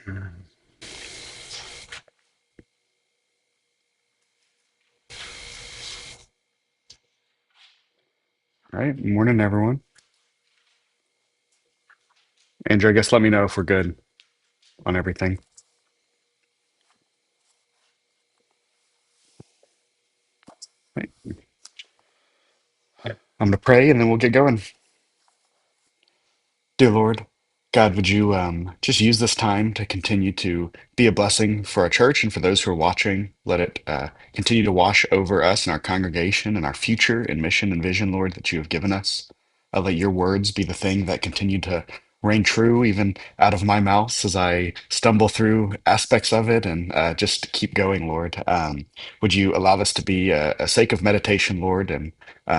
All right, morning, everyone. Andrew, I guess let me know if we're good on everything. Right. I'm going to pray and then we'll get going. Dear Lord, God, would you just use this time to continue to be a blessing for our church and for those who are watching? Let it continue to wash over us and our congregation and our future and mission and vision, Lord, that you have given us. Let your words be the thing that continue to reign true even out of my mouth as I stumble through aspects of it and just keep going, Lord. Would you allow this to be a sake of meditation, Lord, and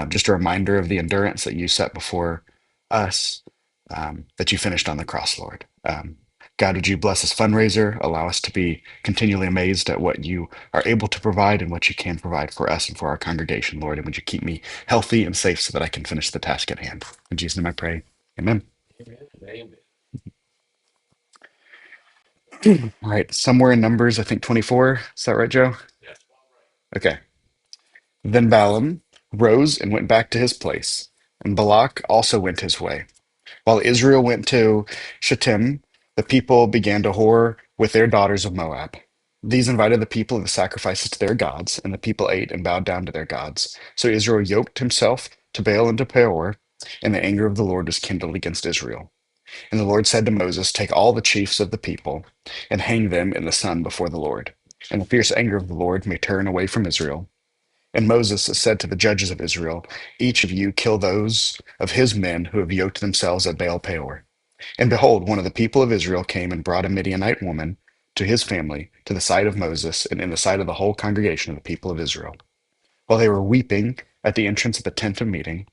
just a reminder of the endurance that you set before us that you finished on the cross, Lord. God, would you bless this fundraiser? Allow us to be continually amazed at what you are able to provide and what you can provide for us and for our congregation, Lord. And would you keep me healthy and safe so that I can finish the task at hand? In Jesus' name I pray. Amen. All right, somewhere in Numbers, I think 24. Is that right, Joe? Okay. Then Balaam rose and went back to his place, and Balak also went his way. While Israel went to Shittim, the people began to whore with their daughters of Moab. These invited the people of the sacrifices to their gods, and the people ate and bowed down to their gods. So Israel yoked himself to Baal and to Peor, and the anger of the Lord was kindled against Israel. And the Lord said to Moses, take all the chiefs of the people and hang them in the sun before the Lord. And the fierce anger of the Lord may turn away from Israel. And Moses said to the judges of Israel, each of you kill those of his men who have yoked themselves at Baal Peor. And behold, one of the people of Israel came and brought a Midianite woman to his family to the sight of Moses and in the sight of the whole congregation of the people of Israel. While they were weeping at the entrance of the tent of meeting,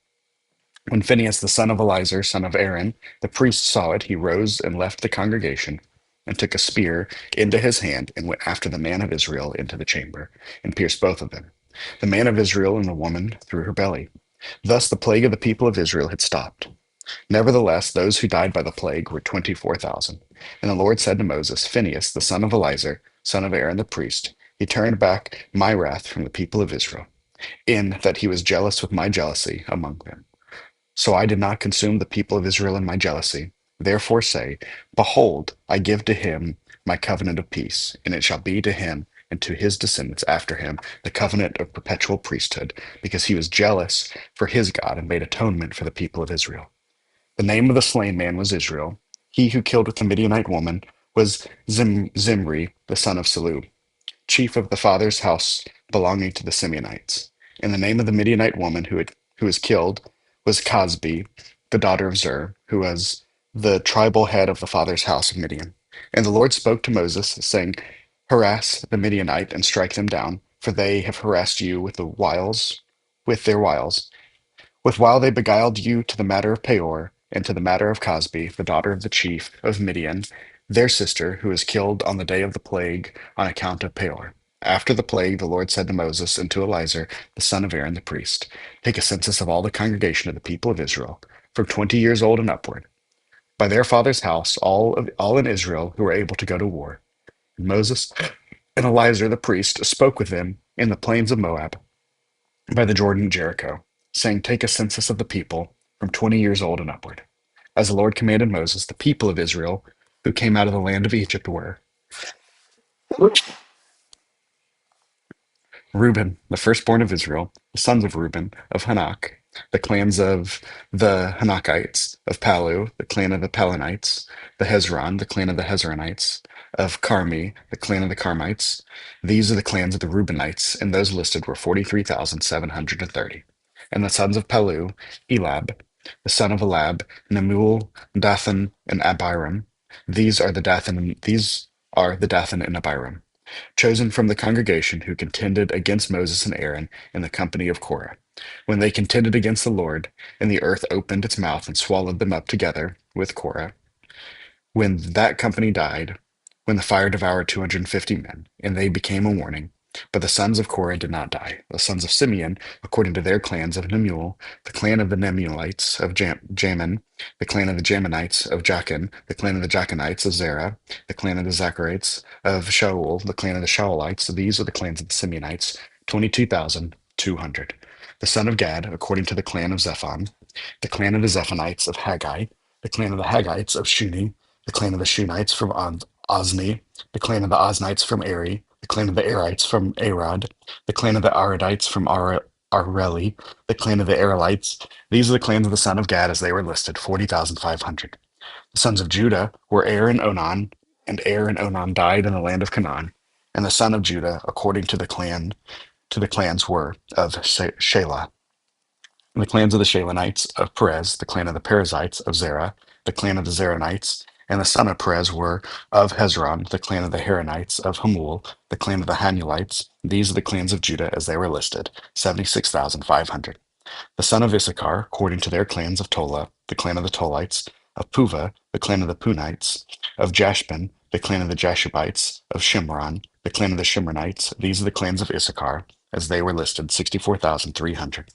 when Phinehas the son of Eleazar, son of Aaron, the priest saw it, he rose and left the congregation and took a spear into his hand and went after the man of Israel into the chamber and pierced both of them, the man of Israel and the woman through her belly. Thus the plague of the people of Israel had stopped. Nevertheless, those who died by the plague were 24,000. And the Lord said to Moses, Phinehas, the son of Eleazar, son of Aaron the priest, he turned back my wrath from the people of Israel, in that he was jealous with my jealousy among them. So I did not consume the people of Israel in my jealousy. Therefore say, behold, I give to him my covenant of peace, and it shall be to him and to his descendants after him the covenant of perpetual priesthood, because he was jealous for his God and made atonement for the people of Israel. The name of the slain man was Israel. He who killed with the Midianite woman was Zimri, the son of Salu, chief of the father's house belonging to the Simeonites. And the name of the Midianite woman who was killed was Cosbi, the daughter of Zer, who was the tribal head of the father's house of Midian. And the Lord spoke to Moses, saying, harass the Midianite and strike them down, for they have harassed you with their wiles, with while they beguiled you to the matter of Peor, and to the matter of Cosbi, the daughter of the chief of Midian, their sister, who was killed on the day of the plague on account of Peor. After the plague, the Lord said to Moses and to Eleazar, the son of Aaron the priest, take a census of all the congregation of the people of Israel, from 20 years old and upward, by their father's house, all in Israel who were able to go to war. And Moses and Eleazar the priest spoke with them in the plains of Moab, by the Jordan at Jericho, saying, take a census of the people from 20 years old and upward. As the Lord commanded Moses, the people of Israel who came out of the land of Egypt were Reuben, the firstborn of Israel, the sons of Reuben, of Hanak, the clans of the Hanakites, of Palu, the clan of the Palanites, the Hezron, the clan of the Hezronites, of Carmi, the clan of the Carmites. These are the clans of the Reubenites, and those listed were 43,730. And the sons of Palu, Elab, the son of Elab, Nemuel, Dathan, and Abiram. These are the Dathan and Abiram, chosen from the congregation who contended against Moses and Aaron in the company of Korah, when they contended against the Lord, and the earth opened its mouth and swallowed them up together with Korah. When that company died, when the fire devoured 250 men, and they became a warning, But the sons of Korah did not die. The sons of Simeon, according to their clans of Nemuel, the clan of the Nemuelites of Jamin, the clan of the Jaminites of Jachin, the clan of the Jachinites of Zerah, the clan of the Zacharites of Shaul, the clan of the Shaulites. These are the clans of the Simeonites, 22,200. The son of Gad, according to the clan of Zephon, the clan of the Zephonites of Haggai, the clan of the Haggites of Shuni, the clan of the Shunites from Ozni, the clan of the Oznites from Eri, the clan of the Erites from Arad, the clan of the Aradites from Areli, the clan of the Arelites. These are the clans of the son of Gad as they were listed, 40,500. The sons of Judah were Er and Onan, and Er and Onan died in the land of Canaan. And the son of Judah, according to the clans were of Shelah. And the clans of the Shalanites of Perez, the clan of the Perizzites of Zerah, the clan of the Zeranites, and the son of Perez were of Hezron, the clan of the Heronites of Hamul, the clan of the Hanulites. These are the clans of Judah as they were listed, 76,500. The son of Issachar, according to their clans of Tola, the clan of the Tolites, of Puva, the clan of the Punites, of Jashbin, the clan of the Jashubites, of Shimron, the clan of the Shimronites. These are the clans of Issachar as they were listed, 64,300.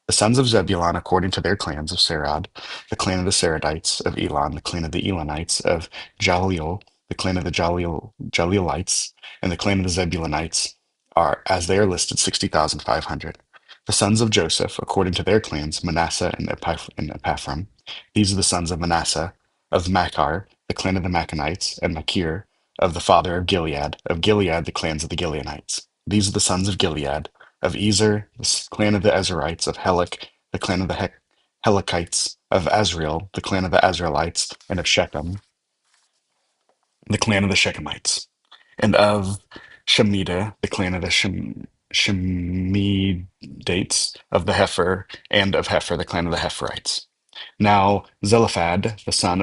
The sons of Zebulun, according to their clans of Serad, the clan of the Seradites of Elon, the clan of the Elonites of Jaleel, the clan of the Jaleelites, and the clan of the Zebulunites, are, as they are listed, 60,500. The sons of Joseph, according to their clans, Manasseh and Epaphram. These are the sons of Manasseh, of Machir, the clan of the Machanites, and Machir, of the father of Gilead. Of Gilead, the clans of the Gileadites. These are the sons of Gilead, of Ezer, the clan of the Ezerites, of Helek, the clan of the Helekites, of Azriel, the clan of the Azraelites, and of Shechem, the clan of the Shechemites, and of Shemida, the clan of the Shemidates, of the Heifer, and of Heifer, the clan of the Hepherites. Now Zelophehad, the son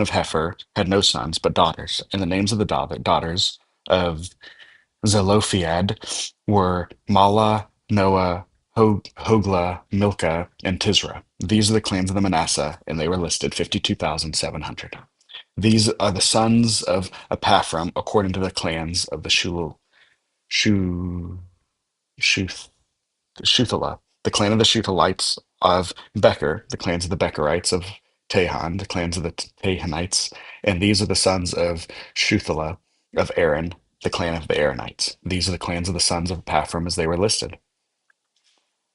of Heifer, had no sons but daughters, and the names of the daughters of Zelophehad were Mala, Noah, Hogla, Milcah, and Tisra. These are the clans of the Manasseh, and they were listed 52,700. These are the sons of Epaphram, according to the clans of the Shu, Shuth, Shuthala, the clan of the Shuthalites of Becher, the clans of the Becherites of Tahan, the clans of the Tahanites, and these are the sons of Shuthala of Aaron, the clan of the Aaronites. These are the clans of the sons of Paphram as they were listed,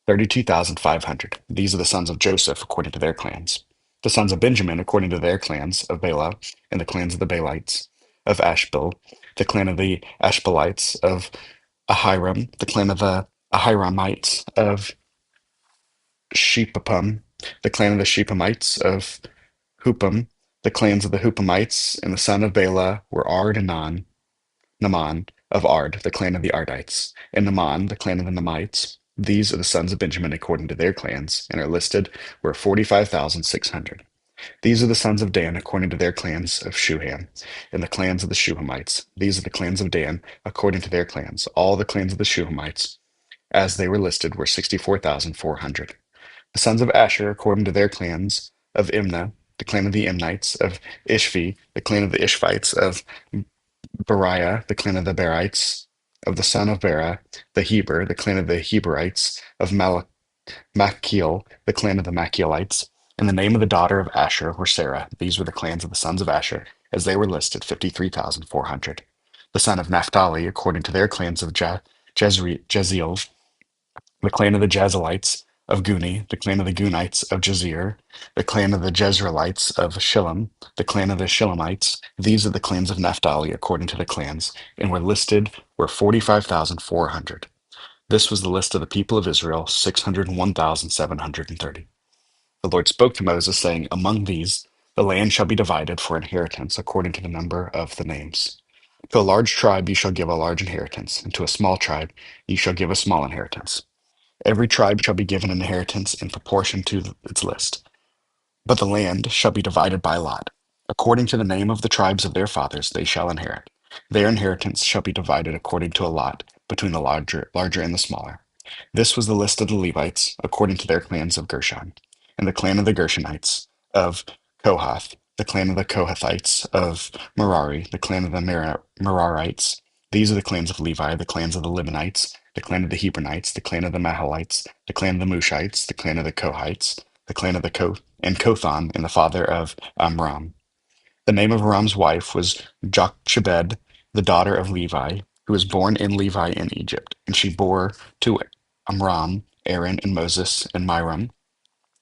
32,500. These are the sons of Joseph according to their clans. The sons of Benjamin according to their clans of Bela, and the clans of the Balites of Ashbel, the clan of the Ashbelites of Ahiram, the clan of the Ahiramites of Shepapum, the clan of the Shepamites of Hupam, the clans of the Hupamites, and the son of Bela were Ard and Naaman of Ard, the clan of the Ardites, and Naaman, the clan of the Naamites. These are the sons of Benjamin according to their clans, and are listed were 45,600. These are the sons of Dan according to their clans of Shuham, and the clans of the Shuhamites. These are the clans of Dan according to their clans. All the clans of the Shuhamites, as they were listed, were 64,400. The sons of Asher, according to their clans, of Imnah, the clan of the Imnites, of Ishvi, the clan of the Ishvites, of Beriah, the clan of the Berites, of the son of Bera, the Heber, the clan of the Heberites, of Machiel, the clan of the Machielites, and the name of the daughter of Asher were Sarah. These were the clans of the sons of Asher, as they were listed, 53,400. The son of Naphtali, according to their clans of Jeziel, the clan of the Jazalites of Guni, the clan of the Gunites of Jazir, the clan of the Jezreelites of Shillam, the clan of the Shillamites. These are the clans of Naphtali according to the clans, and were listed were 45,400. This was the list of the people of Israel, 601,730. The Lord spoke to Moses, saying, among these the land shall be divided for inheritance according to the number of the names. To a large tribe you shall give a large inheritance, and to a small tribe you shall give a small inheritance. Every tribe shall be given an inheritance in proportion to its list, but the land shall be divided by lot. According to the name of the tribes of their fathers, they shall inherit. Their inheritance shall be divided according to a lot between the larger and the smaller. This was the list of the Levites according to their clans of Gershon, and the clan of the Gershonites of Kohath, the clan of the Kohathites of Merari, the clan of the Merarites, These are the clans of Levi, the clans of the Libanites, the clan of the Hebronites, the clan of the Mahalites, the clan of the Mushites, the clan of the Kohites, the clan of the and Kothon, and the father of Amram. The name of Amram's wife was Jochebed, the daughter of Levi, who was born in Levi in Egypt. And she bore to Amram, Aaron, and Moses, and Miriam,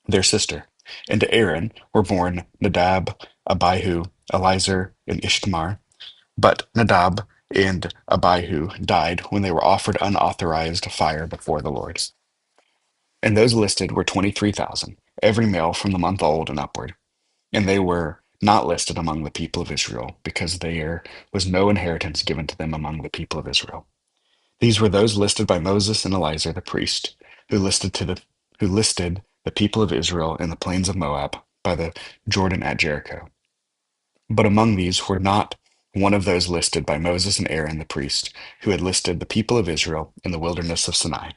their sister. And to Aaron were born Nadab, Abihu, Eleazar, and Ishtamar. But Nadab and Abihu died when they were offered unauthorized fire before the Lord. And those listed were 23,000, every male from the month old and upward. And they were not listed among the people of Israel, because there was no inheritance given to them among the people of Israel. These were those listed by Moses and Eleazar the priest, who listed the people of Israel in the plains of Moab by the Jordan at Jericho. But among these were not one of those listed by Moses and Aaron the priest, who had listed the people of Israel in the wilderness of Sinai.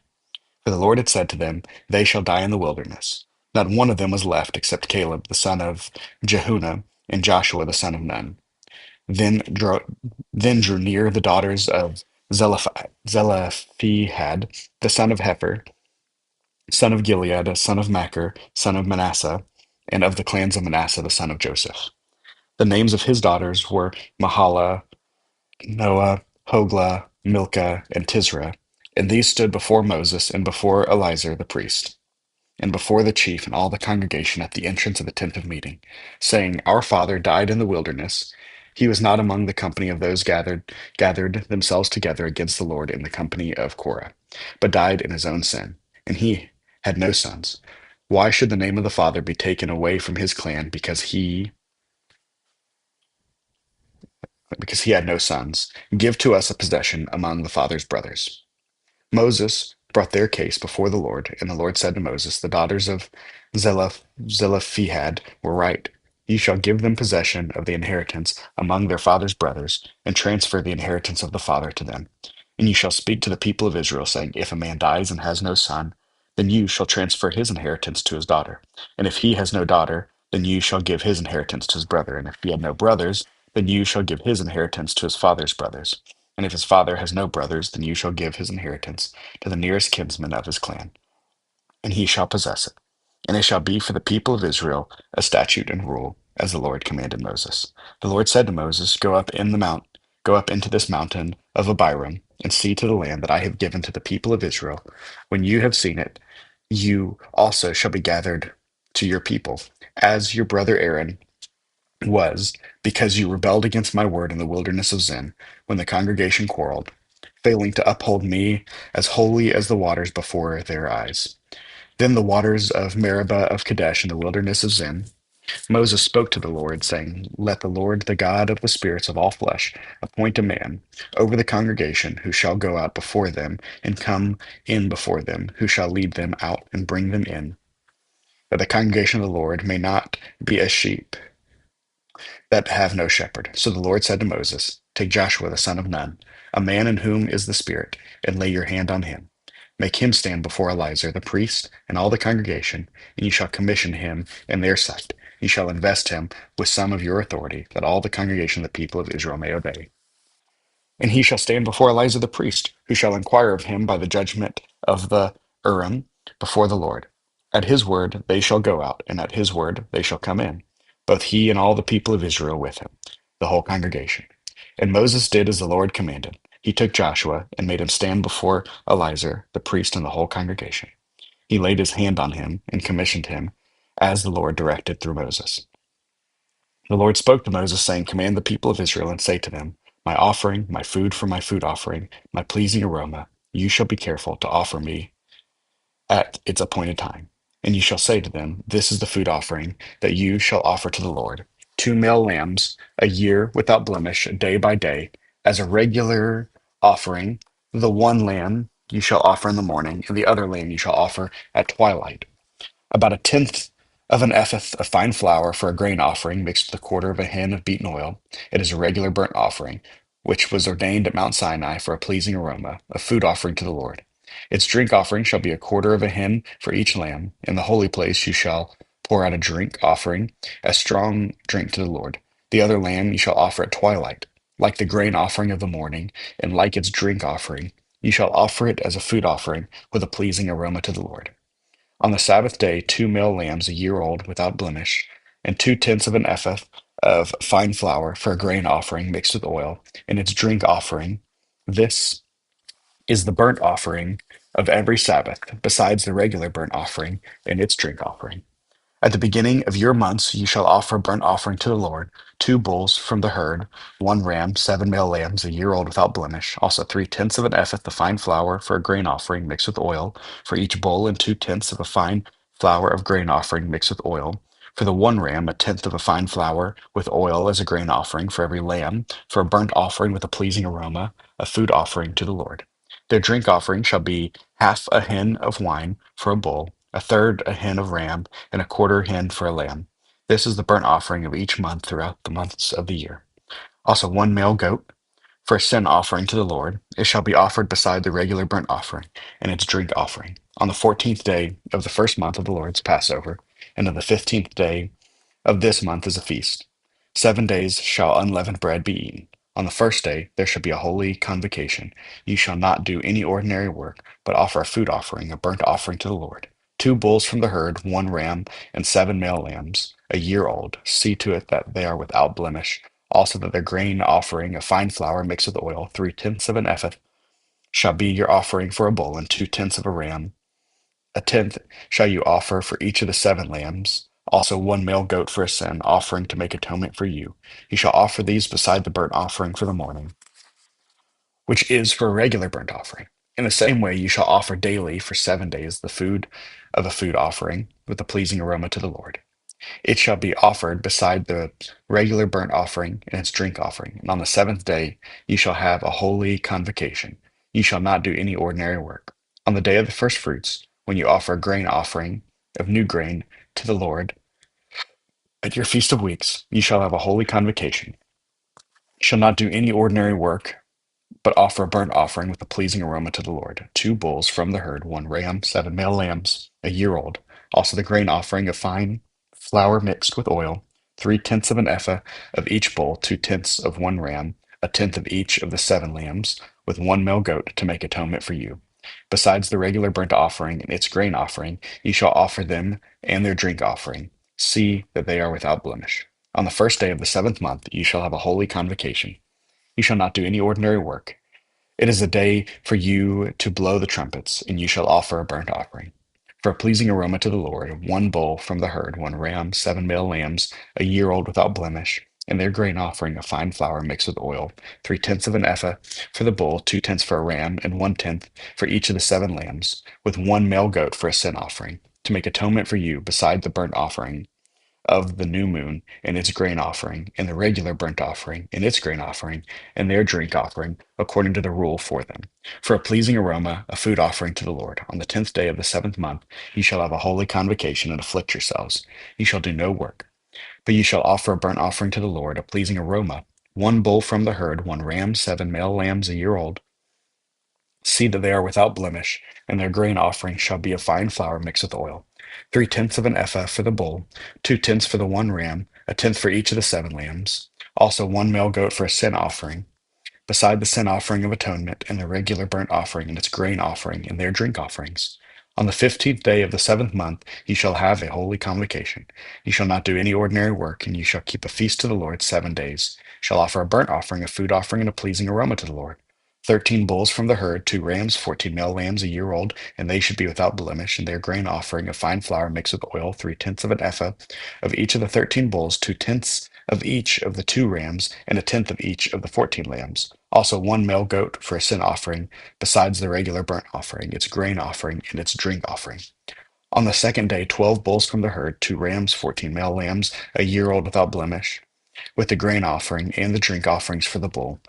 For the Lord had said to them, "They shall die in the wilderness." Not one of them was left except Caleb the son of Jehunah and Joshua the son of Nun. Then drew, then drew near the daughters of Zelophehad the son of Hefer, son of Gilead, son of Machir, son of Manasseh, and of the clans of Manasseh the son of Joseph. The names of his daughters were Mahala, Noah, Hoglah, Milcah, and Tisra. And these stood before Moses and before Eleazar the priest, and before the chief and all the congregation at the entrance of the tent of meeting, saying, Our father died in the wilderness. He was not among the company of those gathered themselves together against the Lord in the company of Korah, but died in his own sin, and he had no sons. Why should the name of the father be taken away from his clan because he had no sons? Give to us a possession among the father's brothers. Moses brought their case before the Lord, and the Lord said to Moses, The daughters of Zelophehad were right. You shall give them possession of the inheritance among their father's brothers, and transfer the inheritance of the father to them. And you shall speak to the people of Israel, saying, If a man dies and has no son, then you shall transfer his inheritance to his daughter. And if he has no daughter, then you shall give his inheritance to his brother. And if he had no brothers, then you shall give his inheritance to his father's brothers. And if his father has no brothers, then you shall give his inheritance to the nearest kinsman of his clan, and he shall possess it. And it shall be for the people of Israel a statute and rule, as the Lord commanded Moses. The Lord said to Moses, Go up into this mountain of Abiram, and see to the land that I have given to the people of Israel. When you have seen it, you also shall be gathered to your people, as your brother Aaron was, because you rebelled against my word in the wilderness of Zin, when the congregation quarreled, failing to uphold me as holy as the waters before their eyes. Then the waters of Meribah of Kadesh in the wilderness of Zin, Moses spoke to the Lord, saying, Let the Lord, the God of the spirits of all flesh, appoint a man over the congregation who shall go out before them and come in before them, who shall lead them out and bring them in, that the congregation of the Lord may not be as sheep that have no shepherd. So the Lord said to Moses, Take Joshua the son of Nun, a man in whom is the Spirit, and lay your hand on him. Make him stand before Eleazar the priest and all the congregation, and you shall commission him in their sight. You shall invest him with some of your authority, that all the congregation of the people of Israel may obey. And he shall stand before Eleazar the priest, who shall inquire of him by the judgment of the Urim before the Lord. At his word they shall go out, and at his word they shall come in, both he and all the people of Israel with him, the whole congregation. And Moses did as the Lord commanded. He took Joshua and made him stand before Eleazar the priest and the whole congregation. He laid his hand on him and commissioned him, as the Lord directed through Moses. The Lord spoke to Moses, saying, Command the people of Israel and say to them, My offering, my food for my food offering, my pleasing aroma, you shall be careful to offer me at its appointed time. And you shall say to them, This is the food offering that you shall offer to the Lord: 2 male lambs, a year without blemish, day by day, as a regular offering. The one lamb you shall offer in the morning, and the other lamb you shall offer at twilight. About a tenth of an ephah of fine flour for a grain offering, mixed with a quarter of a hin of beaten oil. It is a regular burnt offering, which was ordained at Mount Sinai for a pleasing aroma, a food offering to the Lord. Its drink offering shall be a quarter of a hin for each lamb. In the holy place you shall pour out a drink offering, a strong drink to the Lord. The other lamb you shall offer at twilight. like the grain offering of the morning, and like its drink offering. You shall offer it as a food offering with a pleasing aroma to the Lord. On the Sabbath day, two male lambs a year old without blemish, and two tenths of an ephah of fine flour for a grain offering mixed with oil, and its drink offering. This is the burnt offering of every Sabbath, besides the regular burnt offering and its drink offering. At the beginning of your months you shall offer a burnt offering to the Lord, two bulls from the herd, one ram, seven male lambs a year old without blemish, also three tenths of an ephah of fine flour for a grain offering mixed with oil for each bull, and two tenths of a fine flour of grain offering mixed with oil. For the one ram, a tenth of a fine flour with oil as a grain offering for every lamb, for a burnt offering with a pleasing aroma, a food offering to the Lord. Their drink offering shall be half a hin of wine for a bull, a third a hin of ram, and a quarter hin for a lamb. This is the burnt offering of each month throughout the months of the year. Also, one male goat for a sin offering to the Lord. It shall be offered beside the regular burnt offering and its drink offering. On the 14th day of the first month of the Lord's Passover, and on the 15th day of this month is a feast. 7 days shall unleavened bread be eaten. On the first day there shall be a holy convocation. You shall not do any ordinary work, but offer a food offering, a burnt offering to the Lord. Two bulls from the herd, one ram, and seven male lambs, a year old. See to it that they are without blemish. Also that their grain offering, a fine flour mixed with oil, three tenths of an ephah, shall be your offering for a bull, and two tenths of a ram. A tenth shall you offer for each of the seven lambs, also one male goat for a sin offering to make atonement for you. You shall offer these beside the burnt offering for the morning, which is for a regular burnt offering. In the same way, you shall offer daily for 7 days the food of a food offering with a pleasing aroma to the Lord. It shall be offered beside the regular burnt offering and its drink offering. And on the seventh day you shall have a holy convocation. You shall not do any ordinary work. On the day of the first fruits, when you offer a grain offering of new grain to the Lord at your feast of weeks, you shall have a holy convocation. You shall not do any ordinary work, but offer a burnt offering with a pleasing aroma to the Lord. Two bulls from the herd, one ram, seven male lambs, a year old. Also the grain offering of fine flour mixed with oil, three tenths of an ephah of each bull, two tenths of one ram, a tenth of each of the seven lambs, with one male goat to make atonement for you. Besides the regular burnt offering and its grain offering, you shall offer them and their drink offering. See that they are without blemish. On the first day of the seventh month, you shall have a holy convocation. You shall not do any ordinary work. It is a day for you to blow the trumpets, and you shall offer a burnt offering. For a pleasing aroma to the Lord, one bull from the herd, one ram, seven male lambs, a year old without blemish, and their grain offering of fine flour mixed with oil, three tenths of an ephah for the bull, two tenths for a ram, and one tenth for each of the seven lambs, with one male goat for a sin offering, to make atonement for you beside the burnt offering of the new moon and its grain offering, and the regular burnt offering and its grain offering, and their drink offering, according to the rule for them. For a pleasing aroma, a food offering to the Lord. On the 10th day of the seventh month, ye shall have a holy convocation and afflict yourselves. Ye shall do no work, but ye shall offer a burnt offering to the Lord, a pleasing aroma. One bull from the herd, one ram, seven male lambs a year old. See that they are without blemish, and their grain offering shall be of fine flour mixed with oil. Three tenths of an ephah for the bull, two tenths for the one ram, a tenth for each of the seven lambs. Also one male goat for a sin offering, beside the sin offering of atonement, and the regular burnt offering, and its grain offering, and their drink offerings. On the 15th day of the seventh month ye shall have a holy convocation. Ye shall not do any ordinary work, and ye shall keep a feast to the Lord 7 days. Shall offer a burnt offering, a food offering, and a pleasing aroma to the Lord. 13 bulls from the herd, two rams, 14 male lambs a year old, and they should be without blemish, and their grain offering of fine flour mixed with oil, three tenths of an ephah of each of the 13 bulls, two tenths of each of the two rams, and a tenth of each of the 14 lambs. Also one male goat for a sin offering, besides the regular burnt offering, its grain offering, and its drink offering. On the second day, 12 bulls from the herd, two rams, 14 male lambs, a year old without blemish, with the grain offering and the drink offerings for the bull,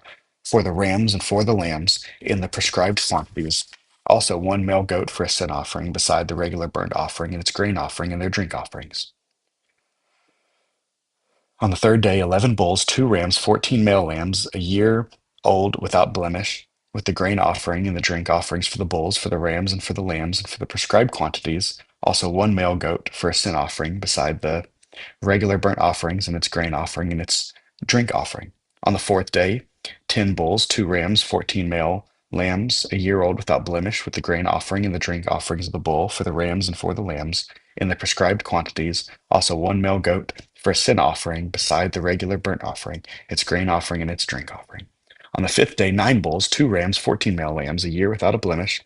for the rams and for the lambs, in the prescribed quantities. Also one male goat for a sin offering, beside the regular burnt offering and its grain offering and their drink offerings. On the third day, 11 bulls, two rams, 14 male lambs, a year old without blemish, with the grain offering and the drink offerings for the bulls, for the rams, and for the lambs, and for the prescribed quantities. Also one male goat for a sin offering, beside the regular burnt offerings and its grain offering and its drink offering. On the fourth day, 10 bulls, 2 rams, 14 male lambs, a year old without blemish, with the grain offering and the drink offerings of the bull for the rams and for the lambs, in the prescribed quantities. Also, 1 male goat for a sin offering, beside the regular burnt offering, its grain offering and its drink offering. On the 5th day, 9 bulls, 2 rams, 14 male lambs, a year without a blemish,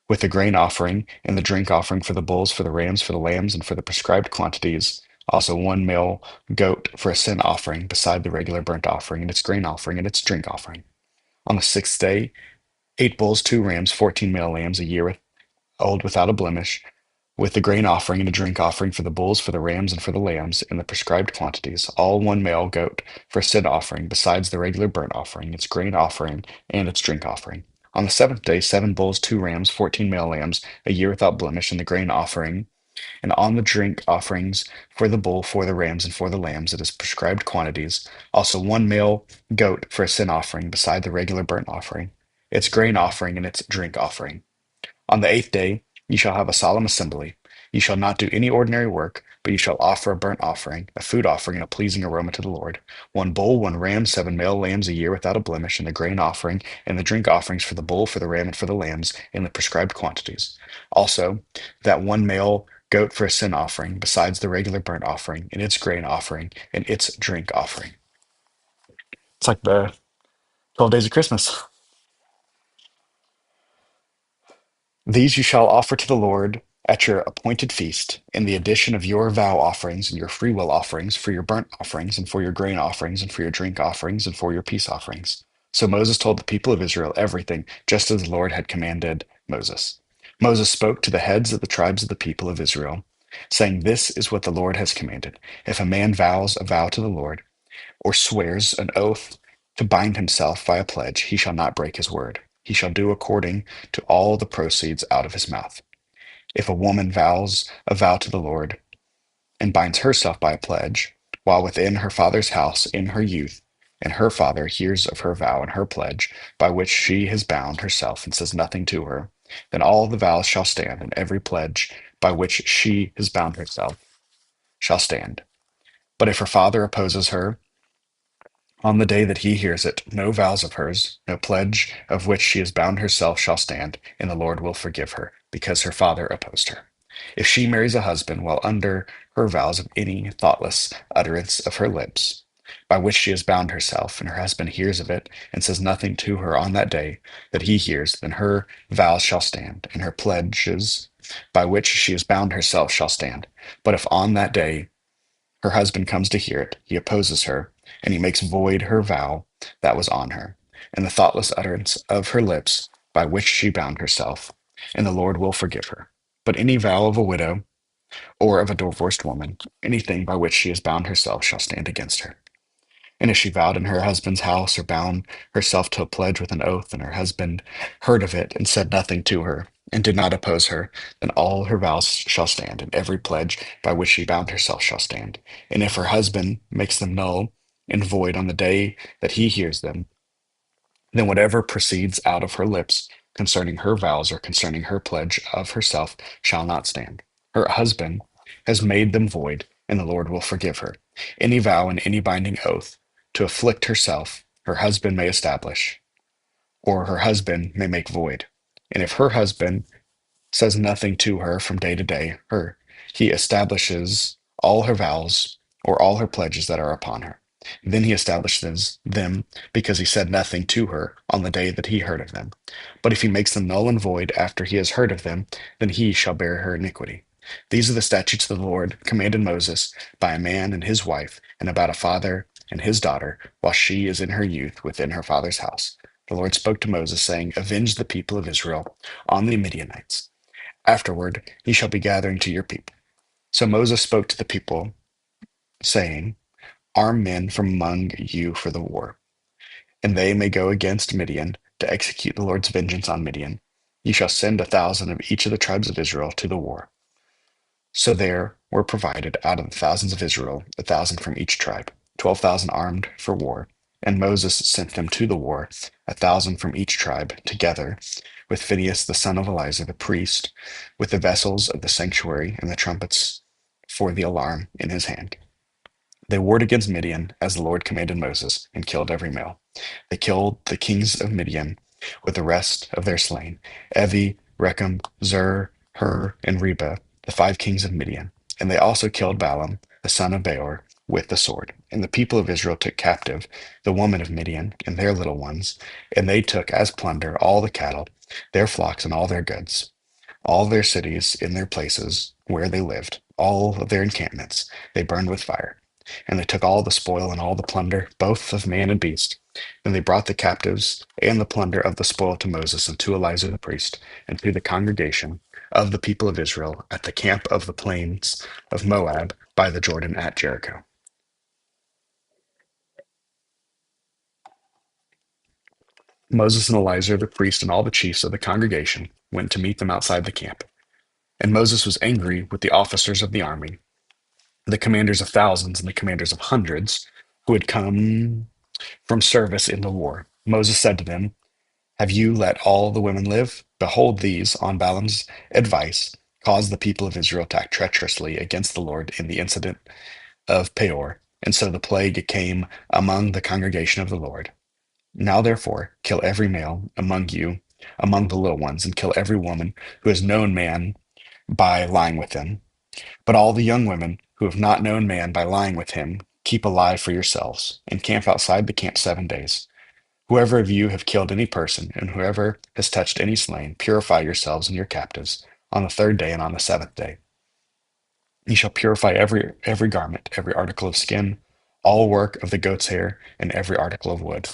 with the grain offering and the drink offering for the bulls, for the rams, for the lambs, and for the prescribed quantities. Also, 1 male goat for a sin offering, beside the regular burnt offering, and its grain offering and its drink offering. On the 6th day, 8 bulls, 2 rams, 14 male lambs, a year old without a blemish, with the grain offering and a drink offering for the bulls, for the rams, and for the lambs, in the prescribed quantities. All 1 male goat for a sin offering, besides the regular burnt offering, its grain offering, and its drink offering. On the 7th day, 7 bulls, 2 rams, 14 male lambs, a year without blemish, and the grain offering, and on the drink offerings for the bull, for the rams, and for the lambs, it is prescribed quantities. Also, 1 male goat for a sin offering, beside the regular burnt offering, its grain offering, and its drink offering. On the 8th day ye shall have a solemn assembly. Ye shall not do any ordinary work, but ye shall offer a burnt offering, a food offering, and a pleasing aroma to the Lord. 1 bull, 1 ram, 7 male lambs, a year without a blemish, and the grain offering and the drink offerings for the bull, for the ram, and for the lambs, in the prescribed quantities. Also, that 1 male goat for a sin offering, besides the regular burnt offering, and its grain offering, and its drink offering. It's like the 12 days of Christmas. These you shall offer to the Lord at your appointed feast, in the addition of your vow offerings and your freewill offerings, for your burnt offerings, and for your grain offerings, and for your drink offerings, and for your peace offerings. So Moses told the people of Israel everything, just as the Lord had commanded Moses. Moses spoke to the heads of the tribes of the people of Israel, saying, This is what the Lord has commanded. If a man vows a vow to the Lord, or swears an oath to bind himself by a pledge, he shall not break his word. He shall do according to all the proceeds out of his mouth. If a woman vows a vow to the Lord and binds herself by a pledge, while within her father's house in her youth, and her father hears of her vow and her pledge, by which she has bound herself and says nothing to her, then all the vows shall stand, and every pledge by which she has bound herself shall stand. But if her father opposes her, on the day that he hears it, no vows of hers, no pledge of which she has bound herself shall stand, and the Lord will forgive her, because her father opposed her. If she marries a husband while under her vows of any thoughtless utterance of her lips, by which she has bound herself, and her husband hears of it, and says nothing to her on that day that he hears, then her vows shall stand, and her pledges by which she has bound herself shall stand. But if on that day her husband comes to hear it, he opposes her, and he makes void her vow that was on her, and the thoughtless utterance of her lips by which she bound herself, and the Lord will forgive her. But any vow of a widow or of a divorced woman, anything by which she has bound herself, shall stand against her. And if she vowed in her husband's house, or bound herself to a pledge with an oath, and her husband heard of it, and said nothing to her, and did not oppose her, then all her vows shall stand, and every pledge by which she bound herself shall stand. And if her husband makes them null and void on the day that he hears them, then whatever proceeds out of her lips concerning her vows or concerning her pledge of herself shall not stand. Her husband has made them void, and the Lord will forgive her. Any vow and any binding oath to afflict herself, her husband may establish, or her husband may make void. And if her husband says nothing to her from day to day, he establishes all her vows or all her pledges that are upon her. Then he establishes them because he said nothing to her on the day that he heard of them. But if he makes them null and void after he has heard of them, then he shall bear her iniquity. These are the statutes of the Lord commanded Moses by a man and his wife, and about a father and his daughter, while she is in her youth within her father's house. The Lord spoke to Moses, saying, Avenge the people of Israel on the Midianites. Afterward, ye shall be gathering to your people. So Moses spoke to the people, saying, Arm men from among you for the war, and they may go against Midian to execute the Lord's vengeance on Midian. Ye shall send 1,000 of each of the tribes of Israel to the war. So there were provided out of the thousands of Israel 1,000 from each tribe, 12,000 armed for war. And Moses sent them to the war, 1,000 from each tribe, together with Phinehas the son of Eleazar the priest, with the vessels of the sanctuary and the trumpets for the alarm in his hand. They warred against Midian as the Lord commanded Moses and killed every male. They killed the kings of Midian with the rest of their slain, Evi, Rechem, Zur, Hur, and Reba, the five kings of Midian. And they also killed Balaam, the son of Beor, with the sword. And the people of Israel took captive the women of Midian and their little ones, and they took as plunder all the cattle, their flocks, and all their goods, all their cities in their places where they lived, all of their encampments, they burned with fire. And they took all the spoil and all the plunder, both of man and beast. Then they brought the captives and the plunder of the spoil to Moses and to Eleazar the priest and to the congregation of the people of Israel at the camp of the plains of Moab by the Jordan at Jericho. Moses and Eleazar the priest and all the chiefs of the congregation went to meet them outside the camp. And Moses was angry with the officers of the army, the commanders of thousands and the commanders of hundreds, who had come from service in the war. Moses said to them, have you let all the women live? Behold, these, on Balaam's advice, caused the people of Israel to act treacherously against the Lord in the incident of Peor. And so the plague came among the congregation of the Lord. Now, therefore, kill every male among you, among the little ones, and kill every woman who has known man by lying with him. But all the young women who have not known man by lying with him, keep alive for yourselves, and camp outside the camp 7 days. Whoever of you have killed any person, and whoever has touched any slain, purify yourselves and your captives on the third day and on the seventh day. Ye shall purify every garment, every article of skin, all work of the goat's hair, and every article of wood.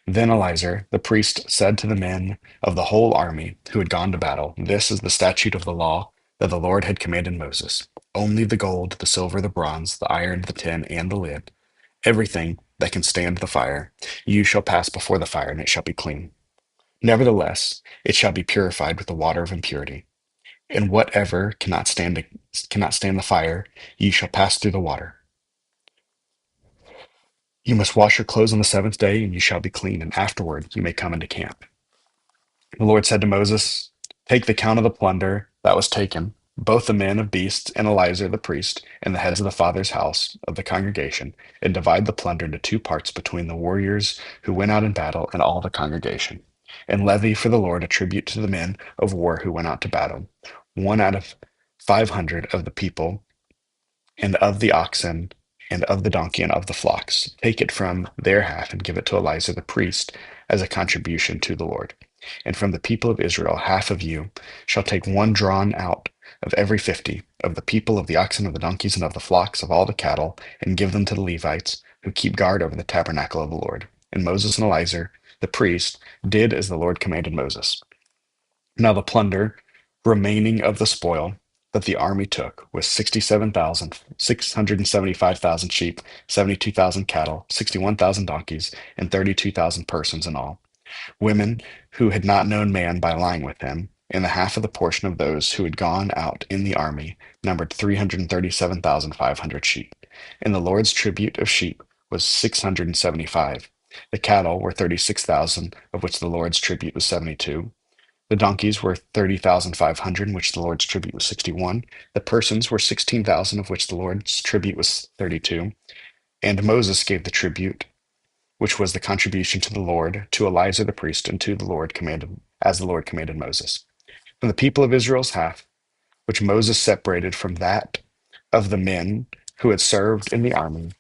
Then Eleazar the priest said to the men of the whole army who had gone to battle, this is the statute of the law that the Lord had commanded Moses. Only the gold, the silver, the bronze, the iron, the tin, and the lid, everything that can stand the fire, you shall pass before the fire, and it shall be clean. Nevertheless, it shall be purified with the water of impurity. And whatever cannot stand the fire, ye shall pass through the water. You must wash your clothes on the seventh day, and you shall be clean, and afterward you may come into camp. The Lord said to Moses, take the count of the plunder that was taken, both the men of beasts and Eleazar the priest, and the heads of the father's house of the congregation, and divide the plunder into two parts between the warriors who went out in battle and all the congregation. And levy for the Lord a tribute to the men of war who went out to battle, one out of 500 of the people and of the oxen, and of the donkey, and of the flocks. Take it from their half, and give it to Eleazar the priest as a contribution to the Lord. And from the people of Israel, half of you shall take one drawn out of every 50 of the people, of the oxen, of the donkeys, and of the flocks, of all the cattle, and give them to the Levites, who keep guard over the tabernacle of the Lord. And Moses and Eleazar the priest did as the Lord commanded Moses. Now the plunder remaining of the spoil that the army took was 67,675,000 sheep, 72,000 cattle, 61,000 donkeys, and 32,000 persons in all. Women who had not known man by lying with him, and the half of the portion of those who had gone out in the army numbered 337,500 sheep. And the Lord's tribute of sheep was 675. The cattle were 36,000, of which the Lord's tribute was 72. The donkeys were 30,500, in which the Lord's tribute was 61. The persons were 16,000, of which the Lord's tribute was 32. And Moses gave the tribute, which was the contribution to the Lord, to Eleazar the priest, and to the Lord commanded, as the Lord commanded Moses. From the people of Israel's half, which Moses separated from that of the men who had served in the army,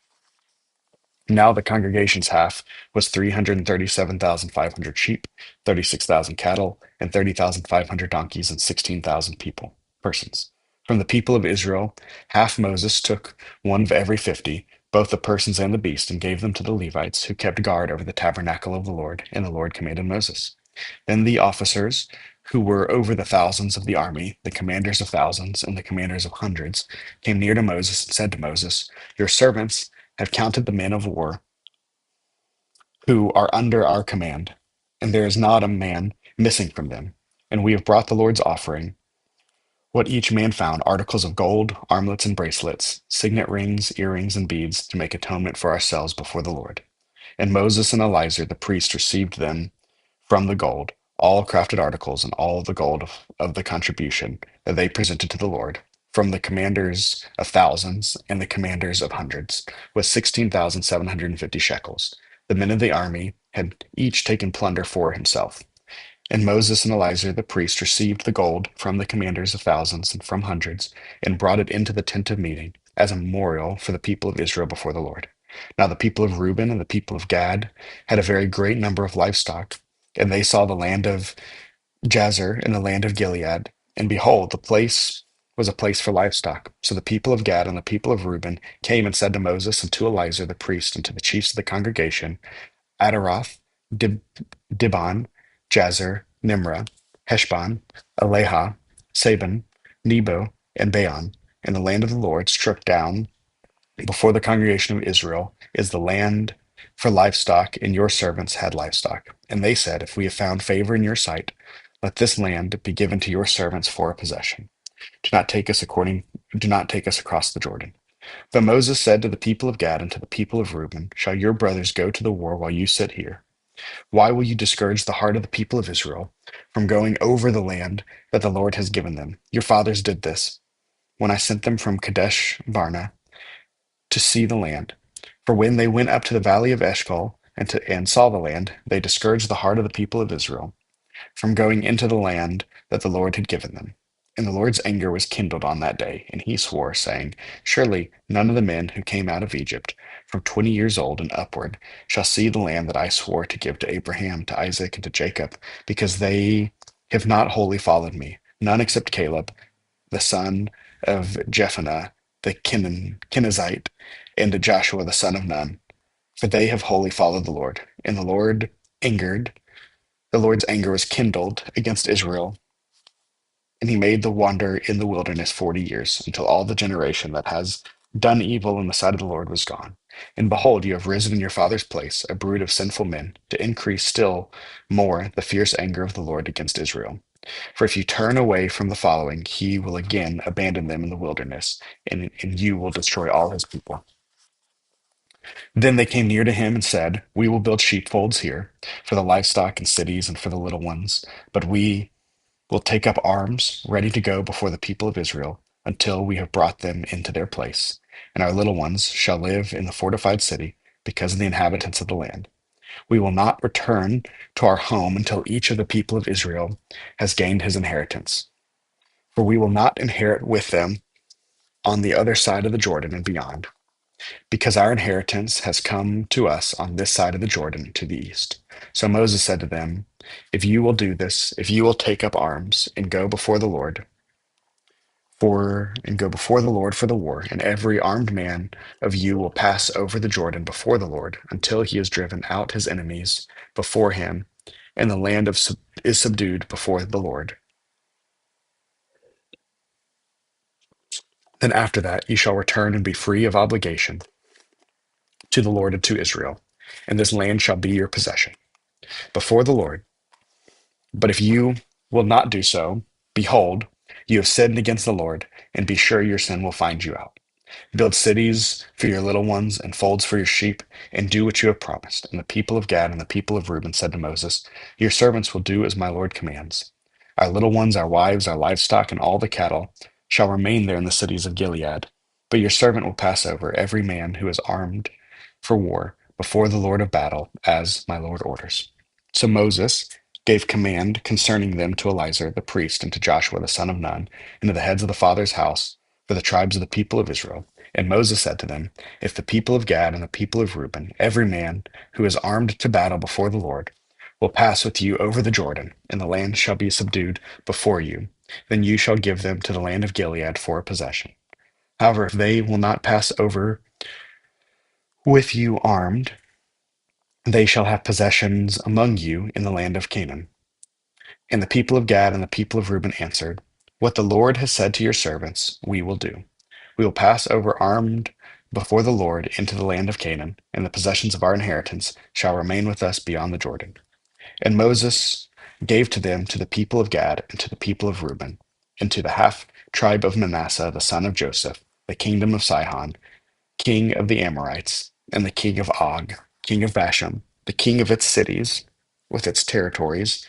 now the congregation's half was 337,500 sheep, 36,000 cattle, and 30,500 donkeys, and 16,000 persons. From the people of Israel, half Moses took one of every 50, both the persons and the beast, and gave them to the Levites, who kept guard over the tabernacle of the Lord, and the Lord commanded Moses. Then the officers who were over the thousands of the army, the commanders of thousands and the commanders of hundreds, came near to Moses and said to Moses, your servants have counted the men of war who are under our command, and there is not a man missing from them. And we have brought the Lord's offering, what each man found, articles of gold, armlets and bracelets, signet rings, earrings, and beads, to make atonement for ourselves before the Lord. And Moses and Eleazar the priest received them from the gold, all crafted articles, and all the gold of the contribution that they presented to the Lord, from the commanders of thousands and the commanders of hundreds, was 16,750 shekels. The men of the army had each taken plunder for himself. And Moses and Eleazar the priest received the gold from the commanders of thousands and from hundreds, and brought it into the tent of meeting as a memorial for the people of Israel before the Lord. Now the people of Reuben and the people of Gad had a very great number of livestock, and they saw the land of Jazer and the land of Gilead, and behold, the place was a place for livestock. So the people of Gad and the people of Reuben came and said to Moses and to Eleazar the priest and to the chiefs of the congregation, Adaroth, Dib- Dibon, Jazer, Nimrah, Heshbon, Aleha, Saban, Nebo, and Baon, and the land of the Lord struck down before the congregation of Israel is the land for livestock, and your servants had livestock. And they said, if we have found favor in your sight, let this land be given to your servants for a possession. Do not take us across the Jordan. But Moses said to the people of Gad and to the people of Reuben, shall your brothers go to the war while you sit here? Why will you discourage the heart of the people of Israel from going over the land that the Lord has given them? Your fathers did this when I sent them from Kadesh Barnea to see the land. For when they went up to the valley of Eshcol and saw the land, they discouraged the heart of the people of Israel from going into the land that the Lord had given them. And the Lord's anger was kindled on that day, and he swore, saying, surely none of the men who came out of Egypt from 20 years old and upward shall see the land that I swore to give to Abraham, to Isaac, and to Jacob, because they have not wholly followed me, none except Caleb, the son of Jephunneh the Kenizzite, and to Joshua the son of Nun, for they have wholly followed the Lord. And angered, the Lord's anger was kindled against Israel, and he made them wander in the wilderness 40 years, until all the generation that has done evil in the sight of the Lord was gone. And behold, you have risen in your father's place, a brood of sinful men, to increase still more the fierce anger of the Lord against Israel. For if you turn away from the following, he will again abandon them in the wilderness, and you will destroy all his people. Then they came near to him and said, we will build sheepfolds here for the livestock and cities and for the little ones, but we will take up arms, ready to go before the people of Israel, until we have brought them into their place. And our little ones shall live in the fortified city because of the inhabitants of the land. We will not return to our home until each of the people of Israel has gained his inheritance. For we will not inherit with them on the other side of the Jordan and beyond, because our inheritance has come to us on this side of the Jordan to the east. So Moses said to them, if you will do this, if you will take up arms and go before the Lord for the war, and every armed man of you will pass over the Jordan before the Lord until he has driven out his enemies before him, and the land is subdued before the Lord. Then after that ye shall return and be free of obligation to the Lord and to Israel, and this land shall be your possession before the Lord. But if you will not do so, behold, you have sinned against the Lord, and be sure your sin will find you out. Build cities for your little ones and folds for your sheep, and do what you have promised. And the people of Gad and the people of Reuben said to Moses, your servants will do as my Lord commands. Our little ones, our wives, our livestock, and all the cattle shall remain there in the cities of Gilead. But your servant will pass over every man who is armed for war before the Lord of battle, as my Lord orders. So Moses gave command concerning them to Eleazar the priest and to Joshua the son of Nun, and to the heads of the father's house for the tribes of the people of Israel. And Moses said to them, if the people of Gad and the people of Reuben, every man who is armed to battle before the Lord, will pass with you over the Jordan, and the land shall be subdued before you, then you shall give them to the land of Gilead for a possession. However, if they will not pass over with you armed, they shall have possessions among you in the land of Canaan. And the people of Gad and the people of Reuben answered, what the Lord has said to your servants, we will do. We will pass over armed before the Lord into the land of Canaan, and the possessions of our inheritance shall remain with us beyond the Jordan. And Moses gave to them to the people of Gad and to the people of Reuben, and to the half tribe of Manasseh the son of Joseph, the kingdom of Sihon, king of the Amorites, and the king of Og, king of Bashan, the king of its cities with its territories,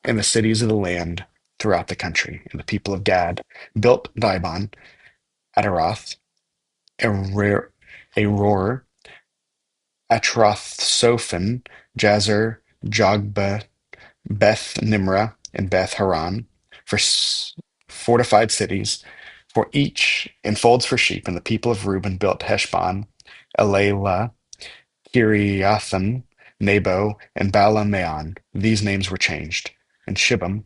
and the cities of the land throughout the country. And the people of Gad built Dibon Ataroth, Aror, Aror, Atroth Sophin, Jazer, Jogba, Beth Nimrah, and Beth Haran, for fortified cities, for each, and folds for sheep. And the people of Reuben built Heshbon, Elah, Kiriathim, Nebo, and Baalameon. These names were changed. And Shibma,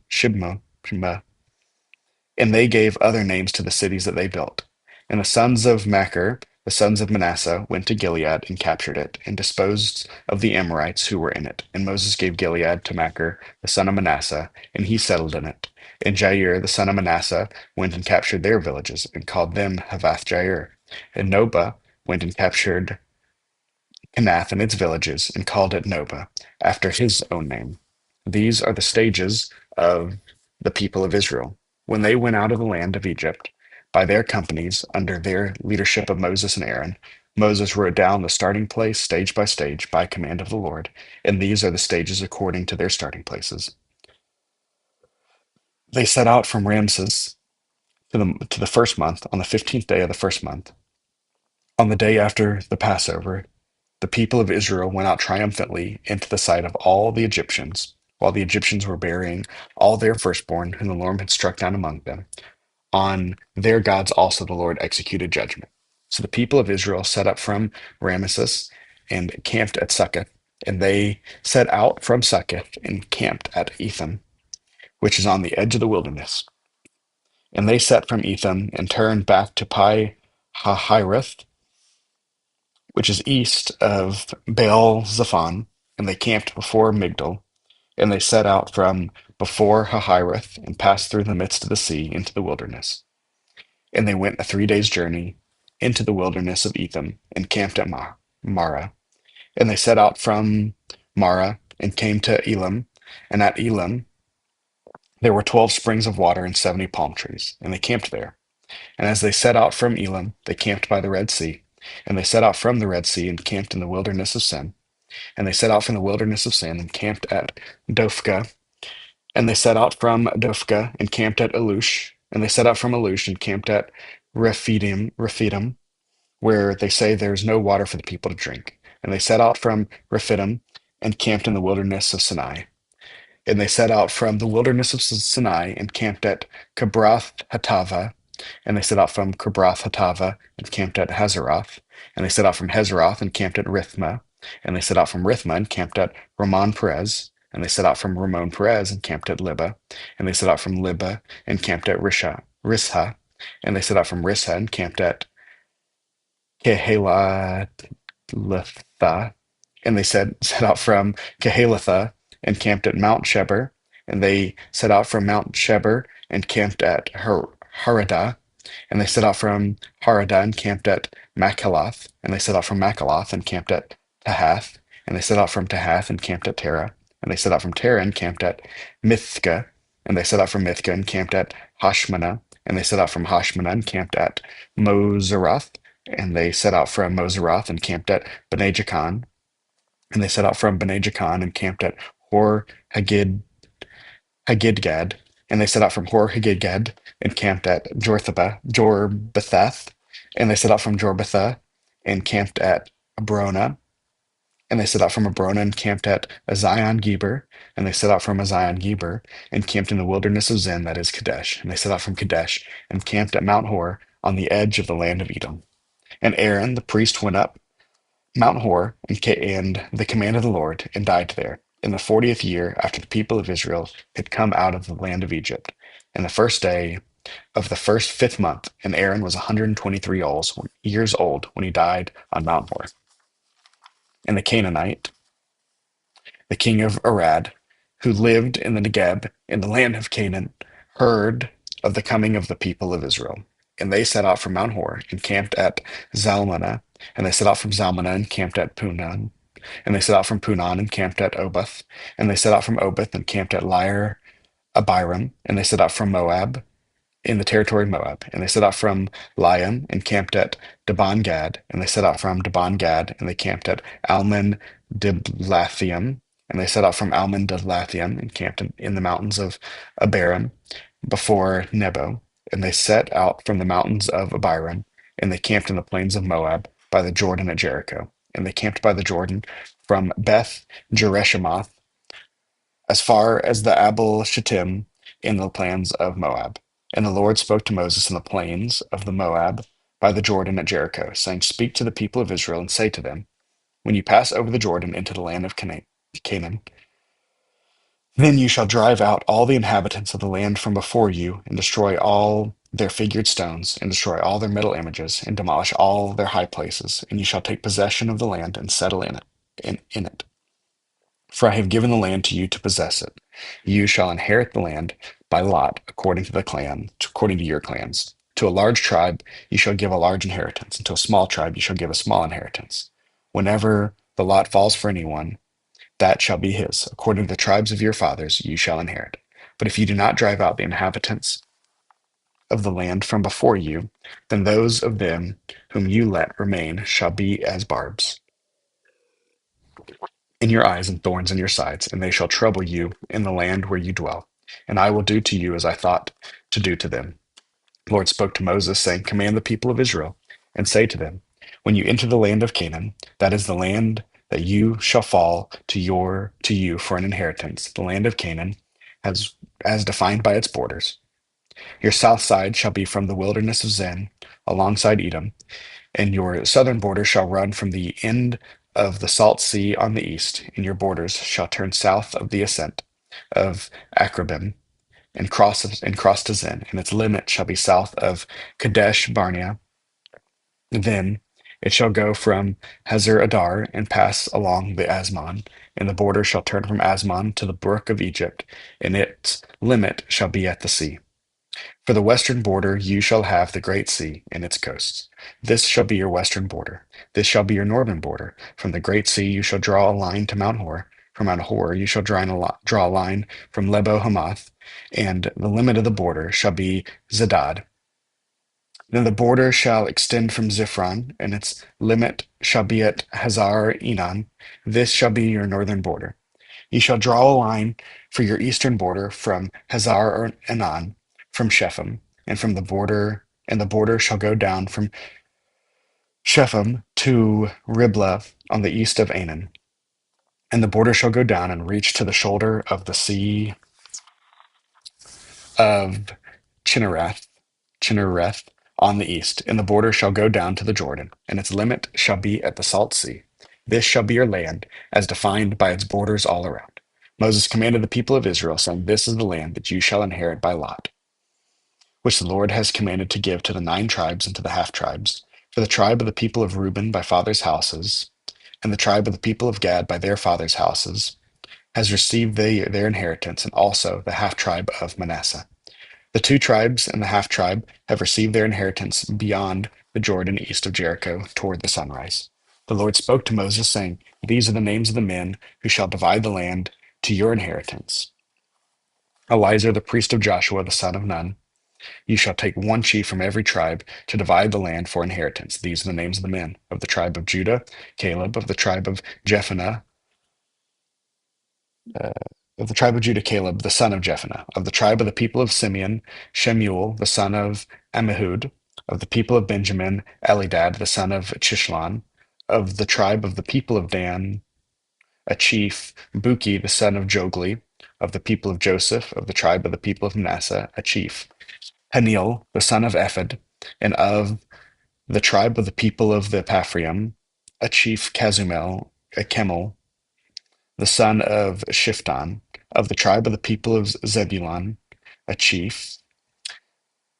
and they gave other names to the cities that they built. And the sons of Machir, the sons of Manasseh, went to Gilead and captured it, and disposed of the Amorites who were in it. And Moses gave Gilead to Machir, the son of Manasseh, and he settled in it. And Jair, the son of Manasseh, went and captured their villages, and called them Havath Jair. And Nobah went and captured Kenath and its villages, and called it Nobah, after his own name. These are the stages of the people of Israel when they went out of the land of Egypt by their companies under their leadership of Moses and Aaron. Moses wrote down the starting place stage by stage by command of the Lord, and these are the stages according to their starting places. They set out from Ramses to the first month on the 15th day of the first month. On the day after the Passover, the people of Israel went out triumphantly into the sight of all the Egyptians, while the Egyptians were burying all their firstborn whom the Lord had struck down among them. On their gods also the Lord executed judgment. So the people of Israel set up from Ramesses and camped at Succoth, and they set out from Succoth and camped at Etham, which is on the edge of the wilderness. And they set from Etham and turned back to Pi Hahiroth, which is east of Baal Zephon, and they camped before Migdol. And they set out from before Hahiroth and passed through the midst of the sea into the wilderness. And they went a 3 days' journey into the wilderness of Etham and camped at Mara. And they set out from Mara and came to Elam. And at Elam there were 12 springs of water and 70 palm trees. And they camped there. And as they set out from Elam, they camped by the Red Sea. And they set out from the Red Sea and camped in the wilderness of Sin. And they set out from the wilderness of Sin and camped at Dophkah. And they set out from Dophkah and camped at Alush. And they set out from Alush and camped at Rephidim, where they say there is no water for the people to drink. And they set out from Rephidim and camped in the wilderness of Sinai. And they set out from the wilderness of Sinai and camped at Kibroth Hattava. And they set out from Kibroth Hattava and camped at Hazeroth. And they set out from Hazeroth and camped at Rithmah. And they set out from Rithmah and camped at Ramon Perez. And they set out from Ramon Perez and camped at Libah. And they set out from Libah and camped at Risha. And they set out from Risha and camped at Kehelatha, and they set out from Kehelatha and camped at Mount Sheber, and they set out from Mount Sheber and camped at Haradah, and they set out from Haradah and camped at Machalath, and they set out from Machalath and camped at Tahath, and they set out from Tahath and camped at Terah, and they set out from Terah and camped at Mithka, and they set out from Mithka and camped at Hashmanah, and they set out from Hashmanah and camped at Moseroth, and they set out from Moseroth and camped at Bene Jaakan, and they set out from Bene Jaakan and camped at Hor Haggidgad, and they set out from Hor Haggidgad and camped at Jorbetheth, and they set out from Jorbethah and camped at Abrona, and they set out from Abrona and camped at Azion Geber, and they set out from Azion Geber and camped in the wilderness of Zin, that is Kadesh, and they set out from Kadesh and camped at Mount Hor on the edge of the land of Edom. And Aaron the priest went up Mount Hor and the command of the Lord and died there in the 40th year after the people of Israel had come out of the land of Egypt, in the first day of the first fifth month. And Aaron was 123 years old when he died on Mount Hor. And the Canaanite, the king of Arad, who lived in the Negeb in the land of Canaan, heard of the coming of the people of Israel. And they set out from Mount Hor and camped at Zalmanah. And they set out from Zalmanah and camped at Punan. And they set out from Punan and camped at Oboth. And they set out from Oboth and camped at Lyre Abiram. And they set out from Moab in the territory of Moab. And they set out from Liam and camped at Debon Gad. And they set out from Debon Gad and they camped at Almon Diblathaim. And they set out from Almon Diblathaim and camped in the mountains of Abarim before Nebo. And they set out from the mountains of Abiram, and they camped in the plains of Moab by the Jordan at Jericho. And they camped by the Jordan from Beth Jereshimoth as far as the Abel Shittim in the plains of Moab. And the Lord spoke to Moses in the plains of the Moab by the Jordan at Jericho, saying, Speak to the people of Israel and say to them, When you pass over the Jordan into the land of Canaan, then you shall drive out all the inhabitants of the land from before you, and destroy all their figured stones, and destroy all their metal images, and demolish all their high places. And you shall take possession of the land and settle in it. For I have given the land to you to possess it. You shall inherit the land by lot, according to the clan, according to your clans. To a large tribe you shall give a large inheritance, and to a small tribe you shall give a small inheritance. Whenever the lot falls for anyone, that shall be his. According to the tribes of your fathers, you shall inherit. But if you do not drive out the inhabitants of the land from before you, then those of them whom you let remain shall be as barbs in your eyes and thorns in your sides, and they shall trouble you in the land where you dwell. And I will do to you as I thought to do to them. The Lord spoke to Moses, saying, Command the people of Israel, and say to them, When you enter the land of Canaan, that is the land that you shall fall to you for an inheritance, the land of Canaan, as defined by its borders. Your south side shall be from the wilderness of Zin, alongside Edom, and your southern border shall run from the end of the Salt Sea on the east, and your borders shall turn south of the ascent of Akrabim and cross to Zin, and its limit shall be south of Kadesh Barnea. Then it shall go from Hazar Adar and pass along the Asmon, and the border shall turn from Asmon to the brook of Egypt, and its limit shall be at the sea. For the western border you shall have the great sea and its coasts. This shall be your western border. This shall be your northern border. From the great sea you shall draw a line to Mount Hor. From Mount Hor you shall draw a line from Lebo Hamath, and the limit of the border shall be Zedad. Then the border shall extend from Ziphron, and its limit shall be at Hazar Enan. This shall be your northern border. You shall draw a line for your eastern border from Hazar Enan, from Shephem, and the border shall go down from Shephem to Riblah on the east of Anan. And the border shall go down and reach to the shoulder of the sea of Chinnereth, Chinnereth on the east, and the border shall go down to the Jordan, and its limit shall be at the Salt Sea. This shall be your land, as defined by its borders all around. Moses commanded the people of Israel, saying, This is the land that you shall inherit by lot, which the Lord has commanded to give to the 9 tribes and to the half tribes, for the tribe of the people of Reuben by fathers' houses, and the tribe of the people of Gad by their fathers' houses, has received their inheritance, and also the half tribe of Manasseh. The 2 tribes and the half tribe have received their inheritance beyond the Jordan east of Jericho toward the sunrise. The Lord spoke to Moses, saying, These are the names of the men who shall divide the land to your inheritance. Eleazar the priest of Joshua the son of Nun. You shall take 1 chief from every tribe to divide the land for inheritance. These are the names of the men. Of the tribe of Judah, Caleb. Of the tribe of Jephunneh, uh, of the tribe of Judah, Caleb, the son of Jephunneh. Of the tribe of the people of Simeon, Shemuel, the son of Ammihud. Of the people of Benjamin, Elidad, the son of Chishlon. Of the tribe of the people of Dan, a chief, Buki, the son of Jogli. Of the people of Joseph, of the tribe of the people of Manasseh, a chief, Haniel, the son of Ephod. And of the tribe of the people of the Paphraim, a chief, Kazumel, a Chemel, the son of Shiftan. Of the tribe of the people of Zebulun, a chief,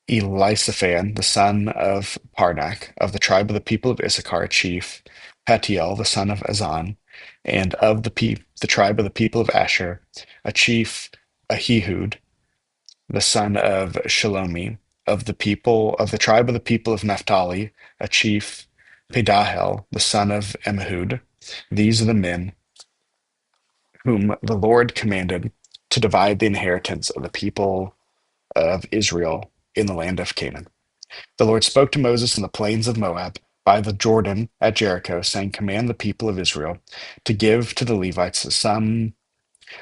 Elisaphan, the son of Parnak. Of the tribe of the people of Issachar, a chief, Patiel, the son of Azan. And of the tribe of the people of Asher, a chief, Ahihud, the son of Shalomi. Of the tribe of the people of Naphtali, a chief, Pedahel, the son of Ammihud. These are the men whom the Lord commanded to divide the inheritance of the people of Israel in the land of Canaan. The Lord spoke to Moses in the plains of Moab by the Jordan at Jericho, saying, Command the people of Israel to give to the Levites some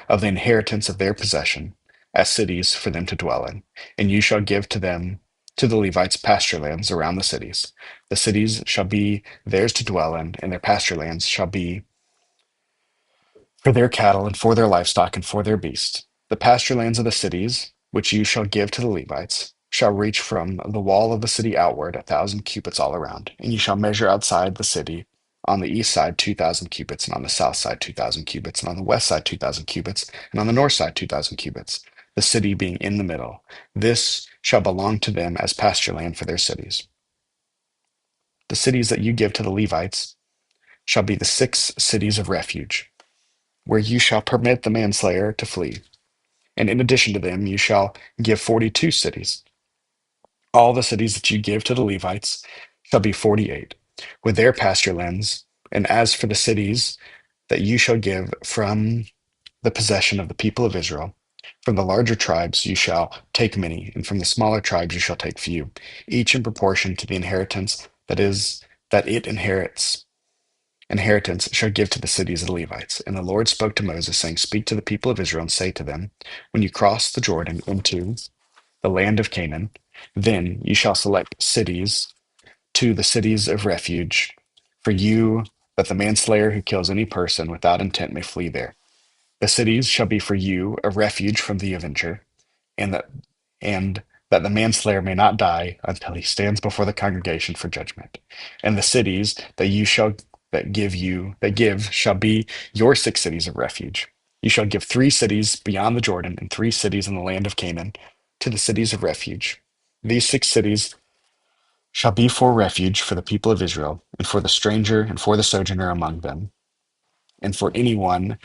of the inheritance of their possession as cities for them to dwell in, and you shall give to them to the Levites pasture lands around the cities. The cities shall be theirs to dwell in, and their pasture lands shall be for their cattle and for their livestock and for their beasts. The pasture lands of the cities, which you shall give to the Levites, shall reach from the wall of the city outward 1,000 cubits all around, and you shall measure outside the city on the east side 2,000 cubits, and on the south side 2,000 cubits, and on the west side 2,000 cubits, and on the north side 2,000 cubits, the city being in the middle. This shall belong to them as pasture land for their cities. The cities that you give to the Levites shall be the 6 cities of refuge, where you shall permit the manslayer to flee. And in addition to them, you shall give 42 cities. All the cities that you give to the Levites shall be 48, with their pasture lands. And as for the cities that you shall give from the possession of the people of Israel, from the larger tribes you shall take many, and from the smaller tribes you shall take few, each in proportion to the inheritance that it inheritance shall give to the cities of the Levites. And the Lord spoke to Moses, saying, Speak to the people of Israel and say to them, When you cross the Jordan into the land of Canaan, then you shall select cities to the cities of refuge for you, that the manslayer who kills any person without intent may flee there. The cities shall be for you a refuge from the avenger, and that the manslayer may not die until he stands before the congregation for judgment. And the cities that give shall be your 6 cities of refuge. You shall give 3 cities beyond the Jordan and 3 cities in the land of Canaan to the cities of refuge. These 6 cities shall be for refuge for the people of Israel, and for the stranger and for the sojourner among them, and for anyone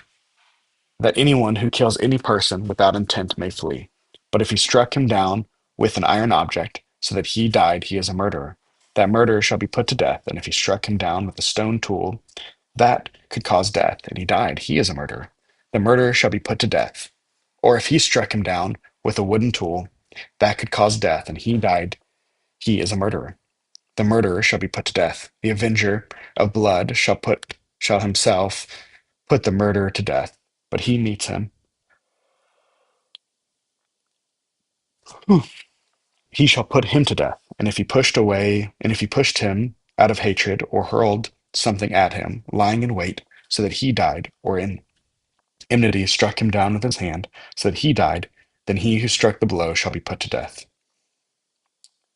who kills any person without intent may flee. But if he struck him down with an iron object, so that he died, he is a murderer. That murderer shall be put to death. And if he struck him down with a stone tool, that could cause death, and he died, he is a murderer. The murderer shall be put to death. Or if he struck him down with a wooden tool, that could cause death, and he died, he is a murderer. The murderer shall be put to death. The avenger of blood shall himself put the murderer to death, but he meets him. He shall put him to death. And if he pushed him out of hatred, or hurled something at him, lying in wait, so that he died, or in enmity struck him down with his hand, so that he died, then he who struck the blow shall be put to death.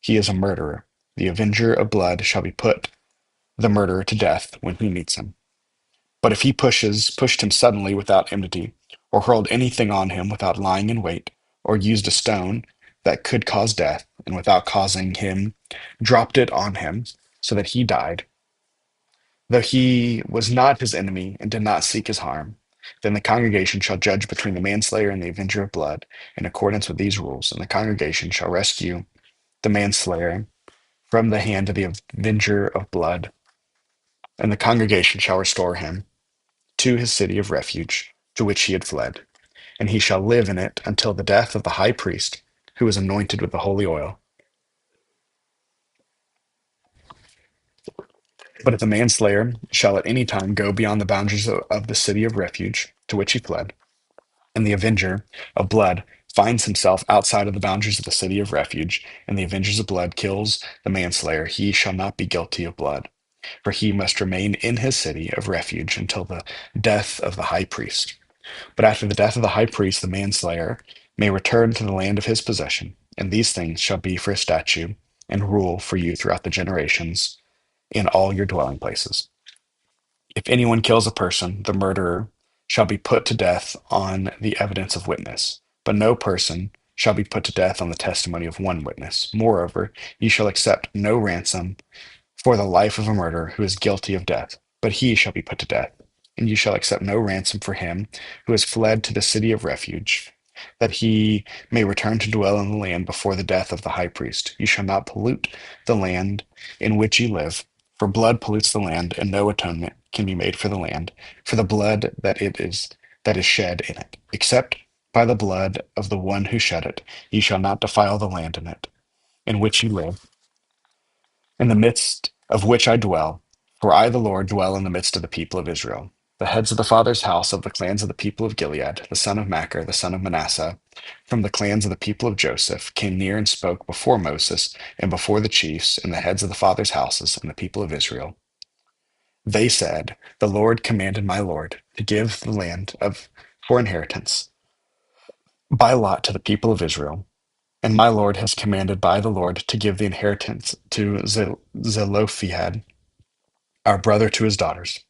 He is a murderer. The avenger of blood shall be put the murderer to death when he meets him. But if he pushed him suddenly without enmity, or hurled anything on him without lying in wait, or used a stone that could cause death, and without causing him, dropped it on him, so that he died, though he was not his enemy and did not seek his harm, then the congregation shall judge between the manslayer and the avenger of blood in accordance with these rules, and the congregation shall rescue the manslayer from the hand of the avenger of blood, and the congregation shall restore him to his city of refuge to which he had fled, and he shall live in it until the death of the high priest who is anointed with the holy oil. But if the manslayer shall at any time go beyond the boundaries of the city of refuge to which he fled, and the avenger of blood finds himself outside of the boundaries of the city of refuge, and the avengers of blood kills the manslayer, he shall not be guilty of blood, for he must remain in his city of refuge until the death of the high priest. But after the death of the high priest, the manslayer may return to the land of his possession, and these things shall be for a statute and rule for you throughout the generations in all your dwelling places. If anyone kills a person, the murderer shall be put to death on the evidence of witness, but no person shall be put to death on the testimony of one witness. Moreover, you shall accept no ransom for the life of a murderer who is guilty of death, but he shall be put to death. And you shall accept no ransom for him who has fled to the city of refuge, that he may return to dwell in the land before the death of the high priest. You shall not pollute the land in which you live, for blood pollutes the land, and no atonement can be made for the land, for the blood that is shed in it, except by the blood of the one who shed it. You shall not defile the land in which you live, in the midst of which I dwell, for I, the Lord, dwell in the midst of the people of Israel. The heads of the father's house of the clans of the people of Gilead, the son of Machir, the son of Manasseh, from the clans of the people of Joseph, came near and spoke before Moses and before the chiefs and the heads of the fathers' houses and the people of Israel. They said, "The Lord commanded my Lord to give the land of for inheritance by lot to the people of Israel. And my Lord has commanded by the Lord to give the inheritance to Zelophehad, our brother, to his daughters.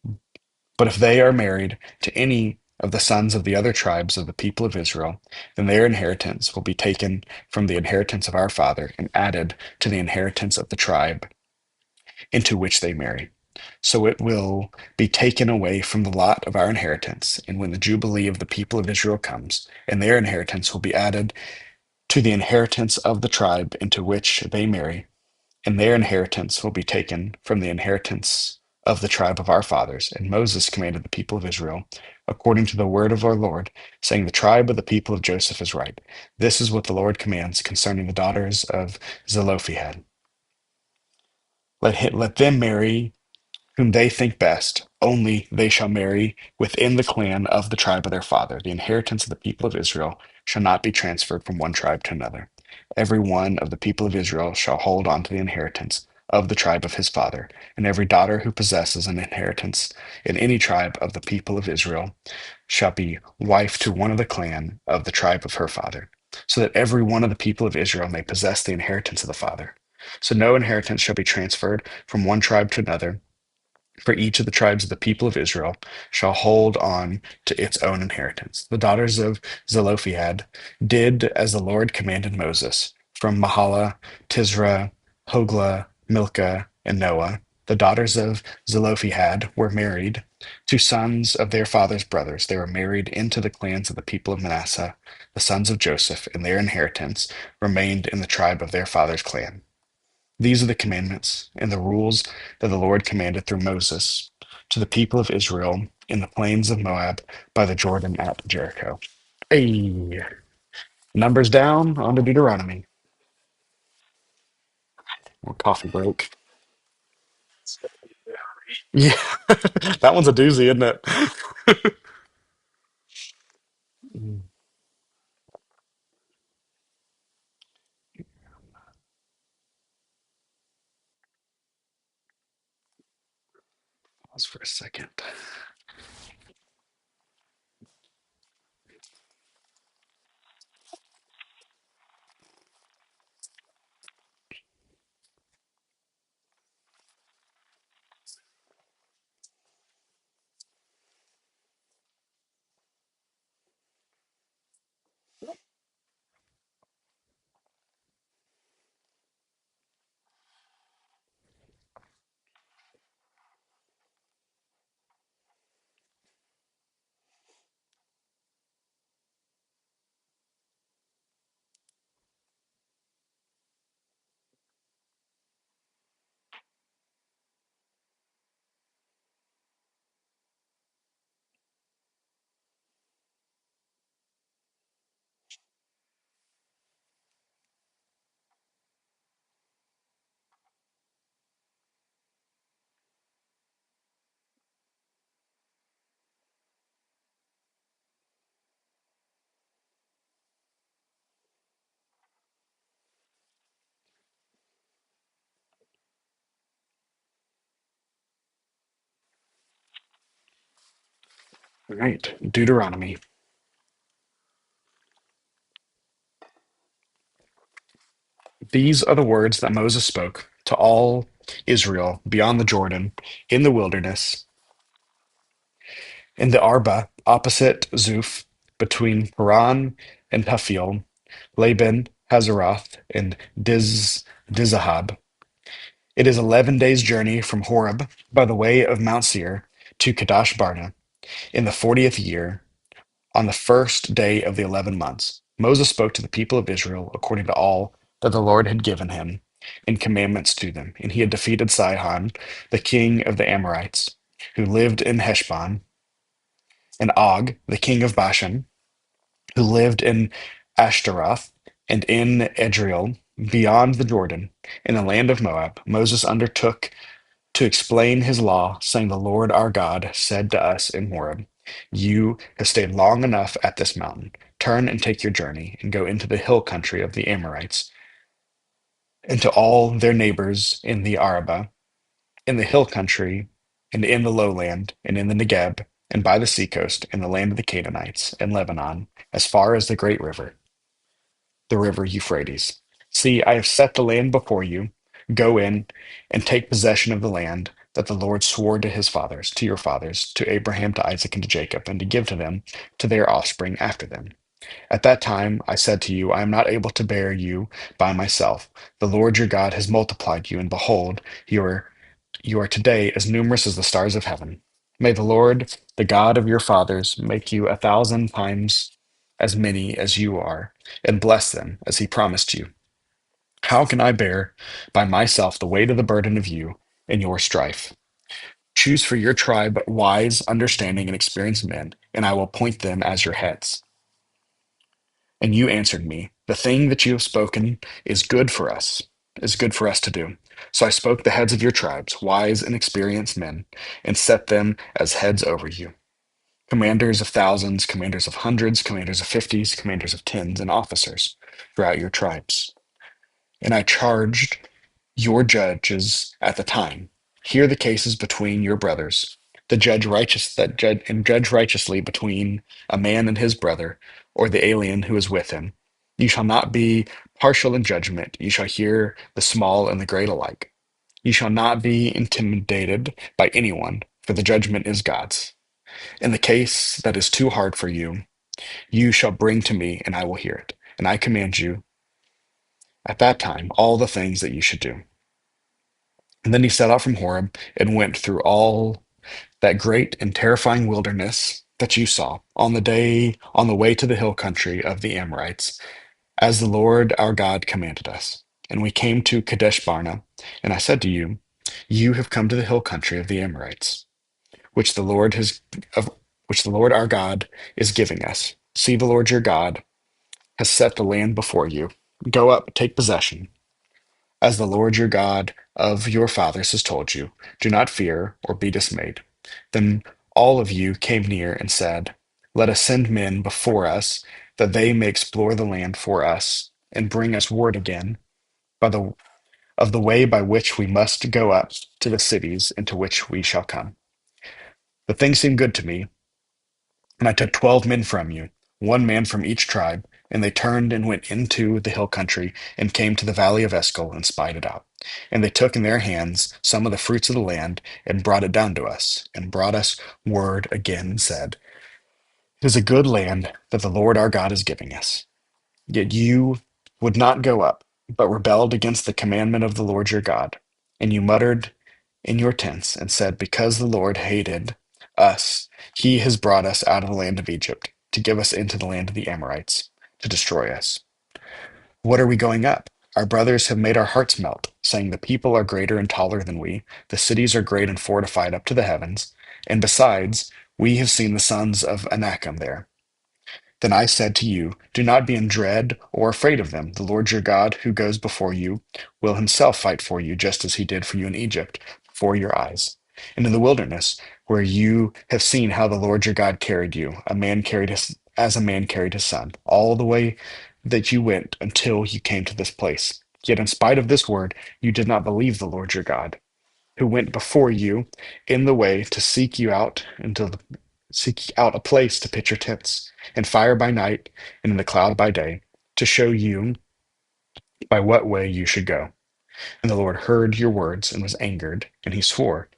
But if they are married to any of the sons of the other tribes of the people of Israel, then their inheritance will be taken from the inheritance of our father and added to the inheritance of the tribe into which they marry. So it will be taken away from the lot of our inheritance. And when the Jubilee of the people of Israel comes, and their inheritance will be added to the inheritance of the tribe into which they marry, and their inheritance will be taken from the inheritance of the tribe of our fathers. And Moses commanded the people of Israel, according to the word of our Lord, saying, "The tribe of the people of Joseph is right. This is what the Lord commands concerning the daughters of Zelophehad. Let them marry whom they think best, only they shall marry within the clan of the tribe of their father. The inheritance of the people of Israel shall not be transferred from one tribe to another. Every one of the people of Israel shall hold on to the inheritance of the tribe of his father, and every daughter who possesses an inheritance in any tribe of the people of Israel shall be wife to one of the clan of the tribe of her father, so that every one of the people of Israel may possess the inheritance of the father. So no inheritance shall be transferred from one tribe to another, for each of the tribes of the people of Israel shall hold on to its own inheritance. The daughters of Zelophehad did as the Lord commanded Moses, from Mahalath, Tisra, Hoglah, Milcah, and Noah. The daughters of Zelophehad were married to sons of their father's brothers. They were married into the clans of the people of Manasseh, the sons of Joseph, and their inheritance remained in the tribe of their father's clan. These are the commandments and the rules that the Lord commanded through Moses to the people of Israel in the plains of Moab by the Jordan at Jericho. Hey, numbers down, on to Deuteronomy. More coffee break. Yeah, that one's a doozy, isn't it? Pause for a second. All right, Deuteronomy. These are the words that Moses spoke to all Israel beyond the Jordan in the wilderness in the Arba, opposite Zuph, between Paran and Paphiel, Laban, Hazeroth, and Dizahab. It is 11 days' journey from Horeb by the way of Mount Seir to Kadesh Barnea in the 40th year, on the first day of the 11 months. Moses spoke to the people of Israel according to all that the Lord had given him in commandments to them. And he had defeated Sihon, the king of the Amorites, who lived in Heshbon, and Og, the king of Bashan, who lived in Ashtaroth and in Edreel, beyond the Jordan, in the land of Moab. Moses undertook to explain his law, saying, The Lord our God said to us in Horeb, You have stayed long enough at this mountain. Turn and take your journey, and go into the hill country of the Amorites, and to all their neighbors in the Arabah, in the hill country, and in the lowland, and in the Negeb, and by the seacoast, in the land of the Canaanites, and Lebanon, as far as the great river, the river Euphrates. See, I have set the land before you. Go in and take possession of the land that the Lord swore to his fathers, to your fathers, to Abraham, to Isaac, and to Jacob, and to give to them, to their offspring after them. At that time I said to you, I am not able to bear you by myself. The Lord your God has multiplied you, and behold, you are today as numerous as the stars of heaven. May the Lord, the God of your fathers, make you 1,000 times as many as you are, and bless them as he promised you. How can I bear by myself the weight of the burden of you and your strife? Choose for your tribe wise, understanding, and experienced men, and I will appoint them as your heads. And you answered me, The thing that you have spoken is good for us to do. So I spoke the heads of your tribes, wise and experienced men, and set them as heads over you, commanders of thousands, commanders of hundreds, commanders of fifties, commanders of tens, and officers throughout your tribes. And I charged your judges at the time, hear the cases between your brothers, the judge righteous that judge and judge righteously between a man and his brother, or the alien who is with him. You shall not be partial in judgment. You shall hear the small and the great alike. You shall not be intimidated by anyone, for the judgment is God's. In the case that is too hard for you, you shall bring to me, and I will hear it. And I command you at that time all the things that you should do. And then he set out from Horeb and went through all that great and terrifying wilderness that you saw on the way to the hill country of the Amorites, as the Lord our God commanded us. And we came to Kadesh Barnea, and I said to you, You have come to the hill country of the Amorites, which the Lord has of which the Lord our God is giving us. See, the Lord your God has set the land before you. Go up, take possession. As the Lord your God of your fathers has told you, do not fear or be dismayed. Then all of you came near and said, Let us send men before us, that they may explore the land for us, and bring us word again by of the way by which we must go up to the cities into which we shall come. The thing seemed good to me, and I took 12 men from you, one man from each tribe, and they turned and went into the hill country, and came to the valley of Escol, and spied it out. And they took in their hands some of the fruits of the land, and brought it down to us, and brought us word again, and said, It is a good land that the Lord our God is giving us. Yet you would not go up, but rebelled against the commandment of the Lord your God. And you muttered in your tents, and said, Because the Lord hated us, he has brought us out of the land of Egypt, to give us into the land of the Amorites, to destroy us. What are we going up? Our brothers have made our hearts melt, saying, The people are greater and taller than we, the cities are great and fortified up to the heavens, and besides, we have seen the sons of Anakim there. Then I said to you, Do not be in dread or afraid of them. The Lord your God, who goes before you, will himself fight for you, just as he did for you in Egypt, before your eyes. And in the wilderness, where you have seen how the Lord your God carried you, as a man carried his son, all the way that you went until you came to this place. Yet in spite of this word, you did not believe the Lord your God, who went before you in the way to seek out a place to pitch your tents, and fire by night, and in the cloud by day, to show you by what way you should go. And the Lord heard your words and was angered, and he swore,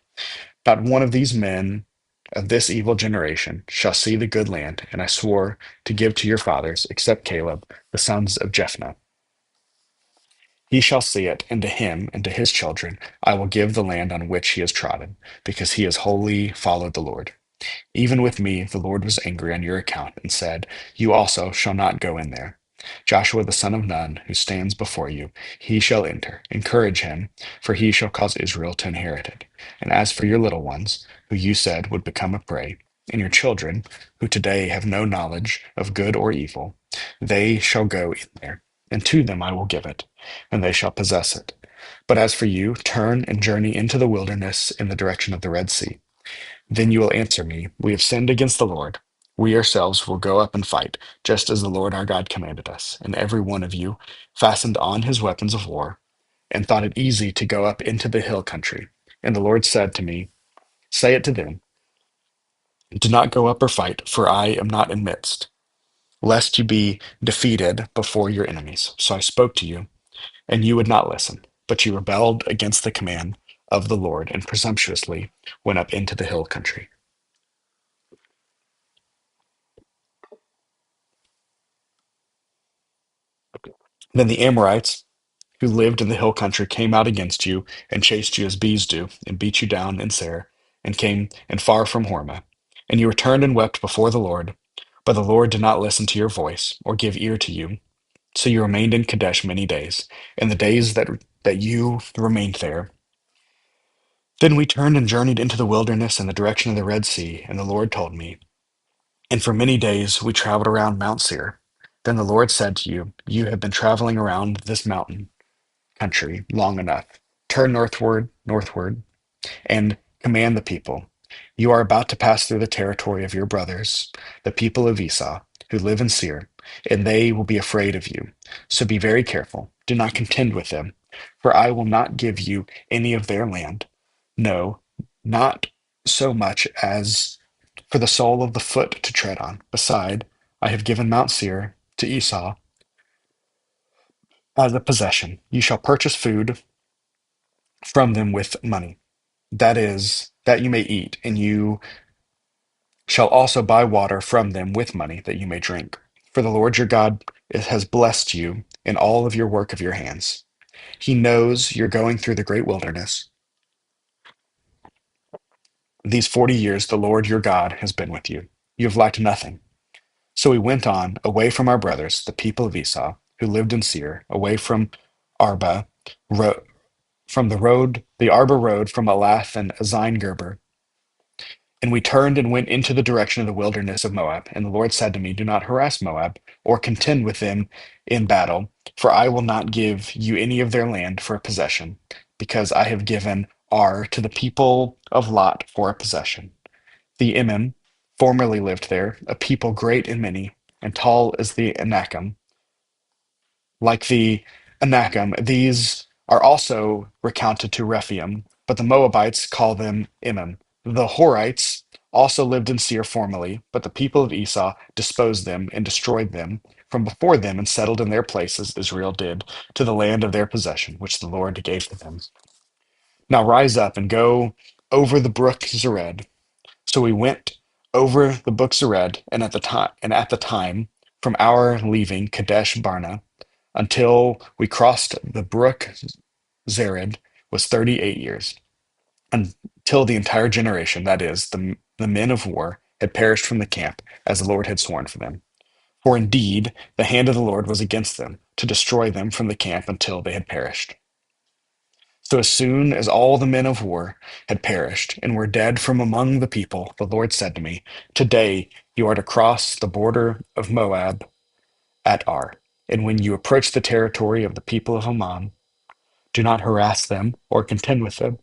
Not one of these men of this evil generation shall see the good land, and I swore to give to your fathers, except Caleb, the sons of Jephunneh. He shall see it, and to him and to his children I will give the land on which he has trodden, because he has wholly followed the Lord. Even with me, the Lord was angry on your account, and said, You also shall not go in there. Joshua the son of Nun, who stands before you, he shall enter. Encourage him, for he shall cause Israel to inherit it. And as for your little ones, who you said would become a prey, and your children, who today have no knowledge of good or evil, they shall go in there, and to them I will give it, and they shall possess it. But as for you, turn and journey into the wilderness in the direction of the Red Sea. Then you will answer me, we have sinned against the Lord. We ourselves will go up and fight, just as the Lord our God commanded us. And every one of you fastened on his weapons of war and thought it easy to go up into the hill country. And the Lord said to me, say it to them, do not go up or fight, for I am not in midst, lest you be defeated before your enemies. So I spoke to you, and you would not listen, but you rebelled against the command of the Lord and presumptuously went up into the hill country. Then the Amorites who lived in the hill country came out against you and chased you as bees do, and beat you down in Seir, and came and far from Hormah. And you returned and wept before the Lord, but the Lord did not listen to your voice or give ear to you. So you remained in Kadesh many days, and the days that you remained there. Then we turned and journeyed into the wilderness in the direction of the Red Sea, and the Lord told me. And for many days we traveled around Mount Seir. Then the Lord said to you, you have been traveling around this mountain country long enough. Turn northward, and command the people. You are about to pass through the territory of your brothers, the people of Esau, who live in Seir, and they will be afraid of you. So be very careful. Do not contend with them, for I will not give you any of their land. No, not so much as for the sole of the foot to tread on. Beside, I have given Mount Seir to Esau as a possession. You shall purchase food from them with money. That is, that you may eat, and you shall also buy water from them with money, that you may drink. For the Lord your God has blessed you in all of your work of your hands. He knows you're going through the great wilderness. These 40 years the Lord your God has been with you. You have lacked nothing. So we went on, away from our brothers, the people of Esau, who lived in Seir, away from Arba, ro- from the Arba road from Elath and Azine Gerber. And we turned and went into the direction of the wilderness of Moab. And the Lord said to me, do not harass Moab or contend with them in battle, for I will not give you any of their land for a possession, because I have given Ar to the people of Lot for a possession. The Emim formerly lived there, a people great and many, and tall as the Anakim. Like the Anakim, these are also recounted to Rephaim, but the Moabites call them Emim. The Horites also lived in Seir formerly, but the people of Esau disposed them and destroyed them from before them and settled in their places, Israel did, to the land of their possession, which the Lord gave to them. Now rise up and go over the brook Zered. So we went over the brook Zered, and at the time, from our leaving Kadesh Barnea until we crossed the brook Zered was 38 years, until the entire generation, that is, the men of war, had perished from the camp, as the Lord had sworn for them. For indeed, the hand of the Lord was against them, to destroy them from the camp until they had perished. So as soon as all the men of war had perished and were dead from among the people, the Lord said to me, today you are to cross the border of Moab at Ar. And when you approach the territory of the people of Ammon, do not harass them or contend with them,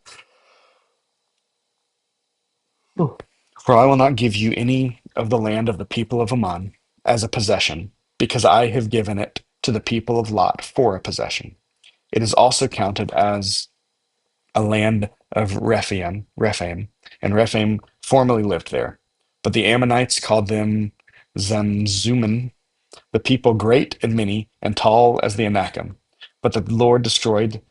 for I will not give you any of the land of the people of Ammon as a possession, because I have given it to the people of Lot for a possession. It is also counted as a land of Rephaim, and Rephaim formerly lived there. But the Ammonites called them Zamzummim, the people great and many and tall as the Anakim. But the Lord destroyed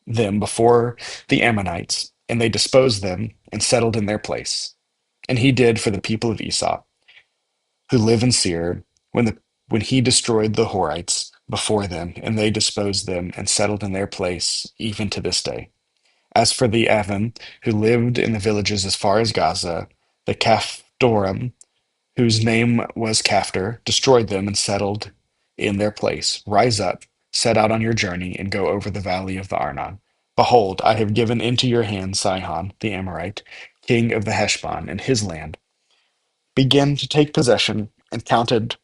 them before the Ammonites, and they disposed them and settled in their place. And he did for the people of Esau, who live in Seir, when he destroyed the Horites before them, and they disposed them and settled in their place, even to this day. As for the Avim, who lived in the villages as far as Gaza, the Caphtorim, whose name was Caphtor, destroyed them and settled in their place. Rise up, set out on your journey, and go over the valley of the Arnon. Behold, I have given into your hand Sihon the Amorite, king of the Heshbon, and his land. Begin to take possession and counted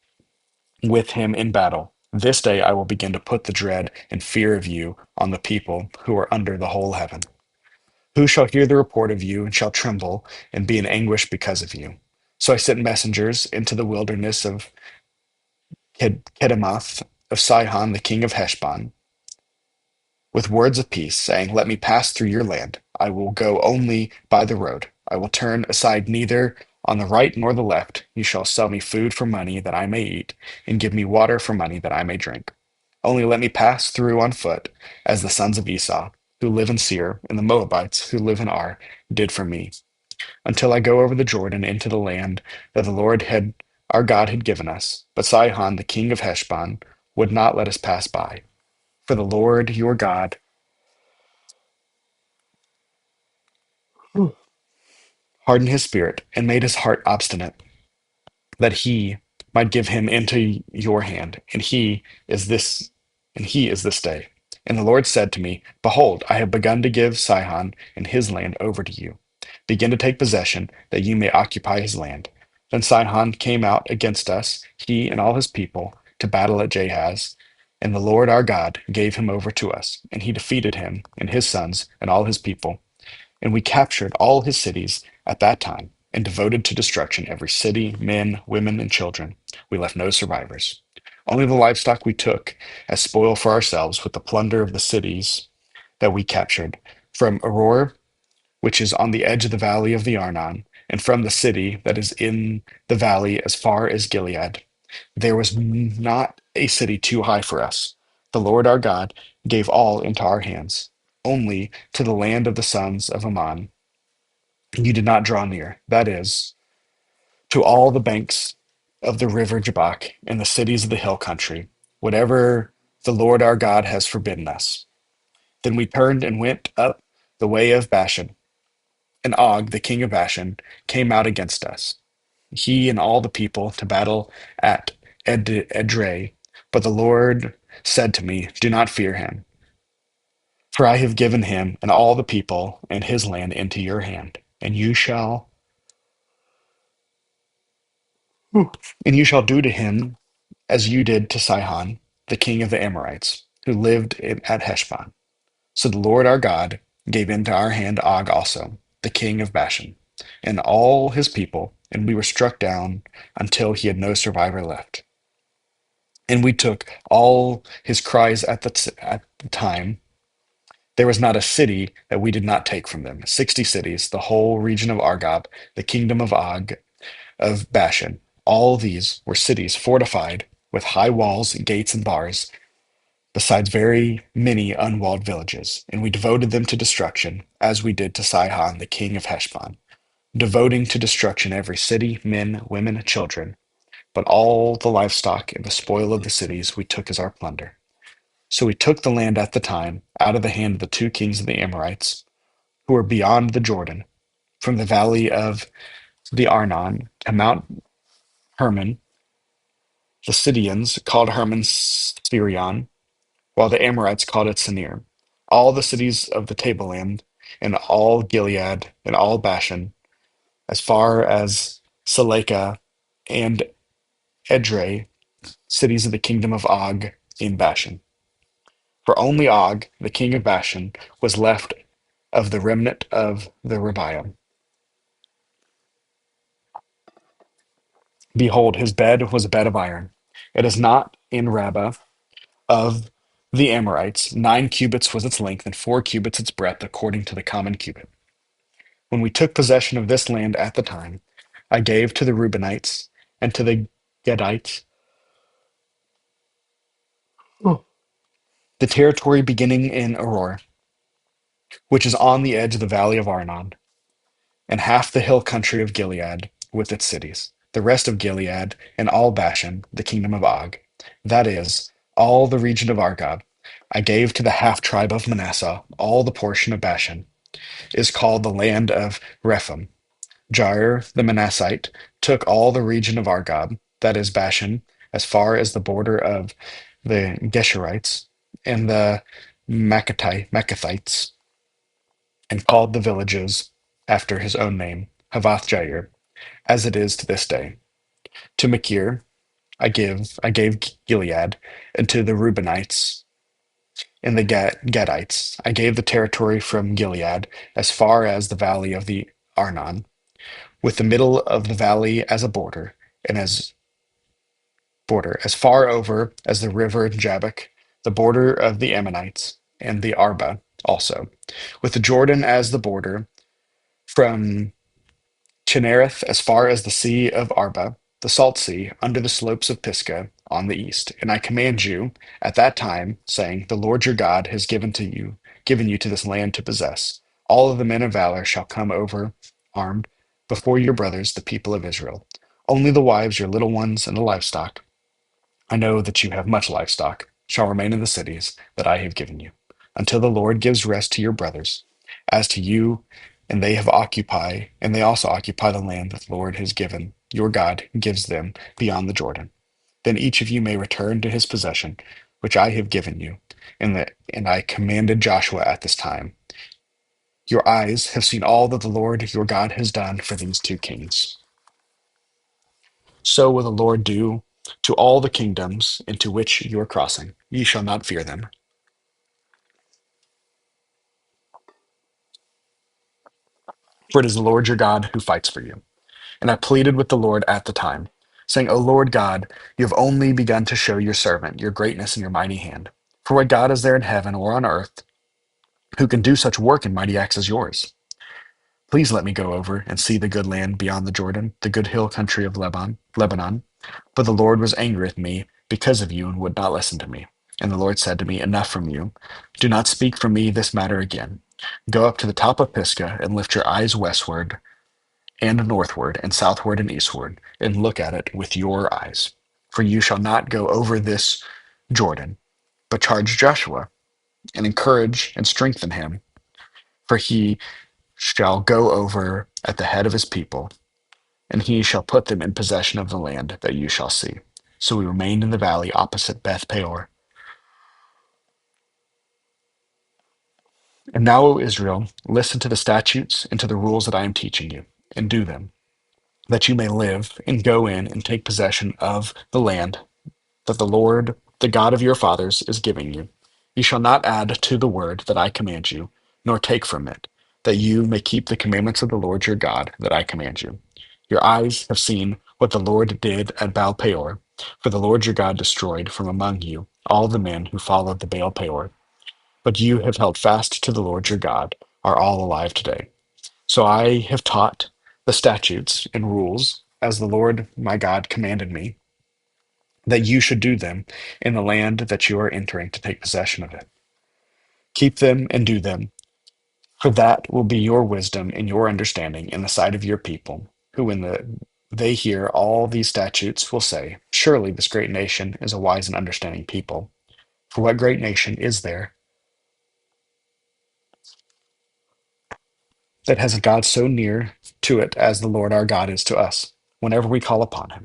with him in battle. This day I will begin to put the dread and fear of you on the people who are under the whole heaven. Who shall hear the report of you and shall tremble and be in anguish because of you? So I sent messengers into the wilderness of Kedemoth of Sihon, the king of Heshbon, with words of peace, saying, let me pass through your land. I will go only by the road. I will turn aside neither on the right nor the left. You shall sell me food for money that I may eat, and give me water for money that I may drink. Only let me pass through on foot, as the sons of Esau, who live in Seir, and the Moabites, who live in Ar, did for me, until I go over the Jordan into the land that the Lord had our God had given us. But Sihon, the king of Heshbon, would not let us pass by. For the Lord your God hardened his spirit and made his heart obstinate, that he might give him into your hand, and he is this day. And the Lord said to me, behold, I have begun to give Sihon and his land over to you. Begin to take possession, that you may occupy his land. Then Sihon came out against us, he and all his people, to battle at Jahaz. And the Lord our God gave him over to us, and he defeated him and his sons and all his people. And we captured all his cities at that time, and devoted to destruction every city, men, women, and children. We left no survivors. Only the livestock we took as spoil for ourselves, with the plunder of the cities that we captured, from Auror, which is on the edge of the valley of the Arnon, and from the city that is in the valley as far as Gilead. There was not a city too high for us. The Lord our God gave all into our hands. Only to the land of the sons of Ammon you did not draw near, that is, to all the banks of the river Jabbok and the cities of the hill country, whatever the Lord our God has forbidden us. Then we turned and went up the way of Bashan, and Og, the king of Bashan, came out against us, he and all the people, to battle at Edrei. But the Lord said to me, do not fear him, for I have given him and all the people and his land into your hand, and you shall do to him as you did to Sihon, the king of the Amorites, who lived at Heshbon. So the Lord our God gave into our hand Og also, the king of Bashan, and all his people, and we were struck down until he had no survivor left. And we took all his cries at the time. There was not a city that we did not take from them. 60 cities, the whole region of Argob, the kingdom of Og, of Bashan. All these were cities fortified with high walls, gates, and bars, besides very many unwalled villages. And we devoted them to destruction, as we did to Sihon, the king of Heshbon, devoting to destruction every city, men, women, children. But all the livestock and the spoil of the cities we took as our plunder. So we took the land at the time out of the hand of the two kings of the Amorites, who were beyond the Jordan, from the valley of the Arnon to Mount Hermon. The Sidonians called Hermon Sirion, while the Amorites called it Senir. All the cities of the tableland, and all Gilead, and all Bashan, as far as Salekah and Edrei, cities of the kingdom of Og in Bashan. For only Og, the king of Bashan, was left of the remnant of the Rebaim. Behold, his bed was a bed of iron. It is not in Rabbah of the Amorites. 9 cubits was its length, and 4 cubits its breadth, according to the common cubit. When we took possession of this land at the time, I gave to the Reubenites and to the Gadites the territory beginning in Auror, which is on the edge of the valley of Arnon, and half the hill country of Gilead with its cities, the rest of Gilead, and all Bashan, the kingdom of Og, that is, all the region of Argob. I gave to the half tribe of Manasseh. All the portion of Bashan is called the land of Rephaim. Jair the Manassite took all the region of Argob, that is Bashan, as far as the border of the Geshurites and the Maccathites, and called the villages after his own name, Havoth Jair, as it is to this day. To Machir I gave Gilead, and to the Reubenites and the Gadites. I gave the territory from Gilead as far as the valley of the Arnon, with the middle of the valley as a border, and as far over as the river Jabbok, the border of the Ammonites, and the Arba also, with the Jordan as the border, from Chinnereth as far as the sea of Arba, the salt sea, under the slopes of Pisgah on the east. And I command you at that time, saying, The Lord your God has given you to this land to possess. All of the men of valor shall come over armed before your brothers, the people of Israel. Only the wives, your little ones, and the livestock, I know that you have much livestock, shall remain in the cities that I have given you, until the Lord gives rest to your brothers. As to you, and they also occupy the land that the Lord has given, your God gives them beyond the Jordan. Then each of you may return to his possession, which I have given you. And I commanded Joshua at this time. Your eyes have seen all that the Lord your God has done for these two kings. So will the Lord do to all the kingdoms into which you are crossing. Ye shall not fear them. For it is the Lord your God who fights for you. And I pleaded with the Lord at the time, saying, O Lord God, you have only begun to show your servant your greatness and your mighty hand. For what God is there in heaven or on earth who can do such work and mighty acts as yours? Please let me go over and see the good land beyond the Jordan, the good hill country of Lebanon. But the Lord was angry with me because of you and would not listen to me. And the Lord said to me, Enough from you. Do not speak from me this matter again. Go up to the top of Pisgah and lift your eyes westward and northward and southward and eastward, and look at it with your eyes. For you shall not go over this Jordan, but charge Joshua and encourage and strengthen him, for he shall go over at the head of his people, and he shall put them in possession of the land that you shall see. So we remained in the valley opposite Beth Peor. And now, O Israel, listen to the statutes and to the rules that I am teaching you, and do them, that you may live and go in and take possession of the land that the Lord, the God of your fathers, is giving you. You shall not add to the word that I command you, nor take from it, that you may keep the commandments of the Lord your God that I command you. Your eyes have seen what the Lord did at Baal Peor, for the Lord your God destroyed from among you all the men who followed the Baal Peor. But you have held fast to the Lord your God, are all alive today. So I have taught the statutes and rules as the Lord my God commanded me, that you should do them in the land that you are entering to take possession of it. Keep them and do them, for that will be your wisdom and your understanding in the sight of your people, who, they hear all these statutes, will say, Surely this great nation is a wise and understanding people. For what great nation is there that has a God so near to it as the Lord our God is to us, whenever we call upon him?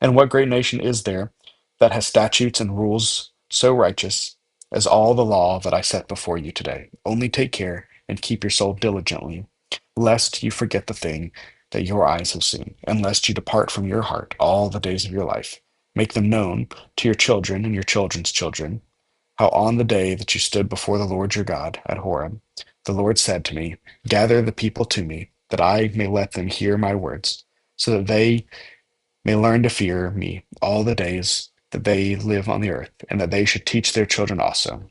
And what great nation is there that has statutes and rules so righteous as all the law that I set before you today? Only take care and keep your soul diligently, lest you forget the thing that your eyes have seen, and lest you depart from your heart all the days of your life. Make them known to your children and your children's children, how on the day that you stood before the Lord your God at Horeb, the Lord said to me, Gather the people to me, that I may let them hear my words, so that they may learn to fear me all the days that they live on the earth, and that they should teach their children also.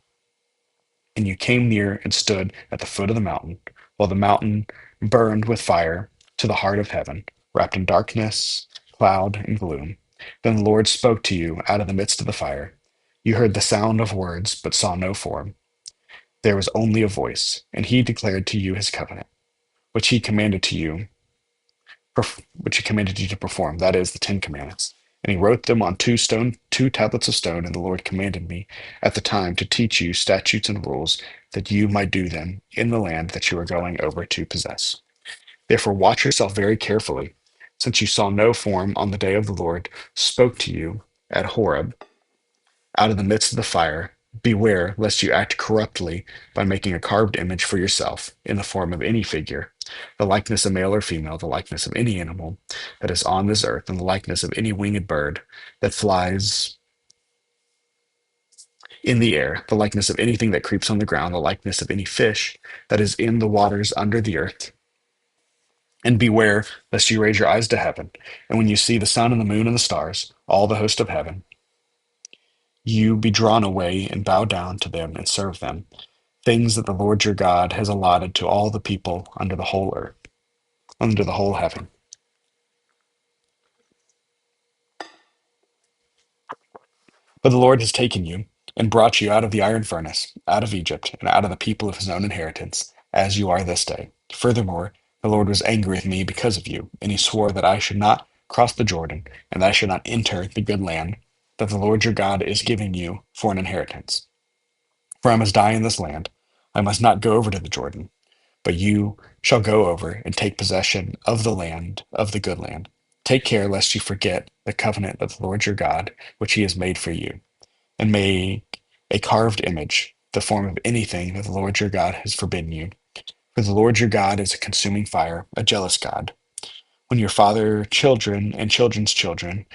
And you came near and stood at the foot of the mountain, while the mountain burned with fire to the heart of heaven, wrapped in darkness, cloud, and gloom. Then the Lord spoke to you out of the midst of the fire. You heard the sound of words, but saw no form. There was only a voice, and he declared to you his covenant, which he commanded to you which he commanded you to perform, that is, the Ten Commandments. And he wrote them on two tablets of stone, and the Lord commanded me at the time to teach you statutes and rules, that you might do them in the land that you are going over to possess. Therefore watch yourself very carefully, since you saw no form on the day of the Lord spoke to you at Horeb out of the midst of the fire, Beware lest you act corruptly by making a carved image for yourself in the form of any figure, the likeness of male or female, the likeness of any animal that is on this earth, and the likeness of any winged bird that flies in the air, the likeness of anything that creeps on the ground, the likeness of any fish that is in the waters under the earth. And beware lest you raise your eyes to heaven, and when you see the sun and the moon and the stars, all the host of heaven, you be drawn away and bow down to them and serve them, things that the Lord your God has allotted to all the people under the whole earth, under the whole heaven. But the Lord has taken you and brought you out of the iron furnace, out of Egypt, and out of the people of his own inheritance, as you are this day. Furthermore, the Lord was angry with me because of you, and he swore that I should not cross the Jordan, and that I should not enter the good land that the Lord your God is giving you for an inheritance. For I must die in this land. I must not go over to the Jordan, but you shall go over and take possession of the land, of the good land. Take care lest you forget the covenant of the Lord your God, which he has made for you, and make a carved image, the form of anything that the Lord your God has forbidden you. For the Lord your God is a consuming fire, a jealous God. When your father, children, and children's children,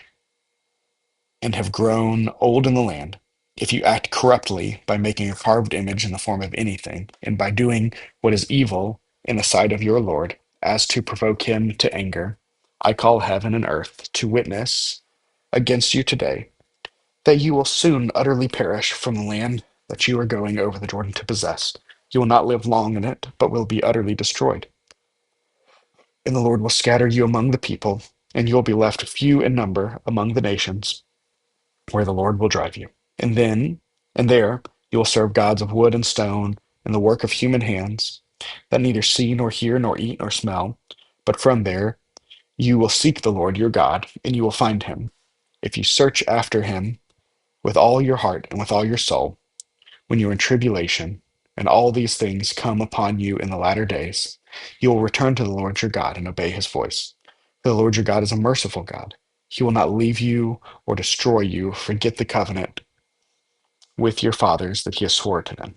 and have grown old in the land, if you act corruptly by making a carved image in the form of anything, and by doing what is evil in the sight of your Lord, as to provoke him to anger, I call heaven and earth to witness against you today that you will soon utterly perish from the land that you are going over the Jordan to possess. You will not live long in it, but will be utterly destroyed. And the Lord will scatter you among the people, and you will be left few in number among the nations where the Lord will drive you. And then, and there, you will serve gods of wood and stone, and the work of human hands, that neither see nor hear nor eat nor smell. But from there you will seek the Lord your God, and you will find him, if you search after him with all your heart and with all your soul. When you are in tribulation, and all these things come upon you in the latter days, you will return to the Lord your God and obey his voice. For the Lord your God is a merciful God. He will not leave you or destroy you, forget the covenant with your fathers that he has sworn to them.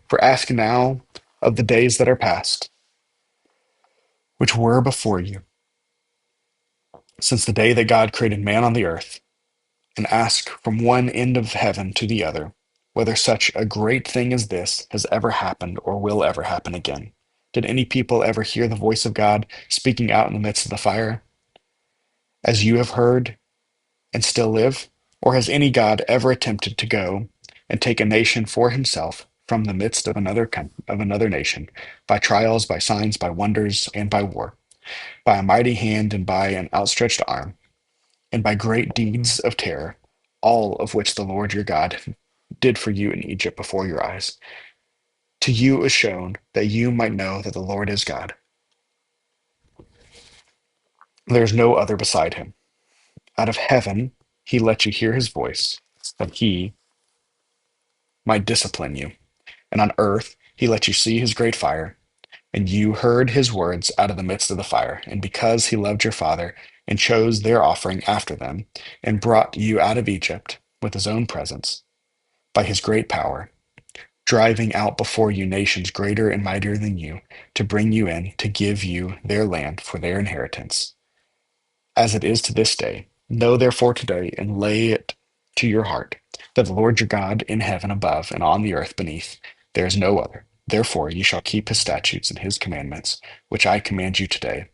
For ask now of the days that are past, which were before you, since the day that God created man on the earth, and ask from one end of heaven to the other, whether such a great thing as this has ever happened or will ever happen again. Did any people ever hear the voice of God speaking out in the midst of the fire, as you have heard and still live? Or has any God ever attempted to go and take a nation for himself from the midst of another nation, by trials, by signs, by wonders, and by war, by a mighty hand and by an outstretched arm, and by great deeds of terror, all of which the Lord your God did for you in Egypt before your eyes? To you is shown that you might know that the Lord is God. There is no other beside him. Out of heaven he let you hear his voice, that he might discipline you. And on earth he let you see his great fire, and you heard his words out of the midst of the fire. And because he loved your father, and chose their offering after them, and brought you out of Egypt with his own presence, by his great power, driving out before you nations greater and mightier than you, to bring you in, to give you their land for their inheritance, as it is to this day. Know therefore today, and lay it to your heart, that the Lord your God in heaven above and on the earth beneath, there is no other. Therefore you shall keep his statutes and his commandments, which I command you today,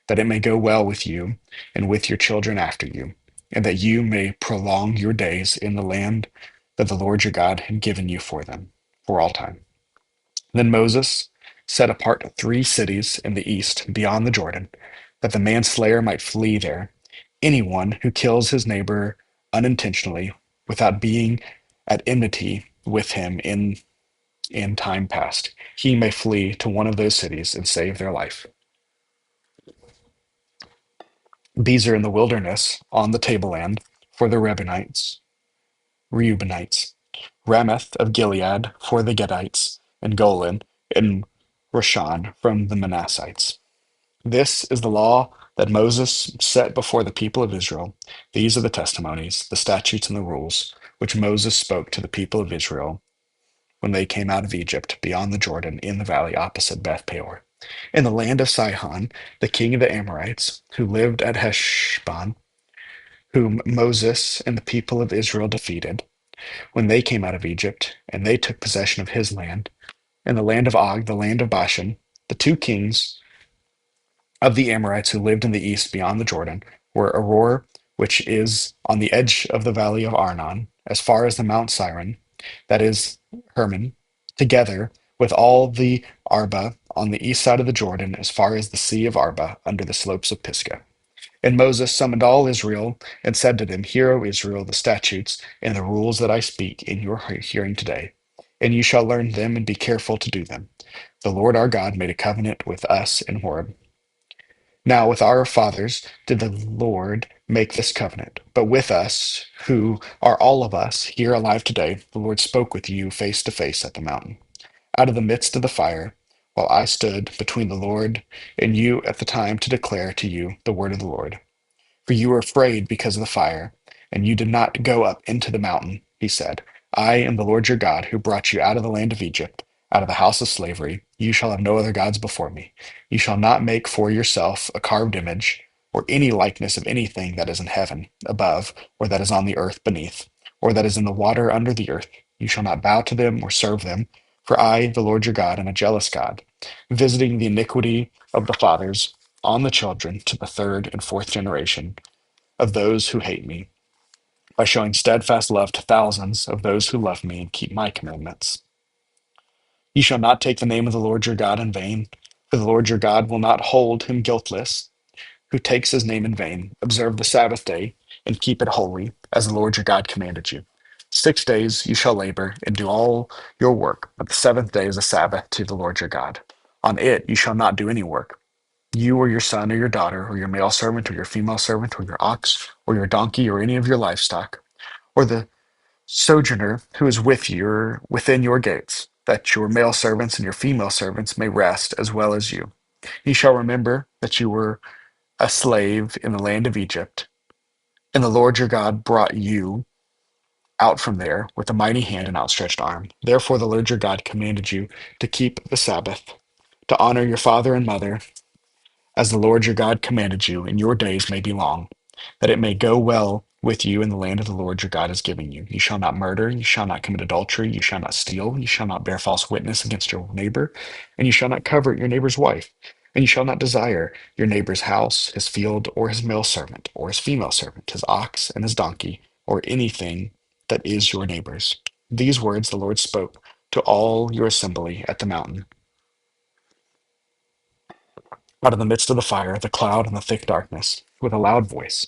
that it may go well with you and with your children after you, and that you may prolong your days in the land that the Lord your God had given you for them, for all time. Then Moses set apart 3 cities in the east beyond the Jordan, that the manslayer might flee there. Anyone who kills his neighbor unintentionally, without being at enmity with him in time past, he may flee to one of those cities and save their life. These are in the wilderness on the tableland for the Reubenites, Ramoth of Gilead for the Gadites, and Golan and Rashan from the Manassites. This is the law that Moses set before the people of Israel. These are the testimonies, the statutes, and the rules which Moses spoke to the people of Israel when they came out of Egypt beyond the Jordan in the valley opposite Beth Peor. In the land of Sihon, the king of the Amorites, who lived at Heshbon, whom Moses and the people of Israel defeated when they came out of Egypt, and they took possession of his land, and the land of Og, the land of Bashan, the two kings of the Amorites who lived in the east beyond the Jordan were Aror, which is on the edge of the valley of Arnon, as far as the Mount Siron, that is Hermon, together with all the Arba on the east side of the Jordan, as far as the sea of Arba, under the slopes of Pisgah. And Moses summoned all Israel and said to them, Hear, O Israel, the statutes and the rules that I speak in your hearing today, and you shall learn them and be careful to do them. The Lord our God made a covenant with us in Horeb. Now, with our fathers did the Lord make this covenant, but with us, who are all of us here alive today, the Lord spoke with you face to face at the mountain, out of the midst of the fire, while I stood between the Lord and you at the time to declare to you the word of the Lord. For you were afraid because of the fire, and you did not go up into the mountain, he said. I am the Lord your God, who brought you out of the land of Egypt, out of the house of slavery. You shall have no other gods before me. You shall not make for yourself a carved image, or any likeness of anything that is in heaven above, or that is on the earth beneath, or that is in the water under the earth. You shall not bow to them or serve them. For I, the Lord your God, am a jealous God, visiting the iniquity of the fathers on the children to the third and fourth generation of those who hate me, by showing steadfast love to thousands of those who love me and keep my commandments. You shall not take the name of the Lord your God in vain, for the Lord your God will not hold him guiltless who takes his name in vain. Observe the Sabbath day and keep it holy, as the Lord your God commanded you. 6 days you shall labor and do all your work, but the seventh day is a Sabbath to the Lord your God. On it you shall not do any work, you or your son or your daughter, or your male servant or your female servant, or your ox or your donkey, or any of your livestock, or the sojourner who is with you or within your gates, that your male servants and your female servants may rest as well as you. You shall remember that you were a slave in the land of Egypt, and the Lord your God brought you out from there with a mighty hand and outstretched arm. Therefore, the Lord your God commanded you to keep the Sabbath, to honor your father and mother, as the Lord your God commanded you, and your days may be long, that it may go well with you in the land of the Lord your God is giving you. You shall not murder, you shall not commit adultery, you shall not steal, you shall not bear false witness against your neighbor, and you shall not covet your neighbor's wife, and you shall not desire your neighbor's house, his field, or his male servant, or his female servant, his ox and his donkey, or anything that is your neighbor's. These words the Lord spoke to all your assembly at the mountain out of the midst of the fire, the cloud, and the thick darkness, with a loud voice.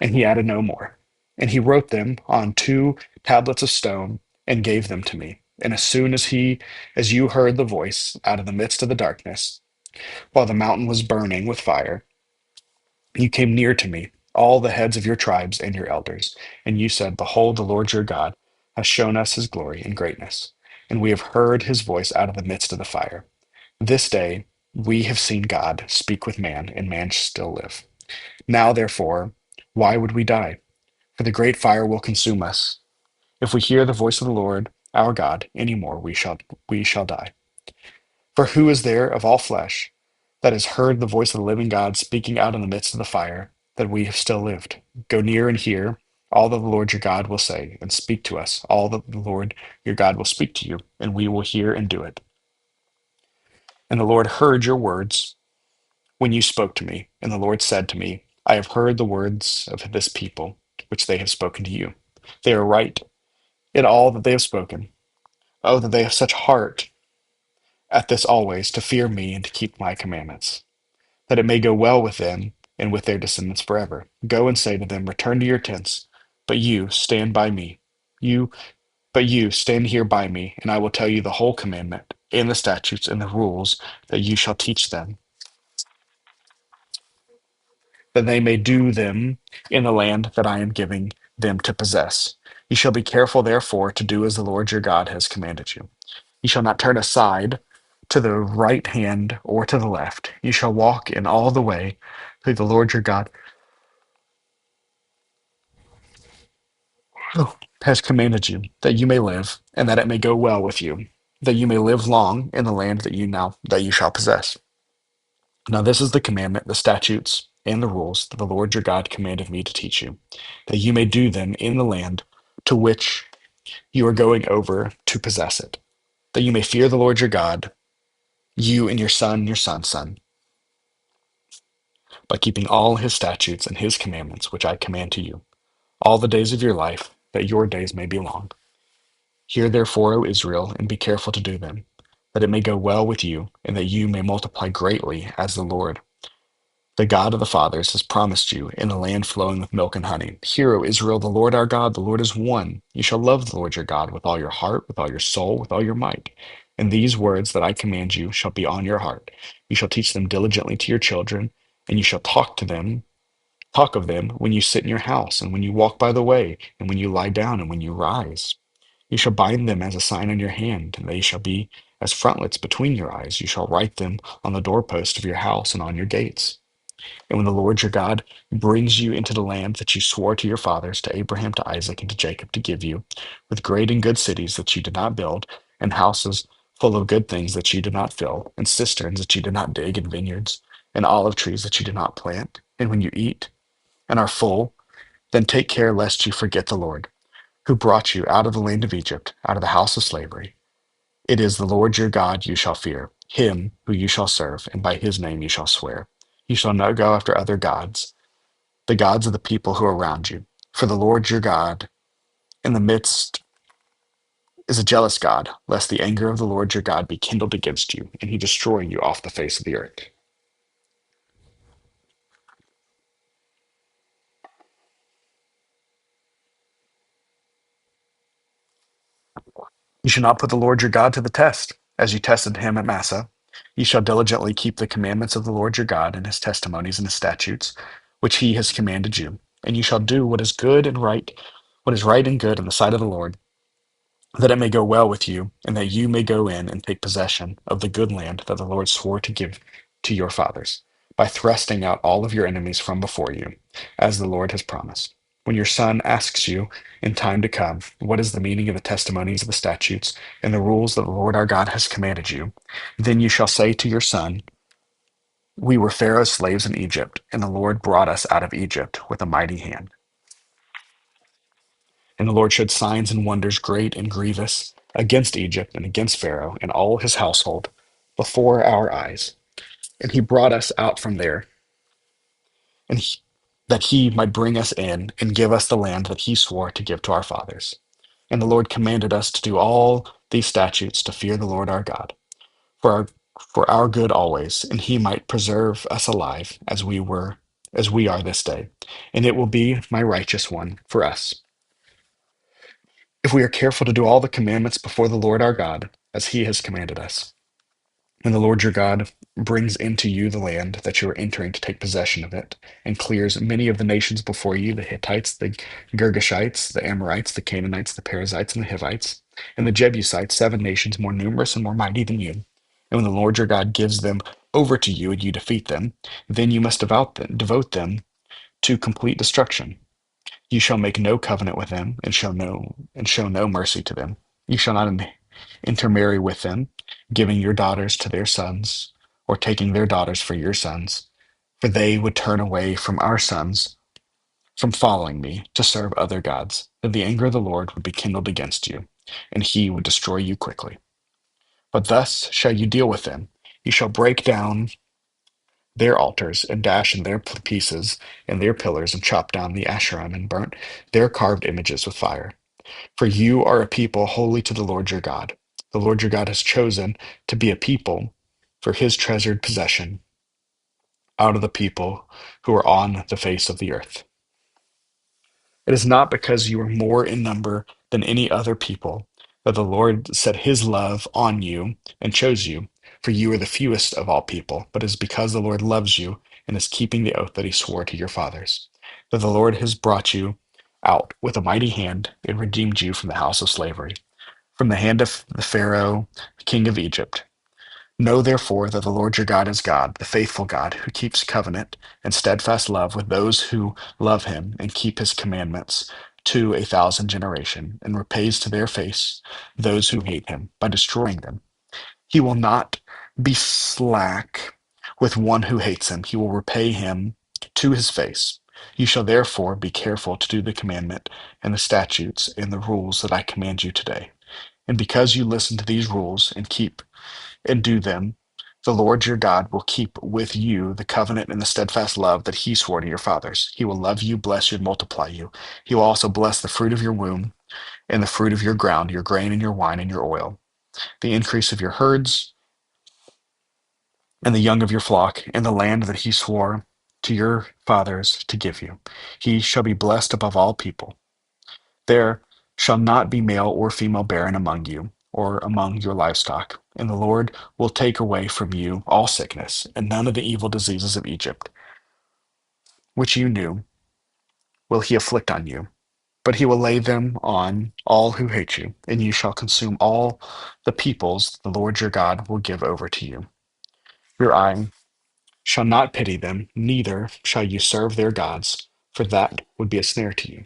And he added no more. And he wrote them on 2 tablets of stone and gave them to me. And as soon as you heard the voice out of the midst of the darkness, while the mountain was burning with fire, you came near to me, all the heads of your tribes and your elders, and you said, Behold, the Lord your God has shown us his glory and greatness, and we have heard his voice out of the midst of the fire. This day we have seen God speak with man, and man still live. Now, therefore, why would we die? For the great fire will consume us. If we hear the voice of the Lord our God any more, we shall die. For who is there of all flesh that has heard the voice of the living God speaking out in the midst of the fire, that we have still lived? Go near and hear all that the Lord your God will say, and speak to us all that the Lord your God will speak to you, and we will hear and do it. And the Lord heard your words when you spoke to me, and the Lord said to me, I have heard the words of this people, which they have spoken to you. They are right in all that they have spoken. Oh, that they have such heart at this always, to fear me and to keep my commandments, that it may go well with them and with their descendants forever. Go and say to them, Return to your tents, but you stand by me. You, but you stand here by me, and I will tell you the whole commandment and the statutes and the rules that you shall teach them, that they may do them in the land that I am giving them to possess. You shall be careful, therefore, to do as the Lord your God has commanded you. You shall not turn aside to the right hand or to the left. You shall walk in all the way that the Lord your God has commanded you, that you may live, and that it may go well with you, that you may live long in the land that you shall possess. Now this is the commandment, the statutes, and the rules that the Lord your God commanded me to teach you, that you may do them in the land to which you are going over to possess it, that you may fear the Lord your God, you and your son's son, by keeping all his statutes and his commandments, which I command to you, all the days of your life, that your days may be long. Hear therefore, O Israel, and be careful to do them, that it may go well with you, and that you may multiply greatly, as the Lord, the God of the fathers, has promised you, in a land flowing with milk and honey. Hear, O Israel, the Lord our God, the Lord is one. You shall love the Lord your God with all your heart, with all your soul, with all your might. And these words that I command you shall be on your heart. You shall teach them diligently to your children, and you shall talk of them when you sit in your house, and when you walk by the way, and when you lie down, and when you rise. You shall bind them as a sign on your hand, and they shall be as frontlets between your eyes. You shall write them on the doorpost of your house and on your gates. And when the Lord your God brings you into the land that you swore to your fathers, to Abraham, to Isaac, and to Jacob to give you, with great and good cities that you did not build, and houses full of good things that you did not fill, and cisterns that you did not dig, and vineyards, and olive trees that you did not plant, and when you eat and are full, then take care lest you forget the Lord, who brought you out of the land of Egypt, out of the house of slavery. It is the Lord your God you shall fear, him who you shall serve, and by his name you shall swear. You shall not go after other gods, the gods of the people who are around you. For the Lord your God in the midst is a jealous God, lest the anger of the Lord your God be kindled against you, and he destroy you off the face of the earth. You shall not put the Lord your God to the test, as you tested him at Massa. You shall diligently keep the commandments of the Lord your God and his testimonies and his statutes, which he has commanded you. And you shall do what is good and right, what is right and good in the sight of the Lord, that it may go well with you, and that you may go in and take possession of the good land that the Lord swore to give to your fathers, by thrusting out all of your enemies from before you, as the Lord has promised. When your son asks you in time to come, what is the meaning of the testimonies of the statutes and the rules that the Lord our God has commanded you, then you shall say to your son, we were Pharaoh's slaves in Egypt, and the Lord brought us out of Egypt with a mighty hand. And the Lord showed signs and wonders great and grievous against Egypt and against Pharaoh and all his household before our eyes. And he brought us out from there, and that he might bring us in and give us the land that he swore to give to our fathers. And the Lord commanded us to do all these statutes to fear the Lord our God, for our for our good always, and he might preserve us alive as we are this day. And it will be my righteous one for us, if we are careful to do all the commandments before the Lord our God, as he has commanded us. When the Lord your God brings into you the land that you are entering to take possession of it, and clears many of the nations before you, the Hittites, the Girgashites, the Amorites, the Canaanites, the Perizzites, and the Hivites, and the Jebusites, 7 nations more numerous and more mighty than you. And when the Lord your God gives them over to you and you defeat them, then you must devote them to complete destruction. You shall make no covenant with them, and show no mercy to them. You shall not intermarry with them, giving your daughters to their sons, or taking their daughters for your sons, for they would turn away from our sons from following me to serve other gods. Then the anger of the Lord would be kindled against you, and he would destroy you quickly. But thus shall you deal with them. You shall break down their altars, and dash in their pieces and their pillars, and chop down the Asherim, and burnt their carved images with fire. For you are a people holy to the Lord your God. The Lord your God has chosen to be a people for his treasured possession out of the people who are on the face of the earth. It is not because you are more in number than any other people that the Lord set his love on you and chose you, for you are the fewest of all people, but it is because the Lord loves you and is keeping the oath that he swore to your fathers, that the Lord has brought you out with a mighty hand and redeemed you from the house of slavery, from the hand of the Pharaoh, king of Egypt. Know therefore that the Lord your God is God, the faithful God, who keeps covenant and steadfast love with those who love him and keep his commandments to 1,000 generations, and repays to their face those who hate him by destroying them. He will not be slack with one who hates him. He will repay him to his face. You shall therefore be careful to do the commandment and the statutes and the rules that I command you today. And because you listen to these rules and keep and do them, the Lord your God will keep with you the covenant and the steadfast love that he swore to your fathers. He will love you, bless you, and multiply you. He will also bless the fruit of your womb and the fruit of your ground, your grain and your wine and your oil, the increase of your herds and the young of your flock, in the land that he swore to your fathers to give you. He shall be blessed above all people. There shall not be male or female barren among you, or among your livestock. And the Lord will take away from you all sickness, and none of the evil diseases of Egypt, which you knew, will he afflict on you. But he will lay them on all who hate you, and you shall consume all the peoples the Lord your God will give over to you. Your eye shall not pity them, neither shall you serve their gods, for that would be a snare to you.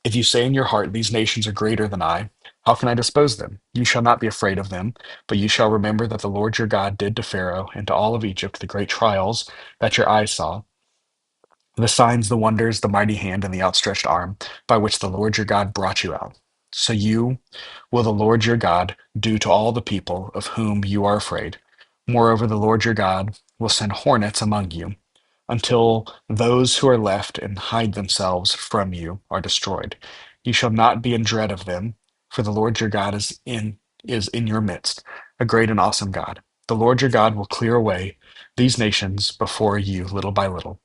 If you say in your heart, these nations are greater than I, how can I dispose them? You shall not be afraid of them, but you shall remember that the Lord your God did to Pharaoh and to all of Egypt the great trials that your eyes saw, the signs, the wonders, the mighty hand, and the outstretched arm by which the Lord your God brought you out. So you will the Lord your God do to all the people of whom you are afraid. Moreover, the Lord your God will send hornets among you until those who are left and hide themselves from you are destroyed. You shall not be in dread of them, for the Lord your God is in your midst, a great and awesome God. The Lord your God will clear away these nations before you little by little.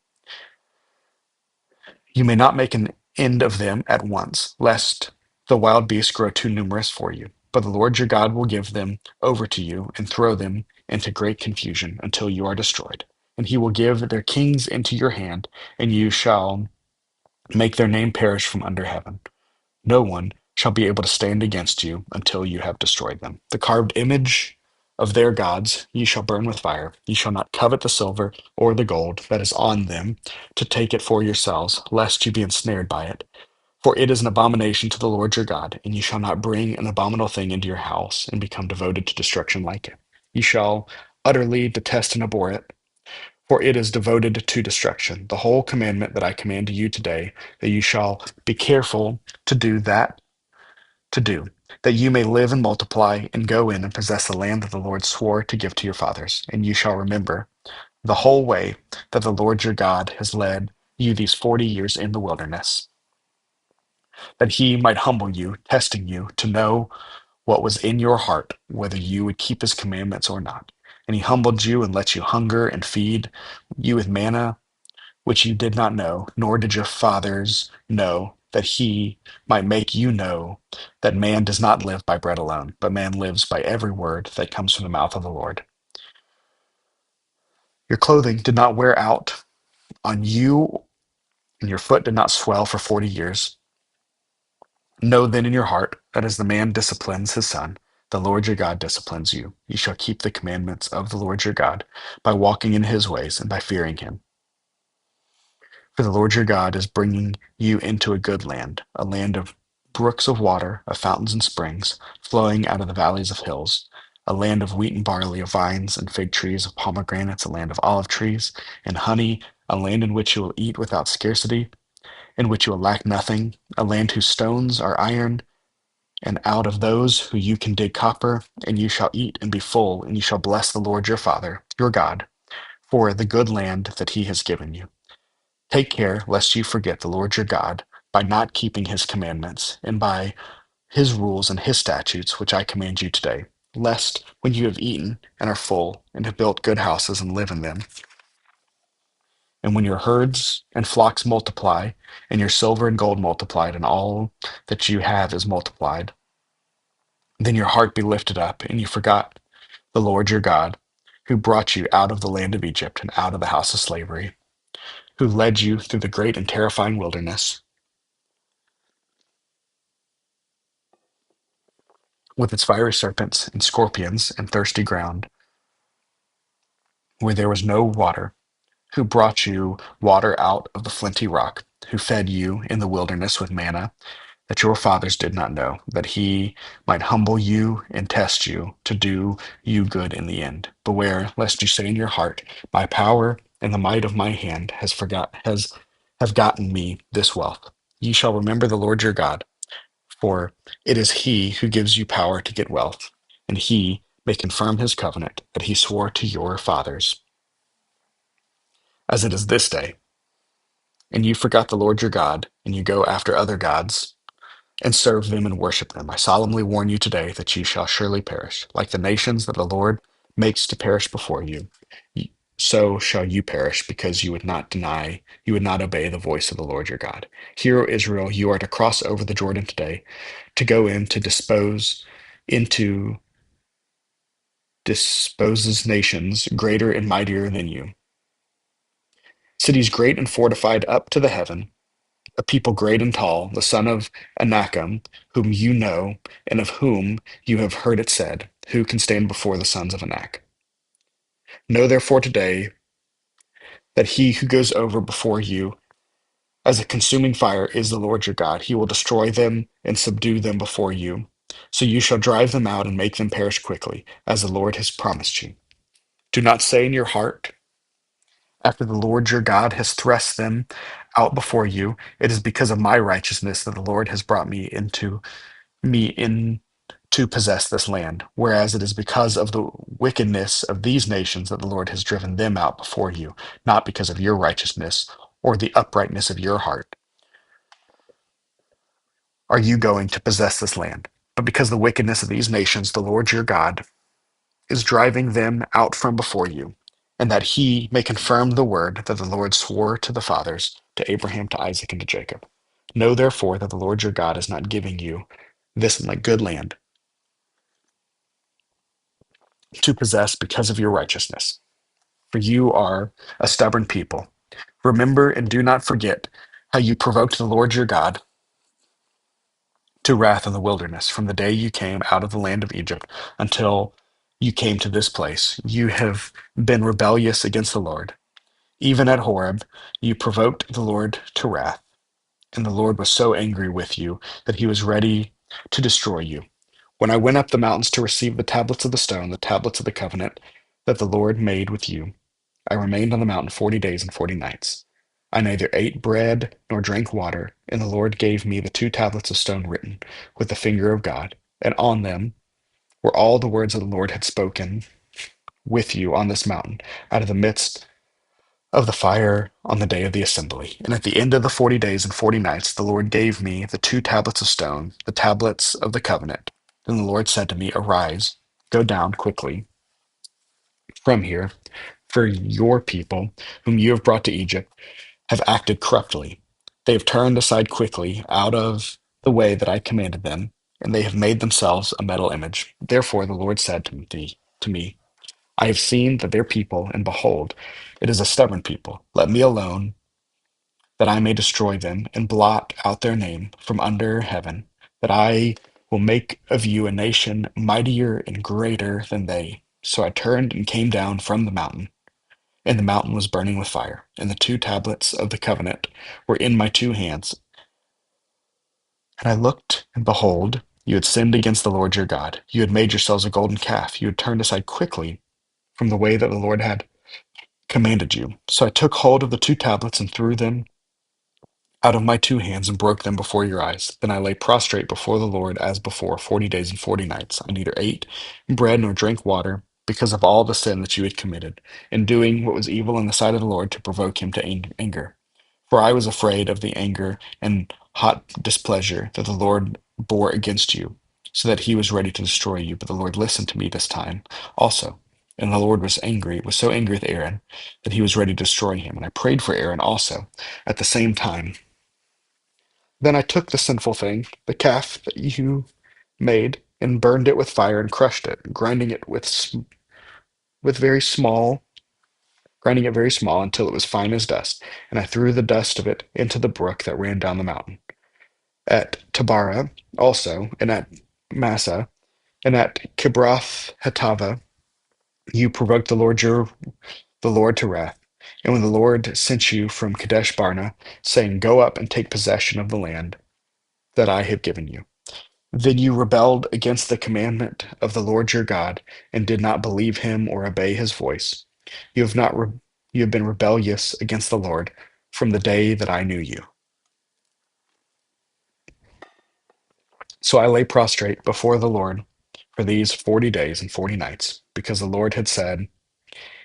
You may not make an end of them at once, lest the wild beasts grow too numerous for you. But the Lord your God will give them over to you and throw them into great confusion until you are destroyed. And he will give their kings into your hand, and you shall make their name perish from under heaven. No one shall be able to stand against you until you have destroyed them. The carved image of their gods you shall burn with fire. You shall not covet the silver or the gold that is on them to take it for yourselves, lest you be ensnared by it. For it is an abomination to the Lord your God, and you shall not bring an abominable thing into your house and become devoted to destruction like it. You shall utterly detest and abhor it, for it is devoted to destruction. The whole commandment that I command to you today, that you shall be careful to do that to do, that you may live and multiply and go in and possess the land that the Lord swore to give to your fathers. And you shall remember the whole way that the Lord your God has led you these 40 years in the wilderness, that he might humble you, testing you to know what was in your heart, whether you would keep his commandments or not. And he humbled you and let you hunger and feed you with manna which you did not know, nor did your fathers know, that he might make you know that man does not live by bread alone, but man lives by every word that comes from the mouth of the Lord. Your clothing did not wear out on you, and your foot did not swell for 40 years. Know then in your heart that as the man disciplines his son, the Lord your God disciplines you. You shall keep the commandments of the Lord your God by walking in his ways and by fearing him. For the Lord your God is bringing you into a good land, a land of brooks of water, of fountains and springs, flowing out of the valleys of hills, a land of wheat and barley, of vines and fig trees, of pomegranates, a land of olive trees and honey, a land in which you will eat without scarcity, in which you will lack nothing, a land whose stones are iron, and out of those who you can dig copper, and you shall eat and be full, and you shall bless the Lord your Father, your God, for the good land that he has given you. Take care lest you forget the Lord your God by not keeping his commandments and by his rules and his statutes, which I command you today, lest when you have eaten and are full and have built good houses and live in them, and when your herds and flocks multiply, and your silver and gold multiplied, and all that you have is multiplied, then your heart be lifted up, and you forgot the Lord your God, who brought you out of the land of Egypt and out of the house of slavery, who led you through the great and terrifying wilderness with its fiery serpents and scorpions and thirsty ground, where there was no water, who brought you water out of the flinty rock, who fed you in the wilderness with manna that your fathers did not know, that he might humble you and test you to do you good in the end. Beware lest you say in your heart, my power and the might of my hand has have gotten me this wealth. Ye shall remember the Lord your God, for it is he who gives you power to get wealth, and he may confirm his covenant that he swore to your fathers, as it is this day. And you forgot the Lord your God, and you go after other gods and serve them and worship them. I solemnly warn you today that you shall surely perish. Like the nations that the Lord makes to perish before you, so shall you perish, because you would not obey the voice of the Lord your God. Hear, O Israel, you are to cross over the Jordan today, to go in to into disposes nations greater and mightier than you, cities great and fortified up to the heaven, a people great and tall, the son of Anakam, whom you know, and of whom you have heard it said, who can stand before the sons of Anak? Know therefore today that he who goes over before you as a consuming fire is the Lord your God. He will destroy them and subdue them before you. So you shall drive them out and make them perish quickly, as the Lord has promised you. Do not say in your heart, after the Lord your God has thrust them out before you, it is because of my righteousness that the Lord has brought me in to possess this land, whereas it is because of the wickedness of these nations that the Lord has driven them out before you, not because of your righteousness or the uprightness of your heart are you going to possess this land, but because the wickedness of these nations, the Lord your God is driving them out from before you, and that he may confirm the word that the Lord swore to the fathers, to Abraham, to Isaac, and to Jacob. Know therefore that the Lord your God is not giving you this like good land to possess because of your righteousness, for you are a stubborn people. Remember and do not forget how you provoked the Lord your God to wrath in the wilderness from the day you came out of the land of Egypt until you came to this place. You have been rebellious against the Lord. Even at Horeb, you provoked the Lord to wrath, and the Lord was so angry with you that he was ready to destroy you. When I went up the mountains to receive the tablets of the stone, the tablets of the covenant that the Lord made with you, I remained on the mountain 40 days and 40 nights. I neither ate bread nor drank water, and the Lord gave me the two tablets of stone written with the finger of God, and on them were all the words that the Lord had spoken with you on this mountain, out of the midst of the fire on the day of the assembly. And at the end of the 40 days and 40 nights, the Lord gave me the two tablets of stone, the tablets of the covenant. Then the Lord said to me, Arise, go down quickly from here, for your people, whom you have brought to Egypt, have acted corruptly. They have turned aside quickly out of the way that I commanded them, and they have made themselves a metal image. Therefore the Lord said to me, I have seen that their people, and behold, it is a stubborn people. Let me alone, that I may destroy them, and blot out their name from under heaven, that I will make of you a nation mightier and greater than they. So I turned and came down from the mountain, and the mountain was burning with fire, and the two tablets of the covenant were in my two hands. And I looked, and behold, you had sinned against the Lord your God. You had made yourselves a golden calf. You had turned aside quickly from the way that the Lord had commanded you. So I took hold of the two tablets and threw them out of my two hands and broke them before your eyes. Then I lay prostrate before the Lord as before, 40 days and 40 nights. I neither ate bread nor drank water, because of all the sin that you had committed, in doing what was evil in the sight of the Lord to provoke him to anger. For I was afraid of the anger and hot displeasure that the Lord bore against you, so that he was ready to destroy you. But the Lord listened to me this time also. And the Lord was so angry with Aaron that he was ready to destroy him. And I prayed for Aaron also at the same time. Then I took the sinful thing, the calf that you made, and burned it with fire and crushed it, with very small, grinding it very small until it was fine as dust. And I threw the dust of it into the brook that ran down the mountain. At Tabara also, and at Massa, and at Kibroth Hatava, you provoked the Lord to wrath. And when the Lord sent you from Kadesh Barnea, saying, Go up and take possession of the land that I have given you, then you rebelled against the commandment of the Lord your God, and did not believe him or obey his voice. You have not re- you have been rebellious against the Lord from the day that I knew you. So I lay prostrate before the Lord for these 40 days and 40 nights, because the Lord had said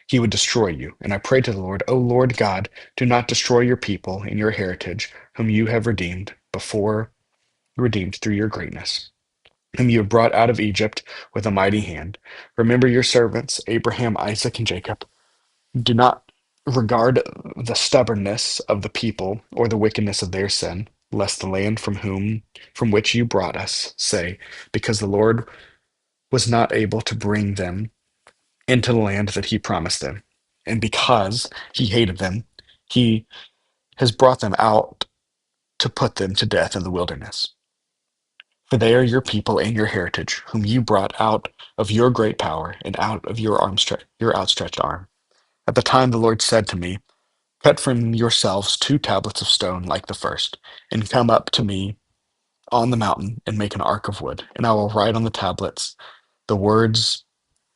he would destroy you. And I prayed to the Lord, O Lord God, do not destroy your people and your heritage, whom you have redeemed through your greatness, whom you have brought out of Egypt with a mighty hand. Remember your servants, Abraham, Isaac, and Jacob. Do not regard the stubbornness of the people or the wickedness of their sin, lest the land from which you brought us say, because the Lord was not able to bring them into the land that he promised them. And because he hated them, he has brought them out to put them to death in the wilderness. For they are your people and your heritage, whom you brought out of your great power and out of your outstretched arm. At the time the Lord said to me, Cut from yourselves 2 tablets of stone like the first, and come up to me on the mountain and make an ark of wood, and I will write on the tablets the words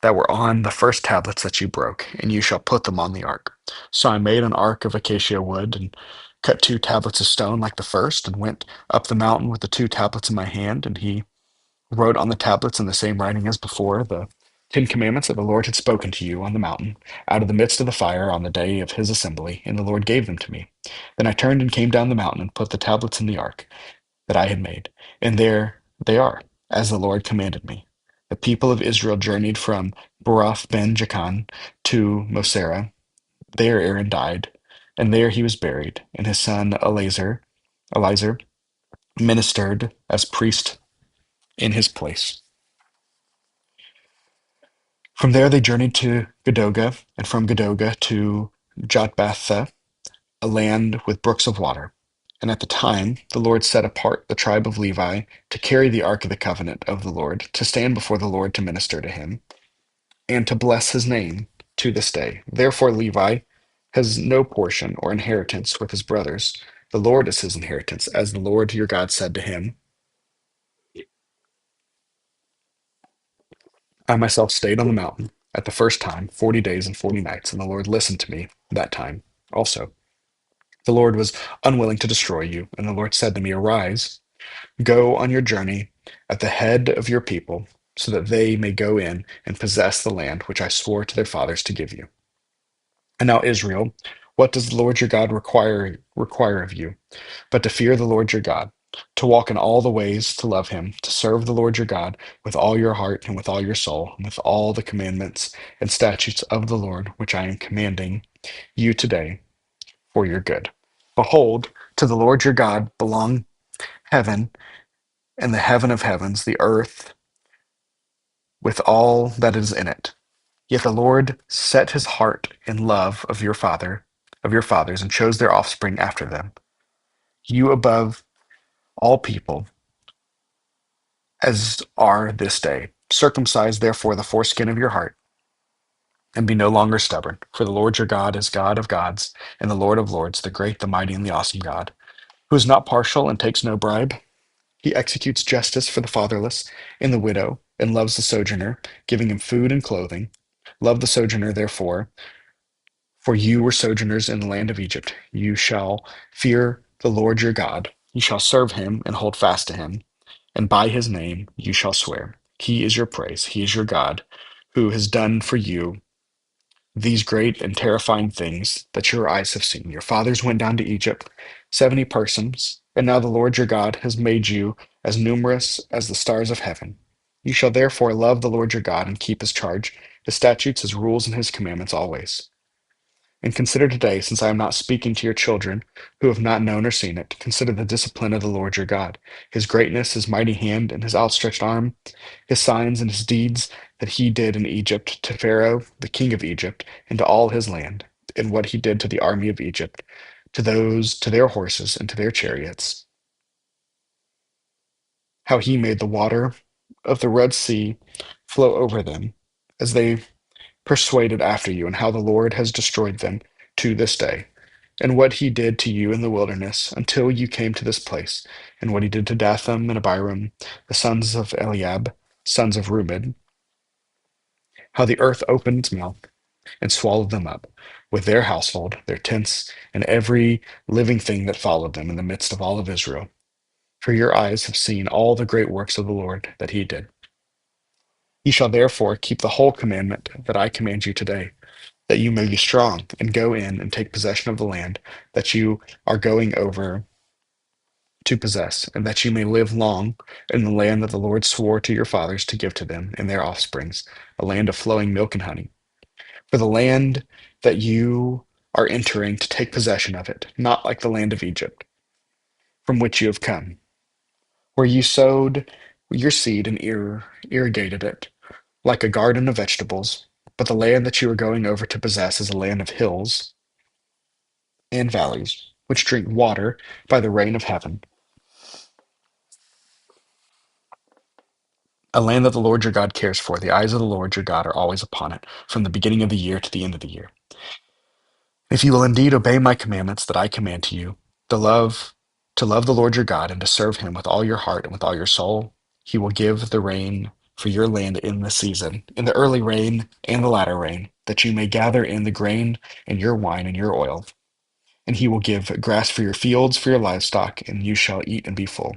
that were on the first tablets that you broke, and you shall put them on the ark. So I made an ark of acacia wood, and cut 2 tablets of stone like the first, and went up the mountain with the 2 tablets in my hand, and he wrote on the tablets in the same writing as before the 10 commandments that the Lord had spoken to you on the mountain, out of the midst of the fire on the day of his assembly, and the Lord gave them to me. Then I turned and came down the mountain and put the tablets in the ark that I had made, and there they are, as the Lord commanded me. The people of Israel journeyed from Baroth ben Jaakan to Mosera. There Aaron died, and there he was buried, and his son Eleazar ministered as priest in his place. From there they journeyed to Gadoga, and from Gadoga to Jotbatha, a land with brooks of water. And at the time the Lord set apart the tribe of Levi to carry the ark of the covenant of the Lord, to stand before the Lord to minister to him, and to bless his name to this day. Therefore Levi has no portion or inheritance with his brothers. The Lord is his inheritance, as the Lord your God said to him. I myself stayed on the mountain at the first time 40 days and 40 nights, and the Lord listened to me that time also. The Lord was unwilling to destroy you, and the Lord said to me, Arise, go on your journey at the head of your people, so that they may go in and possess the land which I swore to their fathers to give you. And now, Israel, what does the Lord your God require of you, but to fear the Lord your God, to walk in all the ways, to love him, to serve the Lord your God with all your heart and with all your soul, and with all the commandments and statutes of the Lord, which I am commanding you today for your good. Behold, to the Lord your God belong heaven and the heaven of heavens, the earth with all that is in it. Yet the Lord set his heart in love of your fathers, and chose their offspring after them, you above all people, as are this day. Circumcise therefore the foreskin of your heart, and be no longer stubborn. For the Lord your God is God of gods, and the Lord of lords, the great, the mighty, and the awesome God, who is not partial and takes no bribe. He executes justice for the fatherless and the widow, and loves the sojourner, giving him food and clothing. Love the sojourner, therefore, for you were sojourners in the land of Egypt. You shall fear the Lord your God. You shall serve him and hold fast to him, and by his name you shall swear. He is your praise. He is your God, who has done for you these great and terrifying things that your eyes have seen. Your fathers went down to Egypt, 70 persons, and now the Lord your God has made you as numerous as the stars of heaven. You shall therefore love the Lord your God and keep his charge, his statutes, his rules, and his commandments always. And consider today, since I am not speaking to your children who have not known or seen it, consider the discipline of the Lord your God, his greatness, his mighty hand, and his outstretched arm, his signs and his deeds that he did in Egypt to Pharaoh, the king of Egypt, and to all his land, and what he did to the army of Egypt, to their horses and to their chariots, how he made the water of the Red Sea flow over them as they persuaded after you, and how the Lord has destroyed them to this day, and what he did to you in the wilderness until you came to this place, and what he did to Dathan and Abiram, the sons of Eliab, sons of Reuben, how the earth opened its mouth and swallowed them up, with their household, their tents, and every living thing that followed them in the midst of all of Israel. For your eyes have seen all the great works of the Lord that he did. Ye shall therefore keep the whole commandment that I command you today, that you may be strong and go in and take possession of the land that you are going over to possess, and that you may live long in the land that the Lord swore to your fathers to give to them and their offsprings, a land of flowing milk and honey. For the land that you are entering to take possession of it, not like the land of Egypt, from which you have come, where you sowed your seed and irrigated it, like a garden of vegetables. But the land that you are going over to possess is a land of hills and valleys, which drink water by the rain of heaven, a land that the Lord your God cares for. The eyes of the Lord your God are always upon it, from the beginning of the year to the end of the year. If you will indeed obey my commandments that I command to you, to love the Lord your God and to serve him with all your heart and with all your soul, he will give the rain for your land in the season, in the early rain and the latter rain, that you may gather in the grain and your wine and your oil. And he will give grass for your fields, for your livestock, and you shall eat and be full.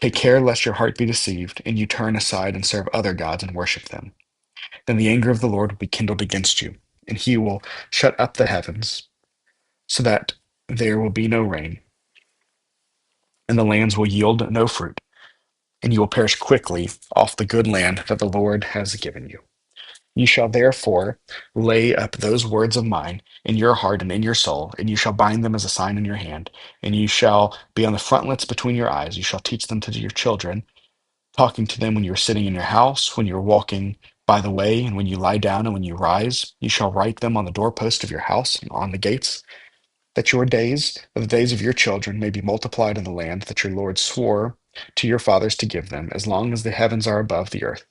Take care lest your heart be deceived, and you turn aside and serve other gods and worship them. Then the anger of the Lord will be kindled against you, and he will shut up the heavens, so that there will be no rain, and the lands will yield no fruit, and you will perish quickly off the good land that the Lord has given you. You shall therefore lay up those words of mine in your heart and in your soul, and you shall bind them as a sign in your hand, and you shall be on the frontlets between your eyes. You shall teach them to your children, talking to them when you are sitting in your house, when you are walking by the way, and when you lie down and when you rise. You shall write them on the doorpost of your house and on the gates, that your days, the days of your children, may be multiplied in the land that your Lord swore to your fathers to give them, as long as the heavens are above the earth.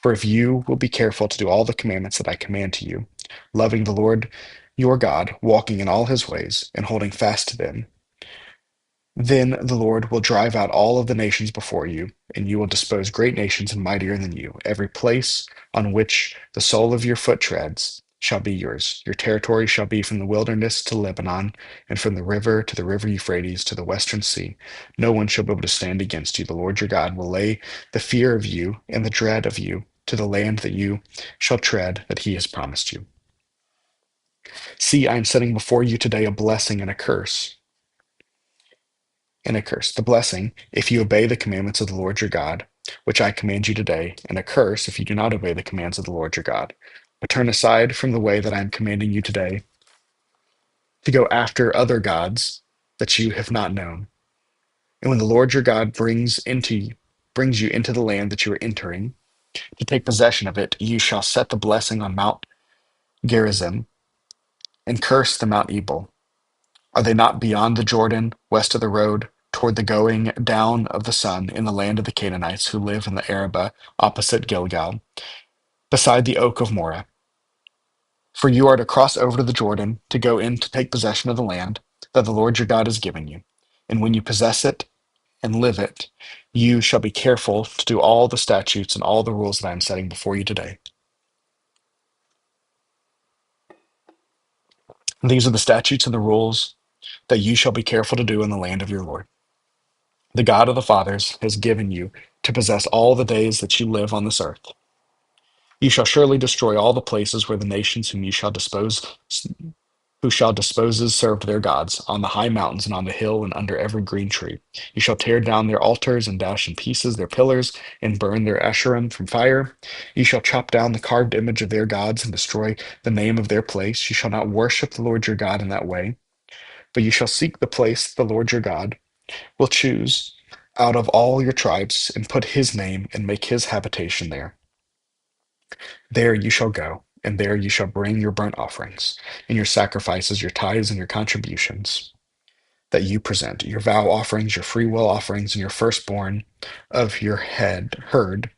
For if you will be careful to do all the commandments that I command to you, loving the Lord your God, walking in all his ways, and holding fast to them, then the Lord will drive out all of the nations before you, and you will dispose great nations and mightier than you. Every place on which the sole of your foot treads shall be yours. Your territory shall be from the wilderness to Lebanon, and from the river to the river Euphrates to the western sea. No one shall be able to stand against you. The Lord your God will lay the fear of you and the dread of you to the land that you shall tread, that he has promised you. See, I am setting before you today a blessing and a curse. And a curse. The blessing, if you obey the commandments of the Lord your God, which I command you today, and a curse, if you do not obey the commands of the Lord your God, but turn aside from the way that I am commanding you today, to go after other gods that you have not known. And when the Lord your God brings you into the land that you are entering, to take possession of it, you shall set the blessing on Mount Gerizim, and curse the Mount Ebal. Are they not beyond the Jordan, west of the road, toward the going down of the sun, in the land of the Canaanites who live in the Arabah, opposite Gilgal, beside the oak of Moreh? For you are to cross over to the Jordan, to go in to take possession of the land that the Lord your God has given you. And when you possess it and live it, you shall be careful to do all the statutes and all the rules that I am setting before you today. And these are the statutes and the rules that you shall be careful to do in the land of your Lord. The God of the fathers has given you to possess all the days that you live on this earth. You shall surely destroy all the places where the nations who shall disposes served their gods, on the high mountains and on the hill and under every green tree. You shall tear down their altars and dash in pieces their pillars and burn their Asherim from fire. You shall chop down the carved image of their gods and destroy the name of their place. You shall not worship the Lord your God in that way, but you shall seek the place the Lord your God will choose out of all your tribes, and put his name and make his habitation there. There you shall go, and there you shall bring your burnt offerings, and your sacrifices, your tithes, and your contributions that you present, your vow offerings, your freewill offerings, and your firstborn of your herd,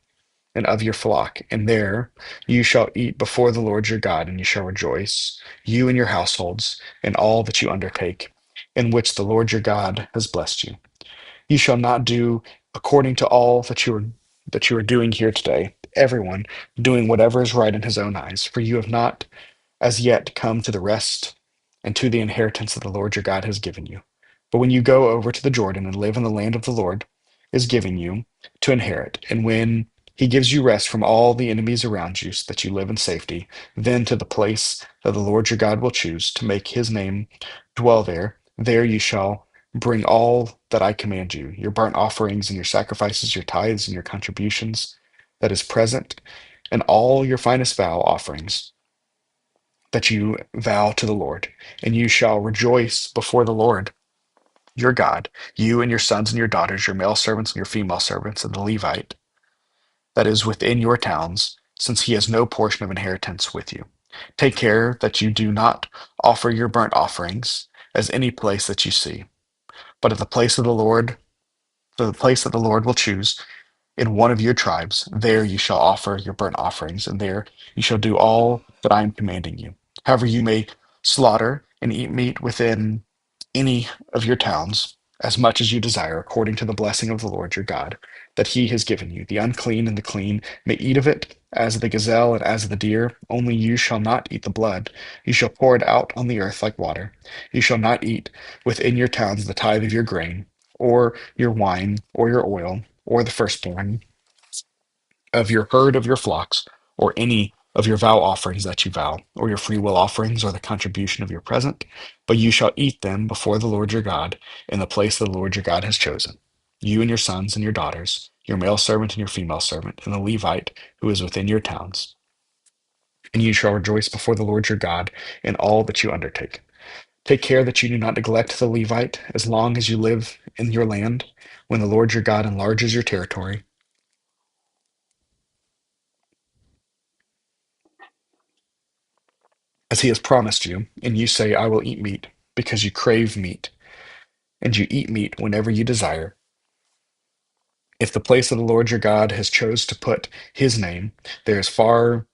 and of your flock, and there you shall eat before the Lord your God, and you shall rejoice, you and your households, in all that you undertake, in which the Lord your God has blessed you. You shall not do according to all that you are doing here today, everyone doing whatever is right in his own eyes, for you have not as yet come to the rest and to the inheritance that the Lord your God has given you. But when you go over to the Jordan and live in the land of the Lord is giving you to inherit, and when he gives you rest from all the enemies around you, so that you live in safety, then to the place that the Lord your God will choose to make his name dwell there, there you shall bring all that I command you, your burnt offerings and your sacrifices, your tithes and your contributions that is present, and all your finest vow offerings that you vow to the Lord, and you shall rejoice before the Lord your God, you and your sons and your daughters, your male servants and your female servants, and the Levite that is within your towns, since he has no portion of inheritance with you. Take care that you do not offer your burnt offerings as any place that you see, but at the place of the Lord, the place that the Lord will choose, in one of your tribes, there you shall offer your burnt offerings, and there you shall do all that I am commanding you. However, you may slaughter and eat meat within any of your towns, as much as you desire, according to the blessing of the Lord your God, that he has given you. The unclean and the clean may eat of it, as the gazelle and as the deer, only you shall not eat the blood. You shall pour it out on the earth like water. You shall not eat within your towns the tithe of your grain, or your wine, or your oil, or the firstborn of your herd of your flocks, or any of your vow offerings that you vow, or your freewill offerings, or the contribution of your present, but you shall eat them before the Lord your God in the place the Lord your God has chosen. You and your sons and your daughters, your male servant and your female servant, and the Levite who is within your towns. And you shall rejoice before the Lord your God in all that you undertake. Take care that you do not neglect the Levite as long as you live in your land, when the Lord your God enlarges your territory as he has promised you, and you say, I will eat meat, because you crave meat, and you eat meat whenever you desire. If the place of the Lord your God has chose to put his name, there is far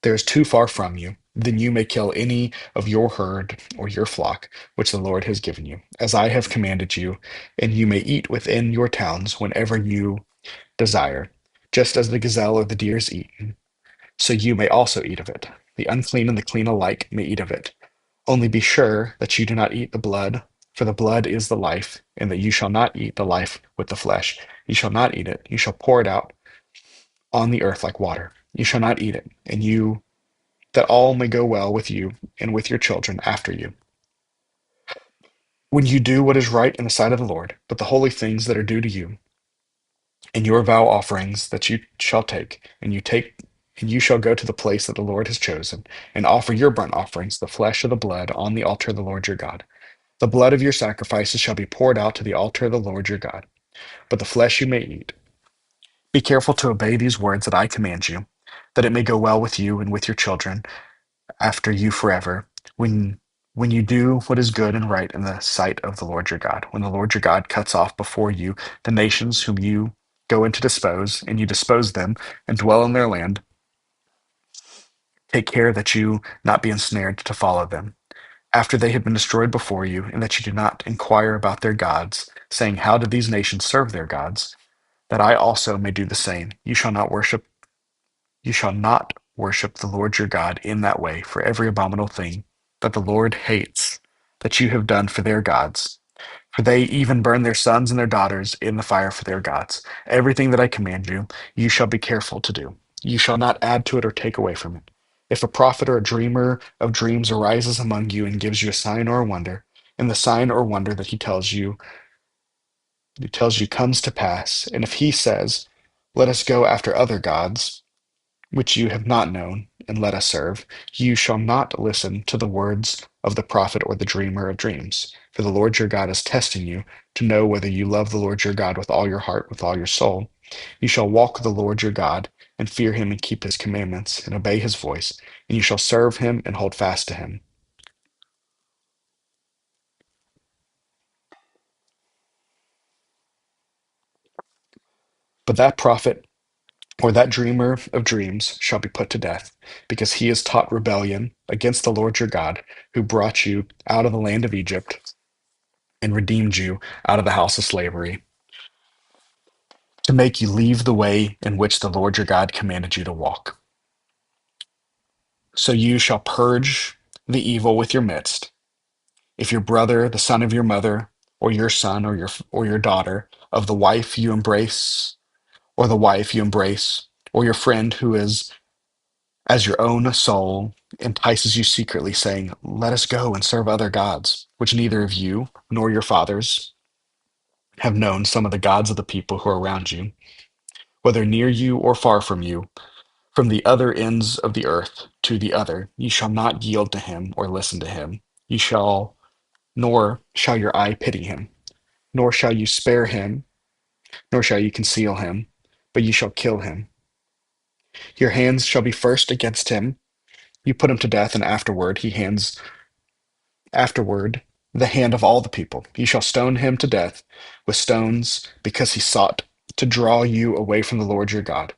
there is too far from you, then you may kill any of your herd or your flock, which the Lord has given you, as I have commanded you, and you may eat within your towns whenever you desire, just as the gazelle or the deer is eaten. So you may also eat of it. The unclean and the clean alike may eat of it. Only be sure that you do not eat the blood, for the blood is the life, and that you shall not eat the life with the flesh. You shall not eat it. You shall pour it out on the earth like water. You shall not eat it, and you that all may go well with you and with your children after you. When you do what is right in the sight of the Lord, but the holy things that are due to you, and your vow offerings that you shall take, and you shall go to the place that the Lord has chosen, and offer your burnt offerings, the flesh of the blood, on the altar of the Lord your God. The blood of your sacrifices shall be poured out to the altar of the Lord your God, but the flesh you may eat. Be careful to obey these words that I command you, that it may go well with you and with your children after you forever, when you do what is good and right in the sight of the Lord your God. When the Lord your God cuts off before you the nations whom you go in to dispose, and you dispose them and dwell in their land, take care that you not be ensnared to follow them after they have been destroyed before you, and that you do not inquire about their gods, saying, how did these nations serve their gods? That I also may do the same. You shall not worship the Lord your God in that way, for every abominable thing that the Lord hates that you have done for their gods. For they even burn their sons and their daughters in the fire for their gods. Everything that I command you, you shall be careful to do. You shall not add to it or take away from it. If a prophet or a dreamer of dreams arises among you and gives you a sign or a wonder, and the sign or wonder that he tells you comes to pass, and if he says, let us go after other gods, which you have not known, and let us serve, you shall not listen to the words of the prophet or the dreamer of dreams. For the Lord your God is testing you to know whether you love the Lord your God with all your heart, with all your soul. You shall walk with the Lord your God, and fear him and keep his commandments, and obey his voice, and you shall serve him and hold fast to him. But that prophet or that dreamer of dreams shall be put to death, because he has taught rebellion against the Lord your God, who brought you out of the land of Egypt and redeemed you out of the house of slavery, to make you leave the way in which the Lord your God commanded you to walk. So you shall purge the evil with your midst. If your brother, the son of your mother, or your son, or your daughter, of the wife you embrace, or the wife you embrace, or your friend who is as your own soul entices you secretly, saying, let us go and serve other gods, which neither of you nor your fathers have known, some of the gods of the people who are around you, whether near you or far from you, from the other ends of the earth to the other, you shall not yield to him or listen to him. You shall, nor shall your eye pity him, nor shall you spare him, nor shall you conceal him, but you shall kill him. Your hands shall be first against him. You put him to death, and afterward the hand of all the people. You shall stone him to death with stones, because he sought to draw you away from the Lord your God,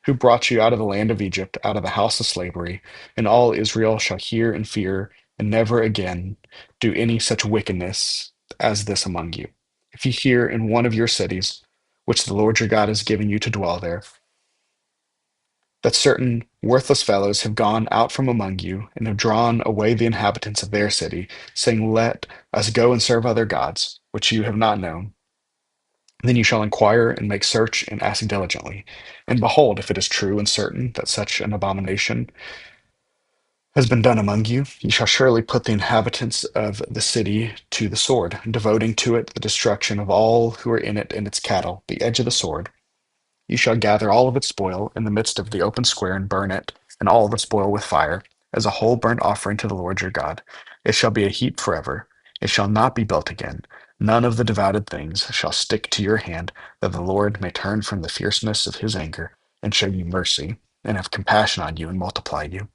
who brought you out of the land of Egypt, out of the house of slavery. And all Israel shall hear and fear, and never again do any such wickedness as this among you. If you hear in one of your cities, which the Lord your God is giving you to dwell there, that certain worthless fellows have gone out from among you and have drawn away the inhabitants of their city, saying, let us go and serve other gods, which you have not known. Then you shall inquire and make search and ask diligently. And behold, if it is true and certain that such an abomination has been done among you, you shall surely put the inhabitants of the city to the sword, devoting to it the destruction of all who are in it and its cattle, the edge of the sword. You shall gather all of its spoil in the midst of the open square and burn it, and all the spoil with fire, as a whole burnt offering to the Lord your God. It shall be a heap forever. It shall not be built again. None of the devoted things shall stick to your hand, that the Lord may turn from the fierceness of his anger, and show you mercy, and have compassion on you, and multiply you,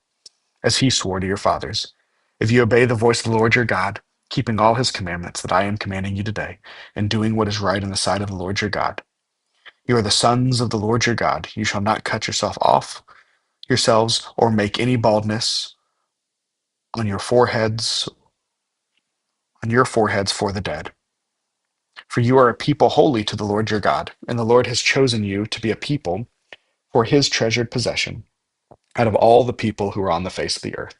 as he swore to your fathers. If you obey the voice of the Lord your God, keeping all his commandments that I am commanding you today, and doing what is right in the sight of the Lord your God, you are the sons of the Lord your God. You shall not cut yourselves, or make any baldness on your foreheads for the dead. For you are a people holy to the Lord your God, and the Lord has chosen you to be a people for his treasured possession out of all the people who are on the face of the earth.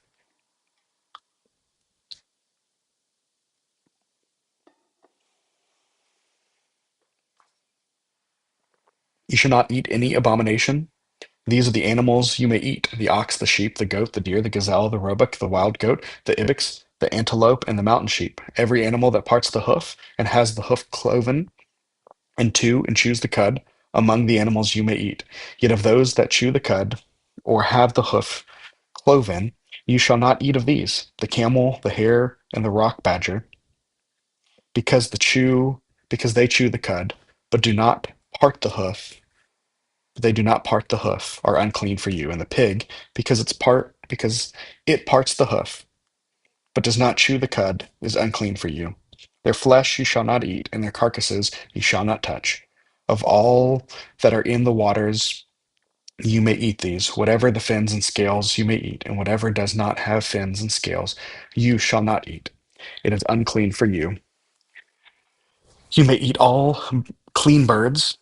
You shall not eat any abomination. These are the animals you may eat: the ox, the sheep, the goat, the deer, the gazelle, the roebuck, the wild goat, the ibex, the antelope, and the mountain sheep. Every animal that parts the hoof and has the hoof cloven and two, and chews the cud, among the animals you may eat. Yet of those that chew the cud, or have the hoof cloven, you shall not eat of these: the camel, the hare, and the rock badger, because because they chew the cud, but do not part the hoof. They do not part the hoof, are unclean for you. And the pig, because it parts the hoof, but does not chew the cud, is unclean for you. Their flesh you shall not eat, and their carcasses you shall not touch. Of all that are in the waters you may eat these: whatever the fins and scales you may eat, and whatever does not have fins and scales you shall not eat. It is unclean for you. You may eat all clean birds,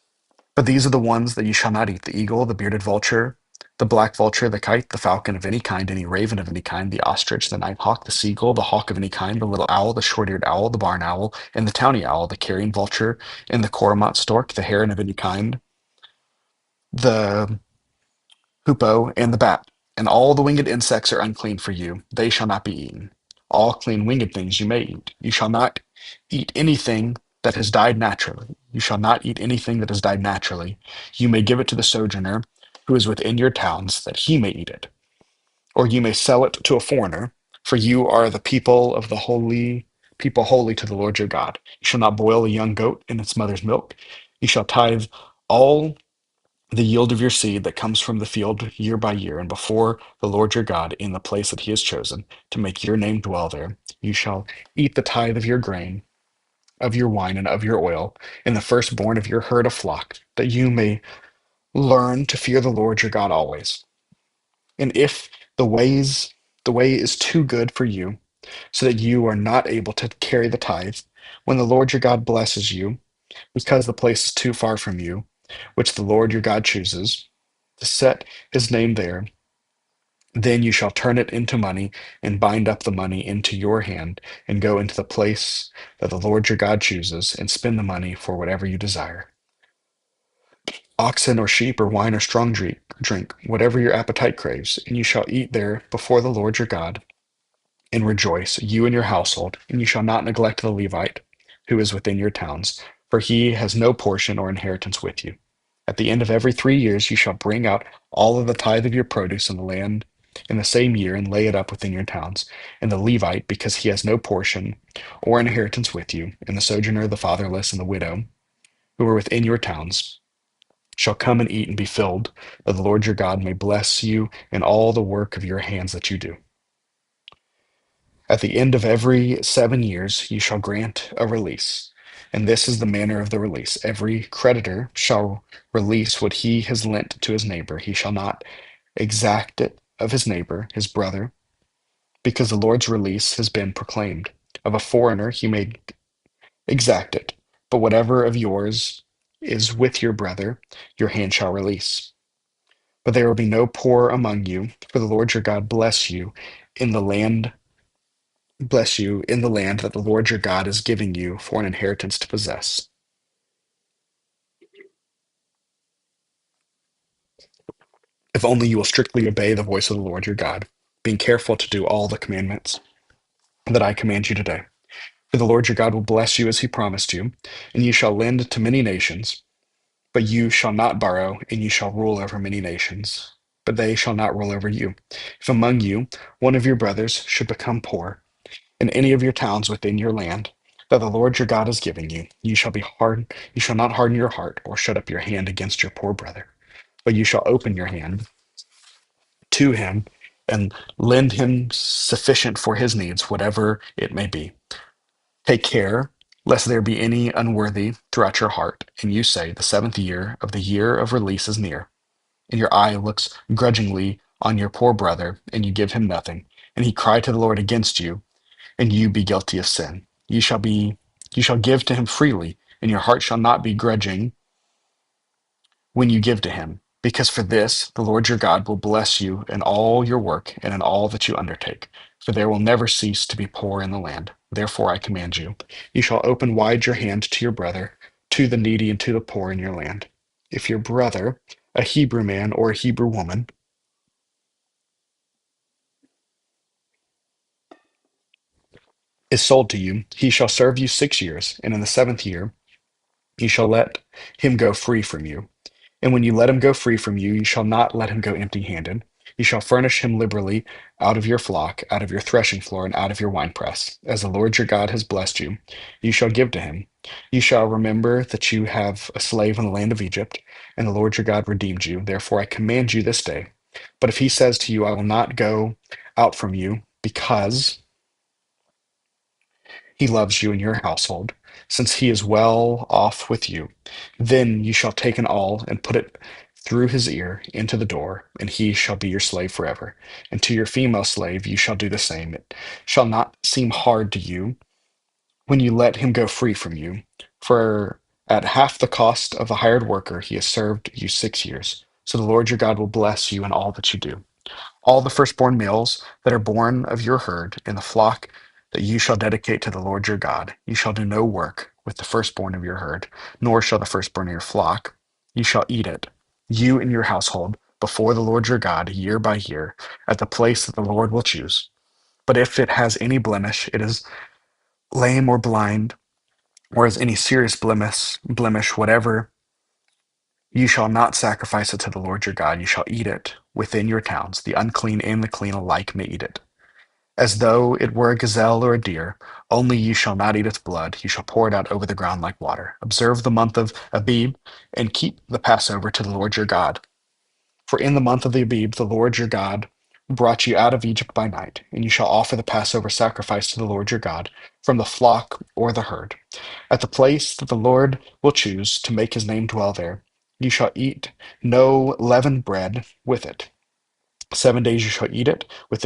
but these are the ones that you shall not eat: the eagle, the bearded vulture, the black vulture, the kite, the falcon of any kind, any raven of any kind, the ostrich, the nighthawk, the seagull, the hawk of any kind, the little owl, the short-eared owl, the barn owl, and the towny owl, the carrion vulture, and the cormorant stork, the heron of any kind, the hoopoe, and the bat. And all the winged insects are unclean for you. They shall not be eaten. All clean winged things you may eat. You shall not eat anything that has died naturally. You shall not eat anything that has died naturally. You may give it to the sojourner who is within your towns, that he may eat it. Or you may sell it to a foreigner, for you are the people holy to the Lord your God. You shall not boil a young goat in its mother's milk. You shall tithe all the yield of your seed that comes from the field year by year, and before the Lord your God, in the place that he has chosen to make your name dwell there. You shall eat the tithe of your grain, of your wine, and of your oil, and the firstborn of your herd of flock, that you may Learn to fear the Lord your God always. And if the ways the way is too good for you, so that you are not able to carry the tithe, when the Lord your God blesses you, because the place is too far from you, which the Lord your God chooses to set his name there, then you shall turn it into money and bind up the money into your hand and go into the place that the Lord your God chooses and spend the money for whatever you desire. Oxen or sheep or wine or strong drink, whatever your appetite craves, and you shall eat there before the Lord your God and rejoice, you and your household, and you shall not neglect the Levite who is within your towns, for he has no portion or inheritance with you. At the end of every 3 years you shall bring out all of the tithe of your produce in the land in the same year and lay it up within your towns. And the Levite, because he has no portion or inheritance with you, and the sojourner, the fatherless, and the widow, who are within your towns, shall come and eat and be filled, that the Lord your God may bless you in all the work of your hands that you do. At the end of every 7 years you shall grant a release. And this is the manner of the release. Every creditor shall release what he has lent to his neighbor. He shall not exact it of his neighbor, his brother, because the Lord's release has been proclaimed. Of a foreigner he may exact it, but whatever of yours is with your brother, your hand shall release. But there will be no poor among you, for the Lord your God in the land bless you in the land that the Lord your God is giving you for an inheritance to possess. If only you will strictly obey the voice of the Lord your God, being careful to do all the commandments that I command you today. For the Lord your God will bless you as he promised you, and you shall lend to many nations, but you shall not borrow, and you shall rule over many nations, but they shall not rule over you. If among you one of your brothers should become poor in any of your towns within your land that the Lord your God is giving you, you shall not harden your heart or shut up your hand against your poor brother, but you shall open your hand to him and lend him sufficient for his needs, whatever it may be. Take care lest there be any unworthy throughout your heart, and you say, the 7th year of the year of release is near, and your eye looks grudgingly on your poor brother, and you give him nothing, and he cry to the Lord against you, and you be guilty of sin. You shall give to him freely, and your heart shall not be grudging when you give to him, because for this the Lord your God will bless you in all your work and in all that you undertake. For there will never cease to be poor in the land. Therefore I command you, you shall open wide your hand to your brother, to the needy and to the poor in your land. If your brother, a Hebrew man or a Hebrew woman, is sold to you, he shall serve you 6 years, and in the 7th year you shall let him go free from you. And when you let him go free from you, you shall not let him go empty handed. You shall furnish him liberally out of your flock, out of your threshing floor, and out of your winepress. As the Lord your God has blessed you, you shall give to him. You shall remember that you have a slave in the land of Egypt, and the Lord your God redeemed you. Therefore I command you this day. But if he says to you, I will not go out from you, because he loves you and your household, since he is well off with you. Then you shall take an awl and put it through his ear into the door, and he shall be your slave forever. And to your female slave you shall do the same. It shall not seem hard to you when you let him go free from you, for at half the cost of the hired worker he has served you 6 years. So the Lord your God will bless you in all that you do. All the firstborn males that are born of your herd in the flock that you shall dedicate to the Lord your God, you shall do no work with the firstborn of your herd, nor shall the firstborn of your flock. You shall eat it, you and your household, before the Lord your God, year by year, at the place that the Lord will choose. But if it has any blemish, it is lame or blind, or has any serious blemish, whatever, you shall not sacrifice it to the Lord your God. You shall eat it within your towns. The unclean and the clean alike may eat it. As though it were a gazelle or a deer, only you shall not eat its blood. You shall pour it out over the ground like water. Observe the month of Abib, and keep the Passover to the Lord your God. For in the month of the Abib, the Lord your God brought you out of Egypt by night, and you shall offer the Passover sacrifice to the Lord your God from the flock or the herd, at the place that the Lord will choose to make his name dwell there. You shall eat no leavened bread with it. 7 days you shall eat it with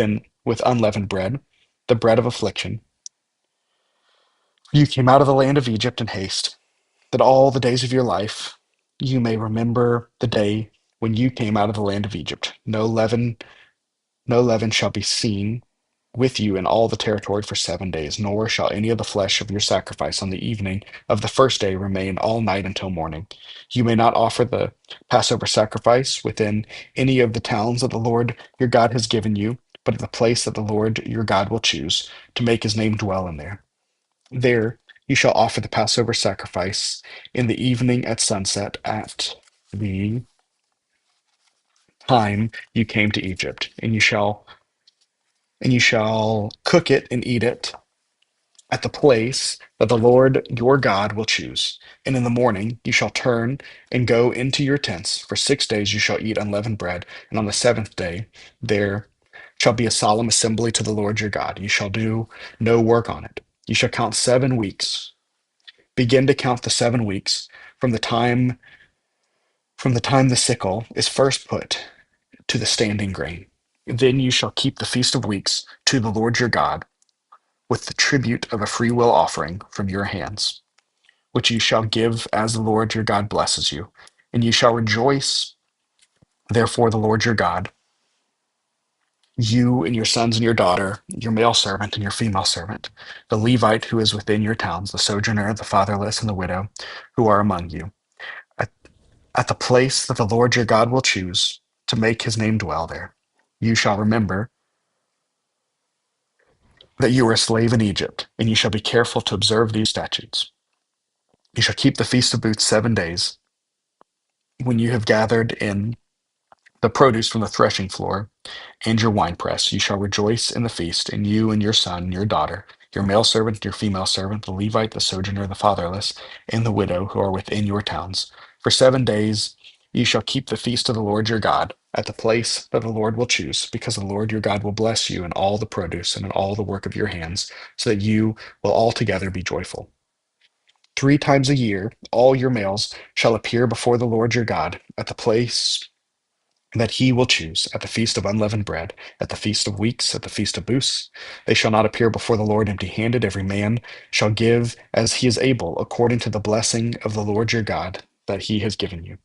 unleavened bread, the bread of affliction. You came out of the land of Egypt in haste, that all the days of your life you may remember the day when you came out of the land of Egypt. No leaven shall be seen with you in all the territory for 7 days, nor shall any of the flesh of your sacrifice on the evening of the first day remain all night until morning. You may not offer the Passover sacrifice within any of the towns that the Lord your God has given you, but at the place that the Lord your God will choose to make his name dwell in there. There you shall offer the Passover sacrifice in the evening at sunset at the time you came to Egypt, and you shall cook it and eat it at the place that the Lord your God will choose. And in the morning you shall turn and go into your tents. For 6 days you shall eat unleavened bread, and on the seventh day there shall be a solemn assembly to the Lord your God. You shall do no work on it. You shall count 7 weeks. Begin to count the 7 weeks from the time the sickle is first put to the standing grain. Then you shall keep the feast of weeks to the Lord your God with the tribute of a freewill offering from your hands, which you shall give as the Lord your God blesses you. And you shall rejoice, therefore, the Lord your God, you and your sons and your daughter, your male servant and your female servant, the Levite who is within your towns, the sojourner, the fatherless, and the widow who are among you, at, at the place that the Lord your God will choose to make his name dwell there. You shall remember that you were a slave in Egypt, and you shall be careful to observe these statutes. You shall keep the Feast of Booths 7 days. When you have gathered in the produce from the threshing floor and your winepress, you shall rejoice in the feast, and you and your son, and your daughter, your male servant, your female servant, the Levite, the sojourner, the fatherless, and the widow who are within your towns. For 7 days you shall keep the feast of the Lord your God at the place that the Lord will choose, because the Lord your God will bless you in all the produce and in all the work of your hands, so that you will altogether be joyful. 3 times a year, all your males shall appear before the Lord your God at the place that he will choose, at the feast of unleavened bread, at the feast of weeks, at the feast of booths. They shall not appear before the Lord empty handed. Every man shall give as he is able, according to the blessing of the Lord your God that he has given you.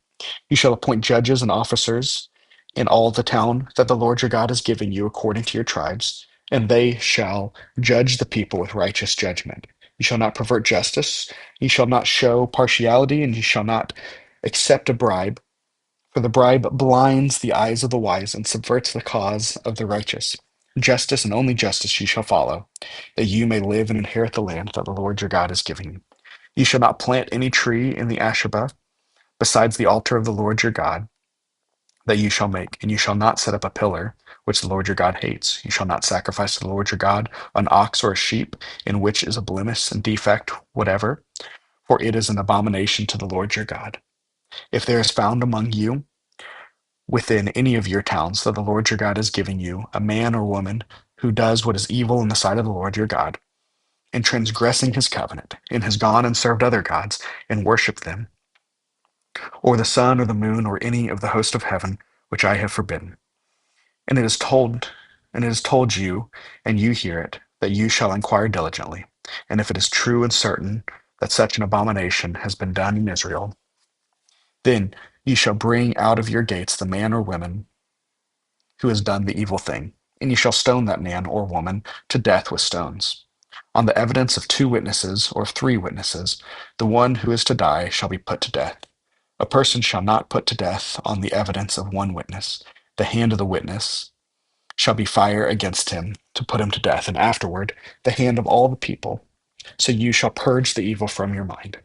You shall appoint judges and officers in all the town that the Lord your God has given you, according to your tribes, and they shall judge the people with righteous judgment. You shall not pervert justice, you shall not show partiality, and you shall not accept a bribe, for the bribe blinds the eyes of the wise and subverts the cause of the righteous. Justice and only justice you shall follow, that you may live and inherit the land that the Lord your God is giving you. You shall not plant any tree in the Ashabah besides the altar of the Lord your God that you shall make, and you shall not set up a pillar which the Lord your God hates. You shall not sacrifice to the Lord your God an ox or a sheep in which is a blemish and defect whatever, for it is an abomination to the Lord your God. If there is found among you within any of your towns that the Lord your God is giving you, a man or woman who does what is evil in the sight of the Lord your God, in transgressing his covenant, and has gone and served other gods and worshipped them, or the sun or the moon or any of the host of heaven, which I have forbidden. And it is told you, and you hear it, that you shall inquire diligently. And if it is true and certain that such an abomination has been done in Israel, then you shall bring out of your gates the man or woman who has done the evil thing, and you shall stone that man or woman to death with stones. On the evidence of 2 witnesses or of 3 witnesses, the one who is to die shall be put to death. A person shall not put to death on the evidence of 1 witness. The hand of the witness shall be fire against him to put him to death, and afterward the hand of all the people. So you shall purge the evil from your mind.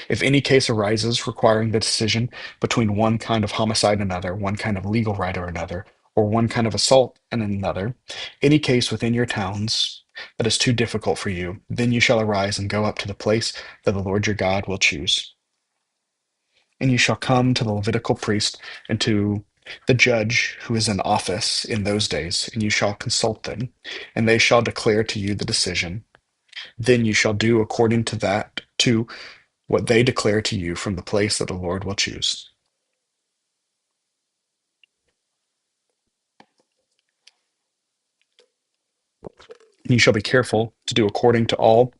If any case arises requiring the decision between one kind of homicide and another, one kind of legal right or another, or one kind of assault and another, any case within your towns that is too difficult for you, then you shall arise and go up to the place that the Lord your God will choose. And you shall come to the Levitical priest and to the judge who is in office in those days, and you shall consult them, and they shall declare to you the decision. Then you shall do according to that, to what they declare to you from the place that the Lord will choose. You shall be careful to do according to all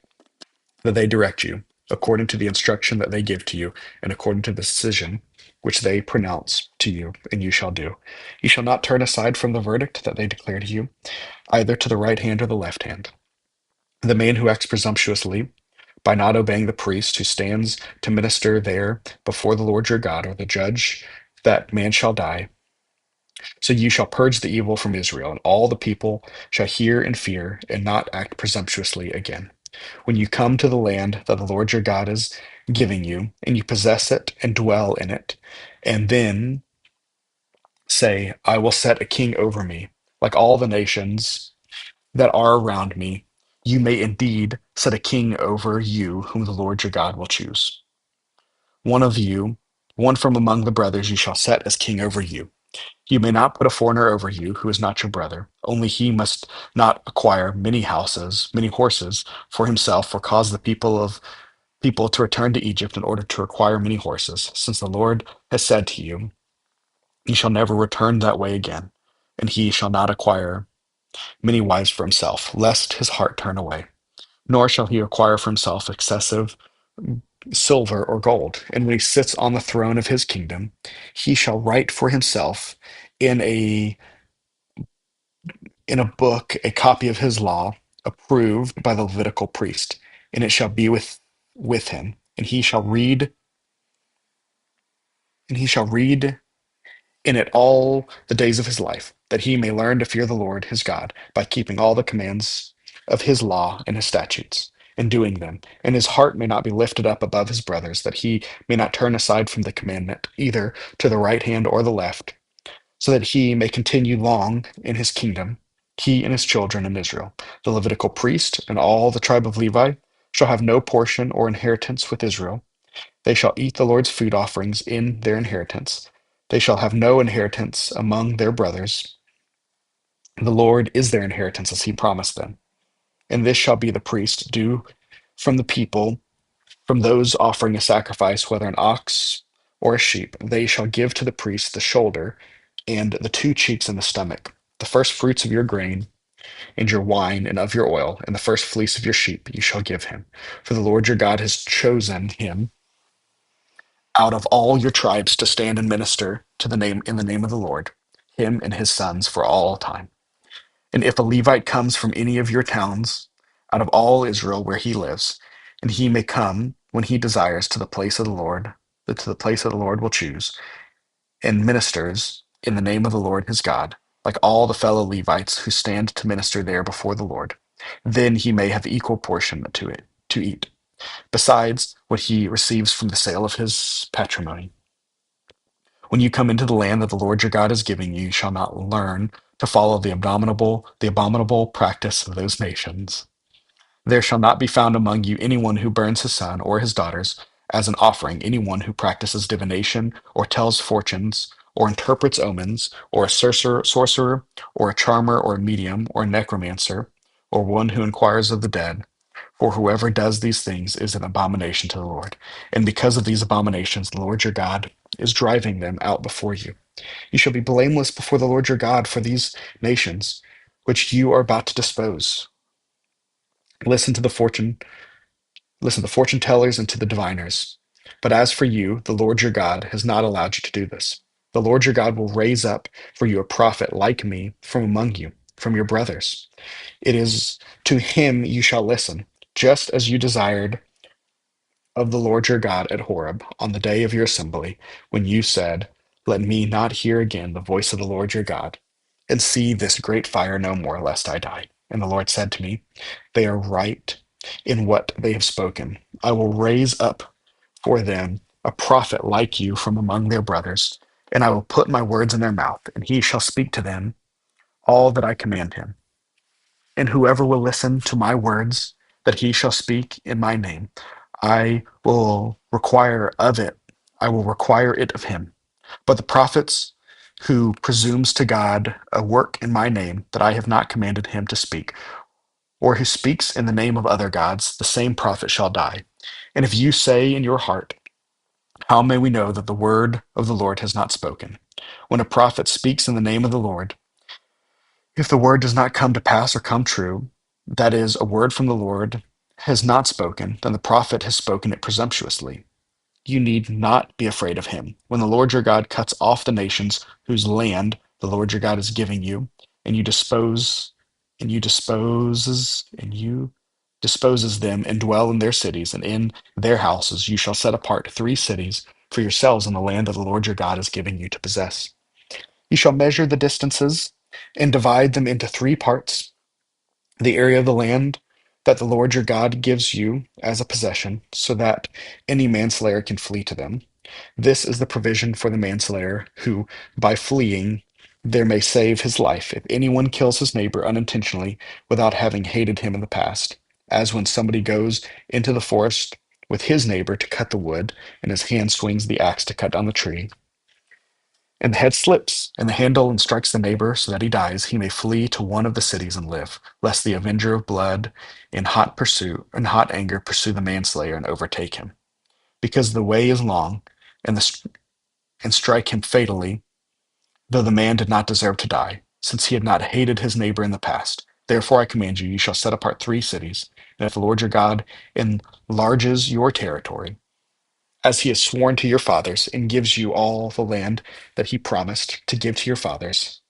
that they direct you, according to the instruction that they give to you, and according to the decision which they pronounce to you, and you shall do. You shall not turn aside from the verdict that they declare to you, either to the right hand or the left hand. The man who acts presumptuously by not obeying the priest who stands to minister there before the Lord your God, or the judge, that man shall die. So you shall purge the evil from Israel, and all the people shall hear and fear, and not act presumptuously again. When you come to the land that the Lord your God is giving you, and you possess it and dwell in it, and then say, I will set a king over me, like all the nations that are around me, you may indeed set a king over you, whom the Lord your God will choose. One of you, one from among the brothers, you shall set as king over you. You may not put a foreigner over you who is not your brother. Only he must not acquire many houses, many horses for himself, or cause the people to return to Egypt in order to acquire many horses, since the Lord has said to you, you shall never return that way again, and he shall not acquire many wives for himself, lest his heart turn away. Nor shall he acquire for himself excessive silver or gold. And when he sits on the throne of his kingdom, he shall write for himself in a book a copy of his law, approved by the Levitical priest, and it shall be with him, and he shall read in it all the days of his life, that he may learn to fear the Lord his God by keeping all the commands of his law and his statutes, and doing them, and his heart may not be lifted up above his brothers, that he may not turn aside from the commandment, either to the right hand or the left, so that he may continue long in his kingdom, he and his children in Israel. The Levitical priest and all the tribe of Levi shall have no portion or inheritance with Israel. They shall eat the Lord's food offerings in their inheritance. They shall have no inheritance among their brothers. The Lord is their inheritance, as he promised them. And this shall be the priest due from the people, from those offering a sacrifice, whether an ox or a sheep. They shall give to the priest the shoulder and the two cheeks and the stomach, the first fruits of your grain and your wine and of your oil, and the first fleece of your sheep you shall give him. For the Lord your God has chosen him out of all your tribes to stand and minister to the name in the name of the Lord, him and his sons for all time. And if a Levite comes from any of your towns out of all Israel where he lives, and he may come when he desires to the place of the Lord, to the place that the Lord will choose, and ministers in the name of the Lord his God, like all the fellow Levites who stand to minister there before the Lord, then he may have equal portion to it to eat, besides what he receives from the sale of his patrimony. When you come into the land that the Lord your God is giving you, you shall not learn to follow the abominable practice of those nations. There shall not be found among you anyone who burns his son or his daughters as an offering, anyone who practices divination, or tells fortunes, or interprets omens, or a sorcerer, or a charmer, or a medium, or a necromancer, or one who inquires of the dead. For whoever does these things is an abomination to the Lord. And because of these abominations, the Lord your God is driving them out before you. You shall be blameless before the Lord your God for these nations, which you are about to dispose. Listen to the fortune, listen to fortune tellers and to the diviners. But as for you, the Lord your God has not allowed you to do this. The Lord your God will raise up for you a prophet like me from among you, from your brothers. It is to him you shall listen, just as you desired of the Lord your God at Horeb on the day of your assembly, when you said, let me not hear again the voice of the Lord your God, and see this great fire no more, lest I die. And the Lord said to me, they are right in what they have spoken. I will raise up for them a prophet like you from among their brothers, and I will put my words in their mouth, and he shall speak to them all that I command him. And whoever will listen to my words that he shall speak in my name, I will require of it, I will require it of him. But the prophets who presumes to God a work in my name that I have not commanded him to speak, or who speaks in the name of other gods, the same prophet shall die. And if you say in your heart, how may we know that the word of the Lord has not spoken? When a prophet speaks in the name of the Lord, if the word does not come to pass or come true, that is, a word from the Lord has not spoken, then the prophet has spoken it presumptuously. You need not be afraid of him. When the Lord your God cuts off the nations whose land the Lord your God is giving you, and you disposes them and dwell in their cities and in their houses, you shall set apart 3 cities for yourselves in the land that the Lord your God is giving you to possess. You shall measure the distances and divide them into 3 parts, the area of the land that the Lord your God gives you as a possession, so that any manslayer can flee to them. This is the provision for the manslayer who, by fleeing, there may save his life if anyone kills his neighbor unintentionally without having hated him in the past, as when somebody goes into the forest with his neighbor to cut the wood, and his hand swings the axe to cut down the tree, and the head slips in the handle and strikes the neighbor so that he dies. He may flee to one of the cities and live, lest the avenger of blood in hot anger pursue the manslayer and overtake him. Because the way is long, and and strike him fatally, though the man did not deserve to die, since he had not hated his neighbor in the past. Therefore I command you, you shall set apart 3 cities, and if the Lord your God enlarges your territory, as he has sworn to your fathers, and gives you all the land that he promised to give to your fathers,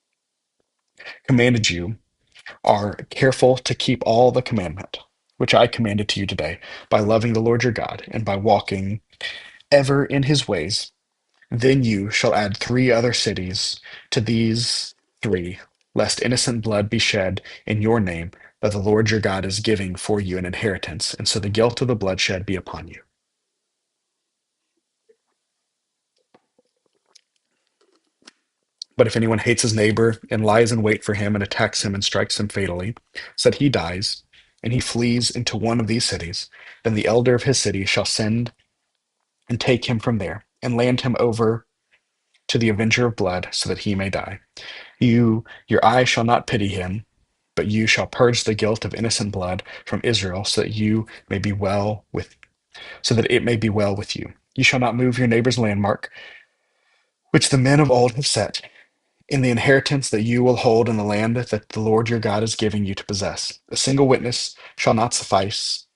commanded you, are careful to keep all the commandment which I commanded to you today, by loving the Lord your God, and by walking ever in his ways, then you shall add 3 other cities to these 3, lest innocent blood be shed in your name, that the Lord your God is giving for you an inheritance, and so the guilt of the bloodshed be upon you. But if anyone hates his neighbor and lies in wait for him and attacks him and strikes him fatally, so that he dies, and he flees into one of these cities, then the elder of his city shall send and take him from there, and land him over to the avenger of blood, so that he may die. Your eye shall not pity him, but you shall purge the guilt of innocent blood from Israel, so that it may be well with you. You shall not move your neighbor's landmark, which the men of old have set, in the inheritance that you will hold in the land that the Lord your God is giving you to possess. A single witness shall not suffice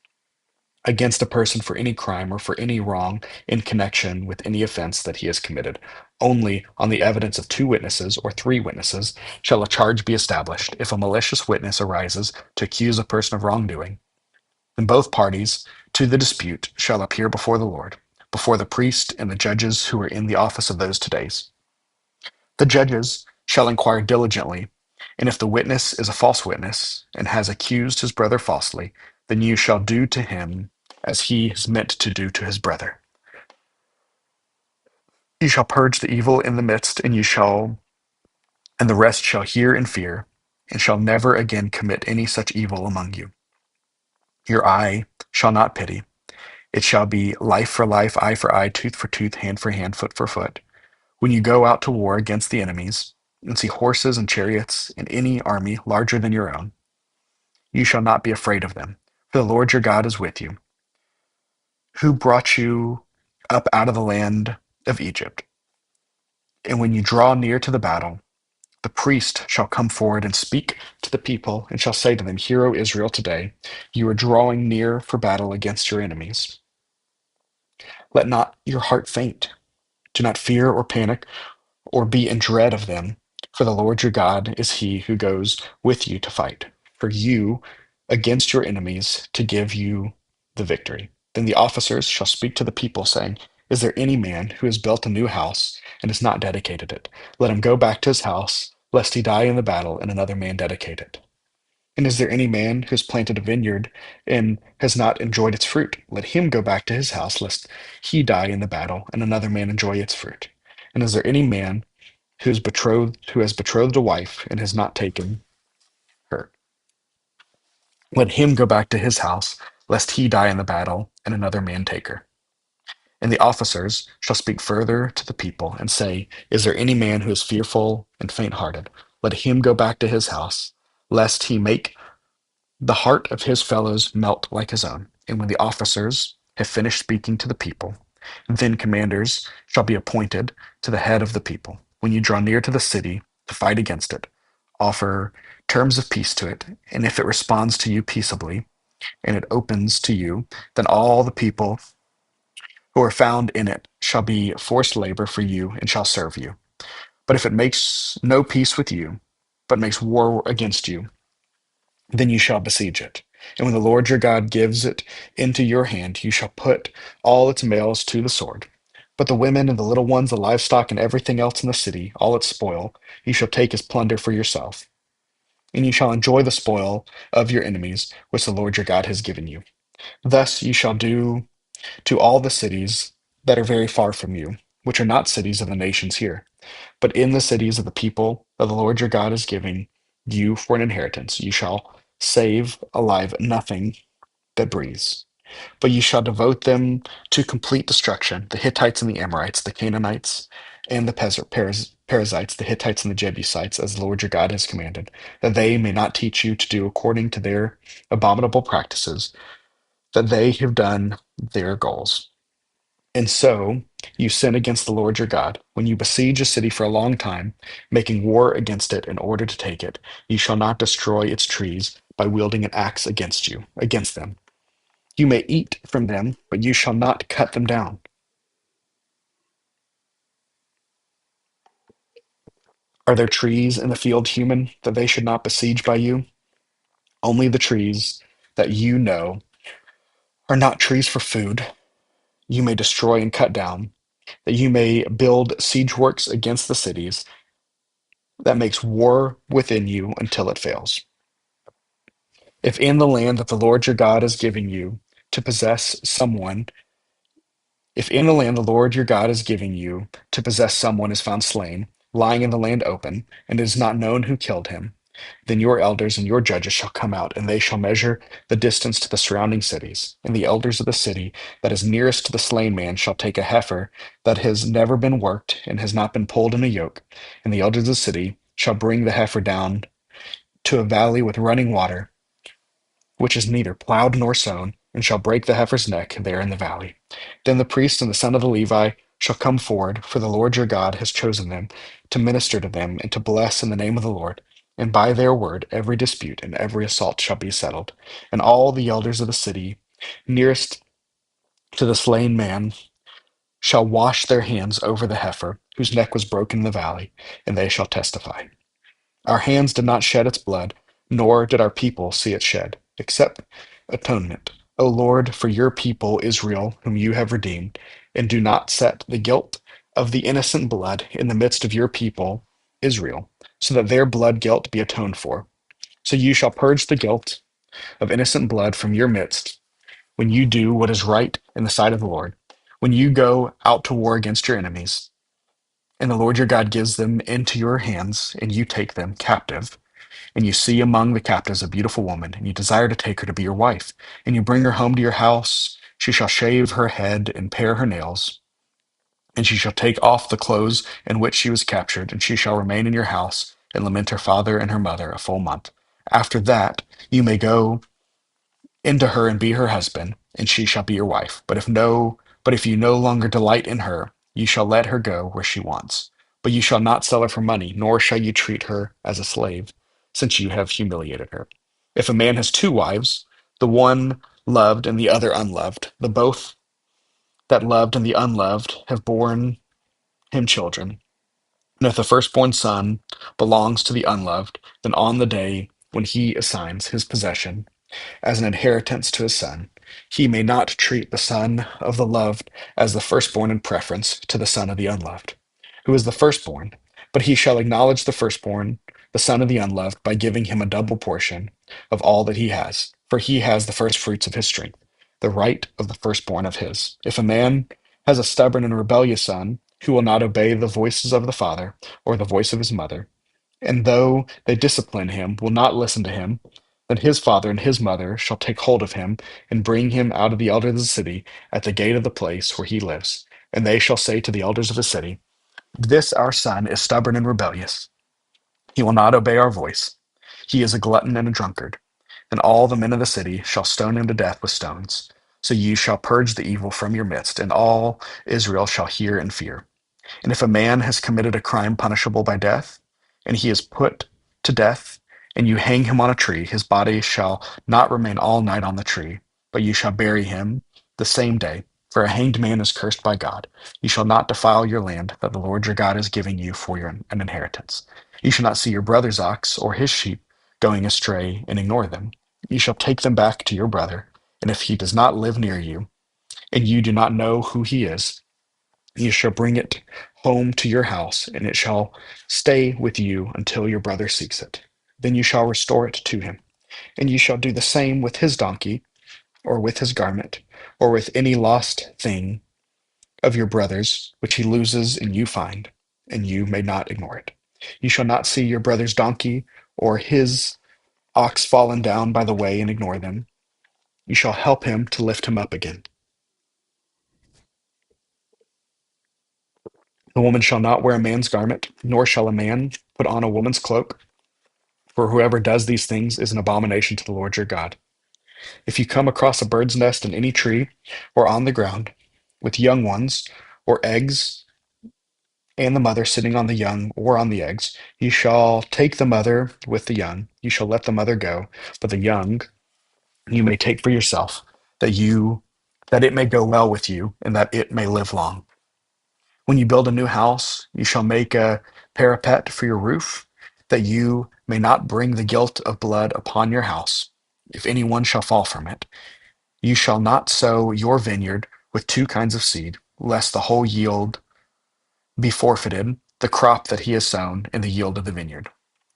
against a person for any crime or for any wrong in connection with any offense that he has committed. Only on the evidence of 2 witnesses or 3 witnesses shall a charge be established. If a malicious witness arises to accuse a person of wrongdoing, then both parties to the dispute shall appear before the Lord, before the priest and the judges who are in the office of those 2 days. The judges shall inquire diligently, and if the witness is a false witness and has accused his brother falsely, then you shall do to him as he has meant to do to his brother. You shall purge the evil in the midst, and the rest shall hear and fear, and shall never again commit any such evil among you. Your eye shall not pity. It shall be life for life, eye for eye, tooth for tooth, hand for hand, foot for foot. When you go out to war against the enemies, and see horses and chariots and any army larger than your own, you shall not be afraid of them, for the Lord your God is with you, who brought you up out of the land of Egypt. And when you draw near to the battle, the priest shall come forward and speak to the people, and shall say to them, Hear, O Israel, today you are drawing near for battle against your enemies. Let not your heart faint. Do not fear or panic or be in dread of them, for the Lord your God is he who goes with you to fight for you against your enemies to give you the victory. Then the officers shall speak to the people, saying, Is there any man who has built a new house and has not dedicated it? Let him go back to his house, lest he die in the battle and another man dedicate it. And is there any man who has planted a vineyard and has not enjoyed its fruit? Let him go back to his house, lest he die in the battle and another man enjoy its fruit. And is there any man who has betrothed a wife and has not taken her? Let him go back to his house, lest he die in the battle and another man take her. And the officers shall speak further to the people and say, Is there any man who is fearful and faint hearted? Let him go back to his house, lest he make the heart of his fellows melt like his own. And when the officers have finished speaking to the people, then commanders shall be appointed to the head of the people. When you draw near to the city to fight against it, offer terms of peace to it, and if it responds to you peaceably, and it opens to you, then all the people who are found in it shall be forced labor for you and shall serve you. But if it makes no peace with you, but makes war against you, then you shall besiege it. And when the Lord your God gives it into your hand, you shall put all its males to the sword. But the women and the little ones, the livestock, and everything else in the city, all its spoil, you shall take as plunder for yourself. And you shall enjoy the spoil of your enemies, which the Lord your God has given you. Thus you shall do to all the cities that are very far from you, which are not cities of the nations here, but in the cities of the people that the Lord your God is giving you for an inheritance. You shall save alive nothing that breathes, but you shall devote them to complete destruction: the Hittites and the Amorites, the Canaanites and the Perizzites, the Hittites and the Jebusites, as the Lord your God has commanded, that they may not teach you to do according to their abominable practices, that they have done their goals. And so you sin against the Lord your God. When you besiege a city for a long time, making war against it in order to take it, you shall not destroy its trees by wielding an axe against them. You may eat from them, but you shall not cut them down. Are there trees in the field human that they should not besiege by you? Only the trees that you know are not trees for food, you may destroy and cut down, that you may build siege works against the cities, that makes war within you until it fails. If in the land that the Lord your God is giving you to possess someone, if in the land the Lord your God is giving you to possess someone is found slain, lying in the land open, and it is not known who killed him, then your elders and your judges shall come out, and they shall measure the distance to the surrounding cities. And the elders of the city that is nearest to the slain man shall take a heifer that has never been worked and has not been pulled in a yoke, and the elders of the city shall bring the heifer down to a valley with running water, which is neither plowed nor sown, and shall break the heifer's neck there in the valley. Then the priest and the son of the Levi shall come forward, for the Lord your God has chosen them to minister to them and to bless in the name of the Lord. And by their word every dispute and every assault shall be settled. And all the elders of the city nearest to the slain man shall wash their hands over the heifer whose neck was broken in the valley, and they shall testify. Our hands did not shed its blood, nor did our people see it shed, except atonement, O Lord, for your people Israel, whom you have redeemed, and do not set the guilt of the innocent blood in the midst of your people Israel, so that their blood guilt be atoned for. So you shall purge the guilt of innocent blood from your midst when you do what is right in the sight of the Lord, when you go out to war against your enemies, and the Lord your God gives them into your hands, and you take them captive, and you see among the captives a beautiful woman, and you desire to take her to be your wife, and you bring her home to your house, she shall shave her head and pare her nails, and she shall take off the clothes in which she was captured, and she shall remain in your house and lament her father and her mother a full month. After that, you may go into her and be her husband, and she shall be your wife. But if you no longer delight in her, you shall let her go where she wants. But you shall not sell her for money, nor shall you treat her as a slave, since you have humiliated her. If a man has two wives, the one loved and the other unloved, the both that loved and the unloved have borne him children. And if the firstborn son belongs to the unloved, then on the day when he assigns his possession as an inheritance to his son, he may not treat the son of the loved as the firstborn in preference to the son of the unloved, who is the firstborn, but he shall acknowledge the firstborn, the son of the unloved, by giving him a double portion of all that he has, for he has the first fruits of his strength, the right of the firstborn of his. If a man has a stubborn and rebellious son, who will not obey the voices of the father or the voice of his mother, and though they discipline him, will not listen to him, then his father and his mother shall take hold of him and bring him out of the elders of the city at the gate of the place where he lives. And they shall say to the elders of the city, this our son is stubborn and rebellious. He will not obey our voice. He is a glutton and a drunkard. Then all the men of the city shall stone him to death with stones. So you shall purge the evil from your midst, and all Israel shall hear and fear. And if a man has committed a crime punishable by death, and he is put to death, and you hang him on a tree, his body shall not remain all night on the tree, but you shall bury him the same day. For a hanged man is cursed by God. You shall not defile your land that the Lord your God is giving you for an inheritance. You shall not see your brother's ox or his sheep going astray and ignore them. You shall take them back to your brother, and if he does not live near you, and you do not know who he is, you shall bring it home to your house, and it shall stay with you until your brother seeks it. Then you shall restore it to him. And you shall do the same with his donkey, or with his garment, or with any lost thing of your brother's, which he loses and you find, and you may not ignore it. You shall not see your brother's donkey or his ox fallen down by the way and ignore them. You shall help him to lift him up again. The woman shall not wear a man's garment, nor shall a man put on a woman's cloak. For whoever does these things is an abomination to the Lord your God. If you come across a bird's nest in any tree or on the ground with young ones or eggs, and the mother sitting on the young or on the eggs, you shall take the mother with the young. You shall let the mother go, but the young you may take for yourself, that it may go well with you, and that it may live long. When you build a new house, you shall make a parapet for your roof, that you may not bring the guilt of blood upon your house, if anyone shall fall from it. You shall not sow your vineyard with two kinds of seed, lest the whole yield be forfeited, the crop that he has sown, and the yield of the vineyard.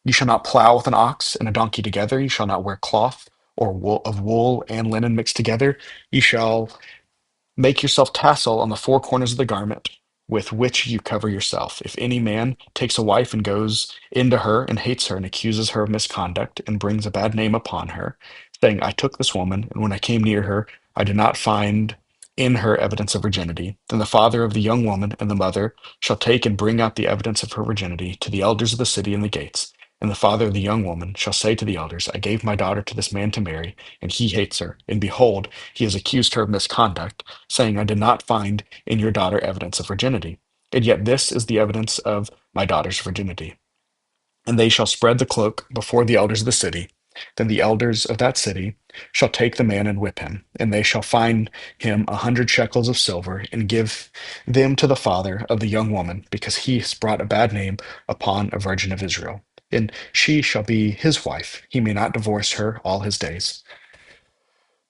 You shall not plow with an ox and a donkey together. You shall not wear cloth or wool and linen mixed together. You shall make yourself tassel on the four corners of the garment with which you cover yourself. If any man takes a wife and goes into her and hates her and accuses her of misconduct and brings a bad name upon her, saying, I took this woman, and when I came near her, I did not find in her evidence of virginity, then the father of the young woman and the mother shall take and bring out the evidence of her virginity to the elders of the city and the gates. And the father of the young woman shall say to the elders, I gave my daughter to this man to marry, and he hates her. And behold, he has accused her of misconduct, saying, I did not find in your daughter evidence of virginity. And yet this is the evidence of my daughter's virginity. And they shall spread the cloak before the elders of the city. Then the elders of that city shall take the man and whip him, and they shall fine him 100 shekels of silver, and give them to the father of the young woman, because he has brought a bad name upon a virgin of Israel. And she shall be his wife. He may not divorce her all his days.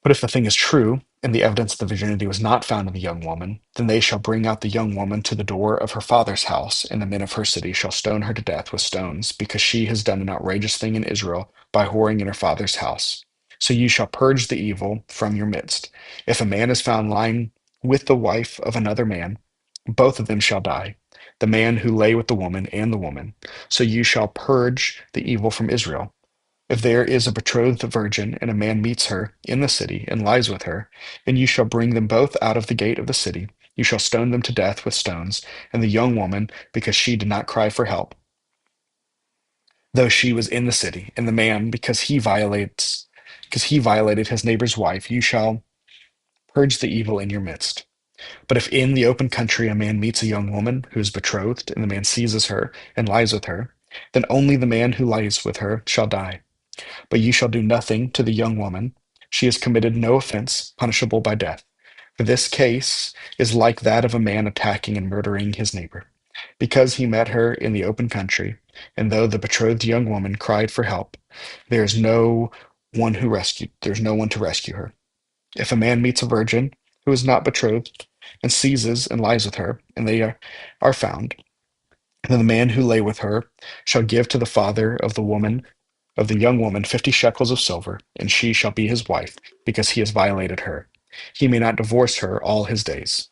But if the thing is true, and the evidence of the virginity was not found in the young woman, then they shall bring out the young woman to the door of her father's house, and the men of her city shall stone her to death with stones, because she has done an outrageous thing in Israel by whoring in her father's house. So you shall purge the evil from your midst. If a man is found lying with the wife of another man, both of them shall die, the man who lay with the woman and the woman. So you shall purge the evil from Israel. If there is a betrothed virgin, and a man meets her in the city and lies with her, then you shall bring them both out of the gate of the city. You shall stone them to death with stones, and the young woman, because she did not cry for help, though she was in the city, and the man, because he violated his neighbor's wife, you shall purge the evil in your midst. But if in the open country a man meets a young woman who is betrothed, and the man seizes her and lies with her, then only the man who lies with her shall die. But you shall do nothing to the young woman. She has committed no offense punishable by death. For this case is like that of a man attacking and murdering his neighbor, because he met her in the open country, and though the betrothed young woman cried for help, there's no one to rescue her. If a man meets a virgin who is not betrothed, and seizes and lies with her, and are found, then the man who lay with her shall give to the father of the young woman 50 shekels of silver, and she shall be his wife, because he has violated her. He may not divorce her all his days.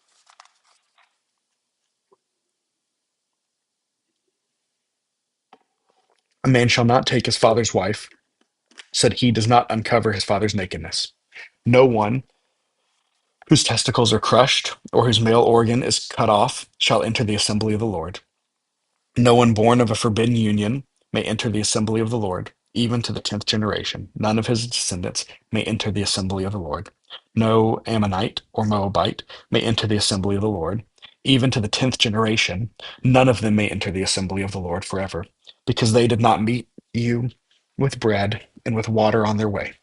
A man shall not take his father's wife, so that he does not uncover his father's nakedness. No one whose testicles are crushed, or whose male organ is cut off, shall enter the assembly of the Lord. No one born of a forbidden union may enter the assembly of the Lord, even to the 10th generation. None of his descendants may enter the assembly of the Lord. No Ammonite or Moabite may enter the assembly of the Lord. Even to the 10th generation, none of them may enter the assembly of the Lord forever, because they did not meet you with bread and with water on their way.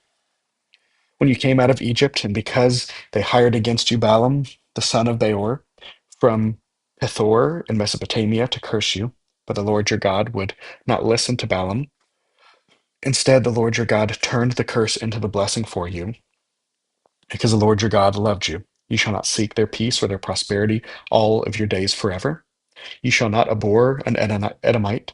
When you came out of Egypt, and because they hired against you Balaam, the son of Beor, from Pethor in Mesopotamia to curse you, but the Lord your God would not listen to Balaam. Instead, the Lord your God turned the curse into the blessing for you, because the Lord your God loved you. You shall not seek their peace or their prosperity all of your days forever. You shall not abhor an Edomite,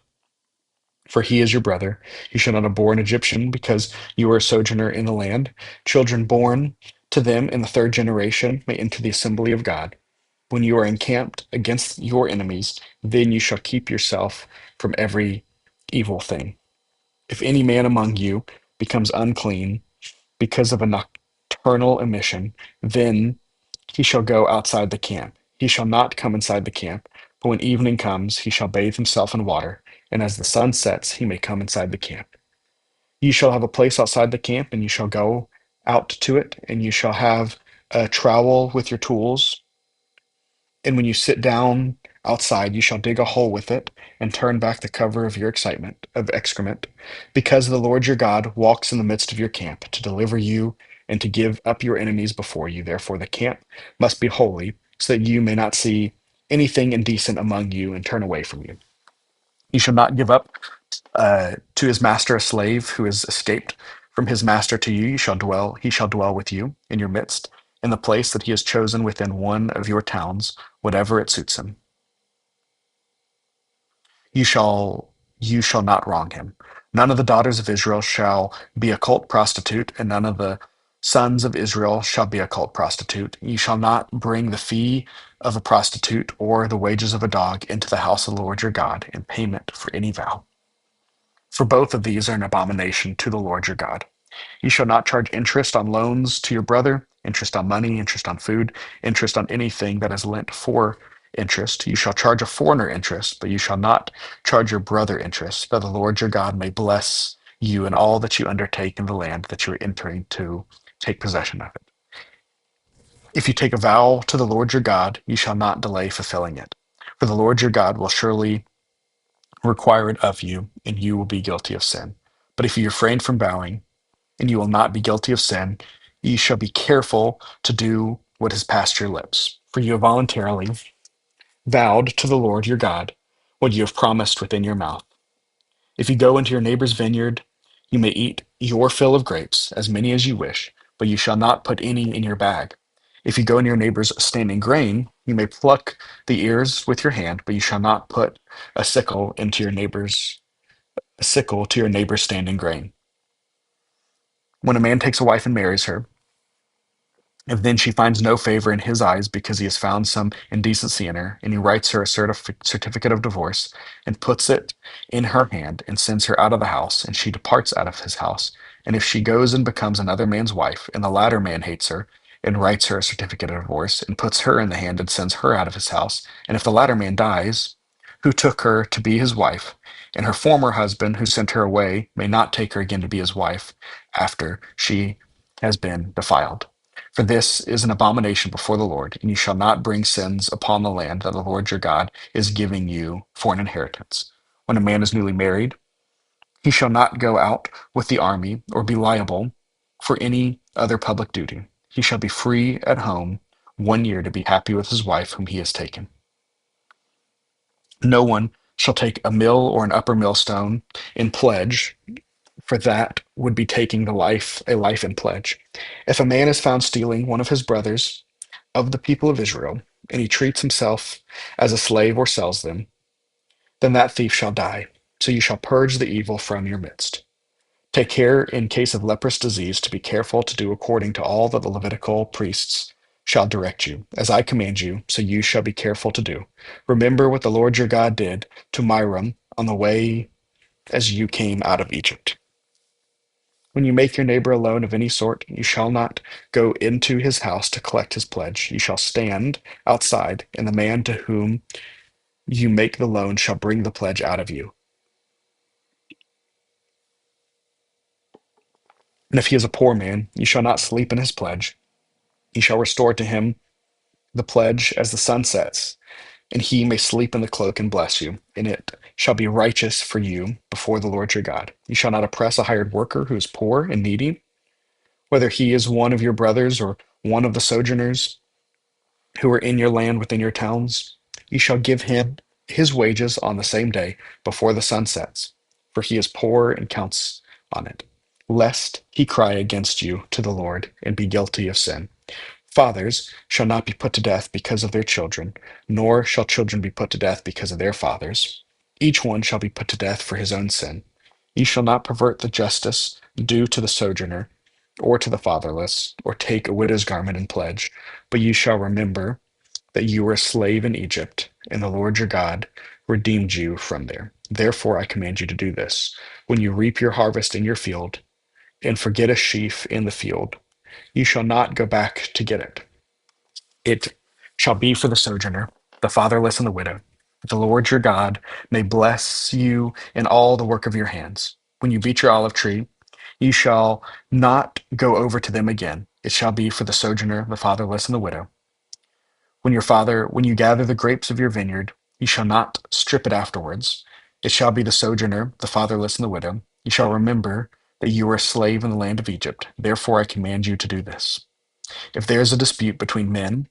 for he is your brother. You shall not abhor an Egyptian, because you are a sojourner in the land. Children born to them in the third generation may enter the assembly of God. When you are encamped against your enemies, then you shall keep yourself from every evil thing. If any man among you becomes unclean because of a nocturnal emission, then he shall go outside the camp. He shall not come inside the camp, but when evening comes, he shall bathe himself in water, and as the sun sets, he may come inside the camp. You shall have a place outside the camp, and you shall go out to it, and you shall have a trowel with your tools. And when you sit down outside, you shall dig a hole with it, and turn back the cover of your excitement of excrement, because the Lord your God walks in the midst of your camp to deliver you and to give up your enemies before you. Therefore, the camp must be holy, so that you may not see anything indecent among you and turn away from you. You shall not give up to his master a slave who has escaped from his master to you. He shall dwell with you in your midst, in the place that he has chosen within one of your towns, whatever it suits him. You shall not wrong him. None of the daughters of Israel shall be a cult prostitute, and none of the sons of Israel shall be a cult prostitute. You shall not bring the fee of a prostitute or the wages of a dog into the house of the Lord your God in payment for any vow. For both of these are an abomination to the Lord your God. You shall not charge interest on loans to your brother, interest on money, interest on food, interest on anything that is lent for interest. You shall charge a foreigner interest, but you shall not charge your brother interest, that the Lord your God may bless you in all that you undertake in the land that you are entering to take possession of it. If you take a vow to the Lord your God, you shall not delay fulfilling it. For the Lord your God will surely require it of you, and you will be guilty of sin. But if you refrain from vowing, and you will not be guilty of sin. Ye shall be careful to do what has passed your lips, for you have voluntarily vowed to the Lord your God what you have promised within your mouth. If you go into your neighbor's vineyard, you may eat your fill of grapes, as many as you wish, but you shall not put any in your bag. If you go in your neighbor's standing grain, you may pluck the ears with your hand, but you shall not put a sickle into your neighbor's a sickle to your neighbor's standing grain. When a man takes a wife and marries her, if then she finds no favor in his eyes because he has found some indecency in her, and he writes her a certificate of divorce, and puts it in her hand, and sends her out of the house, and she departs out of his house. And if she goes and becomes another man's wife, and the latter man hates her, and writes her a certificate of divorce, and puts her in the hand, and sends her out of his house, and if the latter man dies, who took her to be his wife, and her former husband, who sent her away, may not take her again to be his wife after she has been defiled. For this is an abomination before the Lord, and you shall not bring sins upon the land that the Lord your God is giving you for an inheritance. When a man is newly married, he shall not go out with the army or be liable for any other public duty. He shall be free at home 1 year to be happy with his wife whom he has taken. No one shall take a mill or an upper millstone in pledge, for that would be taking a life in pledge. If a man is found stealing one of his brothers of the people of Israel, and he treats himself as a slave or sells them, then that thief shall die. So you shall purge the evil from your midst. Take care in case of leprous disease to be careful to do according to all that the Levitical priests shall direct you. As I command you, so you shall be careful to do. Remember what the Lord your God did to Miriam on the way as you came out of Egypt. When you make your neighbor a loan of any sort, you shall not go into his house to collect his pledge. You shall stand outside, and the man to whom you make the loan shall bring the pledge out of you. And if he is a poor man, you shall not sleep in his pledge. Ye shall restore to him the pledge as the sun sets, and he may sleep in the cloak and bless you. And it shall be righteous for you before the Lord your God. You shall not oppress a hired worker who is poor and needy, whether he is one of your brothers or one of the sojourners who are in your land within your towns. You shall give him his wages on the same day before the sun sets, for he is poor and counts on it, lest he cry against you to the Lord and be guilty of sin. Fathers shall not be put to death because of their children, nor shall children be put to death because of their fathers. Each one shall be put to death for his own sin. Ye shall not pervert the justice due to the sojourner, or to the fatherless, or take a widow's garment in pledge, but ye shall remember that you were a slave in Egypt, and the Lord your God redeemed you from there. Therefore I command you to do this. When you reap your harvest in your field, and forget a sheaf in the field, you shall not go back to get it. It shall be for the sojourner, the fatherless, and the widow, that the Lord your God may bless you in all the work of your hands. When you beat your olive tree, you shall not go over to them again. It shall be for the sojourner, the fatherless, and the widow. When you gather the grapes of your vineyard, you shall not strip it afterwards. It shall be the sojourner, the fatherless, and the widow. You shall remember that you were a slave in the land of Egypt. Therefore I command you to do this. If there is a dispute between men,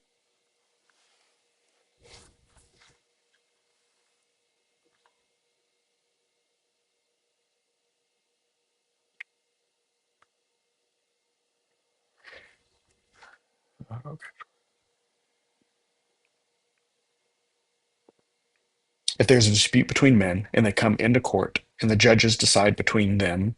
if there is a dispute between men, and they come into court, and the judges decide between them,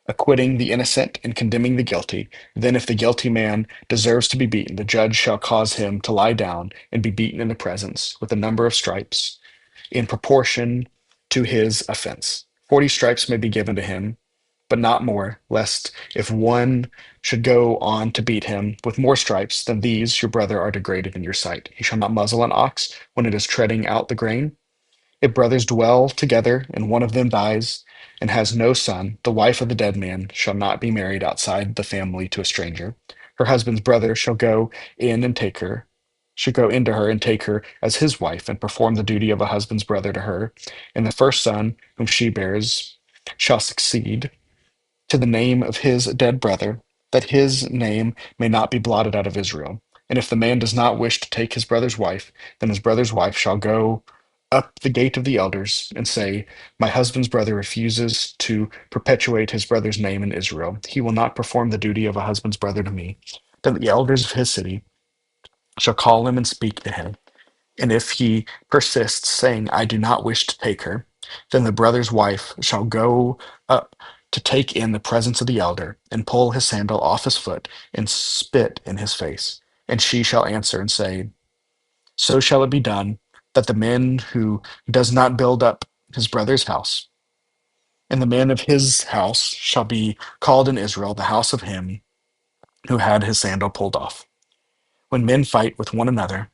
acquitting the innocent and condemning the guilty, then if the guilty man deserves to be beaten, the judge shall cause him to lie down and be beaten in the presence with a number of stripes in proportion to his offense. 40 stripes may be given to him, but not more, lest if one should go on to beat him with more stripes than these, your brother are degraded in your sight. He shall not muzzle an ox when it is treading out the grain. If brothers dwell together and one of them dies and has no son, the wife of the dead man shall not be married outside the family to a stranger. Her husband's brother shall go in and take her, should go into her and take her as his wife and perform the duty of a husband's brother to her. And the first son whom she bears shall succeed to the name of his dead brother, that his name may not be blotted out of Israel. And if the man does not wish to take his brother's wife, then his brother's wife shall go up the gate of the elders and say, my husband's brother refuses to perpetuate his brother's name in Israel. He will not perform the duty of a husband's brother to me. Then the elders of his city shall call him and speak to him. And if he persists, saying, I do not wish to take her, then the brother's wife shall go up to take in the presence of the elder, and pull his sandal off his foot, and spit in his face. And she shall answer and say, so shall it be done, that the man who does not build up his brother's house, and the man of his house shall be called in Israel the house of him who had his sandal pulled off. When men fight with one another,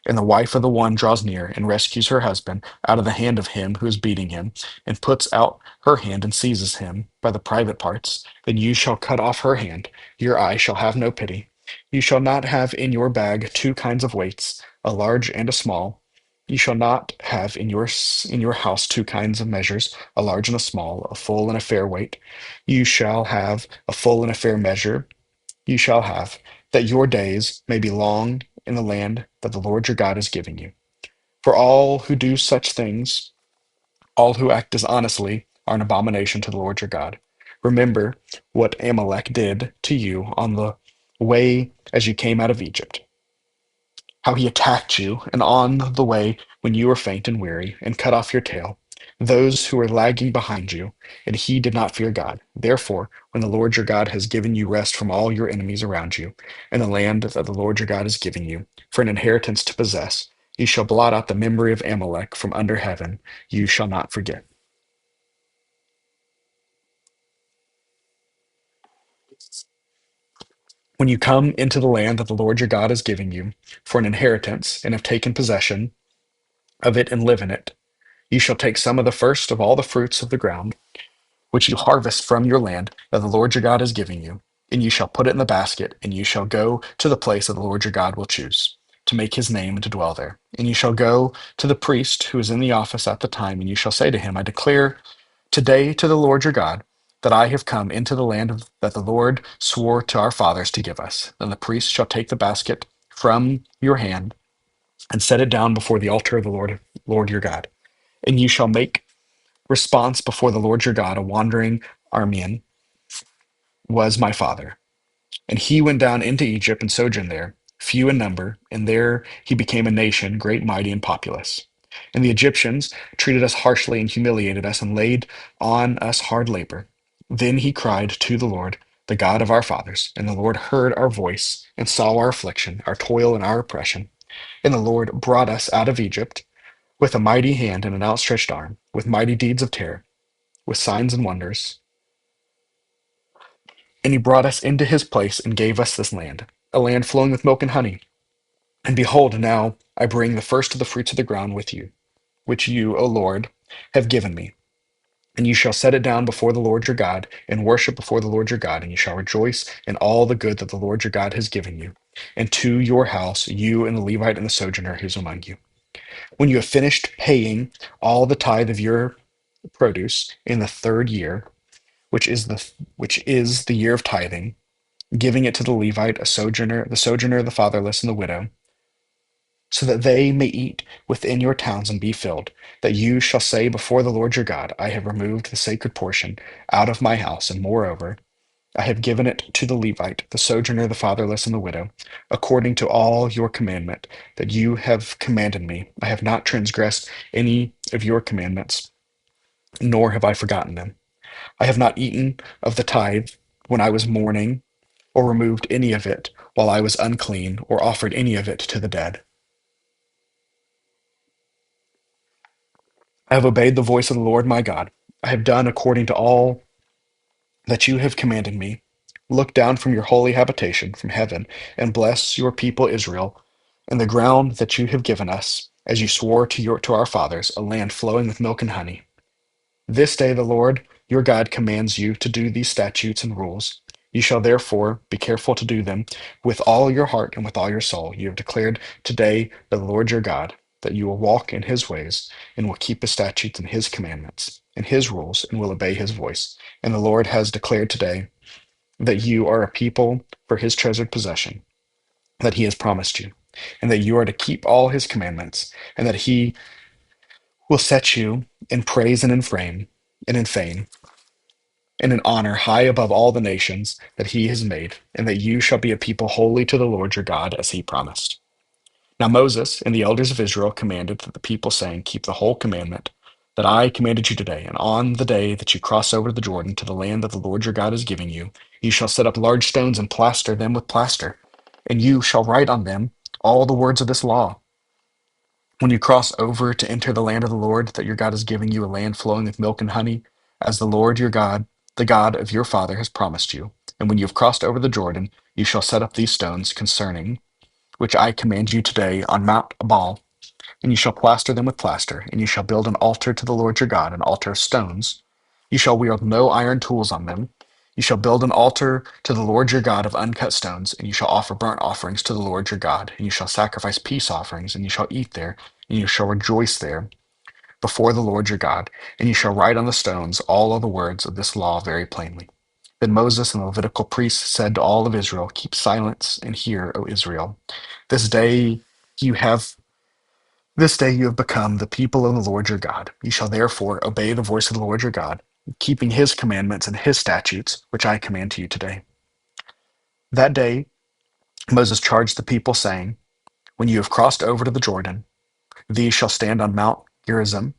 and the wife of the one draws near and rescues her husband out of the hand of him who is beating him, and puts out her hand and seizes him by the private parts, then you shall cut off her hand. Your eye shall have no pity. You shall not have in your bag two kinds of weights, a large and a small. You shall not have in your house two kinds of measures, a large and a small, a full and a fair weight. You shall have a full and a fair measure you shall have, that your days may be long in the land that the Lord your God is giving you. For all who do such things, all who act dishonestly, are an abomination to the Lord your God. Remember what Amalek did to you on the way as you came out of Egypt, how he attacked you, and on the way when you were faint and weary, and cut off your tail, those who were lagging behind you, and he did not fear God. Therefore, when the Lord your God has given you rest from all your enemies around you, and the land that the Lord your God is giving you for an inheritance to possess, you shall blot out the memory of Amalek from under heaven. You shall not forget. When you come into the land that the Lord your God is giving you for an inheritance, and have taken possession of it and live in it, you shall take some of the first of all the fruits of the ground, which you harvest from your land that the Lord your God is giving you. and you shall put it in the basket, and you shall go to the place that the Lord your God will choose, to make his name and to dwell there. And you shall go to the priest who is in the office at the time, and you shall say to him, I declare today to the Lord your God that I have come into the land that the Lord swore to our fathers to give us. Then the priest shall take the basket from your hand and set it down before the altar of the Lord your God. And you shall make response before the Lord your God. A wandering Aramean was my father, and he went down into Egypt and sojourned there, few in number, and there he became a nation, great, mighty, and populous. And the Egyptians treated us harshly and humiliated us and laid on us hard labor. Then he cried to the Lord, the God of our fathers, and the Lord heard our voice and saw our affliction, our toil, and our oppression. And the Lord brought us out of Egypt with a mighty hand and an outstretched arm, with mighty deeds of terror, with signs and wonders. And he brought us into his place and gave us this land, a land flowing with milk and honey. And behold, now I bring the first of the fruits of the ground with you, which you, O Lord, have given me. And you shall set it down before the Lord your God, and worship before the Lord your God, and you shall rejoice in all the good that the Lord your God has given you. And to your house, you and the Levite and the sojourner who is among you. When you have finished paying all the tithe of your produce in the third year, which is the year of tithing, giving it to the Levite, a sojourner, the fatherless, and the widow, so that they may eat within your towns and be filled, that you shall say before the Lord your God, I have removed the sacred portion out of my house, and moreover, I have given it to the Levite, the sojourner, the fatherless, and the widow, according to all your commandment that you have commanded me. I have not transgressed any of your commandments, nor have I forgotten them. I have not eaten of the tithe when I was mourning, or removed any of it while I was unclean, or offered any of it to the dead. I have obeyed the voice of the Lord my God. I have done according to all that you have commanded me. Look down from your holy habitation, from heaven, and bless your people Israel, and the ground that you have given us, as you swore to our fathers, a land flowing with milk and honey. This day the Lord your God commands you to do these statutes and rules. You shall therefore be careful to do them with all your heart and with all your soul. You have declared today the Lord your God, that you will walk in his ways and will keep his statutes and his commandments and his rules and will obey his voice. And the Lord has declared today that you are a people for his treasured possession, that he has promised you, and that you are to keep all his commandments, and that he will set you in praise and in fame and in fame and in honor high above all the nations that he has made, and that you shall be a people holy to the Lord your God, as he promised. Now Moses and the elders of Israel commanded the people, saying, keep the whole commandment that I commanded you today, and on the day that you cross over the Jordan to the land that the Lord your God is giving you, you shall set up large stones and plaster them with plaster, and you shall write on them all the words of this law. When you cross over to enter the land of the Lord that your God is giving you, a land flowing with milk and honey, as the Lord your God, the God of your father, has promised you. And when you have crossed over the Jordan, you shall set up these stones concerning which I command you today on Mount Ebal, and you shall plaster them with plaster, and you shall build an altar to the Lord your God, an altar of stones. You shall wield no iron tools on them. You shall build an altar to the Lord your God of uncut stones, and you shall offer burnt offerings to the Lord your God, and you shall sacrifice peace offerings, and you shall eat there, and you shall rejoice there before the Lord your God, and you shall write on the stones all of the words of this law very plainly. Then Moses and the Levitical priests said to all of Israel, keep silence and hear, O Israel. This day you have this day you have become the people of the Lord your God. You shall therefore obey the voice of the Lord your God, keeping his commandments and his statutes, which I command to you today. That day Moses charged the people, saying, when you have crossed over to the Jordan, these shall stand on Mount Gerizim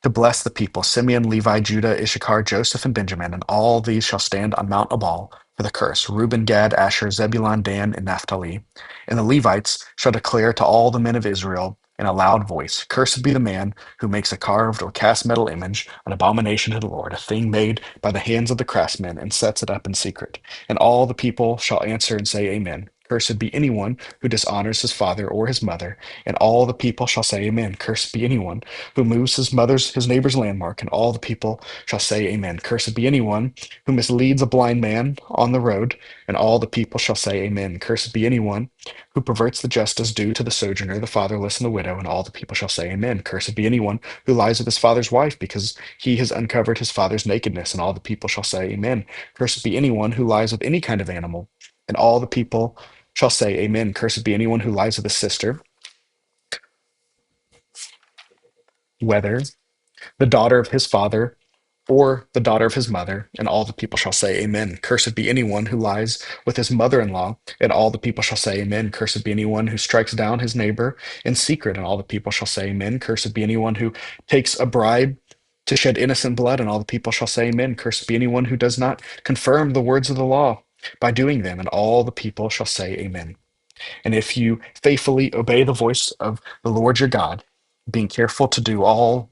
to bless the people: Simeon, Levi, Judah, Issachar, Joseph, and Benjamin, and all these shall stand on Mount Ebal for the curse: Reuben, Gad, Asher, Zebulun, Dan, and Naphtali. And the Levites shall declare to all the men of Israel in a loud voice, cursed be the man who makes a carved or cast metal image, an abomination to the Lord, a thing made by the hands of the craftsmen, and sets it up in secret. And all the people shall answer and say, Amen. Cursed be anyone who dishonors his father or his mother, and all the people shall say amen. Cursed be anyone who moves his neighbor's landmark, and all the people shall say amen. Cursed be anyone who misleads a blind man on the road, and all the people shall say amen. Cursed be anyone who perverts the justice due to the sojourner, the fatherless, and the widow, and all the people shall say amen. Cursed be anyone who lies with his father's wife, because he has uncovered his father's nakedness, and all the people shall say amen. Cursed be anyone who lies with any kind of animal, and all the people shall say amen. Cursed be anyone who lies with a sister, whether the daughter of his father or the daughter of his mother, and all the people shall say amen. Cursed be anyone who lies with his mother-in-law, and all the people shall say amen. Cursed be anyone who strikes down his neighbor in secret, and all the people shall say amen. Cursed be anyone who takes a bribe to shed innocent blood, and all the people shall say amen. Cursed be anyone who does not confirm the words of the law by doing them, and all the people shall say amen. And if you faithfully obey the voice of the Lord your God, being careful to do all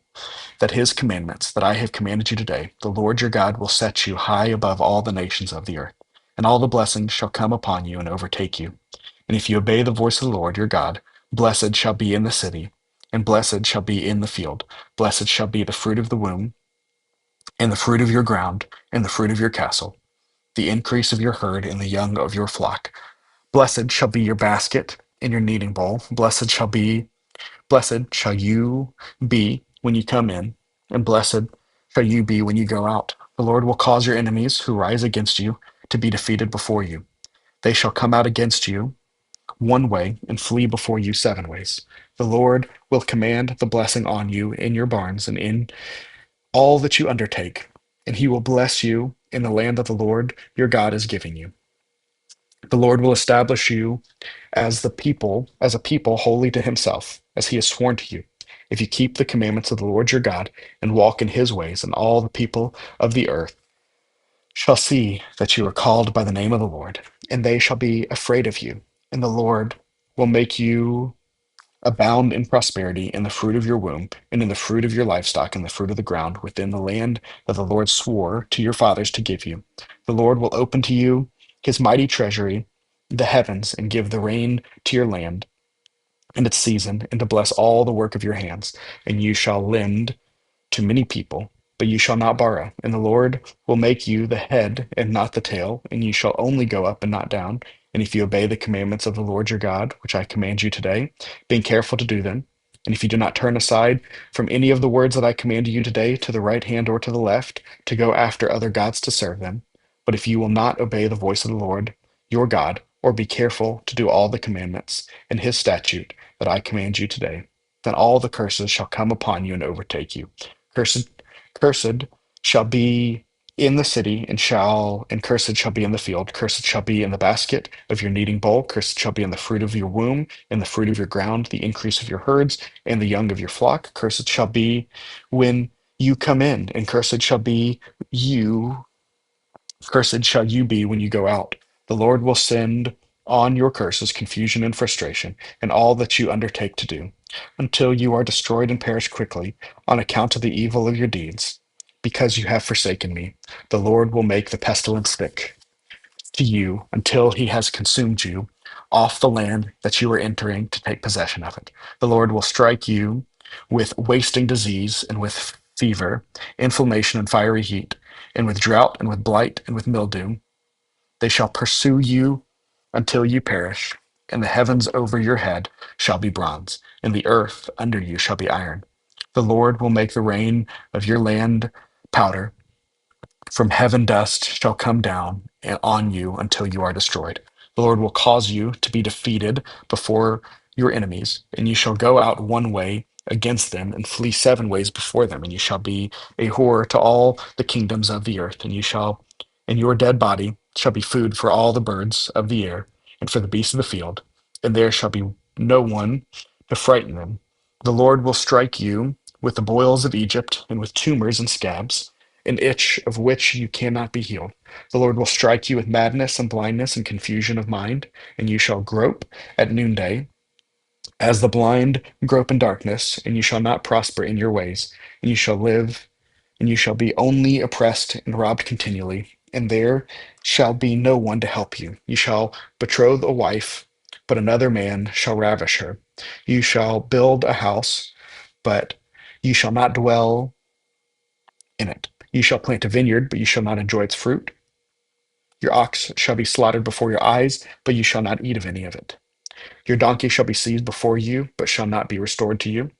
that his commandments that I have commanded you today, the Lord your God will set you high above all the nations of the earth, and all the blessings shall come upon you and overtake you. And if you obey the voice of the Lord your God, blessed shall be in the city, and blessed shall be in the field. Blessed shall be the fruit of the womb, and the fruit of your ground, and the fruit of your castle, the increase of your herd, and the young of your flock. Blessed shall be your basket and your kneading bowl. Blessed shall you be when you come in, and blessed shall you be when you go out. The Lord will cause your enemies who rise against you to be defeated before you. They shall come out against you one way and flee before you seven ways. The Lord will command the blessing on you in your barns and in all that you undertake, and he will bless you in the land that the Lord your God is giving you. The Lord will establish you as a people holy to himself, as he has sworn to you. If you keep the commandments of the Lord your God and walk in his ways, and all the people of the earth shall see that you are called by the name of the Lord, and they shall be afraid of you. And the Lord will make you abound in prosperity in the fruit of your womb, and in the fruit of your livestock, and the fruit of the ground, within the land that the Lord swore to your fathers to give you. The Lord will open to you his mighty treasury, the heavens, and give the rain to your land in its season, and to bless all the work of your hands. And you shall lend to many people, but you shall not borrow. And the Lord will make you the head and not the tail, and you shall only go up and not down. And if you obey the commandments of the Lord your God, which I command you today, being careful to do them, and if you do not turn aside from any of the words that I command you today to the right hand or to the left, to go after other gods to serve them, but if you will not obey the voice of the Lord your God, or be careful to do all the commandments and his statute that I command you today, then all the curses shall come upon you and overtake you. Cursed, cursed shall be in the city, and cursed shall be in the field. Cursed shall be in the basket of your kneading bowl. Cursed shall be in the fruit of your womb, in the fruit of your ground, the increase of your herds, and the young of your flock. Cursed shall be when you come in, and you cursed shall you be when you go out. The Lord will send on your curses confusion and frustration in all that you undertake to do, until you are destroyed and perish quickly on account of the evil of your deeds. Because you have forsaken me, the Lord will make the pestilence stick to you until he has consumed you off the land that you are entering to take possession of it. The Lord will strike you with wasting disease and with fever, inflammation and fiery heat, and with drought and with blight and with mildew. They shall pursue you until you perish, and the heavens over your head shall be bronze, and the earth under you shall be iron. The Lord will make the rain of your land powder, from heaven dust shall come down on you until you are destroyed. The Lord will cause you to be defeated before your enemies, and you shall go out one way against them and flee seven ways before them, and you shall be a horror to all the kingdoms of the earth, and your dead body shall be food for all the birds of the air and for the beasts of the field, and there shall be no one to frighten them. The Lord will strike you with the boils of Egypt and with tumors and scabs, an itch of which you cannot be healed. The Lord will strike you with madness and blindness and confusion of mind, and you shall grope at noonday, as the blind grope in darkness, and you shall not prosper in your ways, and you shall live, and you shall be only oppressed and robbed continually, and there shall be no one to help you. You shall betroth a wife, but another man shall ravish her. You shall build a house, but you shall not dwell in it. You shall plant a vineyard, but you shall not enjoy its fruit. Your ox shall be slaughtered before your eyes, but you shall not eat of any of it. Your donkey shall be seized before you, but shall not be restored to you.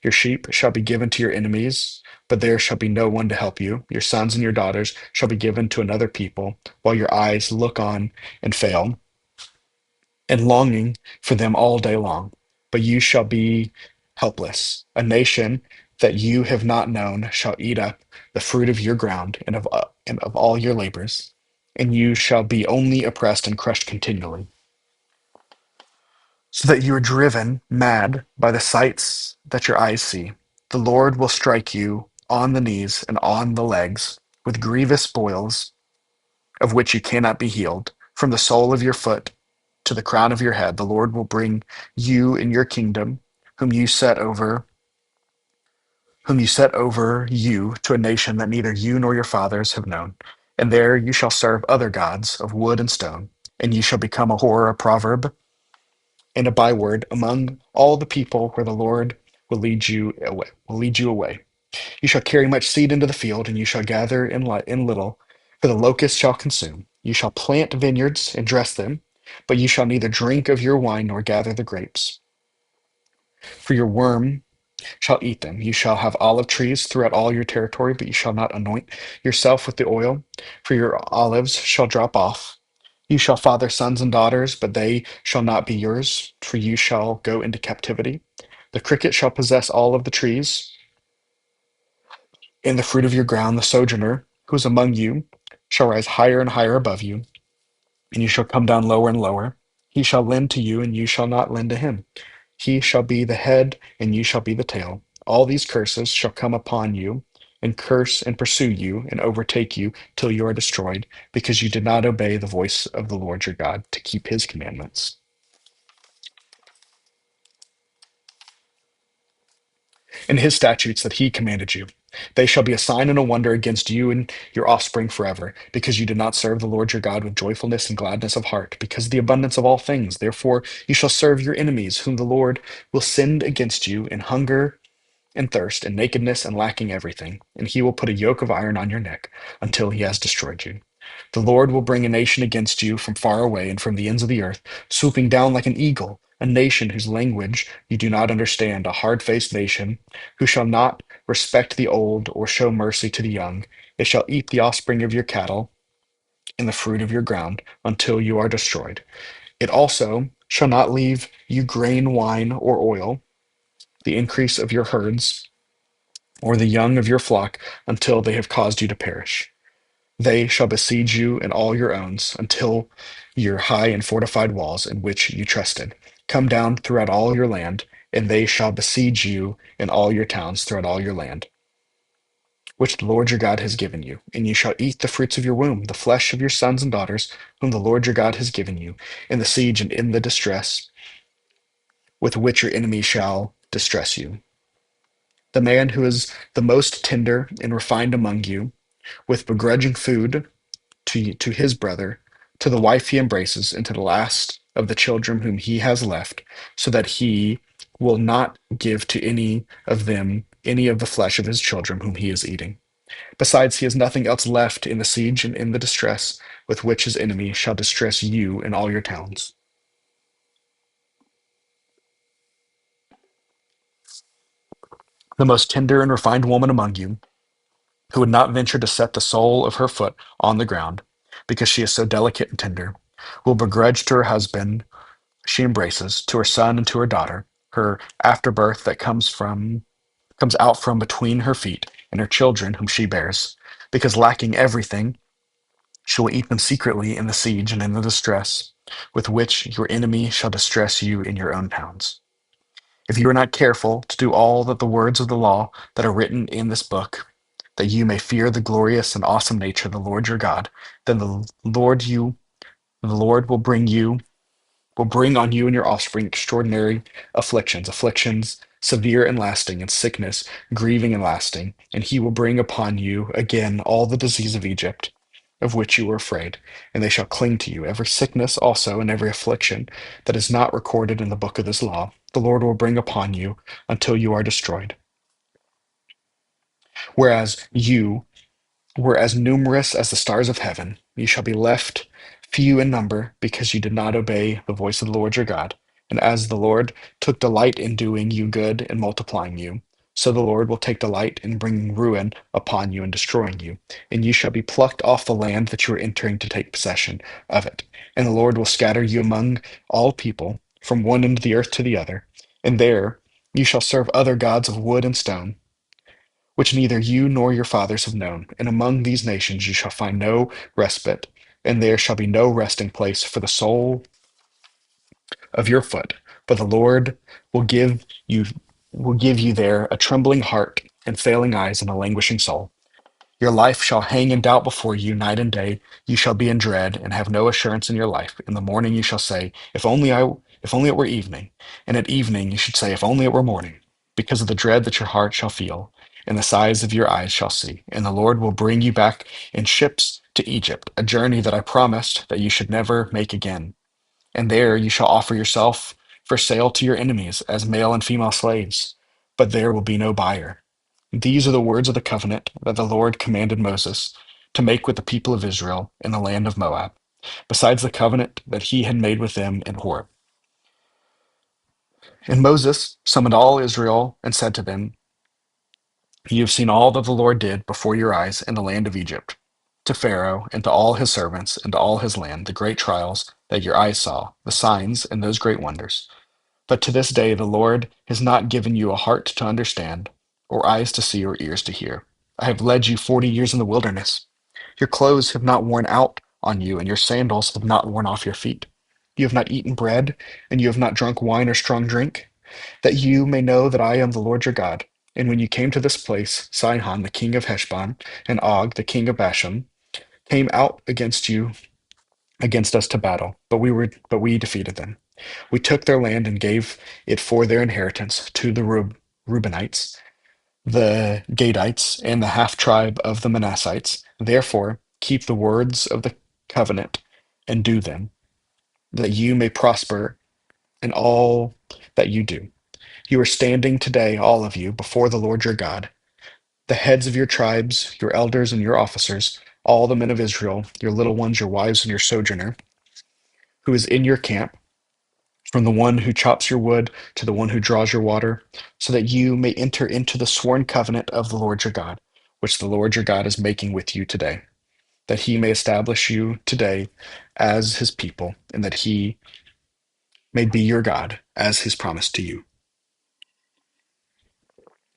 Your sheep shall be given to your enemies, but there shall be no one to help you. Your sons and your daughters shall be given to another people, while your eyes look on and fail, and longing for them all day long. But you shall be helpless. A nation that you have not known shall eat up the fruit of your ground and of all your labors, and you shall be only oppressed and crushed continually, so that you are driven mad by the sights that your eyes see. The Lord will strike you on the knees and on the legs with grievous boils of which you cannot be healed. From the sole of your foot to the crown of your head, the Lord will bring you in your kingdom, whom you set over, whom you set over you to a nation that neither you nor your fathers have known. And there you shall serve other gods of wood and stone, and you shall become a horror, a proverb, and a byword among all the people where the Lord will lead you away. Will lead you away. You shall carry much seed into the field, and you shall gather in little, for the locust shall consume. You shall plant vineyards and dress them, but you shall neither drink of your wine nor gather the grapes. For your worm shall eat them. You shall have olive trees throughout all your territory, but you shall not anoint yourself with the oil, for your olives shall drop off. You shall father sons and daughters, but they shall not be yours, for you shall go into captivity. The cricket shall possess all of the trees, and the fruit of your ground, the sojourner who is among you, shall rise higher and higher above you, and you shall come down lower and lower. He shall lend to you, and you shall not lend to him. He shall be the head, and you shall be the tail. All these curses shall come upon you, and curse and pursue you, and overtake you till you are destroyed, because you did not obey the voice of the Lord your God to keep his commandments and his statutes that he commanded you. They shall be a sign and a wonder against you and your offspring forever, because you did not serve the Lord your God with joyfulness and gladness of heart, because of the abundance of all things. Therefore you shall serve your enemies, whom the Lord will send against you in hunger and thirst and nakedness and lacking everything, and he will put a yoke of iron on your neck until he has destroyed you. The Lord will bring a nation against you from far away and from the ends of the earth, swooping down like an eagle, a nation whose language you do not understand, a hard faced nation who shall not respect the old or show mercy to the young. It shall eat the offspring of your cattle and the fruit of your ground until you are destroyed. It also shall not leave you grain, wine, or oil, the increase of your herds, or the young of your flock, until they have caused you to perish. They shall besiege you and all your owns until your high and fortified walls in which you trusted come down throughout all your land, and they shall besiege you in all your towns throughout all your land, which the Lord your God has given you. And you shall eat the fruits of your womb, the flesh of your sons and daughters, whom the Lord your God has given you, in the siege and in the distress with which your enemy shall distress you. The man who is the most tender and refined among you, with begrudging food to his brother, to the wife he embraces, and to the last of the children whom he has left, so that he will not give to any of them any of the flesh of his children whom he is eating. Besides, he has nothing else left in the siege and in the distress with which his enemy shall distress you in all your towns. The most tender and refined woman among you, who would not venture to set the sole of her foot on the ground, because she is so delicate and tender, will begrudge to her husband she embraces, to her son and to her daughter, her afterbirth that comes out from between her feet, and her children whom she bears, because lacking everything, she will eat them secretly in the siege and in the distress with which your enemy shall distress you in your own towns. If you are not careful to do all that the words of the law that are written in this book, that you may fear the glorious and awesome nature of the Lord your God, then the Lord will bring on you and your offspring extraordinary afflictions severe and lasting, and sickness grieving and lasting. And he will bring upon you again all the disease of Egypt, of which you were afraid, and they shall cling to you. Every sickness also and every affliction that is not recorded in the book of this law, the Lord will bring upon you until you are destroyed. Whereas you were as numerous as the stars of heaven, you shall be left few in number, because you did not obey the voice of the Lord your God. And as the Lord took delight in doing you good and multiplying you, so the Lord will take delight in bringing ruin upon you and destroying you. And you shall be plucked off the land that you are entering to take possession of it. And the Lord will scatter you among all people, from one end of the earth to the other. And there you shall serve other gods of wood and stone, which neither you nor your fathers have known. And among these nations you shall find no respite, and there shall be no resting place for the sole of your foot. But the Lord will give you will give you there a trembling heart and failing eyes and a languishing soul. Your life shall hang in doubt before you night and day. You shall be in dread and have no assurance in your life. In the morning you shall say, if only it were evening. And at evening you should say, if only it were morning, because of the dread that your heart shall feel, and the sighs of your eyes shall see. And the Lord will bring you back in ships to Egypt, a journey that I promised that you should never make again. And there you shall offer yourself for sale to your enemies as male and female slaves, but there will be no buyer. These are the words of the covenant that the Lord commanded Moses to make with the people of Israel in the land of Moab, besides the covenant that he had made with them in Horeb. And Moses summoned all Israel and said to them, you have seen all that the Lord did before your eyes in the land of Egypt, to Pharaoh and to all his servants and to all his land, the great trials that your eyes saw, the signs and those great wonders. But to this day the Lord has not given you a heart to understand, or eyes to see, or ears to hear. I have led you 40 years in the wilderness. Your clothes have not worn out on you, and your sandals have not worn off your feet. You have not eaten bread, and you have not drunk wine or strong drink, that you may know that I am the Lord your God. And when you came to this place, Sihon the king of Heshbon and Og the king of Bashan came out against us to battle, but we defeated them. We took their land and gave it for their inheritance to the Reubenites, the Gadites, and the half tribe of the Manassites. Therefore, keep the words of the covenant and do them, that you may prosper in all that you do. You are standing today, all of you, before the Lord your God, the heads of your tribes, your elders, and your officers, all the men of Israel, your little ones, your wives, and your sojourner, who is in your camp, from the one who chops your wood to the one who draws your water, so that you may enter into the sworn covenant of the Lord your God, which the Lord your God is making with you today, that he may establish you today as his people, and that he may be your God, as his promise to you.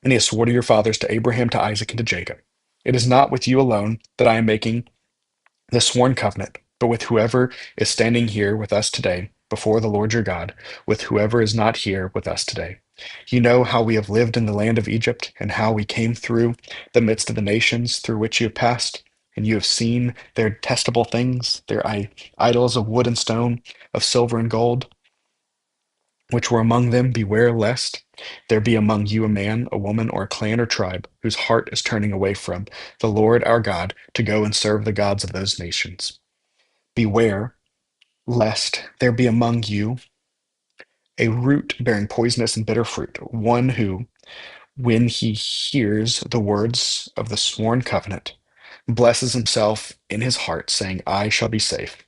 And he has sworn to your fathers, to Abraham, to Isaac, and to Jacob. It is not with you alone that I am making the sworn covenant, but with whoever is standing here with us today before the Lord your God, with whoever is not here with us today. You know how we have lived in the land of Egypt, and how we came through the midst of the nations through which you have passed, and you have seen their detestable things, their idols of wood and stone, of silver and gold, which were among them. Beware lest there be among you a man, a woman, or a clan or tribe, whose heart is turning away from the Lord our God to go and serve the gods of those nations. Beware lest there be among you a root bearing poisonous and bitter fruit, one who, when he hears the words of the sworn covenant, blesses himself in his heart, saying, I shall be safe,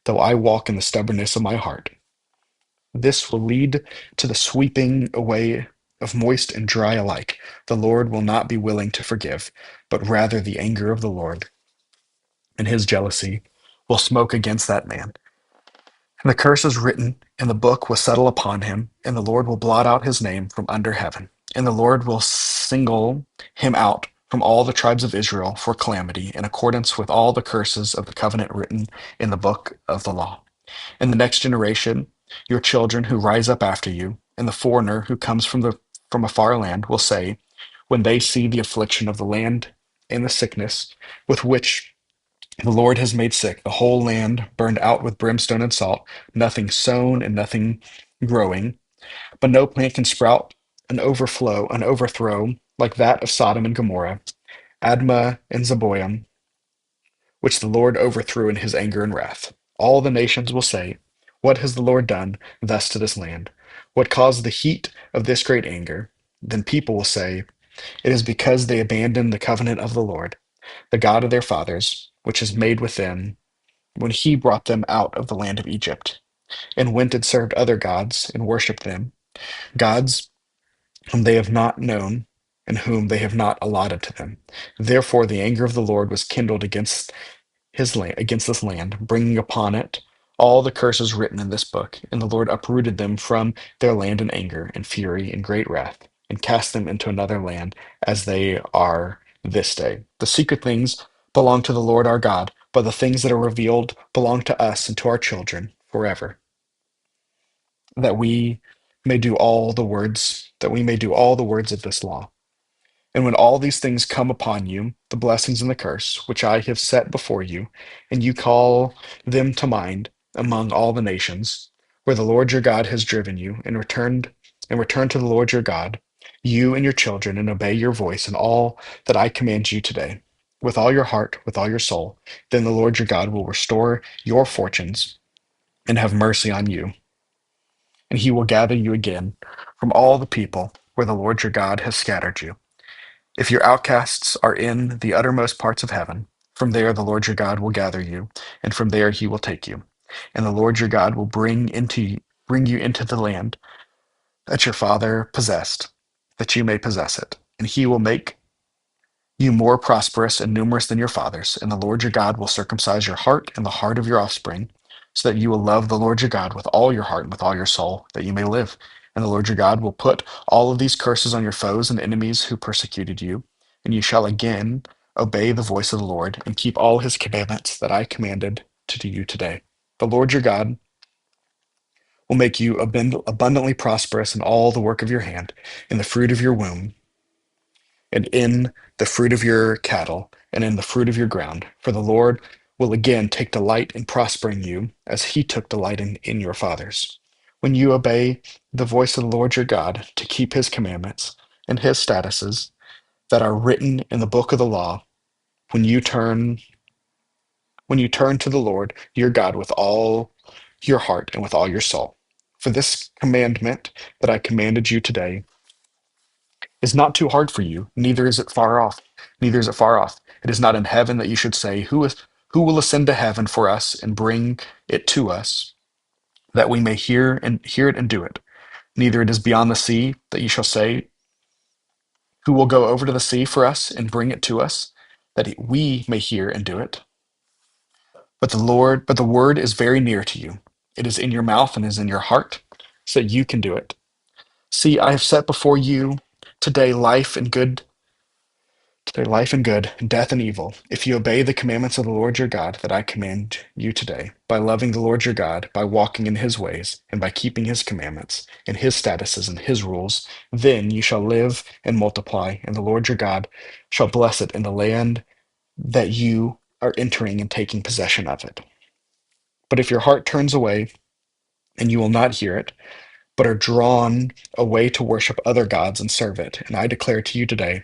though I walk in the stubbornness of my heart. This will lead to the sweeping away of moist and dry alike. The Lord will not be willing to forgive, but rather the anger of the Lord and his jealousy will smoke against that man. And the curse is written in the book will settle upon him, and the Lord will blot out his name from under heaven. And the Lord will single him out from all the tribes of Israel for calamity, in accordance with all the curses of the covenant written in the book of the law. And the next generation, your children who rise up after you, and the foreigner who comes from a far land will say, when they see the affliction of the land and the sickness with which the Lord has made sick the whole land, burned out with brimstone and salt, nothing sown and nothing growing, but no plant can sprout, an overthrow like that of Sodom and Gomorrah, Admah and Zeboiim, which the Lord overthrew in his anger and wrath. All the nations will say, what has the Lord done thus to this land? What caused the heat of this great anger? Then people will say, it is because they abandoned the covenant of the Lord, the God of their fathers, which is made with them when he brought them out of the land of Egypt, and went and served other gods and worshipped them, gods whom they have not known and whom they have not allotted to them. Therefore the anger of the Lord was kindled against this land, bringing upon it all the curses written in this book. And the Lord uprooted them from their land in anger and fury and great wrath, and cast them into another land, as they are this day. The secret things belong to the Lord our God, but the things that are revealed belong to us and to our children forever, that we may do all the words of this law. And when all these things come upon you, the blessings and the curse, which I have set before you, and you call them to mind among all the nations, where the Lord your God has driven you, and return to the Lord your God, you and your children, and obey your voice in all that I command you today, with all your heart, with all your soul, then the Lord your God will restore your fortunes and have mercy on you, and he will gather you again from all the people where the Lord your God has scattered you. If your outcasts are in the uttermost parts of heaven, from there the Lord your God will gather you, and from there he will take you. And the Lord your God will bring you into the land that your father possessed, that you may possess it. And he will make you more prosperous and numerous than your fathers, and the Lord your God will circumcise your heart and the heart of your offspring, so that you will love the Lord your God with all your heart and with all your soul, that you may live. And the Lord your God will put all of these curses on your foes and enemies who persecuted you, and you shall again obey the voice of the Lord and keep all his commandments that I commanded to you today. The Lord your God will make you abundantly prosperous in all the work of your hand, in the fruit of your womb, and in the fruit of your cattle, and in the fruit of your ground. For the Lord will again take delight in prospering you, as he took delight in your fathers. When you obey the voice of the Lord your God to keep his commandments and his statutes that are written in the book of the law, when you turn when you turn to the Lord your God with all your heart and with all your soul. For this commandment that I commanded you today is not too hard for you, neither is it far off. Neither is it far off. It is not in heaven that you should say, who will ascend to heaven for us and bring it to us, that we may hear it and do it. Neither it is beyond the sea that you shall say, who will go over to the sea for us and bring it to us, that we may hear and do it. But the word is very near to you. It is in your mouth and is in your heart, so that you can do it. See, I have set before you today life and good, death and evil, if you obey the commandments of the Lord your God that I command you today, by loving the Lord your God, by walking in his ways, and by keeping his commandments, and his statutes and his rules, then you shall live and multiply, and the Lord your God shall bless it in the land that you are entering and taking possession of it. But if your heart turns away, and you will not hear it, but are drawn away to worship other gods and serve it, and I declare to you today,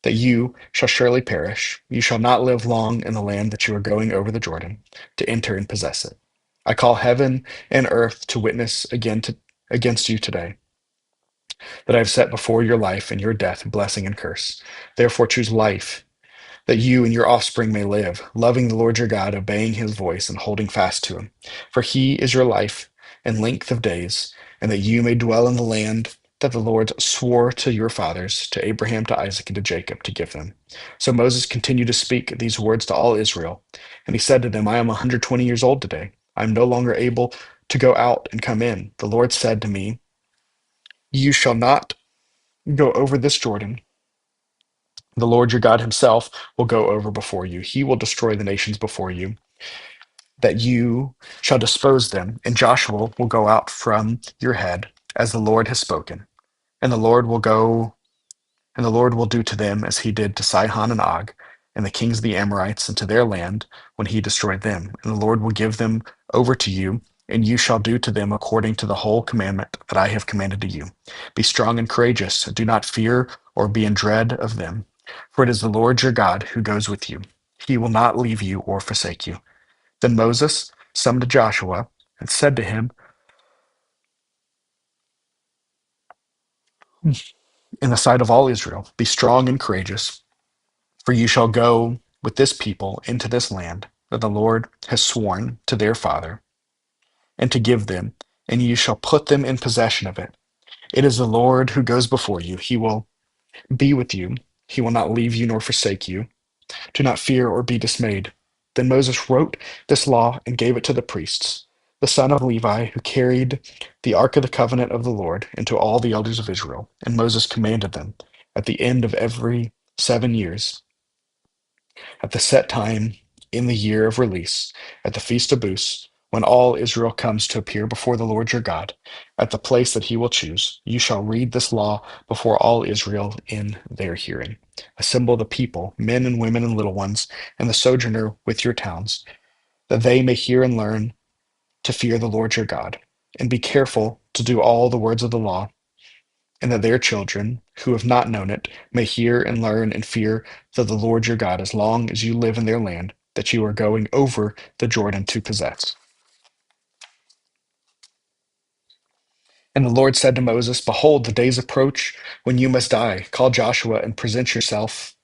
that you shall surely perish. You shall not live long in the land that you are going over the Jordan to enter and possess it. I call heaven and earth to witness against you today, that I have set before your life and your death, blessing and curse. Therefore choose life, that you and your offspring may live, loving the Lord your God, obeying his voice, and holding fast to him. For he is your life and length of days, and that you may dwell in the land that the Lord swore to your fathers, to Abraham, to Isaac, and to Jacob, to give them. So Moses continued to speak these words to all Israel. And he said to them, I am 120 years old today. I am no longer able to go out and come in. The Lord said to me, you shall not go over this Jordan. The Lord your God himself will go over before you. He will destroy the nations before you, that you shall dispose them, and Joshua will go out from your head, as the Lord has spoken. And the Lord will go, and the Lord will do to them as he did to Sihon and Og, and the kings of the Amorites, and to their land when he destroyed them. And the Lord will give them over to you, and you shall do to them according to the whole commandment that I have commanded to you. Be strong and courageous. Do not fear or be in dread of them, for it is the Lord your God who goes with you. he will not leave you or forsake you. Then Moses summoned Joshua and said to him in the sight of all Israel, be strong and courageous, for you shall go with this people into this land that the Lord has sworn to their father and to give them, and you shall put them in possession of it. It is the Lord who goes before you. He will be with you. He will not leave you nor forsake you. Do not fear or be dismayed. Then Moses wrote this law and gave it to the priests, the son of Levi, who carried the ark of the covenant of the Lord, and to all the elders of Israel. And Moses commanded them at the end of every 7 years, at the set time in the year of release, at the feast of booths, when all Israel comes to appear before the Lord your God, at the place that he will choose, you shall read this law before all Israel in their hearing. Assemble the people, men and women and little ones, and the sojourner with your towns, that they may hear and learn to fear the Lord your God, and be careful to do all the words of the law, and that their children, who have not known it, may hear and learn and fear the Lord your God as long as you live in their land that you are going over the Jordan to possess. And the Lord said to Moses, behold, the days approach when you must die. Call Joshua and present yourself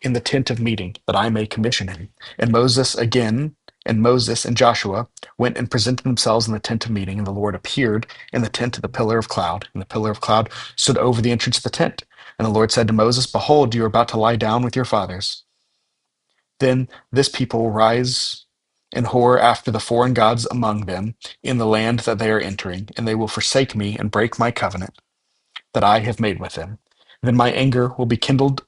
in the tent of meeting, that I may commission him. And Moses and Joshua went and presented themselves in the tent of meeting, and the Lord appeared in the tent of the pillar of cloud, and the pillar of cloud stood over the entrance of the tent. And the Lord said to Moses, behold, you are about to lie down with your fathers. Then this people will rise and whore after the foreign gods among them in the land that they are entering, and they will forsake me and break my covenant that I have made with them. Then my anger will be kindled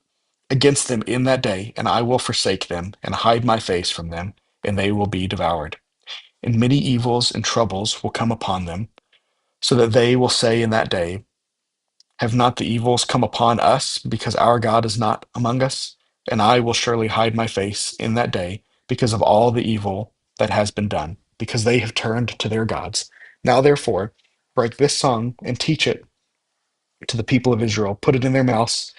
against them in that day, and I will forsake them and hide my face from them, and they will be devoured. And many evils and troubles will come upon them, so that they will say in that day, have not the evils come upon us, because our God is not among us? And I will surely hide my face in that day, because of all the evil that has been done, because they have turned to their gods. Now therefore, write this song and teach it to the people of Israel, put it in their mouths,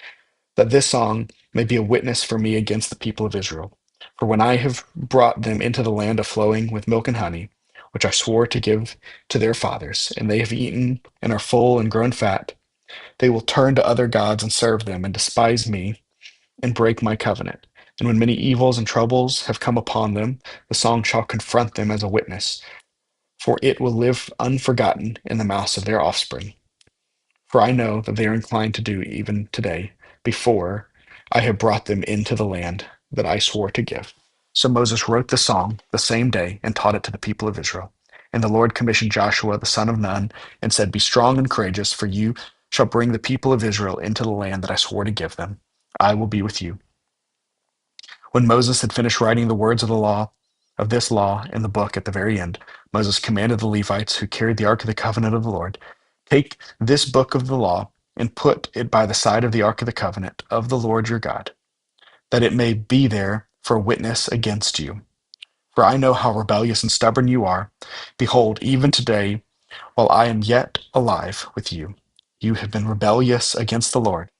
that this song may be a witness for me against the people of Israel. For when I have brought them into the land of flowing with milk and honey, which I swore to give to their fathers, and they have eaten and are full and grown fat, they will turn to other gods and serve them, and despise me and break my covenant. And when many evils and troubles have come upon them, the song shall confront them as a witness, for it will live unforgotten in the mouths of their offspring. For I know that they are inclined to do even today, before I have brought them into the land that I swore to give. So Moses wrote the song the same day and taught it to the people of Israel. And the Lord commissioned Joshua the son of Nun and said, be strong and courageous, for you shall bring the people of Israel into the land that I swore to give them. I will be with you. When Moses had finished writing the words of the law, of this law in the book at the very end, Moses commanded the Levites who carried the ark of the covenant of the Lord, take this book of the law and put it by the side of the ark of the covenant of the Lord your God, that it may be there for a witness against you. For I know how rebellious and stubborn you are. Behold, even today, while I am yet alive with you, you have been rebellious against the Lord.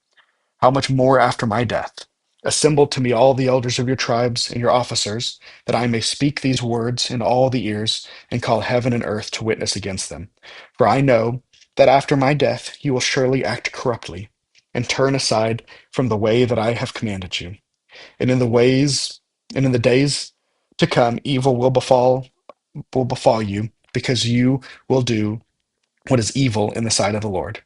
How much more after my death? Assemble to me all the elders of your tribes and your officers, that I may speak these words in all the ears, and call heaven and earth to witness against them. For I know that after my death you will surely act corruptly, and turn aside from the way that I have commanded you. And in the days to come, evil will befall you, because you will do what is evil in the sight of the Lord,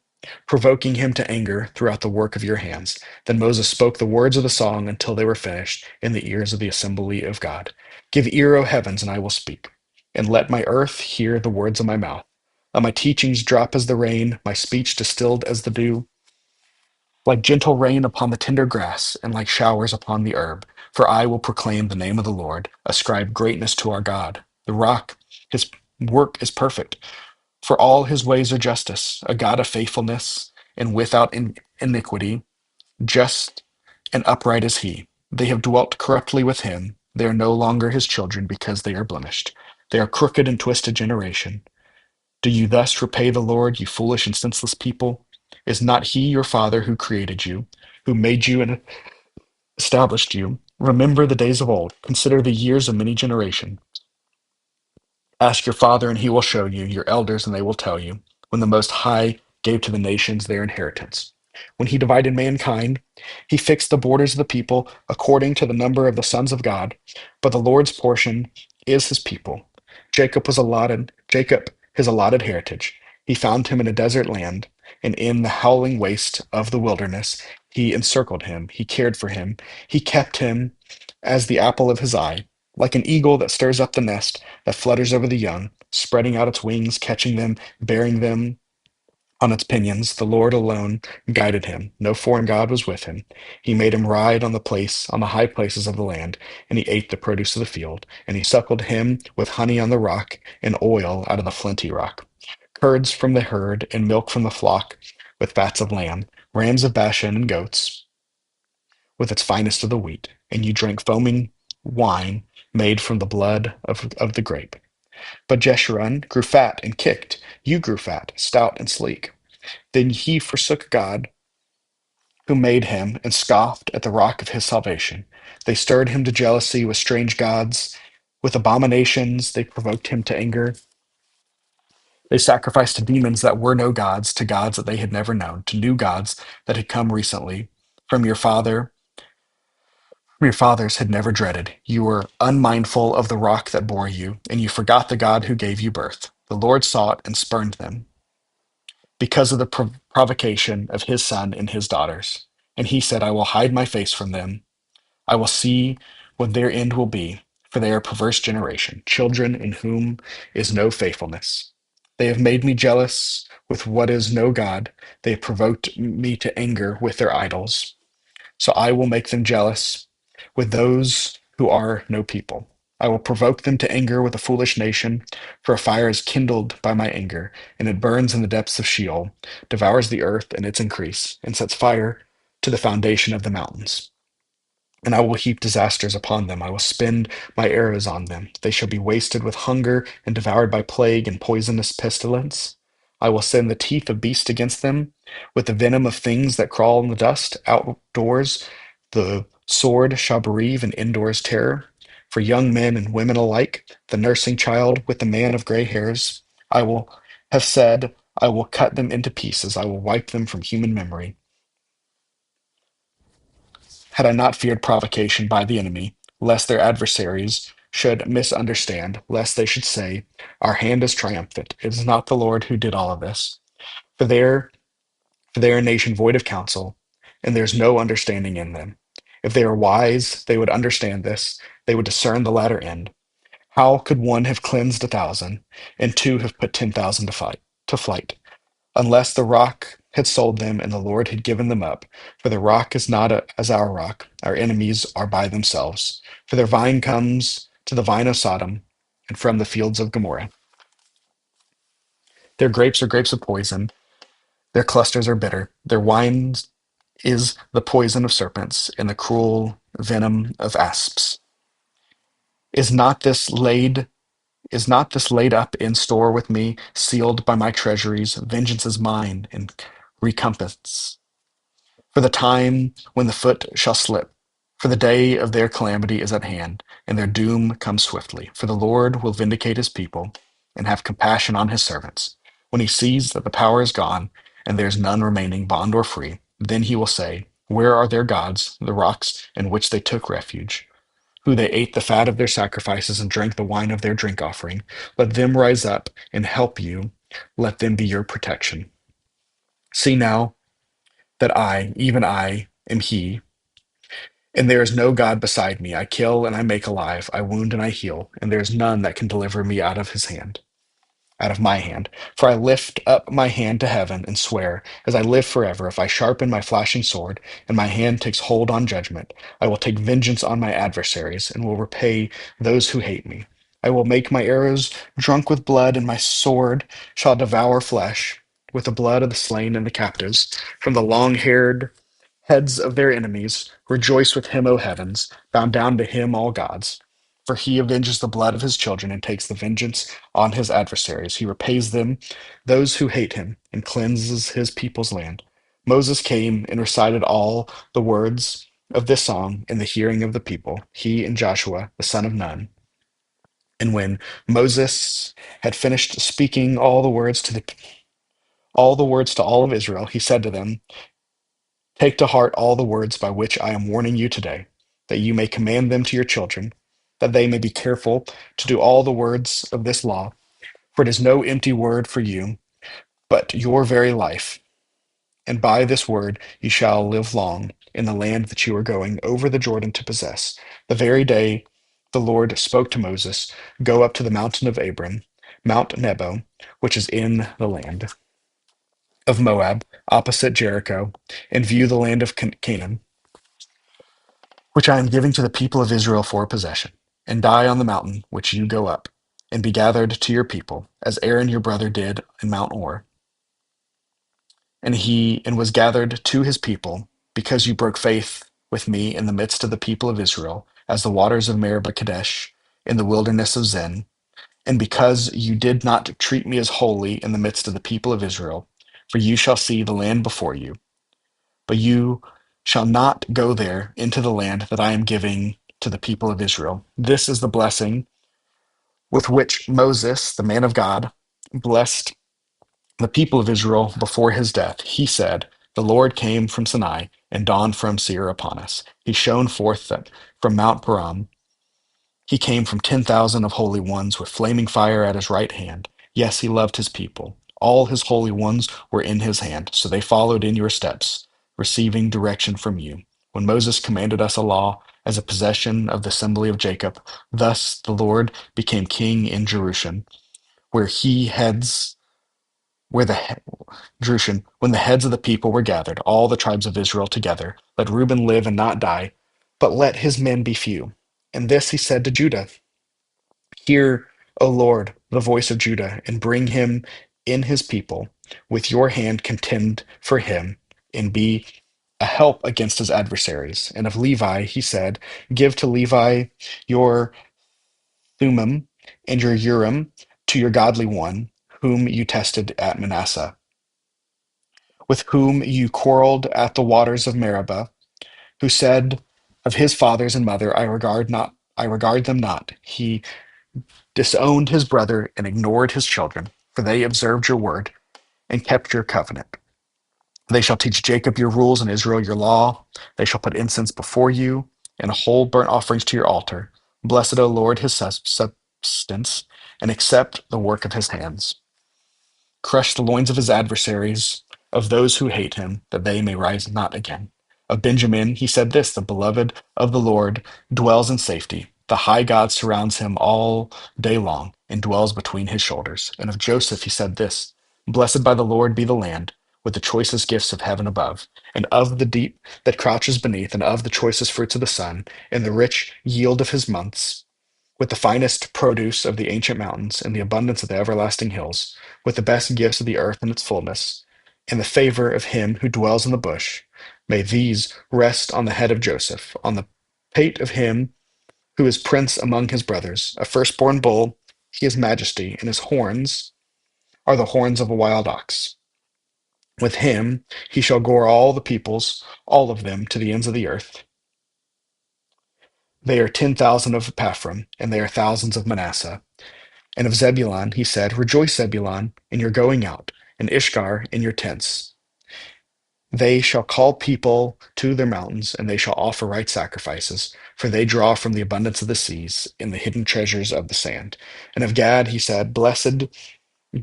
provoking him to anger throughout the work of your hands. Then Moses spoke the words of the song until they were finished in the ears of the assembly of God. Give ear, O heavens, and I will speak, and let my earth hear the words of my mouth. Let my teachings drop as the rain, my speech distilled as the dew, like gentle rain upon the tender grass, and like showers upon the herb. For I will proclaim the name of the Lord, ascribe greatness to our God. The rock, his work is perfect, for all his ways are justice, a God of faithfulness and without iniquity. Just and upright is he. They have dwelt corruptly with him. They are no longer his children, because they are blemished. They are crooked and twisted generation. Do you thus repay the Lord, you foolish and senseless people? Is not he your father who created you, who made you and established you? Remember the days of old. Consider the years of many generations. Ask your father, and he will show you, your elders, and they will tell you, when the Most High gave to the nations their inheritance. When he divided mankind, he fixed the borders of the people according to the number of the sons of God. But the Lord's portion is his people. Jacob his allotted heritage. He found him in a desert land, and in the howling waste of the wilderness. He encircled him. He cared for him. He kept him as the apple of his eye, like an eagle that stirs up the nest that flutters over the young, spreading out its wings, catching them, bearing them on its pinions. The Lord alone guided him. No foreign god was with him. He made him ride on the high places of the land, and he ate the produce of the field. And he suckled him with honey on the rock, and oil out of the flinty rock, curds from the herd, and milk from the flock, with fats of lamb, rams of Bashan, and goats, with its finest of the wheat. And you drank foaming wine made from the blood of the grape. But Jeshurun grew fat and kicked. You grew fat, stout, and sleek. Then he forsook God who made him, and scoffed at the rock of his salvation. They stirred him to jealousy with strange gods. With abominations, they provoked him to anger. They sacrificed to demons that were no gods, to gods that they had never known, to new gods that had come recently from your fathers had never dreaded. You were unmindful of the rock that bore you, and you forgot the God who gave you birth. The Lord saw it and spurned them because of the provocation of his son and his daughters. And he said, I will hide my face from them. I will see what their end will be, for they are a perverse generation, children in whom is no faithfulness. They have made me jealous with what is no God. They have provoked me to anger with their idols. So I will make them jealous with those who are no people. I will provoke them to anger with a foolish nation, for a fire is kindled by my anger, and it burns in the depths of Sheol, devours the earth and its increase, and sets fire to the foundation of the mountains. And I will heap disasters upon them. I will spend my arrows on them. They shall be wasted with hunger and devoured by plague and poisonous pestilence. I will send the teeth of beasts against them, with the venom of things that crawl in the dust. Outdoors, the sword shall bereave, and indoors terror. For young men and women alike, the nursing child with the man of gray hairs, I will have said, I will cut them into pieces. I will wipe them from human memory. Had I not feared provocation by the enemy, lest their adversaries should misunderstand, lest they should say, Our hand is triumphant. It is not the Lord who did all of this. For they are a nation void of counsel, and there's no understanding in them. If they are wise, they would understand this. They would discern the latter end. How could one have cleansed 1,000, and two have put 10,000 to flight? Unless the rock had sold them and the Lord had given them up. For the rock is not as our rock, our enemies are by themselves. For their vine comes to the vine of Sodom, and from the fields of Gomorrah. Their grapes are grapes of poison, their clusters are bitter. Their wine is the poison of serpents, and the cruel venom of asps. Is not this laid is not this laid up in store with me, sealed by my treasuries? Vengeance is mine, and recompense for the time when the foot shall slip. For the day of their calamity is at hand, and their doom comes swiftly. For the Lord will vindicate his people and have compassion on his servants. When he sees that the power is gone, and there is none remaining, bond or free, then he will say, Where are their gods, the rocks in which they took refuge? Who they ate the fat of their sacrifices and drank the wine of their drink offering. Let them rise up and help you. Let them be your protection. See now that I, even I, am He, and there is no God beside me. I kill and I make alive, I wound and I heal, and there is none that can deliver me out of His hand, out of my hand. For I lift up my hand to heaven and swear, as I live forever, if I sharpen my flashing sword, and my hand takes hold on judgment, I will take vengeance on my adversaries, and will repay those who hate me. I will make my arrows drunk with blood, and my sword shall devour flesh, with the blood of the slain and the captives, from the long-haired heads of their enemies. Rejoice with him, O heavens, bow down to him, all gods. For he avenges the blood of his children and takes the vengeance on his adversaries. He repays them, those who hate him, and cleanses his people's land. Moses came and recited all the words of this song in the hearing of the people, he and Joshua, the son of Nun. And when Moses had finished speaking all the words to all of Israel, he said to them, take to heart all the words by which I am warning you today, that you may command them to your children, that they may be careful to do all the words of this law. For it is no empty word for you, but your very life. And by this word you shall live long in the land that you are going over the Jordan to possess. The very day the Lord spoke to Moses, go up to the mountain of Abram, Mount Nebo, which is in the land of Moab, opposite Jericho, and view the land of Canaan, which I am giving to the people of Israel for a possession, and die on the mountain which you go up, and be gathered to your people, as Aaron your brother did in Mount Or. And was gathered to his people, because you broke faith with me in the midst of the people of Israel, as the waters of Meribah Kadesh in the wilderness of Zin, and because you did not treat me as holy in the midst of the people of Israel, for you shall see the land before you, but you shall not go there into the land that I am giving to the people of Israel. This is the blessing with which Moses, the man of God, blessed the people of Israel before his death. He said, the Lord came from Sinai and dawned from Seir upon us. He shone forth that from Mount Paran. He came from 10,000 of holy ones with flaming fire at his right hand. Yes, he loved his people. All his holy ones were in his hand, so they followed in your steps, receiving direction from you. When Moses commanded us a law as a possession of the assembly of Jacob, thus the Lord became king in Jerusalem, where he heads where the Jerusalem, when the heads of the people were gathered, all the tribes of Israel together. Let Reuben live and not die, but let his men be few. And this he said to Judah, hear, O Lord, the voice of Judah, and bring him in his people. With your hand contend for him, and be a help against his adversaries. And of Levi he said, give to Levi your Thummim and your Urim to your godly one, whom you tested at Manasseh, with whom you quarreled at the waters of Meribah, who said of his fathers and mother, I regard them not. He disowned his brother and ignored his children, for they observed your word and kept your covenant. They shall teach Jacob your rules and Israel your law. They shall put incense before you and whole burnt offerings to your altar. Blessed, O Lord, his substance, and accept the work of his hands. Crush the loins of his adversaries, of those who hate him, that they may rise not again. Of Benjamin he said this, the beloved of the Lord dwells in safety. The high God surrounds him all day long and dwells between his shoulders. And of Joseph he said this, blessed by the Lord be the land, with the choicest gifts of heaven above, and of the deep that crouches beneath, and of the choicest fruits of the sun, and the rich yield of his months, with the finest produce of the ancient mountains, and the abundance of the everlasting hills, with the best gifts of the earth and its fullness, and the favor of him who dwells in the bush. May these rest on the head of Joseph, on the pate of him who is prince among his brothers, a firstborn bull, he is majesty, and his horns are the horns of a wild ox. With him he shall gore all the peoples, all of them, to the ends of the earth. They are 10,000 of Paphram, and they are thousands of Manasseh. And of Zebulun he said, rejoice, Zebulun, in your going out, and Ishkar in your tents. They shall call people to their mountains, and they shall offer right sacrifices, for they draw from the abundance of the seas in the hidden treasures of the sand. And of Gad he said, blessed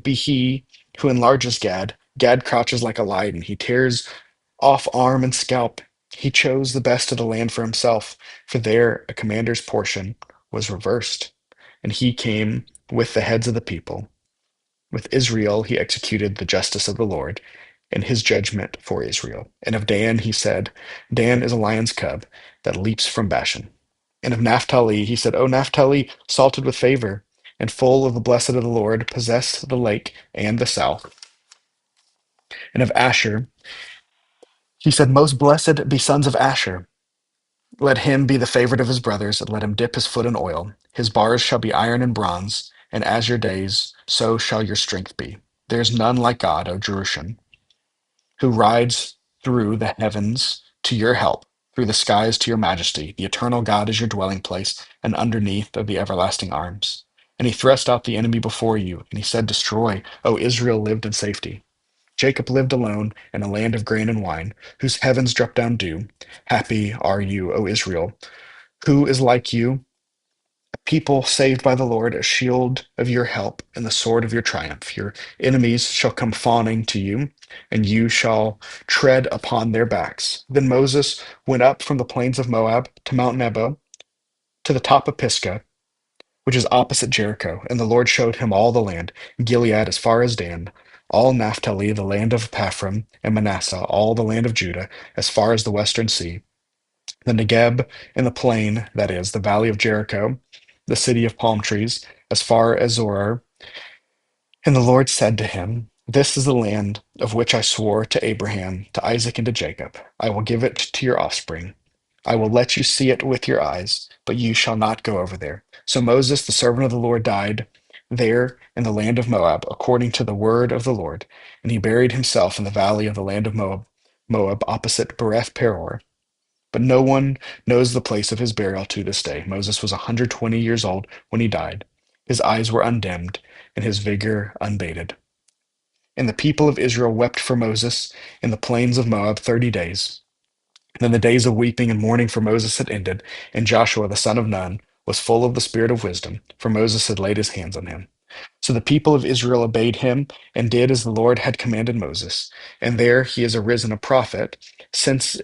be he who enlarges Gad. Gad crouches like a lion. He tears off arm and scalp. He chose the best of the land for himself, for there a commander's portion was reversed. And he came with the heads of the people. With Israel he executed the justice of the Lord and his judgment for Israel. And of Dan he said, Dan is a lion's cub that leaps from Bashan. And of Naphtali he said, O Naphtali, salted with favor and full of the blessed of the Lord, possess the lake and the south. And of Asher he said, most blessed be sons of Asher. Let him be the favorite of his brothers, and let him dip his foot in oil. His bars shall be iron and bronze, and as your days, so shall your strength be. There is none like God, O Jerusalem, who rides through the heavens to your help, through the skies to your majesty. The eternal God is your dwelling place, and underneath of the everlasting arms. And he thrust out the enemy before you, and he said, Destroy. O Israel lived in safety. Jacob lived alone in a land of grain and wine, whose heavens drop down dew. Happy are you, O Israel. Who is like you? People saved by the Lord, a shield of your help and the sword of your triumph. Your enemies shall come fawning to you, and you shall tread upon their backs. Then Moses went up from the plains of Moab to Mount Nebo, to the top of Pisgah, which is opposite Jericho. And the Lord showed him all the land, Gilead as far as Dan, all Naphtali, the land of Paphram, and Manasseh, all the land of Judah, as far as the western sea, the Negeb and the plain, that is, the valley of Jericho, the city of palm trees, as far as Zorar. And the Lord said to him, This is the land of which I swore to Abraham, to Isaac, and to Jacob. I will give it to your offspring. I will let you see it with your eyes, but you shall not go over there. So Moses, the servant of the Lord, died there in the land of Moab, according to the word of the Lord. And he buried himself in the valley of the land of Moab opposite Bereth Peor. But no one knows the place of his burial to this day. Moses was 120 years old when he died. His eyes were undimmed, and his vigor unabated. And the people of Israel wept for Moses in the plains of Moab 30 days. Then the days of weeping and mourning for Moses had ended, and Joshua the son of Nun was full of the spirit of wisdom, for Moses had laid his hands on him. So the people of Israel obeyed him and did as the Lord had commanded Moses. And there he has arisen a prophet since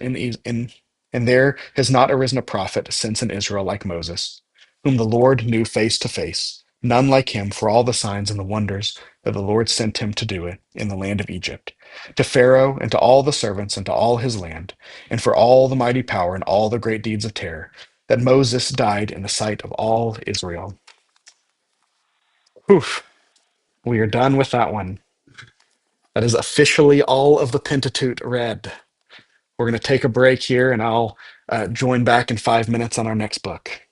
and there has not arisen a prophet since in Israel like Moses, whom the Lord knew face to face, none like him for all the signs and the wonders that the Lord sent him to do it in the land of Egypt, to Pharaoh and to all the servants and to all his land, and for all the mighty power and all the great deeds of terror, that Moses died in the sight of all Israel. Whew. We are done with that one. That is officially all of the Pentateuch read. We're going to take a break here, and I'll join back in 5 minutes on our next book.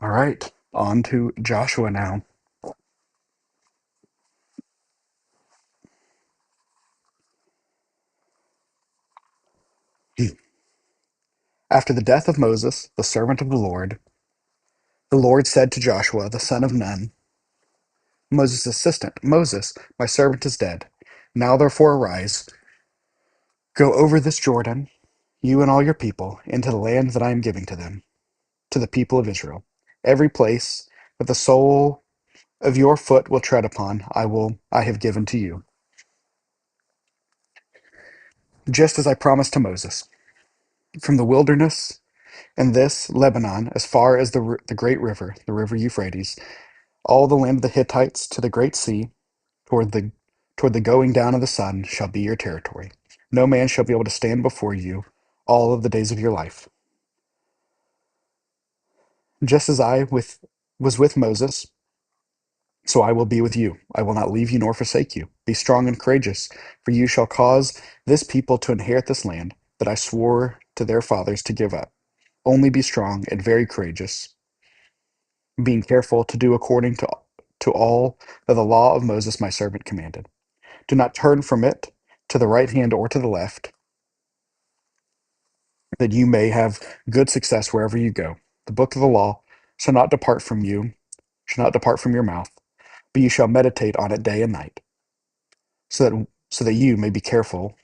All right, on to Joshua now. After the death of Moses, the servant of the Lord said to Joshua, the son of Nun, Moses' assistant, Moses, my servant is dead. Now therefore arise, go over this Jordan, you and all your people, into the land that I am giving to them, to the people of Israel. Every place that the sole of your foot will tread upon, I have given to you, just as I promised to Moses. From the wilderness and this Lebanon, as far as the great river, the river Euphrates, all the land of the Hittites to the great sea, toward the toward the going down of the sun, shall be your territory. No man shall be able to stand before you all of the days of your life. Just as was with Moses, so I will be with you. I will not leave you nor forsake you. Be strong and courageous, for you shall cause this people to inherit this land that I swore to their fathers to give up. Only be strong and very courageous, being careful to do according to all that the law of Moses my servant commanded. Do not turn from it to the right hand or to the left, that you may have good success wherever you go. The book of the law shall not depart from you, shall not depart from your mouth, but you shall meditate on it day and night, so that you may be careful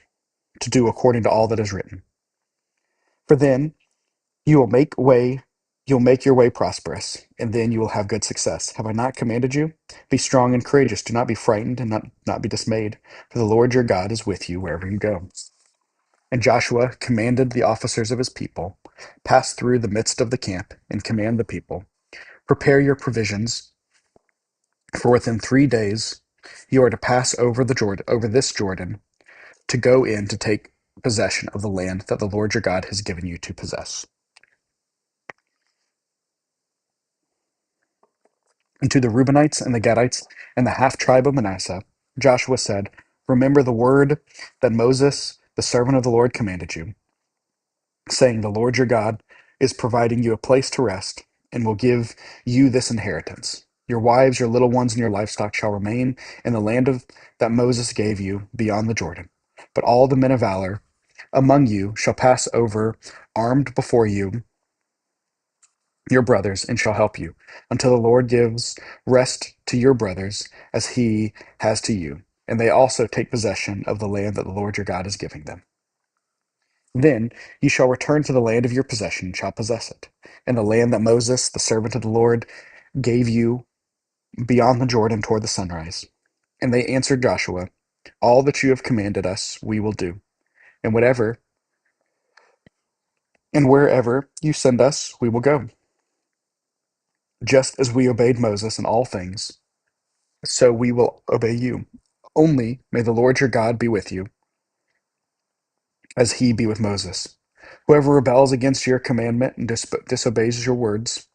to do according to all that is written. For then you will you'll make your way prosperous, and then you will have good success. Have I not commanded you? Be strong and courageous. Do not be frightened and not be dismayed, for the Lord your God is with you wherever you go. And Joshua commanded the officers of his people, pass through the midst of the camp, and command the people, prepare your provisions, for within 3 days you are to pass over this Jordan, to go in to take possession of the land that the Lord your God has given you to possess. And to the Reubenites and the Gadites and the half tribe of Manasseh, Joshua said, remember the word that Moses, the servant of the Lord, commanded you, saying, the Lord your God is providing you a place to rest and will give you this inheritance. Your wives, your little ones, and your livestock shall remain in the land that Moses gave you beyond the Jordan. But all the men of valor among you shall pass over armed before you, your brothers, and shall help you, until the Lord gives rest to your brothers as he has to you, and they also take possession of the land that the Lord your God is giving them. Then you shall return to the land of your possession and shall possess it, and the land that Moses, the servant of the Lord, gave you beyond the Jordan toward the sunrise. And they answered Joshua, all that you have commanded us we will do, and wherever you send us we will go. Just as we obeyed Moses in all things, so we will obey you. Only may the Lord your God be with you, as he be with Moses. Whoever rebels against your commandment and disobeys your words,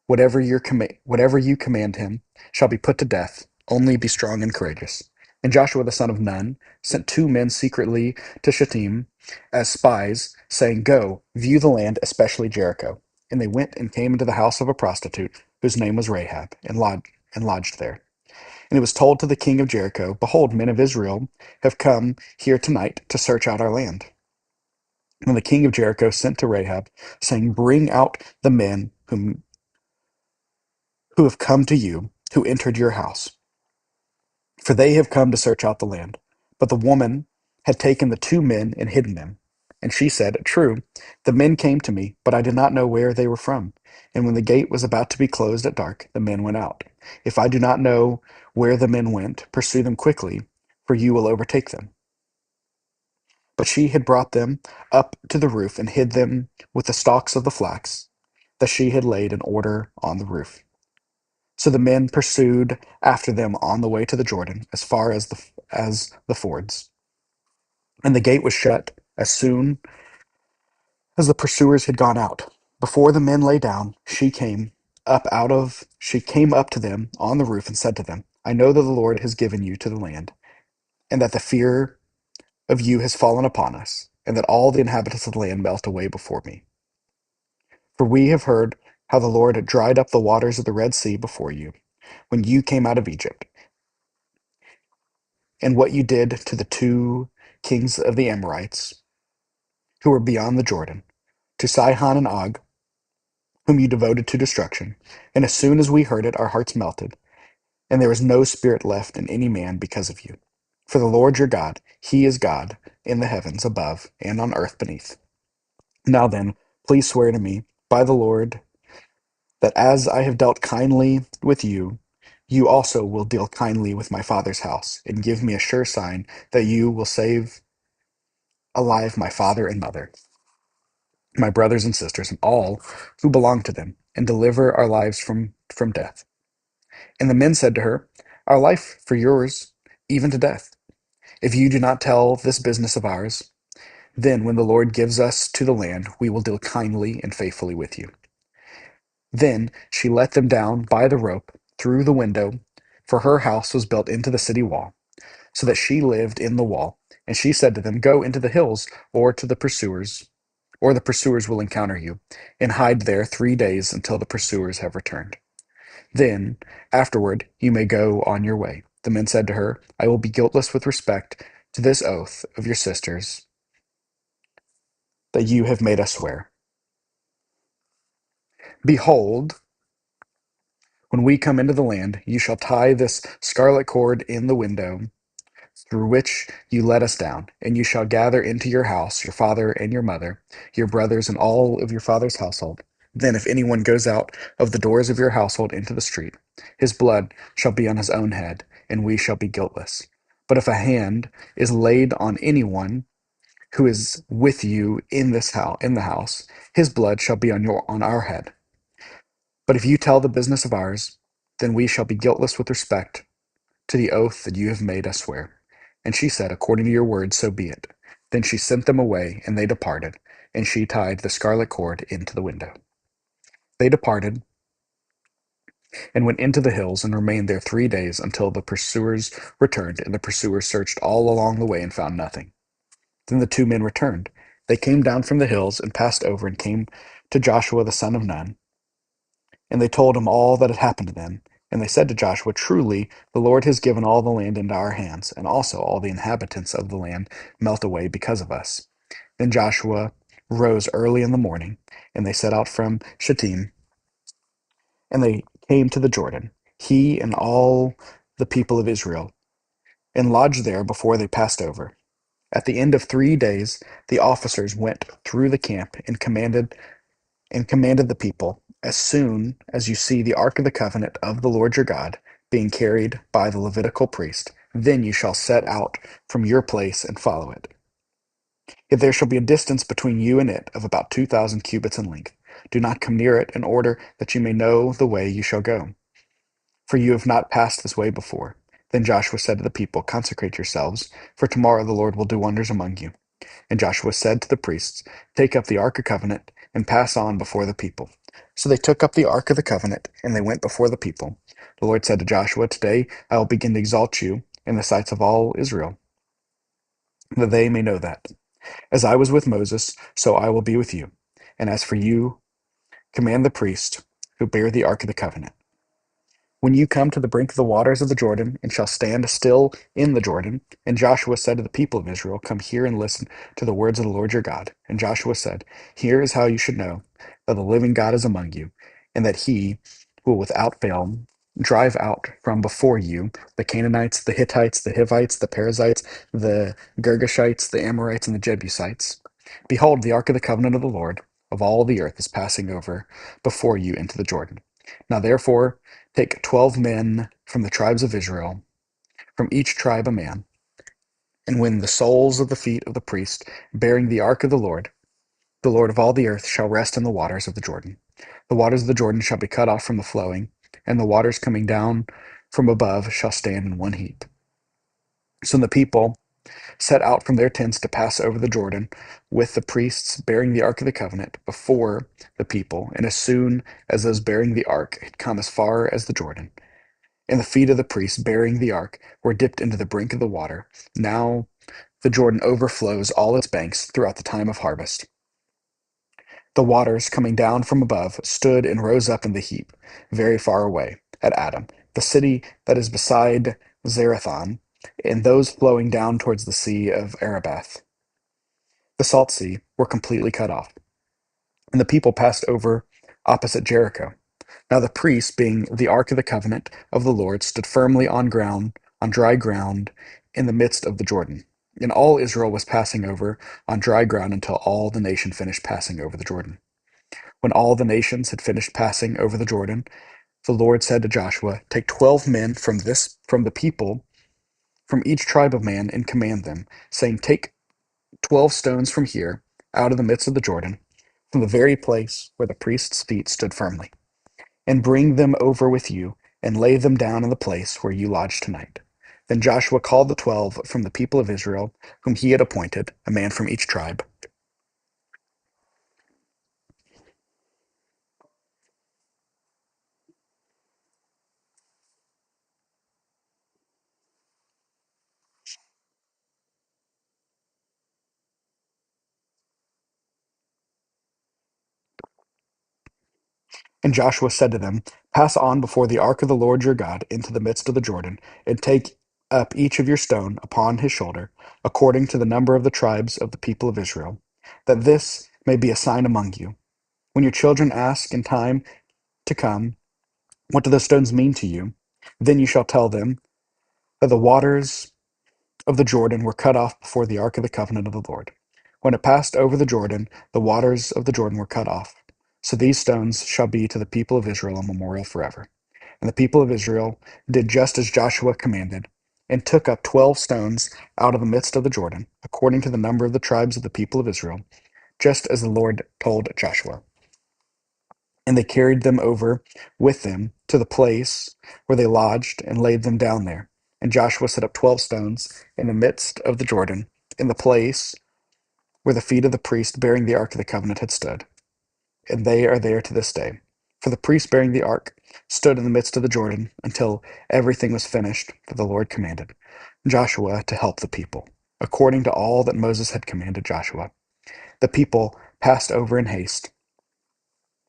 whatever you command him, shall be put to death. Only be strong and courageous. And Joshua the son of Nun sent 2 men secretly to Shittim as spies, saying, go, view the land, especially Jericho. And they went and came into the house of a prostitute, whose name was Rahab, and lodged there. And it was told to the king of Jericho, behold, men of Israel have come here tonight to search out our land. And the king of Jericho sent to Rahab, saying, bring out the men who have come to you, who entered your house, for they have come to search out the land. But the woman had taken the 2 men and hidden them. And she said, true, the men came to me, but I did not know where they were from. And when the gate was about to be closed at dark, the men went out. If I do not know where the men went, pursue them quickly, for you will overtake them. But she had brought them up to the roof and hid them with the stalks of the flax that she had laid in order on the roof. So the men pursued after them on the way to the Jordan, as far as the fords. And the gate was shut as soon as the pursuers had gone out. Before the men lay down, she came up to them on the roof and said to them, I know that the Lord has given you to the land, and that the fear of you has fallen upon us, and that all the inhabitants of the land melt away before me. For we have heard how the Lord had dried up the waters of the Red Sea before you when you came out of Egypt, and what you did to the two kings of the Amorites who were beyond the Jordan, to Sihon and Og, whom you devoted to destruction. And as soon as we heard it, our hearts melted, and there was no spirit left in any man because of you. For the Lord your God, he is God in the heavens above and on earth beneath. Now then, please swear to me by the Lord that as I have dealt kindly with you, you also will deal kindly with my father's house, and give me a sure sign that you will save alive my father and mother, my brothers and sisters, and all who belong to them, and deliver our lives from death. And the men said to her, our life for yours, even to death. If you do not tell this business of ours, then when the Lord gives us to the land, we will deal kindly and faithfully with you. Then she let them down by the rope through the window, for her house was built into the city wall, so that she lived in the wall. And she said to them, go into the hills, or to the pursuers, or the pursuers will encounter you, and hide there 3 days until the pursuers have returned. Then, afterward, you may go on your way. The men said to her, I will be guiltless with respect to this oath of your sisters that you have made us swear. Behold, when we come into the land, you shall tie this scarlet cord in the window through which you let us down, and you shall gather into your house your father and your mother, your brothers, and all of your father's household. Then, if anyone goes out of the doors of your household into the street, his blood shall be on his own head, and we shall be guiltless. But if a hand is laid on anyone who is with you in the house, his blood shall be on our head. But if you tell the business of ours, then we shall be guiltless with respect to the oath that you have made us swear. And she said, according to your word, so be it. Then she sent them away, and they departed, and she tied the scarlet cord into the window. They departed and went into the hills and remained there 3 days until the pursuers returned, and the pursuers searched all along the way and found nothing. Then the two men returned. They came down from the hills and passed over and came to Joshua the son of Nun. And they told him all that had happened to them. And they said to Joshua, truly, the Lord has given all the land into our hands, and also all the inhabitants of the land melt away because of us. Then Joshua rose early in the morning, and they set out from Shittim, and they came to the Jordan, he and all the people of Israel, and lodged there before they passed over. At the end of 3 days, the officers went through the camp and commanded the people, as soon as you see the ark of the covenant of the Lord your God being carried by the Levitical priest, then you shall set out from your place and follow it. Yet there shall be a distance between you and it of about 2,000 cubits in length. Do not come near it, in order that you may know the way you shall go, for you have not passed this way before. Then Joshua said to the people, consecrate yourselves, for tomorrow the Lord will do wonders among you. And Joshua said to the priests, take up the ark of covenant, and pass on before the people. So they took up the ark of the covenant, and they went before the people. The Lord said to Joshua, today I will begin to exalt you in the sights of all Israel, that they may know that, as I was with Moses, so I will be with you. And as for you, command the priests who bear the ark of the covenant. When you come to the brink of the waters of the Jordan, and shall stand still in the Jordan. And Joshua said to the people of Israel, come here and listen to the words of the Lord your God. And Joshua said, here is how you should know that the living God is among you, and that he will without fail drive out from before you the Canaanites, the Hittites, the Hivites, the Perizzites, the Girgashites, the Amorites, and the Jebusites. Behold, the ark of the covenant of the Lord of all the earth is passing over before you into the Jordan. Now therefore, take 12 men from the tribes of Israel, from each tribe a man, and when the soles of the feet of the priest bearing the ark of the Lord of all the earth, shall rest in the waters of the Jordan. The waters of the Jordan shall be cut off from the flowing, and the waters coming down from above shall stand in one heap. So the people set out from their tents to pass over the Jordan, with the priests bearing the ark of the covenant before the people. And as soon as those bearing the ark had come as far as the Jordan, and the feet of the priests bearing the ark were dipped into the brink of the water, now the Jordan overflows all its banks throughout the time of harvest. The waters coming down from above stood and rose up in the heap, very far away, at Adam, the city that is beside Zarethan, and those flowing down towards the sea of Arabeth. The salt sea were completely cut off, and the people passed over opposite Jericho. Now the priests, being the ark of the covenant of the Lord, stood firmly on dry ground in the midst of the Jordan. And all Israel was passing over on dry ground until all the nation finished passing over the Jordan. When all the nations had finished passing over the Jordan, the Lord said to Joshua, "Take 12 men from the people, from each tribe of man, and command them, saying, Take 12 stones from here, out of the midst of the Jordan, from the very place where the priest's feet stood firmly, and bring them over with you, and lay them down in the place where you lodge tonight." Then Joshua called the 12 from the people of Israel, whom he had appointed, a man from each tribe. And Joshua said to them, "Pass on before the ark of the Lord your God into the midst of the Jordan, and take up each of your stone upon his shoulder, according to the number of the tribes of the people of Israel, that this may be a sign among you. When your children ask in time to come, 'What do those stones mean to you?' Then you shall tell them that the waters of the Jordan were cut off before the ark of the covenant of the Lord. When it passed over the Jordan, the waters of the Jordan were cut off. So these stones shall be to the people of Israel a memorial forever." And the people of Israel did just as Joshua commanded, and took up 12 stones out of the midst of the Jordan, according to the number of the tribes of the people of Israel, just as the Lord told Joshua. And they carried them over with them to the place where they lodged, and laid them down there. And Joshua set up 12 stones in the midst of the Jordan, in the place where the feet of the priest bearing the ark of the covenant had stood. And they are there to this day. For the priest bearing the ark stood in the midst of the Jordan until everything was finished, for the Lord commanded Joshua to help the people, according to all that Moses had commanded Joshua. The people passed over in haste.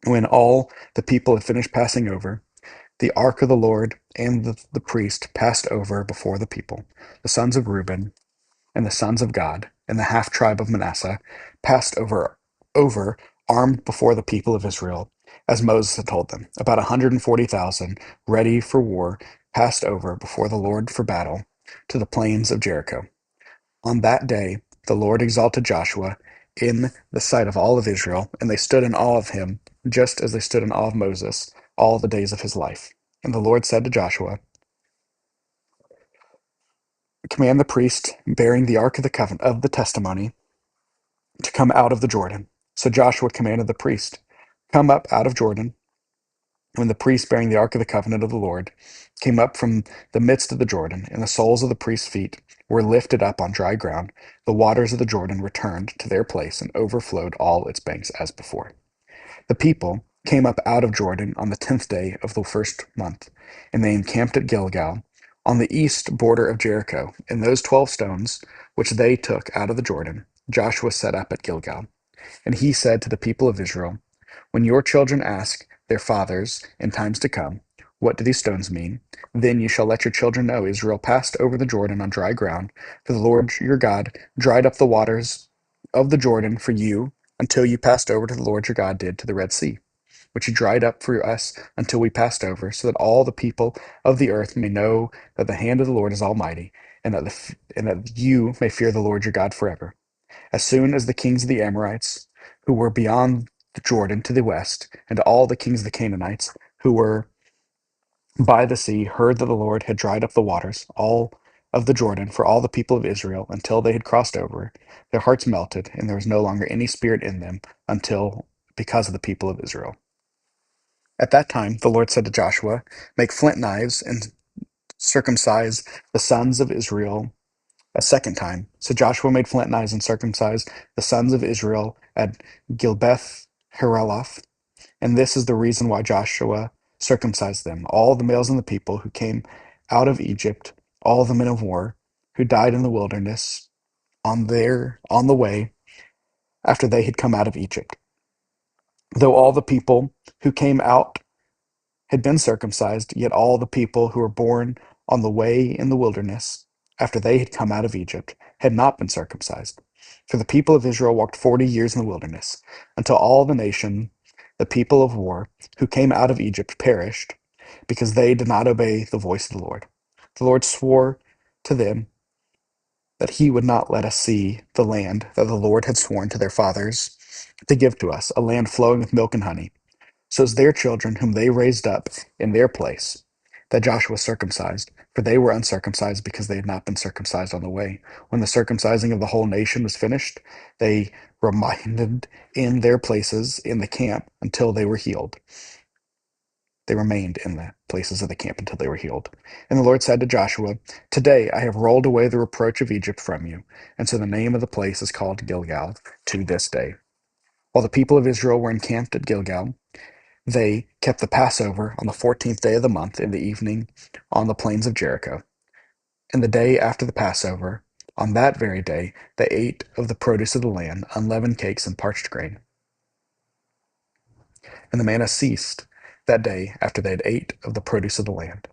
When all the people had finished passing over, the ark of the Lord and the priest passed over before the people. The sons of Reuben and the sons of Gad and the half tribe of Manasseh passed over armed before the people of Israel, as Moses had told them. About 140,000 ready for war passed over before the Lord for battle to the plains of Jericho. On that day the Lord exalted Joshua in the sight of all of Israel, and they stood in awe of him, just as they stood in awe of Moses all the days of his life. And the Lord said to Joshua, "Command the priest bearing the ark of the covenant of the testimony to come out of the Jordan." So Joshua commanded the priest, "Come up out of Jordan." When the priest bearing the ark of the covenant of the Lord came up from the midst of the Jordan, and the soles of the priest's feet were lifted up on dry ground, the waters of the Jordan returned to their place and overflowed all its banks as before. The people came up out of Jordan on the 10th day of the first month, and they encamped at Gilgal, on the east border of Jericho. And those 12 stones which they took out of the Jordan, Joshua set up at Gilgal. And he said to the people of Israel, "When your children ask their fathers in times to come, 'What do these stones mean?' Then you shall let your children know Israel passed over the Jordan on dry ground, for the Lord your God dried up the waters of the Jordan for you until you passed over to the Lord your God did to the Red Sea, which he dried up for us until we passed over, so that all the people of the earth may know that the hand of the Lord is almighty, and that you may fear the Lord your God forever." As soon as the kings of the Amorites, who were beyond the Jordan to the west, and all the kings of the Canaanites, who were by the sea, heard that the Lord had dried up the waters, all of the Jordan, for all the people of Israel, until they had crossed over, their hearts melted, and there was no longer any spirit in them until because of the people of Israel. At that time, the Lord said to Joshua, "Make flint knives and circumcise the sons of Israel a second time." So Joshua made flint knives and circumcised the sons of Israel at Gilbeth Haraloth. And this is the reason why Joshua circumcised them, all the males in the people who came out of Egypt, all the men of war who died in the wilderness on the way after they had come out of Egypt. Though all the people who came out had been circumcised, yet all the people who were born on the way in the wilderness, after they had come out of Egypt, had not been circumcised. For the people of Israel walked 40 years in the wilderness, until all the nation, the people of war, who came out of Egypt, perished, because they did not obey the voice of the Lord. The Lord swore to them that he would not let us see the land that the Lord had sworn to their fathers to give to us, a land flowing with milk and honey. So as their children, whom they raised up in their place, that Joshua circumcised, for they were uncircumcised because they had not been circumcised on the way. When the circumcising of the whole nation was finished, they remained in their places in the camp until they were healed. They remained in the places of the camp until they were healed. And the Lord said to Joshua, Today I have rolled away the reproach of Egypt from you. And so the name of the place is called Gilgal to this day. While the people of Israel were encamped at Gilgal, they kept the Passover on the 14th day of the month in the evening on the plains of Jericho. And the day after the Passover, on that very day, they ate of the produce of the land, unleavened cakes and parched grain. And the manna ceased that day after they had ate of the produce of the land.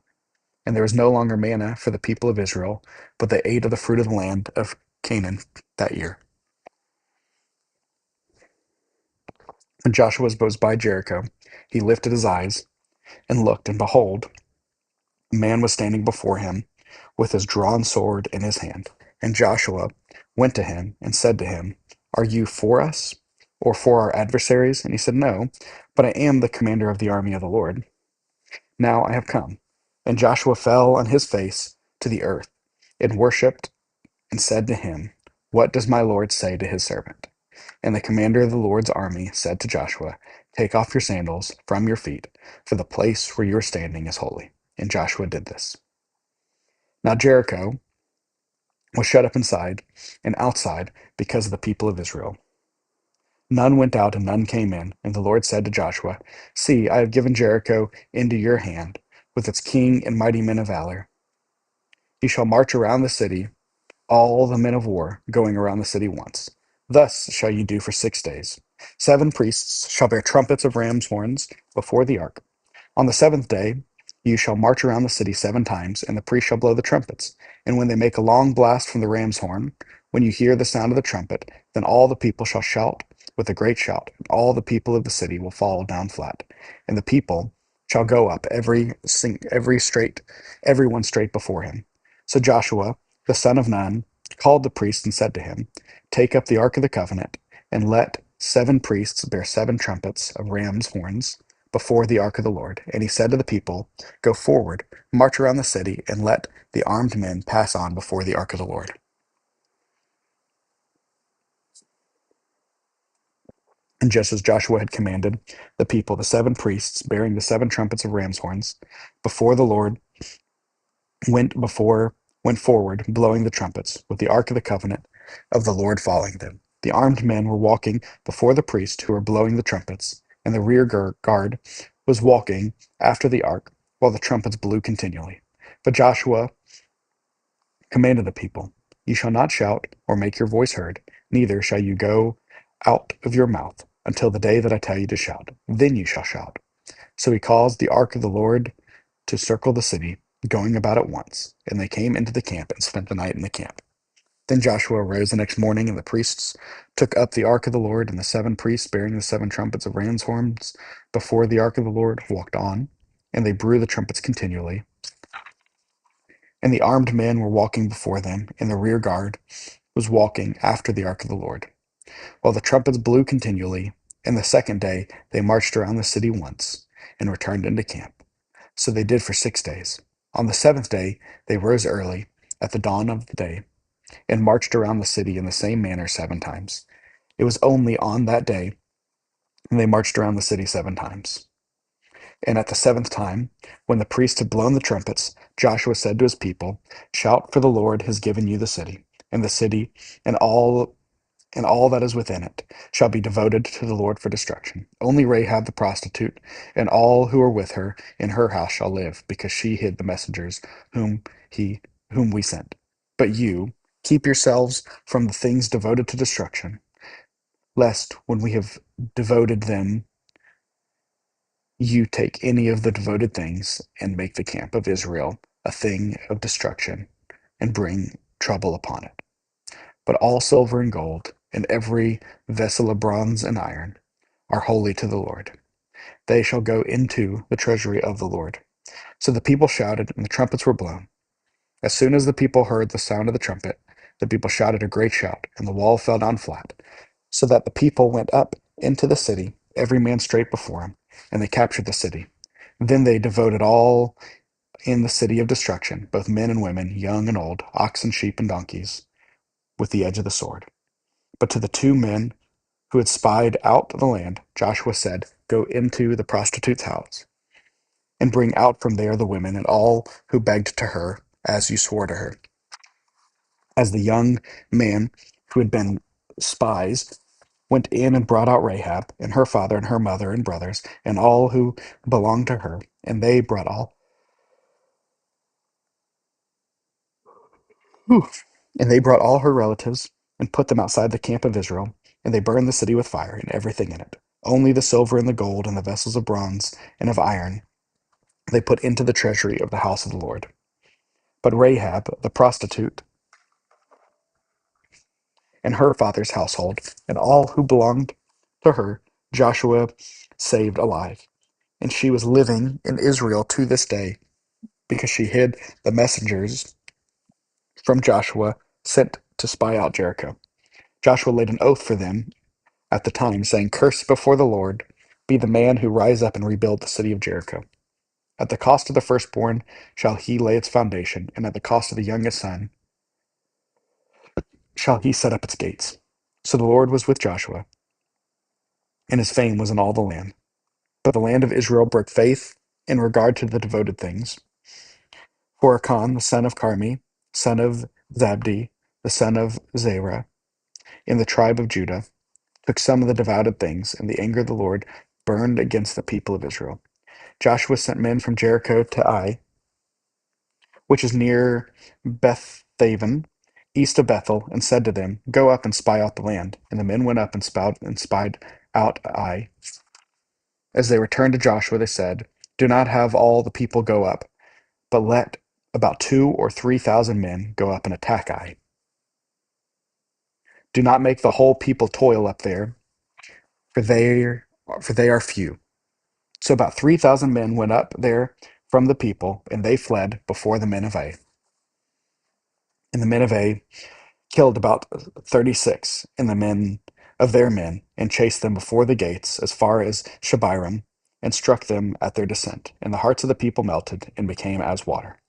And there was no longer manna for the people of Israel, but they ate of the fruit of the land of Canaan that year. When Joshua was by Jericho, he lifted his eyes and looked, and behold, a man was standing before him with his drawn sword in his hand. And Joshua went to him and said to him, Are you for us or for our adversaries? And he said, No, but I am the commander of the army of the Lord. Now I have come. And Joshua fell on his face to the earth and worshipped and said to him, What does my Lord say to his servant? And the commander of the Lord's army said to Joshua, Take off your sandals from your feet, for the place where you are standing is holy. And Joshua did this. Now Jericho was shut up inside and outside because of the people of Israel. None went out and none came in. And the Lord said to Joshua, See, I have given Jericho into your hand, with its king and mighty men of valor. You shall march around the city, all the men of war, going around the city once. Thus shall you do for 6 days. 7 priests shall bear trumpets of ram's horns before the ark. On the seventh day you shall march around the city 7 times, and the priests shall blow the trumpets. And when they make a long blast from the ram's horn, when you hear the sound of the trumpet, then all the people shall shout with a great shout, and all the people of the city will fall down flat. And the people shall go up everyone straight before him. So Joshua, the son of Nun, called the priests and said to him, Take up the ark of the covenant, and let 7 priests bear 7 trumpets of ram's horns before the ark of the Lord. And he said to the people, Go forward, march around the city, and let the armed men pass on before the ark of the Lord. And just as Joshua had commanded the people, the 7 priests bearing the 7 trumpets of ram's horns before the Lord went before went forward, blowing the trumpets, with the ark of the covenant of the Lord following them. The armed men were walking before the priests who were blowing the trumpets, and the rear guard was walking after the ark, while the trumpets blew continually. But Joshua commanded the people, You shall not shout or make your voice heard, neither shall you go out of your mouth until the day that I tell you to shout. Then you shall shout. So he caused the ark of the Lord to circle the city, going about at once. And they came into the camp and spent the night in the camp. Then Joshua arose the next morning, and the priests took up the ark of the Lord, and the 7 priests bearing the 7 trumpets of ram's horns before the ark of the Lord walked on, and they blew the trumpets continually. And the armed men were walking before them, and the rear guard was walking after the ark of the Lord, while the trumpets blew continually. And the second day they marched around the city once, and returned into camp. So they did for 6 days. On the seventh day they rose early, at the dawn of the day, and marched around the city in the same manner 7 times. It was only on that day they marched around the city 7 times. And at the seventh time, when the priest had blown the trumpets, Joshua said to his people, Shout, for the Lord has given you the city, and all that is within it shall be devoted to the Lord for destruction. Only Rahab the prostitute and all who are with her in her house shall live, because she hid the messengers whom he whom we sent. But you keep yourselves from the things devoted to destruction, lest when we have devoted them you take any of the devoted things and make the camp of Israel a thing of destruction and bring trouble upon it. But all silver and gold, and every vessel of bronze and iron, are holy to the Lord. They shall go into the treasury of the Lord. So the people shouted, and the trumpets were blown. As soon as the people heard the sound of the trumpet, the people shouted a great shout, and the wall fell down flat, so that the people went up into the city, every man straight before him, and they captured the city. Then they devoted all in the city of destruction, both men and women, young and old, oxen, sheep, and donkeys, with the edge of the sword. But to the two men who had spied out the land, Joshua said, "Go into the prostitute's house, and bring out from there the women and all who begged to her, as you swore to her." As the young man who had been spies went in and brought out Rahab and her father and her mother and brothers and all who belonged to her, and they brought all whew, and they brought all her relatives and put them outside the camp of Israel, and they burned the city with fire and everything in it. Only the silver and the gold and the vessels of bronze and of iron they put into the treasury of the house of the Lord. But Rahab, the prostitute, and her father's household, and all who belonged to her, Joshua saved alive. And she was living in Israel to this day, because she hid the messengers from Joshua sent to spy out Jericho. Joshua laid an oath for them at the time, saying, "Cursed before the Lord be the man who rise up and rebuild the city of Jericho. At the cost of the firstborn shall he lay its foundation, and at the cost of the youngest son shall he set up its gates." So the Lord was with Joshua, and his fame was in all the land. But the land of Israel broke faith in regard to the devoted things. For Achan, the son of Carmi, son of Zabdi, the son of Zerah, in the tribe of Judah, took some of the devoted things, and the anger of the Lord burned against the people of Israel. Joshua sent men from Jericho to Ai, which is near Bethaven, east of Bethel, and said to them, "Go up and spy out the land." And the men went up and spied out Ai. As they returned to Joshua, they said, "Do not have all the people go up, but let about 2 or 3 thousand men go up and attack Ai. Do not make the whole people toil up there, for they are few." So about 3,000 men went up there from the people, and they fled before the men of Ai. And the men of Ai killed about 36 in the men of their men, and chased them before the gates as far as Shebarim, and struck them at their descent. And the hearts of the people melted and became as water.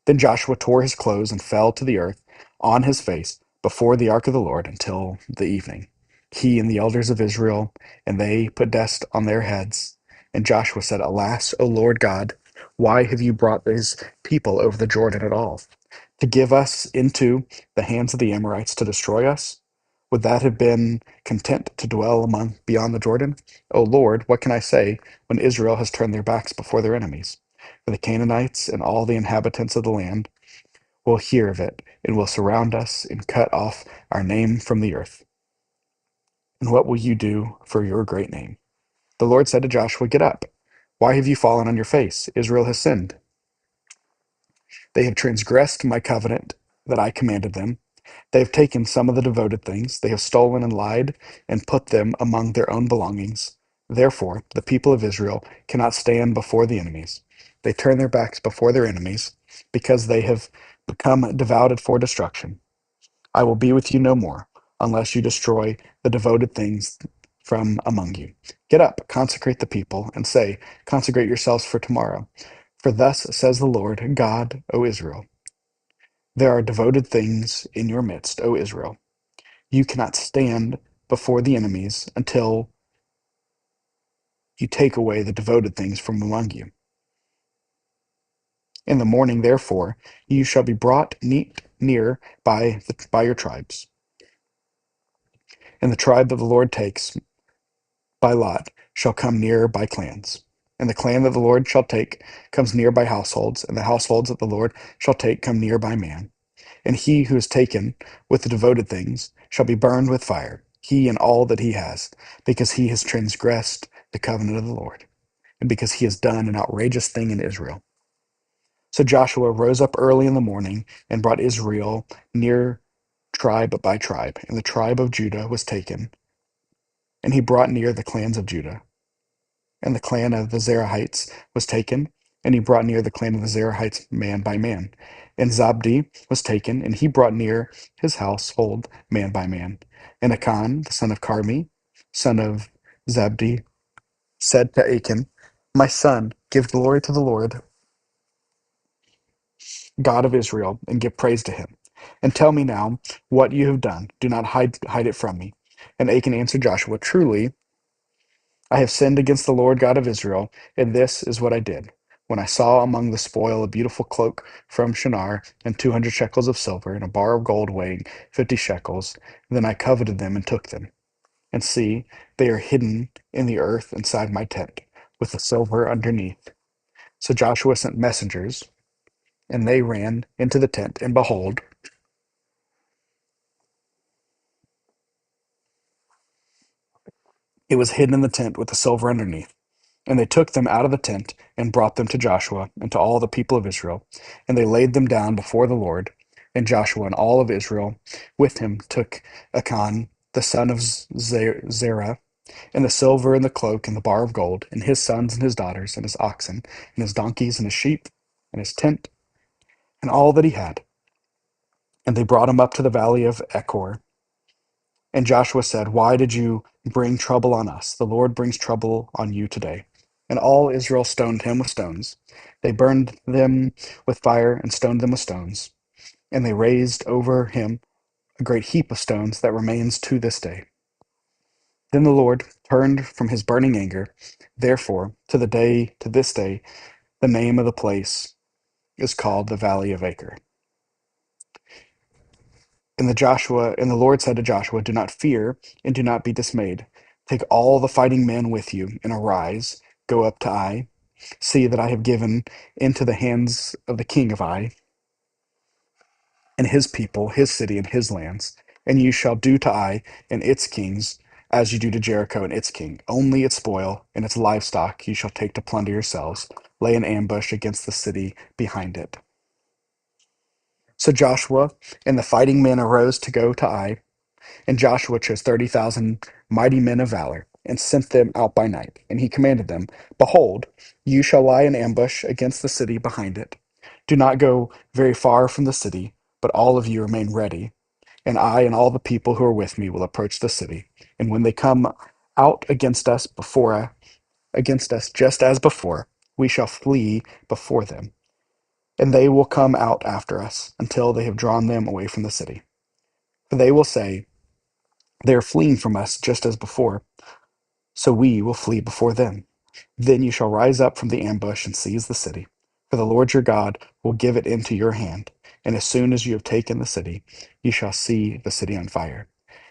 Then Joshua tore his clothes and fell to the earth on his face before the ark of the Lord until the evening. He and the elders of Israel, and they put dust on their heads. And Joshua said, "Alas, O Lord God, why have you brought these people over the Jordan at all? To give us into the hands of the Amorites to destroy us? Would that have been content to dwell among beyond the Jordan? O Lord, what can I say when Israel has turned their backs before their enemies? For the Canaanites and all the inhabitants of the land will hear of it, and will surround us and cut off our name from the earth. And what will you do for your great name?" The Lord said to Joshua, "Get up. Why have you fallen on your face? Israel has sinned. They have transgressed my covenant that I commanded them. They have taken some of the devoted things. They have stolen and lied and put them among their own belongings. Therefore, the people of Israel cannot stand before the enemies. They turn their backs before their enemies because they have become devoted for destruction. I will be with you no more unless you destroy the devoted things from among you. Get up, consecrate the people, and say, 'Consecrate yourselves for tomorrow.' For thus says the Lord God, O Israel, there are devoted things in your midst, O Israel. You cannot stand before the enemies until you take away the devoted things from among you. In the morning, therefore, you shall be brought near by your tribes. And the tribe that the Lord takes by lot shall come near by clans. And the clan that the Lord shall take comes near by households, and the households that the Lord shall take come near by man. And he who is taken with the devoted things shall be burned with fire, he and all that he has, because he has transgressed the covenant of the Lord. and because he has done an outrageous thing in Israel. So Joshua rose up early in the morning and brought Israel near tribe by tribe, and the tribe of Judah was taken, and he brought near the clans of Judah. And the clan of the Zerahites was taken, and he brought near the clan of the Zerahites man by man. And Zabdi was taken, and he brought near his household man by man. And Achan, the son of Carmi, son of Zabdi, said to Achan, My son, give glory to the Lord, God of Israel, and give praise to him. And tell me now what you have done. Do not hide it from me. And Achan answered Joshua, Truly, I have sinned against the Lord God of Israel, and this is what I did. When I saw among the spoil a beautiful cloak from Shinar, and 200 shekels of silver, and a bar of gold weighing 50 shekels, then I coveted them and took them. And see, they are hidden in the earth inside my tent, with the silver underneath. So Joshua sent messengers, and they ran into the tent, and behold, it was hidden in the tent with the silver underneath. And they took them out of the tent and brought them to Joshua and to all the people of Israel. And they laid them down before the Lord. And Joshua and all of Israel with him took Achan, the son of Zerah, and the silver and the cloak and the bar of gold, and his sons and his daughters, and his oxen, and his donkeys, and his sheep, and his tent, and all that he had. And they brought him up to the valley of Echor. And Joshua said, Why did you bring trouble on us? The Lord brings trouble on you today. And all Israel stoned him with stones. They burned them with fire and stoned them with stones. And they raised over him a great heap of stones that remains to this day. Then the Lord turned from his burning anger. Therefore, to this day, the name of the place is called the Valley of Acre. And the Lord said to Joshua, Do not fear, and do not be dismayed. Take all the fighting men with you, and arise, go up to Ai. See that I have given into the hands of the king of Ai, and his people, his city, and his lands. And you shall do to Ai and its kings as you do to Jericho and its king. Only its spoil and its livestock you shall take to plunder yourselves. Lay an ambush against the city behind it. So Joshua and the fighting men arose to go to Ai. And Joshua chose 30,000 mighty men of valor, and sent them out by night. And he commanded them, Behold, you shall lie in ambush against the city behind it. Do not go very far from the city, but all of you remain ready. And I and all the people who are with me will approach the city. And when they come out against us just as before, we shall flee before them. And they will come out after us until they have drawn them away from the city. For they will say, They are fleeing from us just as before, so we will flee before them. Then you shall rise up from the ambush and seize the city, for the Lord your God will give it into your hand. And as soon as you have taken the city, you shall see the city on fire.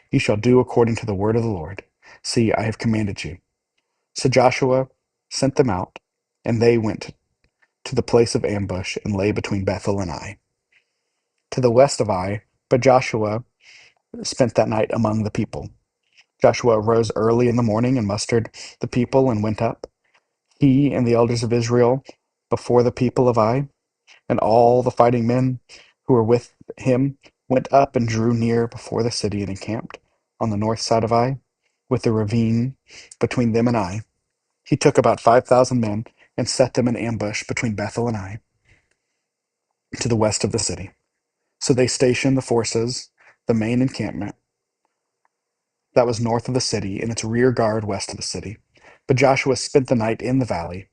You shall do according to the word of the Lord. See, I have commanded you. So Joshua sent them out, and they went to the place of ambush and lay between Bethel and Ai, to the west of Ai. But Joshua spent that night among the people. Joshua arose early in the morning and mustered the people and went up, he and the elders of Israel, before the people of Ai, and all the fighting men who were with him went up and drew near before the city and encamped on the north side of Ai, with the ravine between them and Ai. He took about 5,000 men and set them in ambush between Bethel and Ai, to the west of the city. So they stationed the forces, the main encampment that was north of the city, and its rear guard west of the city. But Joshua spent the night in the valley.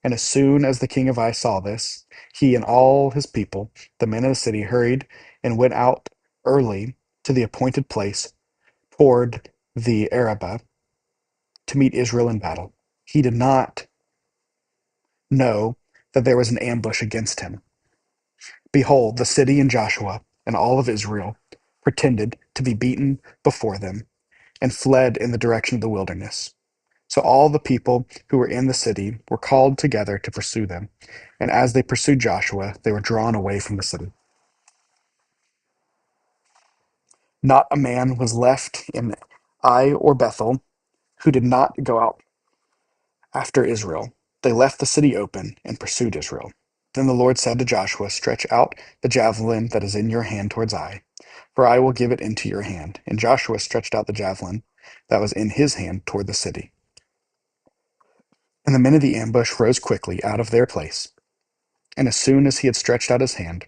And as soon as the king of Ai saw this, he and all his people, the men of the city, hurried and went out early to the appointed place toward the Arabah to meet Israel in battle. He did not know that there was an ambush against him. Behold, the city and Joshua and all of Israel pretended to be beaten before them and fled in the direction of the wilderness. So all the people who were in the city were called together to pursue them. And as they pursued Joshua, they were drawn away from the city. Not a man was left in Ai or Bethel who did not go out after Israel. They left the city open and pursued Israel. Then the Lord said to Joshua, "Stretch out the javelin that is in your hand towards Ai, for I will give it into your hand." And Joshua stretched out the javelin that was in his hand toward the city. And the men of the ambush rose quickly out of their place. And as soon as he had stretched out his hand,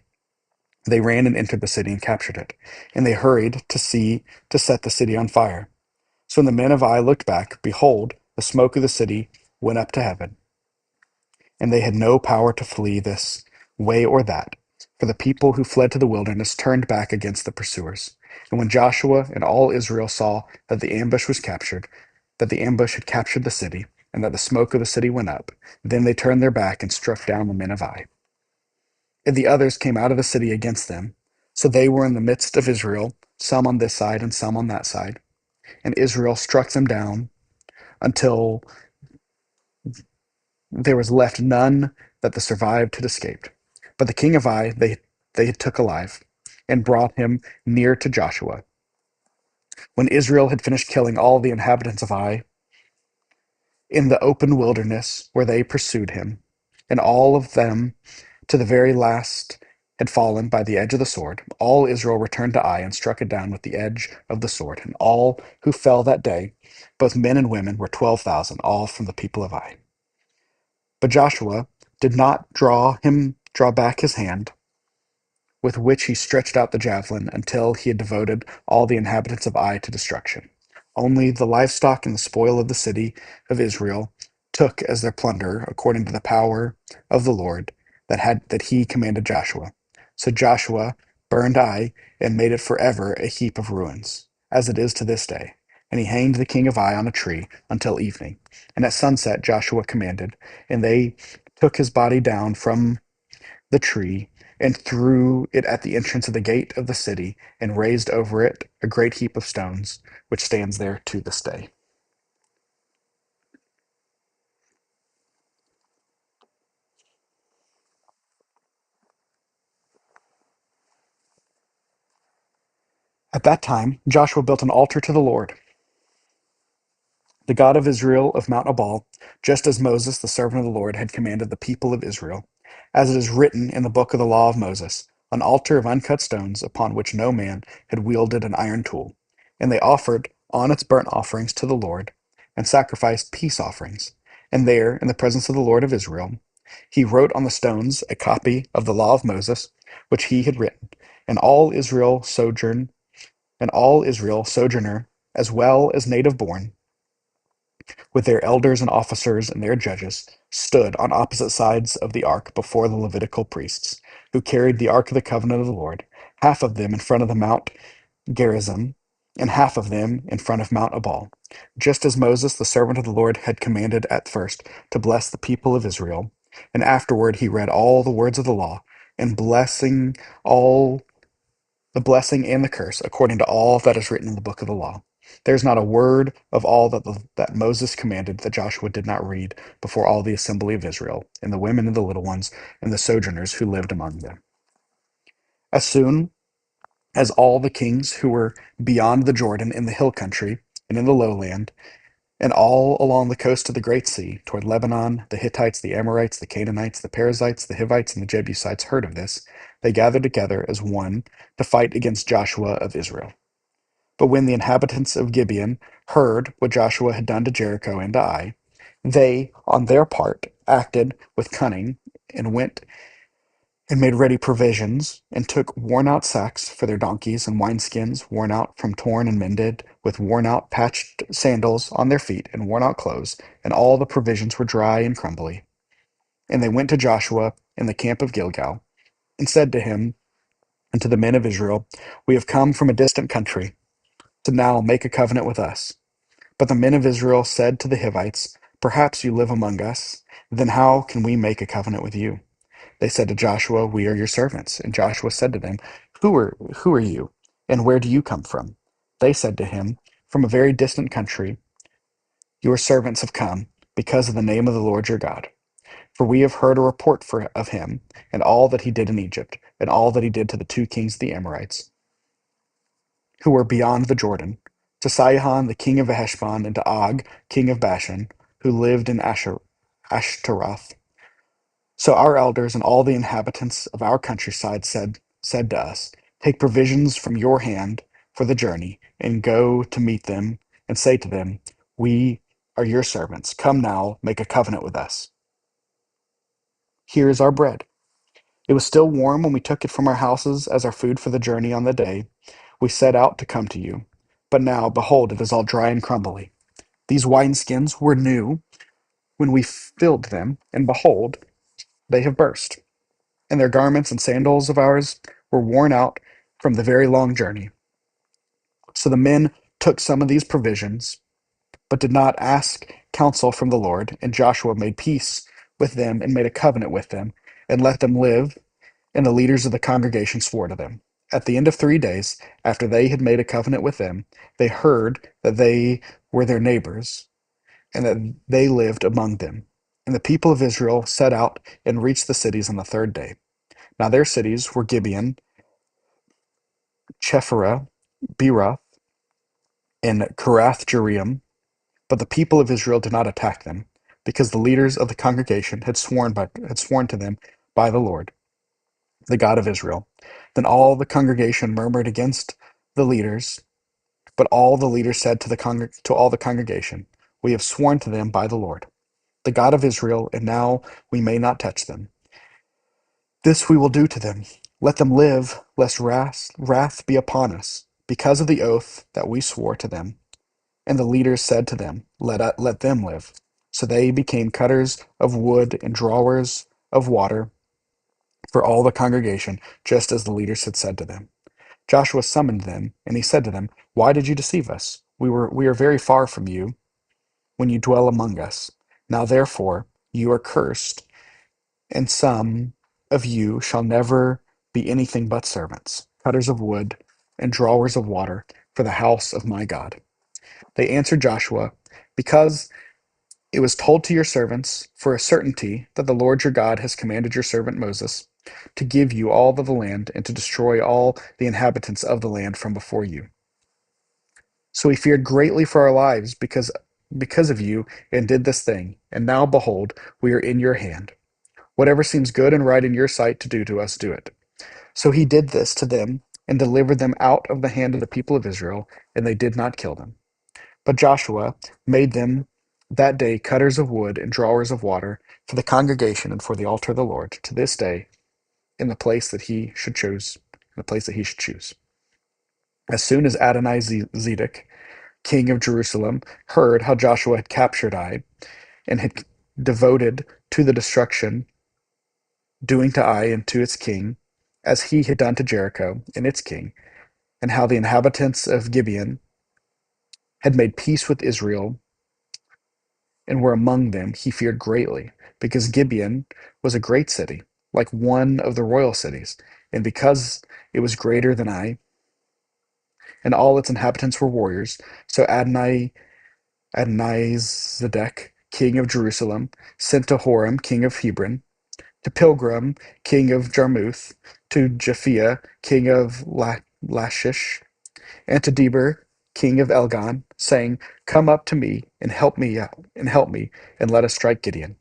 they ran and entered the city and captured it. And they hurried to set the city on fire. So when the men of Ai looked back, behold, the smoke of the city went up to heaven, and they had no power to flee this way or that, for the people who fled to the wilderness turned back against the pursuers. And when Joshua and all Israel saw that the ambush was captured, that the ambush had captured the city, and that the smoke of the city went up, then they turned their back and struck down the men of Ai. And the others came out of the city against them. So they were in the midst of Israel, some on this side and some on that side. And Israel struck them down until there was left none that the survived had escaped. But the king of Ai they took alive, and brought him near to Joshua. When Israel had finished killing all the inhabitants of Ai in the open wilderness where they pursued him, and all of them to the very last had fallen by the edge of the sword, all Israel returned to Ai and struck it down with the edge of the sword. And all who fell that day, both men and women, were 12,000, all from the people of Ai. But Joshua did not draw back his hand with which he stretched out the javelin until he had devoted all the inhabitants of Ai to destruction. Only the livestock and the spoil of the city of Israel took as their plunder, according to the power of the Lord that he commanded Joshua. So Joshua burned Ai and made it forever a heap of ruins, as it is to this day. And he hanged the king of Ai on a tree until evening. And at sunset Joshua commanded, and they took his body down from the tree and threw it at the entrance of the gate of the city, and raised over it a great heap of stones, which stands there to this day. At that time, Joshua built an altar to the Lord, the God of Israel of Mount Ebal, just as Moses, the servant of the Lord, had commanded the people of Israel, as it is written in the book of the law of Moses, an altar of uncut stones upon which no man had wielded an iron tool. And they offered on its burnt offerings to the Lord, and sacrificed peace offerings. And there, in the presence of the Lord of Israel, he wrote on the stones a copy of the law of Moses, which he had written. And all Israel sojourner, as well as native born, with their elders and officers and their judges, stood on opposite sides of the ark before the Levitical priests, who carried the ark of the covenant of the Lord, half of them in front of the Mount Gerizim, and half of them in front of Mount Ebal, just as Moses, the servant of the Lord, had commanded at first to bless the people of Israel. And afterward he read all the words of the law, and all the blessing and the curse, according to all that is written in the book of the law. There is not a word of all that Moses commanded that Joshua did not read before all the assembly of Israel, and the women and the little ones, and the sojourners who lived among them. As soon as all the kings who were beyond the Jordan in the hill country and in the lowland, and all along the coast of the Great Sea, toward Lebanon, the Hittites, the Amorites, the Canaanites, the Perizzites, the Hivites, and the Jebusites heard of this, they gathered together as one to fight against Joshua of Israel. But when the inhabitants of Gibeon heard what Joshua had done to Jericho and to Ai, they, on their part, acted with cunning, and went and made ready provisions, and took worn-out sacks for their donkeys, and wineskins worn out from torn and mended, with worn-out patched sandals on their feet, and worn-out clothes, and all the provisions were dry and crumbly. And they went to Joshua in the camp of Gilgal, and said to him and to the men of Israel, "We have come from a distant country to now make a covenant with us." But the men of Israel said to the Hivites, "Perhaps you live among us. Then how can we make a covenant with you?" They said to Joshua, "We are your servants." And Joshua said to them, Who are you, and where do you come from?" They said to him, "From a very distant country your servants have come, because of the name of the Lord your God. For we have heard a report of him, and all that he did in Egypt, and all that he did to the two kings of the Amorites, who were beyond the Jordan, to Sihon the king of Heshbon, and to Og king of Bashan, who lived in Ashur. Ashtaroth. So our elders and all the inhabitants of our countryside said to us, take provisions from your hand for the journey, and go to meet them, and say to them, we are your servants. Come now, make a covenant with us. Here is our bread. It was still warm when we took it from our houses as our food for the journey on the day we set out to come to you. But now, behold, it is all dry and crumbly. These wineskins were new when we filled them, and behold, they have burst. And their garments and sandals of ours were worn out from the very long journey. So the men took some of these provisions, but did not ask counsel from the Lord. And Joshua made peace with them and made a covenant with them, and let them live. And the leaders of the congregation swore to them. At the end of 3 days, after they had made a covenant with them, they heard that they were their neighbors, and that they lived among them. And the people of Israel set out and reached the cities on the third day. Now their cities were Gibeon, Chephirah, Beeroth, and Kirath-Jearim. But the people of Israel did not attack them, because the leaders of the congregation had sworn to them by the Lord, the God of Israel. Then all the congregation murmured against the leaders, but all the leaders said to all the congregation, we have sworn to them by the Lord, the God of Israel, and now we may not touch them. This we will do to them. Let them live, lest wrath be upon us, because of the oath that we swore to them. And the leaders said to them, let them live. So they became cutters of wood and drawers of water for all the congregation, just as the leaders had said to them. Joshua summoned them, and he said to them, why did you deceive us? We are very far from you when you dwell among us. Now therefore you are cursed, and some of you shall never be anything but servants, cutters of wood, and drawers of water for the house of my God. They answered Joshua, because it was told to your servants for a certainty that the Lord your God has commanded your servant Moses to give you all of the land and to destroy all the inhabitants of the land from before you. So we feared greatly for our lives because of you, and did this thing. And now, behold, we are in your hand. Whatever seems good and right in your sight to do to us, do it. So he did this to them, and delivered them out of the hand of the people of Israel, and they did not kill them. But Joshua made them that day cutters of wood and drawers of water for the congregation and for the altar of the Lord to this day in the place that he should choose. In the place that he should choose. As soon as Adonizedek, king of Jerusalem, heard how Joshua had captured Ai and had devoted to the destruction, doing to Ai and to its king, as he had done to Jericho and its king, and how the inhabitants of Gibeon had made peace with Israel and were among them, he feared greatly, because Gibeon was a great city, like one of the royal cities, and because it was greater than Ai, and all its inhabitants were warriors. So Adonizedek, king of Jerusalem, sent to Horam, king of Hebron, to Pilgrim, king of Jarmuth, to Japhia, king of Lachish, and to Deber, king of Elgon, saying, come up to me and help me, and let us strike Gibeon.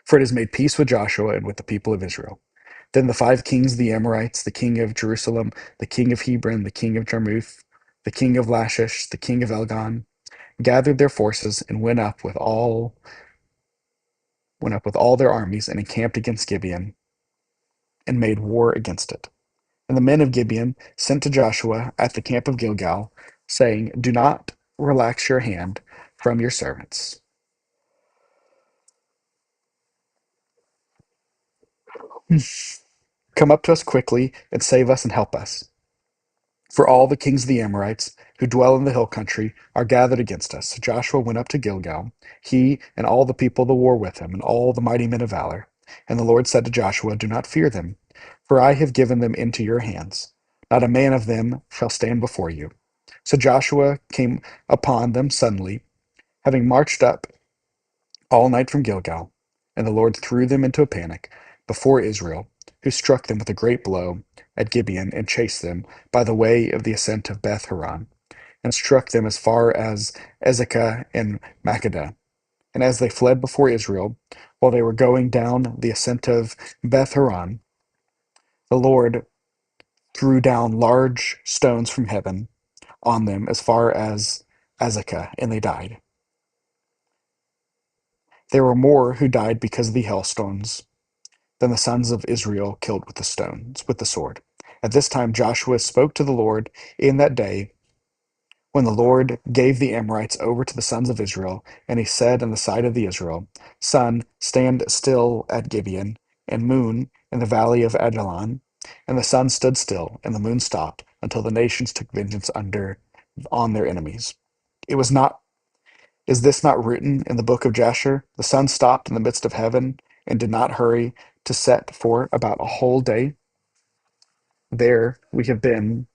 For it has made peace with Joshua and with the people of Israel. Then the 5 kings of the Amorites, the king of Jerusalem, the king of Hebron, the king of Jarmuth, the king of Lachish, the king of Elgon, gathered their forces and went up with all their armies and encamped against Gibeon and made war against it. And the men of Gibeon sent to Joshua at the camp of Gilgal, saying, do not relax your hand from your servants. Come up to us quickly and save us and help us. For all the kings of the Amorites who dwell in the hill country are gathered against us. So Joshua went up to Gilgal, he and all the people of the war with him, and all the mighty men of valor. And the Lord said to Joshua, do not fear them, for I have given them into your hands. Not a man of them shall stand before you. So Joshua came upon them suddenly, having marched up all night from Gilgal, and the Lord threw them into a panic before Israel, who struck them with a great blow at Gibeon and chased them by the way of the ascent of Beth Horon, and struck them as far as Ezekah and Makkedah, And as they fled before Israel, while they were going down the ascent of Beth Horon, the Lord threw down large stones from heaven on them as far as Azekah, and they died. There were more who died because of the hailstones than the sons of Israel killed with the stones, with the sword. At this time Joshua spoke to the Lord in that day when the Lord gave the Amorites over to the sons of Israel, and he said in the sight of the Israel, Sun, stand still at Gibeon, and moon in the valley of Ajalon. And the sun stood still, and the moon stopped, until the nations took vengeance on their enemies. It was not Is this not written in the book of Jasher? The sun stopped in the midst of heaven, and did not hurry to set for about a whole day. There we have been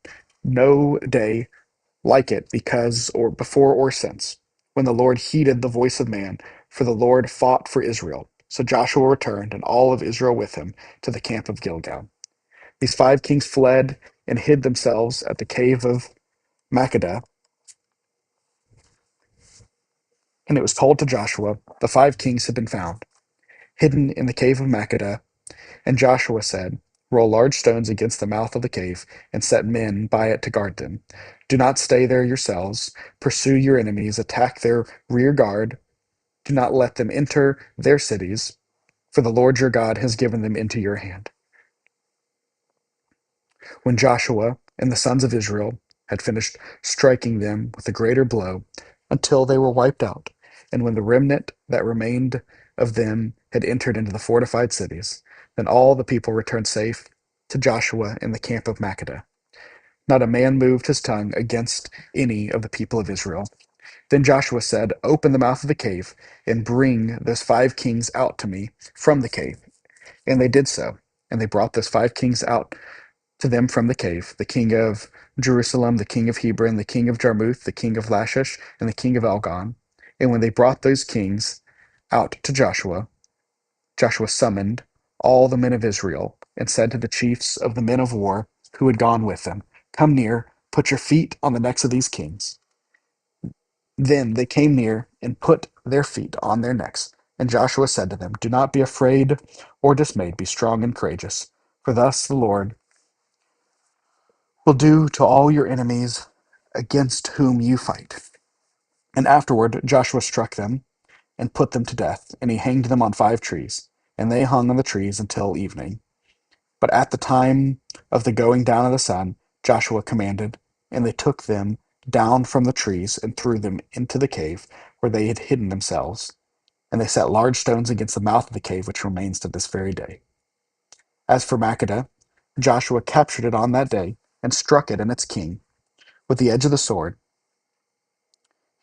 no day like it, because or before or since, when the Lord heeded the voice of man, for the Lord fought for Israel. So Joshua returned, and all of Israel with him, to the camp of Gilgal. These 5 kings fled and hid themselves at the cave of Makkedah, and it was told to Joshua, the 5 kings had been found, hidden in the cave of Makkedah. And Joshua said, Roll large stones against the mouth of the cave, and set men by it to guard them. Do not stay there yourselves. Pursue your enemies, attack their rear guard. Do not let them enter their cities, for the Lord your God has given them into your hand. When Joshua and the sons of Israel had finished striking them with a greater blow, until they were wiped out, and when the remnant that remained of them had entered into the fortified cities, then all the people returned safe to Joshua in the camp of Makkedah. Not a man moved his tongue against any of the people of Israel. Then Joshua said, Open the mouth of the cave, and bring those 5 kings out to me from the cave. And they did so. And they brought those 5 kings out to them from the cave, the king of Jerusalem, the king of Hebron, the king of Jarmuth, the king of Lachish, and the king of Elgon. And when they brought those kings out to Joshua, Joshua summoned all the men of Israel, and said to the chiefs of the men of war who had gone with them, Come near, put your feet on the necks of these kings. Then they came near and put their feet on their necks. And Joshua said to them, Do not be afraid or dismayed, be strong and courageous. For thus the Lord will do to all your enemies against whom you fight. And afterward Joshua struck them and put them to death, and he hanged them on 5 trees. And they hung on the trees until evening. But at the time of the going down of the sun, Joshua commanded, and they took them down from the trees and threw them into the cave where they had hidden themselves. And they set large stones against the mouth of the cave, which remains to this very day. As for Makkedah, Joshua captured it on that day and struck it and its king with the edge of the sword.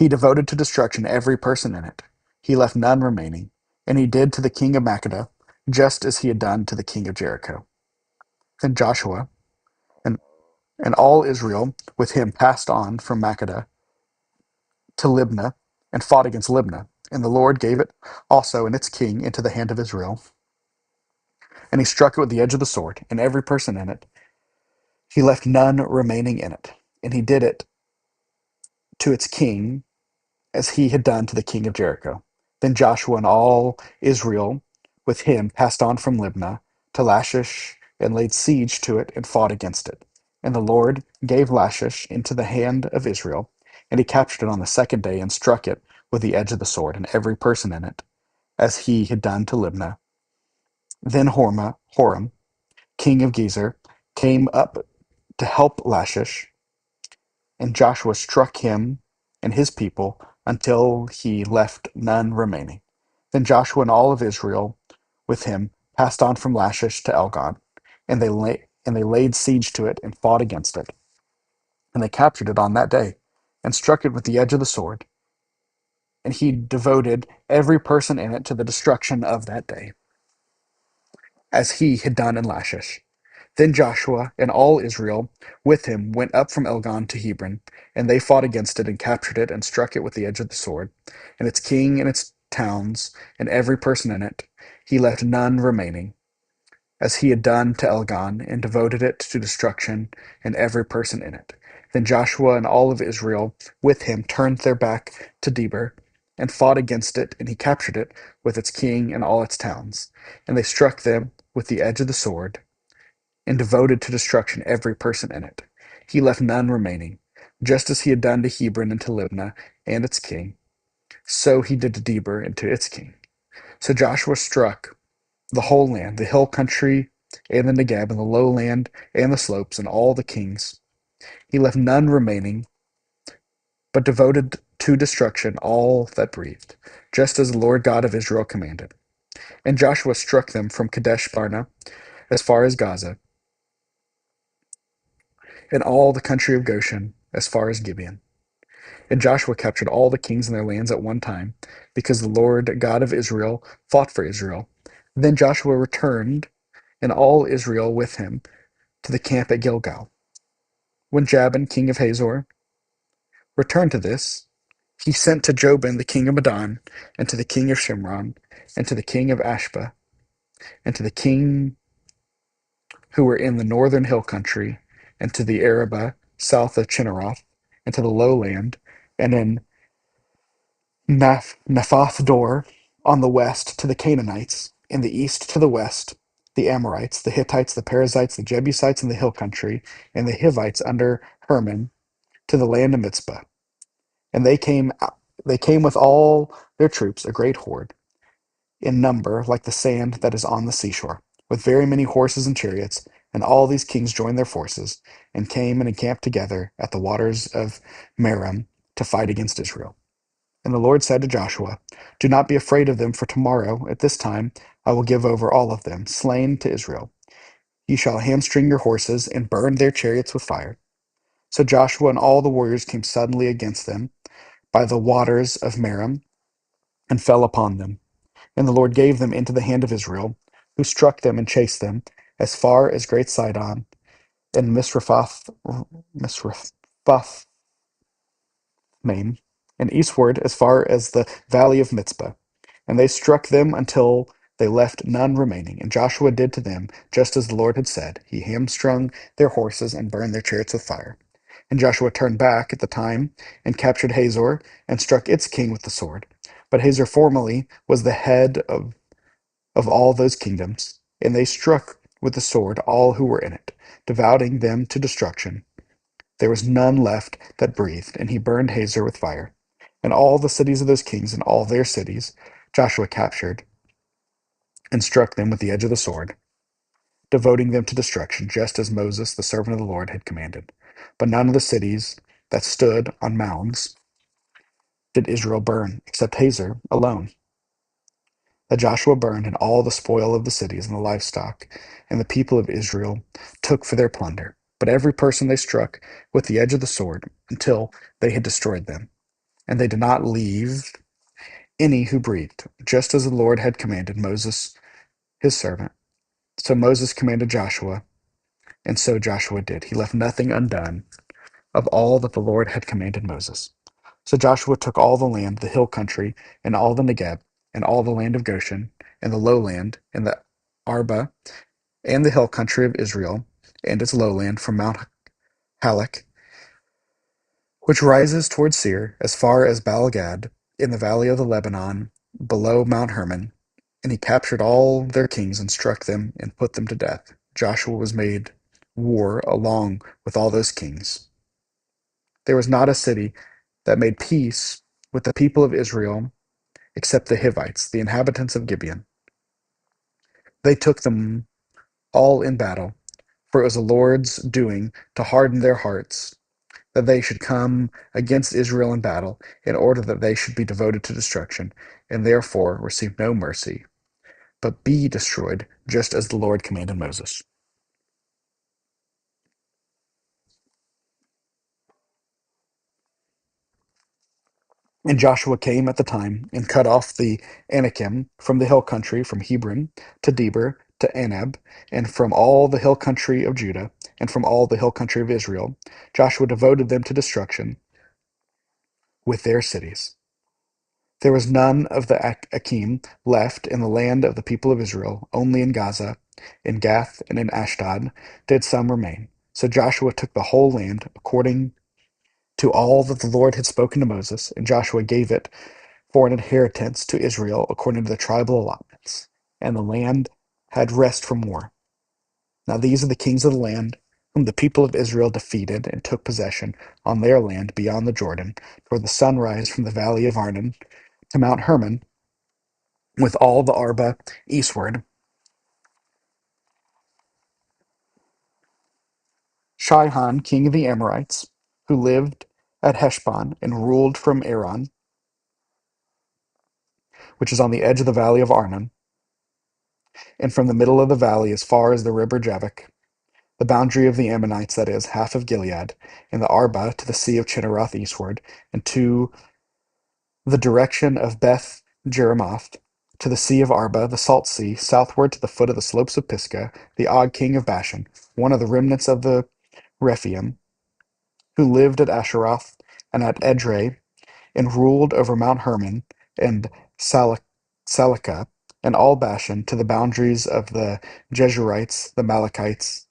He devoted to destruction every person in it. He left none remaining. And he did to the king of Makkedah just as he had done to the king of Jericho. Then Joshua and, and all Israel with him passed on from Makkedah to Libnah and fought against Libnah. And the Lord gave it also and its king into the hand of Israel. And he struck it with the edge of the sword, and every person in it. He left none remaining in it. And he did it to its king as he had done to the king of Jericho. Then Joshua and all Israel with him passed on from Libnah to Lachish, and laid siege to it and fought against it. And the Lord gave Lachish into the hand of Israel, and he captured it on the second day and struck it with the edge of the sword, and every person in it, as he had done to Libnah. Then Horam, king of Gezer, came up to help Lachish, and Joshua struck him and his people until he left none remaining. Then Joshua and all of Israel with him passed on from Lachish to Elgon, and they laid siege to it and fought against it. And they captured it on that day, and struck it with the edge of the sword. And he devoted every person in it to the destruction of that day, as he had done in Lachish. Then Joshua and all Israel with him went up from Elgon to Hebron, and they fought against it and captured it and struck it with the edge of the sword, and its king and its towns and every person in it. He left none remaining, as he had done to Elgon, and devoted it to destruction and every person in it. Then Joshua and all of Israel with him turned their back to Debir, and fought against it, and he captured it with its king and all its towns. And they struck them with the edge of the sword, and devoted to destruction every person in it. He left none remaining, just as he had done to Hebron and to Libnah and its king. So he did to Debir and to its king. So Joshua struck the whole land, the hill country, and the Negeb, and the lowland, and the slopes, and all the kings. He left none remaining, but devoted to destruction all that breathed, just as the Lord God of Israel commanded. And Joshua struck them from Kadesh Barnea as far as Gaza, and all the country of Goshen as far as Gibeon. And Joshua captured all the kings in their lands at one time, because the Lord God of Israel fought for Israel. Then Joshua returned, and all Israel with him, to the camp at Gilgal. When Jabin, king of Hazor, returned to this, he sent to Jobin, the king of Madon, and to the king of Shimron, and to the king of Ashba, and to the king who were in the northern hill country, and to the Arabah south of Chinneroth, and to the lowland, and in Naphath Dor on the west to the Canaanites, in the east to the west, the Amorites, the Hittites, the Perizzites, the Jebusites in the hill country, and the Hivites under Hermon to the land of Mizpah. And they came with all their troops, a great horde, in number like the sand that is on the seashore, with very many horses and chariots. And all these kings joined their forces, and came and encamped together at the waters of Merom to fight against Israel. And the Lord said to Joshua, do not be afraid of them, for tomorrow at this time I will give over all of them, slain to Israel. Ye shall hamstring your horses, and burn their chariots with fire. So Joshua and all the warriors came suddenly against them by the waters of Merom, and fell upon them. And the Lord gave them into the hand of Israel, who struck them and chased them as far as Great Sidon and Misrephoth Maim, and eastward as far as the valley of Mizpah. And they struck them until they left none remaining. And Joshua did to them just as the Lord had said. He hamstrung their horses and burned their chariots with fire. And Joshua turned back at the time and captured Hazor and struck its king with the sword. But Hazor formerly was the head of all those kingdoms, and they struck with the sword all who were in it, devoting them to destruction. There was none left that breathed, and he burned Hazor with fire. And all the cities of those kings and all their cities Joshua captured, and struck them with the edge of the sword, devoting them to destruction, just as Moses, the servant of the Lord, had commanded. But none of the cities that stood on mounds did Israel burn, except Hazor alone, that Joshua burned, and all the spoil of the cities and the livestock, and the people of Israel took for their plunder. But every person they struck with the edge of the sword until they had destroyed them. And they did not leave any who breathed, just as the Lord had commanded Moses his servant. So Moses commanded Joshua, and so Joshua did. He left nothing undone of all that the Lord had commanded Moses. So Joshua took all the land, the hill country, and all the Negeb, and all the land of Goshen, and the lowland, and the Arba, and the hill country of Israel, and its lowland from Mount Halak, which rises toward Seir, as far as Baalgad, in the valley of the Lebanon, below Mount Hermon. And he captured all their kings, and struck them, and put them to death. Joshua was made war along with all those kings. There was not a city that made peace with the people of Israel except the Hivites, the inhabitants of Gibeon. They took them all in battle, for it was the Lord's doing to harden their hearts, that they should come against Israel in battle, in order that they should be devoted to destruction, and therefore receive no mercy, but be destroyed, just as the Lord commanded Moses. And Joshua came at the time, and cut off the Anakim from the hill country, from Hebron to Debir to Anab, and from all the hill country of Judah, and from all the hill country of Israel. Joshua devoted them to destruction with their cities. There was none of the Akim left in the land of the people of Israel; only in Gaza, in Gath, and in Ashdod did some remain. So Joshua took the whole land, according to all that the Lord had spoken to Moses, and Joshua gave it for an inheritance to Israel according to the tribal allotments, and the land had rest from war. Now these are the kings of the land whom the people of Israel defeated and took possession on their land beyond the Jordan, toward the sunrise from the valley of Arnon to Mount Hermon, with all the Arba eastward. Shihon, king of the Amorites, who lived at Heshbon and ruled from Aron, which is on the edge of the valley of Arnon, and from the middle of the valley as far as the river Jabbok, the boundary of the Ammonites, that is, half of Gilead, and the Arba to the sea of Chinneroth eastward, and to the direction of Beth Jeremoth, to the sea of Arba, the salt sea, southward to the foot of the slopes of Pisgah, the Og king of Bashan, one of the remnants of the Rephaim, who lived at Asheroth and at Edrei, and ruled over Mount Hermon and Salakah, and all Bashan, to the boundaries of the Jezreelites, the Malachites,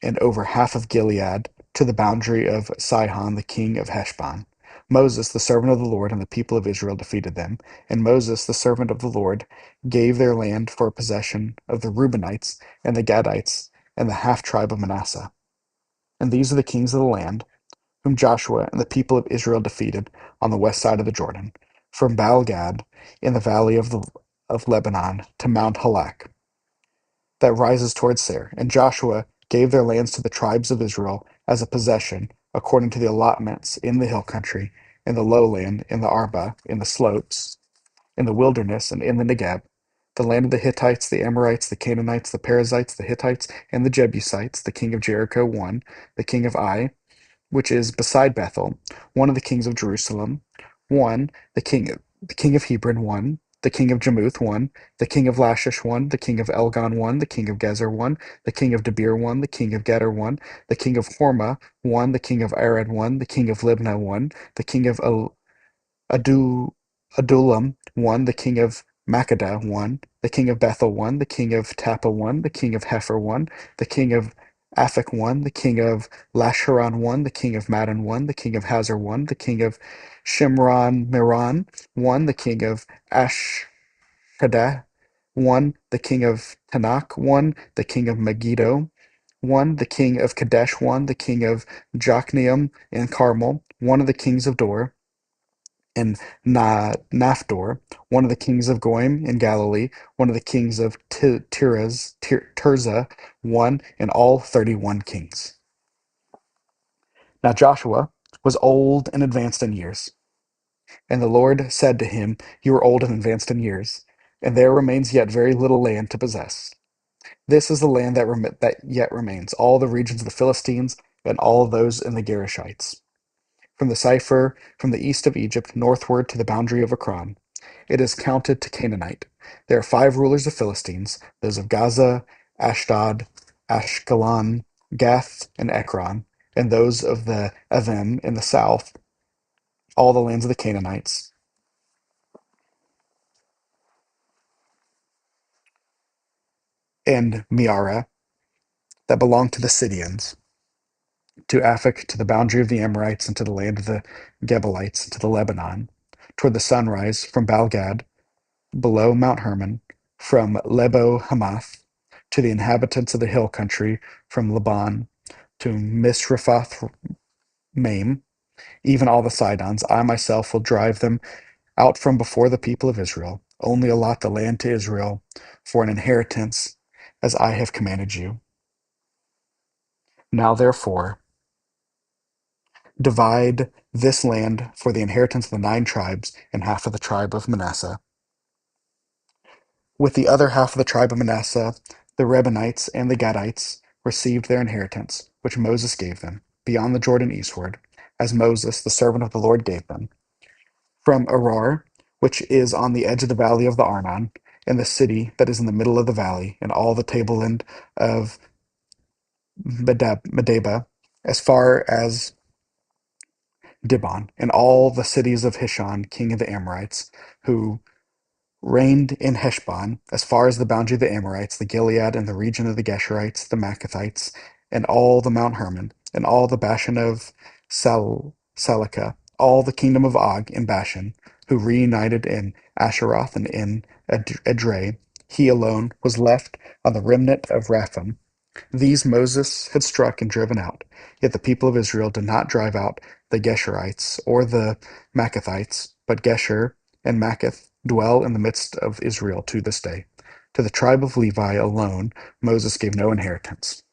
and over half of Gilead, to the boundary of Sihon the king of Heshbon. Moses, the servant of the Lord, and the people of Israel defeated them. And Moses, the servant of the Lord, gave their land for a possession of the Reubenites and the Gadites and the half tribe of Manasseh. And these are the kings of the land whom Joshua and the people of Israel defeated on the west side of the Jordan, from Baal-gad in the valley of Lebanon to Mount Halak, that rises towards Seir. And Joshua gave their lands to the tribes of Israel as a possession, according to the allotments in the hill country, in the lowland, in the Arba, in the slopes, in the wilderness, and in the Negeb, the land of the Hittites, the Amorites, the Canaanites, the Perizzites, the Hittites, and the Jebusites. The king of Jericho won, the king of Ai, which is beside Bethel, one of the kings of Jerusalem, one, the king of Hebron, one, the king of Jarmuth, one, the king of Lachish, one, the king of Elgon, one, the king of Gezer, one, the king of Debir, one, the king of Geder, one, the king of Hormah, one, the king of Arad, one, the king of Libnah, one, the king of Adu, Adullam, one, the king of Makkedah, one, the king of Bethel, one, the king of Tappa, one, the king of Hepher, one, the king of Aphek, one, the king of Lasharon, one, the king of Madon, one, the king of Hazar, one, the king of Shimron Meron, one, the king of Ashkadah, one, the king of Tanakh, one, the king of Megiddo, one, the king of Kadesh, one, the king of Jokneam and Carmel, one of the kings of Dor, and Naphdor, one of the kings of Goim in Galilee, one of the kings of Tirzah, one, and all 31 kings. Now Joshua was old and advanced in years, and the Lord said to him, "You are old and advanced in years, and there remains yet very little land to possess. This is the land that yet remains, all the regions of the Philistines, and all those in the Gerishites, from the Cypher, from the east of Egypt, northward to the boundary of Ekron. It is counted to Canaanite. There are 5 rulers of Philistines, those of Gaza, Ashdod, Ashkelon, Gath, and Ekron, and those of the Avim in the south, all the lands of the Canaanites, and Meara, that belong to the Sidonians, to Aphek, to the boundary of the Amorites, and to the land of the Gebalites, and to the Lebanon, toward the sunrise, from Balgad, below Mount Hermon, from Lebo Hamath, to the inhabitants of the hill country, from Laban to Misrephoth Maim, even all the Sidons. I myself will drive them out from before the people of Israel. Only allot the land to Israel for an inheritance, as I have commanded you. Now therefore, divide this land for the inheritance of the 9 tribes and half of the tribe of Manasseh. With the other half of the tribe of Manasseh, the Reubenites and the Gadites received their inheritance, which Moses gave them, beyond the Jordan eastward, as Moses, the servant of the Lord, gave them. From Aroer, which is on the edge of the valley of the Arnon, and the city that is in the middle of the valley, and all the tableland of Medeba, as far as Dibon, and all the cities of Hishon, king of the Amorites, who reigned in Heshbon, as far as the boundary of the Amorites, the Gilead, and the region of the Geshurites, the Maccathites, and all the Mount Hermon, and all the Bashan of Salakah, all the kingdom of Og in Bashan, who reunited in Asheroth and in Edrei. He alone was left on the remnant of Rapham. These Moses had struck and driven out. Yet the people of Israel did not drive out the Geshurites or the Maccathites, but Gesher and Maccath dwell in the midst of Israel to this day. To the tribe of Levi alone Moses gave no inheritance.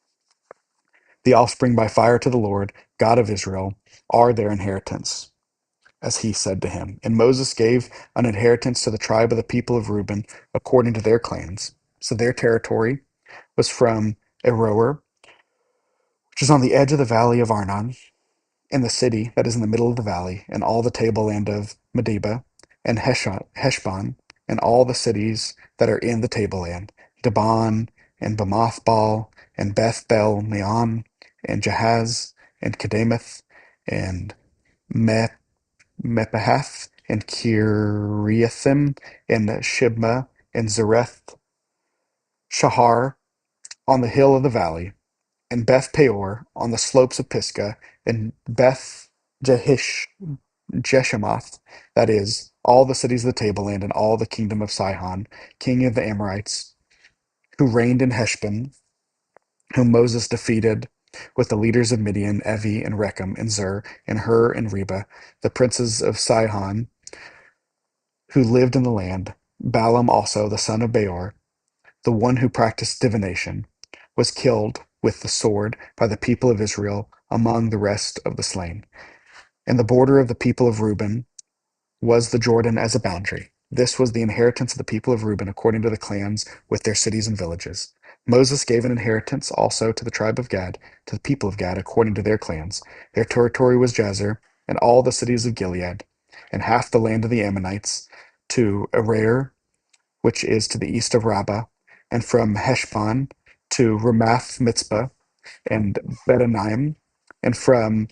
The offspring by fire to the Lord, God of Israel, are their inheritance, as he said to him. And Moses gave an inheritance to the tribe of the people of Reuben according to their clans. So their territory was from Aroer, which is on the edge of the valley of Arnon, and the city that is in the middle of the valley, and all the tableland of Medeba, and Heshbon, and all the cities that are in the tableland, Dibon, and Bamothbal, and Beth Bel Meon, and Jahaz, and Kedemoth, and Me- Mepahath, and Kiriathim, and Shibma, and Zareth Shahar on the hill of the valley, and Beth Peor on the slopes of Pisgah, and Beth Jehish Jeshemoth, that is, all the cities of the tableland, and all the kingdom of Sihon, king of the Amorites, who reigned in Heshbon, whom Moses defeated with the leaders of Midian, Evi, and Rechem, and Zur, and Hur, and Reba, the princes of Sihon, who lived in the land. Balaam also, the son of Beor, the one who practiced divination, was killed with the sword by the people of Israel among the rest of the slain. And the border of the people of Reuben was the Jordan as a boundary. This was the inheritance of the people of Reuben according to the clans with their cities and villages. Moses gave an inheritance also to the tribe of Gad, to the people of Gad according to their clans. Their territory was Jazer, and all the cities of Gilead, and half the land of the Ammonites, to Arar, which is to the east of Rabbah, and from Heshbon to Ramath Mitzpah, and Bethanaim, and from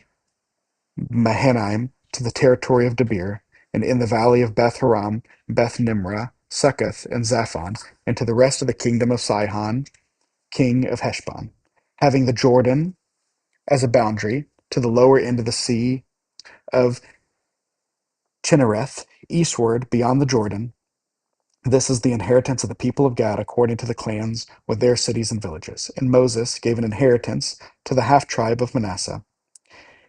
Mahanaim to the territory of Debir, and in the valley of Beth Haram, Beth Nimrah, Succoth, and Zaphon, and to the rest of the kingdom of Sihon, king of Heshbon, having the Jordan as a boundary to the lower end of the sea of Chinnereth, eastward beyond the Jordan. This is the inheritance of the people of Gad according to the clans with their cities and villages. And Moses gave an inheritance to the half tribe of Manasseh.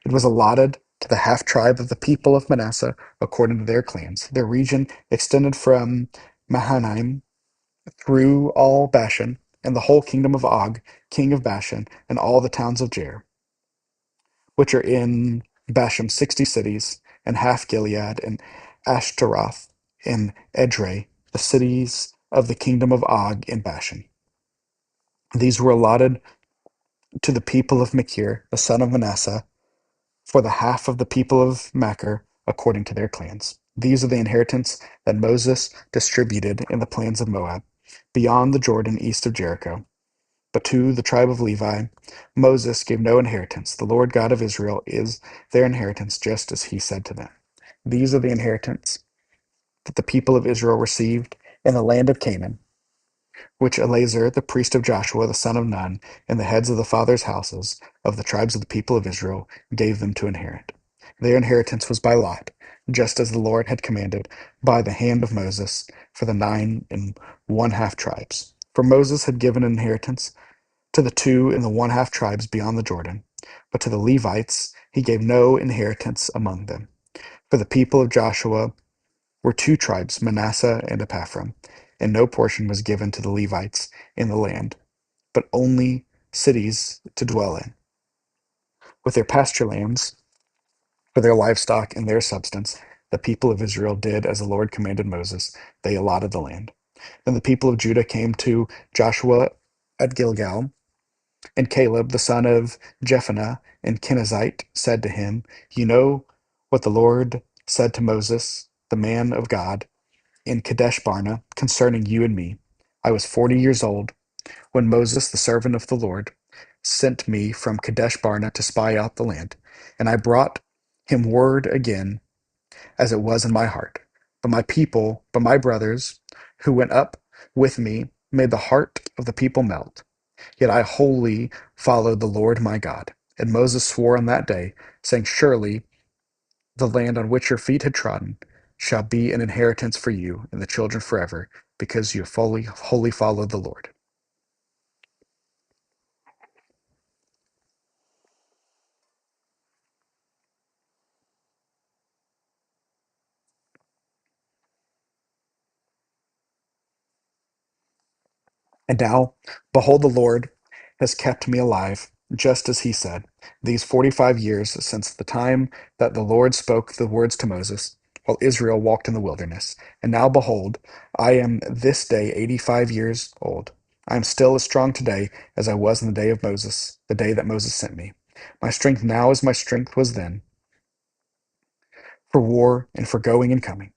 It was allotted to the half tribe of the people of Manasseh according to their clans. Their region extended from Mahanaim through all Bashan and the whole kingdom of Og, king of Bashan, and all the towns of Jair, which are in Bashan 60 cities, and half Gilead, and Ashtaroth, and Edrei, the cities of the kingdom of Og in Bashan. These were allotted to the people of Machir, the son of Manasseh, for the half of the people of Machir according to their clans. These are the inheritance that Moses distributed in the plains of Moab, beyond the Jordan east of Jericho. But to the tribe of Levi, Moses gave no inheritance. The Lord God of Israel is their inheritance, just as he said to them. These are the inheritance that the people of Israel received in the land of Canaan, which Eleazar the priest of Joshua the son of Nun, and the heads of the fathers' houses of the tribes of the people of Israel gave them to inherit. Their inheritance was by lot, just as the Lord had commanded by the hand of Moses for the 9½ tribes. For Moses had given an inheritance to the 2½ tribes beyond the Jordan, but to the Levites he gave no inheritance among them. For the people of Joshua were 2 tribes, Manasseh and Ephraim, and no portion was given to the Levites in the land, but only cities to dwell in, with their pasture lands for their livestock and their substance. The people of Israel did as the Lord commanded Moses. They allotted the land. Then the people of Judah came to Joshua at Gilgal, and Caleb the son of Jephunneh and Kenizzite said to him, You know what the Lord said to Moses, the man of God, in Kadesh Barnea concerning you and me. I was 40 years old when Moses, the servant of the Lord, sent me from Kadesh Barnea to spy out the land, and I brought him word again as it was in my heart. But my brothers who went up with me made the heart of the people melt. Yet I wholly followed the Lord my God. And Moses swore on that day, saying, Surely the land on which your feet had trodden shall be an inheritance for you and the children forever, because you have wholly followed the Lord. And now, behold, the Lord has kept me alive, just as he said, these 45 years since the time that the Lord spoke the words to Moses, while Israel walked in the wilderness. And now, behold, I am this day 85 years old. I am still as strong today as I was in the day of Moses, the day that Moses sent me. My strength now is my strength was then, for war and for going and coming.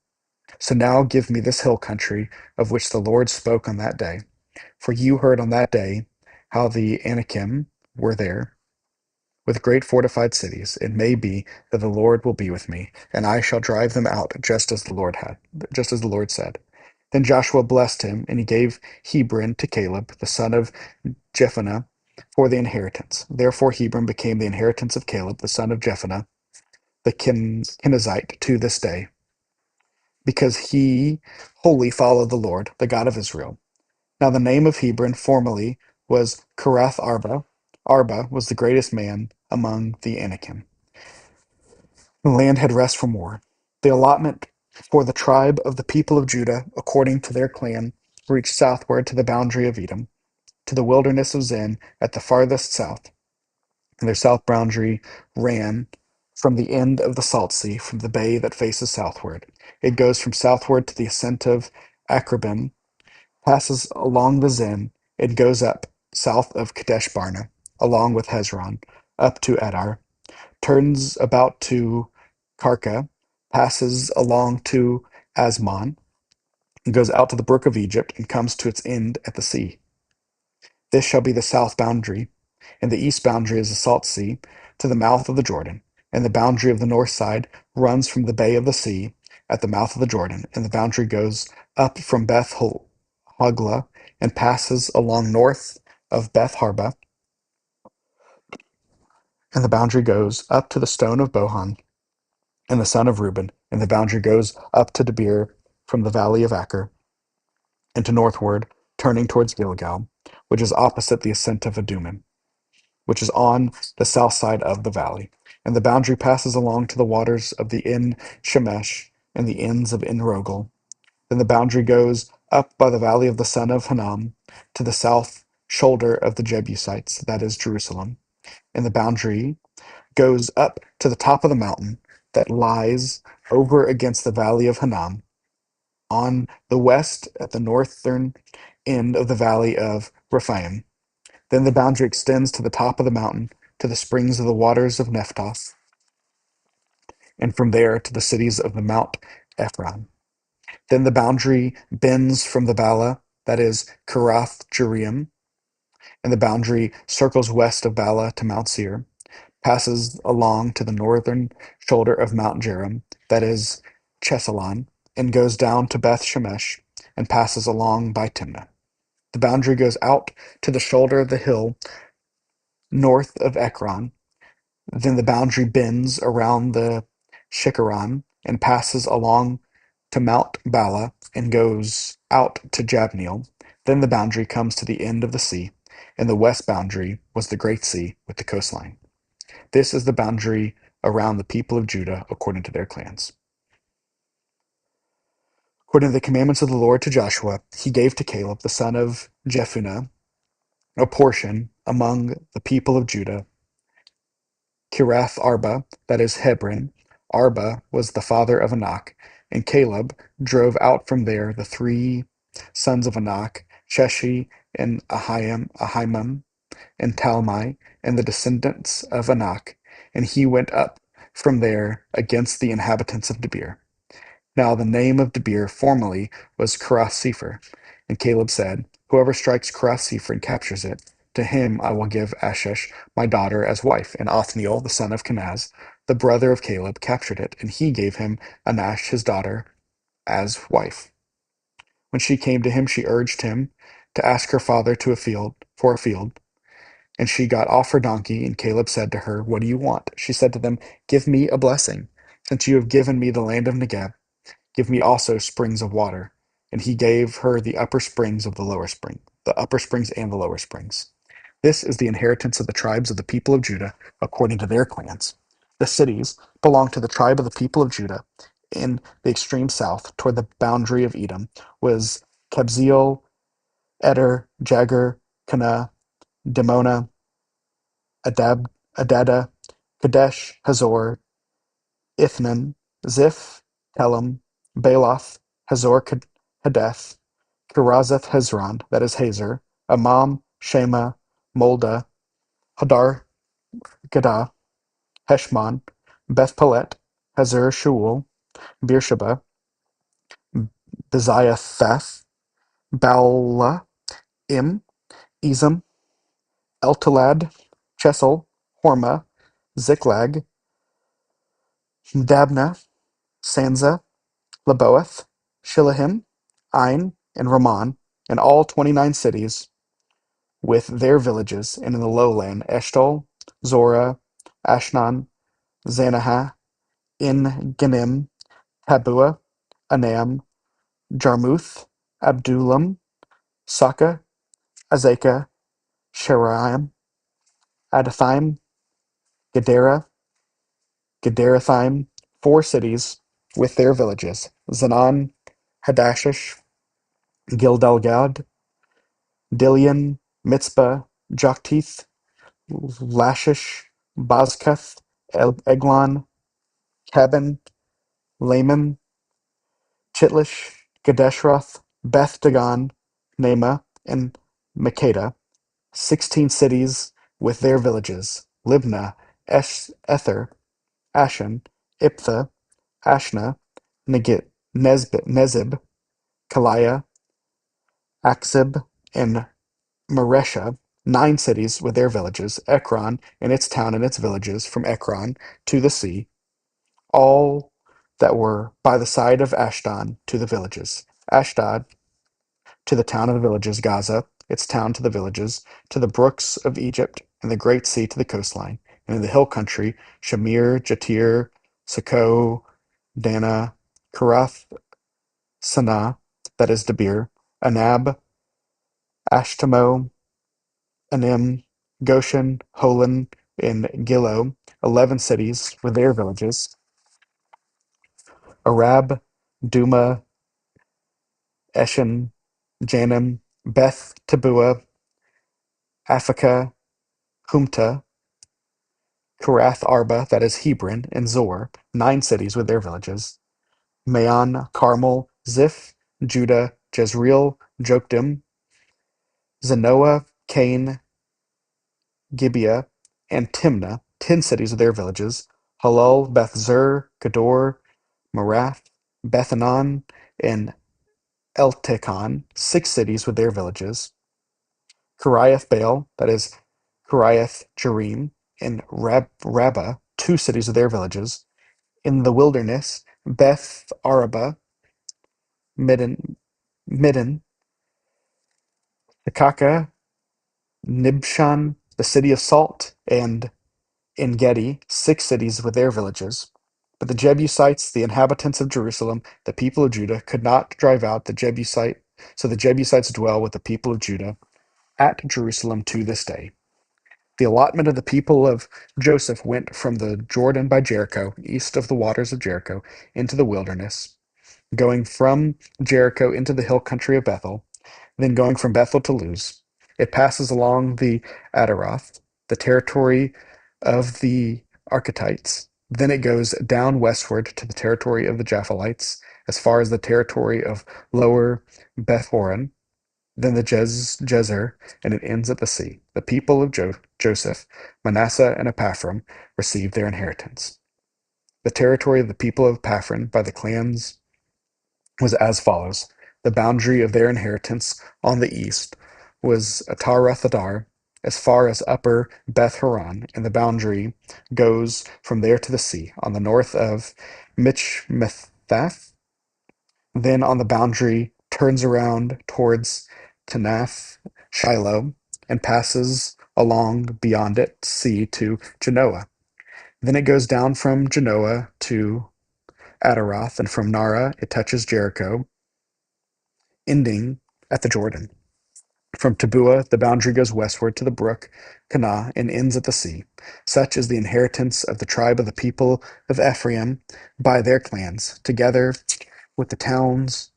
So now give me this hill country of which the Lord spoke on that day. For you heard on that day how the Anakim were there with great fortified cities. It may be that the Lord will be with me, and I shall drive them out, just as the Lord said. Then Joshua blessed him, and he gave Hebron to Caleb, the son of Jephunneh, for the inheritance. Therefore Hebron became the inheritance of Caleb, the son of Jephunneh, the Kenizzite, to this day, because he wholly followed the Lord, the God of Israel. Now the name of Hebron formerly was Kirath Arba. Arba was the greatest man among the Anakim. The land had rest from war. The allotment for the tribe of the people of Judah, according to their clan, reached southward to the boundary of Edom, to the wilderness of Zin at the farthest south. And their south boundary ran from the end of the Salt Sea, from the bay that faces southward. It goes from southward to the ascent of Akrabim, passes along the Zin, it goes up south of Kadesh Barnea, along with Hezron, up to Adar, turns about to Karka, passes along to Asmon, and goes out to the brook of Egypt, and comes to its end at the sea. This shall be the south boundary, and the east boundary is the Salt Sea, to the mouth of the Jordan. And the boundary of the north side runs from the bay of the sea at the mouth of the Jordan, and the boundary goes up from Beth Hoglah and passes along north of Beth Harbah, and the boundary goes up to the stone of Bohan and the son of Reuben, and the boundary goes up to Debir from the valley of Acher, and to northward, turning towards Gilgal, which is opposite the ascent of Adumim, which is on the south side of the valley. And the boundary passes along to the waters of the En Shemesh and the ends of En Rogel. Then the boundary goes up by the valley of the son of Hinnom to the south shoulder of the Jebusites, that is Jerusalem. And the boundary goes up to the top of the mountain that lies over against the valley of Hinnom, on the west at the northern end of the valley of Rephaim. Then the boundary extends to the top of the mountain, to the springs of the waters of Nephtoth, and from there to the cities of the Mount Ephron. Then the boundary bends from the Bala, that is Kirath Jearim, and the boundary circles west of Bala to Mount Seir, passes along to the northern shoulder of Mount Jearim, that is Chesalon, and goes down to Beth Shemesh, and passes along by Timnah. The boundary goes out to the shoulder of the hill north of Ekron. Then the boundary bends around the Shikharon and passes along to Mount Bala and goes out to Jabneel. Then the boundary comes to the end of the sea, and the west boundary was the great sea with the coastline. This is the boundary around the people of Judah according to their clans. According to the commandments of the Lord to Joshua, he gave to Caleb the son of Jephunneh a portion among the people of Judah, Kirath Arba, that is Hebron. Arba was the father of Anak, and Caleb drove out from there the three sons of Anak, Sheshi and Ahiman and Talmai, and the descendants of Anak, and he went up from there against the inhabitants of Debir. Now the name of Debir formerly was Kirath-Sepher, and Caleb said, whoever strikes Kirath-Sepher and captures it, to him I will give Ashesh my daughter as wife. And Othniel, the son of Kenaz, the brother of Caleb, captured it, and he gave him Anash his daughter as wife. When she came to him, she urged him to ask her father for a field. And she got off her donkey, and Caleb said to her, what do you want? She said to them, give me a blessing, since you have given me the land of Negeb. Give me also springs of water. And he gave her the upper springs of the lower spring, the upper springs and the lower springs. This is the inheritance of the tribes of the people of Judah according to their clans. The cities belong to the tribe of the people of Judah in the extreme south toward the boundary of Edom was Kabzeel, Eder, Jagur, Kana, Dimona, Adada, Kadesh, Hazor, Ithnan, Ziph, Telem, Baaloth, Hazor Hadeth, Kirazath Hezron, that is Hazer, Amam, Shema, Molda, Hadar, Gadah, Heshmon, Beth Pelet, Hazar Shual, Beersheba, Beziathath, Bala, Im, Ezem, Eltalad, Chesel, Horma, Ziklag, Dabna, Sanza, Leboeth, Shilahim, Ain, and Ramon, and all 29 cities with their villages, and in the lowland Eshtal, Zorah, Ashnan, Zanaha, En Ganim, Tabua, Anam, Jarmuth, Abdullam, Saka, Azekah, Sharaim, Adathaim, Gedera, Gederathaim, 4 cities with their villages, Zanan, Hadashish, Gilgalgad, Dilian, Mitzpah, Joktith, Lashish, Bozkath, Eglon, Caban, Laman, Chitlish, Gedeshroth, Beth Dagon, Nema, and Makeda, 16 cities with their villages, Libnah, Ether, Ashan, Iptha, Ashna, Nezib, Kaliah, Aksib, and Maresha, 9 cities with their villages, Ekron and its town and its villages, from Ekron to the sea, all that were by the side of Ashdod to the villages, Ashdod to the town of the villages, Gaza, its town to the villages, to the brooks of Egypt, and the great sea to the coastline, and in the hill country, Shamir, Jatir, Sako, Dana, Karath, Sanah, that is Debir, Anab, Ashtamo, Anim, Goshen, Holon, and Gilo, 11 cities with their villages, Arab, Duma, Eshen, Janim, Beth Tabua, Aphekah, Humta, Kirath Arba, that is Hebron, and Zor, 9 cities with their villages, Maon, Carmel, Ziph, Judah, Jezreel, Jokdim, Zanoah, Cain, Gibeah, and Timnah, 10 cities with their villages, Halal, Beth Zur, Gedor, Marath, Bethanon, and Eltekon, 6 cities with their villages, Kiriath Baal, that is Kiriath Jearim, and Rabbah, 2 cities with their villages, in the wilderness, Beth Araba, Midden, Midden, Takaka, Nibshan, the city of salt, and En-gedi, 6 cities with their villages. But the Jebusites, the inhabitants of Jerusalem, the people of Judah, could not drive out the Jebusite, so the Jebusites dwell with the people of Judah at Jerusalem to this day. The allotment of the people of Joseph went from the Jordan by Jericho, east of the waters of Jericho, into the wilderness, going from Jericho into the hill country of Bethel, then going from Bethel to Luz. It passes along the Adaroth, the territory of the Architites. Then it goes down westward to the territory of the Japhilites, as far as the territory of Lower Beth-horon, then the Jezer, and it ends at the sea. The people of Joseph, Manasseh, and Ephraim received their inheritance. The territory of the people of Ephraim by the clans was as follows. The boundary of their inheritance on the east was Atarathadar, as far as upper Beth Horon, and the boundary goes from there to the sea, on the north of Michmethath, then on the boundary turns around towards Tanath Shiloh, and passes along beyond it, sea to Genoa. Then it goes down from Genoa to Adaroth, and from Nara it touches Jericho, ending at the Jordan. From Tabua, the boundary goes westward to the brook Kanah and ends at the sea. Such is the inheritance of the tribe of the people of Ephraim by their clans, together with the towns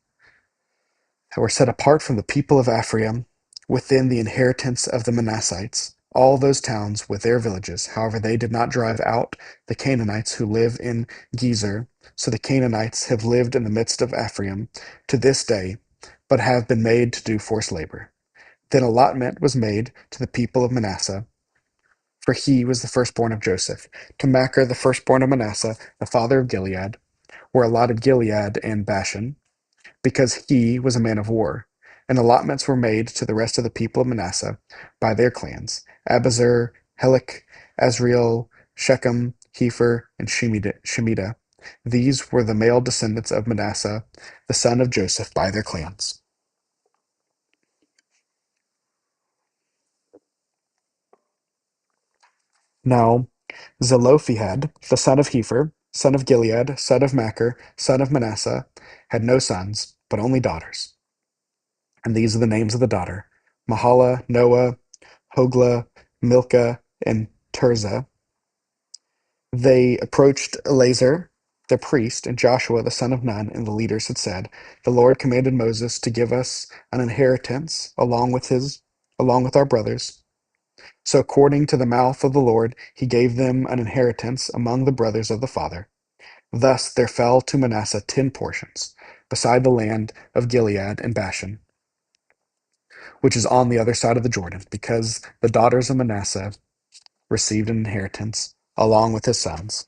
that were set apart from the people of Ephraim within the inheritance of the Manassites. All those towns with their villages. However, they did not drive out the Canaanites who live in Gezer. So the Canaanites have lived in the midst of Ephraim to this day, but have been made to do forced labor. Then allotment was made to the people of Manasseh, for he was the firstborn of Joseph. To Machir, the firstborn of Manasseh, the father of Gilead, were allotted Gilead and Bashan, because he was a man of war. And allotments were made to the rest of the people of Manasseh by their clans: Abiezer, Helek, Asriel, Shechem, Hepher, and Shemitah. These were the male descendants of Manasseh, the son of Joseph, by their clans. Now Zelophehad, the son of Hepher, son of Gilead, son of Machir, son of Manasseh, had no sons, but only daughters. And these are the names of the daughter: Mahala, Noah, Hoglah, Milcah, and Tirzah. They approached Eleazar, the priest, and Joshua, the son of Nun, and the leaders had said, "The Lord commanded Moses to give us an inheritance along with our brothers. So according to the mouth of the Lord, he gave them an inheritance among the brothers of the father. Thus there fell to Manasseh 10 portions, beside the land of Gilead and Bashan, which is on the other side of the Jordan, because the daughters of Manasseh received an inheritance along with his sons.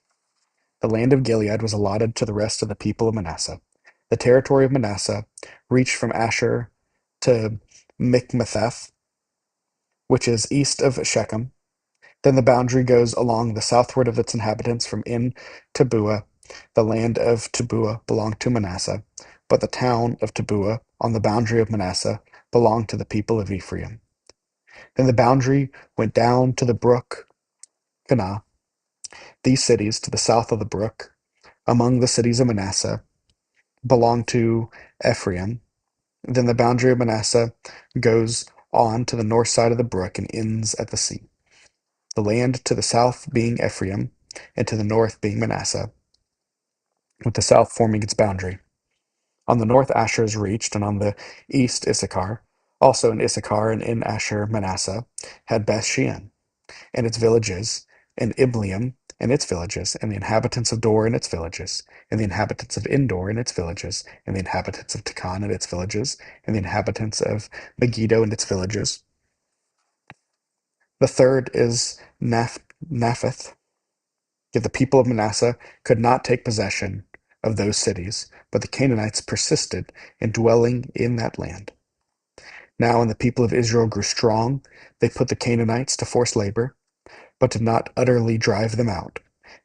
The land of Gilead was allotted to the rest of the people of Manasseh. The territory of Manasseh reached from Asher to Michmetheth, which is east of Shechem. Then the boundary goes along the southward of its inhabitants from En Tabua. The land of Tabua belonged to Manasseh, but the town of Tabua on the boundary of Manasseh belonged to the people of Ephraim. Then the boundary went down to the brook Kanah. These cities to the south of the brook, among the cities of Manasseh, belonged to Ephraim. Then the boundary of Manasseh goes on to the north side of the brook and ends at the sea. The land to the south being Ephraim, and to the north being Manasseh, with the south forming its boundary. On the north Asher is reached, and on the east Issachar. Also in Issachar and in Asher Manasseh had Bethshean and its villages, and Ibleam and its villages, and the inhabitants of Dor and its villages, and the inhabitants of Endor and its villages, and the inhabitants of Tekan and its villages, and the inhabitants of Megiddo and its villages. The third is Naphath. Yet the people of Manasseh could not take possession of those cities, but the Canaanites persisted in dwelling in that land. Now when the people of Israel grew strong, they put the Canaanites to forced labor, but did not utterly drive them out.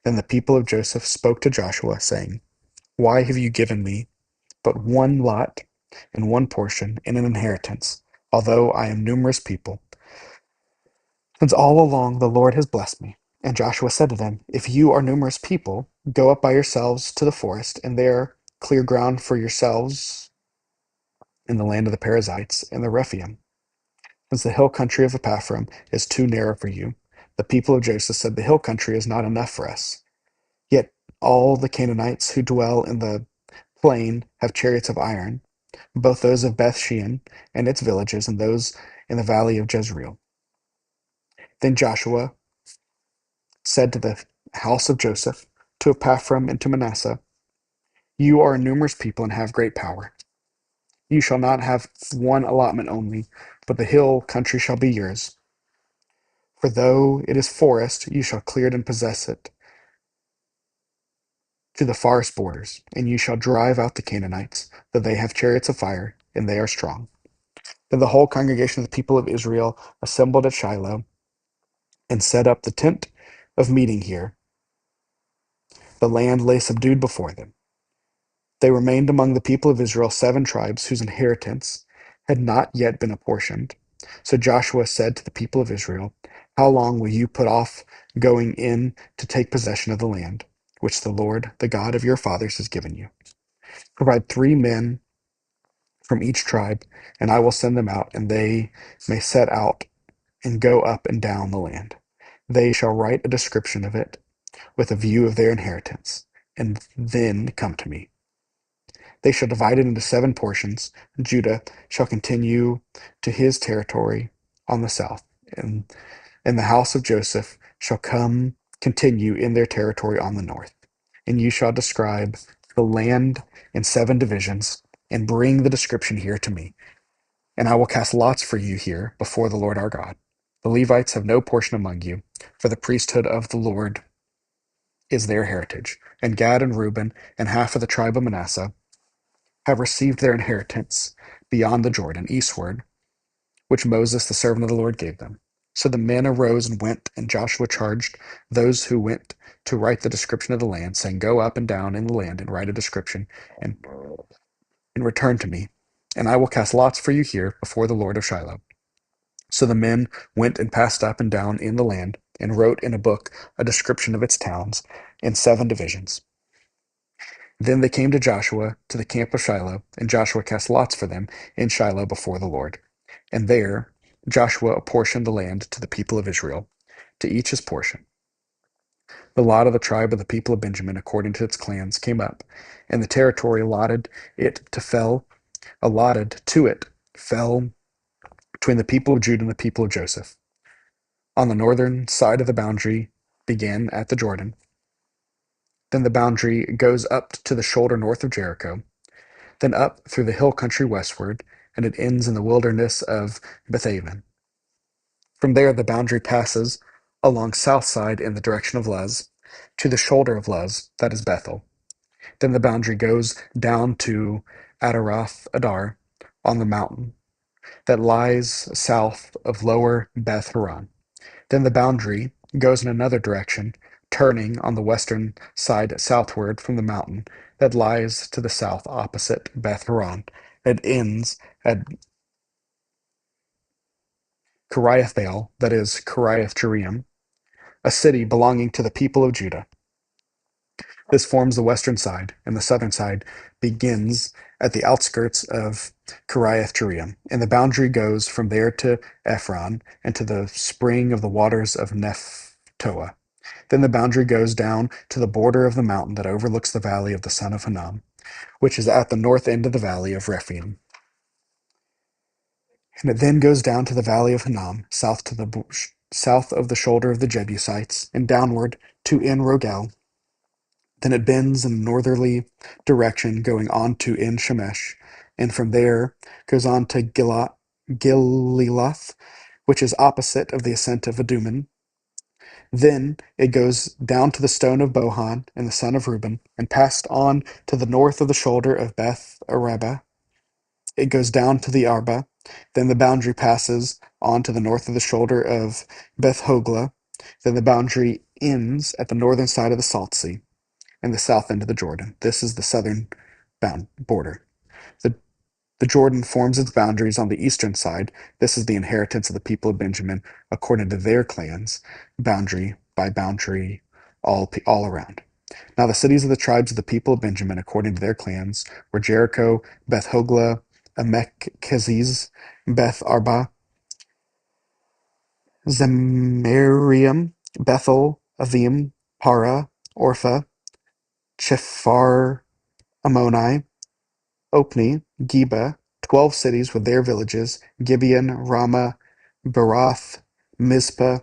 Then the people of Joseph spoke to Joshua, saying, "Why have you given me but one lot and one portion in an inheritance, although I am numerous people? Since all along the Lord has blessed me." And Joshua said to them, "If you are numerous people, go up by yourselves to the forest, and there clear ground for yourselves in the land of the Perizzites and the Rephaim, since the hill country of Ephraim is too narrow for you." The people of Joseph said, "The hill country is not enough for us. Yet all the Canaanites who dwell in the plain have chariots of iron, both those of Beth Shean and its villages, and those in the valley of Jezreel." Then Joshua said to the house of Joseph, to Ephraim, and to Manasseh, "You are a numerous people and have great power. You shall not have one allotment only, but the hill country shall be yours. For though it is forest, you shall clear it and possess it to the farthest borders, and you shall drive out the Canaanites, though they have chariots of fire, and they are strong." Then the whole congregation of the people of Israel assembled at Shiloh, and set up the tent of meeting here. The land lay subdued before them. They remained among the people of Israel 7 tribes whose inheritance had not yet been apportioned. So Joshua said to the people of Israel, "How long will you put off going in to take possession of the land? which the Lord, the God of your fathers, has given you. Provide 3 men from each tribe, and I will send them out, and they may set out and go up and down the land. They shall write a description of it with a view of their inheritance, and then come to me. They shall divide it into 7 portions. Judah shall continue to his territory on the south, and the house of Joseph shall continue in their territory on the north. And you shall describe the land in 7 divisions, and bring the description here to me. And I will cast lots for you here before the Lord our God. The Levites have no portion among you, for the priesthood of the Lord is their heritage. And Gad and Reuben and half of the tribe of Manasseh have received their inheritance beyond the Jordan, eastward, which Moses the servant of the Lord gave them. So the men arose and went, and Joshua charged those who went to write the description of the land, saying, Go up and down in the land and write a description, and, and return to me, and I will cast lots for you here before the Lord of Shiloh. So the men went and passed up and down in the land, and wrote in a book a description of its towns in 7 divisions. Then they came to Joshua to the camp of Shiloh, and Joshua cast lots for them in Shiloh before the Lord. And there Joshua apportioned the land to the people of Israel, to each his portion. The lot of the tribe of the people of Benjamin, according to its clans, came up, and the territory allotted to it fell between the people of Judah and the people of Joseph. On the northern side of the boundary began at the Jordan. Then the boundary goes up to the shoulder north of Jericho, then up through the hill country westward, and it ends in the wilderness of Bethaven. From there the boundary passes along south side in the direction of Luz, to the shoulder of Luz, that is Bethel. Then the boundary goes down to Adaroth Adar on the mountain that lies south of lower Beth Horon. Then the boundary goes in another direction, turning on the western side southward from the mountain that lies to the south opposite Beth Horon. It ends at Kiriath-baal, that is Kiriath-jearim, a city belonging to the people of Judah. This forms the western side, and the southern side begins at the outskirts of Kiriath-jearim, and the boundary goes from there to Ephron and to the spring of the waters of Nephtoah. Then the boundary goes down to the border of the mountain that overlooks the valley of the son of Hinnom, which is at the north end of the valley of Rephaim. And it then goes down to the valley of Hinnom, south of the shoulder of the Jebusites, and downward to En Rogel. Then it bends in a northerly direction, going on to En Shemesh, and from there goes on to Gililoth, which is opposite of the ascent of Adummim. Then it goes down to the stone of Bohan and the son of Reuben, and passed on to the north of the shoulder of Beth Araba. It goes down to the Arba. Then the boundary passes on to the north of the shoulder of Beth Hogla. Then the boundary ends at the northern side of the Salt Sea and the south end of the Jordan. This is the southern border. The, the Jordan forms its boundaries on the eastern side. This is the inheritance of the people of Benjamin according to their clans, boundary by boundary, all around. Now the cities of the tribes of the people of Benjamin according to their clans were Jericho, Beth Hogla, Emek Keziz, Beth Arba, Zemarium, Bethel, Avim, Para, Orpha, Chephar Ammoni, Opni, Geba, 12 cities with their villages, Gibeon, Ramah, Beroth, Mizpah,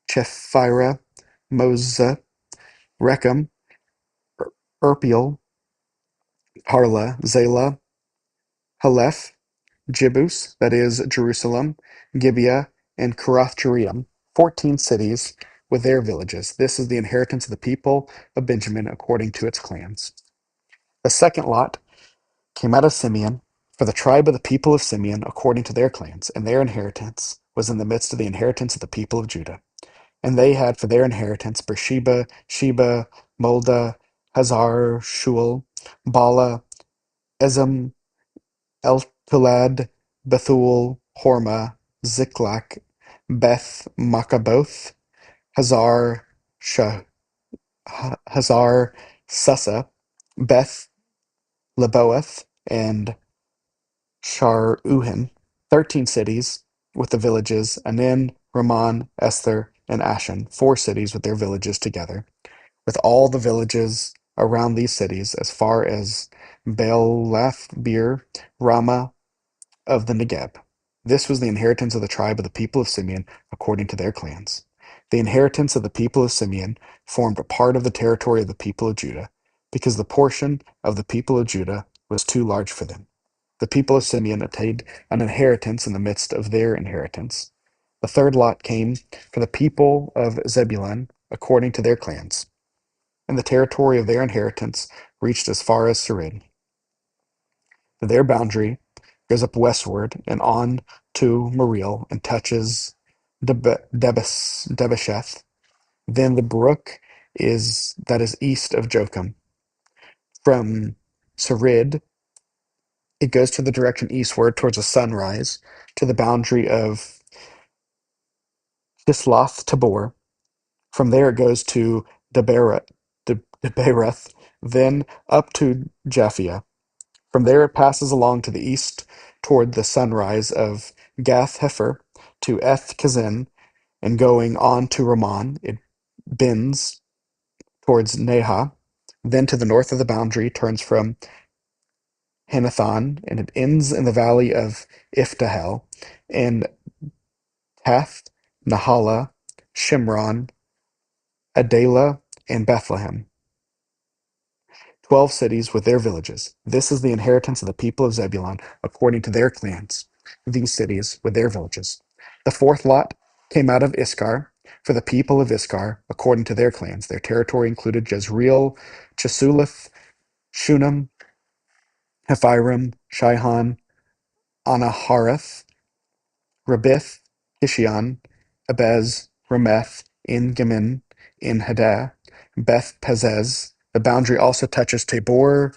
Chephirah, Moza, Rechem, Erpiel, Harla, Zela, Haleph, Jebus, that is Jerusalem, Gibeah, and Kirath-jearim, 14 cities with their villages. This is the inheritance of the people of Benjamin according to its clans. The second lot came out of Simeon, for the tribe of the people of Simeon according to their clans, and their inheritance was in the midst of the inheritance of the people of Judah. And they had for their inheritance Beersheba, Sheba, Molda, Hazar, Shual, Bala, Ezem, Eltolad, Bethul, Hormah, Ziklag, Beth Maccaboth, Hazar Hazar Susa, Beth Leboeth, and Shar-Uhin, 13 cities with the villages Anin, Ramon, Esther, and Ashan, 4 cities with their villages together, with all the villages around these cities as far as Baalath Beer, Ramah of the Negeb. This was the inheritance of the tribe of the people of Simeon according to their clans. The inheritance of the people of Simeon formed a part of the territory of the people of Judah, because the portion of the people of Judah was too large for them. The people of Simeon attained an inheritance in the midst of their inheritance. The third lot came for the people of Zebulun according to their clans, and the territory of their inheritance reached as far as Sarid. Their boundary goes up westward and on to Moriel and touches Debesheth. Then the brook is that is east of Jochim. From Sarid, it goes to the direction eastward towards the sunrise to the boundary of Kisloth Tabor. From there, it goes to Debereth, then up to Japhia. From there, it passes along to the east toward the sunrise of Gath Hefer to Eth Kazin, and going on to Ramon, it bends towards Neha. Then to the north of the boundary, turns from Hanathon, and it ends in the valley of Iftahel, and Tath, Nahala, Shimron, Adela, and Bethlehem. 12 cities with their villages. This is the inheritance of the people of Zebulun according to their clans, these cities with their villages. The fourth lot came out of Iskar for the people of Iskar according to their clans. Their territory included Jezreel, Chesulith, Shunem, Hephiram, Shihon, Anaharath, Rabith, Kishion, Abez, Rameth, En Gemin, En Hadah, Beth Pezez. The boundary also touches Tabor,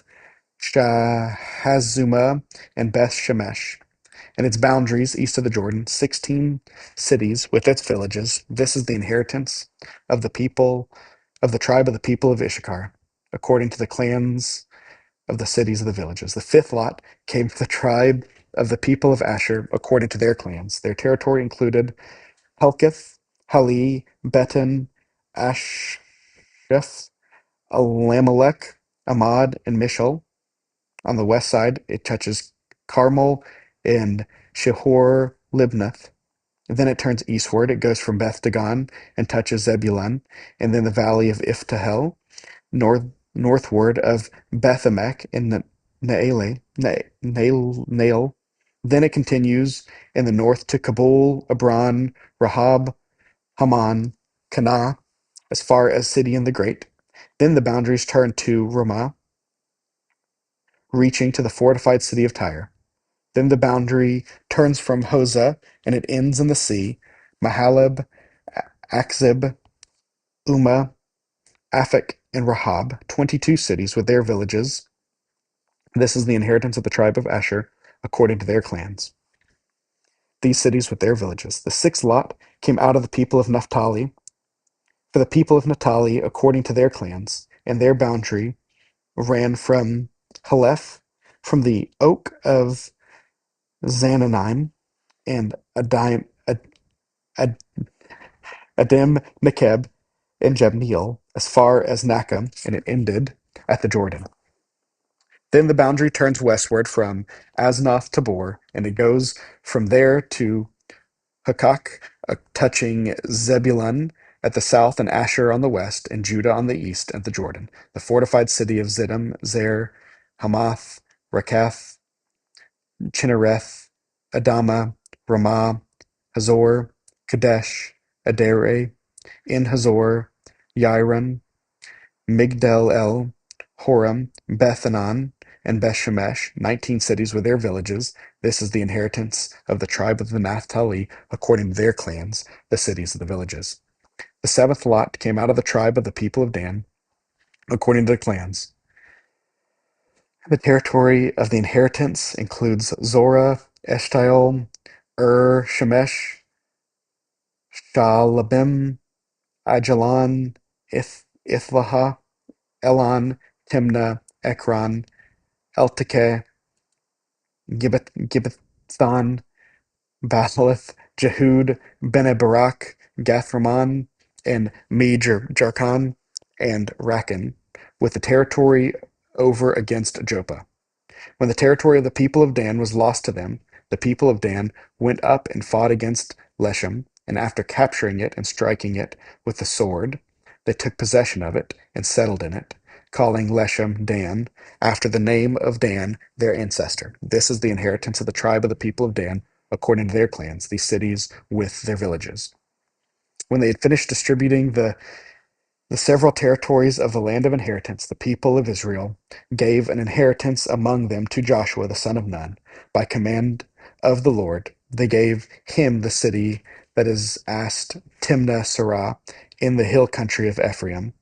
Shahazuma, and Beth Shemesh, and its boundaries east of the Jordan, 16 cities with its villages. This is the inheritance of the people of the tribe of the people of Issachar, according to the clans of the cities of the villages. The fifth lot came from the tribe of the people of Asher, according to their clans. Their territory included Helketh, Hali, Beton, Asheth, Alamelech, Amad, and Mishal. On the west side, it touches Carmel and Shihor Libnath. Then it turns eastward. It goes from Beth Dagon and touches Zebulun, and then the valley of Iftahel, northward of Bethemek and Nael. Then it continues in the north to Kabul, Abron, Rahab, Haman, Kanah, as far as Sidon the Great. Then the boundaries turn to Ramah, reaching to the fortified city of Tyre. Then the boundary turns from Hosah, and it ends in the sea, Mahaleb, Akzib, Umah, Aphek, and Rahab, 22 cities with their villages. This is the inheritance of the tribe of Asher, according to their clans. These cities with their villages. The sixth lot came out of the people of Naphtali, for the people of Naphtali, according to their clans, and their boundary ran from Haleph, from the oak of Zananim, and Ad- Adim Nekeb, and Jabneel, as far as Nakam, and it ended at the Jordan. Then the boundary turns westward from Aznoth Tabor, and it goes from there to Hukok, touching Zebulun at the south and Asher on the west, and Judah on the east at the Jordan. The fortified city of Ziddim, Zer, Hamath, Rakath, Chinnereth, Adama, Ramah, Hazor, Kadesh, Adare, En Hazor, Yairun, Migdal-el, Horam, Beth-anan, and Beth-shemesh, 19 cities with their villages. This is the inheritance of the tribe of the Naphtali, according to their clans, the cities of the villages. The seventh lot came out of the tribe of the people of Dan, according to the clans. The territory of the inheritance includes Zorah, Eshtaol, Shemesh, Shaalbim, Ajalon, Ithlaha, Elon, Timnah, Ekron, Eltekeh, Gibbethon, Baalath, Jehud, Bene Barak, Gathramon, and Me Jarkon, and Rakan, with the territory over against Joppa. When the territory of the people of Dan was lost to them, the people of Dan went up and fought against Leshem, and after capturing it and striking it with the sword, they took possession of it and settled in it, calling Leshem Dan, after the name of Dan, their ancestor. This is the inheritance of the tribe of the people of Dan, according to their clans, these cities with their villages. When they had finished distributing the several territories of the land of inheritance, the people of Israel gave an inheritance among them to Joshua the son of Nun, by command of the Lord. They gave him the city that is Ast Timnah Serah in the hill country of Ephraim,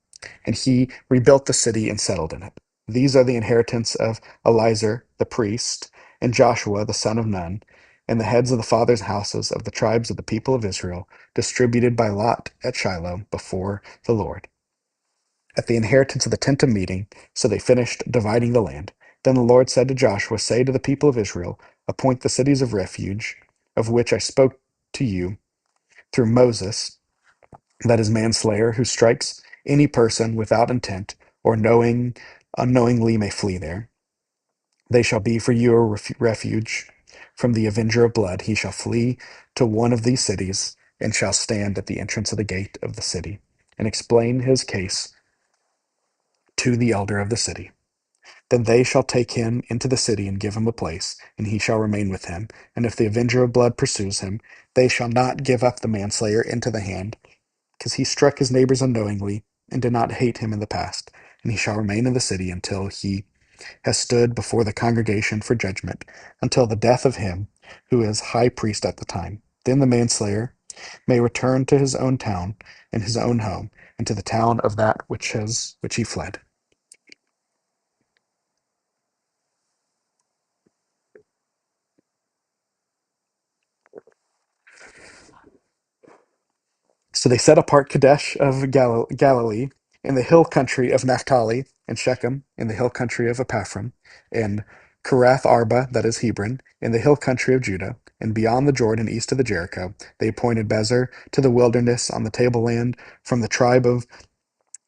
and he rebuilt the city and settled in it. These are the inheritance of Eliezer the priest, and Joshua the son of Nun, and the heads of the fathers' houses of the tribes of the people of Israel, distributed by lot at Shiloh before the Lord at the inheritance of the tent of meeting. So they finished dividing the land. Then the Lord said to Joshua, say to the people of Israel, appoint the cities of refuge, of which I spoke to you through Moses, that is manslayer, who strikes any person without intent, or unknowingly may flee there. They shall be for you a refuge from the avenger of blood. He shall flee to one of these cities, and shall stand at the entrance of the gate of the city, and explain his case to the elder of the city. Then they shall take him into the city and give him a place, and he shall remain with him. And if the avenger of blood pursues him, they shall not give up the manslayer into the hand, because he struck his neighbors unknowingly, and did not hate him in the past. And he shall remain in the city until he has stood before the congregation for judgment, until the death of him who is high priest at the time. Then the manslayer may return to his own town and his own home, and to the town of that which he fled. So they set apart Kadesh of Galilee in the hill country of Naphtali, and Shechem in the hill country of Ephraim, and Kirath Arba, that is Hebron, in the hill country of Judah, and beyond the Jordan east of the Jericho. They appointed Bezer to the wilderness on the tableland from the tribe of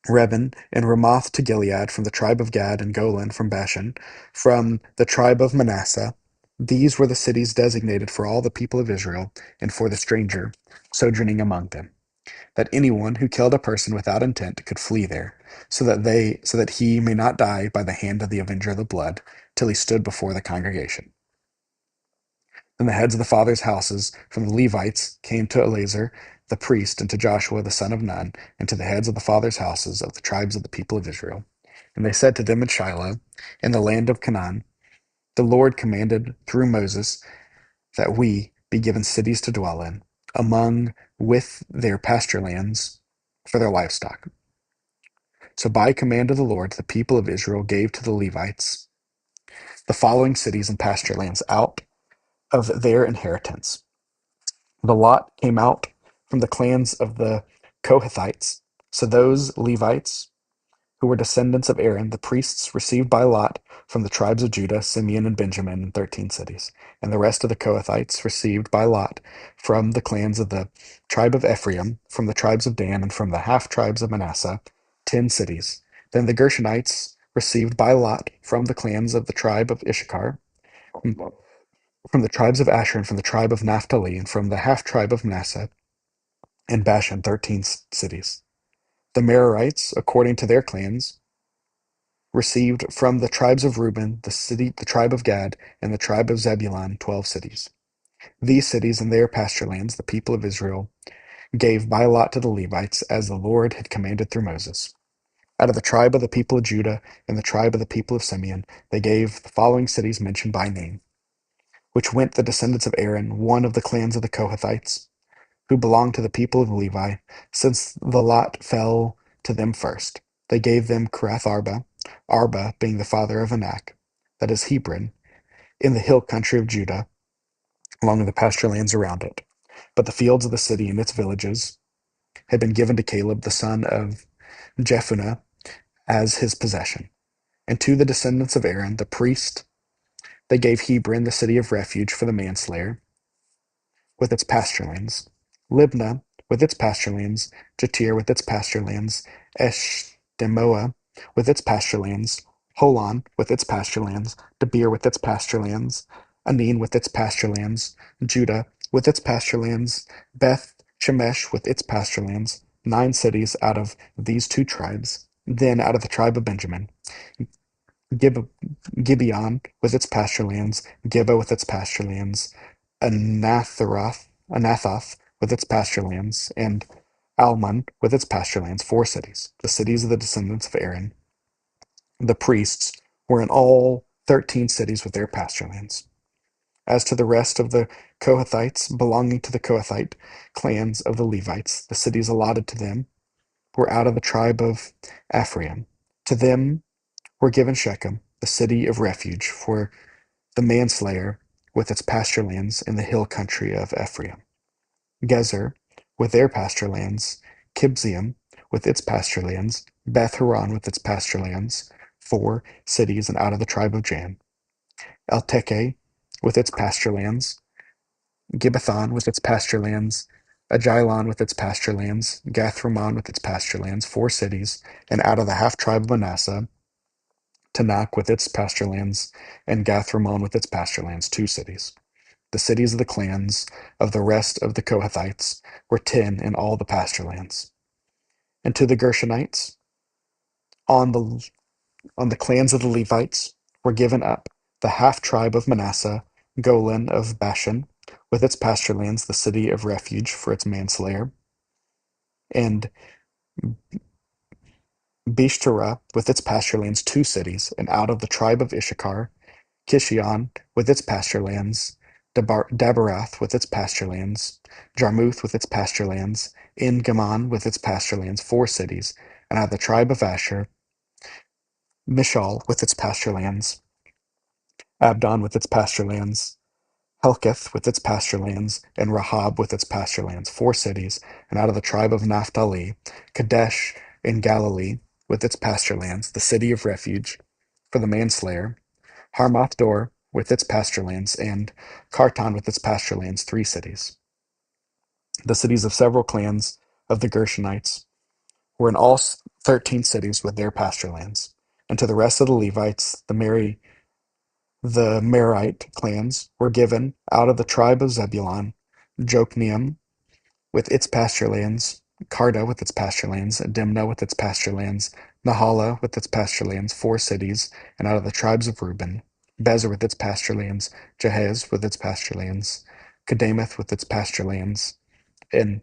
Reuben, and Ramoth to Gilead from the tribe of Gad, and Golan from Bashan from the tribe of Manasseh. These were the cities designated for all the people of Israel, and for the stranger sojourning among them, that anyone who killed a person without intent could flee there, so that he may not die by the hand of the avenger of the blood, till he stood before the congregation. Then the heads of the fathers' houses from the Levites came to Eleazar the priest, and to Joshua the son of Nun, and to the heads of the fathers' houses of the tribes of the people of Israel. And they said to them at Shiloh, in the land of Canaan, the Lord commanded through Moses that we be given cities to dwell in, among with their pasture lands for their livestock. So by command of the Lord, the people of Israel gave to the Levites the following cities and pasture lands out of their inheritance. The lot came out from the clans of the Kohathites. So those Levites who were descendants of Aaron, the priests, received by lot from the tribes of Judah, Simeon, and Benjamin in 13 cities. And the rest of the Kohathites received by lot from the clans of the tribe of Ephraim, from the tribes of Dan, and from the half tribes of Manasseh, 10 cities. Then the Gershonites received by lot from the clans of the tribe of Issachar, from the tribes of Asher, and from the tribe of Naphtali, and from the half tribe of Manasseh, and Bashan, 13 cities. The Merarites, according to their clans, received from the tribes of Reuben, the tribe of Gad, and the tribe of Zebulun, 12 cities. These cities and their pasture lands the people of Israel gave by lot to the Levites, as the Lord had commanded through Moses. Out of the tribe of the people of Judah and the tribe of the people of Simeon, they gave the following cities mentioned by name, which went the descendants of Aaron, one of the clans of the Kohathites, who belonged to the people of Levi, since the lot fell to them first. They gave them Kirath Arba, Arba being the father of Anak, that is Hebron, in the hill country of Judah, along with the pasture lands around it. But the fields of the city and its villages had been given to Caleb the son of Jephunneh as his possession. And to the descendants of Aaron, the priest, they gave Hebron, the city of refuge for the manslayer, with its pasture lands, Libnah with its pasture lands, Jatir with its pasture lands, Eshtemoa with its pasture lands, Holon with its pasture lands, Debir with its pasture lands, Anin with its pasture lands, Judah with its pasture lands, Beth Shemesh with its pasture lands, 9 cities out of these 2 tribes. Then out of the tribe of Benjamin, Gib- Gibeon with its pasture lands, Geba with its pasture lands, Anathoth with its pasture lands, and Almon with its pasture lands, 4 cities. The cities of the descendants of Aaron, the priests, were in all 13 cities with their pasture lands. As to the rest of the Kohathites belonging to the Kohathite clans of the Levites, the cities allotted to them were out of the tribe of Ephraim. To them were given Shechem, the city of refuge for the manslayer, with its pasture lands in the hill country of Ephraim. Gezer, with their pasture lands, Kibziam, with its pasture lands, Beth Horon with its pasture lands, 4 cities and out of the tribe of Jan. Eltekeh, with its pasture lands, Gibbethon with its pasture lands, Ajalon with its pasture lands, Gathrimmon with its pasture lands, 4 cities, and out of the half tribe of Manasseh, Tanakh with its pasture lands, and Gathrimmon with its pasture lands, 2 cities. The cities of the clans of the rest of the Kohathites were 10 in all the pasture lands. And to the Gershonites, on the on the clans of the Levites were given up the half tribe of Manasseh, Golan of Bashan, with its pasture lands, the city of refuge for its manslayer, and Beeshterah with its pasture lands, 2 cities, and out of the tribe of Issachar, Kishion with its pasture lands, Daberath with its pasture lands, Jarmuth with its pasture lands, En-Gammon with its pasture lands, 4 cities, and out of the tribe of Asher, Mishal with its pasture lands, Abdon with its pasture lands, Helkath with its pasture lands, and Rahab with its pasture lands, 4 cities, and out of the tribe of Naphtali, Kadesh in Galilee with its pasture lands, the city of refuge for the manslayer, Harmath Dor with its pasture lands, and Kartan with its pasture lands, 3 cities. The cities of several clans of the Gershonites were in all 13 cities with their pasture lands. And to the rest of the Levites, the Merite clans were given out of the tribe of Zebulun, Jokneam with its pasture lands, Carda with its pasture lands, Dimnah with its pasture lands, Nahala with its pasture lands, 4 cities, and out of the tribes of Reuben, Bezer with its pasture lands, Jahaz with its pasture lands, Kedemoth with its pasture lands, and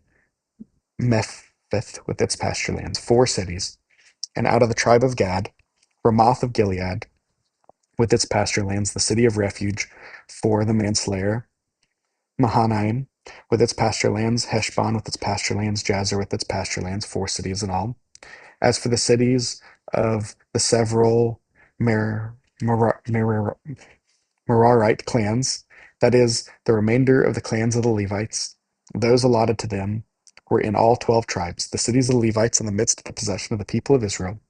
Mephith with its pasture lands, 4 cities, and out of the tribe of Gad, Ramoth of Gilead with its pasture lands, the city of refuge for the manslayer, Mahanaim with its pasture lands, Heshbon with its pasture lands, Jazer with its pasture lands, 4 cities in all. As for the cities of the several Mer- Mer- Mer- Merarite clans, that is, the remainder of the clans of the Levites, those allotted to them were in all 12 tribes. The cities of the Levites in the midst of the possession of the people of Israel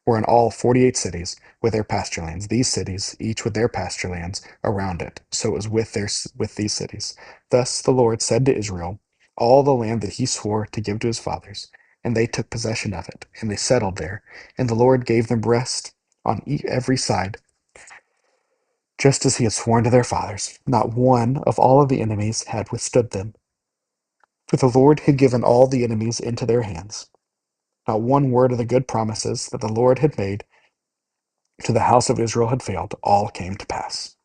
were in all 48 cities with their pasture lands. These cities, each with their pasture lands around it. So it was with these cities. Thus the Lord said to Israel, all the land that he swore to give to his fathers, and they took possession of it, and they settled there. And the Lord gave them rest on every side, just as he had sworn to their fathers. Not one of all of the enemies had withstood them. For the Lord had given all the enemies into their hands. Not one word of the good promises that the Lord had made to the house of Israel had failed. All came to pass.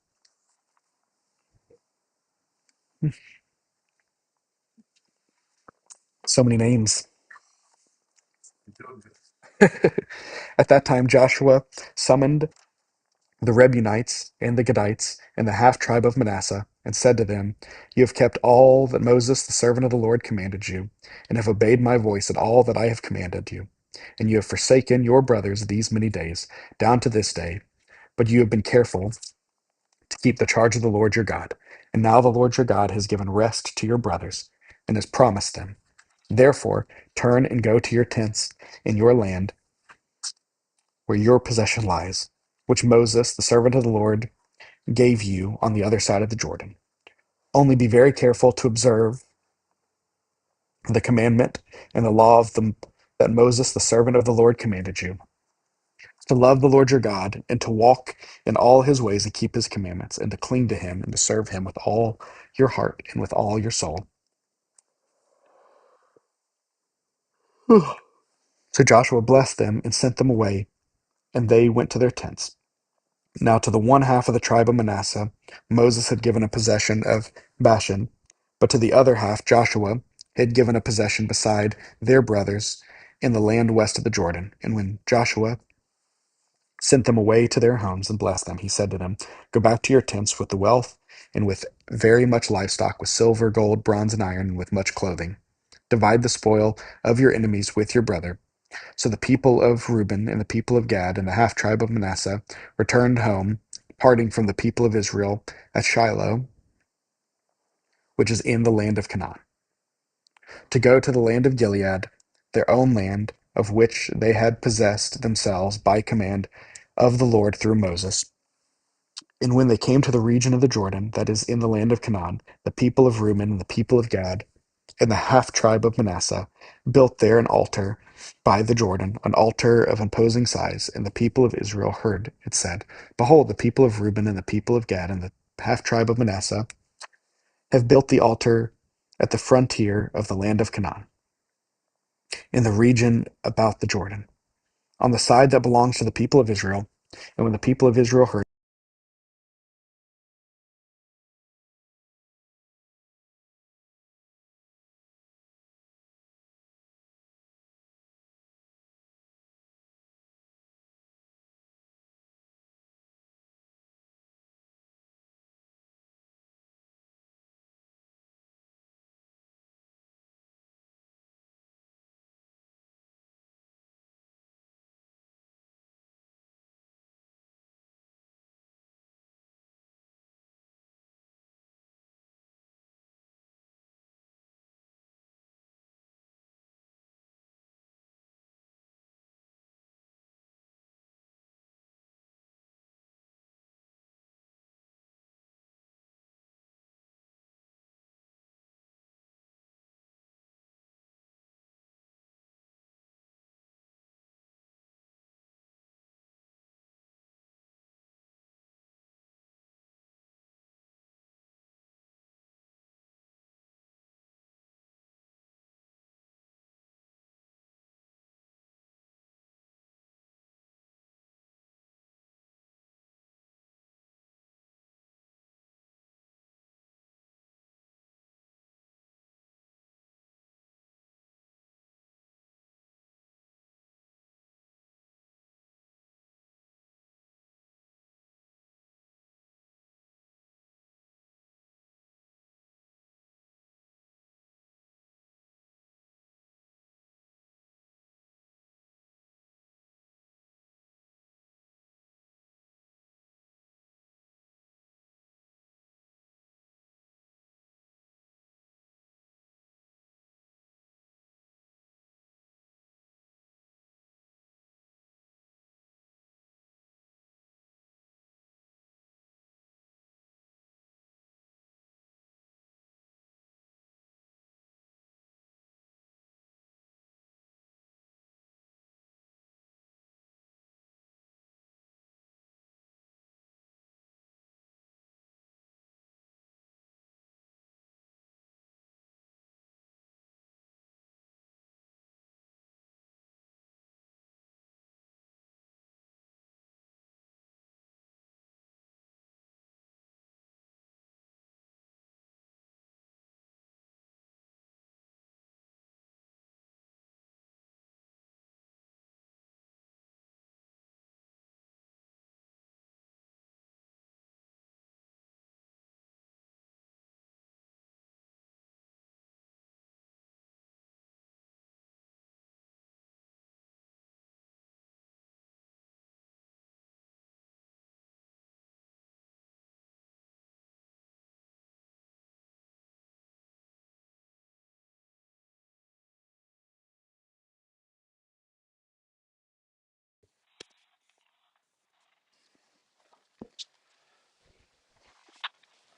So many names. At that time, Joshua summoned the Reubenites and the Gadites and the half tribe of Manasseh, and said to them, you have kept all that Moses the servant of the Lord commanded you, and have obeyed my voice in all that I have commanded you. And you have forsaken your brothers these many days, down to this day, but you have been careful to keep the charge of the Lord your God. And now the Lord your God has given rest to your brothers, and has promised them. Therefore, turn and go to your tents in your land where your possession lies, which Moses, the servant of the Lord, gave you on the other side of the Jordan. Only be very careful to observe the commandment and the law of them that Moses, the servant of the Lord, commanded you, to love the Lord your God, and to walk in all his ways and keep his commandments, and to cling to him and to serve him with all your heart and with all your soul. So Joshua blessed them and sent them away, and they went to their tents. Now to the one half of the tribe of Manasseh, Moses had given a possession of Bashan, but to the other half Joshua had given a possession beside their brothers in the land west of the Jordan. And when Joshua sent them away to their homes and blessed them, he said to them, Go back to your tents with the wealth and with very much livestock, with silver, gold, bronze, and iron, and with much clothing. Divide the spoil of your enemies with your brother. So the people of Reuben and the people of Gad and the half tribe of Manasseh returned home, parting from the people of Israel at Shiloh, which is in the land of Canaan, to go to the land of Gilead, their own land, of which they had possessed themselves by command of the Lord through Moses. And when they came to the region of the Jordan, that is in the land of Canaan, the people of Reuben and the people of Gad and the half tribe of Manasseh built there an altar by the Jordan, an altar of imposing size. And the people of Israel heard it said, Behold, the people of Reuben and the people of Gad and the half tribe of Manasseh have built the altar at the frontier of the land of Canaan, in the region about the Jordan, on the side that belongs to the people of Israel. And when the people of Israel heard,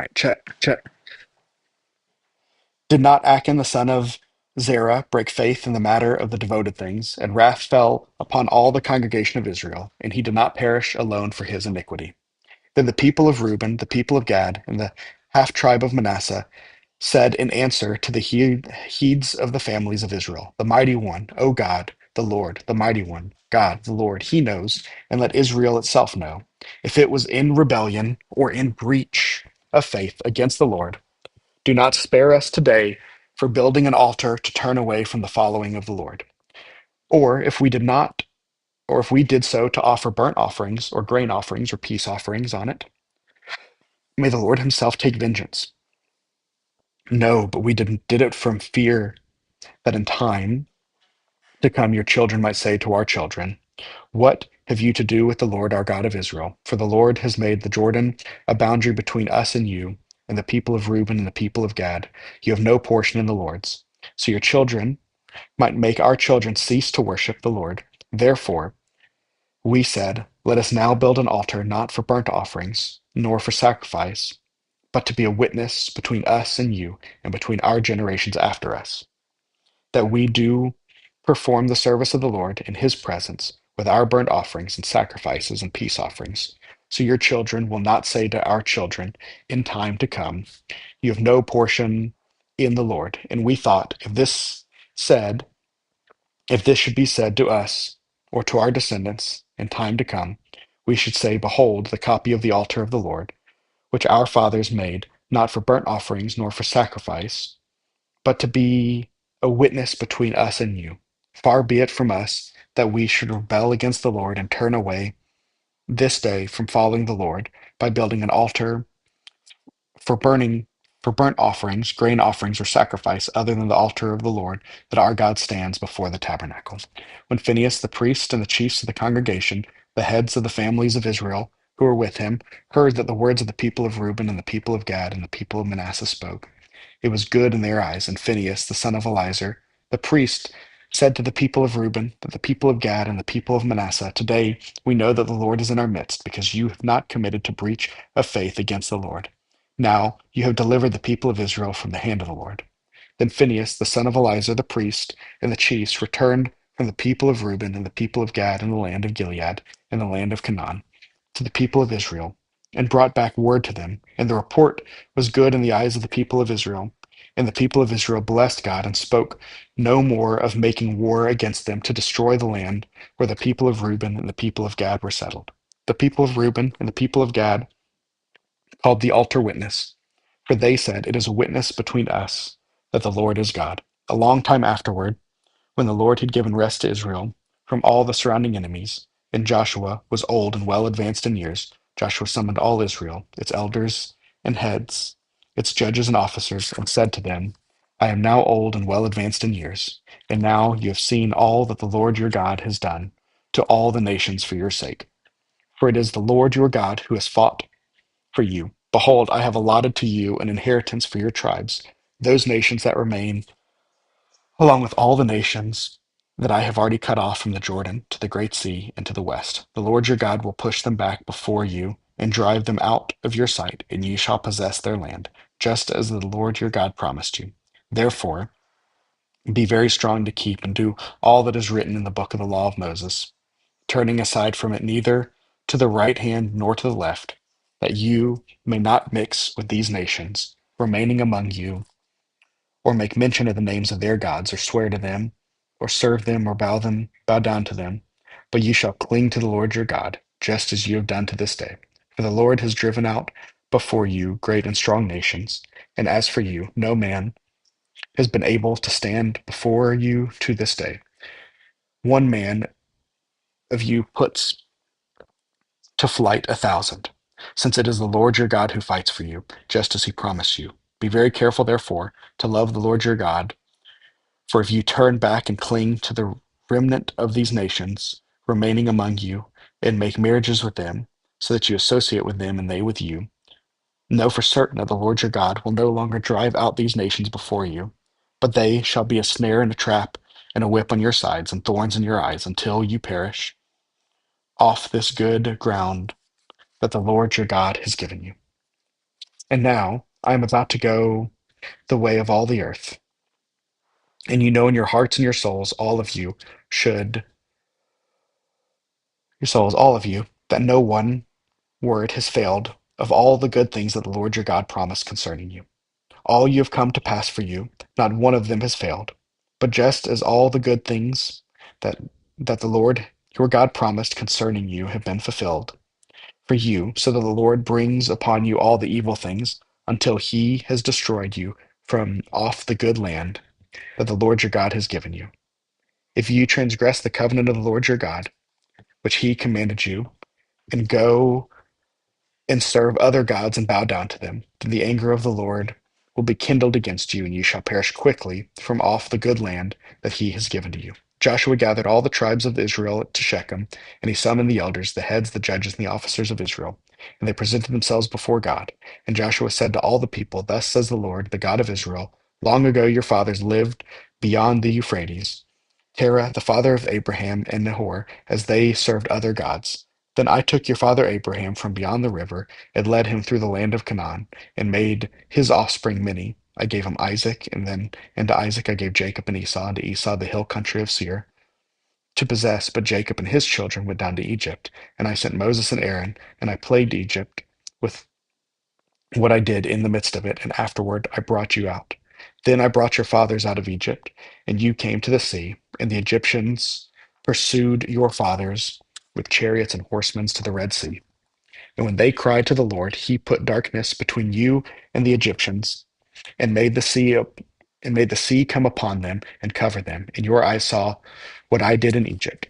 right, check, check. Did not Achan the son of Zerah break faith in the matter of the devoted things, and wrath fell upon all the congregation of Israel, and he did not perish alone for his iniquity? Then the people of Reuben, the people of Gad, and the half tribe of Manasseh said in answer to the heeds of the families of Israel, the mighty one, O God, the Lord, the mighty one, God, the Lord, he knows, and let Israel itself know, if it was in rebellion or in breach of faith against the Lord. Do not spare us today for building an altar to turn away from the following of the Lord. Or if we did not, or if we did so to offer burnt offerings or grain offerings or peace offerings on it, may the Lord himself take vengeance. No, but we did it from fear that in time to come your children might say to our children, what have you to do with the Lord our God of Israel? For the Lord has made the Jordan a boundary between us and you, and the people of Reuben and the people of Gad. You have no portion in the Lord's. So your children might make our children cease to worship the Lord. Therefore, we said, let us now build an altar not for burnt offerings, nor for sacrifice, but to be a witness between us and you, and between our generations after us, that we do perform the service of the Lord in his presence with our burnt offerings and sacrifices and peace offerings. So your children will not say to our children in time to come, you have no portion in the Lord. And we thought, said, if this should be said to us or to our descendants in time to come, we should say, behold, the copy of the altar of the Lord, which our fathers made, not for burnt offerings nor for sacrifice, but to be a witness between us and you. Far be it from us that we should rebel against the Lord and turn away this day from following the Lord by building an altar for burning for burnt offerings, grain offerings, or sacrifice other than the altar of the Lord that our God stands before the tabernacle. When Phinehas the priest and the chiefs of the congregation, the heads of the families of Israel who were with him, heard that the words of the people of Reuben and the people of Gad and the people of Manasseh spoke, it was good in their eyes. And Phinehas, the son of Eleazar, the priest, said to the people of Reuben, that the people of Gad and the people of Manasseh, today we know that the Lord is in our midst, because you have not committed to breach of faith against the Lord. Now you have delivered the people of Israel from the hand of the Lord. Then Phinehas, the son of Eleazar, the priest, and the chiefs returned from the people of Reuben and the people of Gad in the land of Gilead and the land of Canaan to the people of Israel, and brought back word to them. And the report was good in the eyes of the people of Israel. And the people of Israel blessed God and spoke no more of making war against them to destroy the land where the people of Reuben and the people of Gad were settled. The people of Reuben and the people of Gad called the altar witness, for they said, it is a witness between us that the Lord is God. A long time afterward, when the Lord had given rest to Israel from all the surrounding enemies, and Joshua was old and well advanced in years, Joshua summoned all Israel, its elders and heads, its judges and officers, and said to them, I am now old and well advanced in years, and now you have seen all that the Lord your God has done to all the nations for your sake. For it is the Lord your God who has fought for you. Behold, I have allotted to you an inheritance for your tribes, those nations that remain, along with all the nations that I have already cut off from the Jordan to the great sea and to the west. The Lord your God will push them back before you and drive them out of your sight, and ye shall possess their land, just as the Lord your God promised you. Therefore, be very strong to keep and do all that is written in the book of the law of Moses, turning aside from it neither to the right hand nor to the left, that you may not mix with these nations remaining among you, or make mention of the names of their gods, or swear to them, or serve them, or bow down to them. But you shall cling to the Lord your God, just as you have done to this day. For the Lord has driven out before you great and strong nations, and as for you, no man has been able to stand before you to this day. One man of you puts to flight 1,000, since it is the Lord your God who fights for you, just as he promised you. Be very careful, therefore, to love the Lord your God. For if you turn back and cling to the remnant of these nations remaining among you, and make marriages with them, so that you associate with them and they with you, know for certain that the Lord your God will no longer drive out these nations before you, but they shall be a snare and a trap and a whip on your sides and thorns in your eyes until you perish off this good ground that the Lord your God has given you. And now I am about to go the way of all the earth. And you know in your hearts and your souls, should, your souls, all of you, that no one word has failed of all the good things that the Lord your God promised concerning you. All you have come to pass for you, not one of them has failed. But just as all the good things that that the Lord your God promised concerning you have been fulfilled for you, so that the Lord brings upon you all the evil things until he has destroyed you from off the good land that the Lord your God has given you. If you transgress the covenant of the Lord your God, which he commanded you, and go and serve other gods and bow down to them, then the anger of the Lord will be kindled against you, and you shall perish quickly from off the good land that he has given to you. Joshua gathered all the tribes of Israel to Shechem, and he summoned the elders, the heads, the judges, and the officers of Israel. And they presented themselves before God. And Joshua said to all the people, "Thus says the Lord, the God of Israel, long ago your fathers lived beyond the Euphrates, Terah, the father of Abraham, and Nahor, as they served other gods. Then I took your father Abraham from beyond the river, and led him through the land of Canaan, and made his offspring many. I gave him Isaac, and to Isaac I gave Jacob and Esau, and to Esau the hill country of Seir to possess. But Jacob and his children went down to Egypt, and I sent Moses and Aaron, and I plagued Egypt with what I did in the midst of it, and afterward I brought you out. Then I brought your fathers out of Egypt, and you came to the sea, and the Egyptians pursued your fathers with chariots and horsemen to the Red Sea. And when they cried to the Lord, he put darkness between you and the Egyptians, and made the sea come upon them and cover them. And your eyes saw what I did in Egypt.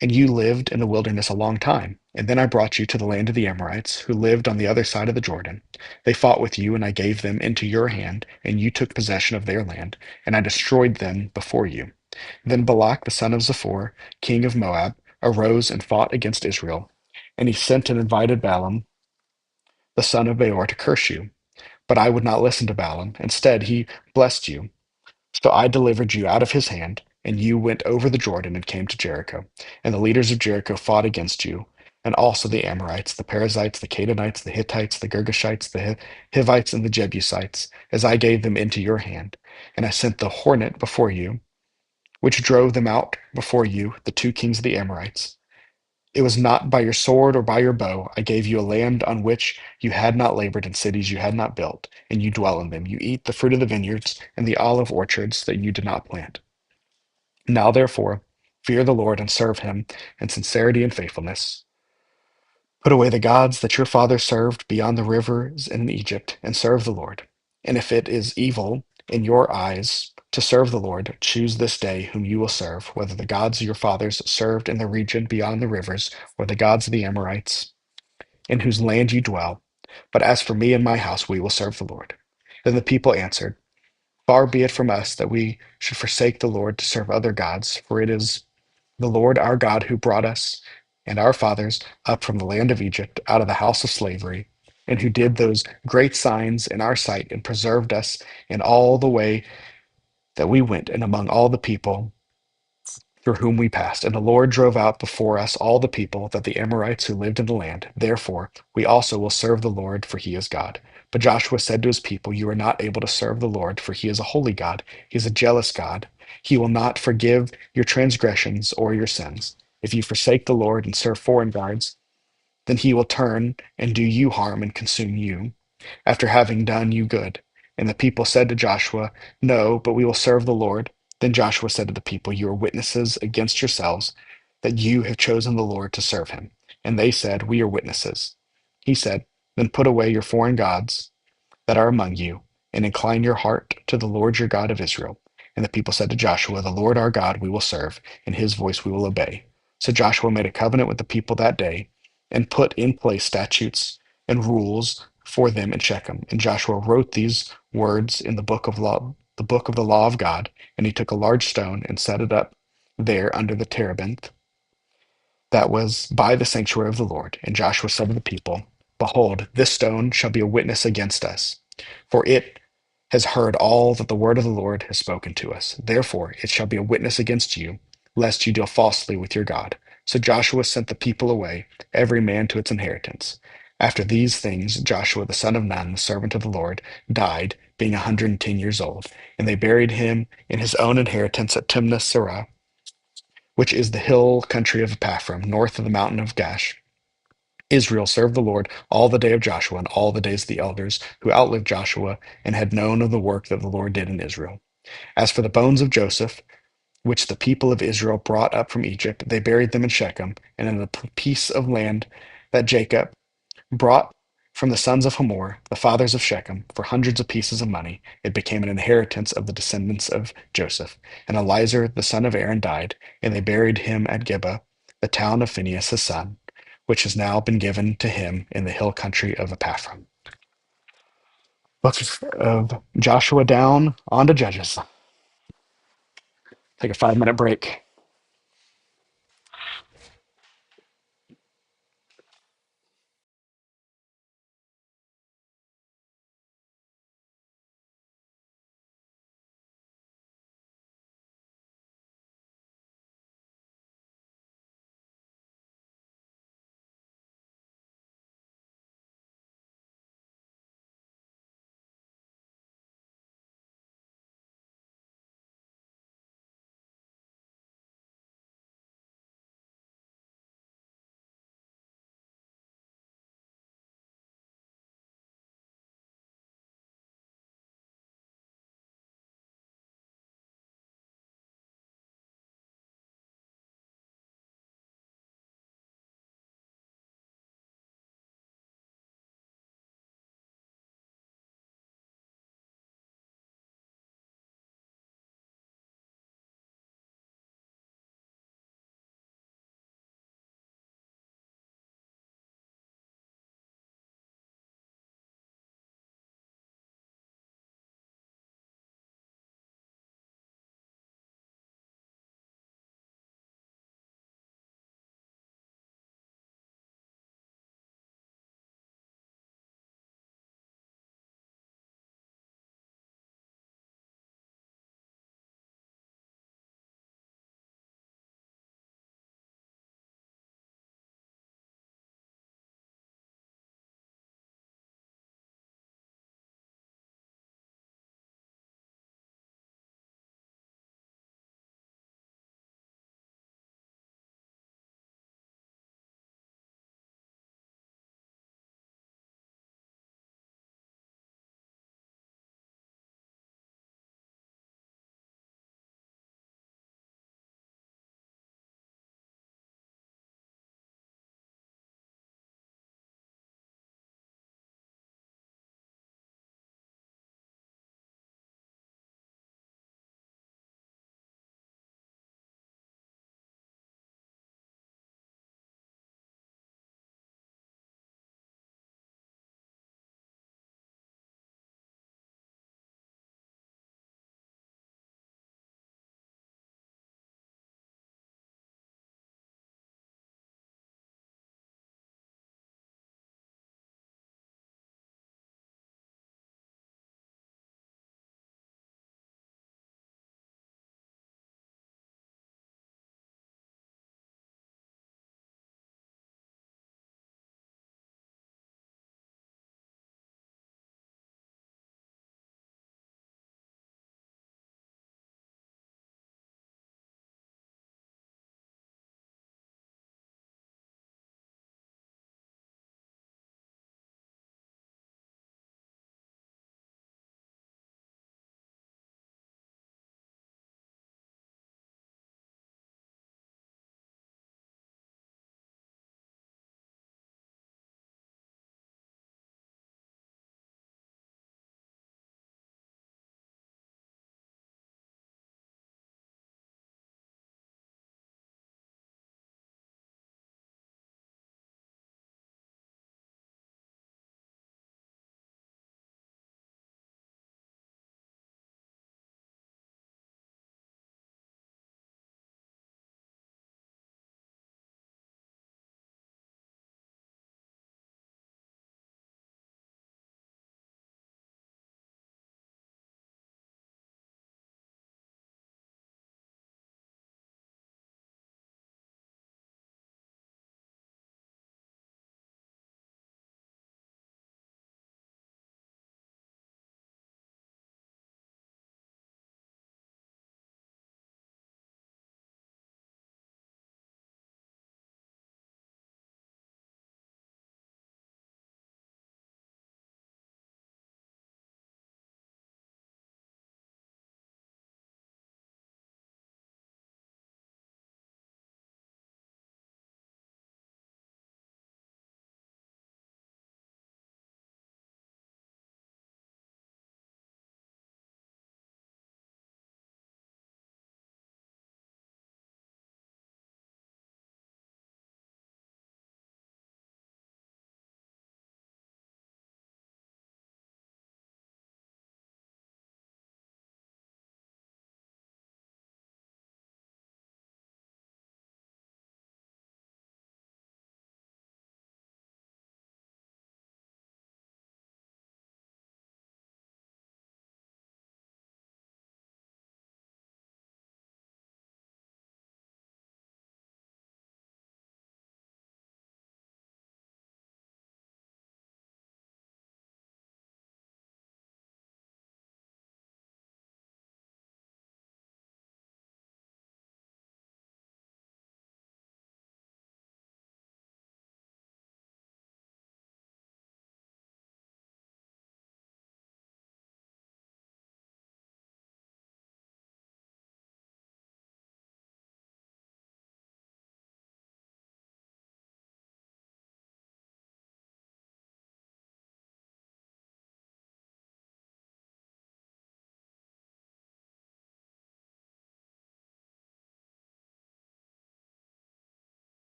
And you lived in the wilderness a long time. And then I brought you to the land of the Amorites, who lived on the other side of the Jordan. They fought with you, and I gave them into your hand, and you took possession of their land, and I destroyed them before you. Then Balak the son of Zippor, king of Moab, arose and fought against Israel. And he sent and invited Balaam the son of Beor to curse you. But I would not listen to Balaam. Instead, he blessed you. So I delivered you out of his hand, and you went over the Jordan and came to Jericho. And the leaders of Jericho fought against you, and also the Amorites, the Perizzites, the Canaanites, the Hittites, the Girgashites, the Hivites, and the Jebusites, as I gave them into your hand. And I sent the hornet before you, which drove them out before you, the two kings of the Amorites. It was not by your sword or by your bow. I gave you a land on which you had not labored, and cities you had not built, and you dwell in them. You eat the fruit of the vineyards and the olive orchards that you did not plant. Now, therefore, fear the Lord and serve him in sincerity and faithfulness. Put away the gods that your fathers served beyond the rivers in Egypt, and serve the Lord. And if it is evil in your eyes to serve the Lord, choose this day whom you will serve, whether the gods your fathers served in the region beyond the rivers, or the gods of the Amorites, in whose land you dwell. But as for me and my house, we will serve the Lord. Then the people answered, Far be it from us that we should forsake the Lord to serve other gods, for it is the Lord our God who brought us and our fathers up from the land of Egypt out of the house of slavery, and who did those great signs in our sight and preserved us in all the way that we went and among all the people through whom we passed. And the Lord drove out before us all the people, that the Amorites who lived in the land. Therefore, we also will serve the Lord, for he is God. But Joshua said to his people, You are not able to serve the Lord, for he is a holy God. He is a jealous God. He will not forgive your transgressions or your sins. If you forsake the Lord and serve foreign gods, then he will turn and do you harm and consume you after having done you good. And the people said to Joshua, No, but we will serve the Lord. Then Joshua said to the people, You are witnesses against yourselves that you have chosen the Lord to serve him. And they said, We are witnesses. He said, Then put away your foreign gods that are among you, and incline your heart to the Lord your God of Israel. And the people said to Joshua, The Lord our God we will serve, and his voice we will obey. So Joshua made a covenant with the people that day, and put in place statutes and rules for them in Shechem. And Joshua wrote these words in the book of the law of God, and he took a large stone and set it up there under the terebinth that was by the sanctuary of the Lord. And Joshua said to the people, Behold, this stone shall be a witness against us, for it has heard all that the word of the Lord has spoken to us. Therefore, it shall be a witness against you, lest you deal falsely with your God. So Joshua sent the people away, every man to its inheritance. After these things, Joshua the son of Nun, the servant of the Lord, died, being 110 years old, and they buried him in his own inheritance at Timnath Serah, which is the hill country of Ephraim, north of the mountain of Gash. Israel served the Lord all the day of Joshua and all the days of the elders who outlived Joshua and had known of the work that the Lord did in Israel. As for the bones of Joseph, which the people of Israel brought up from Egypt, they buried them in Shechem, and in the piece of land that Jacob brought from the sons of Hamor, the fathers of Shechem, for hundreds of pieces of money. It became an inheritance of the descendants of Joseph. And Eliezer the son of Aaron died, and they buried him at Gibeah, the town of Phinehas his son, which has now been given to him in the hill country of Ephraim. Book of Joshua down on to Judges. Take a 5 minute break.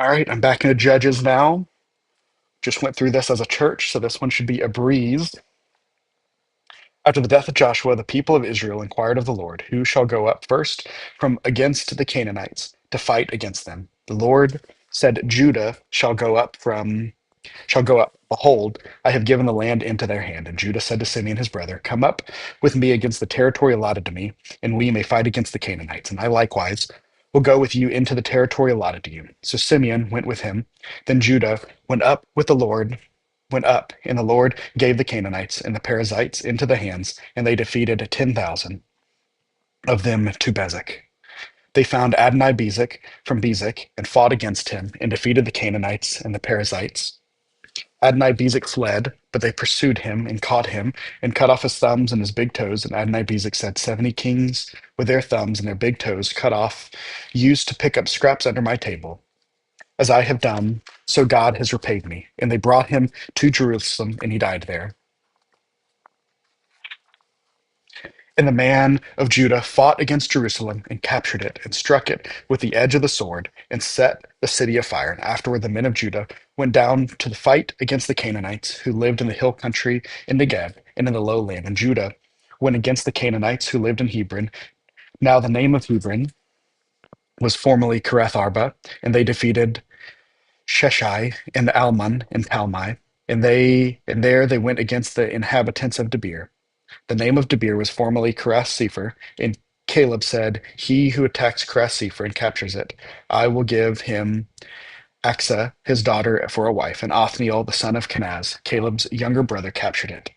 All right, I'm back into Judges now. Just went through this as a church, so this one should be a breeze. After the death of Joshua, the people of Israel inquired of the Lord, who shall go up first from against the Canaanites to fight against them? The Lord said, Judah shall go up. Behold, I have given the land into their hand. And Judah said to Simeon his brother, Come up with me against the territory allotted to me, and we may fight against the Canaanites. And I likewise will go with you into the territory allotted to you. So Simeon went with him. Then Judah went up, and the Lord gave the Canaanites and the Perizzites into the hands, and they defeated 10,000 of them to Bezek. They found Adonai Bezek from Bezek and fought against him and defeated the Canaanites and the Perizzites. Adonai-Bezek fled, but they pursued him and caught him and cut off his thumbs and his big toes. And Adonai-Bezek said, 70 kings with their thumbs and their big toes cut off used to pick up scraps under my table. As I have done, so God has repaid me. And they brought him to Jerusalem, and he died there. And the man of Judah fought against Jerusalem and captured it and struck it with the edge of the sword and set the city afire. And afterward, the men of Judah went down to the fight against the Canaanites who lived in the hill country in Negeb and in the lowland. And Judah went against the Canaanites who lived in Hebron. Now the name of Hebron was formerly Kirath Arba, and they defeated Sheshai and Almon and Talmai. And there they went against the inhabitants of Debir. The name of Debir was formerly Kirath-Sepher, and Caleb said, He who attacks Kirath-Sepher and captures it, I will give him Achsah, his daughter, for a wife. And Othniel, the son of Kenaz, Caleb's younger brother, captured it.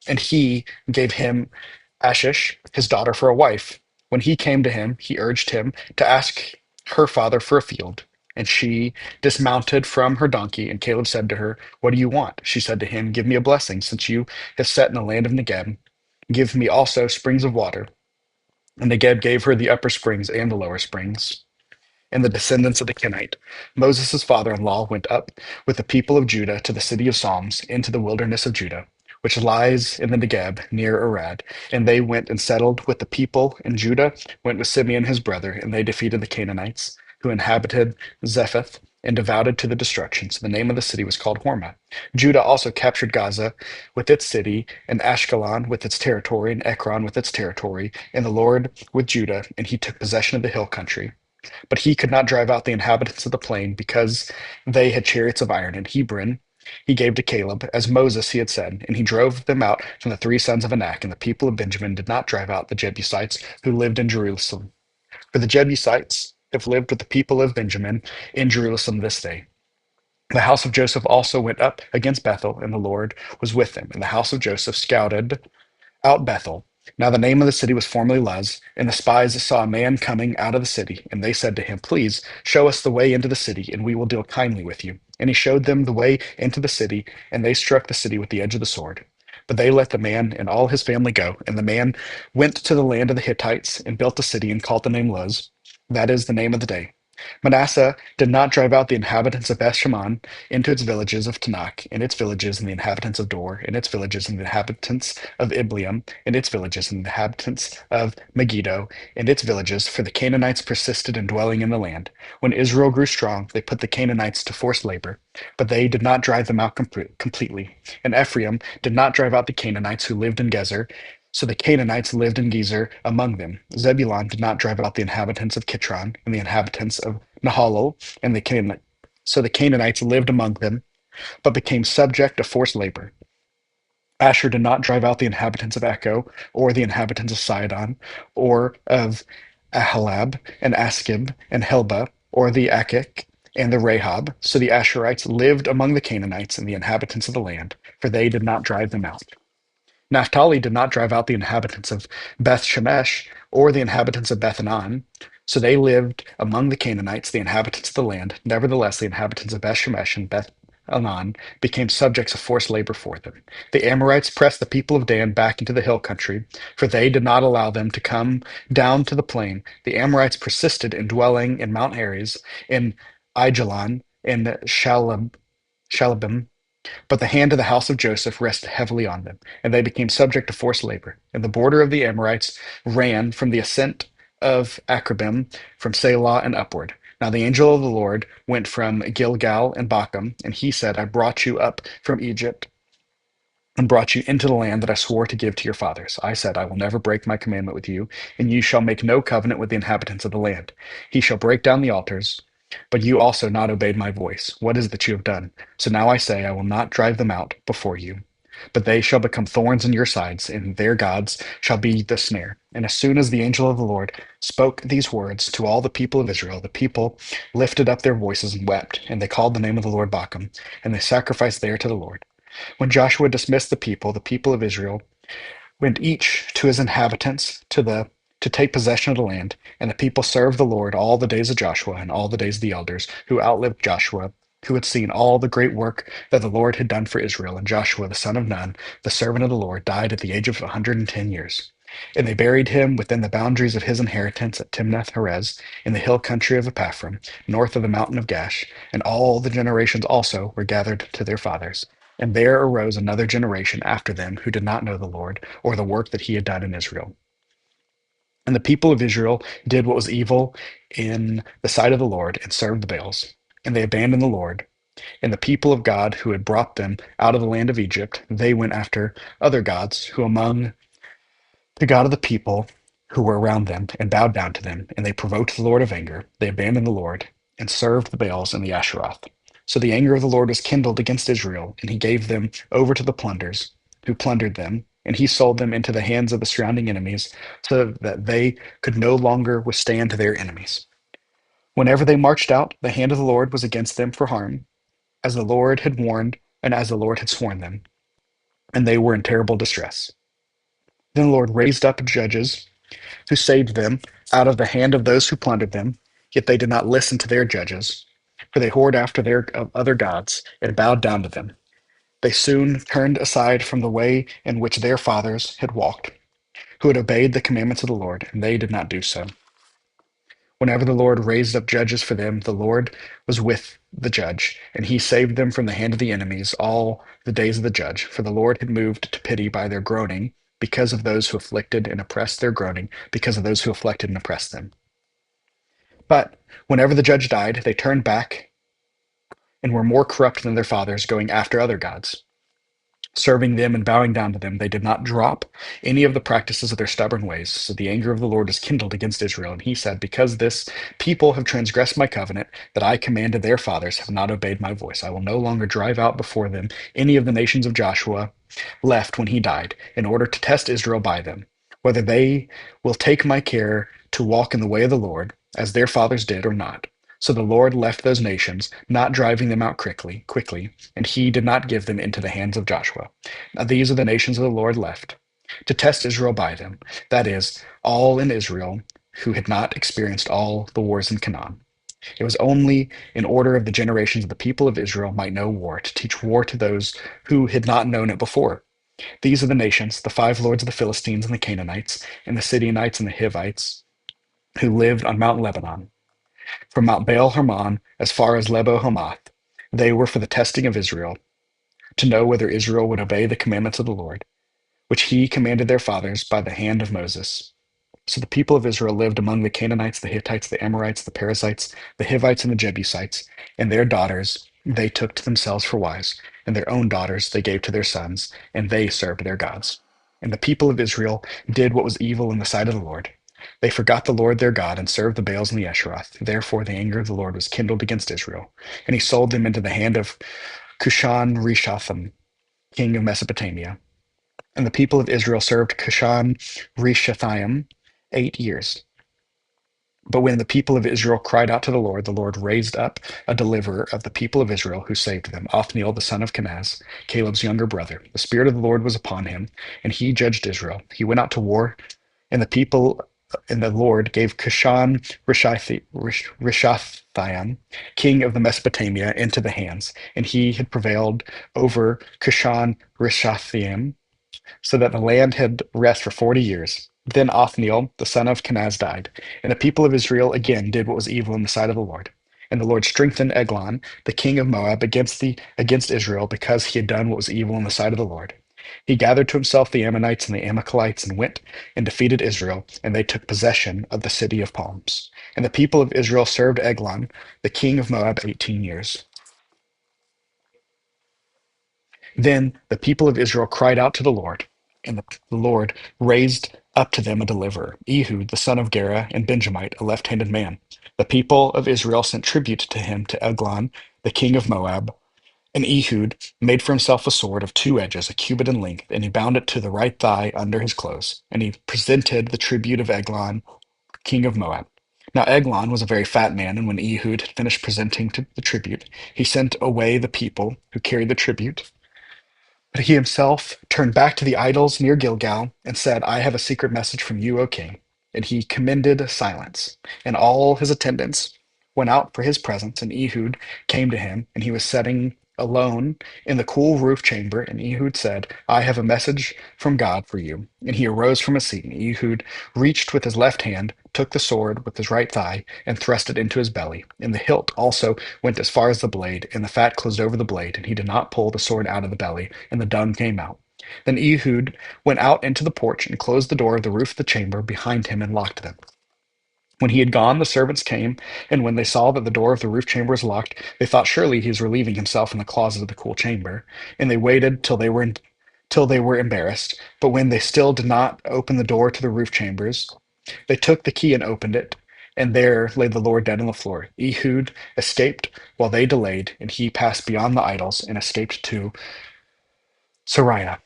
And he gave him Ashish, his daughter, for a wife. When he came to him, he urged him to ask her father for a field. And she dismounted from her donkey, and Caleb said to her, What do you want? She said to him, Give me a blessing, since you have set in the land of Negeb. Give me also springs of water. And Negeb gave her the upper springs and the lower springs. And the descendants of the Kenite, Moses' father-in-law, went up with the people of Judah to the city of Psalms into the wilderness of Judah, which lies in the Negeb near Arad. And they went and settled with the people, and Judah went with Simeon his brother, and they defeated the Canaanites, who inhabited Zephath, and devoured to the destruction. So the name of the city was called Hormah. Judah also captured Gaza with its city, and Ashkelon with its territory, and Ekron with its territory, and the Lord with Judah, and he took possession of the hill country. But he could not drive out the inhabitants of the plain, because they had chariots of iron. And Hebron he gave to Caleb, as Moses he had said, and he drove them out from the three sons of Anak. And the people of Benjamin did not drive out the Jebusites who lived in Jerusalem. For the Jebusites have lived with the people of Benjamin in Jerusalem this day. The house of Joseph also went up against Bethel, and the Lord was with them. And the house of Joseph scouted out Bethel. Now the name of the city was formerly Luz, and the spies saw a man coming out of the city, and they said to him, Please show us the way into the city, and we will deal kindly with you. And he showed them the way into the city, and they struck the city with the edge of the sword. But they let the man and all his family go, and the man went to the land of the Hittites, and built a city, and called the name Luz. That is the name of the day. Manasseh did not drive out the inhabitants of Beth-Shean into its villages of Tanakh, and its villages, and the inhabitants of Dor, and its villages, and the inhabitants of Ibleam, and its villages, and the inhabitants of Megiddo, and its villages, for the Canaanites persisted in dwelling in the land. When Israel grew strong, they put the Canaanites to forced labor, but they did not drive them out completely. And Ephraim did not drive out the Canaanites who lived in Gezer, so the Canaanites lived in Gezer among them. Zebulun did not drive out the inhabitants of Kitron and the inhabitants of Nahalol, and the Canaanites. So the Canaanites lived among them, but became subject to forced labor. Asher did not drive out the inhabitants of Echo, or the inhabitants of Sidon, or of Ahalab, and Askib, and Helba, or the Akik, and the Rahab. So the Asherites lived among the Canaanites and the inhabitants of the land, for they did not drive them out. Naphtali did not drive out the inhabitants of Beth Shemesh or the inhabitants of Beth Anan. So they lived among the Canaanites, the inhabitants of the land. Nevertheless, the inhabitants of Beth Shemesh and Beth Anan became subjects of forced labor for them. The Amorites pressed the people of Dan back into the hill country, for they did not allow them to come down to the plain. The Amorites persisted in dwelling in Mount Ares, in Aijalon, in Shalabim, but the hand of the house of Joseph rested heavily on them, and they became subject to forced labor. And the border of the Amorites ran from the ascent of Akrabim, from Selah and upward. Now the angel of the Lord went from Gilgal and Bochum, and he said, I brought you up from Egypt and brought you into the land that I swore to give to your fathers. I said, I will never break my commandment with you, and you shall make no covenant with the inhabitants of the land. He shall break down the altars, but you also not obeyed my voice. What is it that you have done? So now I say, I will not drive them out before you, but they shall become thorns in your sides, and their gods shall be the snare. And as soon as the angel of the Lord spoke these words to all the people of Israel, the people lifted up their voices and wept, and they called the name of the Lord Bochum, and they sacrificed there to the Lord. When Joshua dismissed the people of Israel went each to his inhabitants to take possession of the land, and the people served the Lord all the days of Joshua and all the days of the elders who outlived Joshua, who had seen all the great work that the Lord had done for Israel. And Joshua the son of Nun, the servant of the Lord, died at the age of 110 years. And they buried him within the boundaries of his inheritance at Timnath Heres, in the hill country of Ephraim, north of the mountain of Gash. And all the generations also were gathered to their fathers. And there arose another generation after them who did not know the Lord, or the work that he had done in Israel. And the people of Israel did what was evil in the sight of the Lord and served the Baals. And they abandoned the Lord. And the people of God who had brought them out of the land of Egypt, they went after other gods who among the God of the people who were around them, and bowed down to them, and they provoked the Lord of anger. They abandoned the Lord, and served the Baals and the Asheroth. So the anger of the Lord was kindled against Israel, and he gave them over to the plunderers, who plundered them, and he sold them into the hands of the surrounding enemies, so that they could no longer withstand their enemies. Whenever they marched out, the hand of the Lord was against them for harm, as the Lord had warned, and as the Lord had sworn them, and they were in terrible distress. Then the Lord raised up judges who saved them out of the hand of those who plundered them. Yet they did not listen to their judges, for they whored after their other gods and bowed down to them. They soon turned aside from the way in which their fathers had walked, who had obeyed the commandments of the Lord, and they did not do so. Whenever the Lord raised up judges for them, the Lord was with the judge, and he saved them from the hand of the enemies all the days of the judge. For the Lord had moved to pity by their groaning, because of those who afflicted and oppressed their groaning, because of those who afflicted and oppressed them. But whenever the judge died, they turned back and were more corrupt than their fathers, going after other gods, serving them and bowing down to them. They did not drop any of the practices of their stubborn ways. So the anger of the Lord was kindled against Israel. And he said, because this people have transgressed my covenant that I commanded their fathers, have not obeyed my voice, I will no longer drive out before them any of the nations of Joshua left when he died, in order to test Israel by them, whether they will take my care to walk in the way of the Lord, as their fathers did, or not. So the Lord left those nations, not driving them out quickly, and he did not give them into the hands of Joshua. Now these are the nations of the Lord left, to test Israel by them, that is, all in Israel who had not experienced all the wars in Canaan. It was only in order of the generations of the people of Israel might know war, to teach war to those who had not known it before. These are the nations, the five lords of the Philistines and the Canaanites, and the Sidonites and the Hivites, who lived on Mount Lebanon, from Mount Baal Hermon as far as Lebo Hamath. They were for the testing of Israel, to know whether Israel would obey the commandments of the Lord, which he commanded their fathers by the hand of Moses. So the people of Israel lived among the Canaanites, the Hittites, the Amorites, the Perizzites, the Hivites, and the Jebusites, and their daughters they took to themselves for wives, and their own daughters they gave to their sons, and they served their gods. And the people of Israel did what was evil in the sight of the Lord. They forgot the Lord their God and served the Baals and the Asheroth. Therefore the anger of the Lord was kindled against Israel, and he sold them into the hand of Cushan Rishathaim, king of Mesopotamia. And the people of Israel served Cushan Rishathaim 8 years. But when the people of Israel cried out to the Lord raised up a deliverer of the people of Israel who saved them, Othniel the son of Kenaz, Caleb's younger brother. The Spirit of the Lord was upon him, and he judged Israel. He went out to war, and the Lord gave Cushan Rishathaim, king of the Mesopotamia, into the hands, and he had prevailed over Cushan Rishathaim, so that the land had rest for 40 years. Then Othniel, the son of Kenaz, died, and the people of Israel again did what was evil in the sight of the Lord. And the Lord strengthened Eglon, the king of Moab, against Israel, because he had done what was evil in the sight of the Lord. He gathered to himself the Ammonites and the Amalekites and went and defeated Israel, and they took possession of the city of palms. And the people of Israel served Eglon, the king of Moab, 18 years. Then the people of Israel cried out to the Lord, and the Lord raised up to them a deliverer, Ehud, the son of Gera, and Benjamite, a left-handed man. The people of Israel sent tribute to him, to Eglon, the king of Moab. And Ehud made for himself a sword of 2 edges, a cubit in length, and he bound it to the right thigh under his clothes. And he presented the tribute of Eglon, king of Moab. Now Eglon was a very fat man, and when Ehud had finished presenting the tribute, he sent away the people who carried the tribute. But he himself turned back to the idols near Gilgal and said, I have a secret message from you, O king. And he commended silence. And all his attendants went out for his presence, and Ehud came to him, and he was sitting alone in the cool roof chamber. And Ehud said, I have a message from God for you. And he arose from his seat, and Ehud reached with his left hand, took the sword with his right thigh, and thrust it into his belly. And the hilt also went as far as the blade, and the fat closed over the blade, and he did not pull the sword out of the belly, and the dung came out. Then Ehud went out into the porch and closed the door of the roof of the chamber behind him and locked them. When he had gone, the servants came, and when they saw that the door of the roof chamber was locked, they thought surely he was relieving himself in the closet of the cool chamber, and they waited till they were embarrassed. But when they still did not open the door to the roof chambers, they took the key and opened it, and there lay the Lord dead on the floor. Ehud escaped while they delayed, and he passed beyond the idols and escaped to Sariah.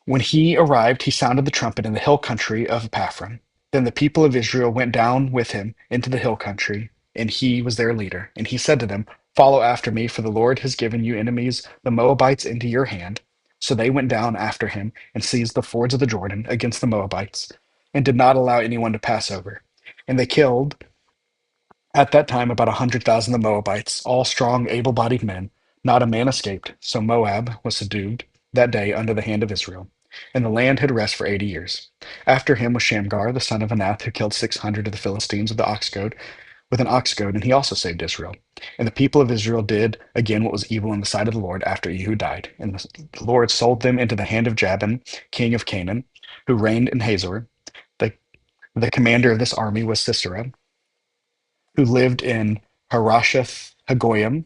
When he arrived, he sounded the trumpet in the hill country of Ephraim. Then the people of Israel went down with him into the hill country, and he was their leader. And he said to them, Follow after me, for the Lord has given you enemies, the Moabites, into your hand. So they went down after him and seized the fords of the Jordan against the Moabites, and did not allow anyone to pass over. And they killed at that time about 100,000 of the Moabites, all strong, able-bodied men. Not a man escaped. So Moab was subdued that day under the hand of Israel. And the land had rest for 80 years. After him was Shamgar, the son of Anath, who killed 600 of the Philistines with an ox goad, and he also saved Israel. And the people of Israel did again what was evil in the sight of the Lord after Ehud died. And the Lord sold them into the hand of Jabin, king of Canaan, who reigned in Hazor. The, the commander of this army was Sisera, who lived in Harasheth Hagoyim.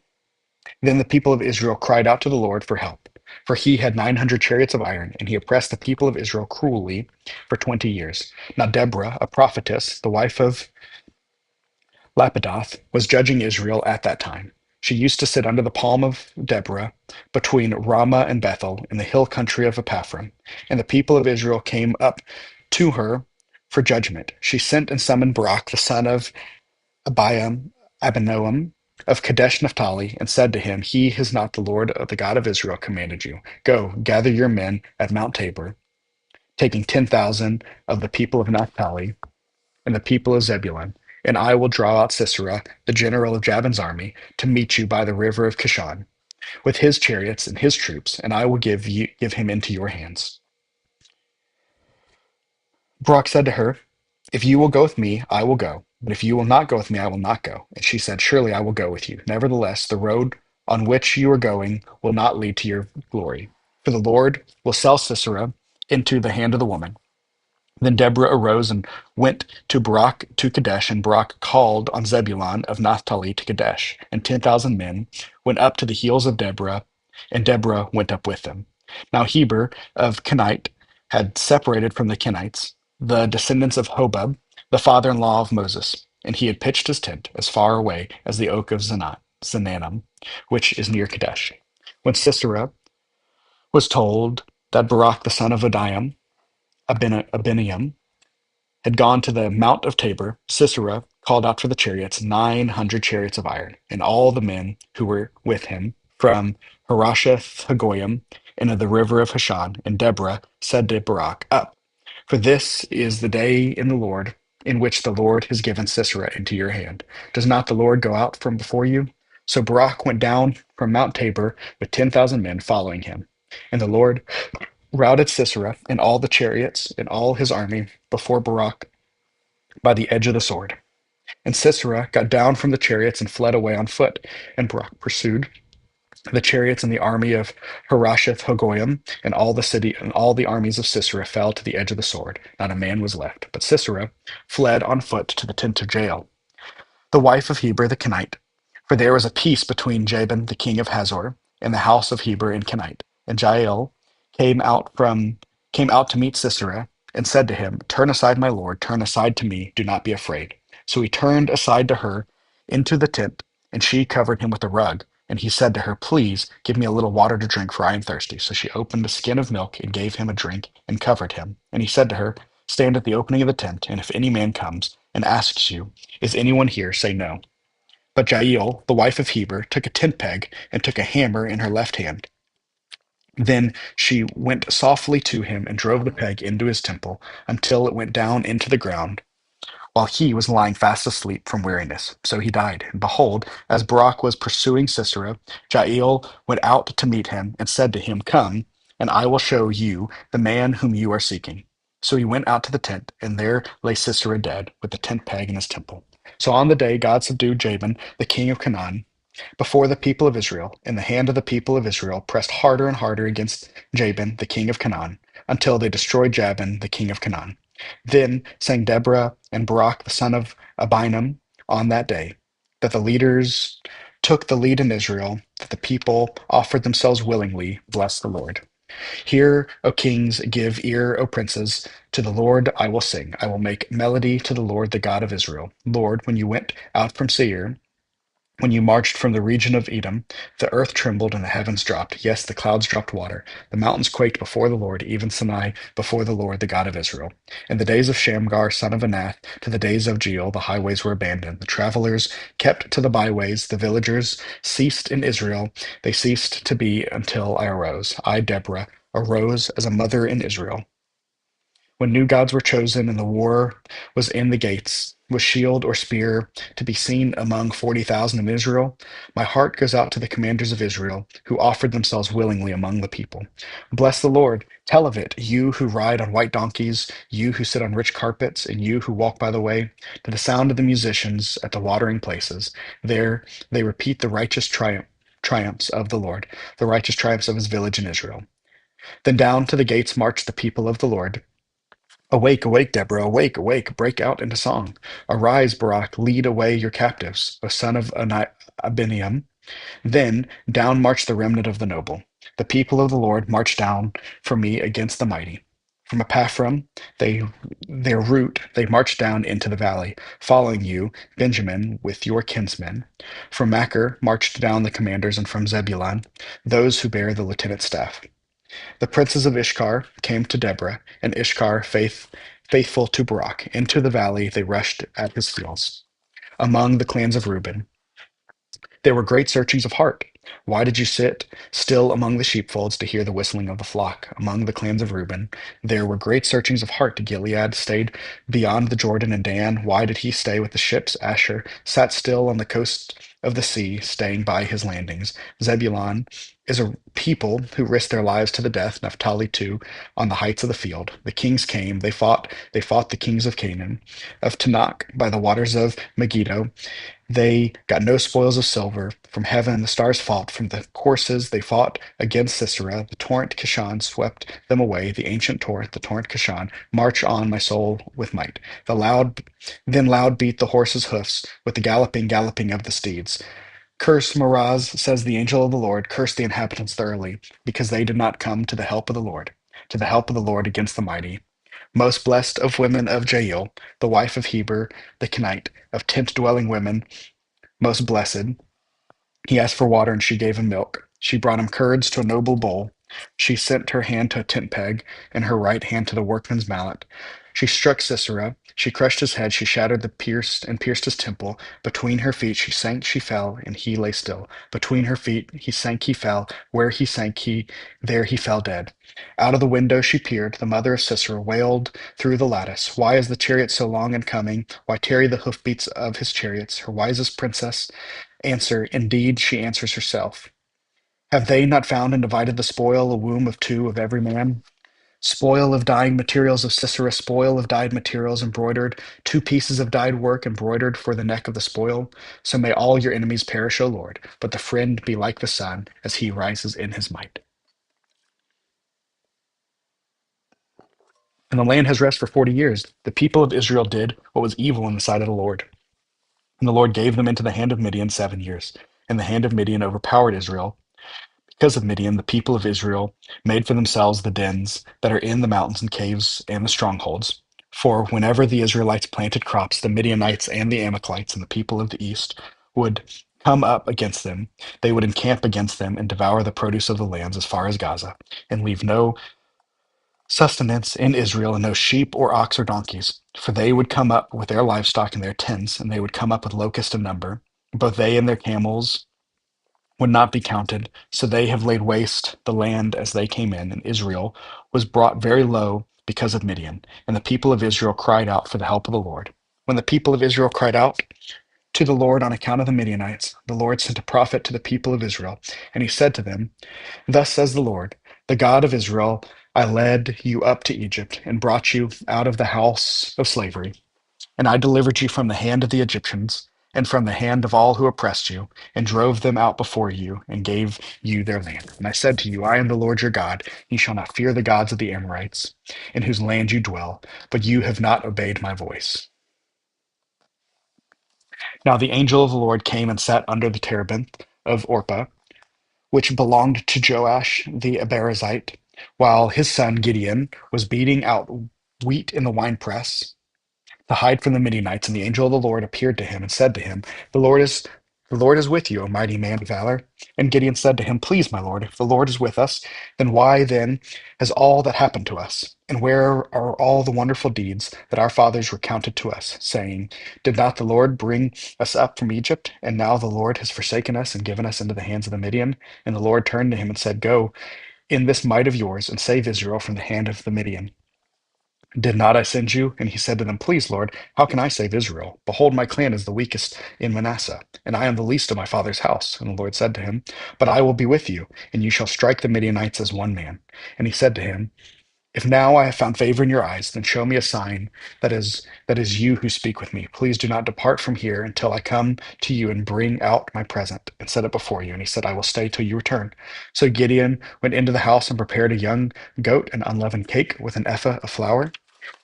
Then the people of Israel cried out to the Lord for help, for he had 900 chariots of iron, and he oppressed the people of Israel cruelly for 20 years. Now Deborah, a prophetess, the wife of Lapidoth, was judging Israel at that time. She used to sit under the palm of Deborah between Ramah and Bethel in the hill country of Ephraim, and the people of Israel came up to her for judgment. She sent and summoned Barak, the son of Abinoam of Kadesh Naphtali, and said to him, He has not the Lord, the God of Israel, commanded you. Go, gather your men at Mount Tabor, taking 10,000 of the people of Naphtali and the people of Zebulun, and I will draw out Sisera, the general of Jabin's army, to meet you by the river of Kishon, with his chariots and his troops, and I will give him into your hands. Barak said to her, If you will go with me, I will go. But if you will not go with me, I will not go. And she said, Surely I will go with you. Nevertheless, the road on which you are going will not lead to your glory. For the Lord will sell Sisera into the hand of the woman. Then Deborah arose and went to Barak to Kadesh, and Barak called on Zebulun of Naphtali to Kadesh. And 10,000 men went up to the heels of Deborah, and Deborah went up with them. Now Heber of Kenite had separated from the Kenites, the descendants of Hobab, the father-in-law of Moses, and he had pitched his tent as far away as the oak of Zananim, which is near Kadesh. When Sisera was told that Barak the son of Abiniam had gone to the Mount of Tabor, Sisera called out for the chariots, 900 chariots of iron, and all the men who were with him from Harasheth Hagoyim and of the river of Hishon. And Deborah said to Barak, Up, for this is the day in the Lord, in which the Lord has given Sisera into your hand. Does not the Lord go out from before you? So Barak went down from Mount Tabor with 10,000 men following him. And the Lord routed Sisera and all the chariots and all his army before Barak by the edge of the sword. And Sisera got down from the chariots and fled away on foot, and Barak pursued The chariots and the army of Harasheth Hagoyim and all the city and all the armies of Sisera fell to the edge of the sword. Not a man was left. But Sisera fled on foot to the tent of Jael, the wife of Heber the Kenite. For there was a peace between Jabin the king of Hazor and the house of Heber and Kenite. And Jael came out from came out to meet Sisera and said to him, "Turn aside, my lord, turn aside to me, do not be afraid." So he turned aside to her into the tent, and she covered him with a rug. And he said to her, "Please give me a little water to drink, for I am thirsty." So she opened a skin of milk and gave him a drink and covered him. And he said to her, "Stand at the opening of the tent, and if any man comes and asks you, 'Is anyone here?' say no." But Jael, the wife of Heber, took a tent peg and took a hammer in her left hand. Then she went softly to him and drove the peg into his temple until it went down into the ground, while he was lying fast asleep from weariness. So he died. And behold, as Barak was pursuing Sisera, Jael went out to meet him and said to him, "Come, and I will show you the man whom you are seeking." So he went out to the tent, and there lay Sisera dead, with the tent peg in his temple. So on the day God subdued Jabin, the king of Canaan, before the people of Israel, and the hand of the people of Israel pressed harder and harder against Jabin, the king of Canaan, until they destroyed Jabin, the king of Canaan. Then sang Deborah and Barak, the son of Abinum, on that day, that the leaders took the lead in Israel, that the people offered themselves willingly, bless the Lord. Hear, O kings, give ear, O princes, to the Lord I will sing. I will make melody to the Lord, the God of Israel. Lord, when you went out from Seir, when you marched from the region of Edom, the earth trembled and the heavens dropped. Yes, the clouds dropped water. The mountains quaked before the Lord, even Sinai before the Lord, the God of Israel. In the days of Shamgar, son of Anath, to the days of Jeel, the highways were abandoned. The travelers kept to the byways. The villagers ceased in Israel. They ceased to be until I arose. I, Deborah, arose as a mother in Israel. When new gods were chosen and the war was in the gates, with shield or spear to be seen among 40,000 in Israel, my heart goes out to the commanders of Israel, who offered themselves willingly among the people. Bless the Lord. Tell of it, you who ride on white donkeys, you who sit on rich carpets, and you who walk by the way, to the sound of the musicians at the watering places. There they repeat the righteous triumphs of the Lord, the righteous triumphs of his village in Israel. Then down to the gates marched the people of the Lord. Awake, awake, Deborah, awake, awake, break out into song. Arise, Barak, lead away your captives, O son of Abiniam. Then down marched the remnant of the noble. The people of the Lord marched down for me against the mighty. From Epaphram, they their route, they marched down into the valley, following you, Benjamin, with your kinsmen. From Machir marched down the commanders, and from Zebulun, those who bear the lieutenant's staff. The princes of Ishkar came to Deborah, and Ishkar, faithful to Barak. Into the valley they rushed at his heels. Among the clans of Reuben, there were great searchings of heart. Why did you sit still among the sheepfolds to hear the whistling of the flock? Among the clans of Reuben, there were great searchings of heart. Gilead stayed beyond the Jordan, and Dan, why did he stay with the ships? Asher sat still on the coast of the sea, staying by his landings. Zebulun is a people who risked their lives to the death. Naphtali too, on the heights of the field. The kings came; they fought the kings of Canaan, of Tanakh by the waters of Megiddo. They got no spoils of silver. From heaven the stars fought. From the courses they fought against Sisera. The torrent Kishon swept them away. The ancient torrent, the torrent Kishon, march on, my soul, with might. Then loud beat the horses' hoofs with the galloping of the steeds. Curse Meroz, says the angel of the Lord, curse the inhabitants thoroughly, because they did not come to the help of the Lord, to the help of the Lord against the mighty. Most blessed of women of Jael, the wife of Heber the Kenite, of tent dwelling women, most blessed. He asked for water, and she gave him milk. She brought him curds to a noble bowl. She sent her hand to a tent peg, and her right hand to the workman's mallet. She struck Sisera. She crushed his head. She shattered the pierced his temple. Between her feet she sank, she fell, and he lay still. Between her feet he sank, he fell. Where he sank, he there he fell dead. Out of the window she peered. The mother of Sisera wailed through the lattice. Why is the chariot so long in coming? Why tarry the hoofbeats of his chariots? Her wisest princess answer, indeed, she answers herself. Have they not found and divided the spoil, a womb of two of every man? Spoil of dyeing materials of Sisera, spoil of dyed materials embroidered, 2 pieces of dyed work embroidered for the neck of the spoil. So may all your enemies perish, O Lord, but the friend be like the sun as he rises in his might. And the land has rest for 40 years. The people of Israel did what was evil in the sight of the Lord. And the Lord gave them into the hand of Midian 7 years. And the hand of Midian overpowered Israel. Because of Midian, the people of Israel made for themselves the dens that are in the mountains and caves and the strongholds. For whenever the Israelites planted crops, the Midianites and the Amalekites and the people of the east would come up against them. They would encamp against them and devour the produce of the lands as far as Gaza, and leave no sustenance in Israel, and no sheep or ox or donkeys. For they would come up with their livestock and their tents, and they would come up with locusts in number. Both they and their camels would not be counted. So they have laid waste the land as they came in, and Israel was brought very low because of Midian. And the people of Israel cried out for the help of the Lord. When the people of Israel cried out to the Lord on account of the Midianites, the Lord sent a prophet to the people of Israel, and he said to them, Thus says the Lord, the God of Israel, I led you up to Egypt and brought you out of the house of slavery. And I delivered you from the hand of the Egyptians and from the hand of all who oppressed you, and drove them out before you, and gave you their land. And I said to you, I am the Lord your God. You shall not fear the gods of the Amorites, in whose land you dwell, but you have not obeyed my voice. Now the angel of the Lord came and sat under the terebinth of Orpah, which belonged to Joash the Abiezrite, while his son Gideon was beating out wheat in the winepress to hide from the Midianites. And the angel of the Lord appeared to him and said to him, the Lord is with you, O mighty man of valor. And Gideon said to him, Please, my Lord, if the Lord is with us, then why then has all that happened to us? And where are all the wonderful deeds that our fathers recounted to us, saying, Did not the Lord bring us up from Egypt? And now the Lord has forsaken us and given us into the hands of the Midian. And the Lord turned to him and said, Go in this might of yours and save Israel from the hand of the Midian. Did not I send you? And he said to them, Please, Lord, how can I save Israel? Behold, my clan is the weakest in Manasseh, and I am the least of my father's house. And the Lord said to him, But I will be with you, and you shall strike the Midianites as one man. And he said to him, If now I have found favor in your eyes, then show me a sign that is you who speak with me. Please do not depart from here until I come to you and bring out my present and set it before you. And he said, I will stay till you return. So Gideon went into the house and prepared a young goat and unleavened cake with an ephah of flour.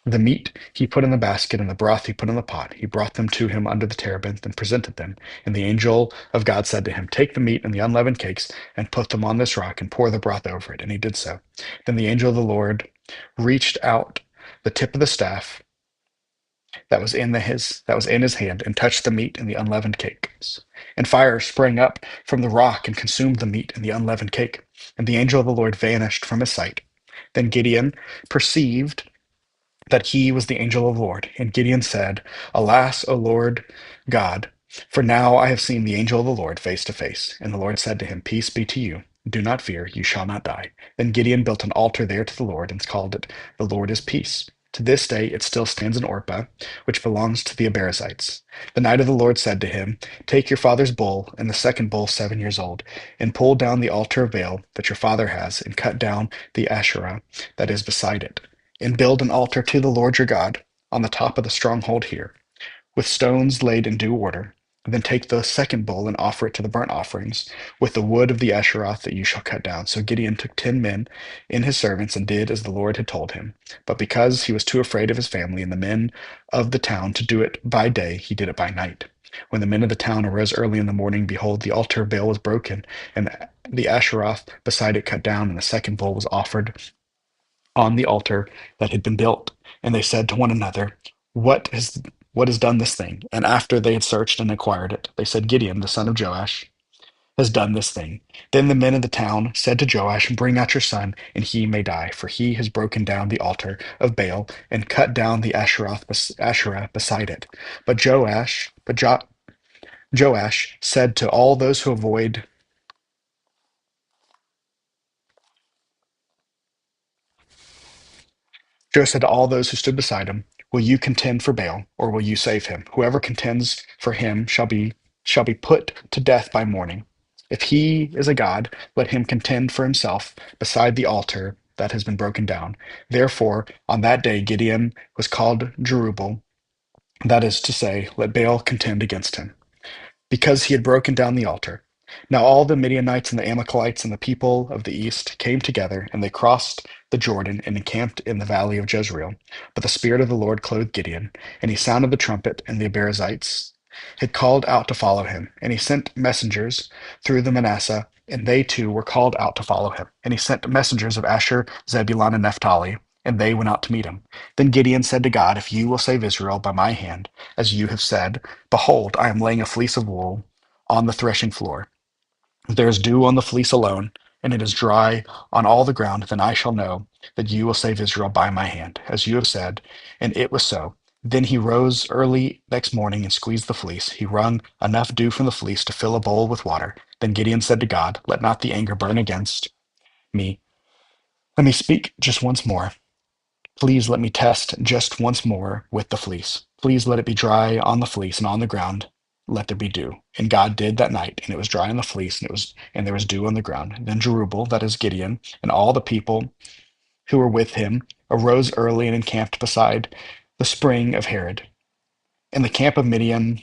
The meat he put in the basket, and the broth he put in the pot. He brought them to him under the terebinth and presented them. And the angel of God said to him, Take the meat and the unleavened cakes and put them on this rock and pour the broth over it. And he did so. Then the angel of the Lord reached out the tip of the staff that was in his hand and touched the meat and the unleavened cakes. And fire sprang up from the rock and consumed the meat and the unleavened cake. And the angel of the Lord vanished from his sight. Then Gideon perceived that he was the angel of the Lord. And Gideon said, Alas, O Lord God, for now I have seen the angel of the Lord face to face. And the Lord said to him, Peace be to you. Do not fear, you shall not die. Then Gideon built an altar there to the Lord and called it, The Lord is Peace. To this day it still stands in Orpah, which belongs to the Abiezrites. The night of the Lord said to him, Take your father's bull, and the second bull 7 years old, and pull down the altar of Baal that your father has, and cut down the Asherah that is beside it, and build an altar to the Lord your God on the top of the stronghold here, with stones laid in due order. And then take the second bull and offer it to the burnt offerings with the wood of the Asheroth that you shall cut down. So Gideon took 10 men in his servants and did as the Lord had told him. But because he was too afraid of his family and the men of the town to do it by day, he did it by night. When the men of the town arose early in the morning, behold, the altar of Baal was broken, and the Asheroth beside it cut down, and the second bull was offered on the altar that had been built. And they said to one another, What has done this thing? And after they had searched and acquired it, they said, Gideon, the son of Joash, has done this thing. Then the men of the town said to Joash, Bring out your son, and he may die, for he has broken down the altar of Baal and cut down the Asherah beside it. But Joash said to all those who avoid Joe said to all those who stood beside him, Will you contend for Baal, or will you save him? Whoever contends for him shall be put to death by morning. If he is a god, let him contend for himself beside the altar that has been broken down. Therefore, on that day, Gideon was called Jerubbaal, that is to say, let Baal contend against him, because he had broken down the altar. Now all the Midianites and the Amalekites and the people of the east came together, and they crossed the Jordan and encamped in the valley of Jezreel. But the Spirit of the Lord clothed Gideon, and he sounded the trumpet, and the Abiezrites had called out to follow him. And he sent messengers through the Manasseh, and they too were called out to follow him. And he sent messengers of Asher, Zebulun, and Naphtali, and they went out to meet him. Then Gideon said to God, if you will save Israel by my hand, as you have said, behold, I am laying a fleece of wool on the threshing floor. If there is dew on the fleece alone, and it is dry on all the ground, then I shall know that you will save Israel by my hand, as you have said. And it was so. Then he rose early next morning and squeezed the fleece. He wrung enough dew from the fleece to fill a bowl with water. Then Gideon said to God, let not the anger burn against me. Let me speak just once more. Please let me test just once more with the fleece. Please let it be dry on the fleece and on the ground. Let there be dew. And God did that night, and it was dry on the fleece, and there was dew on the ground. Then Jerubbaal, that is Gideon, and all the people who were with him arose early and encamped beside the spring of Harod. And the camp of Midian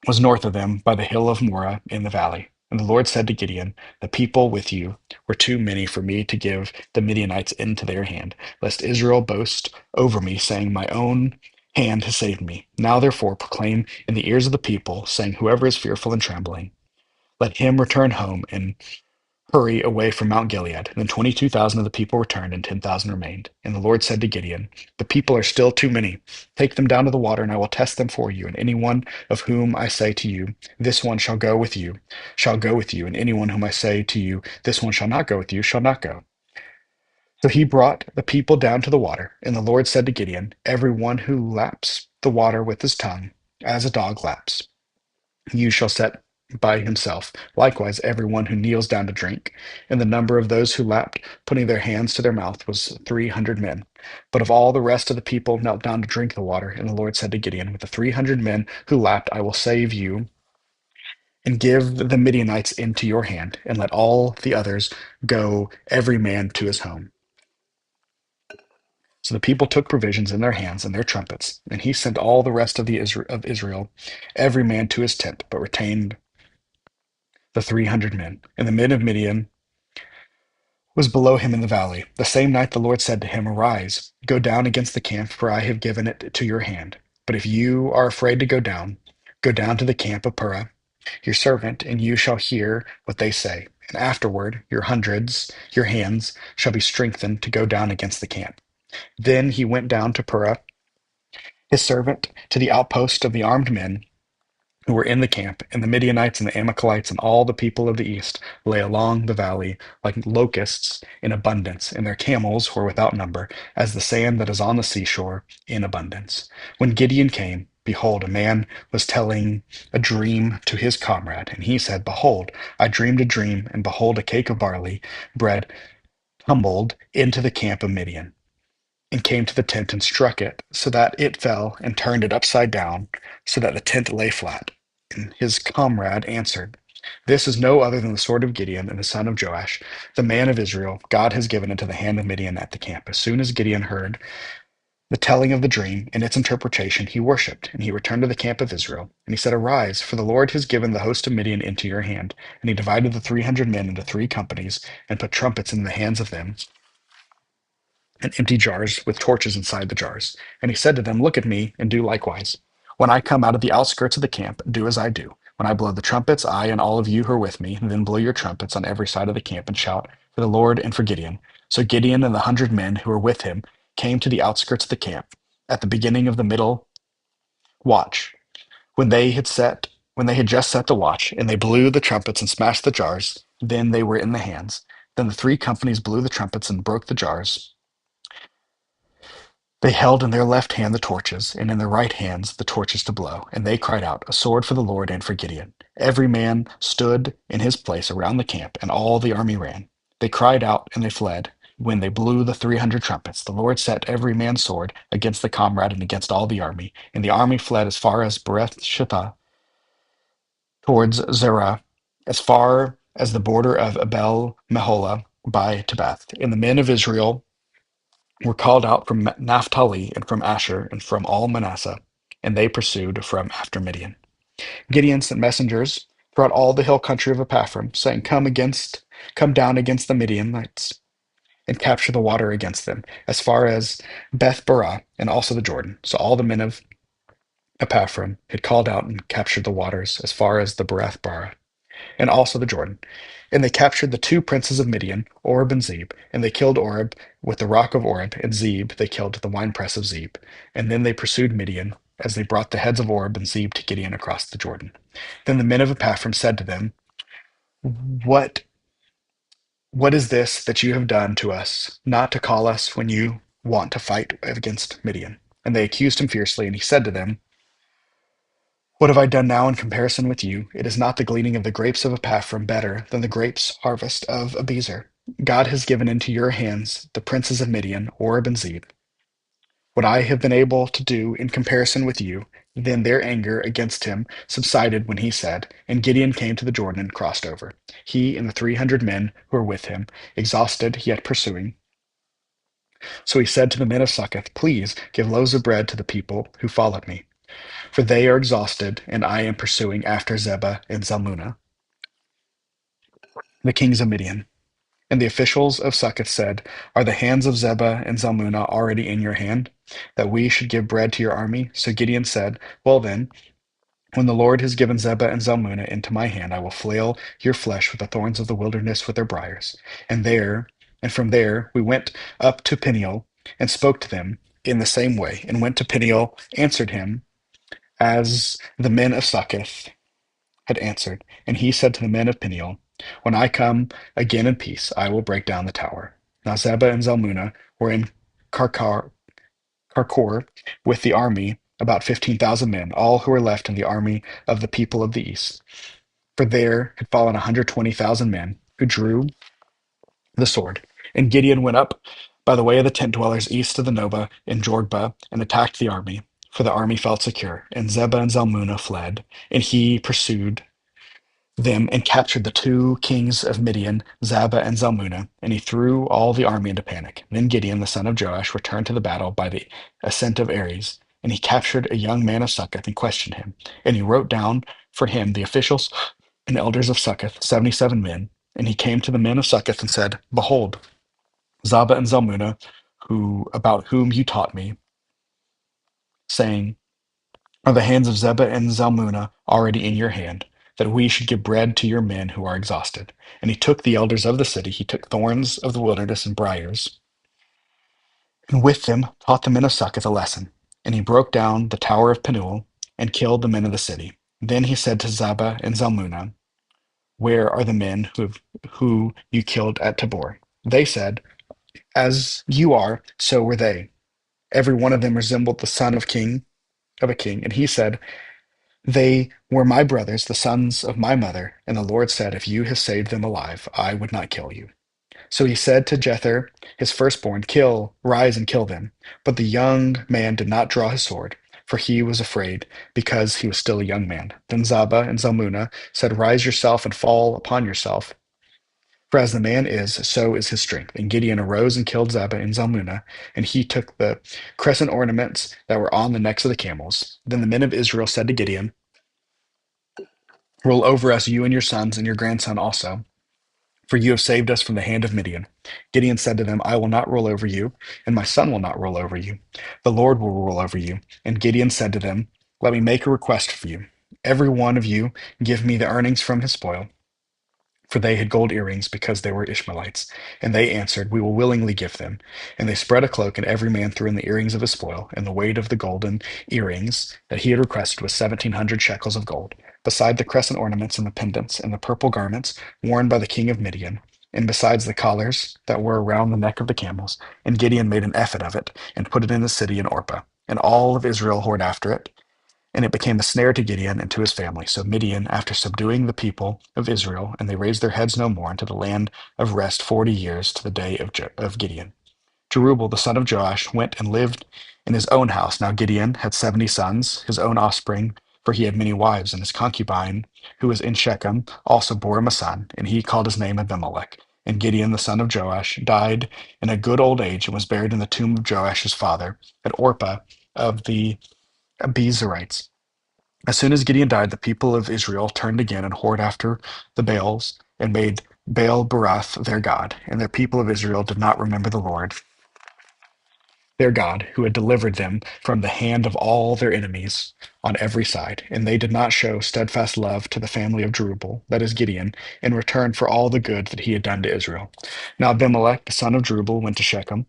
was north of them by the hill of Moreh in the valley. And the Lord said to Gideon, the people with you were too many for me to give the Midianites into their hand, lest Israel boast over me, saying, my own hand has saved me. Now therefore proclaim in the ears of the people, saying, whoever is fearful and trembling, let him return home and hurry away from Mount Gilead. Then 22,000 of the people returned, and 10,000 remained. And the Lord said to Gideon, the people are still too many. Take them down to the water, and I will test them for you. And anyone of whom I say to you, this one shall go with you, shall go with you. And anyone whom I say to you, this one shall not go with you, shall not go. So he brought the people down to the water. And the Lord said to Gideon, every one who laps the water with his tongue, as a dog laps, you shall set by himself. Likewise, everyone who kneels down to drink. And the number of those who lapped, putting their hands to their mouth, was 300 men. But of all the rest of the people knelt down to drink the water. And the Lord said to Gideon, with the 300 men who lapped, I will save you and give the Midianites into your hand, and let all the others go, every man to his home. So the people took provisions in their hands and their trumpets, and he sent all the rest of Israel, every man to his tent, but retained the 300 men. And the men of Midian was below him in the valley. The same night the Lord said to him, arise, go down against the camp, for I have given it to your hand. But if you are afraid to go down to the camp of Purah, your servant, and you shall hear what they say. And afterward your hands shall be strengthened to go down against the camp. Then he went down to Purah, his servant, to the outpost of the armed men who were in the camp, and the Midianites and the Amalekites and all the people of the east lay along the valley like locusts in abundance, and their camels were without number, as the sand that is on the seashore in abundance. When Gideon came, behold, a man was telling a dream to his comrade, and he said, behold, I dreamed a dream, and behold, a cake of barley bread tumbled into the camp of Midian and came to the tent and struck it, so that it fell, and turned it upside down, so that the tent lay flat. And his comrade answered, this is no other than the sword of Gideon and the son of Joash, the man of Israel. God has given into the hand of Midian at the camp. As soon as Gideon heard the telling of the dream and its interpretation, he worshipped, and he returned to the camp of Israel. And he said, arise, for the Lord has given the host of Midian into your hand. And he divided the 300 men into 3 companies, and put trumpets in the hands of them, and empty jars with torches inside the jars. And he said to them, look at me, and do likewise. When I come out of the outskirts of the camp, do as I do. When I blow the trumpets, I and all of you who are with me, then blow your trumpets on every side of the camp, and shout for the Lord and for Gideon. So Gideon and the 100 men who were with him came to the outskirts of the camp at the beginning of the middle watch, when they had just set the watch, and they blew the trumpets and smashed the jars. Then they were in the hands. Then the 3 companies blew the trumpets and broke the jars. They held in their left hand the torches, and in their right hands the torches to blow. And they cried out, a sword for the Lord and for Gideon. Every man stood in his place around the camp, and all the army ran. They cried out, and they fled. When they blew the 300 trumpets, the Lord set every man's sword against the comrade and against all the army. And the army fled as far as Bereth Shittah towards Zerah, as far as the border of Abel Meholah. by Tabbath. And the men of Israel were called out from Naphtali and from Asher and from all Manasseh, and they pursued from after Midian. Gideon sent messengers throughout all the hill country of Ephraim, saying, Come down against the Midianites, and capture the water against them, as far as Beth Barah, and also the Jordan. So all the men of Ephraim had called out and captured the waters as far as the Berath Barah, and also the Jordan. And they captured the two princes of Midian, Oreb and Zeb, and they killed Oreb with the rock of Oreb, and Zeb they killed at the winepress of Zeb. And then they pursued Midian, as they brought the heads of Oreb and Zeb to Gideon across the Jordan. Then the men of Ephraim said to them, What what is this that you have done to us, not to call us when you want to fight against Midian? And they accused him fiercely, and he said to them, What have I done now in comparison with you? It is not the gleaning of the grapes of Ephraim better than the grapes harvest of Abizer. God has given into your hands the princes of Midian, Oreb and Zeb. What I have been able to do in comparison with you, then their anger against him subsided when he said, And Gideon came to the Jordan and crossed over, he and the 300 men who were with him, exhausted yet pursuing. So he said to the men of Succoth, Please give loaves of bread to the people who followed me, for they are exhausted, and I am pursuing after Zebah and Zalmunna, the kings of Midian. And the officials of Succoth said, Are the hands of Zebah and Zalmunna already in your hand, that we should give bread to your army? So Gideon said, Well then, when the Lord has given Zebah and Zalmunna into my hand, I will flail your flesh with the thorns of the wilderness with their briars. And there, and from there, we went up to Peniel and spoke to them in the same way, and went to Peniel, answered him as the men of Succoth had answered. And he said to the men of Peniel, When I come again in peace, I will break down the tower. Now Zebah and Zalmunna were in Karkar, Karkor with the army, about 15,000 men, all who were left in the army of the people of the east. For there had fallen 120,000 men who drew the sword. And Gideon went up by the way of the tent dwellers east of the Nobah in Jorgbah and attacked the army, for the army felt secure. And Zebah and Zalmunna fled, and he pursued them and captured the two kings of Midian, Zabah and Zalmunna, and he threw all the army into panic. Then Gideon, the son of Joash, returned to the battle by the ascent of Ares, and he captured a young man of Succoth and questioned him. And he wrote down for him the officials and elders of Succoth, 77 men. And he came to the men of Succoth and said, Behold, Zabah and Zalmunna, who about whom you taught me, saying, Are the hands of Zebah and Zalmunna already in your hand, that we should give bread to your men who are exhausted? And he took the elders of the city, he took thorns of the wilderness and briars, and with them taught the men of Succoth a lesson. And he broke down the tower of Penuel, and killed the men of the city. Then he said to Zebah and Zalmunna, Where are the men who you killed at Tabor? They said, As you are, so were they. Every one of them resembled the son of a king. And he said, They were my brothers, the sons of my mother. And the Lord said, If you have saved them alive, I would not kill you. So he said to Jether, his firstborn, rise and kill them. But the young man did not draw his sword, for he was afraid, because he was still a young man. Then Zabah and Zalmunna said, Rise yourself and fall upon yourself. For as the man is, so is his strength. And Gideon arose and killed Zabah and Zalmunna, and he took the crescent ornaments that were on the necks of the camels. Then the men of Israel said to Gideon, Rule over us, you and your sons and your grandson also, for you have saved us from the hand of Midian. Gideon said to them, I will not rule over you, and my son will not rule over you. The Lord will rule over you. And Gideon said to them, Let me make a request for you. Every one of you give me the earnings from his spoil. For they had gold earrings because they were Ishmaelites. And they answered, We will willingly give them. And they spread a cloak, and every man threw in the earrings of his spoil. And the weight of the golden earrings that he had requested was 1,700 shekels of gold, beside the crescent ornaments and the pendants and the purple garments worn by the king of Midian, and besides the collars that were around the neck of the camels. And Gideon made an ephod of it, and put it in the city in Orpah. And all of Israel whored after it, and it became a snare to Gideon and to his family. So Midian, after subduing the people of Israel, and they raised their heads no more into the land of rest 40 years to the day of Gideon. Jerubbaal, the son of Joash, went and lived in his own house. Now Gideon had 70 sons, his own offspring, for he had many wives, and his concubine, who was in Shechem, also bore him a son, and he called his name Abimelech. And Gideon the son of Joash died in a good old age and was buried in the tomb of Joash his father at Orpah of the Abiezrites. As soon as Gideon died, the people of Israel turned again and whored after the Baals and made Baal Berath their god. And the people of Israel did not remember the Lord their God, who had delivered them from the hand of all their enemies on every side. And they did not show steadfast love to the family of Jerubbaal, that is Gideon, in return for all the good that he had done to Israel. Now Abimelech, the son of Jerubbaal, went to Shechem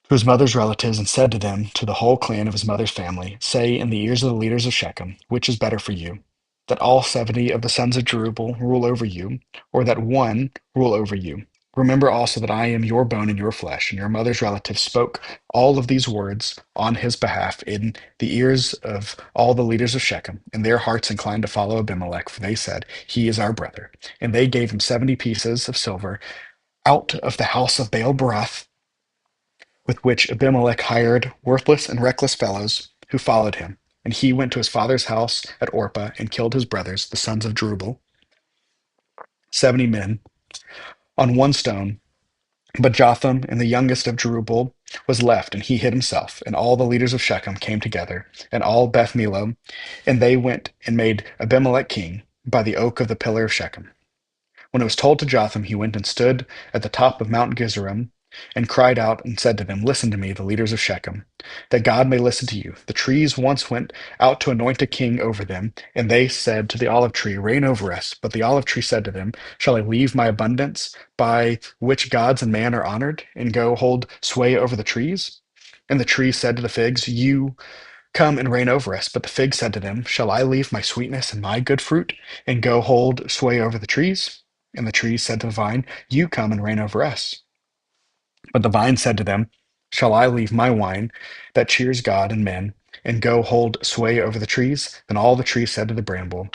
to his mother's relatives and said to them, to the whole clan of his mother's family, say in the ears of the leaders of Shechem, which is better for you, that all 70 of the sons of Jerubbaal rule over you, or that one rule over you? Remember also that I am your bone and your flesh. And your mother's relatives spoke all of these words on his behalf in the ears of all the leaders of Shechem, and their hearts inclined to follow Abimelech, for they said, he is our brother. And they gave him 70 pieces of silver out of the house of Baal Berath, with which Abimelech hired worthless and reckless fellows who followed him. And he went to his father's house at Orpah and killed his brothers, the sons of Jerubbaal, 70 men, on one stone. But Jotham and the youngest of Jerubbaal was left, and he hid himself. And all the leaders of Shechem came together, and all Beth Millo, and they went and made Abimelech king by the oak of the pillar of Shechem. When it was told to Jotham, he went and stood at the top of Mount Gerizim and cried out and said to them, listen to me, the leaders of Shechem, that God may listen to you. The trees once went out to anoint a king over them, and they said to the olive tree, reign over us. But the olive tree said to them, shall I leave my abundance by which gods and man are honored, and go hold sway over the trees? And the trees said to the figs, you come and reign over us. But the fig said to them, shall I leave my sweetness and my good fruit, and go hold sway over the trees? And the trees said to the vine, you come and reign over us. But the vine said to them, shall I leave my wine that cheers God and men, and go hold sway over the trees? Then all the trees said to the bramble,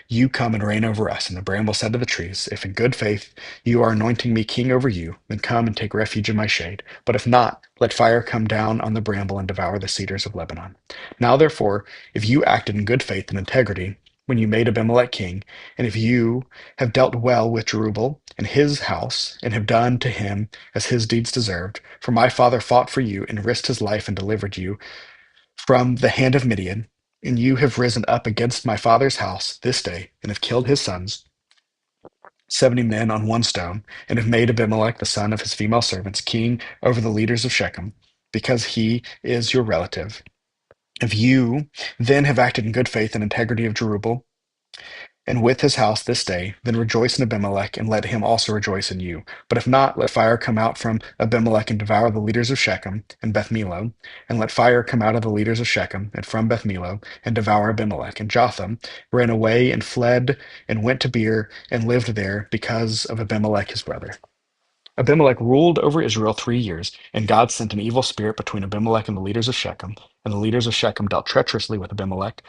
you come and reign over us. And the bramble said to the trees, if in good faith you are anointing me king over you, then come and take refuge in my shade. But if not, let fire come down on the bramble and devour the cedars of Lebanon. Now therefore, if you acted in good faith and integrity when you made Abimelech king, and if you have dealt well with Jerubbaal and his house, and have done to him as his deeds deserved, for my father fought for you and risked his life and delivered you from the hand of Midian, and you have risen up against my father's house this day, and have killed his sons, 70 men on one stone, and have made Abimelech, the son of his female servants, king over the leaders of Shechem, because he is your relative. If you then have acted in good faith and integrity of Jerubbaal, and with his house this day, then rejoice in Abimelech, and let him also rejoice in you. But if not, let fire come out from Abimelech and devour the leaders of Shechem and Beth Millo, and let fire come out of the leaders of Shechem and from Beth Millo, and devour Abimelech. And Jotham ran away and fled and went to Beer and lived there because of Abimelech his brother. Abimelech ruled over Israel 3 years, and God sent an evil spirit between Abimelech and the leaders of Shechem, and the leaders of Shechem dealt treacherously with Abimelech,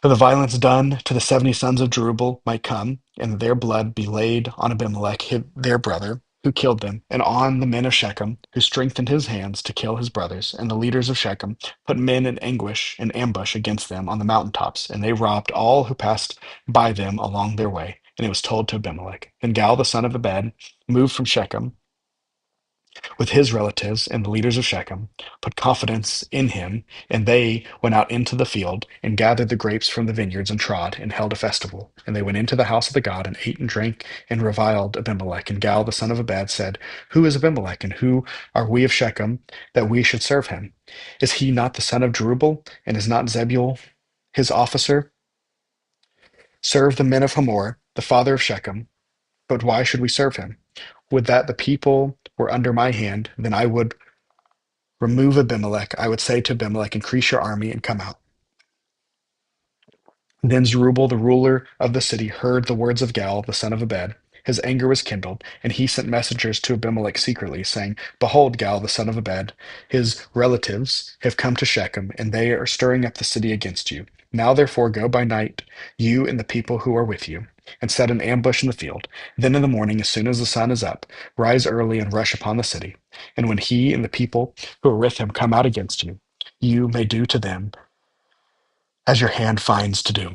for the violence done to the 70 sons of Jerubbaal might come, and their blood be laid on Abimelech their brother, who killed them, and on the men of Shechem, who strengthened his hands to kill his brothers. And the leaders of Shechem put men in anguish and ambush against them on the mountaintops, and they robbed all who passed by them along their way. And it was told to Abimelech. Then Gal the son of Ebed moved from Shechem with his relatives and the leaders of Shechem, put confidence in him, and they went out into the field and gathered the grapes from the vineyards and trod and held a festival. And they went into the house of the God and ate and drank and reviled Abimelech. And Gal the son of Abad said, who is Abimelech, and who are we of Shechem that we should serve him? Is he not the son of Jerubbaal, and is not Zebul his officer? Serve the men of Hamor, the father of Shechem. But why should we serve him? Would that the people were under my hand, then I would remove Abimelech. I would say to Abimelech, increase your army and come out. Then Zerubbabel, the ruler of the city, heard the words of Gal, the son of Ebed. His anger was kindled, and he sent messengers to Abimelech secretly, saying, behold, Gal, the son of Ebed, his relatives have come to Shechem, and they are stirring up the city against you. Now therefore go by night, you and the people who are with you, and set an ambush in the field. Then in the morning, as soon as the sun is up, rise early and rush upon the city. And when he and the people who are with him come out against you, you may do to them as your hand finds to do.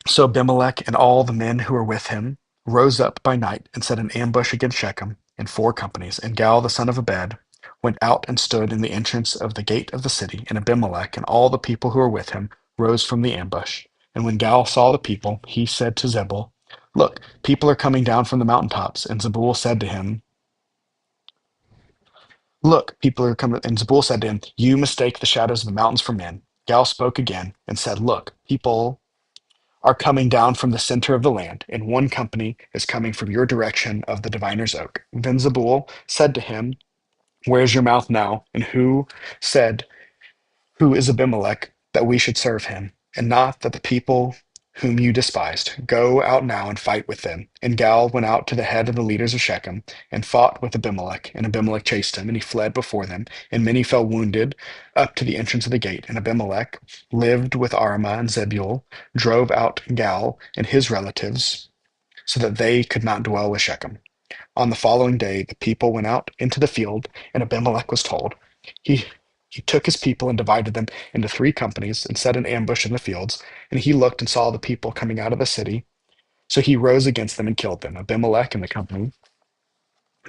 So Abimelech and all the men who were with him rose up by night and set an ambush against Shechem in four companies. And Gal the son of Abed went out and stood in the entrance of the gate of the city. And Abimelech and all the people who were with him rose from the ambush. And when Gal saw the people, he said to Zebul, "Look, people are coming down from the mountaintops." And Zebul said to him, "Look, people are coming." And Zebul said to him, "You mistake the shadows of the mountains for men." Gal spoke again and said, "Look, people are coming down from the center of the land, and one company is coming from your direction of the diviner's oak." Then Zebul said to him, "Where is your mouth now? And who said, who is Abimelech, that we should serve him, and not that the people whom you despised? Go out now and fight with them." And Gal went out to the head of the leaders of Shechem and fought with Abimelech. And Abimelech chased him, and he fled before them. And many fell wounded up to the entrance of the gate. And Abimelech lived with Arma, and Zebul drove out Gal and his relatives so that they could not dwell with Shechem. On the following day, the people went out into the field, and Abimelech was told. He he took his people and divided them into three companies and set an ambush in the fields. And he looked and saw the people coming out of the city. So he rose against them and killed them. Abimelech and the company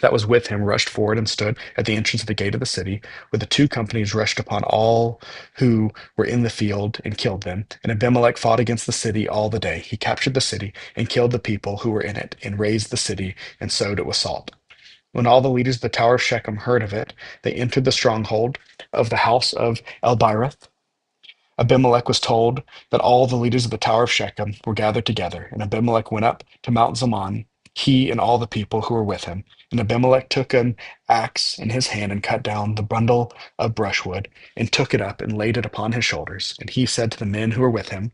that was with him rushed forward and stood at the entrance of the gate of the city, where the two companies rushed upon all who were in the field and killed them. And Abimelech fought against the city all the day. He captured the city and killed the people who were in it, and razed the city and sowed it with salt. When all the leaders of the tower of Shechem heard of it, they entered the stronghold of the house of Elbireth. Abimelech was told that all the leaders of the tower of Shechem were gathered together, and Abimelech went up to Mount Zaman, he and all the people who were with him. And Abimelech took an axe in his hand and cut down the bundle of brushwood, and took it up and laid it upon his shoulders. And he said to the men who were with him,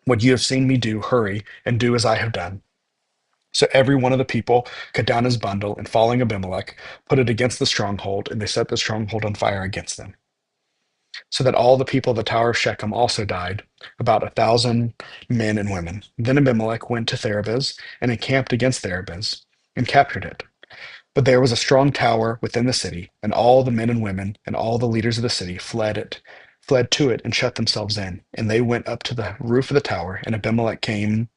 "What you have seen me do, hurry and do as I have done." So every one of the people cut down his bundle, and following Abimelech, put it against the stronghold, and they set the stronghold on fire against them. So that all the people of the tower of Shechem also died, about 1,000 men and women. Then Abimelech went to Therabez and encamped against Therabez and captured it. But there was a strong tower within the city, and all the men and women and all the leaders of the city fled to it and shut themselves in. And they went up to the roof of the tower, and Abimelech came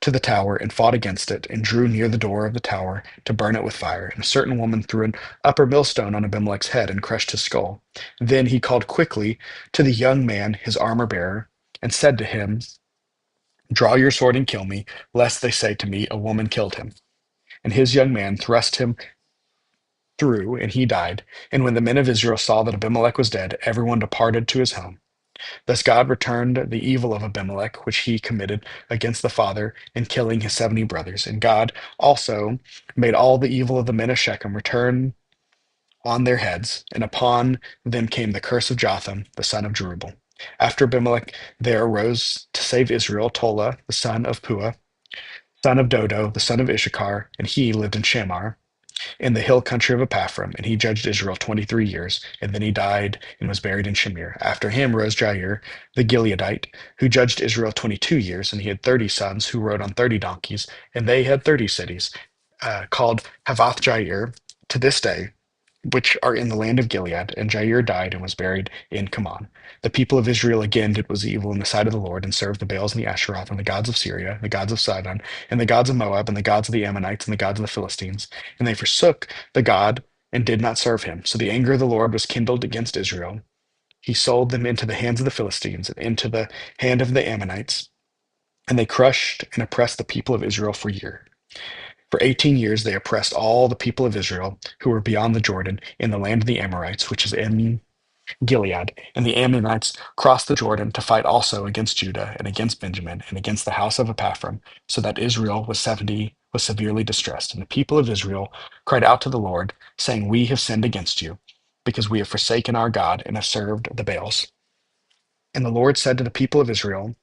to the tower and fought against it, and drew near the door of the tower to burn it with fire. And a certain woman threw an upper millstone on Abimelech's head and crushed his skull. Then he called quickly to the young man, his armor bearer, and said to him, "Draw your sword and kill me, lest they say to me, 'A woman killed him.'" And his young man thrust him through, and he died. And when the men of Israel saw that Abimelech was dead, everyone departed to his home. Thus God returned the evil of Abimelech, which he committed against the father in killing his 70 brothers. And God also made all the evil of the men of Shechem return on their heads, and upon them came the curse of Jotham, the son of Jerubbaal. After Abimelech, there arose to save Israel Tola, the son of Puah, son of Dodo, the son of Issachar, and he lived in Shamar, in the hill country of Ephraim, and he judged Israel 23 years, and then he died and was buried in Shamir. After him rose Jair the Gileadite, who judged Israel 22 years, and he had 30 sons who rode on 30 donkeys, and they had 30 cities, called Havoth Jair to this day, which are in the land of Gilead. And Jair died and was buried in Kaman. The people of Israel again did what was evil in the sight of the Lord, and served the Baals and the Asheroth, and the gods of Syria, and the gods of Sidon, and the gods of Moab, and the gods of the Ammonites, and the gods of the Philistines. And they forsook the God and did not serve him. So the anger of the Lord was kindled against Israel. He sold them into the hands of the Philistines and into the hand of the Ammonites, and they crushed and oppressed the people of Israel for a year. For 18 years they oppressed all the people of Israel who were beyond the Jordan in the land of the Amorites, which is in Gilead. And the Ammonites crossed the Jordan to fight also against Judah and against Benjamin and against the house of Ephraim, so that Israel was severely distressed. And the people of Israel cried out to the Lord, saying, "We have sinned against you, because we have forsaken our God and have served the Baals." And the Lord said to the people of Israel,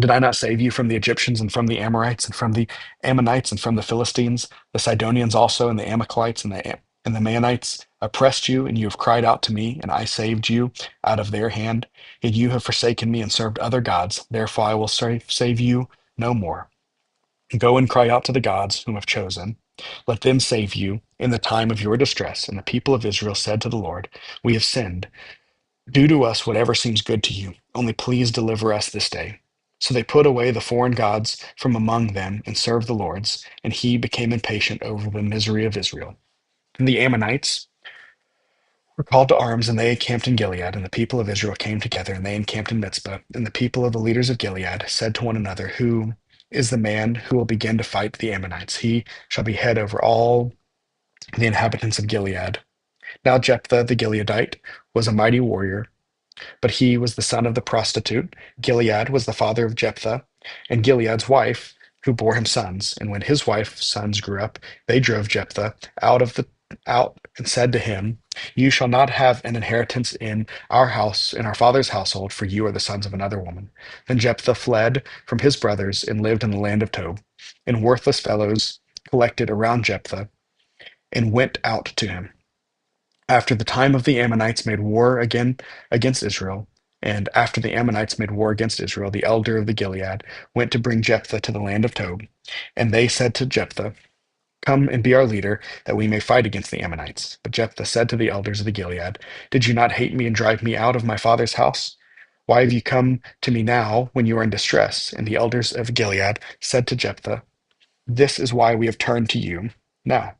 "Did I not save you from the Egyptians and from the Amorites and from the Ammonites and from the Philistines? The Sidonians also and the Amalekites and the Maonites oppressed you, and you have cried out to me, and I saved you out of their hand. Yet you have forsaken me and served other gods. Therefore I will save you no more. Go and cry out to the gods whom I have chosen. Let them save you in the time of your distress." And the people of Israel said to the Lord, "We have sinned. Do to us whatever seems good to you. Only please deliver us this day." So they put away the foreign gods from among them and served the lords, and he became impatient over the misery of Israel. And the Ammonites were called to arms, and they encamped in Gilead. And the people of Israel came together, and they encamped in Mizpah. And the people of the leaders of Gilead said to one another, "Who is the man who will begin to fight the Ammonites? He shall be head over all the inhabitants of Gilead." Now Jephthah the Gileadite was a mighty warrior, but he was the son of the prostitute. Gilead was the father of Jephthah, and Gilead's wife, who bore him sons. And when his wife's sons grew up, they drove Jephthah out and said to him, "You shall not have an inheritance in our house, in our father's household, for you are the sons of another woman." Then Jephthah fled from his brothers and lived in the land of Tob. And worthless fellows collected around Jephthah and went out to him. After the time of the Ammonites made war again against Israel, and after the Ammonites made war against Israel, the elder of the Gilead went to bring Jephthah to the land of Tob. And they said to Jephthah, "Come and be our leader, that we may fight against the Ammonites." But Jephthah said to the elders of the Gilead, "Did you not hate me and drive me out of my father's house? Why have you come to me now when you are in distress?" And the elders of Gilead said to Jephthah, "This is why we have turned to you now,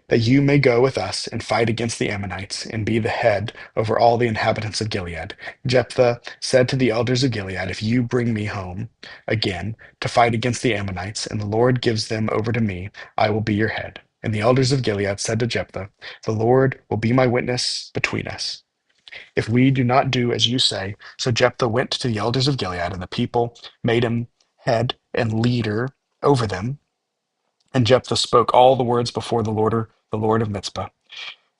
that you may go with us and fight against the Ammonites, and be the head over all the inhabitants of Gilead." Jephthah said to the elders of Gilead, "If you bring me home again to fight against the Ammonites, and the Lord gives them over to me, I will be your head." And the elders of Gilead said to Jephthah, "The Lord will be my witness between us, if we do not do as you say." So Jephthah went to the elders of Gilead, and the people made him head and leader over them. And Jephthah spoke all the words before the Lord of Mizpah.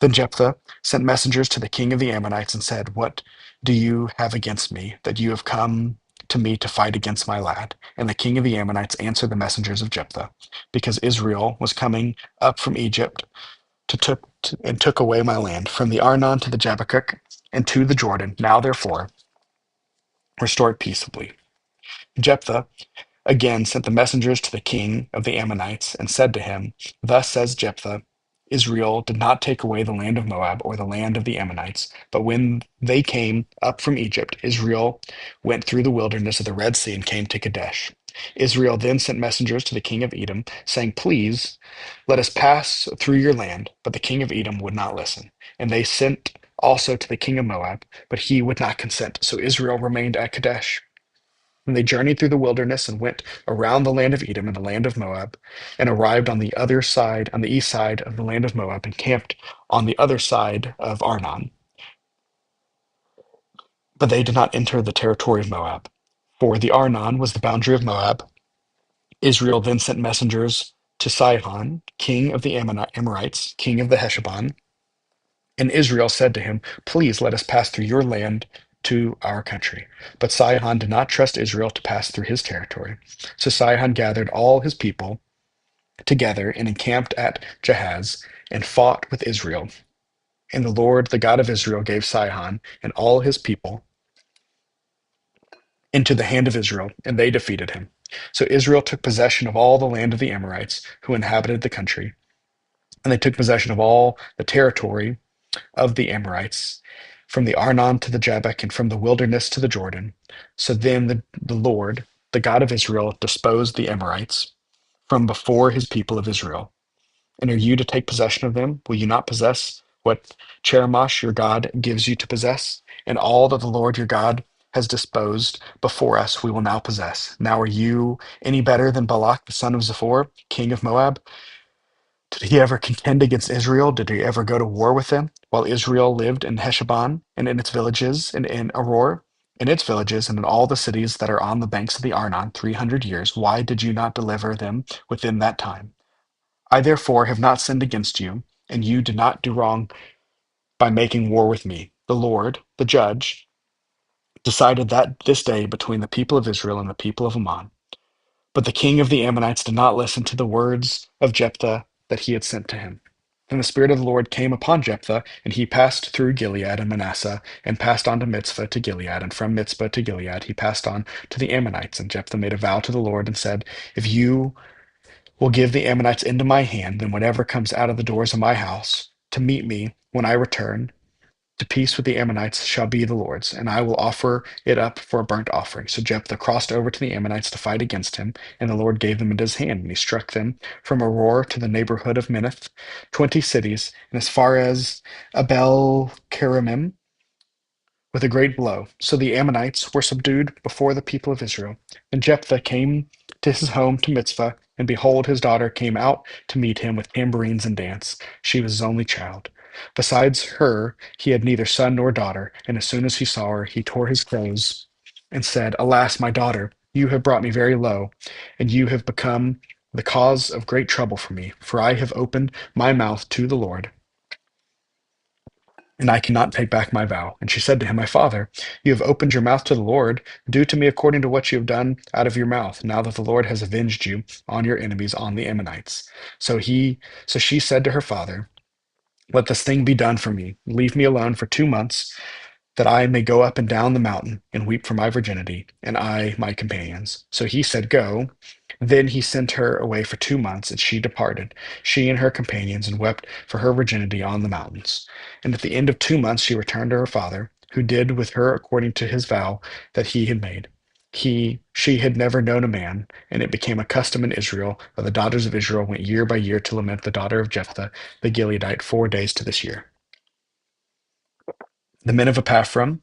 Then Jephthah sent messengers to the king of the Ammonites and said, "What do you have against me, that you have come to me to fight against my lad?" And the king of the Ammonites answered the messengers of Jephthah, "Because Israel was coming up from Egypt and took away my land, from the Arnon to the Jabbokuk and to the Jordan. Now therefore restore it peaceably." Jephthah again sent the messengers to the king of the Ammonites and said to him, "Thus says Jephthah, Israel did not take away the land of Moab or the land of the Ammonites, but when they came up from Egypt, Israel went through the wilderness of the Red Sea and came to Kadesh. Israel then sent messengers to the king of Edom, saying, "Please let us pass through your land." But the king of Edom would not listen. And they sent also to the king of Moab, but he would not consent. So Israel remained at Kadesh. And they journeyed through the wilderness and went around the land of Edom and the land of Moab, and arrived on the other side, on the east side of the land of Moab, and camped on the other side of Arnon. But they did not enter the territory of Moab, for the Arnon was the boundary of Moab. Israel then sent messengers to Sihon, king of the Amorites, king of the Heshbon. And Israel said to him, "Please let us pass through your land to our country." But Sihon did not trust Israel to pass through his territory. So Sihon gathered all his people together and encamped at Jahaz and fought with Israel. And the Lord, the God of Israel, gave Sihon and all his people into the hand of Israel, and they defeated him. So Israel took possession of all the land of the Amorites who inhabited the country, and they took possession of all the territory of the Amorites, from the Arnon to the Jabbok, and from the wilderness to the Jordan. So then the Lord, the God of Israel, disposed the Amorites from before his people of Israel. And are you to take possession of them? Will you not possess what Cheremosh your God gives you to possess? And all that the Lord your God has disposed before us, we will now possess. Now are you any better than Balak the son of Zippor, king of Moab? Did he ever contend against Israel? Did he ever go to war with them? While Israel lived in Heshbon and in its villages, and in Aror and its villages, and in all the cities that are on the banks of the Arnon, 300 years, why did you not deliver them within that time? I therefore have not sinned against you, and you did not do wrong by making war with me. The Lord, the judge, decided that this day between the people of Israel and the people of Ammon. But the king of the Ammonites did not listen to the words of Jephthah that he had sent to him. And the Spirit of the Lord came upon Jephthah, and he passed through Gilead and Manasseh, and passed on to Mitzvah to Gilead, and from Mitzvah to Gilead he passed on to the Ammonites. And Jephthah made a vow to the Lord and said, "If you will give the Ammonites into my hand, then whatever comes out of the doors of my house to meet me when I return to peace with the Ammonites shall be the Lord's, and I will offer it up for a burnt offering. So Jephthah crossed over to the Ammonites to fight against him, and the Lord gave them into his hand, and he struck them from Aroer to the neighborhood of Minnith, 20 cities, and as far as Abel Keramim, with a great blow. So the Ammonites were subdued before the people of Israel. And Jephthah came to his home to Mitzvah, and behold, his daughter came out to meet him with tambourines and dance. She was his only child. Besides her, he had neither son nor daughter, and as soon as he saw her, he tore his clothes and said, Alas, my daughter, you have brought me very low, and you have become the cause of great trouble for me, for I have opened my mouth to the Lord, and I cannot take back my vow. And she said to him, My father, you have opened your mouth to the Lord. Do to me according to what you have done out of your mouth, now that the Lord has avenged you on your enemies, on the Ammonites. So he, so she said to her father, Let this thing be done for me. Leave me alone for 2 months, that I may go up and down the mountain and weep for my virginity, and I my companions. So he said, Go. Then he sent her away for 2 months, and she departed, she and her companions, and wept for her virginity on the mountains. And at the end of 2 months she returned to her father, who did with her according to his vow that he had made. She had never known a man, and it became a custom in Israel that the daughters of Israel went year by year to lament the daughter of Jephthah the Gileadite 4 days to this year. The men of Epaphram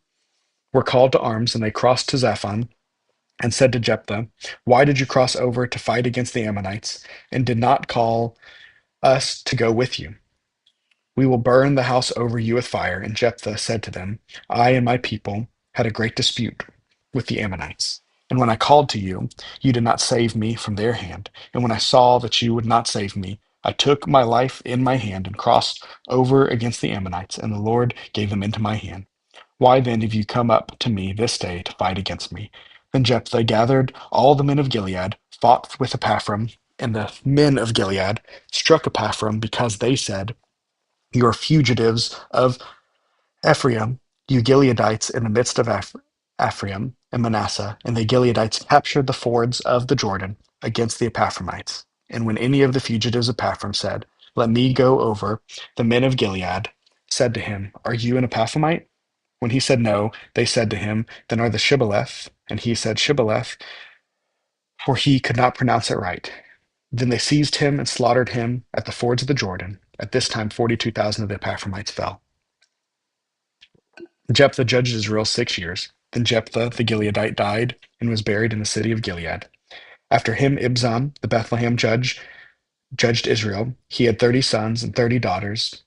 were called to arms, and they crossed to Zaphon, and said to Jephthah, Why did you cross over to fight against the Ammonites, and did not call us to go with you? We will burn the house over you with fire. And Jephthah said to them, I and my people had a great dispute with the Ammonites. And when I called to you, you did not save me from their hand. And when I saw that you would not save me, I took my life in my hand and crossed over against the Ammonites, and the Lord gave them into my hand. Why then have you come up to me this day to fight against me? Then Jephthah gathered all the men of Gilead, fought with Epaphram, and the men of Gilead struck Epaphram because they said, You are fugitives of Ephraim, you Gileadites in the midst of Ephraim and Manasseh. And the Gileadites captured the fords of the Jordan against the Epaphramites. And when any of the fugitives of Ephraim said, Let me go over, the men of Gilead said to him, Are you an Epaphramite? When he said no, they said to him, Then are the Shibboleth? And he said, Shibboleth, for he could not pronounce it right. Then they seized him and slaughtered him at the fords of the Jordan. At this time, 42,000 of the Epaphraimites fell. Jephthah judged Israel 6 years. Then Jephthah the Gileadite died and was buried in the city of Gilead. After him, Ibzan, the Bethlehem judge, judged Israel. He had 30 sons and 30 daughters.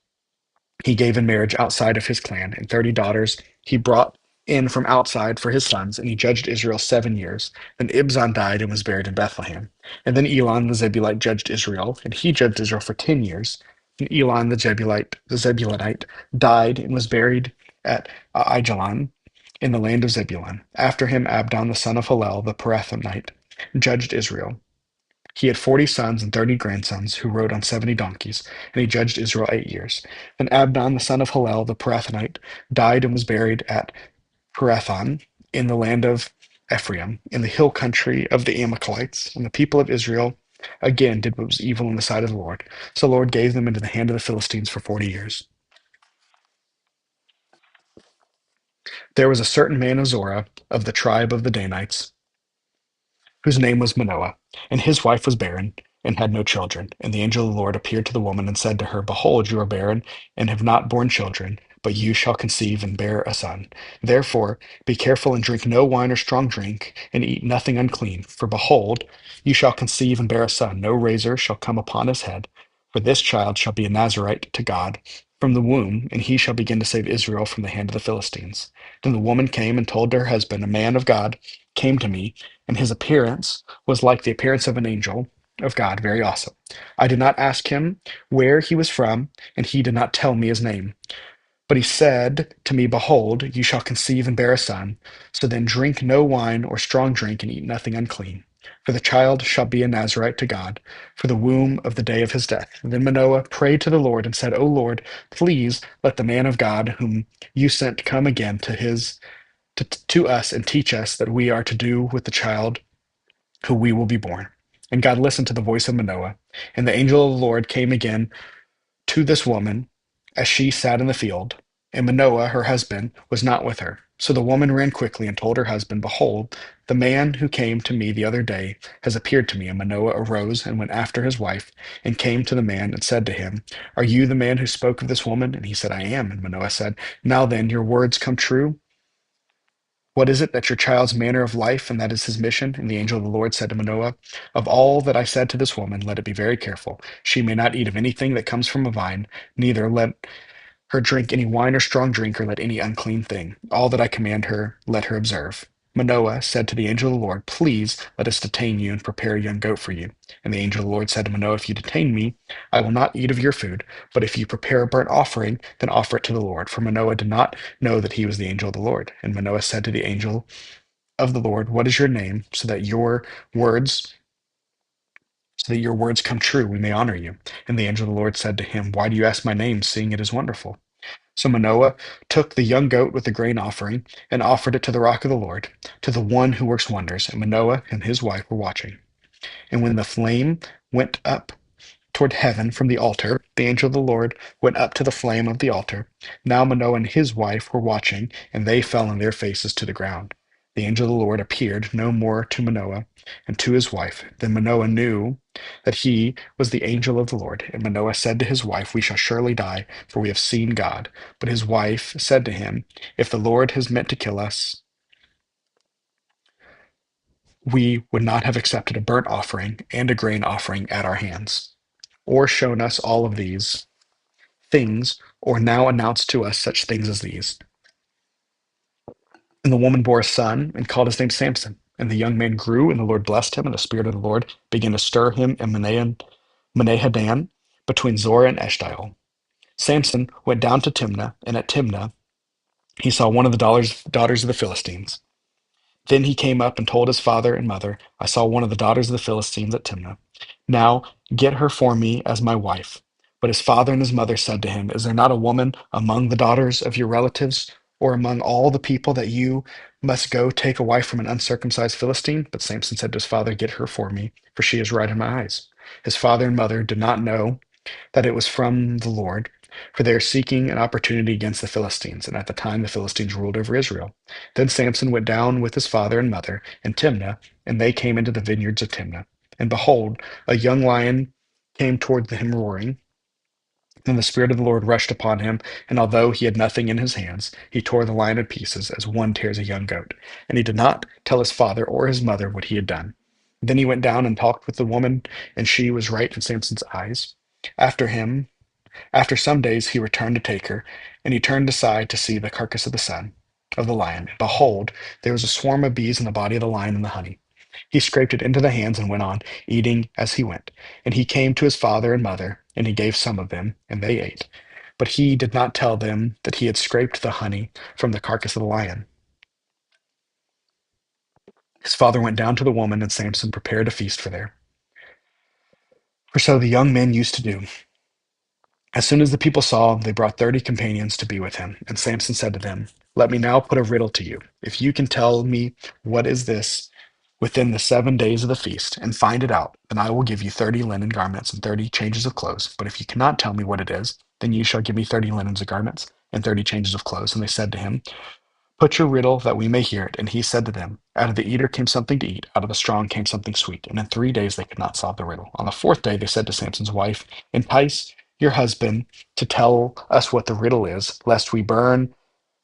He gave in marriage outside of his clan, and 30 daughters he brought in from outside for his sons, and he judged Israel 7 years. Then Ibzan died and was buried in Bethlehem. And then Elon the Zebulite judged Israel, and he judged Israel for 10 years. And Elon the Zebulite died and was buried at Aijalon in the land of Zebulun. After him, Abdon the son of Hillel the Pirathonite judged Israel. He had 40 sons and 30 grandsons who rode on 70 donkeys, and he judged Israel 8 years. Then Abdon, the son of Hillel the Pirathonite, died and was buried at Pirathon in the land of Ephraim, in the hill country of the Amalekites. And the people of Israel again did what was evil in the sight of the Lord. So the Lord gave them into the hand of the Philistines for 40 years. There was a certain man of Zorah, of the tribe of the Danites, whose name was Manoah, and his wife was barren, and had no children. And the angel of the Lord appeared to the woman and said to her, Behold, you are barren, and have not borne children, but you shall conceive and bear a son. Therefore be careful and drink no wine or strong drink, and eat nothing unclean. For behold, you shall conceive and bear a son. No razor shall come upon his head, for this child shall be a Nazarite to God from the womb, and he shall begin to save Israel from the hand of the Philistines. Then the woman came and told her husband, A man of God came to me, and his appearance was like the appearance of an angel of God, very awesome. I did not ask him where he was from, and he did not tell me his name. But he said to me, Behold, you shall conceive and bear a son. So then drink no wine or strong drink, and eat nothing unclean. For the child shall be a Nazarite to God, for the womb of the day of his death. Then Manoah prayed to the Lord and said, O Lord, please let the man of God whom you sent come again to us and teach us that we are to do with the child who we will be born. And God listened to the voice of Manoah. And the angel of the Lord came again to this woman as she sat in the field. and Manoah, her husband, was not with her. So the woman ran quickly and told her husband, Behold, the man who came to me the other day has appeared to me. And Manoah arose and went after his wife, and came to the man and said to him, Are you the man who spoke of this woman? And he said, I am. And Manoah said, Now then, your words come true. What is it that your child's manner of life, and that is his mission? And the angel of the Lord said to Manoah, Of all that I said to this woman, let it be very careful. She may not eat of anything that comes from a vine, neither let her drink any wine or strong drink, or let any unclean thing. All that I command her, let her observe. Manoah said to the angel of the Lord, Please let us detain you and prepare a young goat for you. And the angel of the Lord said to Manoah, If you detain me, I will not eat of your food. But if you prepare a burnt offering, then offer it to the Lord. For Manoah did not know that he was the angel of the Lord. And Manoah said to the angel of the Lord, What is your name? Words so that your words come true, we may honor you. And the angel of the Lord said to him, Why do you ask my name, seeing it is wonderful? So Manoah took the young goat with the grain offering and offered it to the rock of the Lord, to the one who works wonders. And Manoah and his wife were watching. And when the flame went up toward heaven from the altar, the angel of the Lord went up to the flame of the altar. Now Manoah and his wife were watching, and they fell on their faces to the ground. The angel of the Lord appeared no more to Manoah and to his wife. Then Manoah knew that he was the angel of the Lord. And Manoah said to his wife, We shall surely die, for we have seen God. But his wife said to him, If the Lord has meant to kill us, we would not have accepted a burnt offering and a grain offering at our hands, or shown us all of these things, or now announced to us such things as these. And the woman bore a son and called his name Samson. And the young man grew, and the Lord blessed him, and the Spirit of the Lord began to stir him in Menahadan between Zorah and Eshtaol. Samson went down to Timnah, and at Timnah he saw one of the daughters of the Philistines. Then he came up and told his father and mother, I saw one of the daughters of the Philistines at Timnah. Now get her for me as my wife. But his father and his mother said to him, Is there not a woman among the daughters of your relatives, or among all the people, that you must go take a wife from an uncircumcised Philistine? But Samson said to his father, Get her for me, for she is right in my eyes. His father and mother did not know that it was from the Lord, for they are seeking an opportunity against the Philistines. And at the time the Philistines ruled over Israel. Then Samson went down with his father and mother in Timnah, and they came into the vineyards of Timnah. And behold, a young lion came toward him roaring. Then the Spirit of the Lord rushed upon him, and although he had nothing in his hands, he tore the lion in pieces as one tears a young goat. And he did not tell his father or his mother what he had done. Then he went down and talked with the woman, and she was right in Samson's eyes. After him, after some days he returned to take her, and he turned aside to see the carcass of the son of the lion. Behold, there was a swarm of bees in the body of the lion and the honey. He scraped it into the hands and went on, eating as he went. And he came to his father and mother, and he gave some of them, and they ate. But he did not tell them that he had scraped the honey from the carcass of the lion. His father went down to the woman, and Samson prepared a feast for there. For so the young men used to do. As soon as the people saw him, they brought 30 companions to be with him. And Samson said to them, Let me now put a riddle to you. If you can tell me what is this within the 7 days of the feast, and find it out, then I will give you 30 linen garments and 30 changes of clothes. But if you cannot tell me what it is, then you shall give me 30 linens of garments and 30 changes of clothes. And they said to him, Put your riddle that we may hear it. And he said to them, Out of the eater came something to eat, out of the strong came something sweet. And in 3 days they could not solve the riddle. On the fourth day they said to Samson's wife, Entice your husband to tell us what the riddle is, lest we burn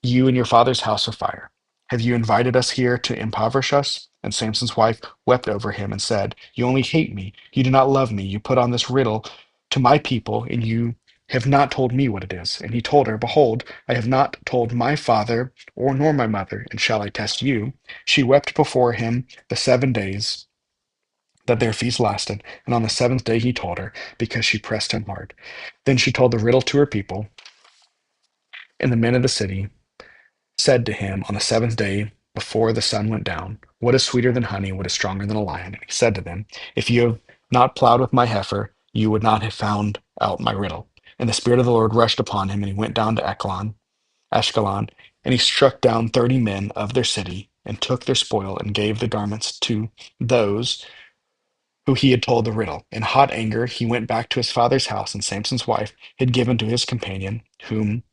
you and your father's house with fire. Have you invited us here to impoverish us? And Samson's wife wept over him and said, You only hate me. You do not love me. You put on this riddle to my people, and you have not told me what it is. And he told her, Behold, I have not told my father or nor my mother, and shall I test you? She wept before him the 7 days that their feast lasted, and on the seventh day he told her, because she pressed him hard. Then she told the riddle to her people, and the men of the city said to him on the seventh day before the sun went down, What is sweeter than honey? What is stronger than a lion? And he said to them, If you have not plowed with my heifer, you would not have found out my riddle. And the Spirit of the Lord rushed upon him, and he went down to Ashkelon, and he struck down 30 men of their city, and took their spoil, and gave the garments to those who he had told the riddle. In hot anger, he went back to his father's house, and Samson's wife had given to his companion, whom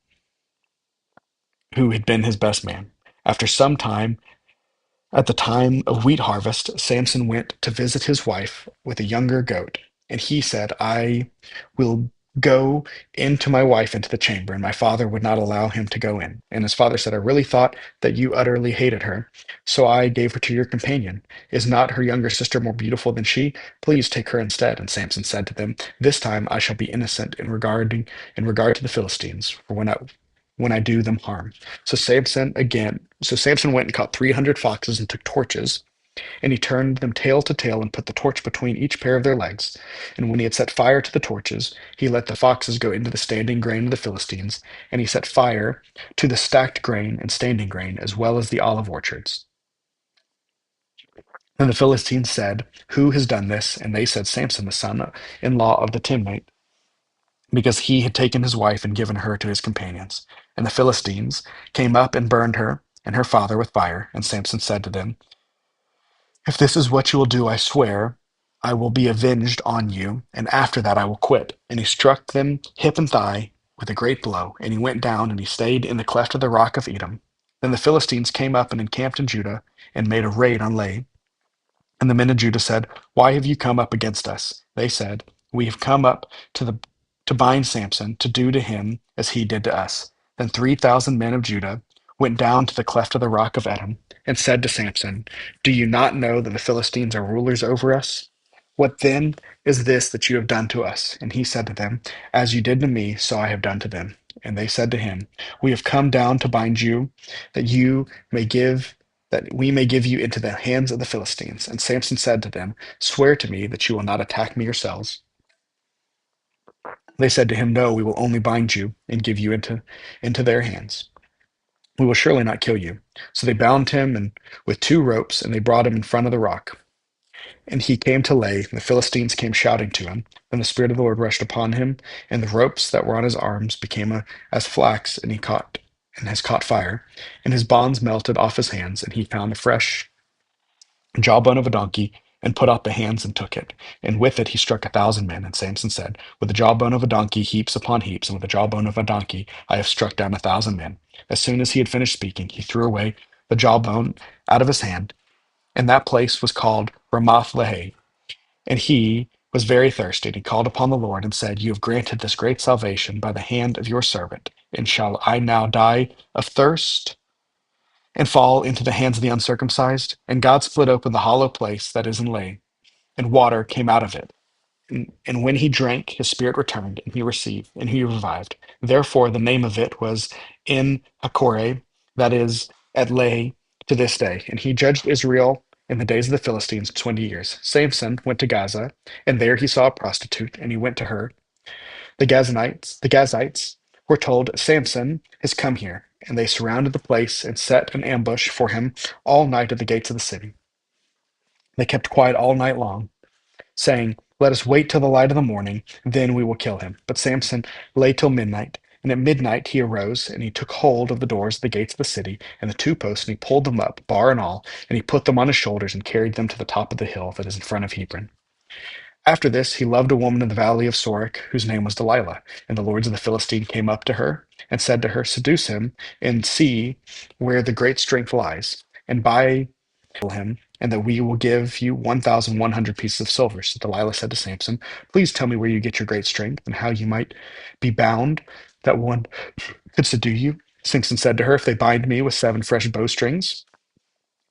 who had been his best man. After some time, at the time of wheat harvest, Samson went to visit his wife with a younger goat, and he said, I will go into my wife into the chamber, and my father would not allow him to go in. And his father said, I really thought that you utterly hated her, so I gave her to your companion. Is not her younger sister more beautiful than she? Please take her instead. And Samson said to them, This time I shall be innocent in regard to the Philistines, for when I do them harm. So Samson went and caught 300 foxes and took torches, and he turned them tail to tail and put the torch between each pair of their legs. And when he had set fire to the torches, he let the foxes go into the standing grain of the Philistines, and he set fire to the stacked grain and standing grain, as well as the olive orchards. Then the Philistines said, Who has done this? And they said, Samson, the son in law of the Timnite, because he had taken his wife and given her to his companions. And the Philistines came up and burned her and her father with fire. And Samson said to them, If this is what you will do, I swear I will be avenged on you, and after that I will quit. And he struck them hip and thigh with a great blow, and he went down and he stayed in the cleft of the rock of Edom. Then the Philistines came up and encamped in Judah and made a raid on Lai. And the men of Judah said, Why have you come up against us? They said, We have come up to bind Samson, to do to him as he did to us. Then 3,000 men of Judah went down to the cleft of the rock of Edom and said to Samson, Do you not know that the Philistines are rulers over us? What then is this that you have done to us? And he said to them, As you did to me, so I have done to them. And they said to him, We have come down to bind you, that you may give that we may give you into the hands of the Philistines. And Samson said to them, Swear to me that you will not attack me yourselves. They said to him, No, we will only bind you and give you into their hands. We will surely not kill you. So they bound him with two ropes, and they brought him in front of the rock. And he came to Lai, and the Philistines came shouting to him. Then the Spirit of the Lord rushed upon him, and the ropes that were on his arms became as flax, and has caught fire, and his bonds melted off his hands, and he found a fresh jawbone of a donkey, and put out the hands and took it. And with it he struck 1,000 men. And Samson said, With the jawbone of a donkey, heaps upon heaps, and with the jawbone of a donkey, I have struck down 1,000 men. As soon as he had finished speaking, he threw away the jawbone out of his hand, and that place was called Ramoth Lehi. And he was very thirsty, and he called upon the Lord and said, You have granted this great salvation by the hand of your servant. And shall I now die of thirst and fall into the hands of the uncircumcised? And God split open the hollow place that is in Lai, and water came out of it. And when he drank, his spirit returned, and he revived. Therefore, the name of it was In Hakkore, that is, at Lai, to this day. And he judged Israel in the days of the Philistines 20 years. Samson went to Gaza, and there he saw a prostitute, and he went to her. The Gazites were told, Samson has come here, and they surrounded the place and set an ambush for him all night at the gates of the city. They kept quiet all night long, saying, Let us wait till the light of the morning, then we will kill him. But Samson lay till midnight. And at midnight he arose, and he took hold of the doors of the gates of the city, and the two posts, and he pulled them up, bar and all, and he put them on his shoulders, and carried them to the top of the hill that is in front of Hebron. After this, he loved a woman in the valley of Sorek, whose name was Delilah. And the lords of the Philistine came up to her, and said to her, Seduce him, and see where the great strength lies, and buy him, and that we will give you 1,100 pieces of silver. So Delilah said to Samson, Please tell me where you get your great strength, and how you might be bound, that one could subdue you. Samson said to her, If they bind me with 7 fresh bowstrings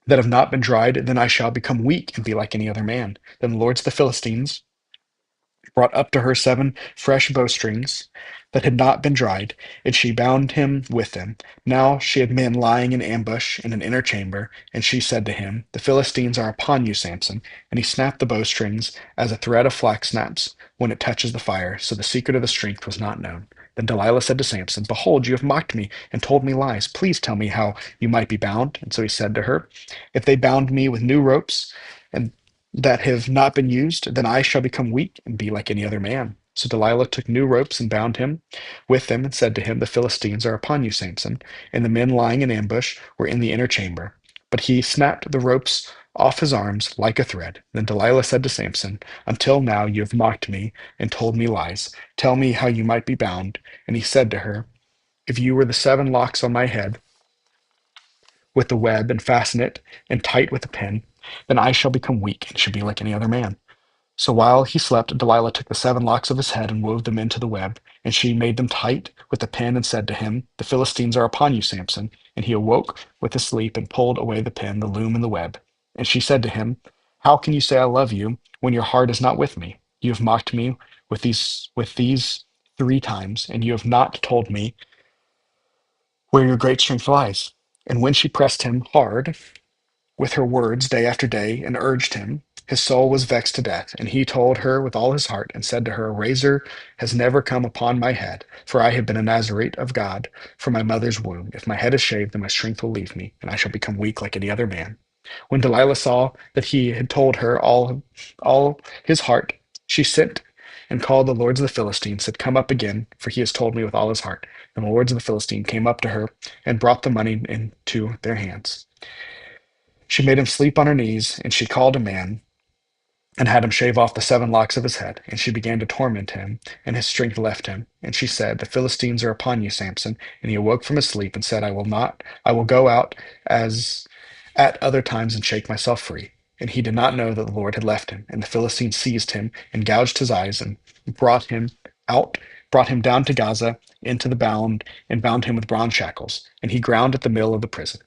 that have not been dried, then I shall become weak and be like any other man. Then the lords of the Philistines brought up to her 7 fresh bowstrings that had not been dried, and she bound him with them. Now she had men lying in ambush in an inner chamber, and she said to him, The Philistines are upon you, Samson. And he snapped the bowstrings as a thread of flax snaps when it touches the fire, so the secret of the strength was not known. Then Delilah said to Samson, Behold, you have mocked me and told me lies. Please tell me how you might be bound. And so he said to her, If they bound me with new ropes, and that have not been used, then I shall become weak and be like any other man. So Delilah took new ropes and bound him with them and said to him, The Philistines are upon you, Samson. And the men lying in ambush were in the inner chamber. But he snapped the ropes off his arms like a thread. Then Delilah said to Samson, Until now you have mocked me and told me lies. Tell me how you might be bound. And he said to her, If you were the 7 locks on my head, with the web and fasten it and tight with a pin, then I shall become weak and should be like any other man. So while he slept, Delilah took the 7 locks of his head and wove them into the web, and she made them tight with a pin and said to him, The Philistines are upon you, Samson. And he awoke with his sleep and pulled away the pin, the loom, and the web. And she said to him, How can you say I love you when your heart is not with me? You have mocked me with these 3 times, and you have not told me where your great strength lies. And when she pressed him hard with her words day after day, and urged him, his soul was vexed to death. And he told her with all his heart, and said to her, A razor has never come upon my head, for I have been a Nazarite of God from my mother's womb. If my head is shaved, then my strength will leave me, and I shall become weak like any other man. When Delilah saw that he had told her all his heart, she sent and called the lords of the Philistines, said, Come up again, for he has told me with all his heart. And the lords of the Philistine came up to her and brought the money into their hands. She made him sleep on her knees, and she called a man and had him shave off the 7 locks of his head. And she began to torment him, and his strength left him. And she said, The Philistines are upon you, Samson. And he awoke from his sleep and said, I will go out as at other times and shake myself free. And he did not know that the Lord had left him. And the Philistines seized him and gouged his eyes and brought him out, brought him down to Gaza into the bound and bound him with bronze shackles. And he ground at the mill of the prison.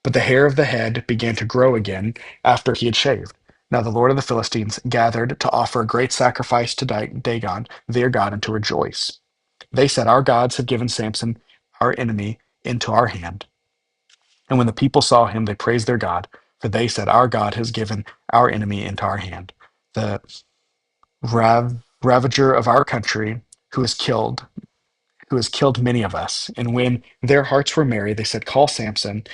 But the hair of the head began to grow again after he had shaved. Now the Lord of the Philistines gathered to offer a great sacrifice to Dagon, their God, and to rejoice. They said, Our gods have given Samson, our enemy, into our hand. And when the people saw him, they praised their God, for they said, Our God has given our enemy into our hand, the ravager of our country, who has killed many of us. And when their hearts were merry, they said, Call Samson,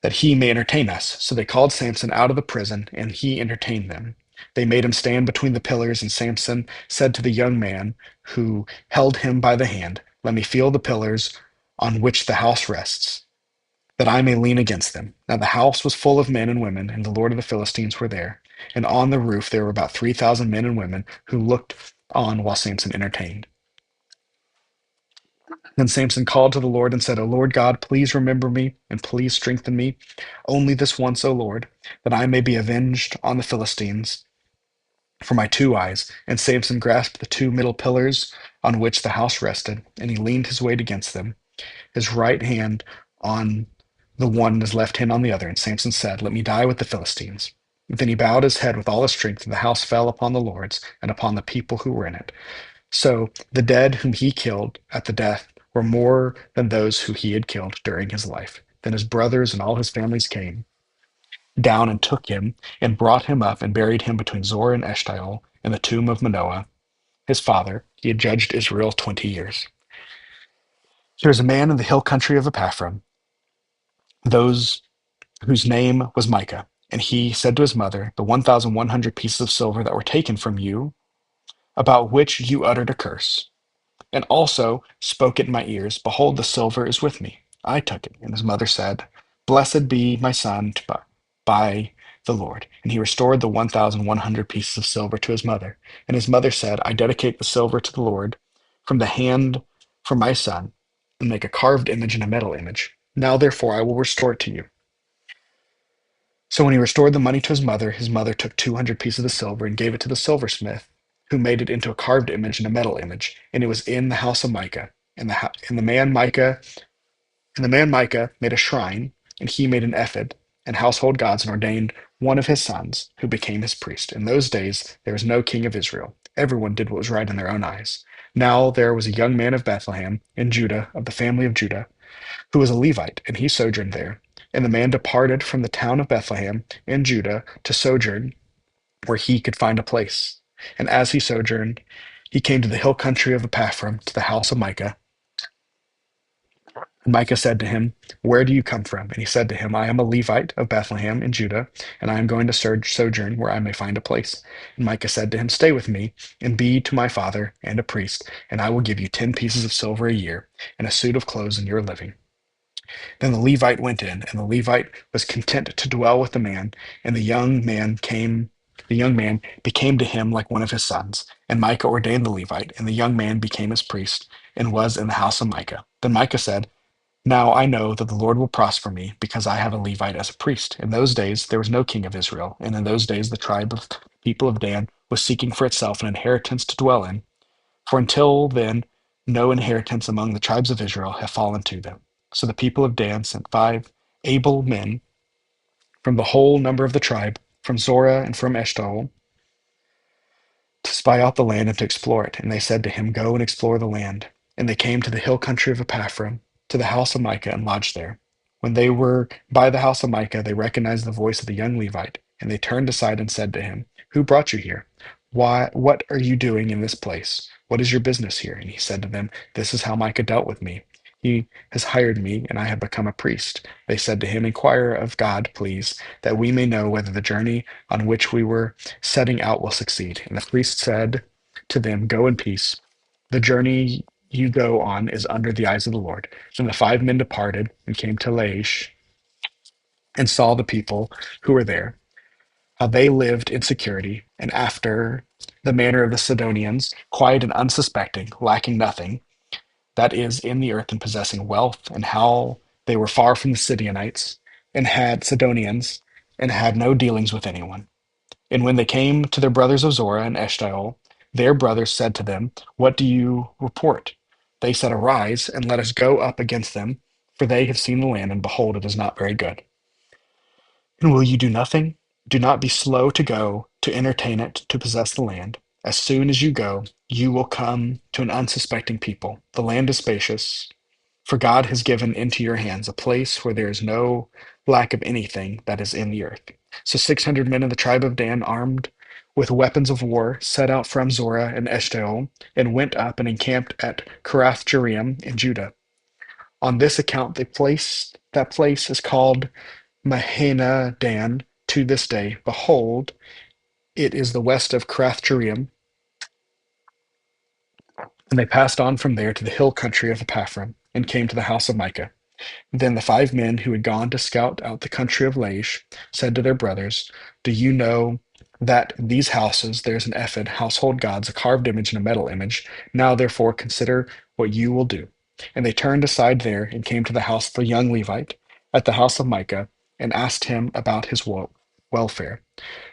that he may entertain us. So they called Samson out of the prison, and he entertained them. They made him stand between the pillars, and Samson said to the young man who held him by the hand, Let me feel the pillars on which the house rests, that I may lean against them. Now the house was full of men and women, and the Lord of the Philistines were there. And on the roof there were about 3,000 men and women who looked on while Samson entertained. Then Samson called to the Lord and said, O Lord God, please remember me and please strengthen me. Only this once, O Lord, that I may be avenged on the Philistines for my 2 eyes. And Samson grasped the 2 middle pillars on which the house rested, and he leaned his weight against them, his right hand on the one and his left hand on the other. And Samson said, Let me die with the Philistines. Then he bowed his head with all his strength, and the house fell upon the lords and upon the people who were in it. So the dead whom he killed at the death were more than those who he had killed during his life. Then his brothers and all his families came down and took him and brought him up and buried him between Zor and Eshtaol in the tomb of Manoah, his father. He had judged Israel 20 years. There was a man in the hill country of Ephraim, those whose name was Micah. And he said to his mother, The 1,100 pieces of silver that were taken from you, about which you uttered a curse, and also spoke it in my ears, Behold, the silver is with me. I took it. And his mother said, Blessed be my son by the Lord. And he restored the 1,100 pieces of silver to his mother. And his mother said, I dedicate the silver to the Lord from the hand for my son, and make a carved image and a metal image. Now therefore I will restore it to you. So when he restored the money to his mother took 200 pieces of silver and gave it to the silversmith, who made it into a carved image and a metal image, and it was in the house of Micah. And the man Micah made a shrine, and he made an ephod and household gods, and ordained one of his sons, who became his priest. In those days there was no king of Israel. Everyone did what was right in their own eyes. Now there was a young man of Bethlehem in Judah, of the family of Judah, who was a Levite, and he sojourned there. And the man departed from the town of Bethlehem in Judah to sojourn where he could find a place. And as he sojourned, he came to the hill country of Ephraim, to the house of Micah. And Micah said to him, Where do you come from? And he said to him, I am a Levite of Bethlehem in Judah, and I am going to sojourn where I may find a place. And Micah said to him, Stay with me, and be to my father and a priest, and I will give you 10 pieces of silver a year, and a suit of clothes in your living. Then the Levite went in, and the Levite was content to dwell with the man, and the young man became to him like one of his sons. And Micah ordained the Levite, and the young man became his priest, and was in the house of Micah. Then Micah said, Now I know that the Lord will prosper me, because I have a Levite as a priest. In those days there was no king of Israel, and in those days the tribe of people of Dan was seeking for itself an inheritance to dwell in. For until then, no inheritance among the tribes of Israel have fallen to them. So the people of Dan sent 5 able men from the whole number of the tribe, from Zorah and from Eshtaol, to spy out the land and to explore it. And they said to him, Go and explore the land. And they came to the hill country of Epaphram, to the house of Micah, and lodged there. When they were by the house of Micah, they recognized the voice of the young Levite, and they turned aside and said to him, Who brought you here? Why, what are you doing in this place? What is your business here? And he said to them, This is how Micah dealt with me. He has hired me, and I have become a priest. They said to him, Inquire of God, please, that we may know whether the journey on which we were setting out will succeed. And the priest said to them, Go in peace. The journey you go on is under the eyes of the Lord. Then the 5 men departed and came to Laish and saw the people who were there, how they lived in security, and after the manner of the Sidonians, quiet and unsuspecting, lacking nothing that is in the earth and possessing wealth, and how they were far from the Sidonians and had Sidonians and had no dealings with anyone. And when they came to their brothers of Zorah and Eshtaol, their brothers said to them, What do you report? They said, Arise, and let us go up against them, for they have seen the land, and behold, it is not very good. And will you do nothing? Do not be slow to go, to entertain it, to possess the land. As soon as you go, you will come to an unsuspecting people. The land is spacious, for God has given into your hands a place where there is no lack of anything that is in the earth. So 600 men of the tribe of Dan, armed with weapons of war, set out from Zorah and Eshtaol, and went up and encamped at Kirath Jearim in Judah. On this account, that place is called Mahana Dan to this day. Behold, it is the west of Kirath Jearim. And they passed on from there to the hill country of Epaphram, and came to the house of Micah. Then the 5 men who had gone to scout out the country of Laish said to their brothers, Do you know that in these houses there is an ephod, household gods, a carved image, and a metal image? Now therefore consider what you will do. And they turned aside there and came to the house of the young Levite at the house of Micah, and asked him about his welfare.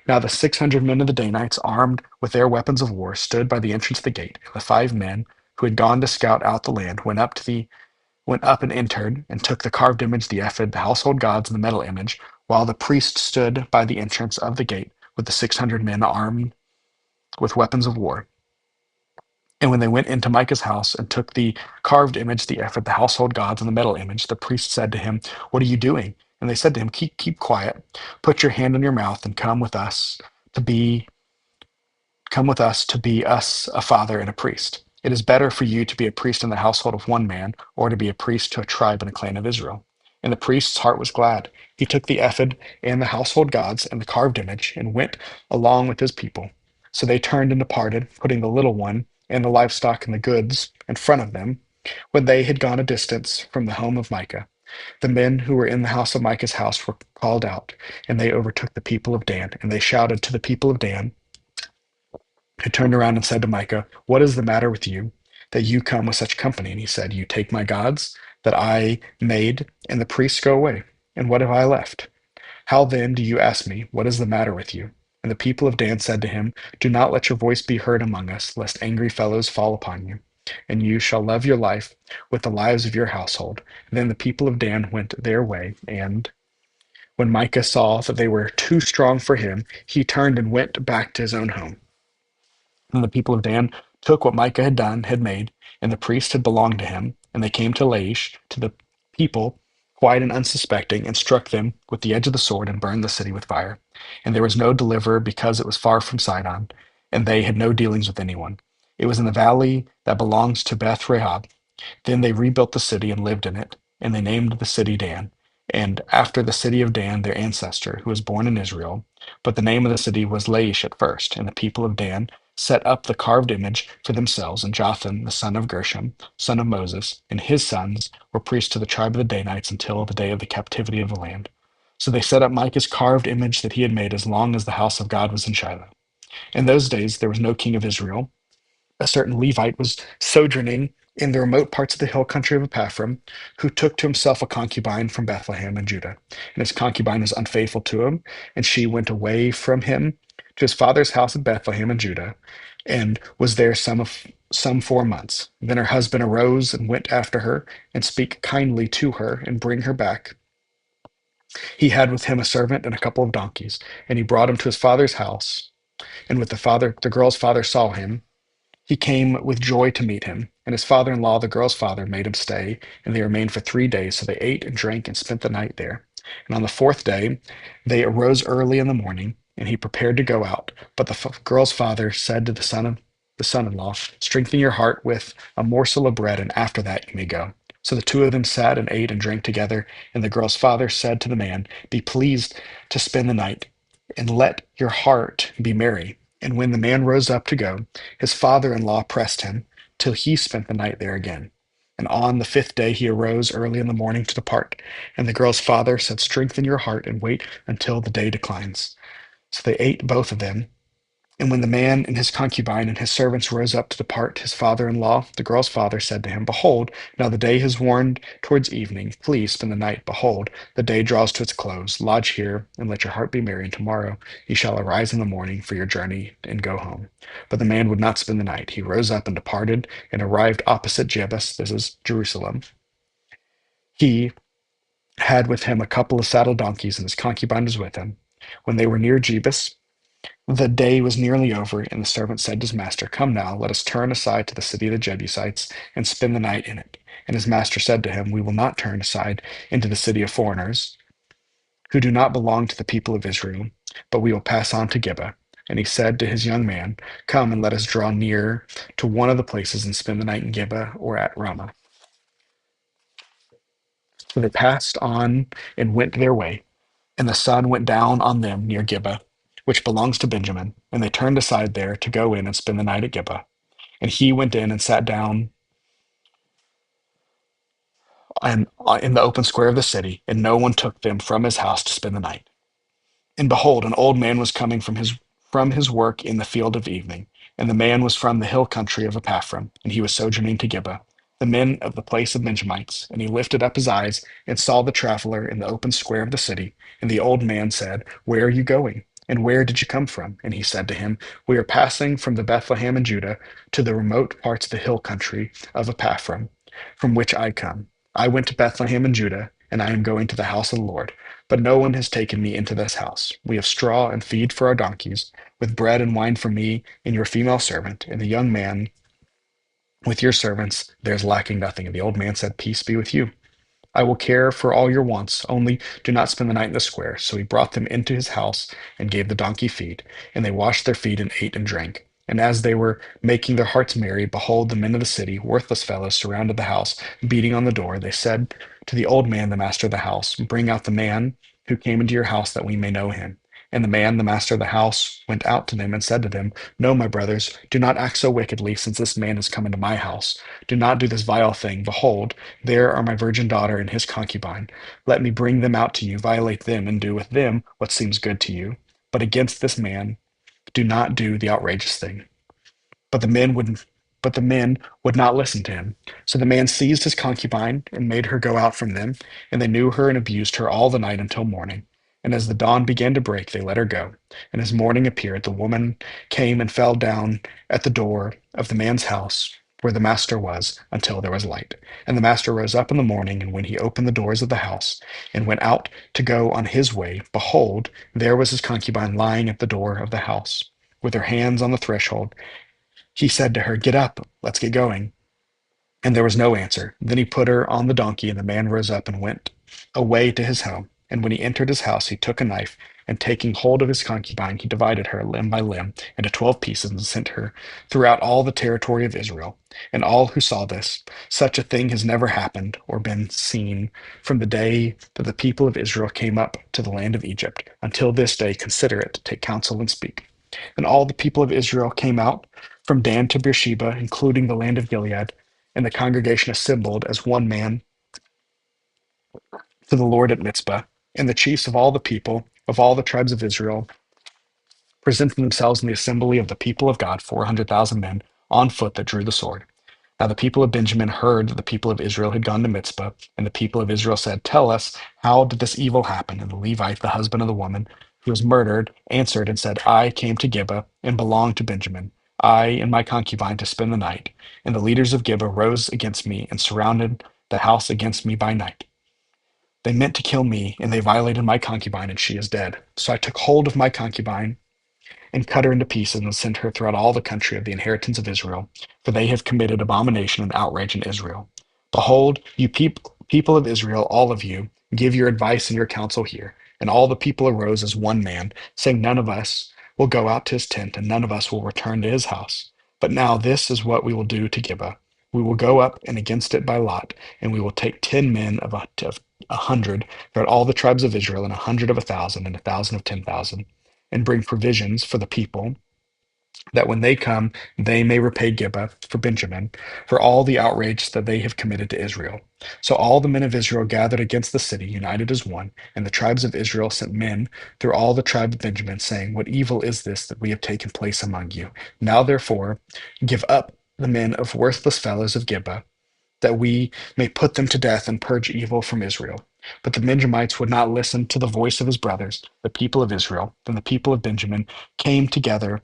Now the 600 men of the Danites, armed with their weapons of war, stood by the entrance of the gate. And the 5 men who had gone to scout out the land went up and entered, and took the carved image, the ephod, the household gods, and the metal image, while the priest stood by the entrance of the gate with the 600 men armed with weapons of war. And when they went into Micah's house and took the carved image, the ephod, the household gods, and the metal image, the priest said to him, What are you doing? And they said to him, Keep quiet, put your hand on your mouth, and to be come with us to be us a father and a priest. It is better for you to be a priest in the household of one man, or to be a priest to a tribe and a clan of Israel. And the priest's heart was glad. He took the ephod and the household gods and the carved image, and went along with his people. So they turned and departed, putting the little one and the livestock and the goods in front of them, when they had gone a distance from the home of Micah. The men who were in the house of Micah's house were called out, and they overtook the people of Dan, and they shouted to the people of Dan, who turned around and said to Micah, What is the matter with you, that you come with such company? And he said, You take my gods that I made, and the priests go away. And what have I left? How then do you ask me, What is the matter with you? And the people of Dan said to him, Do not let your voice be heard among us, lest angry fellows fall upon you. And you shall love your life with the lives of your household. And then the people of Dan went their way, and when Micah saw that they were too strong for him, he turned and went back to his own home. And the people of Dan took what Micah had made, and the priest had belonged to him, and they came to Laish, to the people, quiet and unsuspecting, and struck them with the edge of the sword, and burned the city with fire. And there was no deliverer, because it was far from Sidon, and they had no dealings with anyone. It was in the valley that belongs to Beth Rehob. Then they rebuilt the city and lived in it, and they named the city Dan, and after the city of Dan, their ancestor, who was born in Israel. But the name of the city was Laish at first, and the people of Dan set up the carved image for themselves, and Jotham, the son of Gershom, son of Moses, and his sons were priests to the tribe of the Danites until the day of the captivity of the land. So they set up Micah's carved image that he had made as long as the house of God was in Shiloh. In those days there was no king of Israel. A certain Levite was sojourning in the remote parts of the hill country of Epaphram, who took to himself a concubine from Bethlehem in Judah. And his concubine was unfaithful to him, and she went away from him to his father's house in Bethlehem in Judah, and was there some 4 months. Then her husband arose and went after her, and speak kindly to her, and bring her back. He had with him a servant and a couple of donkeys, and he brought him to his father's house. And with the girl's father saw him, he came with joy to meet him, and his father-in-law, the girl's father, made him stay, and they remained for 3 days. So they ate and drank and spent the night there. And on the fourth day, they arose early in the morning, and he prepared to go out. But the girl's father said to the son-in-law, "Strengthen your heart with a morsel of bread, and after that you may go." So the two of them sat and ate and drank together. And the girl's father said to the man, "Be pleased to spend the night, and let your heart be merry." And when the man rose up to go, his father-in-law pressed him till he spent the night there again. And on the fifth day he arose early in the morning to depart. And the girl's father said, "Strengthen your heart and wait until the day declines." So they ate both of them. And when the man and his concubine and his servants rose up to depart, his father-in-law, the girl's father, said to him, "Behold, now the day has warmed towards evening. Please spend the night. Behold, the day draws to its close. Lodge here, and let your heart be merry. And tomorrow ye shall arise in the morning for your journey and go home." But the man would not spend the night. He rose up and departed, and arrived opposite Jebus. This is Jerusalem. He had with him a couple of saddle donkeys, and his concubine was with him. When they were near Jebus, the day was nearly over, and the servant said to his master, "Come now, let us turn aside to the city of the Jebusites, and spend the night in it." And his master said to him, "We will not turn aside into the city of foreigners, who do not belong to the people of Israel, but we will pass on to Gibeah." And he said to his young man, "Come and let us draw near to one of the places and spend the night in Gibeah or at Ramah." So they passed on and went their way. And the sun went down on them near Gibeah, which belongs to Benjamin, and they turned aside there to go in and spend the night at Gibeah. And he went in and sat down in the open square of the city, and no one took them from his house to spend the night. And behold, an old man was coming from his work in the field of evening, and the man was from the hill country of Epaphram, and he was sojourning to Gibeah, the men of the place of Benjamites. And he lifted up his eyes and saw the traveler in the open square of the city. And the old man said, "Where are you going? And where did you come from?" And he said to him, "We are passing from the Bethlehem in Judah to the remote parts of the hill country of Epaphram, from which I come. I went to Bethlehem in Judah, and I am going to the house of the Lord. But no one has taken me into this house. We have straw and feed for our donkeys, with bread and wine for me and your female servant, and the young man with your servants. There is lacking nothing." And the old man said, "Peace be with you. I will care for all your wants, only do not spend the night in the square." So he brought them into his house and gave the donkey feed, and they washed their feet and ate and drank. And as they were making their hearts merry, behold, the men of the city, worthless fellows, surrounded the house, beating on the door. They said to the old man, the master of the house, "Bring out the man who came into your house, that we may know him." And the man, the master of the house, went out to them and said to them, "No, my brothers, do not act so wickedly, since this man has come into my house. Do not do this vile thing. Behold, there are my virgin daughter and his concubine. Let me bring them out to you, violate them, and do with them what seems good to you. But against this man do not do the outrageous thing." But the men would but the men would not listen to him. So the man seized his concubine and made her go out from them, and they knew her and abused her all the night until morning. And as the dawn began to break, they let her go. And as morning appeared, the woman came and fell down at the door of the man's house where the master was until there was light. And the master rose up in the morning, and when he opened the doors of the house and went out to go on his way, behold, there was his concubine lying at the door of the house, with her hands on the threshold. He said to her, "Get up, let's get going." And there was no answer. Then he put her on the donkey, and the man rose up and went away to his home. And when he entered his house, he took a knife, and taking hold of his concubine, he divided her limb by limb into 12 pieces, and sent her throughout all the territory of Israel. And all who saw this, such a thing has never happened or been seen from the day that the people of Israel came up to the land of Egypt until this day, consider it, take counsel and speak. And all the people of Israel came out from Dan to Beersheba, including the land of Gilead, and the congregation assembled as one man to the Lord at Mizpah. And the chiefs of all the people, of all the tribes of Israel, presented themselves in the assembly of the people of God, 400,000 men on foot that drew the sword. Now the people of Benjamin heard that the people of Israel had gone to Mizpah, and the people of Israel said, "Tell us, how did this evil happen?" And the Levite, the husband of the woman who was murdered, answered and said, "I came to Gibeah and belonged to Benjamin, I and my concubine, to spend the night. And the leaders of Gibeah rose against me and surrounded the house against me by night. They meant to kill me, and they violated my concubine, and she is dead. So I took hold of my concubine and cut her into pieces and sent her throughout all the country of the inheritance of Israel, for they have committed abomination and outrage in Israel. Behold, you people of Israel, all of you, give your advice and your counsel here." And all the people arose as one man, saying, "None of us will go out to his tent, and none of us will return to his house. But now this is what we will do to Gibeah. We will go up and against it by lot, and we will take 10 men of 100 throughout all the tribes of Israel, and 100 of 1,000, and 1,000 of 10,000, and bring provisions for the people, that when they come, they may repay Gibeah for Benjamin for all the outrage that they have committed to Israel." So all the men of Israel gathered against the city, united as one, and the tribes of Israel sent men through all the tribe of Benjamin, saying, "What evil is this that we have taken place among you? Now therefore give up the men of worthless fellows of Gibeah, that we may put them to death and purge evil from Israel." But the Benjamites would not listen to the voice of his brothers, the people of Israel. Then the people of Benjamin came together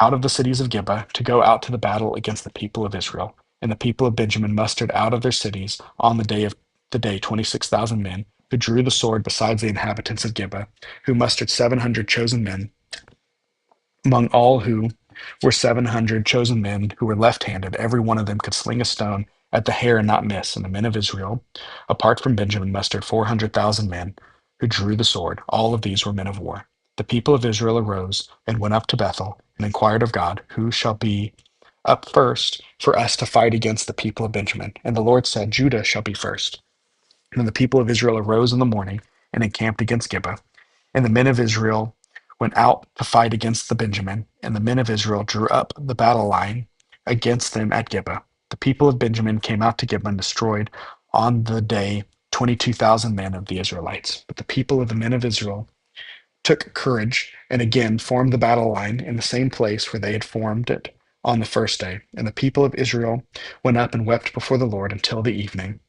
out of the cities of Gibeah to go out to the battle against the people of Israel. And the people of Benjamin mustered out of their cities on the day 26,000 men, who drew the sword, besides the inhabitants of Gibeah, who mustered 700 chosen men. Among all who were 700 chosen men who were left-handed, every one of them could sling a stone at the hair and not miss. And the men of Israel, apart from Benjamin, mustered 400,000 men who drew the sword. All of these were men of war. The people of Israel arose and went up to Bethel and inquired of God, "Who shall be up first for us to fight against the people of Benjamin?" And the Lord said, "Judah shall be first." And then the people of Israel arose in the morning and encamped against Gibeah. And the men of Israel went out to fight against the Benjamin, and the men of Israel drew up the battle line against them at Gibeah. The people of Benjamin came out to Gibeah and destroyed on the day 22,000 men of the Israelites. But the people of the men of Israel took courage and again formed the battle line in the same place where they had formed it on the first day. And the people of Israel went up and wept before the Lord until the evening.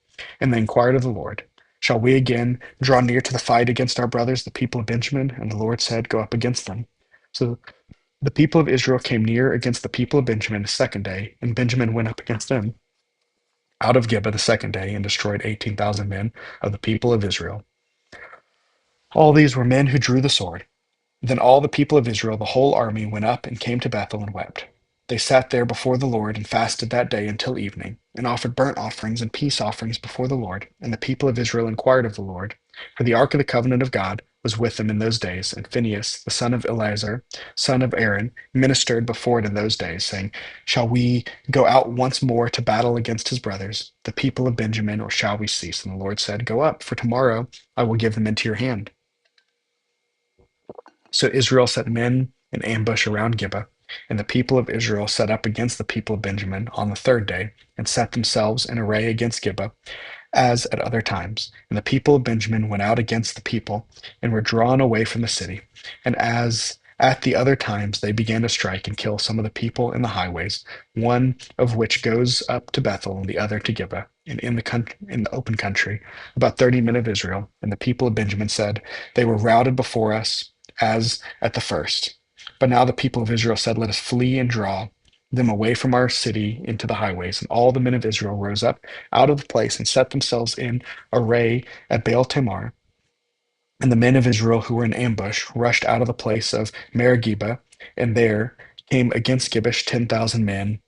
And they inquired of the Lord, "Shall we again draw near to the fight against our brothers, the people of Benjamin?" And the Lord said, "Go up against them." So the people of Israel came near against the people of Benjamin the second day, and Benjamin went up against them out of Gibeah the second day and destroyed 18,000 men of the people of Israel. All these were men who drew the sword. Then all the people of Israel, the whole army, went up and came to Bethel and wept. They sat there before the Lord and fasted that day until evening, and offered burnt offerings and peace offerings before the Lord. And the people of Israel inquired of the Lord, for the ark of the covenant of God was with them in those days. And Phinehas, the son of Eleazar, son of Aaron, ministered before it in those days, saying, "Shall we go out once more to battle against his brothers, the people of Benjamin, or shall we cease?" And the Lord said, "Go up, for tomorrow I will give them into your hand." So Israel set men in ambush around Gibeah, and the people of Israel set up against the people of Benjamin on the third day, and set themselves in array against Gibeah, as at other times. And the people of Benjamin went out against the people, and were drawn away from the city. And as at the other times, they began to strike and kill some of the people in the highways, one of which goes up to Bethel, and the other to Gibeah, and in the open country, about 30 men of Israel. And the people of Benjamin said, "They were routed before us as at the first." But now the people of Israel said, "Let us flee and draw them away from our city into the highways." And all the men of Israel rose up out of the place and set themselves in array at Baal Tamar. And the men of Israel who were in ambush rushed out of the place of Meribah, and there came against Gibeah 10,000 men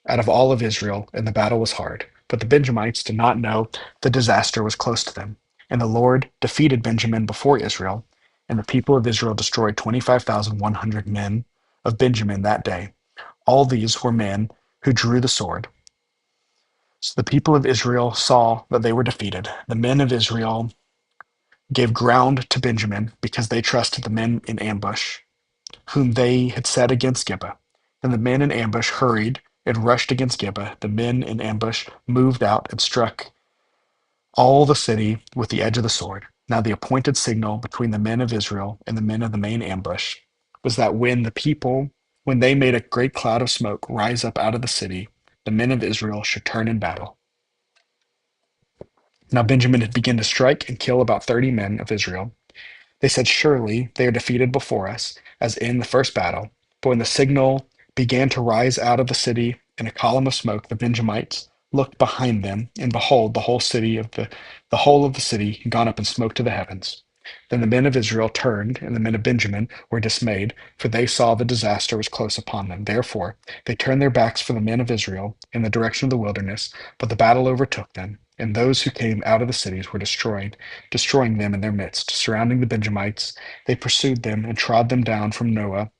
out of all of Israel, and the battle was hard. But the Benjamites did not know the disaster was close to them. And the Lord defeated Benjamin before Israel, and the people of Israel destroyed 25,100 men of Benjamin that day. All these were men who drew the sword. So the people of Israel saw that they were defeated. The men of Israel gave ground to Benjamin because they trusted the men in ambush, whom they had set against Gibeah. And the men in ambush hurried and rushed against Gibeah. The men in ambush moved out and struck all the city with the edge of the sword. Now the appointed signal between the men of Israel and the men of the main ambush was that when they made a great cloud of smoke rise up out of the city, the men of Israel should turn in battle. Now Benjamin had begun to strike and kill about 30 men of Israel. They said, "Surely they are defeated before us, as in the first battle." But when the signal began to rise out of the city in a column of smoke, the Benjamites looked behind them, and behold, the whole of the city had gone up in smoke to the heavens. Then the men of Israel turned, and the men of Benjamin were dismayed, for they saw the disaster was close upon them. Therefore they turned their backs from the men of Israel in the direction of the wilderness, but the battle overtook them, and those who came out of the cities were destroyed, destroying them in their midst. Surrounding the Benjamites, they pursued them and trod them down from Noah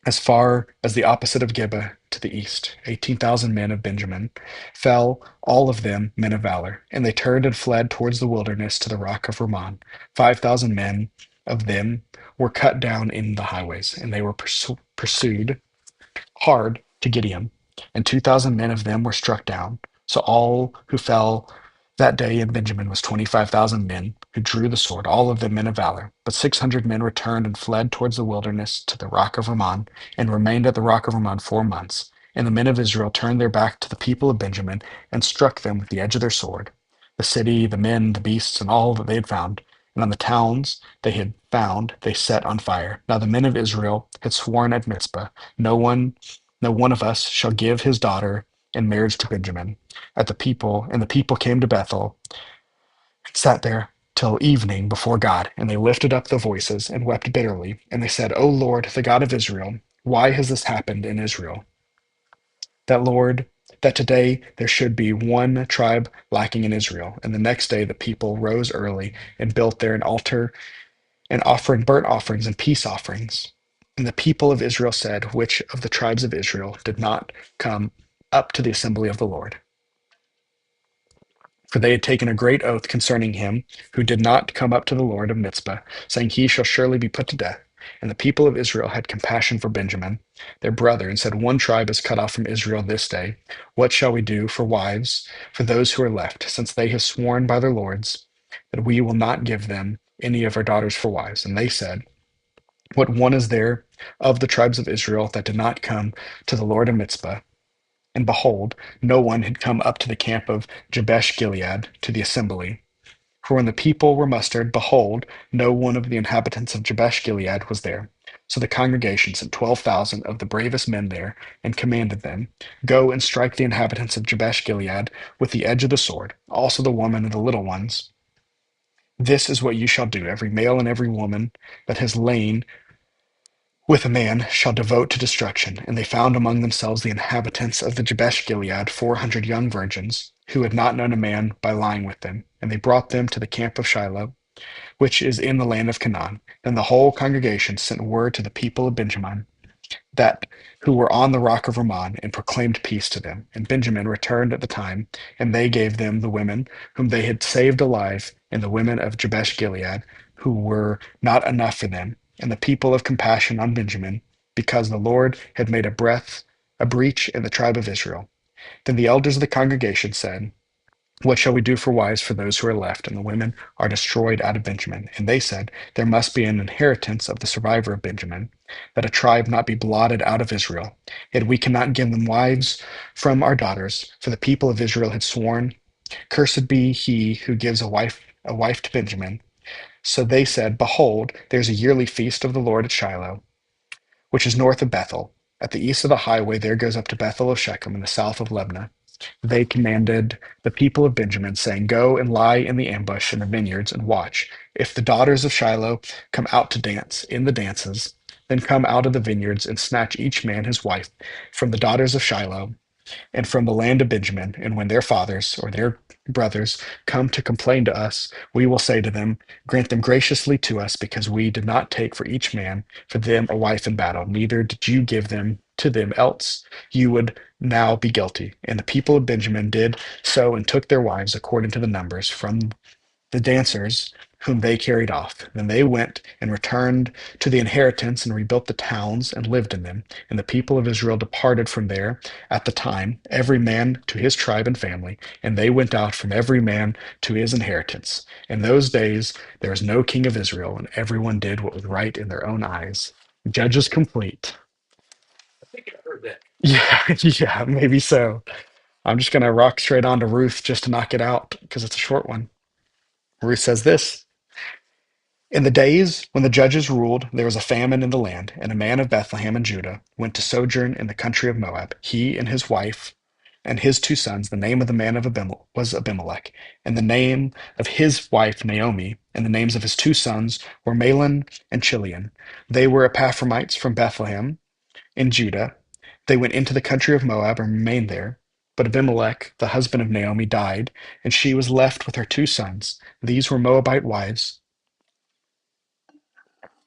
as far as the opposite of Gibeah to the east. 18,000 men of Benjamin fell, all of them men of valor, and they turned and fled towards the wilderness to the rock of Rimmon. 5,000 men of them were cut down in the highways, and they were pursued hard to Gideon, and 2,000 men of them were struck down. So all who fell that day in Benjamin was 25,000 men who drew the sword, all of them men of valor. But 600 men returned and fled towards the wilderness to the rock of Rimmon, and remained at the rock of Rimmon 4 months. And the men of Israel turned their back to the people of Benjamin and struck them with the edge of their sword, the city, the men, the beasts, and all that they had found. And on the towns they had found, they set on fire. Now the men of Israel had sworn at Mizpah, no one, no one of us shall give his daughter in marriage to Benjamin. And the people came to Bethel and sat there till evening before God, and they lifted up their voices and wept bitterly. And they said, O Lord, the God of Israel, why has this happened in Israel? That Lord, that today there should be one tribe lacking in Israel. And the next day the people rose early and built there an altar and offering burnt offerings and peace offerings. And the people of Israel said, which of the tribes of Israel did not come up to the assembly of the Lord? For they had taken a great oath concerning him who did not come up to the Lord of Mizpah, saying, He shall surely be put to death. And the people of Israel had compassion for Benjamin, their brother, and said, One tribe is cut off from Israel this day. What shall we do for wives for those who are left, since they have sworn by their lords that we will not give them any of our daughters for wives? And they said, What one is there of the tribes of Israel that did not come to the Lord of Mizpah? And behold, no one had come up to the camp of Jabesh Gilead to the assembly. For when the people were mustered, behold, no one of the inhabitants of Jabesh Gilead was there. So the congregation sent 12,000 of the bravest men there, and commanded them, Go and strike the inhabitants of Jabesh Gilead with the edge of the sword, also the woman and the little ones. This is what you shall do. Every male and every woman that has lain with a man shall devote to destruction. And they found among themselves the inhabitants of the Jabesh Gilead 400 young virgins, who had not known a man by lying with them. And they brought them to the camp of Shiloh, which is in the land of Canaan. Then the whole congregation sent word to the people of Benjamin, that who were on the rock of Rimmon, and proclaimed peace to them. And Benjamin returned at the time, and they gave them the women whom they had saved alive, and the women of Jabesh Gilead, who were not enough for them, and the people of compassion on Benjamin, because the Lord had made a breach in the tribe of Israel. Then the elders of the congregation said, What shall we do for wives for those who are left? And the women are destroyed out of Benjamin. And they said, There must be an inheritance of the survivor of Benjamin, that a tribe not be blotted out of Israel. Yet we cannot give them wives from our daughters, for the people of Israel had sworn, Cursed be he who gives a wife to Benjamin. So they said, Behold, there is a yearly feast of the Lord at Shiloh, which is north of Bethel. At the east of the highway there goes up to Bethel of Shechem, in the south of Lebnah. They commanded the people of Benjamin, saying, Go and lie in the ambush in the vineyards and watch. If the daughters of Shiloh come out to dance in the dances, then come out of the vineyards and snatch each man his wife from the daughters of Shiloh and from the land of Benjamin. And when their fathers or their brothers come to complain to us, we will say to them, Grant them graciously to us, because we did not take for each man for them a wife in battle, neither did you give them to them, else you would now be guilty. And the people of Benjamin did so and took their wives according to the numbers from the dancers whom they carried off. Then they went and returned to the inheritance and rebuilt the towns and lived in them. And the people of Israel departed from there at the time, every man to his tribe and family, and they went out from every man to his inheritance. In those days there was no king of Israel, and everyone did what was right in their own eyes. Judges complete. Yeah, yeah, maybe so. I'm just gonna rock straight on to Ruth just to knock it out because it's a short one. Ruth says this. In the days when the judges ruled, there was a famine in the land, and a man of Bethlehem in Judah went to sojourn in the country of Moab, he and his wife and his two sons. The name of the man of was Abimelech, and the name of his wife Naomi, and the names of his two sons were Mahlon and Chilion. They were Ephrathites from Bethlehem in Judah. They went into the country of Moab and remained there. But Abimelech, the husband of Naomi, died, and she was left with her two sons. These were Moabite wives.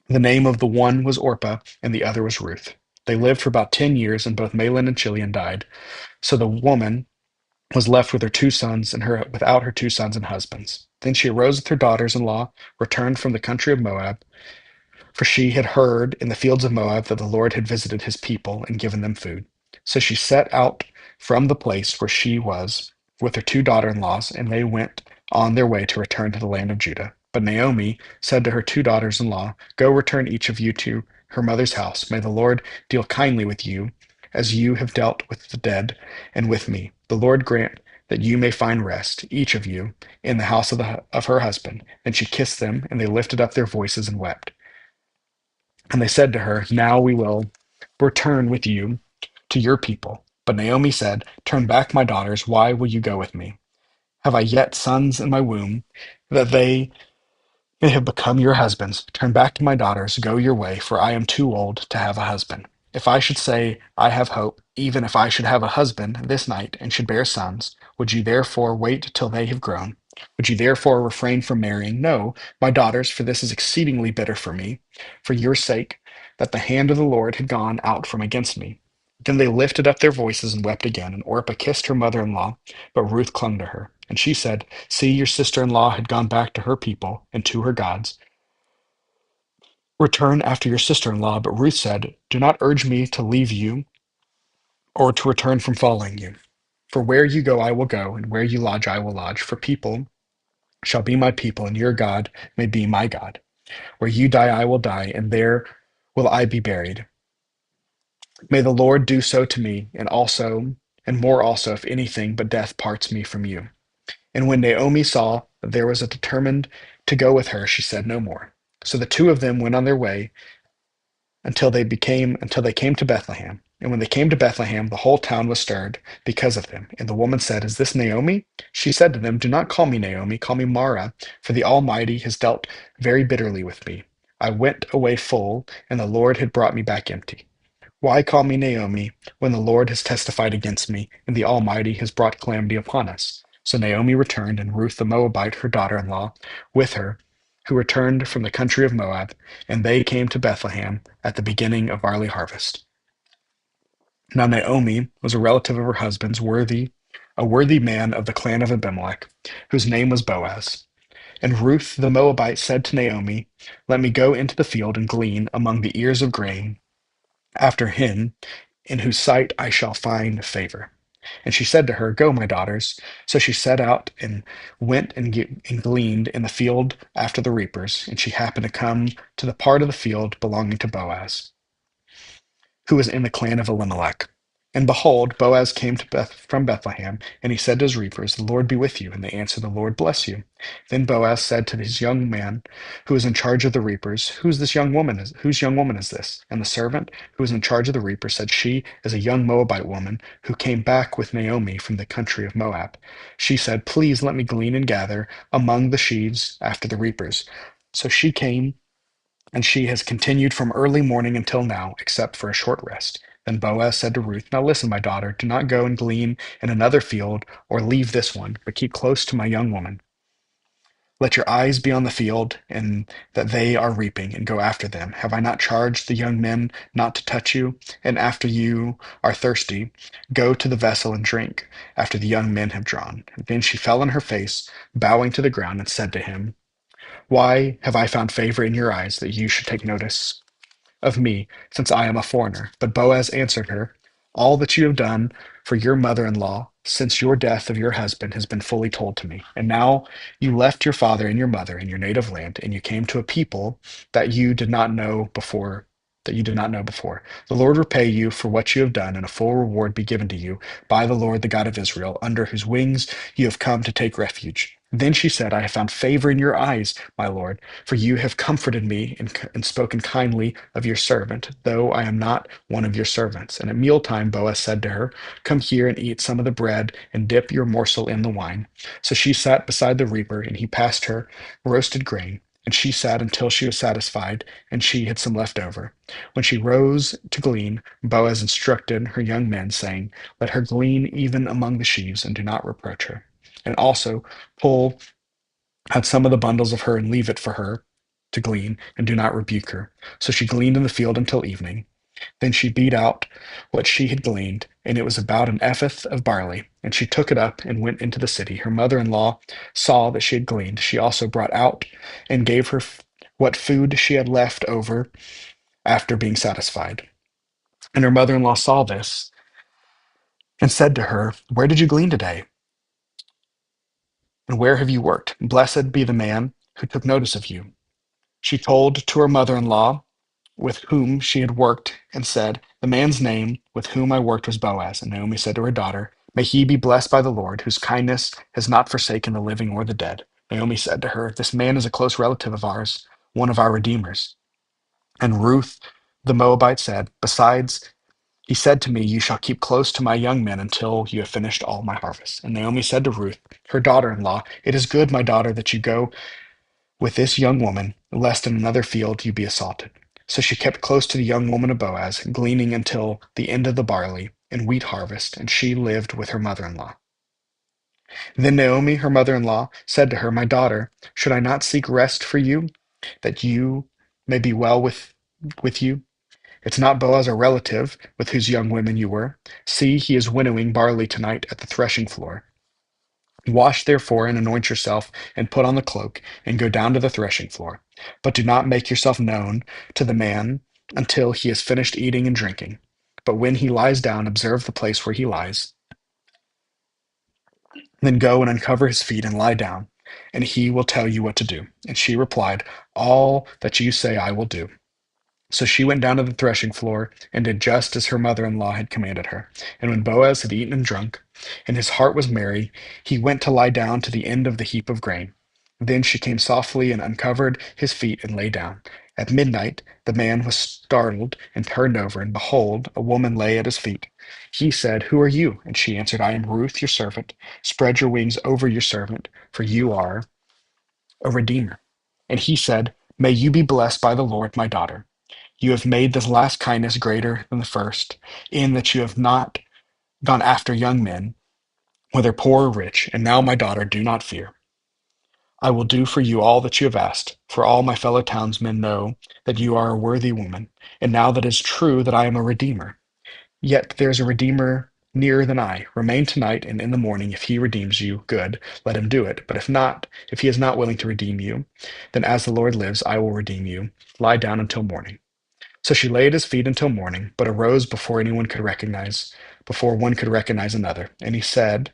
The name of the one was Orpah, and the other was Ruth. They lived for about 10 years, and both Mahlon and Chilion died. So the woman was left with her two sons and her without her two sons and husbands. Then she arose with her daughters-in-law, returned from the country of Moab, for she had heard in the fields of Moab that the Lord had visited his people and given them food. So she set out from the place where she was with her two daughter-in-laws, and they went on their way to return to the land of Judah. But Naomi said to her two daughters-in-law, go return each of you to her mother's house. May the Lord deal kindly with you, as you have dealt with the dead and with me. The Lord grant that you may find rest, each of you, in the house of her husband. Then she kissed them, and they lifted up their voices and wept. And they said to her, now we will return with you to your people. But Naomi said, turn back, my daughters. Why will you go with me? Have I yet sons in my womb, that they may have become your husbands? Turn back to my daughters, go your way, for I am too old to have a husband. If I should say, I have hope, even if I should have a husband this night and should bear sons, would you therefore wait till they have grown? Would you therefore refrain from marrying? No, my daughters, for this is exceedingly bitter for me, for your sake, that the hand of the Lord had gone out from against me. Then they lifted up their voices and wept again, and Orpah kissed her mother-in-law, but Ruth clung to her. And she said, see, your sister-in-law had gone back to her people and to her gods. Return after your sister-in-law. But Ruth said, do not urge me to leave you or to return from following you. For where you go, I will go, and where you lodge, I will lodge. For people shall be my people, and your God may be my God. Where you die, I will die, and there will I be buried. May the Lord do so to me, and more also, if anything but death parts me from you. And when Naomi saw that there was a determined to go with her, she said no more. So the two of them went on their way until they came to Bethlehem. And when they came to Bethlehem, the whole town was stirred because of them. And the woman said, is this Naomi? She said to them, do not call me Naomi, call me Mara, for the Almighty has dealt very bitterly with me. I went away full, and the Lord had brought me back empty. Why call me Naomi when the Lord has testified against me, and the Almighty has brought calamity upon us? So Naomi returned, and Ruth the Moabite, her daughter-in-law, with her, who returned from the country of Moab, and they came to Bethlehem at the beginning of barley harvest. Now Naomi was a relative of her husband's, a worthy man of the clan of Abimelech, whose name was Boaz. And Ruth the Moabite said to Naomi, let me go into the field and glean among the ears of grain after him in whose sight I shall find favor. And she said to her, go, my daughters. So she set out and went and gleaned in the field after the reapers. And she happened to come to the part of the field belonging to Boaz, who was in the clan of Elimelech. And behold, Boaz came from Bethlehem, and he said to his reapers, the Lord be with you. And they answered, the Lord bless you. Then Boaz said to his young man who was in charge of the reapers, whose young woman is this? And the servant who was in charge of the reapers said, she is a young Moabite woman who came back with Naomi from the country of Moab. She said, please let me glean and gather among the sheaves after the reapers. So she came, and she has continued from early morning until now, except for a short rest. Then Boaz said to Ruth, now listen, my daughter, do not go and glean in another field or leave this one, but keep close to my young woman. Let your eyes be on the field, and that they are reaping, and go after them. Have I not charged the young men not to touch you? And after you are thirsty, go to the vessel and drink, after the young men have drawn. And then she fell on her face, bowing to the ground, and said to him, why have I found favor in your eyes that you should take notice of me, since I am a foreigner? But Boaz answered her, all that you have done for your mother-in-law since your death of your husband has been fully told to me. And now you left your father and your mother in your native land, and you came to a people that you did not know before that you did not know before. The Lord repay you for what you have done, and a full reward be given to you by the Lord, the God of Israel, under whose wings you have come to take refuge. Then she said, I have found favor in your eyes, my Lord, for you have comforted me and spoken kindly of your servant, though I am not one of your servants. And at mealtime, Boaz said to her, come here and eat some of the bread and dip your morsel in the wine. So she sat beside the reaper, and he passed her roasted grain. And she sat until she was satisfied, and she had some left over. When she rose to glean, Boaz instructed her young men, saying, let her glean even among the sheaves, and do not reproach her. And also pull out some of the bundles of her and leave it for her to glean, and do not rebuke her. So she gleaned in the field until evening. Then she beat out what she had gleaned, and it was about an ephah of barley. And she took it up and went into the city. Her mother-in-law saw that she had gleaned. She also brought out and gave her what food she had left over after being satisfied. And her mother-in-law saw this and said to her, where did you glean today? And where have you worked? Blessed be the man who took notice of you. She told to her mother-in-law with whom she had worked, and said, the man's name with whom I worked was Boaz. And Naomi said to her daughter, may he be blessed by the Lord, whose kindness has not forsaken the living or the dead. Naomi said to her, this man is a close relative of ours, one of our redeemers. And Ruth the Moabite said, besides, he said to me, you shall keep close to my young men until you have finished all my harvest. And Naomi said to Ruth, her daughter-in-law, it is good, my daughter, that you go with this young woman, lest in another field you be assaulted. So she kept close to the young woman of Boaz, gleaning until the end of the barley and wheat harvest, and she lived with her mother-in-law. Then Naomi, her mother-in-law, said to her, my daughter, should I not seek rest for you, that you may be well with you? It's not Boaz, a relative, with whose young women you were. See, he is winnowing barley tonight at the threshing floor. Wash therefore and anoint yourself, and put on the cloak, and go down to the threshing floor. But do not make yourself known to the man until he has finished eating and drinking. But when he lies down, observe the place where he lies. Then go and uncover his feet and lie down, and he will tell you what to do. And she replied, all that you say I will do. So she went down to the threshing floor and did just as her mother-in-law had commanded her. And when Boaz had eaten and drunk, and his heart was merry, he went to lie down to the end of the heap of grain. Then she came softly and uncovered his feet and lay down. At midnight the man was startled and turned over, and behold, a woman lay at his feet. He said, who are you? And she answered, I am Ruth, your servant. Spread your wings over your servant, for you are a redeemer. And he said, may you be blessed by the Lord, my daughter. You have made this last kindness greater than the first, in that you have not gone after young men, whether poor or rich. And now, my daughter, do not fear. I will do for you all that you have asked, for all my fellow townsmen know that you are a worthy woman. And now that it is true that I am a redeemer. Yet there is a redeemer nearer than I. Remain tonight, and in the morning, if he redeems you, good, let him do it. But if not, if he is not willing to redeem you, then as the Lord lives, I will redeem you. Lie down until morning. So she lay at his feet until morning, but arose before one could recognize another. And he said,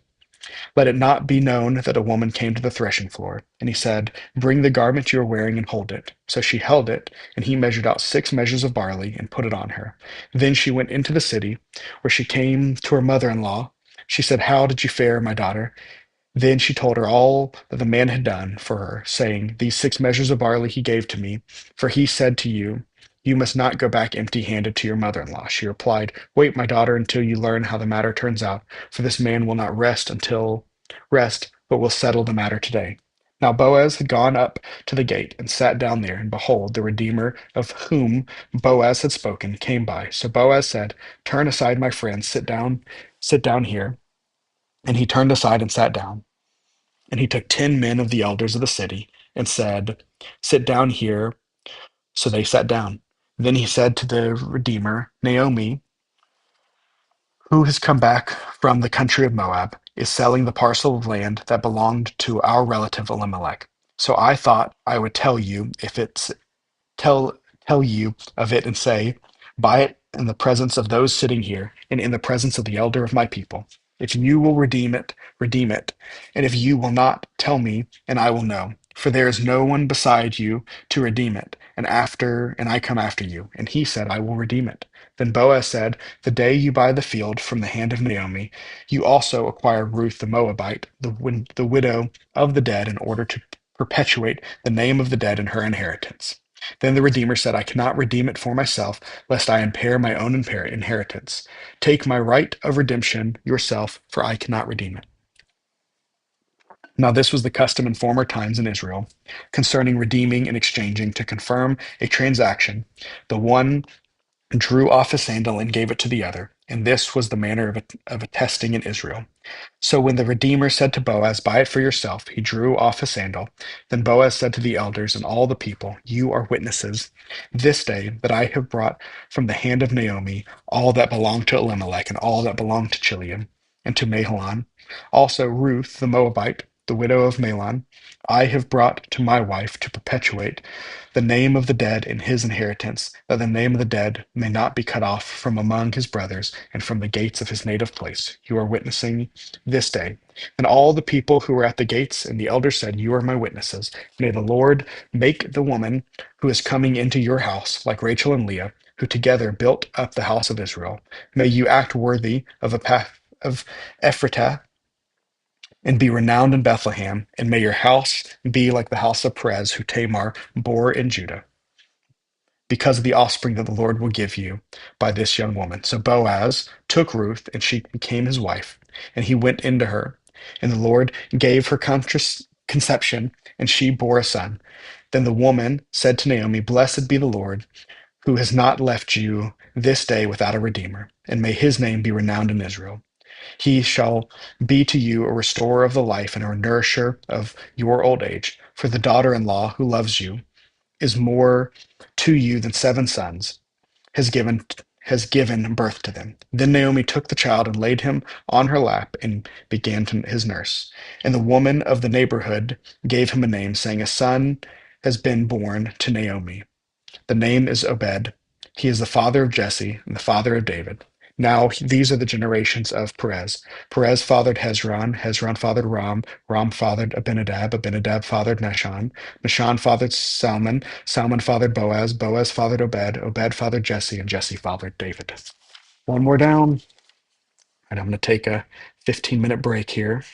let it not be known that a woman came to the threshing floor. And he said, bring the garment you are wearing and hold it. So she held it, and he measured out 6 measures of barley and put it on her. Then she went into the city, where she came to her mother-in-law. She said, how did you fare, my daughter? Then she told her all that the man had done for her, saying, these 6 measures of barley he gave to me, for he said to you, you must not go back empty-handed to your mother-in-law. She replied, wait, my daughter, until you learn how the matter turns out, for this man will not rest, but will settle the matter today. Now Boaz had gone up to the gate and sat down there, and behold, the Redeemer of whom Boaz had spoken came by. So Boaz said, turn aside, my friend, sit down here. And he turned aside and sat down. And he took 10 men of the elders of the city and said, sit down here. So they sat down. Then he said to the Redeemer, Naomi, who has come back from the country of Moab, is selling the parcel of land that belonged to our relative Elimelech. So I thought I would tell tell you of it and say, buy it in the presence of those sitting here and in the presence of the elder of my people. If you will redeem it, redeem it. And if you will not, tell me, and I will know. For there is no one beside you to redeem it, and I come after you. And he said, I will redeem it. Then Boaz said, the day you buy the field from the hand of Naomi, you also acquire Ruth the Moabite, the widow of the dead, in order to perpetuate the name of the dead in her inheritance. Then the Redeemer said, I cannot redeem it for myself, lest I impair my own inheritance. Take my right of redemption yourself, for I cannot redeem it. Now, this was the custom in former times in Israel concerning redeeming and exchanging to confirm a transaction. The one drew off a sandal and gave it to the other. And this was the manner of attesting in Israel. So when the Redeemer said to Boaz, buy it for yourself, he drew off a sandal. Then Boaz said to the elders and all the people, you are witnesses this day that I have brought from the hand of Naomi all that belonged to Elimelech and all that belonged to Chilion and to Mahlon. Also Ruth the Moabite, the widow of Mahlon, I have brought to my wife to perpetuate the name of the dead in his inheritance, that the name of the dead may not be cut off from among his brothers and from the gates of his native place. You are witnessing this day. And all the people who were at the gates and the elders said, you are my witnesses. May the Lord make the woman who is coming into your house like Rachel and Leah, who together built up the house of Israel. May you act worthy of a path of Ephratah and be renowned in Bethlehem, and may your house be like the house of Perez, who Tamar bore in Judah, because of the offspring that the Lord will give you by this young woman. So Boaz took Ruth, and she became his wife, and he went into her, and the Lord gave her conception, and she bore a son. Then the woman said to Naomi, blessed be the Lord, who has not left you this day without a redeemer, and may his name be renowned in Israel. He shall be to you a restorer of the life and a nourisher of your old age. For the daughter in law who loves you is more to you than seven sons, has given birth to them. Then Naomi took the child and laid him on her lap and began his nurse. And the woman of the neighborhood gave him a name, saying, a son has been born to Naomi. The name is Obed. He is the father of Jesse and the father of David. Now these are the generations of Perez. Perez fathered Hezron. Hezron fathered Ram. Ram fathered Abinadab. Abinadab fathered Nahshon. Nahshon fathered Salmon. Salmon fathered Boaz. Boaz fathered Obed. Obed fathered Jesse, and Jesse fathered David. One more down, and I'm going to take a 15-minute break here.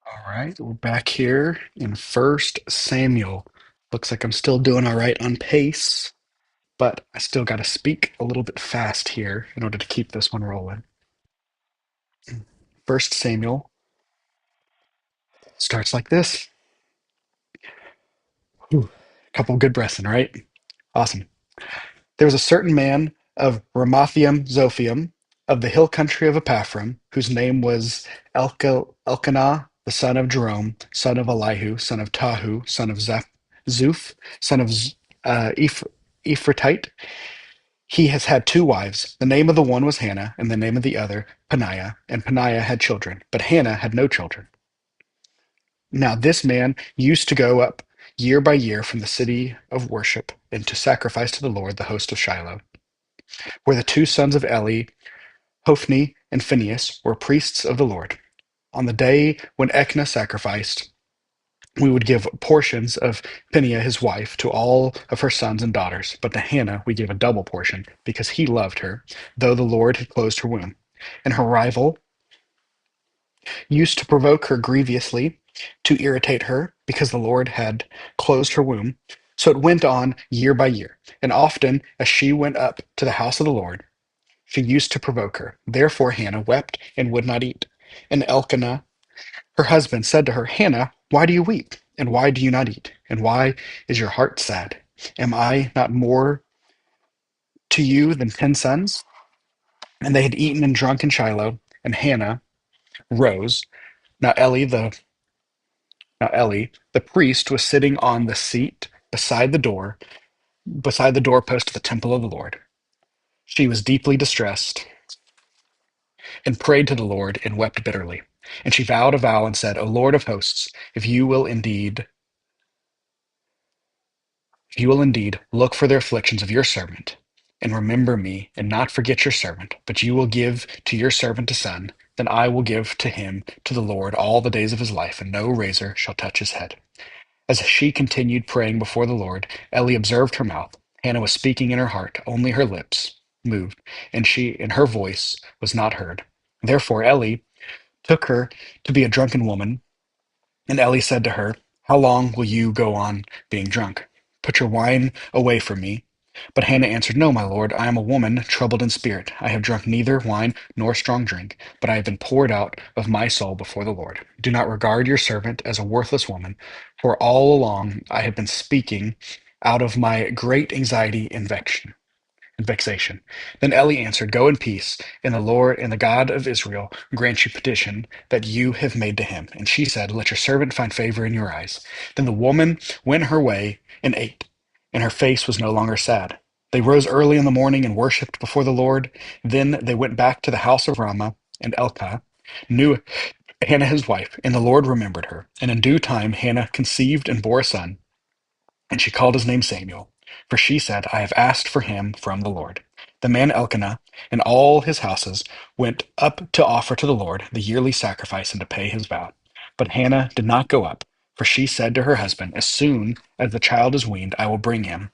All right, we're back here in First Samuel. Looks like I'm still doing all right on pace, but I still got to speak a little bit fast here in order to keep this one rolling. First Samuel starts like this. Whew. Couple good breaths in, right? Awesome. There was a certain man of Ramathaim Zophiim, of the hill country of Ephraim, whose name was Elkanah, the son of Jerome, son of Elihu, son of Tahu, son of Zuph, son of Ephratite. He has had two wives. The name of the one was Hannah, and the name of the other Peninnah. And Peninnah had children, but Hannah had no children. Now this man used to go up year by year from the city of worship and to sacrifice to the Lord the host of Shiloh, where the two sons of Eli, Hophni and Phinehas, were priests of the Lord. On the day when Elkanah sacrificed, we would give portions of Peninnah his wife to all of her sons and daughters, but to Hannah we gave a double portion, because he loved her, though the Lord had closed her womb. And her rival used to provoke her grievously, to irritate her, because the Lord had closed her womb. So it went on year by year, and often as she went up to the house of the Lord, she used to provoke her. Therefore Hannah wept and would not eat. And Elkanah, her husband, said to her, Hannah, why do you weep? And why do you not eat? And why is your heart sad? Am I not more to you than 10 sons? And they had eaten and drunk in Shiloh, and Hannah rose. Now Eli, the priest, was sitting on the seat beside the doorpost of the temple of the Lord. She was deeply distressed and prayed to the Lord and wept bitterly. And she vowed a vow and said, O Lord of hosts, if you will indeed look for the afflictions of your servant, and remember me, and not forget your servant, but you will give to your servant a son, then I will give to him to the Lord all the days of his life, and no razor shall touch his head. As she continued praying before the Lord, Eli observed her mouth. Hannah was speaking in her heart, only her lips moved, and her voice was not heard. Therefore Eli took her to be a drunken woman, and Eli said to her, How long will you go on being drunk? Put your wine away from me. But Hannah answered, No, my lord, I am a woman troubled in spirit. I have drunk neither wine nor strong drink, but I have been poured out of my soul before the Lord. Do not regard your servant as a worthless woman, for all along I have been speaking out of my great anxiety and vexation. Then Eli answered, Go in peace, and the Lord and the God of Israel grant you petition that you have made to him. And she said, Let your servant find favor in your eyes. Then the woman went her way and ate, and her face was no longer sad. They rose early in the morning and worshipped before the Lord. Then they went back to the house of Ramah, and Elkanah knew Hannah his wife, and the Lord remembered her. And in due time Hannah conceived and bore a son. And she called his name Samuel, for she said, I have asked for him from the Lord. The man Elkanah and all his houses went up to offer to the Lord the yearly sacrifice and to pay his vow. But Hannah did not go up, for she said to her husband, As soon as the child is weaned, I will bring him,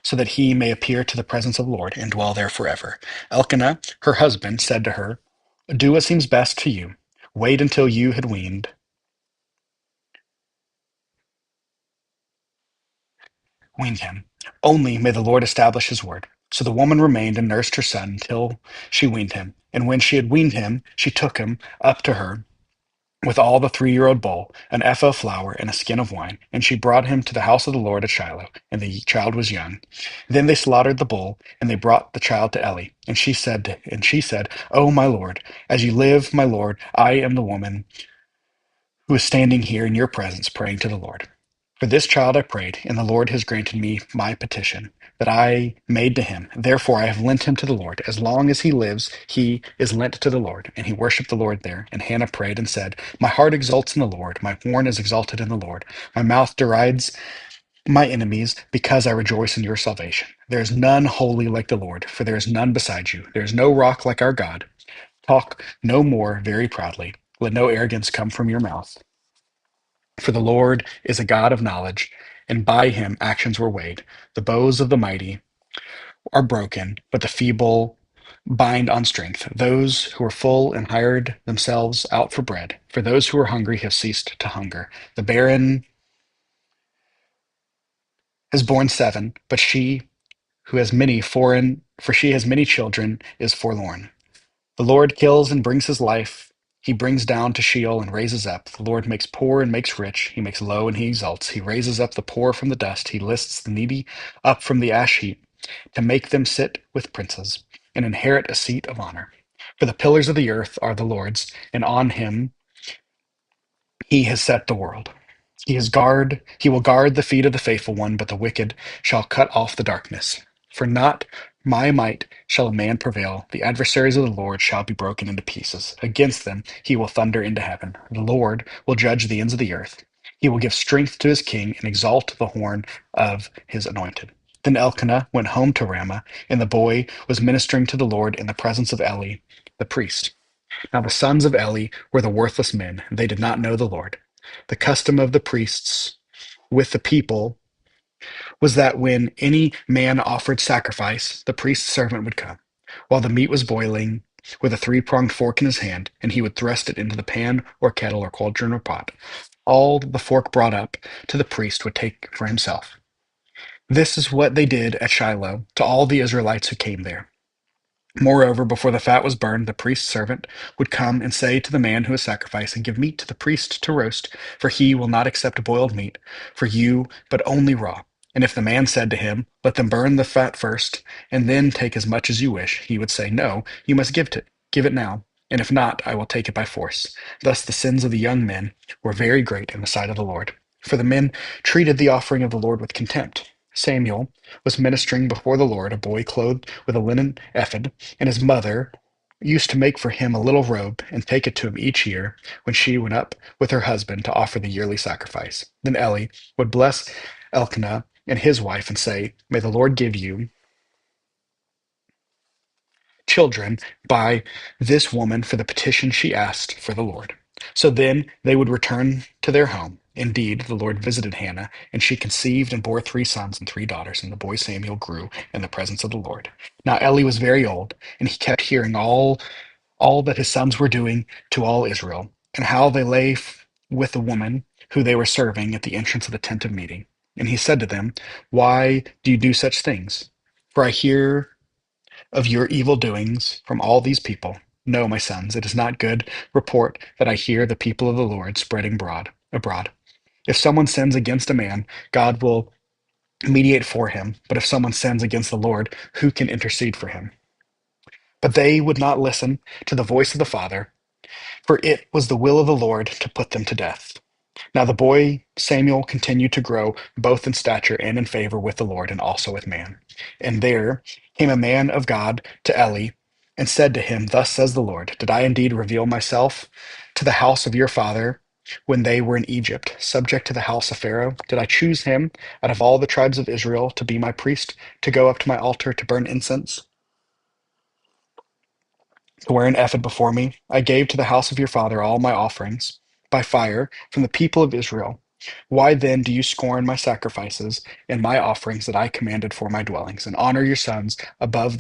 so that he may appear to the presence of the Lord and dwell there forever. Elkanah, her husband, said to her, Do what seems best to you. Wait until you had weaned him. Only may the Lord establish his word. So the woman remained and nursed her son until she weaned him. And when she had weaned him, she took him up to her with all the 3-year-old bowl, an ephah of flour, and a skin of wine. And she brought him to the house of the Lord at Shiloh, and the child was young. Then they slaughtered the bull, and they brought the child to Eli. And she said, O my Lord, as you live, my Lord, I am the woman who is standing here in your presence praying to the Lord. For this child I prayed, and the Lord has granted me my petition that I made to him. Therefore I have lent him to the Lord. As long as he lives, he is lent to the Lord. And he worshipped the Lord there. And Hannah prayed and said, My heart exults in the Lord. My horn is exalted in the Lord. My mouth derides my enemies because I rejoice in your salvation. There is none holy like the Lord, for there is none beside you. There is no rock like our God. Talk no more very proudly. Let no arrogance come from your mouth. For the Lord is a God of knowledge, and by him actions were weighed. The bows of the mighty are broken, but the feeble bind on strength. Those who are full and hired themselves out for bread. For those who are hungry have ceased to hunger. The barren has borne seven, but she who has many foreign, for she has many children, is forlorn. The Lord kills and brings his life. He brings down to Sheol and raises up. The Lord makes poor and makes rich. He makes low and he exalts. He raises up the poor from the dust. He lifts the needy up from the ash heap to make them sit with princes and inherit a seat of honor. For the pillars of the earth are the Lord's, and on him he has set the world. He will guard the feet of the faithful one, but the wicked shall cut off the darkness. For not my might shall a man prevail. The adversaries of the Lord shall be broken into pieces. Against them he will thunder into heaven. The Lord will judge the ends of the earth. He will give strength to his king and exalt the horn of his anointed. Then Elkanah went home to Ramah, and the boy was ministering to the Lord in the presence of Eli, the priest. Now the sons of Eli were the worthless men. They did not know the Lord. The custom of the priests with the people was that when any man offered sacrifice, the priest's servant would come, while the meat was boiling, with a three-pronged fork in his hand, and he would thrust it into the pan or kettle or cauldron or pot. All the fork brought up to the priest would take for himself. This is what they did at Shiloh to all the Israelites who came there. Moreover, before the fat was burned, the priest's servant would come and say to the man who is sacrificing, give meat to the priest to roast, for he will not accept boiled meat for you, but only raw. And if the man said to him, let them burn the fat first, and then take as much as you wish, he would say, no, you must give it now, and if not, I will take it by force. Thus the sins of the young men were very great in the sight of the Lord. For the men treated the offering of the Lord with contempt. Samuel was ministering before the Lord, a boy clothed with a linen ephod, and his mother used to make for him a little robe and take it to him each year when she went up with her husband to offer the yearly sacrifice. Then Eli would bless Elkanah and his wife and say, may the Lord give you children by this woman for the petition she asked for the Lord. So then they would return to their home. Indeed, the Lord visited Hannah, and she conceived and bore three sons and three daughters, and the boy Samuel grew in the presence of the Lord. Now Eli was very old, and he kept hearing all that his sons were doing to all Israel, and how they lay with the woman who they were serving at the entrance of the tent of meeting. And he said to them, why do you do such things? For I hear of your evil doings from all these people. No, my sons, it is not good report that I hear the people of the Lord spreading abroad. If someone sins against a man, God will mediate for him. But if someone sins against the Lord, who can intercede for him? But they would not listen to the voice of the Father, for it was the will of the Lord to put them to death. Now the boy Samuel continued to grow both in stature and in favor with the Lord and also with man. And there came a man of God to Eli and said to him, thus says the Lord, did I indeed reveal myself to the house of your father when they were in Egypt, subject to the house of Pharaoh? Did I choose him out of all the tribes of Israel to be my priest, to go up to my altar to burn incense, to wear an ephod before me? I gave to the house of your father all my offerings by fire from the people of Israel. Why then do you scorn my sacrifices and my offerings that I commanded for my dwellings, and honor your sons above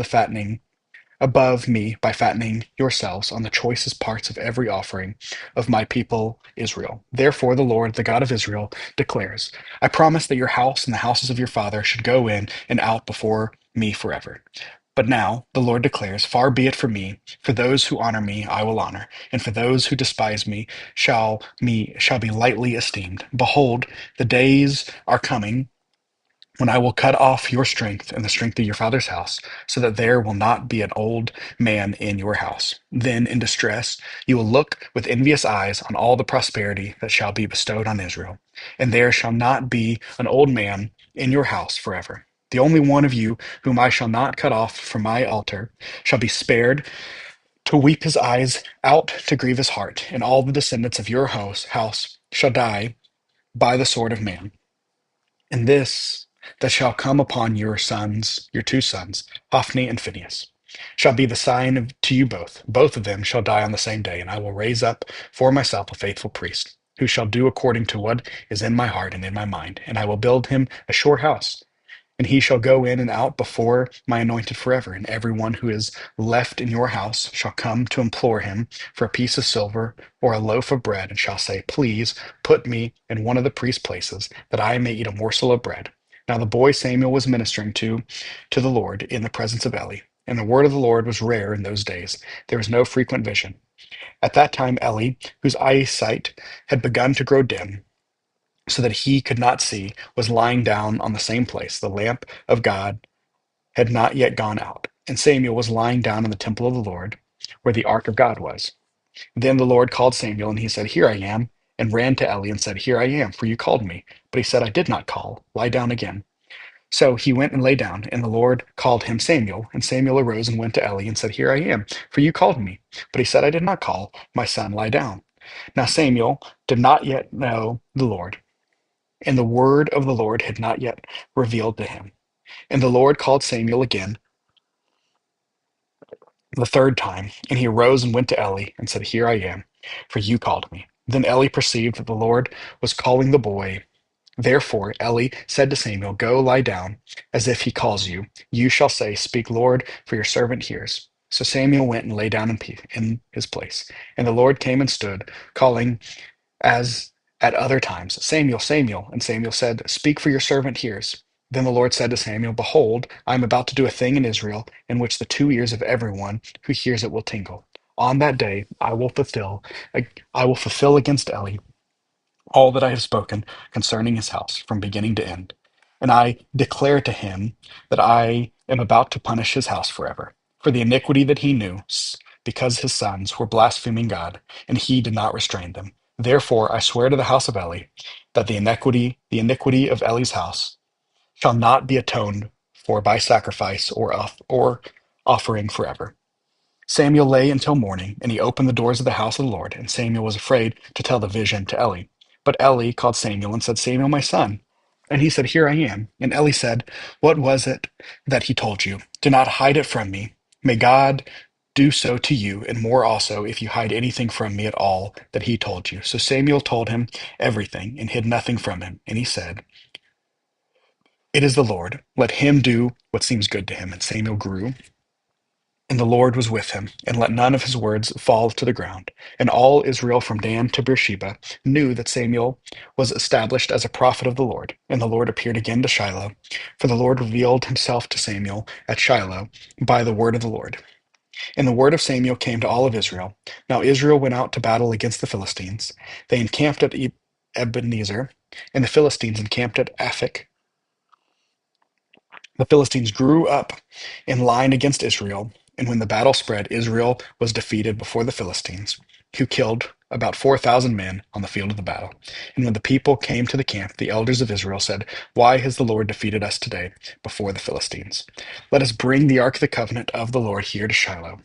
me by fattening yourselves on the choicest parts of every offering of my people Israel? Therefore, the Lord, the God of Israel, declares, I promise that your house and the houses of your father should go in and out before me forever. But now the Lord declares, far be it from me, for those who honor me I will honor, and for those who despise me shall be lightly esteemed. Behold, the days are coming when I will cut off your strength and the strength of your father's house, so that there will not be an old man in your house. Then, in distress, you will look with envious eyes on all the prosperity that shall be bestowed on Israel, and there shall not be an old man in your house forever. The only one of you whom I shall not cut off from my altar shall be spared to weep his eyes out, to grieve his heart, and all the descendants of your house shall die by the sword of man. And this that shall come upon your sons, your two sons, Hophni and Phinehas, shall be the sign to you both. Both of them shall die on the same day, and I will raise up for myself a faithful priest, who shall do according to what is in my heart and in my mind. And I will build him a sure house, And he shall go in and out before my anointed forever. And everyone who is left in your house shall come to implore him for a piece of silver or a loaf of bread, and shall say, Please put me in one of the priest's places, that I may eat a morsel of bread. Now the boy Samuel was ministering to the Lord in the presence of Eli. And the word of the Lord was rare in those days. There was no frequent vision. At that time Eli, whose eyesight had begun to grow dim, so that he could not see, was lying down on the same place. The lamp of God had not yet gone out, and Samuel was lying down in the temple of the Lord, where the ark of God was. Then the Lord called Samuel, and he said, Here I am, and ran to Eli and said, Here I am, for you called me. But he said, I did not call. Lie down again. So he went and lay down, and the Lord called him Samuel. And Samuel arose and went to Eli and said, Here I am, for you called me. But he said, I did not call. My son, lie down. Now Samuel did not yet know the Lord, and the word of the Lord had not yet revealed to him. And the Lord called Samuel again the third time, and he arose and went to Eli and said, Here I am, for you called me. Then Eli perceived that the Lord was calling the boy. Therefore Eli said to Samuel, Go lie down, as if he calls you. You shall say, Speak, Lord, for your servant hears. So Samuel went and lay down in his place. And the Lord came and stood, calling as at other times, Samuel, Samuel. And Samuel said, Speak, for your servant hears. Then the Lord said to Samuel, Behold, I am about to do a thing in Israel in which the 2 ears of everyone who hears it will tingle. On that day I will fulfill against Eli all that I have spoken concerning his house from beginning to end. And I declare to him that I am about to punish his house forever for the iniquity that he knew, because his sons were blaspheming God, and he did not restrain them. Therefore I swear to the house of Eli that the iniquity of Eli's house shall not be atoned for by sacrifice or offering forever. Samuel lay until morning, and he opened the doors of the house of the Lord, and Samuel was afraid to tell the vision to Eli. But Eli called Samuel and said, Samuel, my son. And he said, Here I am. And Eli said, What was it that he told you? Do not hide it from me. May God do so to you, and more also, if you hide anything from me at all that he told you. So Samuel told him everything, and hid nothing from him. And he said, It is the Lord. Let him do what seems good to him. And Samuel grew, and the Lord was with him, and let none of his words fall to the ground. And all Israel from Dan to Beersheba knew that Samuel was established as a prophet of the Lord. And the Lord appeared again to Shiloh, for the Lord revealed himself to Samuel at Shiloh by the word of the Lord. And the word of Samuel came to all of Israel. Now Israel went out to battle against the Philistines. They encamped at Ebenezer, and the Philistines encamped at Aphek. The Philistines grew up in line against Israel, and when the battle spread, Israel was defeated before the Philistines, who killed about 4,000 men on the field of the battle. And when the people came to the camp, the elders of Israel said, Why has the Lord defeated us today before the Philistines? Let us bring the ark of the covenant of the Lord here to Shiloh,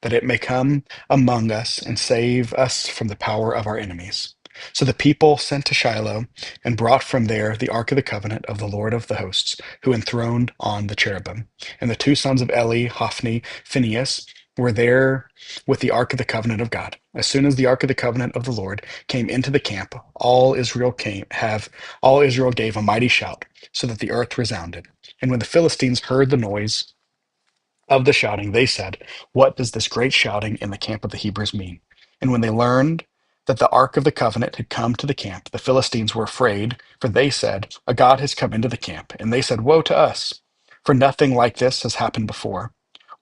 that it may come among us and save us from the power of our enemies. So the people sent to Shiloh and brought from there the ark of the covenant of the Lord of the hosts, who enthroned on the cherubim. And the two sons of Eli, Hophni, Phinehas, were there with the ark of the covenant of God. As soon as the ark of the covenant of the Lord came into the camp, all Israel gave a mighty shout, so that the earth resounded. And when the Philistines heard the noise of the shouting, they said, What does this great shouting in the camp of the Hebrews mean? And when they learned that the ark of the covenant had come to the camp, the Philistines were afraid, for they said, A God has come into the camp. And they said, Woe to us, for nothing like this has happened before.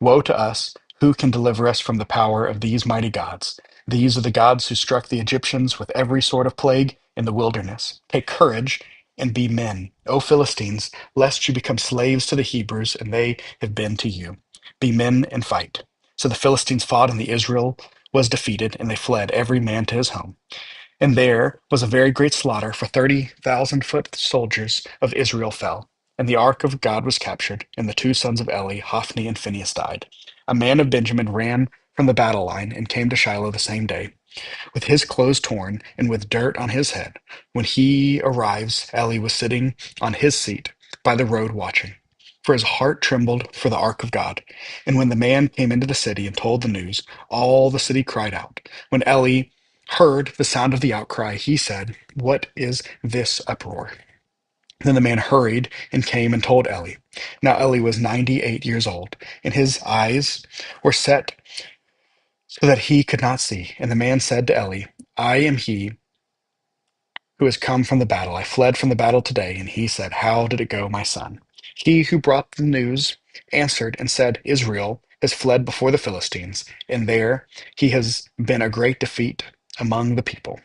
Woe to us, who can deliver us from the power of these mighty gods? These are the gods who struck the Egyptians with every sort of plague in the wilderness. Take courage and be men, O Philistines, lest you become slaves to the Hebrews, and they have been to you. Be men and fight. So the Philistines fought, and the Israel was defeated, and they fled, every man to his home. And there was a very great slaughter, for 30,000 foot soldiers of Israel fell. And the ark of God was captured, and the two sons of Eli, Hophni and Phinehas, died. A man of Benjamin ran from the battle line and came to Shiloh the same day, with his clothes torn and with dirt on his head. When he arrives, Eli was sitting on his seat by the road watching, for his heart trembled for the ark of God. And when the man came into the city and told the news, all the city cried out. When Eli heard the sound of the outcry, he said, What is this uproar? Then the man hurried and came and told Eli. Now Eli was 98 years old, and his eyes were set so that he could not see. And the man said to Eli, I am he who has come from the battle. I fled from the battle today. And he said, How did it go, my son? He who brought the news answered and said, Israel has fled before the Philistines, and there he has been a great defeat among the people.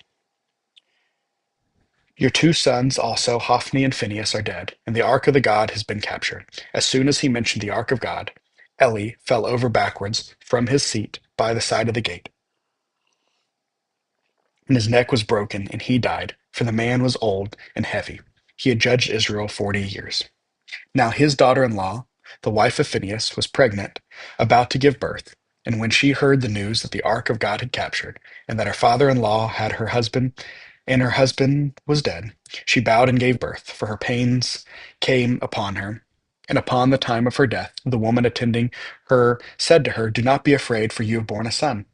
Your two sons also, Hophni and Phinehas, are dead, and the ark of the God has been captured. As soon as he mentioned the ark of God, Eli fell over backwards from his seat by the side of the gate, and his neck was broken, and he died, for the man was old and heavy. He had judged Israel 40 years. Now his daughter-in-law, the wife of Phinehas, was pregnant, about to give birth. And when she heard the news that the ark of God had captured, and that her father-in-law had her husband, and her husband was dead, she bowed and gave birth, for her pains came upon her. And upon the time of her death, the woman attending her said to her, Do not be afraid, for you have borne a son.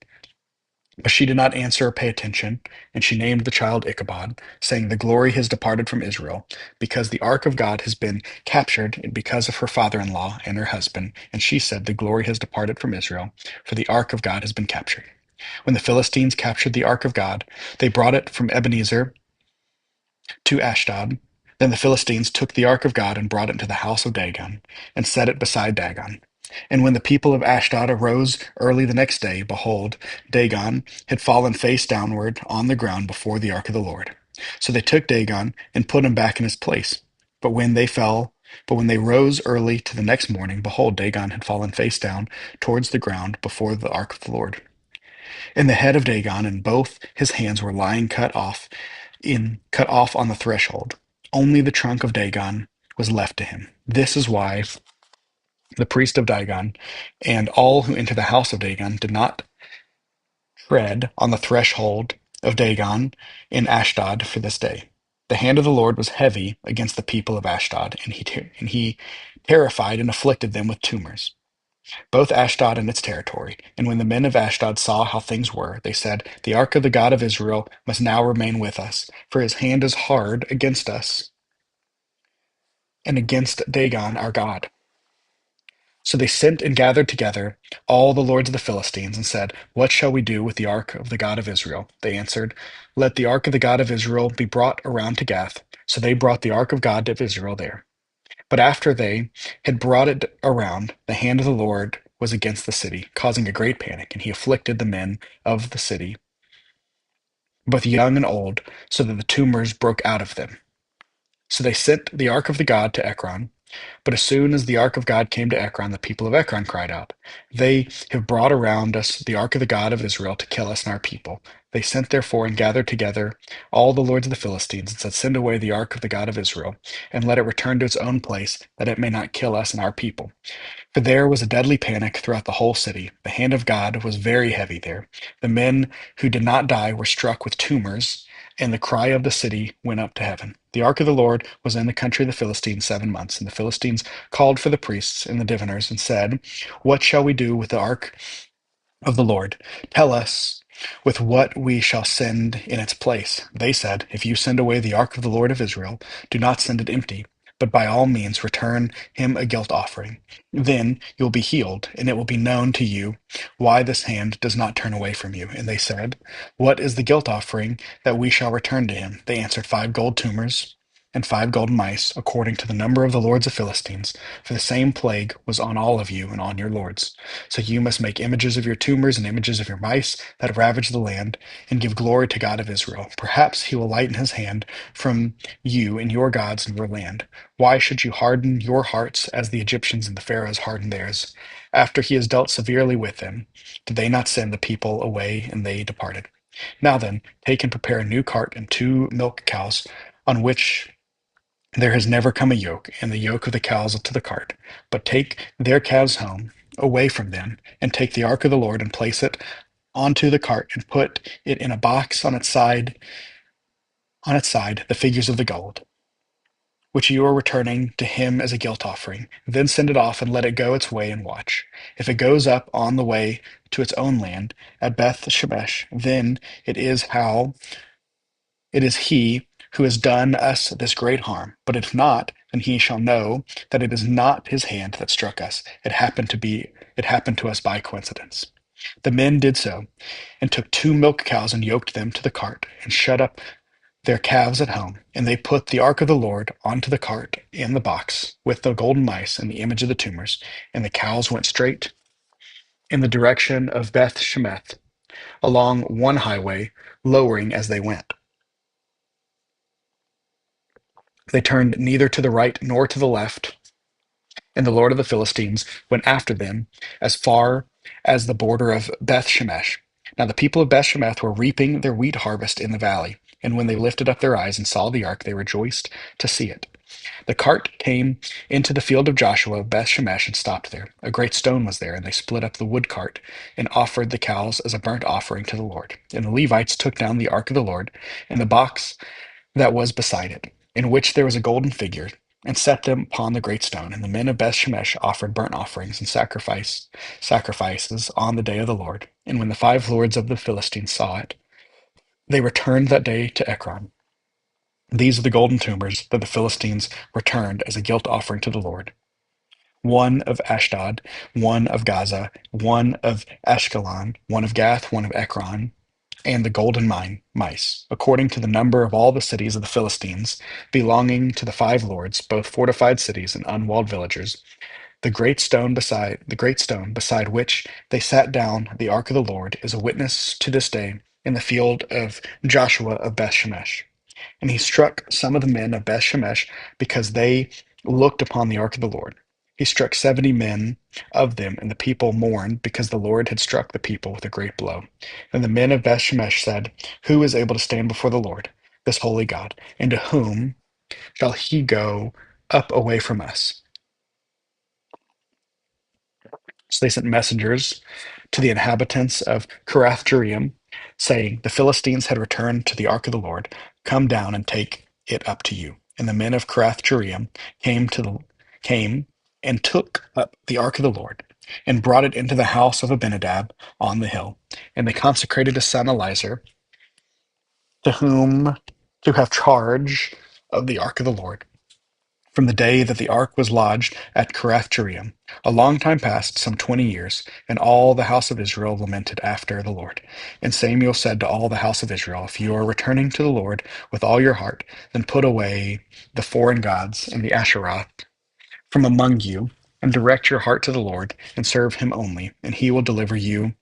But she did not answer or pay attention, and she named the child Ichabod, saying, The glory has departed from Israel, because the ark of God has been captured, and because of her father-in-law and her husband. And she said, The glory has departed from Israel, for the ark of God has been captured. When the Philistines captured the ark of God, they brought it from Ebenezer to Ashdod. Then the Philistines took the ark of God and brought it into the house of Dagon, and set it beside Dagon. And when the people of Ashdod arose early the next day, behold, Dagon had fallen face downward on the ground before the ark of the Lord. So they took Dagon and put him back in his place. But when they fell, but when they rose early to the next morning, behold, Dagon had fallen face down towards the ground before the ark of the Lord. And the head of Dagon and both his hands were lying cut off on the threshold. Only the trunk of Dagon was left to him. This is why the priest of Dagon and all who enter the house of Dagon did not tread on the threshold of Dagon in Ashdod for this day. The hand of the Lord was heavy against the people of Ashdod, and he terrified and afflicted them with tumors, both Ashdod and its territory. And when the men of Ashdod saw how things were, they said, The ark of the God of Israel must now remain with us, for his hand is hard against us and against Dagon our God. So they sent and gathered together all the lords of the Philistines and said, What shall we do with the ark of the God of Israel? They answered, Let the ark of the God of Israel be brought around to Gath. So they brought the ark of God of Israel there. But after they had brought it around, the hand of the Lord was against the city, causing a great panic, and he afflicted the men of the city, both young and old, so that the tumors broke out of them. So they sent the ark of the God to Ekron. But as soon as the ark of God came to Ekron, the people of Ekron cried out, They have brought around us the ark of the God of Israel to kill us and our people. They sent therefore and gathered together all the lords of the Philistines and said, Send away the ark of the God of Israel, and let it return to its own place, that it may not kill us and our people. For there was a deadly panic throughout the whole city. The hand of God was very heavy there. The men who did not die were struck with tumors, and the cry of the city went up to heaven. The ark of the Lord was in the country of the Philistines 7 months, and the Philistines called for the priests and the diviners and said, What shall we do with the ark of the Lord? Tell us with what we shall send in its place. They said, If you send away the ark of the Lord of Israel, do not send it empty, but by all means return him a guilt offering. Then you will be healed, and it will be known to you why this hand does not turn away from you. And they said, What is the guilt offering that we shall return to him? They answered, 5 gold tumors and 5 golden mice, according to the number of the lords of Philistines. For the same plague was on all of you and on your lords. So you must make images of your tumors and images of your mice that have ravaged the land, and give glory to God of Israel. Perhaps he will lighten his hand from you and your gods in your land. Why should you harden your hearts as the Egyptians and the Pharaohs hardened theirs? After he has dealt severely with them, did they not send the people away, and they departed? Now then, take and prepare a new cart and 2 milk cows, on which there has never come a yoke, and the yoke of the cows to the cart. But take their calves home, away from them, and take the ark of the Lord and place it onto the cart, and put it in a box on its side, the figures of the gold, which you are returning to him as a guilt offering. Then send it off and let it go its way and watch. If it goes up on the way to its own land at Beth Shemesh, then it is he who has done us this great harm. But if not, then he shall know that it is not his hand that struck us. It happened to us by coincidence. The men did so, and took two milk cows and yoked them to the cart, and shut up their calves at home. And they put the ark of the Lord onto the cart and the box with the golden mice and the image of the tumors. And the cows went straight in the direction of Beth Shemeth, along one highway, lowering as they went. They turned neither to the right nor to the left, and the Lord of the Philistines went after them as far as the border of Beth Shemesh. Now the people of Beth Shemesh were reaping their wheat harvest in the valley, and when they lifted up their eyes and saw the ark, they rejoiced to see it. The cart came into the field of Joshua of Beth Shemesh and stopped there. A great stone was there, and they split up the wood cart and offered the cows as a burnt offering to the Lord. And the Levites took down the ark of the Lord and the box that was beside it, in which there was a golden figure, and set them upon the great stone. And the men of Beth Shemesh offered burnt offerings and sacrifices on the day of the Lord. And when the five lords of the Philistines saw it, they returned that day to Ekron. These are the golden tumors that the Philistines returned as a guilt offering to the Lord: one of Ashdod, one of Gaza, one of Ashkelon, one of Gath, one of Ekron, and the golden mice, according to the number of all the cities of the Philistines, belonging to the five lords, both fortified cities and unwalled villages. The great stone beside which they sat down the ark of the Lord is a witness to this day in the field of Joshua of Bethshemesh. And he struck some of the men of Bethshemesh because they looked upon the ark of the Lord. He struck 70 men of them, and the people mourned because the Lord had struck the people with a great blow. And the men of Bethshemesh said, "Who is able to stand before the Lord, this holy God? And to whom shall he go up away from us?" So they sent messengers to the inhabitants of Kirath-Jearim, saying, "The Philistines had returned to the ark of the Lord. Come down and take it up to you." And the men of Kirath-Jearim came and took up the ark of the Lord, and brought it into the house of Abinadab on the hill. And they consecrated his son Eliezer, to whom to have charge of the ark of the Lord, from the day that the ark was lodged at Kirath-Jearim. A long time passed, some 20 years, and all the house of Israel lamented after the Lord. And Samuel said to all the house of Israel, "If you are returning to the Lord with all your heart, then put away the foreign gods and the Asherah from among you, and direct your heart to the Lord, and serve him only, and he will deliver you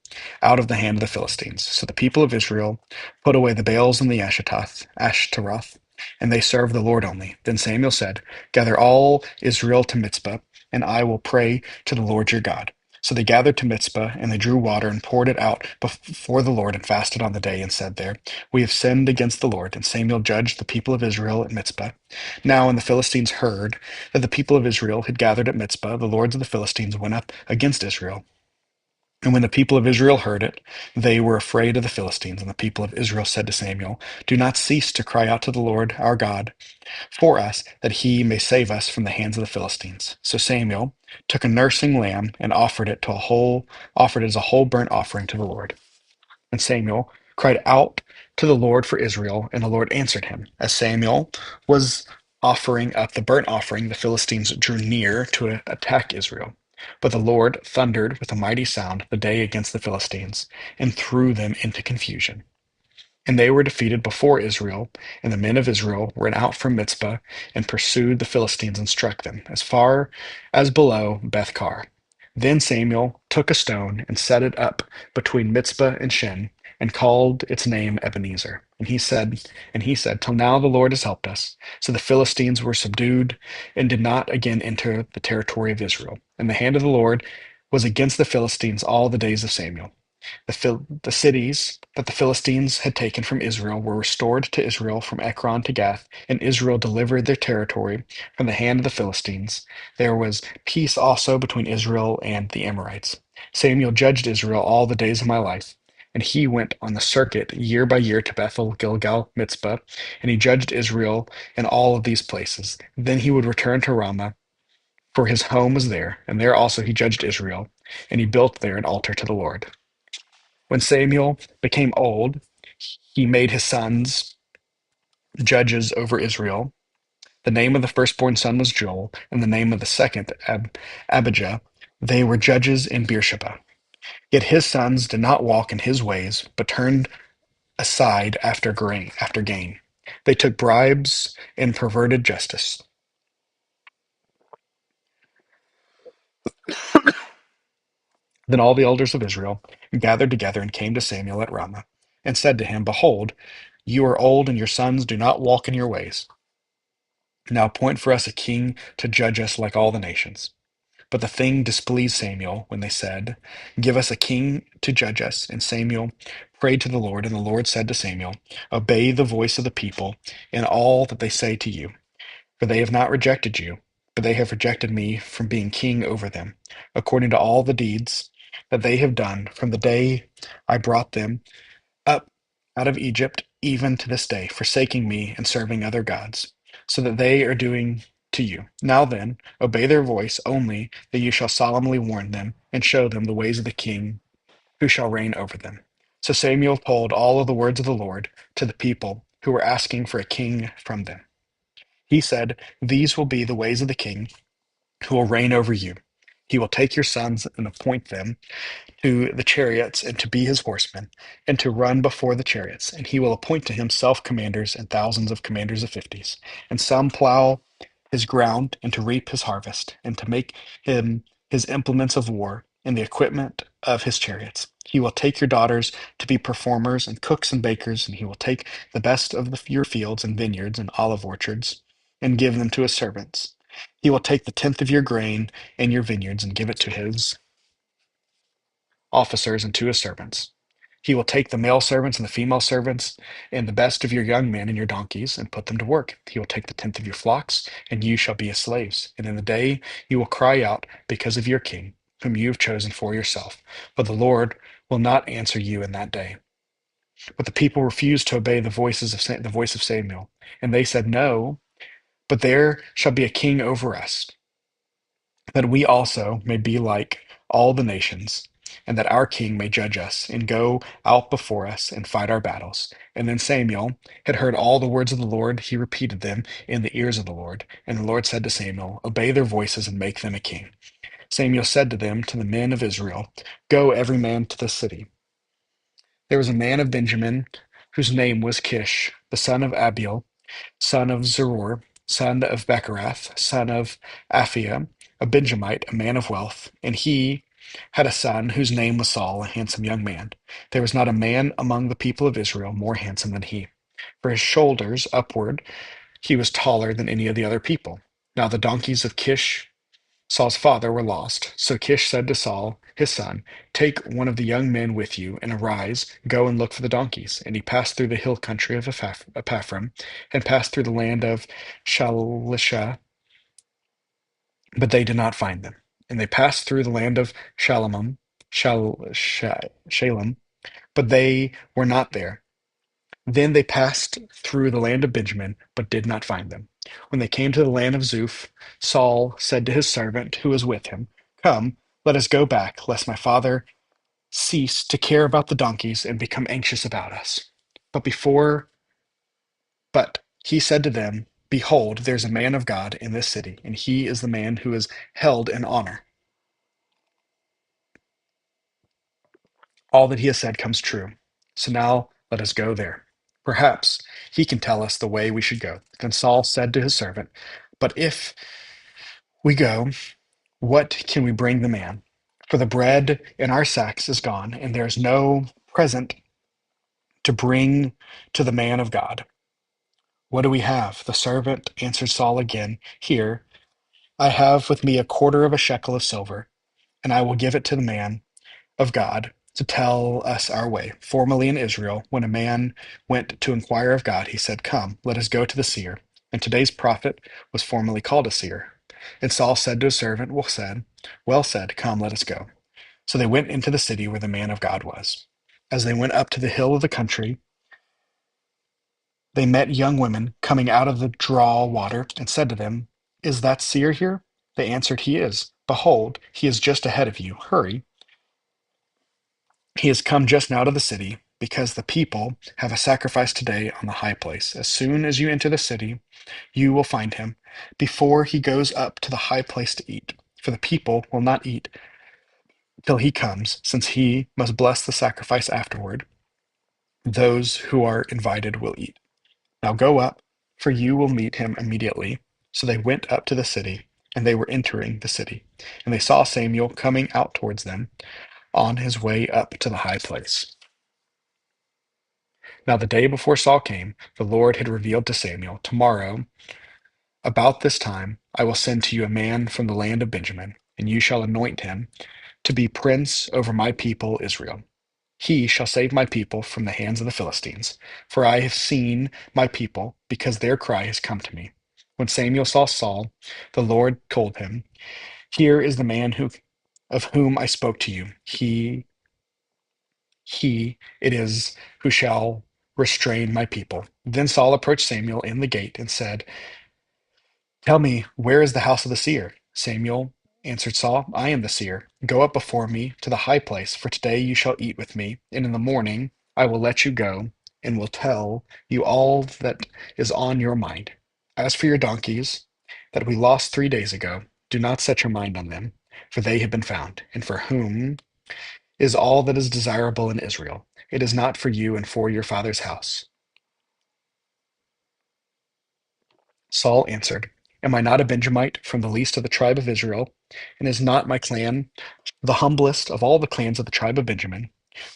out of the hand of the Philistines." So the people of Israel put away the Baals and the Ashtaroth, and they served the Lord only. Then Samuel said, "Gather all Israel to Mizpah, and I will pray to the Lord your God." So they gathered to Mizpah, and they drew water and poured it out before the Lord, and fasted on the day, and said there, "We have sinned against the Lord." And Samuel judged the people of Israel at Mizpah. Now when the Philistines heard that the people of Israel had gathered at Mizpah, the lords of the Philistines went up against Israel. And when the people of Israel heard it, they were afraid of the Philistines. And the people of Israel said to Samuel, "Do not cease to cry out to the Lord our God for us, that he may save us from the hands of the Philistines." So Samuel took a nursing lamb and offered it as a whole burnt offering to the Lord. And Samuel cried out to the Lord for Israel, and the Lord answered him. As Samuel was offering up the burnt offering, the Philistines drew near to attack Israel. But the Lord thundered with a mighty sound the day against the Philistines, and threw them into confusion. And they were defeated before Israel, and the men of Israel went out from Mizpah and pursued the Philistines and struck them as far as below Bethkar. Then Samuel took a stone and set it up between Mizpah and Shen, and called its name Ebenezer. And he said, "Till now the Lord has helped us." So the Philistines were subdued and did not again enter the territory of Israel. And the hand of the Lord was against the Philistines all the days of Samuel. The cities that the Philistines had taken from Israel were restored to Israel from Ekron to Gath, and Israel delivered their territory from the hand of the Philistines. There was peace also between Israel and the Amorites. Samuel judged Israel all the days of my life, and he went on the circuit year by year to Bethel, Gilgal, Mizpah, and he judged Israel in all of these places. Then he would return to Ramah, for his home was there, and there also he judged Israel, and he built there an altar to the Lord. When Samuel became old, he made his sons judges over Israel. The name of the firstborn son was Joel, and the name of the second Abijah. They were judges in Beersheba. Yet his sons did not walk in his ways, but turned aside after gain. They took bribes and perverted justice. Then all the elders of Israel gathered together and came to Samuel at Ramah, and said to him, Behold, you are old, and your sons do not walk in your ways. Now appoint for us a king to judge us like all the nations. But the thing displeased Samuel when they said, Give us a king to judge us. And Samuel prayed to the Lord, and the Lord said to Samuel, Obey the voice of the people in all that they say to you, for they have not rejected you, but they have rejected me from being king over them, according to all the deeds that they have done from the day I brought them up out of Egypt, even to this day, forsaking me and serving other gods, so that they are doing to you. Now then, obey their voice only, that you shall solemnly warn them, and show them the ways of the king who shall reign over them. So Samuel told all of the words of the Lord to the people who were asking for a king from them. He said, These will be the ways of the king who will reign over you. He will take your sons and appoint them to the chariots and to be his horsemen, and to run before the chariots. And he will appoint to himself commanders and thousands of commanders of fifties, and some plow his ground and to reap his harvest, and to make him his implements of war and the equipment of his chariots. He will take your daughters to be performers and cooks and bakers, and he will take the best of your fields and vineyards and olive orchards and give them to his servants. He will take the tenth of your grain and your vineyards and give it to his officers and to his servants. He will take the male servants and the female servants and the best of your young men and your donkeys and put them to work. He will take the tenth of your flocks, and you shall be his slaves. And in the day you will cry out because of your king, whom you have chosen for yourself. But the Lord will not answer you in that day. But the people refused to obey the voice of Samuel, and they said, No, but there shall be a king over us, that we also may be like all the nations, and that our king may judge us, and go out before us, and fight our battles. And then Samuel had heard all the words of the Lord. He repeated them in the ears of the Lord. And the Lord said to Samuel, Obey their voices, and make them a king. Samuel said to them, to the men of Israel, Go every man to the city. There was a man of Benjamin, whose name was Kish, the son of Abiel, son of Zeror, son of Bechorath, son of Aphiah, a Benjamite, a man of wealth. And he had a son whose name was Saul, a handsome young man. There was not a man among the people of Israel more handsome than he. For his shoulders upward, he was taller than any of the other people. Now the donkeys of Kish, Saul's father, were lost. So Kish said to Saul, his son, Take one of the young men with you, and arise, go and look for the donkeys. And he passed through the hill country of Epaphram, and passed through the land of Shalisha, but they did not find them. And they passed through the land of Shalem, but they were not there. Then they passed through the land of Benjamin, but did not find them. When they came to the land of Zuph, Saul said to his servant who was with him, Come, let us go back, lest my father cease to care about the donkeys and become anxious about us. But before, but he said to them, Behold, there is a man of God in this city, and he is the man who is held in honor. All that he has said comes true. So now let us go there. Perhaps he can tell us the way we should go. Then Saul said to his servant, But if we go, what can we bring the man? For the bread in our sacks is gone, and there is no present to bring to the man of God. What do we have? The servant answered Saul again, Here, I have with me a quarter of a shekel of silver, and I will give it to the man of God to tell us our way. Formerly in Israel, when a man went to inquire of God, he said, Come, let us go to the seer. And today's prophet was formerly called a seer. And Saul said to his servant, Well said, come, let us go. So they went into the city where the man of God was. As they went up to the hill of the country, they met young women coming out of the draw water, and said to them, Is that seer here? They answered, He is. Behold, he is just ahead of you. Hurry, he has come just now to the city. because the people have a sacrifice today on the high place. As soon as you enter the city, you will find him before he goes up to the high place to eat. For the people will not eat till he comes, since he must bless the sacrifice afterward. Those who are invited will eat. Now go up, for you will meet him immediately. So they went up to the city, and they were entering the city. And they saw Samuel coming out towards them on his way up to the high place. Now the day before Saul came, the Lord had revealed to Samuel, tomorrow, about this time, I will send to you a man from the land of Benjamin, and you shall anoint him to be prince over my people Israel. He shall save my people from the hands of the Philistines, for I have seen my people, because their cry has come to me. When Samuel saw Saul, the Lord told him, here is the man of whom I spoke to you. He it is who shall restrain my people. Then Saul approached Samuel in the gate and said, tell me, where is the house of the seer? Samuel answered Saul, I am the seer. Go up before me to the high place, for today you shall eat with me, and in the morning I will let you go, and will tell you all that is on your mind. As for your donkeys that we lost 3 days ago, do not set your mind on them, for they have been found, and for whom is all that is desirable in Israel. It is not for you and for your father's house. Saul answered, am I not a Benjamite from the least of the tribe of Israel? And is not my clan the humblest of all the clans of the tribe of Benjamin?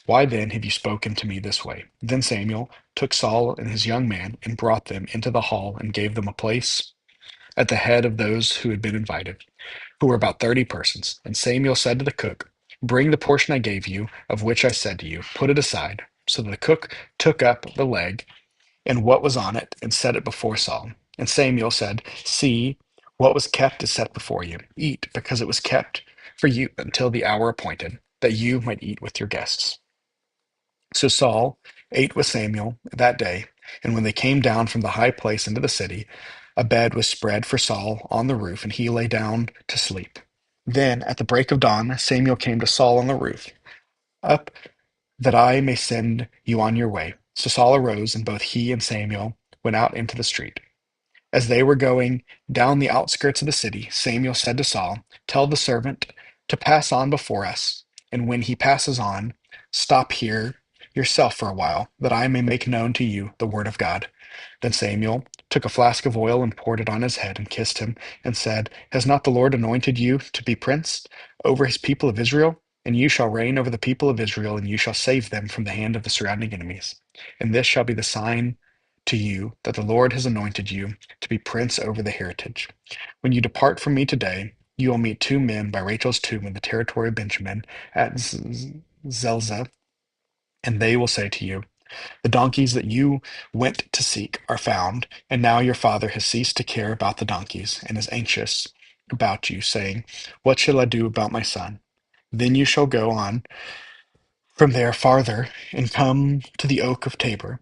Why then have you spoken to me this way? Then Samuel took Saul and his young man and brought them into the hall and gave them a place at the head of those who had been invited, who were about 30 persons. And Samuel said to the cook, bring the portion I gave you, of which I said to you, put it aside. So the cook took up the leg and what was on it, and set it before Saul. And Samuel said, see, what was kept is set before you. Eat, because it was kept for you until the hour appointed, that you might eat with your guests. So Saul ate with Samuel that day, and when they came down from the high place into the city, a bed was spread for Saul on the roof, and he lay down to sleep. Then at the break of dawn, Samuel came to Saul on the roof. Up, that I may send you on your way. So Saul arose, and both he and Samuel went out into the street. As they were going down the outskirts of the city, Samuel said to Saul, tell the servant to pass on before us, and when he passes on, stop here yourself for a while, that I may make known to you the word of God. Then Samuel took a flask of oil and poured it on his head and kissed him and said, has not the Lord anointed you to be prince over his people of Israel? And you shall reign over the people of Israel, and you shall save them from the hand of the surrounding enemies. And this shall be the sign to you that the Lord has anointed you to be prince over the heritage. When you depart from me today, you will meet two men by Rachel's tomb in the territory of Benjamin at Zelzah, and they will say to you, the donkeys that you went to seek are found, and now your father has ceased to care about the donkeys and is anxious about you, saying, what shall I do about my son? Then you shall go on from there farther and come to the oak of Tabor.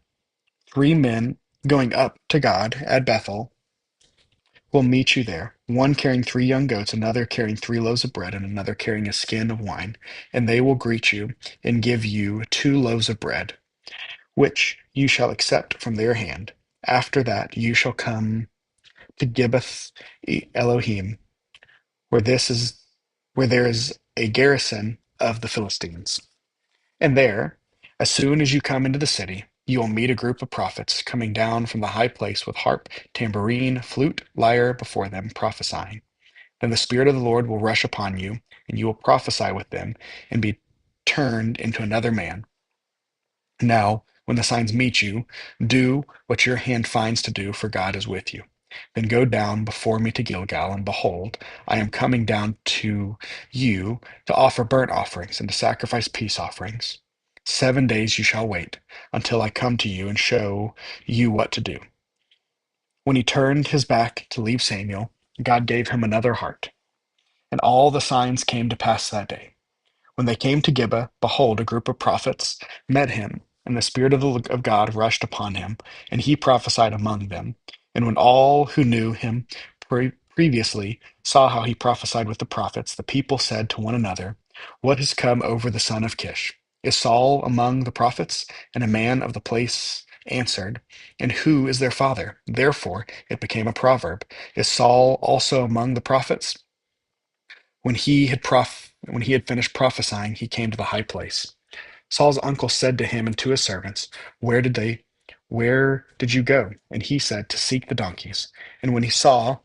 3 men going up to God at Bethel will meet you there, one carrying 3 young goats, another carrying 3 loaves of bread, and another carrying a skin of wine. And they will greet you and give you 2 loaves of bread, which you shall accept from their hand. After that you shall come to Gibbeth Elohim, where this is where there is a garrison of the Philistines. And there, as soon as you come into the city, you will meet a group of prophets coming down from the high place with harp, tambourine, flute, lyre before them, prophesying. Then the Spirit of the Lord will rush upon you, and you will prophesy with them and be turned into another man. Now, when the signs meet you, do what your hand finds to do, for God is with you. Then go down before me to Gilgal, and behold, I am coming down to you to offer burnt offerings and to sacrifice peace offerings. 7 days you shall wait until I come to you and show you what to do. When he turned his back to leave Samuel, God gave him another heart, and all the signs came to pass that day. When they came to Gibeah, behold, a group of prophets met him, and the Spirit of God rushed upon him, and he prophesied among them. And when all who knew him previously saw how he prophesied with the prophets, the people said to one another, what has come over the son of Kish? Is Saul among the prophets? And a man of the place answered, And who is their father? Therefore it became a proverb. Is Saul also among the prophets? When he had finished prophesying, he came to the high place. Saul's uncle said to him and to his servants, Where did you go? And he said, To seek the donkeys. And when he saw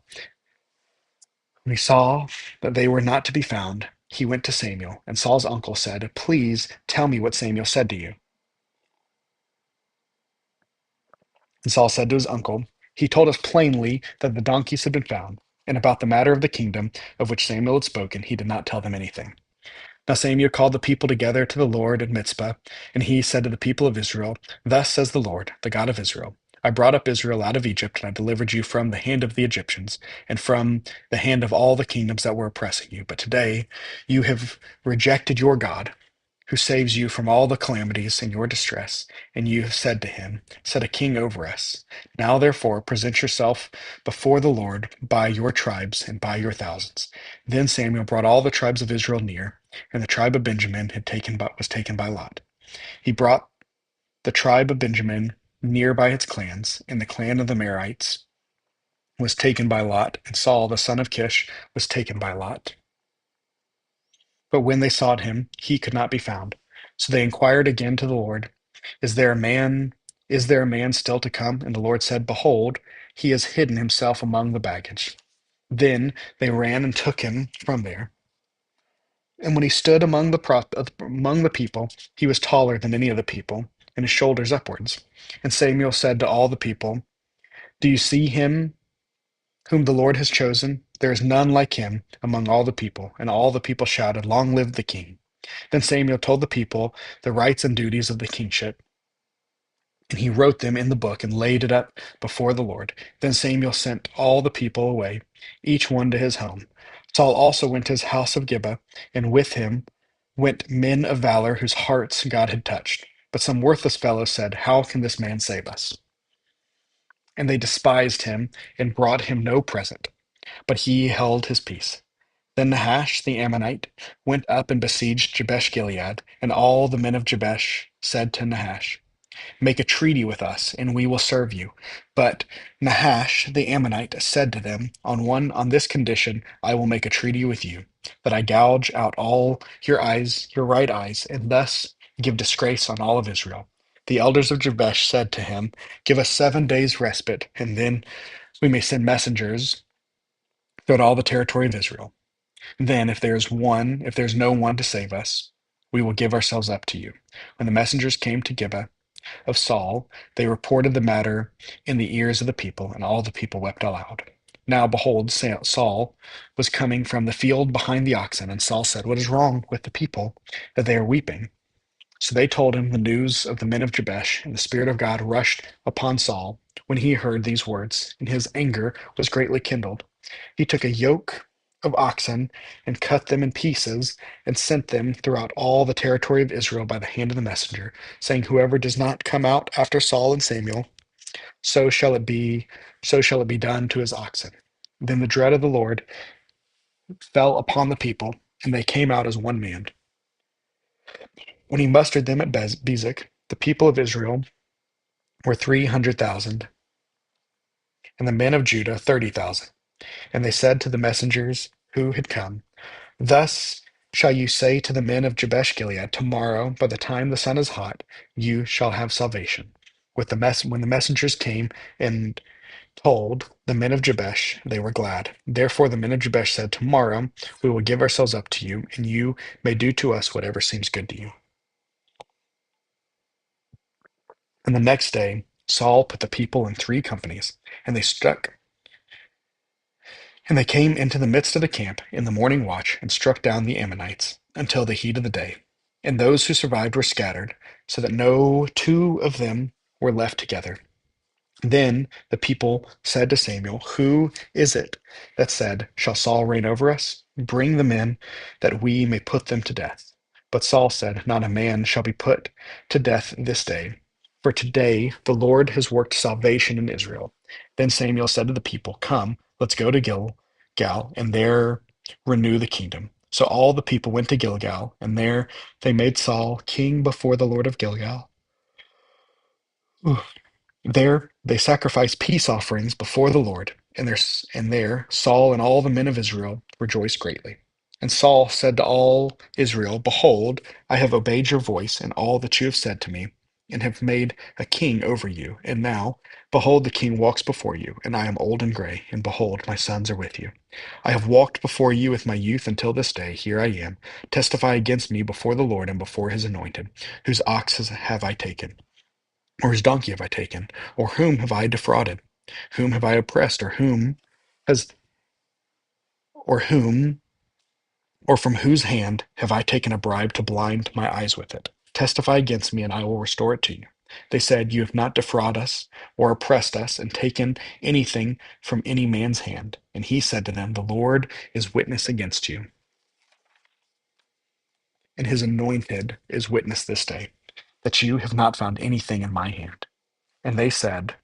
that they were not to be found, he went to Samuel. And Saul's uncle said, Please tell me what Samuel said to you. And Saul said to his uncle, He told us plainly that the donkeys had been found, and about the matter of the kingdom of which Samuel had spoken, he did not tell them anything. Now Samuel called the people together to the Lord at Mizpah, and he said to the people of Israel, Thus says the Lord, the God of Israel, I brought up Israel out of Egypt, and I delivered you from the hand of the Egyptians, and from the hand of all the kingdoms that were oppressing you. But today you have rejected your God, who saves you from all the calamities and your distress, and you have said to him, Set a king over us. Now therefore present yourself before the Lord by your tribes and by your thousands. Then Samuel brought all the tribes of Israel near, and the tribe of Benjamin was taken by lot. He brought the tribe of Benjamin near by its clans, and the clan of the Merites was taken by lot, and Saul the son of Kish was taken by lot. But when they sought him, he could not be found. So they inquired again to the Lord, Is there a man, is there a man still to come? And the Lord said, Behold, he has hidden himself among the baggage. Then they ran and took him from there. And when he stood among the people, he was taller than any of the people, and his shoulders upwards. And Samuel said to all the people, Do you see him whom the Lord has chosen? There is none like him among all the people. And all the people shouted, Long live the king. Then Samuel told the people the rights and duties of the kingship, and he wrote them in the book and laid it up before the Lord. Then Samuel sent all the people away, each one to his home. Saul also went to his house of Gibeah, and with him went men of valor whose hearts God had touched. But some worthless fellows said, How can this man save us? And they despised him and brought him no present, but he held his peace. Then Nahash the Ammonite went up and besieged Jabesh Gilead, and all the men of Jabesh said to Nahash, Make a treaty with us, and we will serve you. But Nahash the Ammonite said to them, On this condition I will make a treaty with you, that I gouge out all your right eyes, and thus give disgrace on all of Israel. The elders of Jabesh said to him, Give us 7 days' respite, and then we may send messengers throughout all the territory of Israel. Then, if there's no one to save us, we will give ourselves up to you. When the messengers came to Gibeah of Saul, they reported the matter in the ears of the people, and all the people wept aloud. Now, behold, Saul was coming from the field behind the oxen, and Saul said, What is wrong with the people that they are weeping? So they told him the news of the men of Jabesh, and the Spirit of God rushed upon Saul when he heard these words, and his anger was greatly kindled. He took a yoke of oxen and cut them in pieces and sent them throughout all the territory of Israel by the hand of the messenger, saying, Whoever does not come out after Saul and Samuel, so shall it be, so shall it be done to his oxen. Then the dread of the Lord fell upon the people, and they came out as one man. When he mustered them at Bezek, the people of Israel were 300,000, and the men of Judah 30,000. And they said to the messengers who had come, Thus shall you say to the men of Jabesh Gilead, Tomorrow, by the time the sun is hot, you shall have salvation. When the messengers came and told the men of Jabesh, they were glad. Therefore the men of Jabesh said, Tomorrow we will give ourselves up to you, and you may do to us whatever seems good to you. And the next day Saul put the people in 3 companies, and they came into the midst of the camp in the morning watch and struck down the Ammonites until the heat of the day. And those who survived were scattered, so that no two of them were left together. Then the people said to Samuel, Who is it that said, Shall Saul reign over us? Bring them in, that we may put them to death. But Saul said, Not a man shall be put to death this day, for today the Lord has worked salvation in Israel. Then Samuel said to the people, Come, let's go to Gilgal, and there renew the kingdom. So all the people went to Gilgal, and there they made Saul king before the Lord of Gilgal. There they sacrificed peace offerings before the Lord, and there Saul and all the men of Israel rejoiced greatly. And Saul said to all Israel, Behold, I have obeyed your voice and all that you have said to me, and have made a king over you. And now, behold, the king walks before you, and I am old and gray, and behold, my sons are with you. I have walked before you with my youth until this day. Here I am. Testify against me before the Lord and before his anointed, whose ox have I taken? Or his donkey have I taken? Or whom have I defrauded? Whom have I oppressed? Has, or whom, or from whose hand have I taken a bribe to blind my eyes with it? Testify against me, and I will restore it to you. They said, You have not defrauded us, or oppressed us, and taken anything from any man's hand. And he said to them, The Lord is witness against you, and his anointed is witness this day, that you have not found anything in my hand. And they said,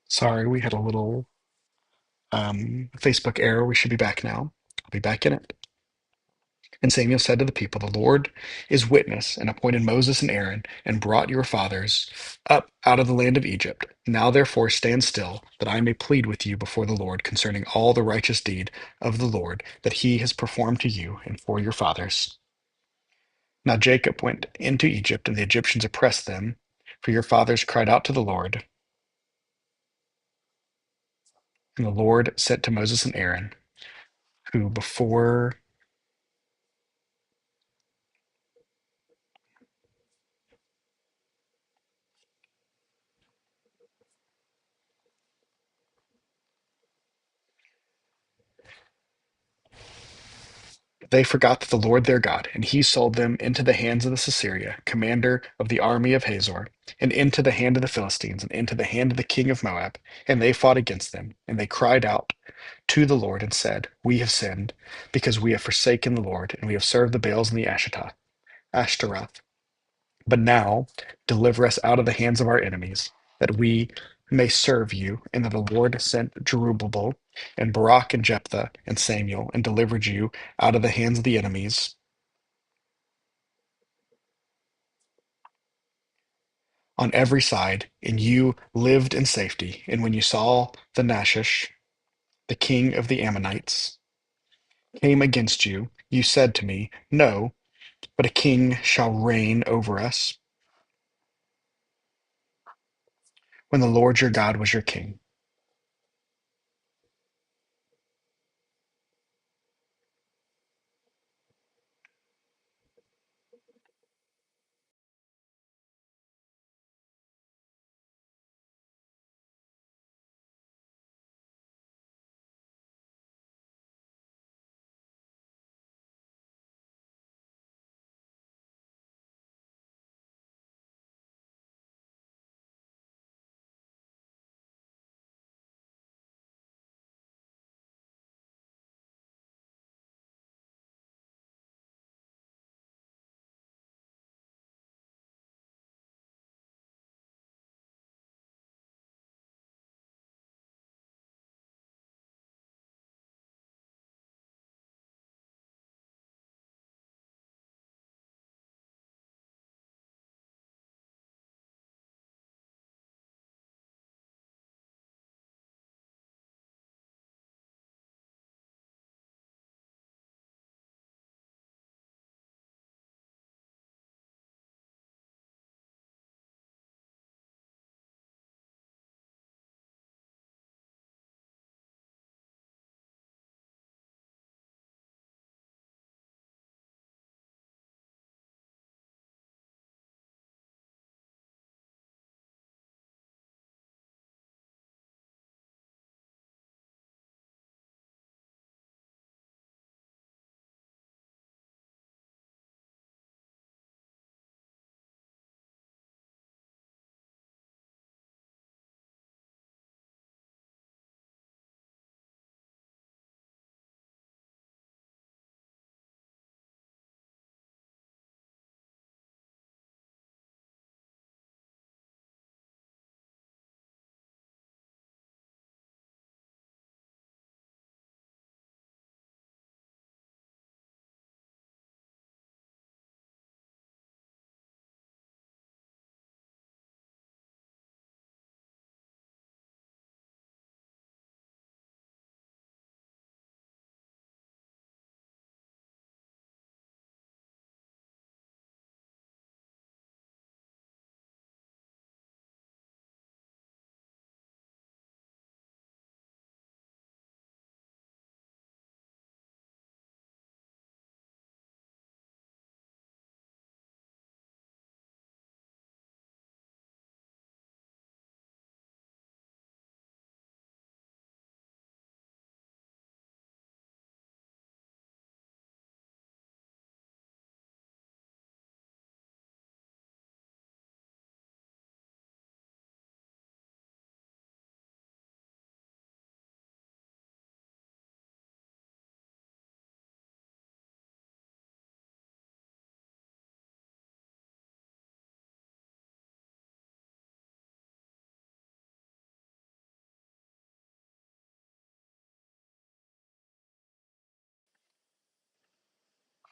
Sorry, we had a little Facebook error. We should be back now. I'll be back in it. And Samuel said to the people, The Lord is witness, and appointed Moses and Aaron, and brought your fathers up out of the land of Egypt. Now therefore stand still, that I may plead with you before the Lord concerning all the righteous deed of the Lord that he has performed to you and for your fathers. Now Jacob went into Egypt, and the Egyptians oppressed them, for your fathers cried out to the Lord. And the Lord said to Moses and Aaron, who before they forgot the Lord their God, and he sold them into the hands of the Sisera, commander of the army of Hazor, and into the hand of the Philistines, and into the hand of the king of Moab. And they fought against them, and they cried out to the Lord and said, We have sinned, because we have forsaken the Lord, and we have served the Baals and the Ashtaroth. But now deliver us out of the hands of our enemies, that we may serve you, and that the Lord sent Jerubbaal and Barak and Jephthah and Samuel and delivered you out of the hands of the enemies on every side, and you lived in safety. And when you saw the Nashish, the king of the Ammonites, came against you, you said to me, no, but a king shall reign over us when the Lord your God was your king.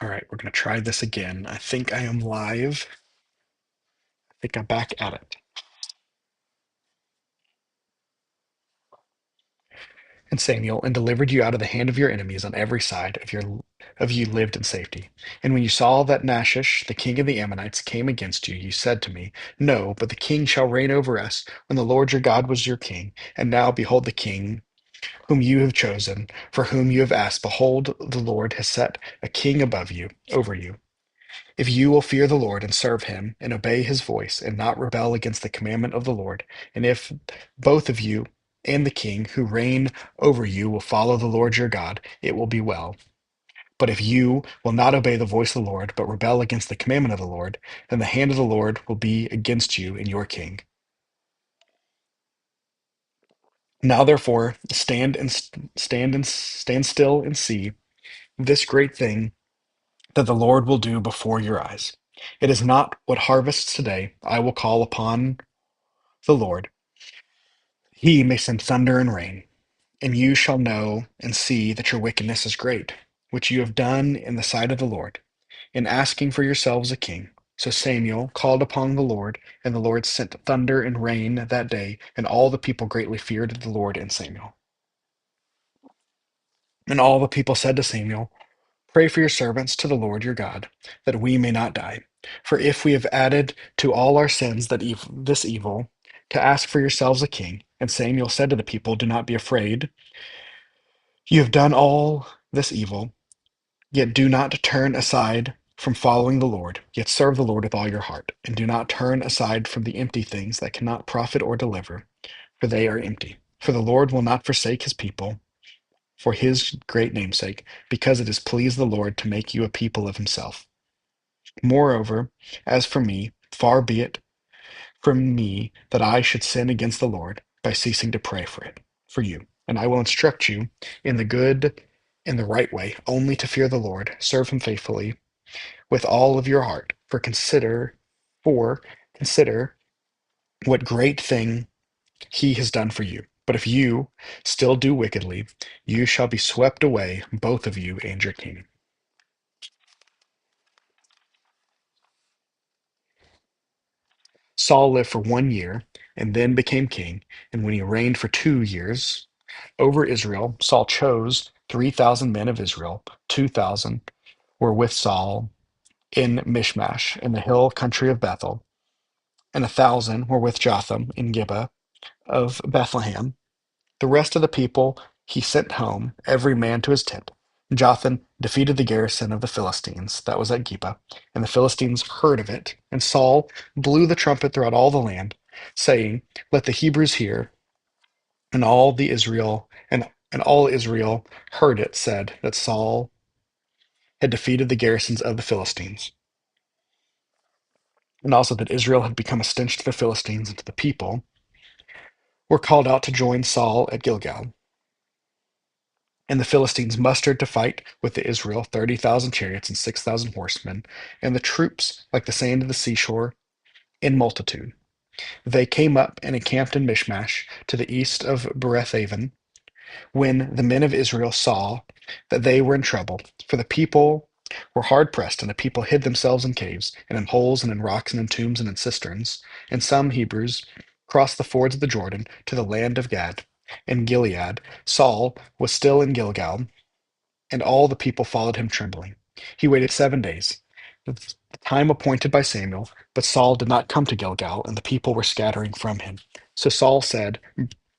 All right, we're going to try this again. I think I am live. I think I'm back at it. And Samuel, and delivered you out of the hand of your enemies on every side of you lived in safety. And when you saw that Nashish, the king of the Ammonites, came against you, you said to me, no, but the king shall reign over us when the Lord your God was your king. And now behold the king whom you have chosen, for whom you have asked, behold, the Lord has set a king above you, over you. If you will fear the Lord and serve him and obey his voice and not rebel against the commandment of the Lord, and if both of you and the king who reign over you will follow the Lord your God, it will be well. But if you will not obey the voice of the Lord, but rebel against the commandment of the Lord, then the hand of the Lord will be against you and your king. Now therefore stand still and see this great thing that the Lord will do before your eyes. It is not what harvests today I will call upon the Lord. He may send thunder and rain, and you shall know and see that your wickedness is great, which you have done in the sight of the Lord, in asking for yourselves a king. So Samuel called upon the Lord, and the Lord sent thunder and rain that day, and all the people greatly feared the Lord and Samuel. And all the people said to Samuel, pray for your servants to the Lord your God, that we may not die. For if we have added to all our sins this evil, to ask for yourselves a king. And Samuel said to the people, do not be afraid. You have done all this evil, yet do not turn aside from following the Lord, yet serve the Lord with all your heart, and do not turn aside from the empty things that cannot profit or deliver, for they are empty. For the Lord will not forsake his people for his great namesake, because it has pleased the Lord to make you a people of himself. Moreover, as for me, far be it from me that I should sin against the Lord by ceasing to pray for you. And I will instruct you in the good and the right way, only to fear the Lord, serve him faithfully with all of your heart. For consider what great thing he has done for you. But if you still do wickedly, you shall be swept away, both of you and your king. Saul lived for 1 year and then became king. And when he reigned for 2 years over Israel, Saul chose 3,000 men of Israel. 2,000 were with Saul in Mishmash in the hill country of Bethel, and 1,000 were with Jotham in Gibeah of Bethlehem. The rest of the people he sent home, every man to his tent. Jotham defeated the garrison of the Philistines that was at Gibeah, and the Philistines heard of it. And Saul blew the trumpet throughout all the land, saying, let the Hebrews hear. And all Israel heard it said that Saul had defeated the garrisons of the Philistines, and also that Israel had become a stench to the Philistines and to the people were called out to join Saul at Gilgal. And the Philistines mustered to fight with the Israel 30,000 chariots and 6,000 horsemen, and the troops like the sand of the seashore in multitude. They came up and encamped in Michmash to the east of Berethaven. When the men of Israel saw that they were in trouble, for the people were hard pressed, and the people hid themselves in caves, and in holes, and in rocks, and in tombs, and in cisterns, and some Hebrews crossed the fords of the Jordan to the land of Gad and Gilead. Saul was still in Gilgal, and all the people followed him trembling. He waited 7 days, the time appointed by Samuel, but Saul did not come to Gilgal, and the people were scattering from him. So Saul said,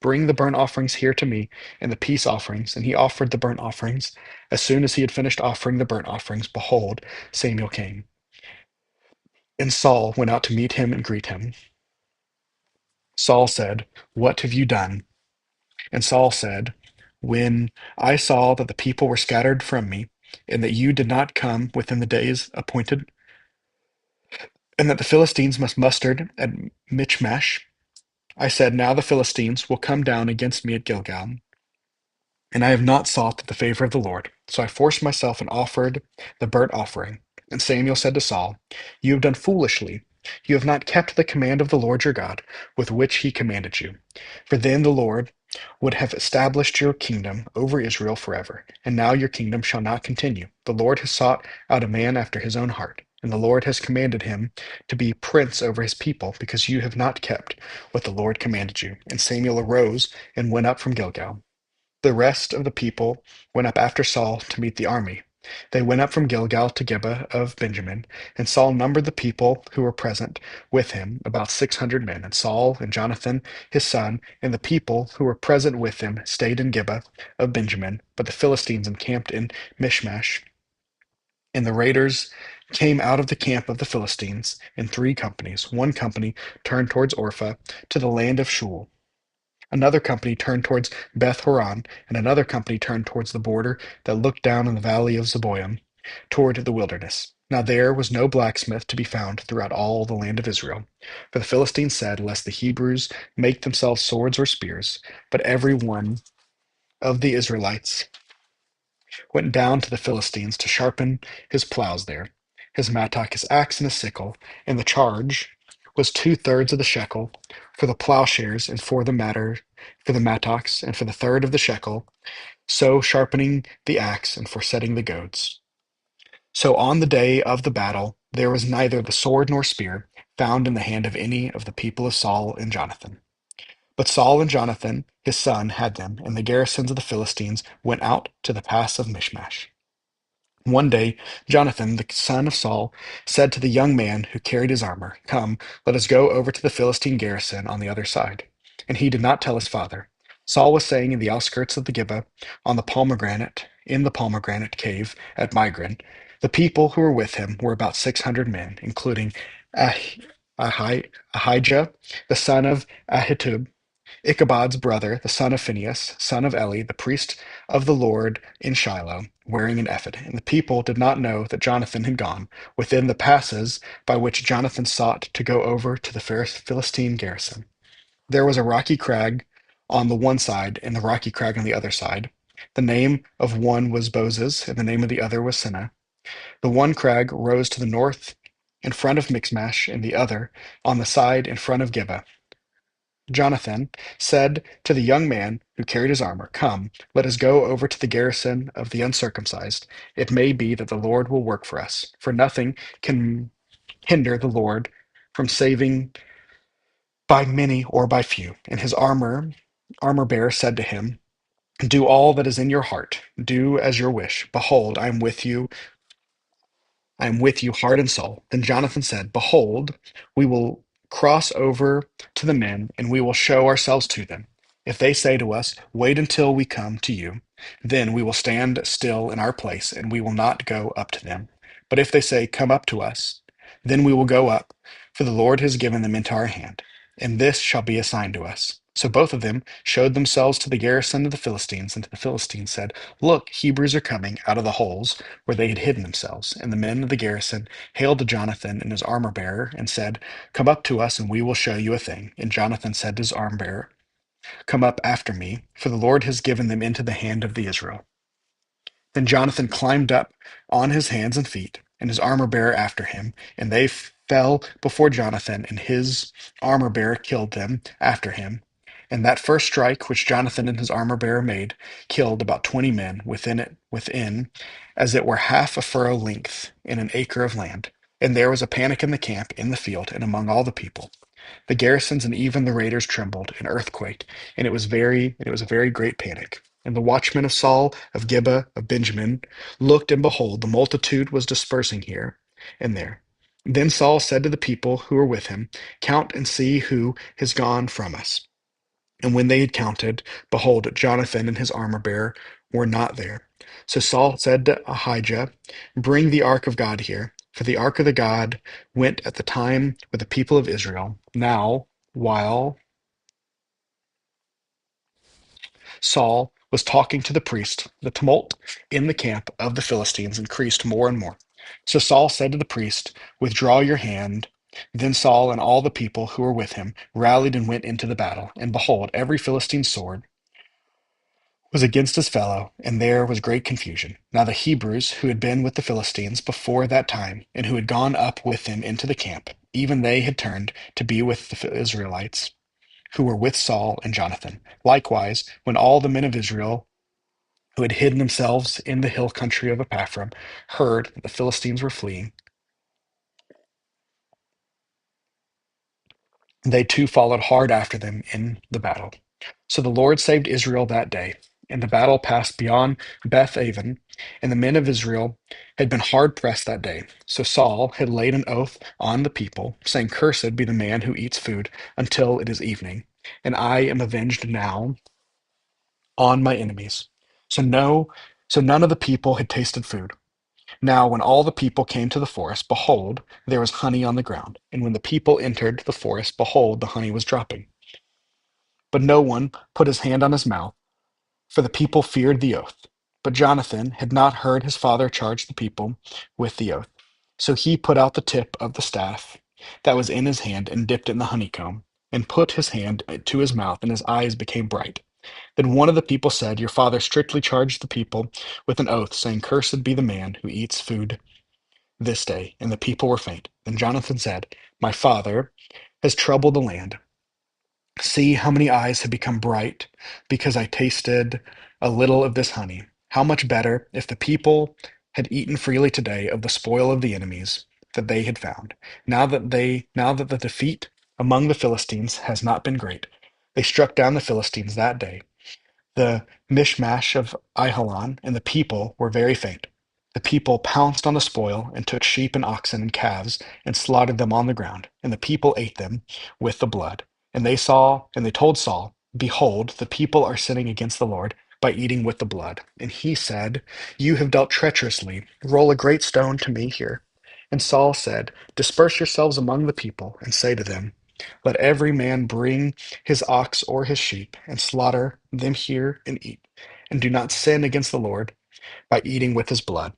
bring the burnt offerings here to me, and the peace offerings. And he offered the burnt offerings. As soon as he had finished offering the burnt offerings, behold, Samuel came. And Saul went out to meet him and greet him. Saul said, what have you done? And Saul said, when I saw that the people were scattered from me, and that you did not come within the days appointed, and that the Philistines must muster at Michmash, I said, now the Philistines will come down against me at Gilgal, and I have not sought the favor of the Lord. So I forced myself and offered the burnt offering. And Samuel said to Saul, you have done foolishly. You have not kept the command of the Lord your God, with which he commanded you. For then the Lord would have established your kingdom over Israel forever. And now your kingdom shall not continue. The Lord has sought out a man after his own heart, and the Lord has commanded him to be prince over his people, because you have not kept what the Lord commanded you. And Samuel arose and went up from Gilgal. The rest of the people went up after Saul to meet the army. They went up from Gilgal to Gibeah of Benjamin, and Saul numbered the people who were present with him, about 600 men. And Saul and Jonathan his son and the people who were present with him stayed in Gibeah of Benjamin, but the Philistines encamped in Michmash. And the raiders came out of the camp of the Philistines in 3 companies. One company turned towards Orpha to the land of Shul. Another company turned towards Beth Horon, and another company turned towards the border that looked down in the valley of Zeboim toward the wilderness. Now there was no blacksmith to be found throughout all the land of Israel. For the Philistines said, lest the Hebrews make themselves swords or spears. But every one of the Israelites went down to the Philistines to sharpen his plows there. his mattock, his axe, and his sickle, and the charge was 2/3 of the shekel for the plowshares, and for the mattocks, and for the third of the shekel, so sharpening the axe, and for setting the goads. So on the day of the battle there was neither the sword nor spear found in the hand of any of the people of Saul and Jonathan. But Saul and Jonathan his son had them, and the garrisons of the Philistines went out to the pass of Michmash. One day Jonathan, the son of Saul, said to the young man who carried his armor, "Come, let us go over to the Philistine garrison on the other side." And he did not tell his father. Saul was staying in the outskirts of the Gibeah, in the pomegranate cave at Migron. The people who were with him were about 600 men, including Ah- Ahijah, the son of Ahitub, Ichabod's brother, the son of Phinehas, son of Eli, the priest of the Lord in Shiloh, wearing an ephod. And the people did not know that Jonathan had gone within the passes by which Jonathan sought to go over to the Philistine garrison. There was a rocky crag on the one side and the rocky crag on the other side. The name of one was Bozez, and the name of the other was Seneh. The one crag rose to the north in front of Michmash, and the other on the side in front of Gibeah. Jonathan said to the young man who carried his armor, "Come, let us go over to the garrison of the uncircumcised. It may be that the Lord will work for us, for nothing can hinder the Lord from saving by many or by few." And his armor bearer said to him, "Do all that is in your heart. Do as your wish. Behold, I am with you heart and soul." Then Jonathan said, "Behold, we will cross over to the men, and we will show ourselves to them. If they say to us, 'Wait until we come to you,' then we will stand still in our place, and we will not go up to them. But if they say, 'Come up to us,' then we will go up, for the Lord has given them into our hand, and this shall be a sign to us." So both of them showed themselves to the garrison of the Philistines, and the Philistines said, "Look, Hebrews are coming out of the holes where they had hidden themselves." And the men of the garrison hailed to Jonathan and his armor bearer and said, "Come up to us, and we will show you a thing." And Jonathan said to his armor bearer, "Come up after me, for the Lord has given them into the hand of the Israel." Then Jonathan climbed up on his hands and feet, and his armor bearer after him, and they fell before Jonathan, and his armor bearer killed them after him. And that first strike which Jonathan and his armor bearer made killed about 20 men within as it were half a furrow length in an acre of land. And there was a panic in the camp, in the field, and among all the people. The garrisons and even the raiders trembled, and earthquaked, and it was a very great panic. And the watchmen of Saul, of Gibeah, of Benjamin, looked, and behold, the multitude was dispersing here and there. Then Saul said to the people who were with him, "Count and see who has gone from us." And when they had counted, behold, Jonathan and his armor bearer were not there. So Saul said to Ahijah, "Bring the ark of God here." For the ark of the God went at the time with the people of Israel. Now, while Saul was talking to the priest, the tumult in the camp of the Philistines increased more and more. So Saul said to the priest, "Withdraw your hand." Then Saul and all the people who were with him rallied and went into the battle. And behold, every Philistine sword was against his fellow, and there was great confusion. Now the Hebrews who had been with the Philistines before that time, and who had gone up with them into the camp, even they had turned to be with the Israelites who were with Saul and Jonathan. Likewise, when all the men of Israel who had hidden themselves in the hill country of Ephraim heard that the Philistines were fleeing, they too followed hard after them in the battle. So the Lord saved Israel that day, and the battle passed beyond Beth Aven, and the men of Israel had been hard pressed that day. So Saul had laid an oath on the people, saying, "Cursed be the man who eats food until it is evening, and I am avenged now on my enemies." So no, so none of the people had tasted food. Now, when all the people came to the forest, behold, there was honey on the ground. And when the people entered the forest, behold, the honey was dropping. But no one put his hand on his mouth, for the people feared the oath. But Jonathan had not heard his father charge the people with the oath. So he put out the tip of the staff that was in his hand and dipped it in the honeycomb, and put his hand to his mouth, and his eyes became bright. Then one of the people said, "Your father strictly charged the people with an oath, saying, 'Cursed be the man who eats food this day. And the people were faint. Then Jonathan said, My father has troubled the land. See how many eyes have become bright because I tasted a little of this honey. How much better if the people had eaten freely today of the spoil of the enemies that they had found. Now that the defeat among the Philistines has not been great, they struck down the Philistines that day, the mishmash of Ajalon, and the people were very faint. The people pounced on the spoil and took sheep and oxen and calves and slaughtered them on the ground, and the people ate them with the blood. And they told Saul, Behold, the people are sinning against the Lord by eating with the blood. And he said, You have dealt treacherously. Roll a great stone to me here. And Saul said, Disperse yourselves among the people, and say to them, Let every man bring his ox or his sheep, and slaughter them here and eat. And do not sin against the Lord by eating with his blood.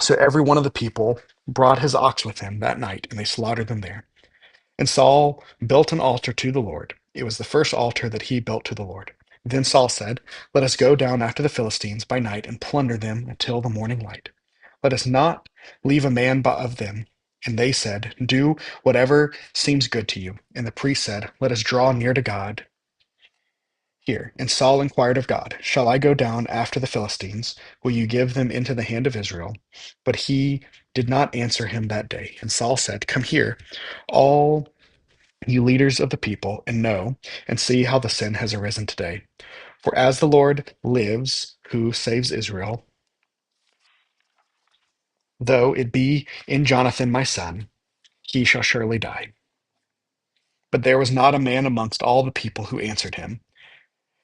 So every one of the people brought his ox with him that night, and they slaughtered them there. And Saul built an altar to the Lord. It was the first altar that he built to the Lord. Then Saul said, Let us go down after the Philistines by night and plunder them until the morning light. Let us not leave a man of them. And they said, Do whatever seems good to you. And the priest said, Let us draw near to God here. And Saul inquired of God, Shall I go down after the Philistines? Will you give them into the hand of Israel? But he did not answer him that day. And Saul said, Come here, all you leaders of the people, and know and see how the sin has arisen today. For as the Lord lives, who saves Israel, though it be in Jonathan my son, he shall surely die. But there was not a man amongst all the people who answered him.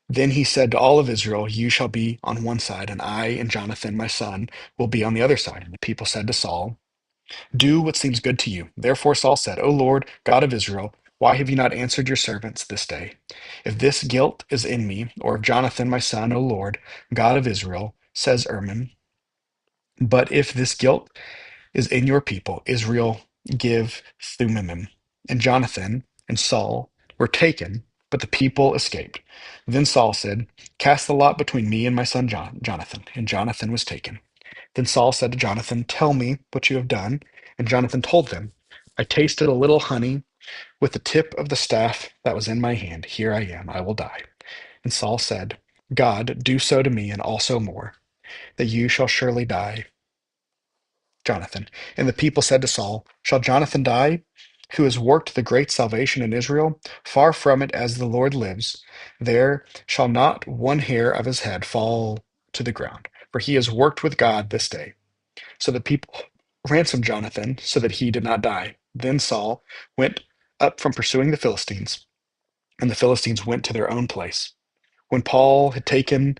Then he said to all of Israel, You shall be on one side, and I and Jonathan my son will be on the other side. And the people said to Saul, Do what seems good to you. Therefore Saul said, O Lord, God of Israel, why have you not answered your servants this day? If this guilt is in me, or of Jonathan my son, O Lord, God of Israel, says Erman, but if this guilt is in your people, Israel, give Thummim. And Jonathan and Saul were taken, but the people escaped. Then Saul said, Cast the lot between me and my son Jonathan. And Jonathan was taken. Then Saul said to Jonathan, Tell me what you have done. And Jonathan told them, I tasted a little honey with the tip of the staff that was in my hand. Here I am, I will die. And Saul said, God, do so to me and also more, that you shall surely die, Jonathan. And the people said to Saul, Shall Jonathan die, who has worked the great salvation in Israel? Far from it, as the Lord lives, there shall not one hair of his head fall to the ground, for he has worked with God this day. So the people ransomed Jonathan so that he did not die. Then Saul went up from pursuing the Philistines, and the Philistines went to their own place. When Paul had taken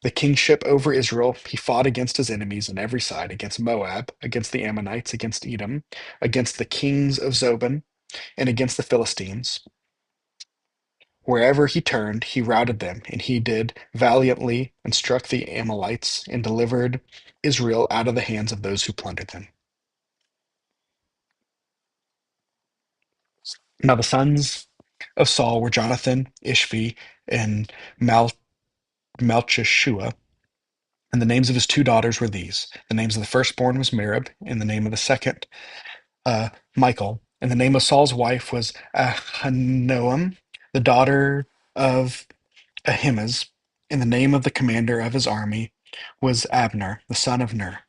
the kingship over Israel, he fought against his enemies on every side, against Moab, against the Ammonites, against Edom, against the kings of Zobah, and against the Philistines. Wherever he turned, he routed them, and he did valiantly and struck the Amalekites and delivered Israel out of the hands of those who plundered them. Now the sons of Saul were Jonathan, Ishvi, and Malchishua. And the names of his two daughters were these. The names of the firstborn was Merib, and the name of the second, Michael. And the name of Saul's wife was Ahinoam, the daughter of Ahimaaz. And the name of the commander of his army was Abner, the son of Ner,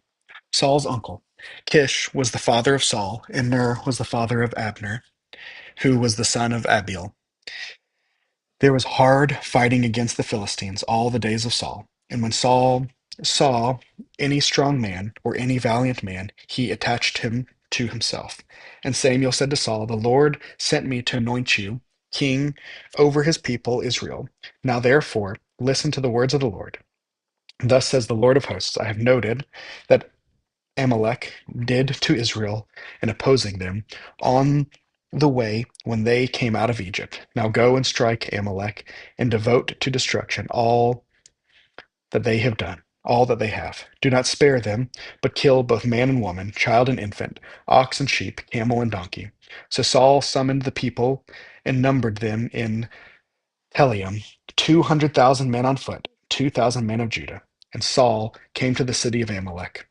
Saul's uncle. Kish was the father of Saul, and Ner was the father of Abner, who was the son of Abiel. There was hard fighting against the Philistines all the days of Saul. And when Saul saw any strong man or any valiant man, he attached him to himself. And Samuel said to Saul, The Lord sent me to anoint you king over his people Israel. Now therefore, listen to the words of the Lord. Thus says the Lord of hosts, I have noted that Amalek did to Israel in opposing them on the way when they came out of Egypt. Now go and strike Amalek and devote to destruction all that they have done, all that they have. Do not spare them, but kill both man and woman, child and infant, ox and sheep, camel and donkey. So Saul summoned the people and numbered them in Telaim, 200,000 men on foot, 2,000 men of Judah. And Saul came to the city of Amalek.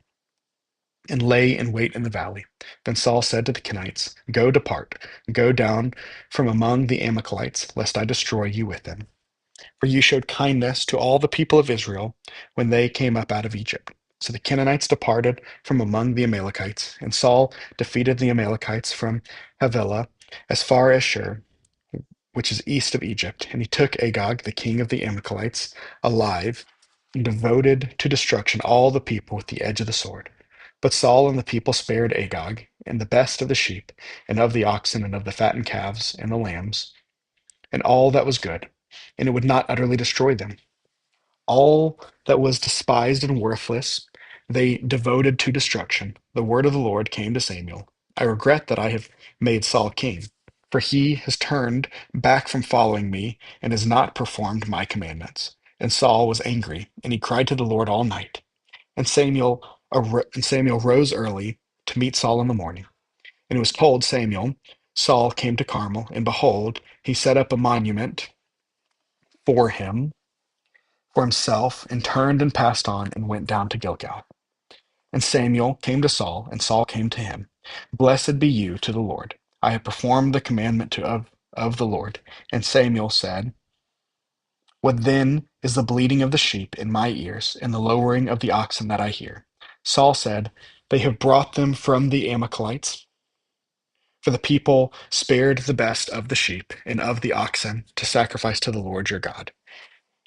and lay in wait in the valley. Then Saul said to the Kenites, Go depart, go down from among the Amalekites, lest I destroy you with them. For you showed kindness to all the people of Israel when they came up out of Egypt. So the Canaanites departed from among the Amalekites, and Saul defeated the Amalekites from Havilah as far as Shur, which is east of Egypt. And he took Agag, the king of the Amalekites, alive, and devoted to destruction all the people with the edge of the sword. But Saul and the people spared Agag, and the best of the sheep, and of the oxen, and of the fattened calves, and the lambs, and all that was good, and it would not utterly destroy them. All that was despised and worthless they devoted to destruction. The word of the Lord came to Samuel. I regret that I have made Saul king, for he has turned back from following me and has not performed my commandments. And Saul was angry, and he cried to the Lord all night. And Samuel rose early to meet Saul in the morning. And it was told Samuel, Saul came to Carmel, and behold, he set up a monument for him for himself, and turned and passed on, and went down to Gilgal. And Samuel came to Saul, and Saul came to him. Blessed be you to the Lord. I have performed the commandment of the Lord. And Samuel said, What then is the bleating of the sheep in my ears, and the lowing of the oxen that I hear? Saul said, They have brought them from the Amalekites, for the people spared the best of the sheep and of the oxen to sacrifice to the Lord your God.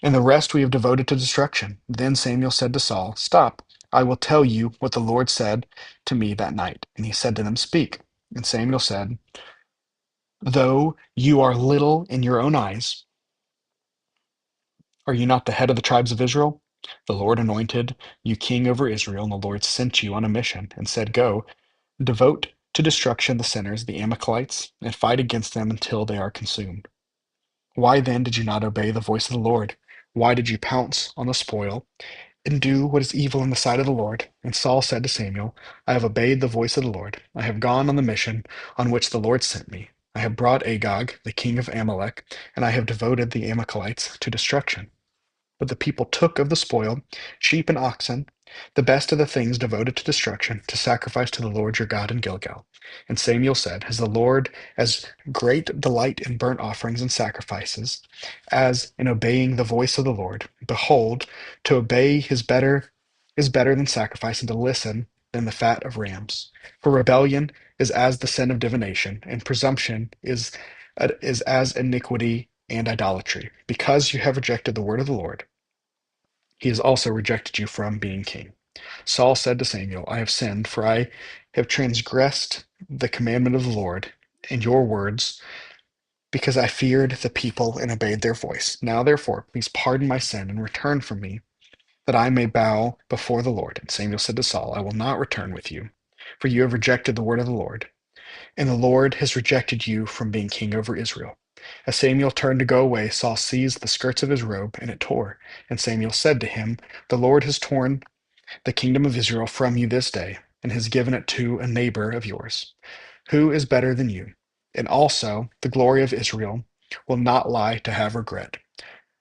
And the rest we have devoted to destruction. Then Samuel said to Saul, Stop, I will tell you what the Lord said to me that night. And he said to them, Speak. And Samuel said, Though you are little in your own eyes, are you not the head of the tribes of Israel? The Lord anointed you king over Israel, and the Lord sent you on a mission and said, Go, devote to destruction the sinners, the Amalekites, and fight against them until they are consumed. Why then did you not obey the voice of the Lord? Why did you pounce on the spoil and do what is evil in the sight of the Lord? And Saul said to Samuel, I have obeyed the voice of the Lord. I have gone on the mission on which the Lord sent me. I have brought Agag, the king of Amalek, and I have devoted the Amalekites to destruction. But the people took of the spoil sheep and oxen, the best of the things devoted to destruction, to sacrifice to the Lord your God in Gilgal. And Samuel said, Has the Lord as great delight in burnt offerings and sacrifices as in obeying the voice of the Lord? Behold, to obey is better than sacrifice, and to listen than the fat of rams. For rebellion is as the sin of divination, and presumption is as iniquity and idolatry. Because you have rejected the word of the Lord, he has also rejected you from being king. Saul said to Samuel, I have sinned, for I have transgressed the commandment of the Lord and your words, because I feared the people and obeyed their voice. Now, therefore, please pardon my sin and return from me, that I may bow before the Lord. And Samuel said to Saul, I will not return with you, for you have rejected the word of the Lord, and the Lord has rejected you from being king over Israel. As Samuel turned to go away, Saul seized the skirts of his robe, and it tore. And Samuel said to him, The Lord has torn the kingdom of Israel from you this day, and has given it to a neighbor of yours, who is better than you. And also the glory of Israel will not lie to have regret,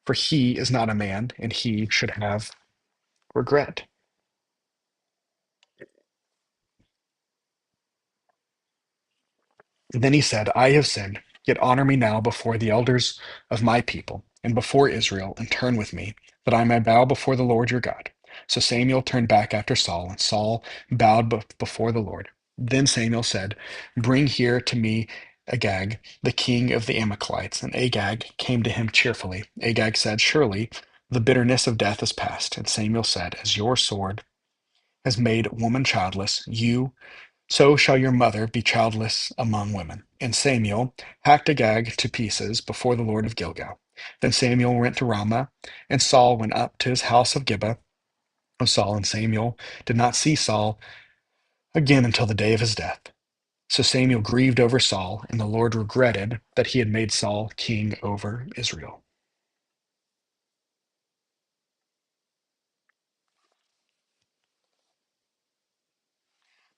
for he is not a man, and he should have regret. And then he said, I have sinned, yet honor me now before the elders of my people and before Israel, and turn with me, that I may bow before the Lord your God. So Samuel turned back after Saul, and Saul bowed before the Lord. Then Samuel said, Bring here to me Agag, the king of the Amalekites. And Agag came to him cheerfully. Agag said, Surely the bitterness of death is past. And Samuel said, As your sword has made woman childless, so shall your mother be childless among women. And Samuel hacked Agag to pieces before the Lord of Gilgal. Then Samuel went to Ramah, and Saul went up to his house of Gibeah of Saul. And Samuel did not see Saul again until the day of his death. So Samuel grieved over Saul, and the Lord regretted that he had made Saul king over Israel.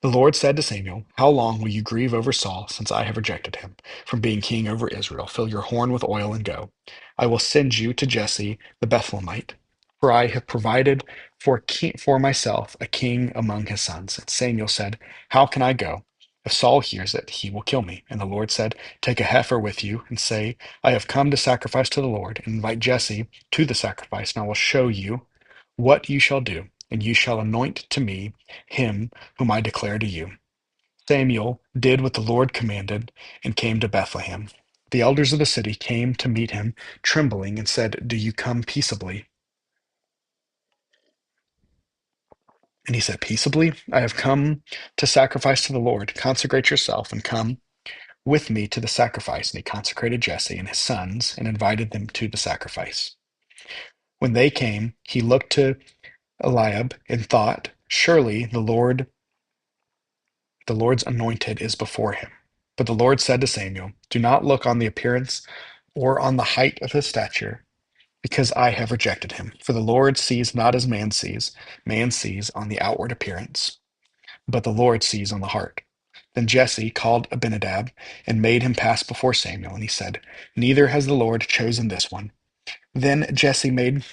The Lord said to Samuel, How long will you grieve over Saul, since I have rejected him from being king over Israel? Fill your horn with oil and go. I will send you to Jesse the Bethlehemite, For I have provided for myself a king among his sons. And Samuel said, How can I go? If Saul hears it, he will kill me. And the Lord said, Take a heifer with you, and say, I have come to sacrifice to the Lord, and invite Jesse to the sacrifice, and I will show you what you shall do, and you shall anoint to me him whom I declare to you. Samuel did what the Lord commanded, and came to Bethlehem. The elders of the city came to meet him, trembling, and said, Do you come peaceably? And he said, Peaceably, I have come to sacrifice to the Lord. Consecrate yourself and come with me to the sacrifice. And he consecrated Jesse and his sons and invited them to the sacrifice. When they came, he looked to Eliab and thought, Surely the Lord's anointed is before him. But the Lord said to Samuel, Do not look on the appearance or on the height of his stature, because I have rejected him. For the Lord sees not as man sees on the outward appearance, but the Lord sees on the heart. Then Jesse called Abinadab and made him pass before Samuel, and he said, Neither has the Lord chosen this one. Then Jesse made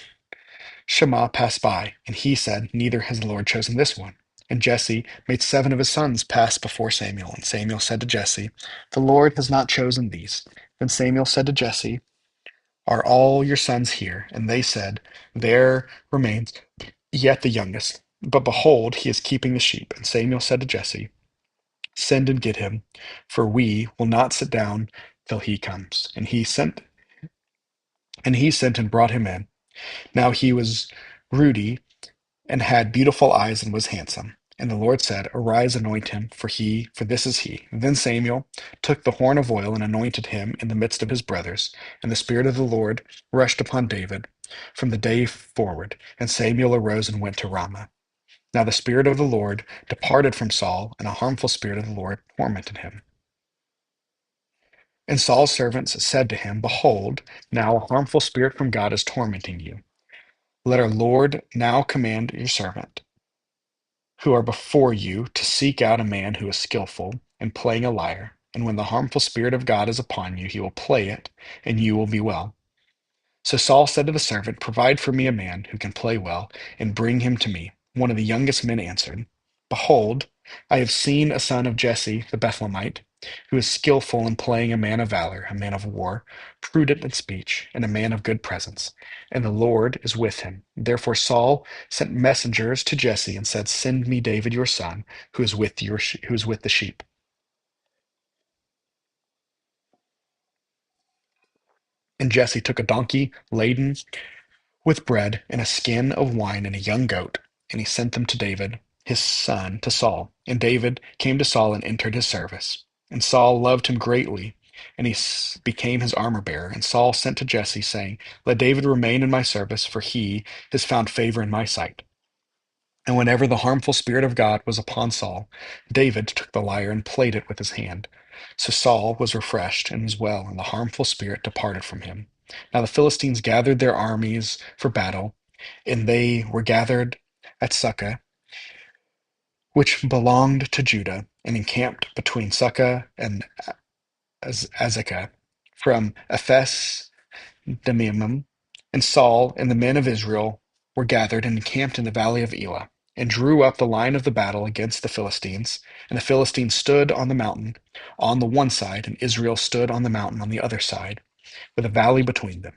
Shammah pass by, and he said, Neither has the Lord chosen this one. And Jesse made 7 of his sons pass before Samuel, and Samuel said to Jesse, The Lord has not chosen these. Then Samuel said to Jesse, Are all your sons here? And they said, There remains yet the youngest. But behold, he is keeping the sheep. And Samuel said to Jesse, Send and get him, for we will not sit down till he comes. And he sent and brought him in. Now he was ruddy and had beautiful eyes and was handsome. And the Lord said, Arise, anoint him, for this is he. Then Samuel took the horn of oil and anointed him in the midst of his brothers. And the Spirit of the Lord rushed upon David from the day forward. And Samuel arose and went to Ramah. Now the Spirit of the Lord departed from Saul, and a harmful spirit of the Lord tormented him. And Saul's servants said to him, Behold, now a harmful spirit from God is tormenting you. Let our Lord now command your servant, who are before you, to seek out a man who is skillful in playing a lyre. And when the harmful spirit of God is upon you, he will play it, and you will be well. So Saul said to the servant, Provide for me a man who can play well, and bring him to me. One of the youngest men answered, Behold, I have seen a son of Jesse the Bethlehemite, who is skillful in playing a man of valor, a man of war, prudent in speech, and a man of good presence. And the Lord is with him. Therefore Saul sent messengers to Jesse and said, Send me David your son, who is with the sheep. And Jesse took a donkey laden with bread and a skin of wine and a young goat, and he sent them to David, his son, to Saul. And David came to Saul and entered his service. And Saul loved him greatly, and became his armor bearer. And Saul sent to Jesse, saying, Let David remain in my service, for he has found favor in my sight. And whenever the harmful spirit of God was upon Saul, David took the lyre and played it with his hand. So Saul was refreshed and was well, and the harmful spirit departed from him. Now the Philistines gathered their armies for battle, and they were gathered at Succah, which belonged to Judah, and encamped between Succah and Azekah, from Ephes Dammim. And Saul and the men of Israel were gathered and encamped in the valley of Elah, and drew up the line of the battle against the Philistines. And the Philistines stood on the mountain on the one side, and Israel stood on the mountain on the other side, with a valley between them.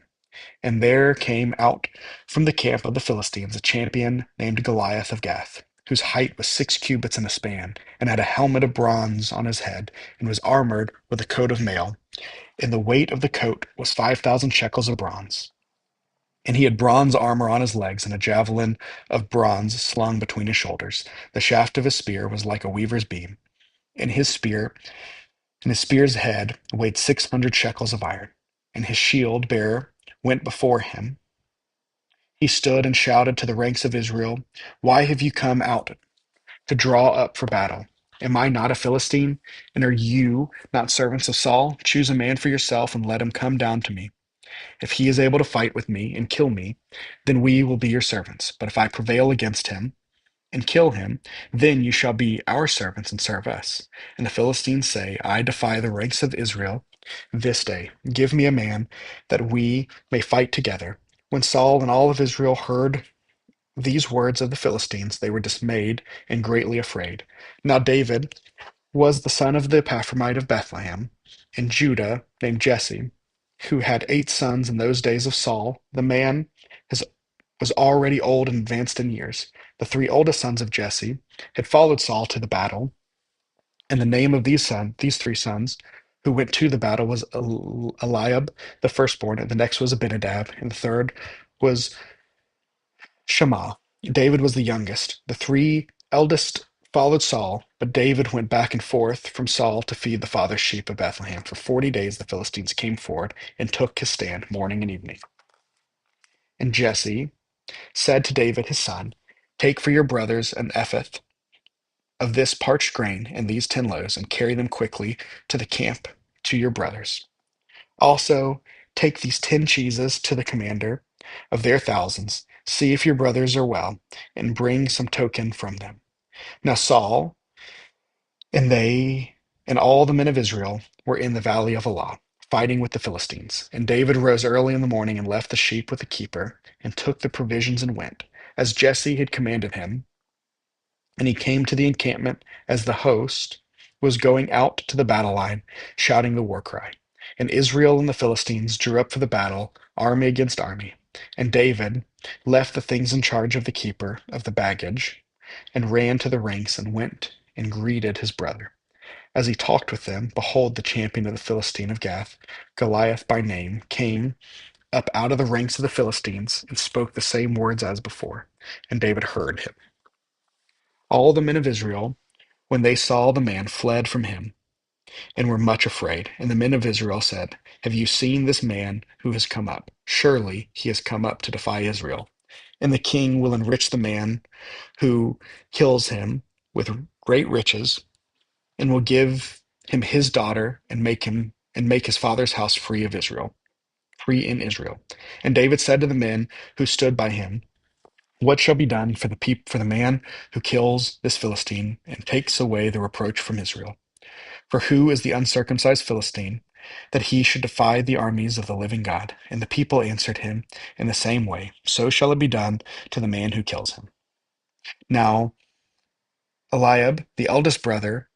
And there came out from the camp of the Philistines a champion named Goliath of Gath, whose height was 6 cubits and a span, and had a helmet of bronze on his head, and was armored with a coat of mail. And the weight of the coat was 5,000 shekels of bronze. And he had bronze armor on his legs, and a javelin of bronze slung between his shoulders. The shaft of his spear was like a weaver's beam, and his spear's head weighed 600 shekels of iron. And his shield bearer went before him. He stood and shouted to the ranks of Israel, Why have you come out to draw up for battle? Am I not a Philistine? And are you not servants of Saul? Choose a man for yourself and let him come down to me. If he is able to fight with me and kill me, then we will be your servants. But if I prevail against him and kill him, then you shall be our servants and serve us. And the Philistines say, I defy the ranks of Israel this day. Give me a man that we may fight together. When Saul and all of Israel heard these words of the Philistines, they were dismayed and greatly afraid. Now David was the son of the Epaphramite of Bethlehem, in Judah, named Jesse, who had 8 sons in those days of Saul. The man has, was already old and advanced in years. The 3 oldest sons of Jesse had followed Saul to the battle, and the name of these 3 sons, who went to the battle, was Eliab, the firstborn, and the next was Abinadab, and the third was Shammah. David was the youngest. The 3 eldest followed Saul, but David went back and forth from Saul to feed the father's sheep of Bethlehem. For 40 days the Philistines came forward and took his stand morning and evening. And Jesse said to David his son, "Take for your brothers an ephah of this parched grain and these 10 loaves, and carry them quickly to the camp to your brothers. Also, take these 10 cheeses to the commander of their thousands. See if your brothers are well, and bring some token from them." Now Saul and they and all the men of Israel were in the valley of Elah, fighting with the Philistines. And David rose early in the morning and left the sheep with the keeper, and took the provisions and went, as Jesse had commanded him. And he came to the encampment as the host was going out to the battle line, shouting the war cry. And Israel and the Philistines drew up for the battle, army against army. And David left the things in charge of the keeper of the baggage, and ran to the ranks, and went and greeted his brother. As he talked with them, behold, the champion of the Philistine of Gath, Goliath by name, came up out of the ranks of the Philistines, and spoke the same words as before. And David heard him. All the men of Israel, when they saw the man, fled from him, and were much afraid. And the men of Israel said, "Have you seen this man who has come up? Surely he has come up to defy Israel. And the king will enrich the man who kills him with great riches, and will give him his daughter, and make his father's house free in Israel." And David said to the men who stood by him, "What shall be done for for the man who kills this Philistine and takes away the reproach from Israel? For who is the uncircumcised Philistine, that he should defy the armies of the living God?" And the people answered him in the same way, "So shall it be done to the man who kills him." Now Eliab, the eldest brother,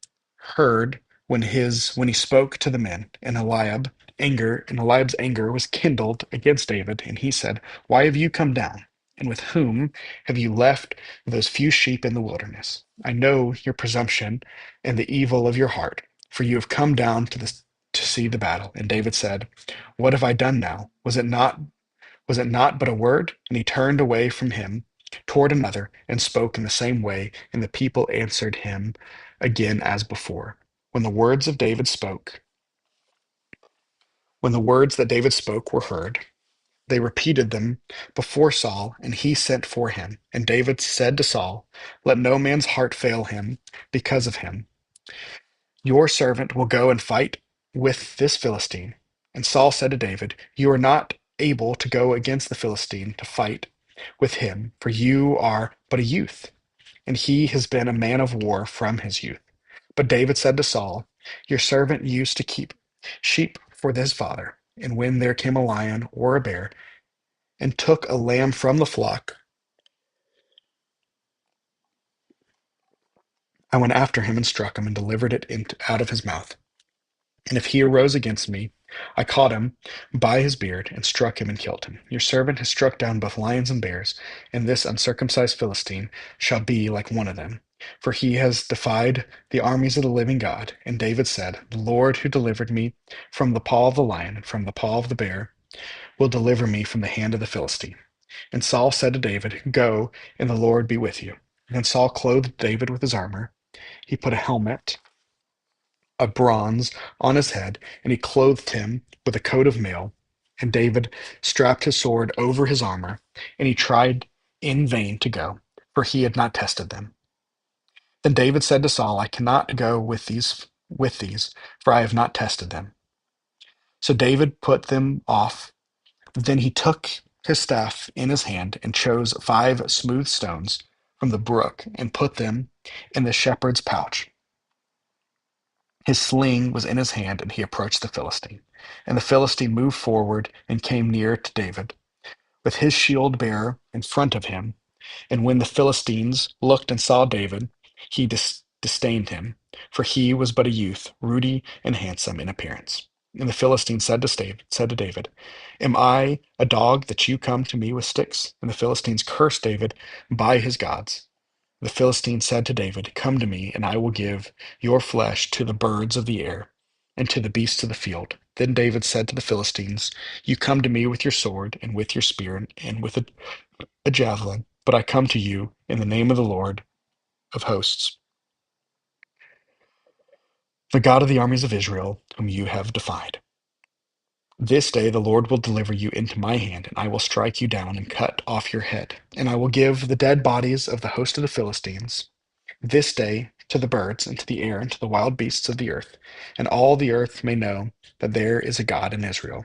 heard when he spoke to the men, and Eliab's anger was kindled against David, and he said, "Why have you come down? And with whom have you left those few sheep in the wilderness? I know your presumption and the evil of your heart, for you have come down to see the battle." And David said, "What have I done now? Was it not but a word?" And he turned away from him toward another, and spoke in the same way, and the people answered him again as before. When the words of David spoke, when the words that David spoke were heard, they repeated them before Saul, and he sent for him. And David said to Saul, "Let no man's heart fail him because of him. Your servant will go and fight with this Philistine." And Saul said to David, "You are not able to go against the Philistine to fight with him, for you are but a youth, and he has been a man of war from his youth." But David said to Saul, "Your servant used to keep sheep for his father, and when there came a lion or a bear and took a lamb from the flock, I went after him and struck him and delivered it out of his mouth. And if he arose against me, I caught him by his beard and struck him and killed him. Your servant has struck down both lions and bears, and this uncircumcised Philistine shall be like one of them, for he has defied the armies of the living God." And David said, "The Lord who delivered me from the paw of the lion and from the paw of the bear will deliver me from the hand of the Philistine." And Saul said to David, "Go, and the Lord be with you." Then Saul clothed David with his armor. He put a helmet of bronze on his head, and he clothed him with a coat of mail. And David strapped his sword over his armor, and he tried in vain to go, for he had not tested them. Then David said to Saul, "I cannot go with these, for I have not tested them." So David put them off. Then he took his staff in his hand and chose 5 smooth stones from the brook and put them in the shepherd's pouch. His sling was in his hand, and he approached the Philistine. And the Philistine moved forward and came near to David. with his shield bearer in front of him. And when the Philistines looked and saw David, he disdained him, for he was but a youth, ruddy and handsome in appearance. And the Philistines said to David, Am I a dog that you come to me with sticks? And the Philistines cursed David by his gods. The Philistine said to David, Come to me, and I will give your flesh to the birds of the air and to the beasts of the field. Then David said to the Philistines, You come to me with your sword and with your spear and with a javelin, but I come to you in the name of the Lord of hosts, the God of the armies of Israel, whom you have defied. This day the Lord will deliver you into my hand, and I will strike you down and cut off your head. And I will give the dead bodies of the host of the Philistines this day to the birds and to the air and to the wild beasts of the earth, and all the earth may know that there is a God in Israel,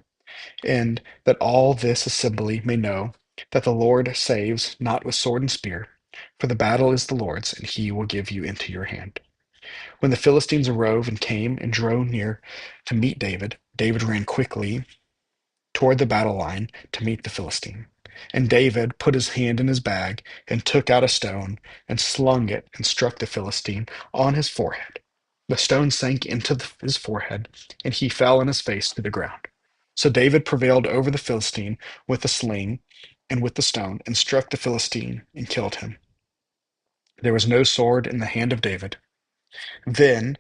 and that all this assembly may know that the Lord saves not with sword and spear, for the battle is the Lord's, and he will give you into your hand. When the Philistines arose and came and drew near to meet David, David ran quickly toward the battle line to meet the Philistine. And David put his hand in his bag and took out a stone and slung it and struck the Philistine on his forehead. The stone sank into his forehead, and he fell on his face to the ground. So David prevailed over the Philistine with the sling and with the stone, and struck the Philistine and killed him. There was no sword in the hand of David. Then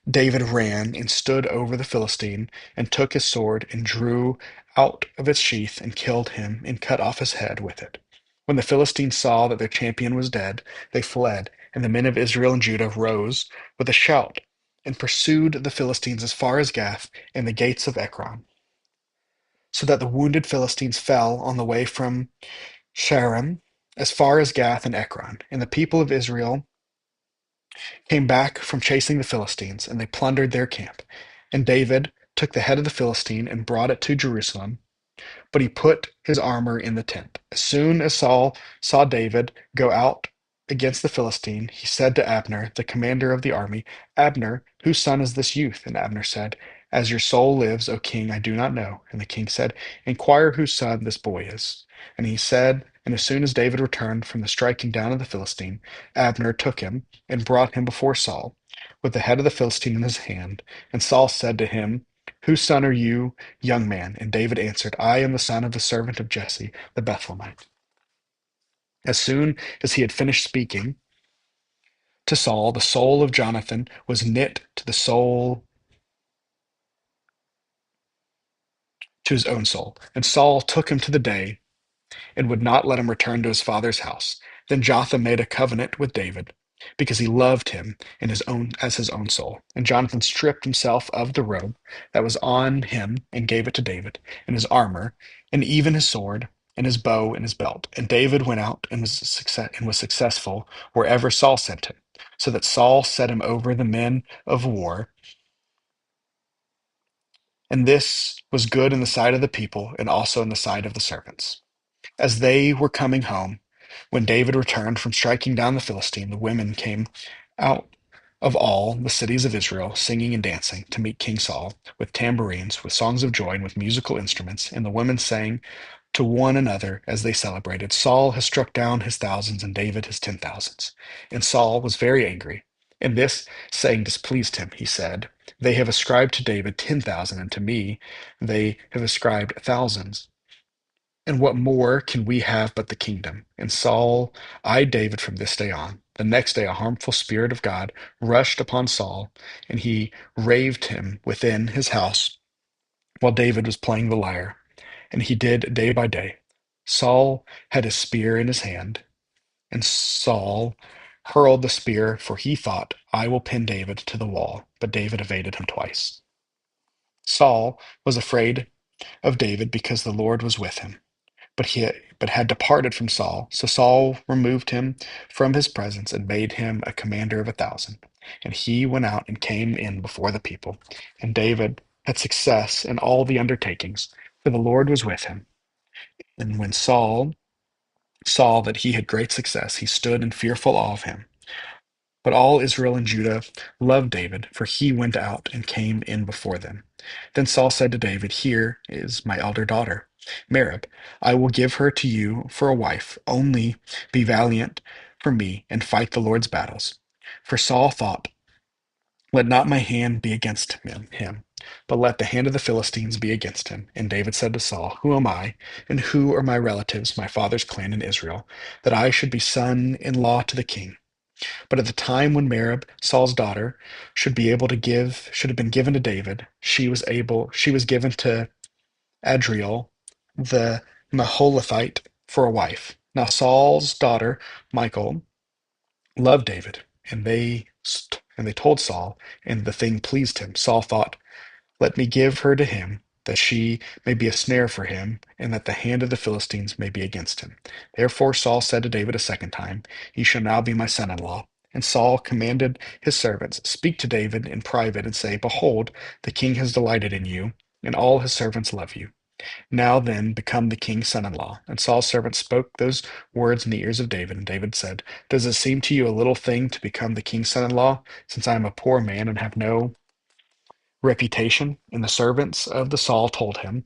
David ran and stood over the Philistine, and took his sword, and drew out of its sheath, and killed him, and cut off his head with it. When the Philistines saw that their champion was dead, they fled, and the men of Israel and Judah rose with a shout, and pursued the Philistines as far as Gath and the gates of Ekron, so that the wounded Philistines fell on the way from Shaaraim as far as Gath and Ekron. And the people of Israel came back from chasing the Philistines, and they plundered their camp. And David took the head of the Philistine and brought it to Jerusalem, but he put his armor in the tent. As soon as Saul saw David go out against the Philistine, he said to Abner, the commander of the army, Abner, whose son is this youth? And Abner said, As your soul lives, O king, I do not know. And the king said, Inquire whose son this boy is. And he said, and as soon as David returned from the striking down of the Philistine, Abner took him and brought him before Saul, with the head of the Philistine in his hand. And Saul said to him, Whose son are you, young man? And David answered, I am the son of the servant of Jesse, the Bethlehemite. As soon as he had finished speaking to Saul, the soul of Jonathan was knit to the soul to his own soul. And Saul took him to the day and would not let him return to his father's house. Then Jotham made a covenant with David, because he loved him in his own as his own soul. And Jonathan stripped himself of the robe that was on him and gave it to David, and his armor, and even his sword, and his bow and his belt. And David went out and was successful wherever Saul sent him, so that Saul set him over the men of war. And this was good in the sight of the people, and also in the sight of the servants. As they were coming home, when David returned from striking down the Philistine, the women came out of all the cities of Israel, singing and dancing, to meet King Saul, with tambourines, with songs of joy, and with musical instruments. And the women sang to one another as they celebrated, Saul has struck down his thousands, and David his 10,000s. And Saul was very angry. And this saying displeased him. He said, They have ascribed to David 10,000, and to me they have ascribed thousands. And what more can we have but the kingdom? And Saul eyed David from this day on. The next day, a harmful spirit of God rushed upon Saul, and he raved him within his house while David was playing the lyre. And he did day by day. Saul had his spear in his hand, and Saul hurled the spear, for he thought, I will pin David to the wall. But David evaded him twice. Saul was afraid of David because the Lord was with him. But had departed from Saul. So Saul removed him from his presence and made him a commander of 1,000. And he went out and came in before the people. And David had success in all the undertakings, for the Lord was with him. And when Saul saw that he had great success, he stood in fearful awe of him. But all Israel and Judah loved David, for he went out and came in before them. Then Saul said to David, Here is my elder daughter. Merab, I will give her to you for a wife. Only be valiant for me and fight the Lord's battles. For Saul thought, let not my hand be against him, but let the hand of the Philistines be against him. And David said to Saul, who am I, and who are my relatives, my father's clan in Israel, that I should be son-in-law to the king? But at the time when Merab, Saul's daughter, should have been given to David, she was given to Adriel the Maholathite for a wife. Now Saul's daughter, Michal, loved David, and they told Saul, and the thing pleased him. Saul thought, let me give her to him, that she may be a snare for him, and that the hand of the Philistines may be against him. Therefore Saul said to David a second time, he shall now be my son-in-law. And Saul commanded his servants, speak to David in private, and say, behold, the king has delighted in you, and all his servants love you. Now then, become the king's son-in-law. And Saul's servant spoke those words in the ears of David. And David said, does it seem to you a little thing to become the king's son-in-law, since I am a poor man and have no reputation? And the servants of the Saul told him,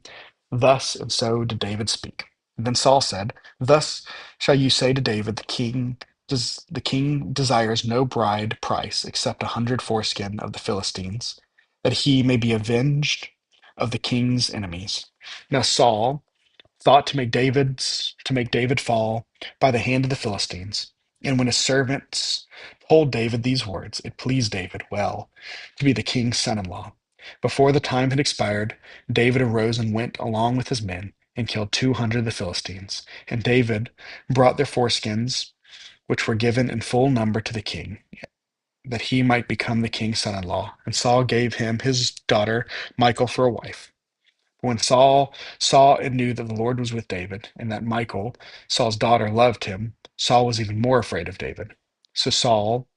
thus and so did David speak. And then Saul said, thus shall you say to David, the king desires no bride price except 100 foreskin of the Philistines, that he may be avenged of the king's enemies. Now Saul thought to make David fall by the hand of the Philistines. And when his servants told David these words, it pleased David well to be the king's son-in-law. Before the time had expired, David arose and went along with his men and killed 200 of the Philistines. And David brought their foreskins, which were given in full number to the king, that he might become the king's son-in-law. And Saul gave him his daughter Michal for a wife. When Saul saw and knew that the Lord was with David, and that Michal, Saul's daughter, loved him, Saul was even more afraid of David. So Saul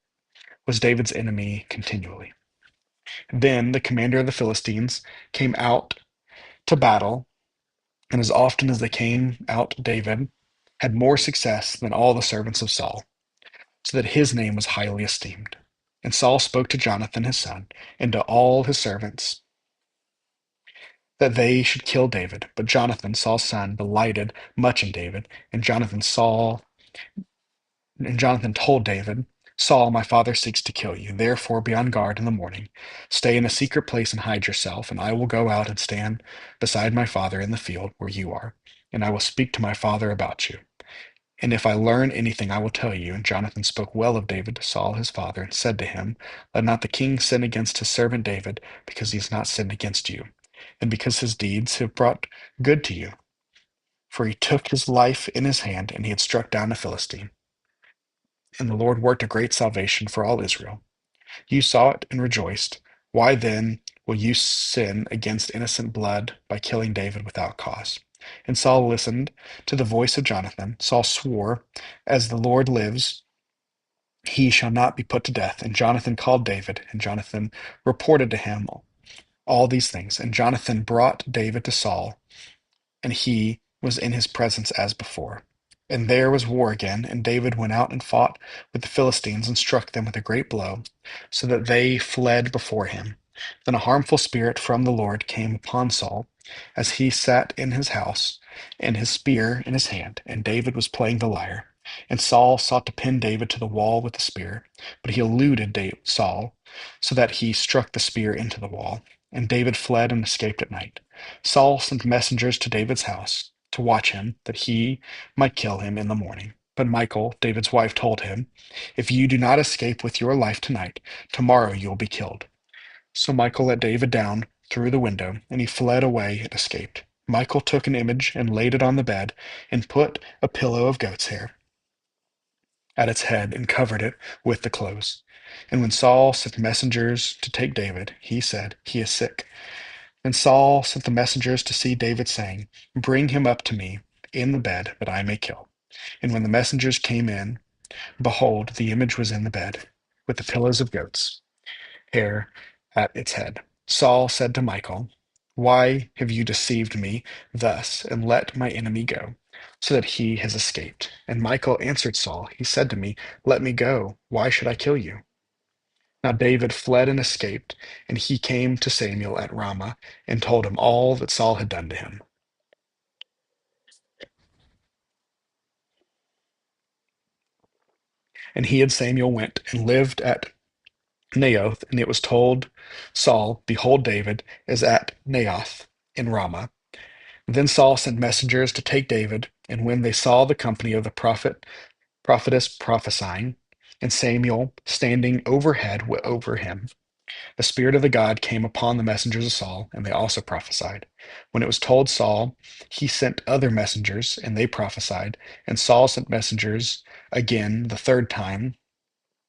was David's enemy continually. Then the commander of the Philistines came out to battle, and as often as they came out, David had more success than all the servants of Saul, so that his name was highly esteemed. And Saul spoke to Jonathan his son, and to all his servants, that they should kill David. But Jonathan, Saul's son, delighted much in David, and Jonathan told David, Saul, my father seeks to kill you. Therefore be on guard in the morning. Stay in a secret place and hide yourself, and I will go out and stand beside my father in the field where you are, and I will speak to my father about you. And if I learn anything, I will tell you. And Jonathan spoke well of David to Saul his father, and said to him, let not the king sin against his servant David, because he has not sinned against you, and because his deeds have brought good to you. For he took his life in his hand, and he had struck down a Philistine. And the Lord worked a great salvation for all Israel. You saw it and rejoiced. Why then will you sin against innocent blood by killing David without cause? And Saul listened to the voice of Jonathan. Saul swore, as the Lord lives, he shall not be put to death. And Jonathan called David, and Jonathan reported to him all these things. And Jonathan brought David to Saul, and he was in his presence as before. And there was war again, and David went out and fought with the Philistines and struck them with a great blow, so that they fled before him. Then a harmful spirit from the Lord came upon Saul, as he sat in his house, and his spear in his hand, and David was playing the lyre. And Saul sought to pin David to the wall with the spear, but he eluded Saul, so that he struck the spear into the wall. And David fled and escaped at night. Saul sent messengers to David's house to watch him, that he might kill him in the morning. But Michal, David's wife, told him, if you do not escape with your life tonight, tomorrow you will be killed. So Michal let David down through the window, and he fled away and escaped. Michal took an image and laid it on the bed, and put a pillow of goat's hair at its head, and covered it with the clothes. And when Saul sent messengers to take David, he said, he is sick. And Saul sent the messengers to see David, saying, bring him up to me in the bed, that I may kill. And when the messengers came in, behold, the image was in the bed, with the pillows of goats' hair at its head. Saul said to Michal, why have you deceived me thus, and let my enemy go, so that he has escaped? And Michal answered Saul, he said to me, let me go. Why should I kill you? Now David fled and escaped, and he came to Samuel at Ramah, and told him all that Saul had done to him. And he and Samuel went and lived at Naioth, and it was told Saul, Behold, David is at Naioth in Ramah. Then Saul sent messengers to take David, and when they saw the company of the prophetess prophesying, and Samuel standing overhead over him, the Spirit of the God came upon the messengers of Saul, and they also prophesied. When it was told Saul, he sent other messengers, and they prophesied. And Saul sent messengers again the third time,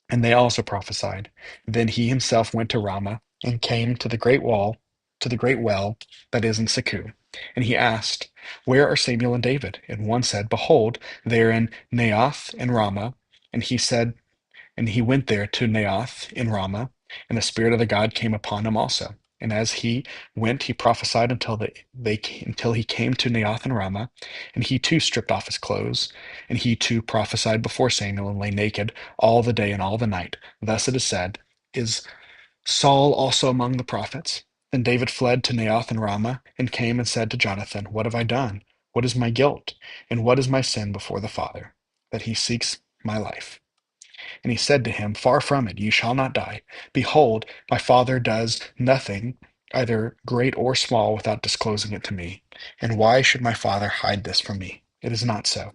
and they also prophesied. Then he himself went to Ramah and came to the great wall, to the great well that is in Secu. And he asked, Where are Samuel and David? And one said, Behold, they are in Naioth and Ramah. And he said, and he went there to Naioth in Ramah, and the Spirit of the God came upon him also. And as he went, he prophesied until he came to Naioth and Ramah, and he too stripped off his clothes, and he too prophesied before Samuel and lay naked all the day and all the night. Thus it is said, Is Saul also among the prophets? Then David fled to Naioth and Ramah, and came and said to Jonathan, What have I done? What is my guilt? And what is my sin before the Father, that he seeks my life? And he said to him, Far from it, you shall not die. Behold, my father does nothing, either great or small, without disclosing it to me. And why should my father hide this from me? It is not so.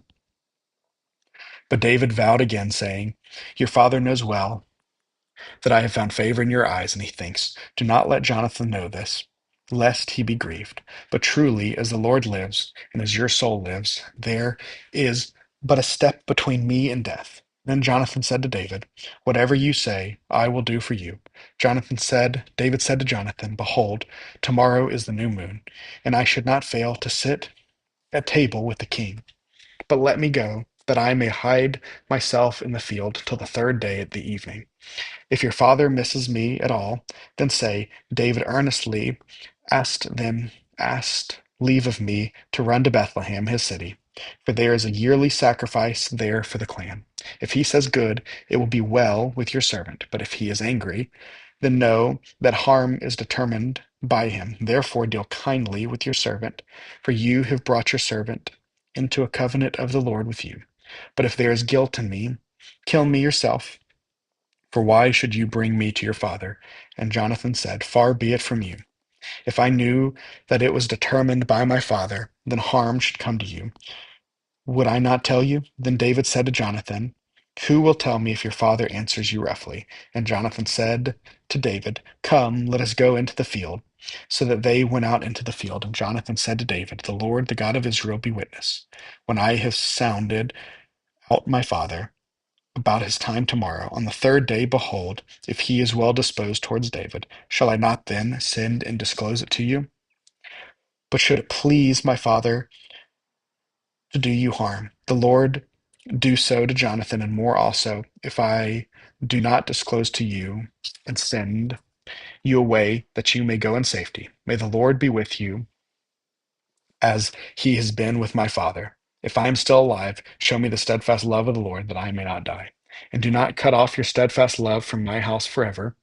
But David vowed again, saying, Your father knows well that I have found favor in your eyes. And he thinks, Do not let Jonathan know this, lest he be grieved. But truly, as the Lord lives, and as your soul lives, there is but a step between me and death. Then Jonathan said to David, Whatever you say, I will do for you. David said to Jonathan, Behold, tomorrow is the new moon, and I should not fail to sit at table with the king. But let me go, that I may hide myself in the field till the third day at the evening. If your father misses me at all, then say, David earnestly asked leave of me to run to Bethlehem, his city, for there is a yearly sacrifice there for the clan. If he says good, it will be well with your servant. But if he is angry, then know that harm is determined by him. Therefore deal kindly with your servant, for you have brought your servant into a covenant of the Lord with you. But if there is guilt in me, kill me yourself. For why should you bring me to your father? And Jonathan said, Far be it from you. If I knew that it was determined by my father, then harm should come to you. Would I not tell you? Then David said to Jonathan, Who will tell me if your father answers you roughly? And Jonathan said to David, Come, let us go into the field. So that they went out into the field. And Jonathan said to David, The Lord, the God of Israel, be witness. When I have sounded out my father, about his time tomorrow, on the third day, behold, if he is well disposed towards David, shall I not then send and disclose it to you? But should it please my father to do you harm, the Lord do so to Jonathan and more also, if I do not disclose to you and send you away that you may go in safety. May the Lord be with you as he has been with my father. If I am still alive, show me the steadfast love of the Lord, that I may not die. And do not cut off your steadfast love from my house forever.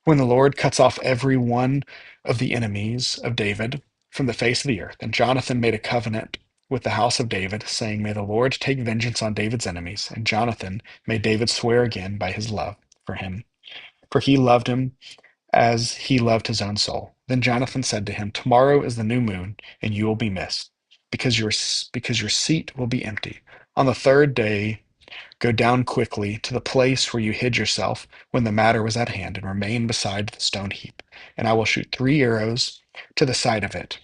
When the Lord cuts off every one of the enemies of David from the face of the earth. And Jonathan made a covenant with the house of David, saying, May the Lord take vengeance on David's enemies. And Jonathan made David swear again by his love for him, for he loved him as he loved his own soul. Then Jonathan said to him, Tomorrow is the new moon, and you will be missed, because your seat will be empty. On the third day, go down quickly to the place where you hid yourself when the matter was at hand, and remain beside the stone heap. And I will shoot 3 arrows to the side of it,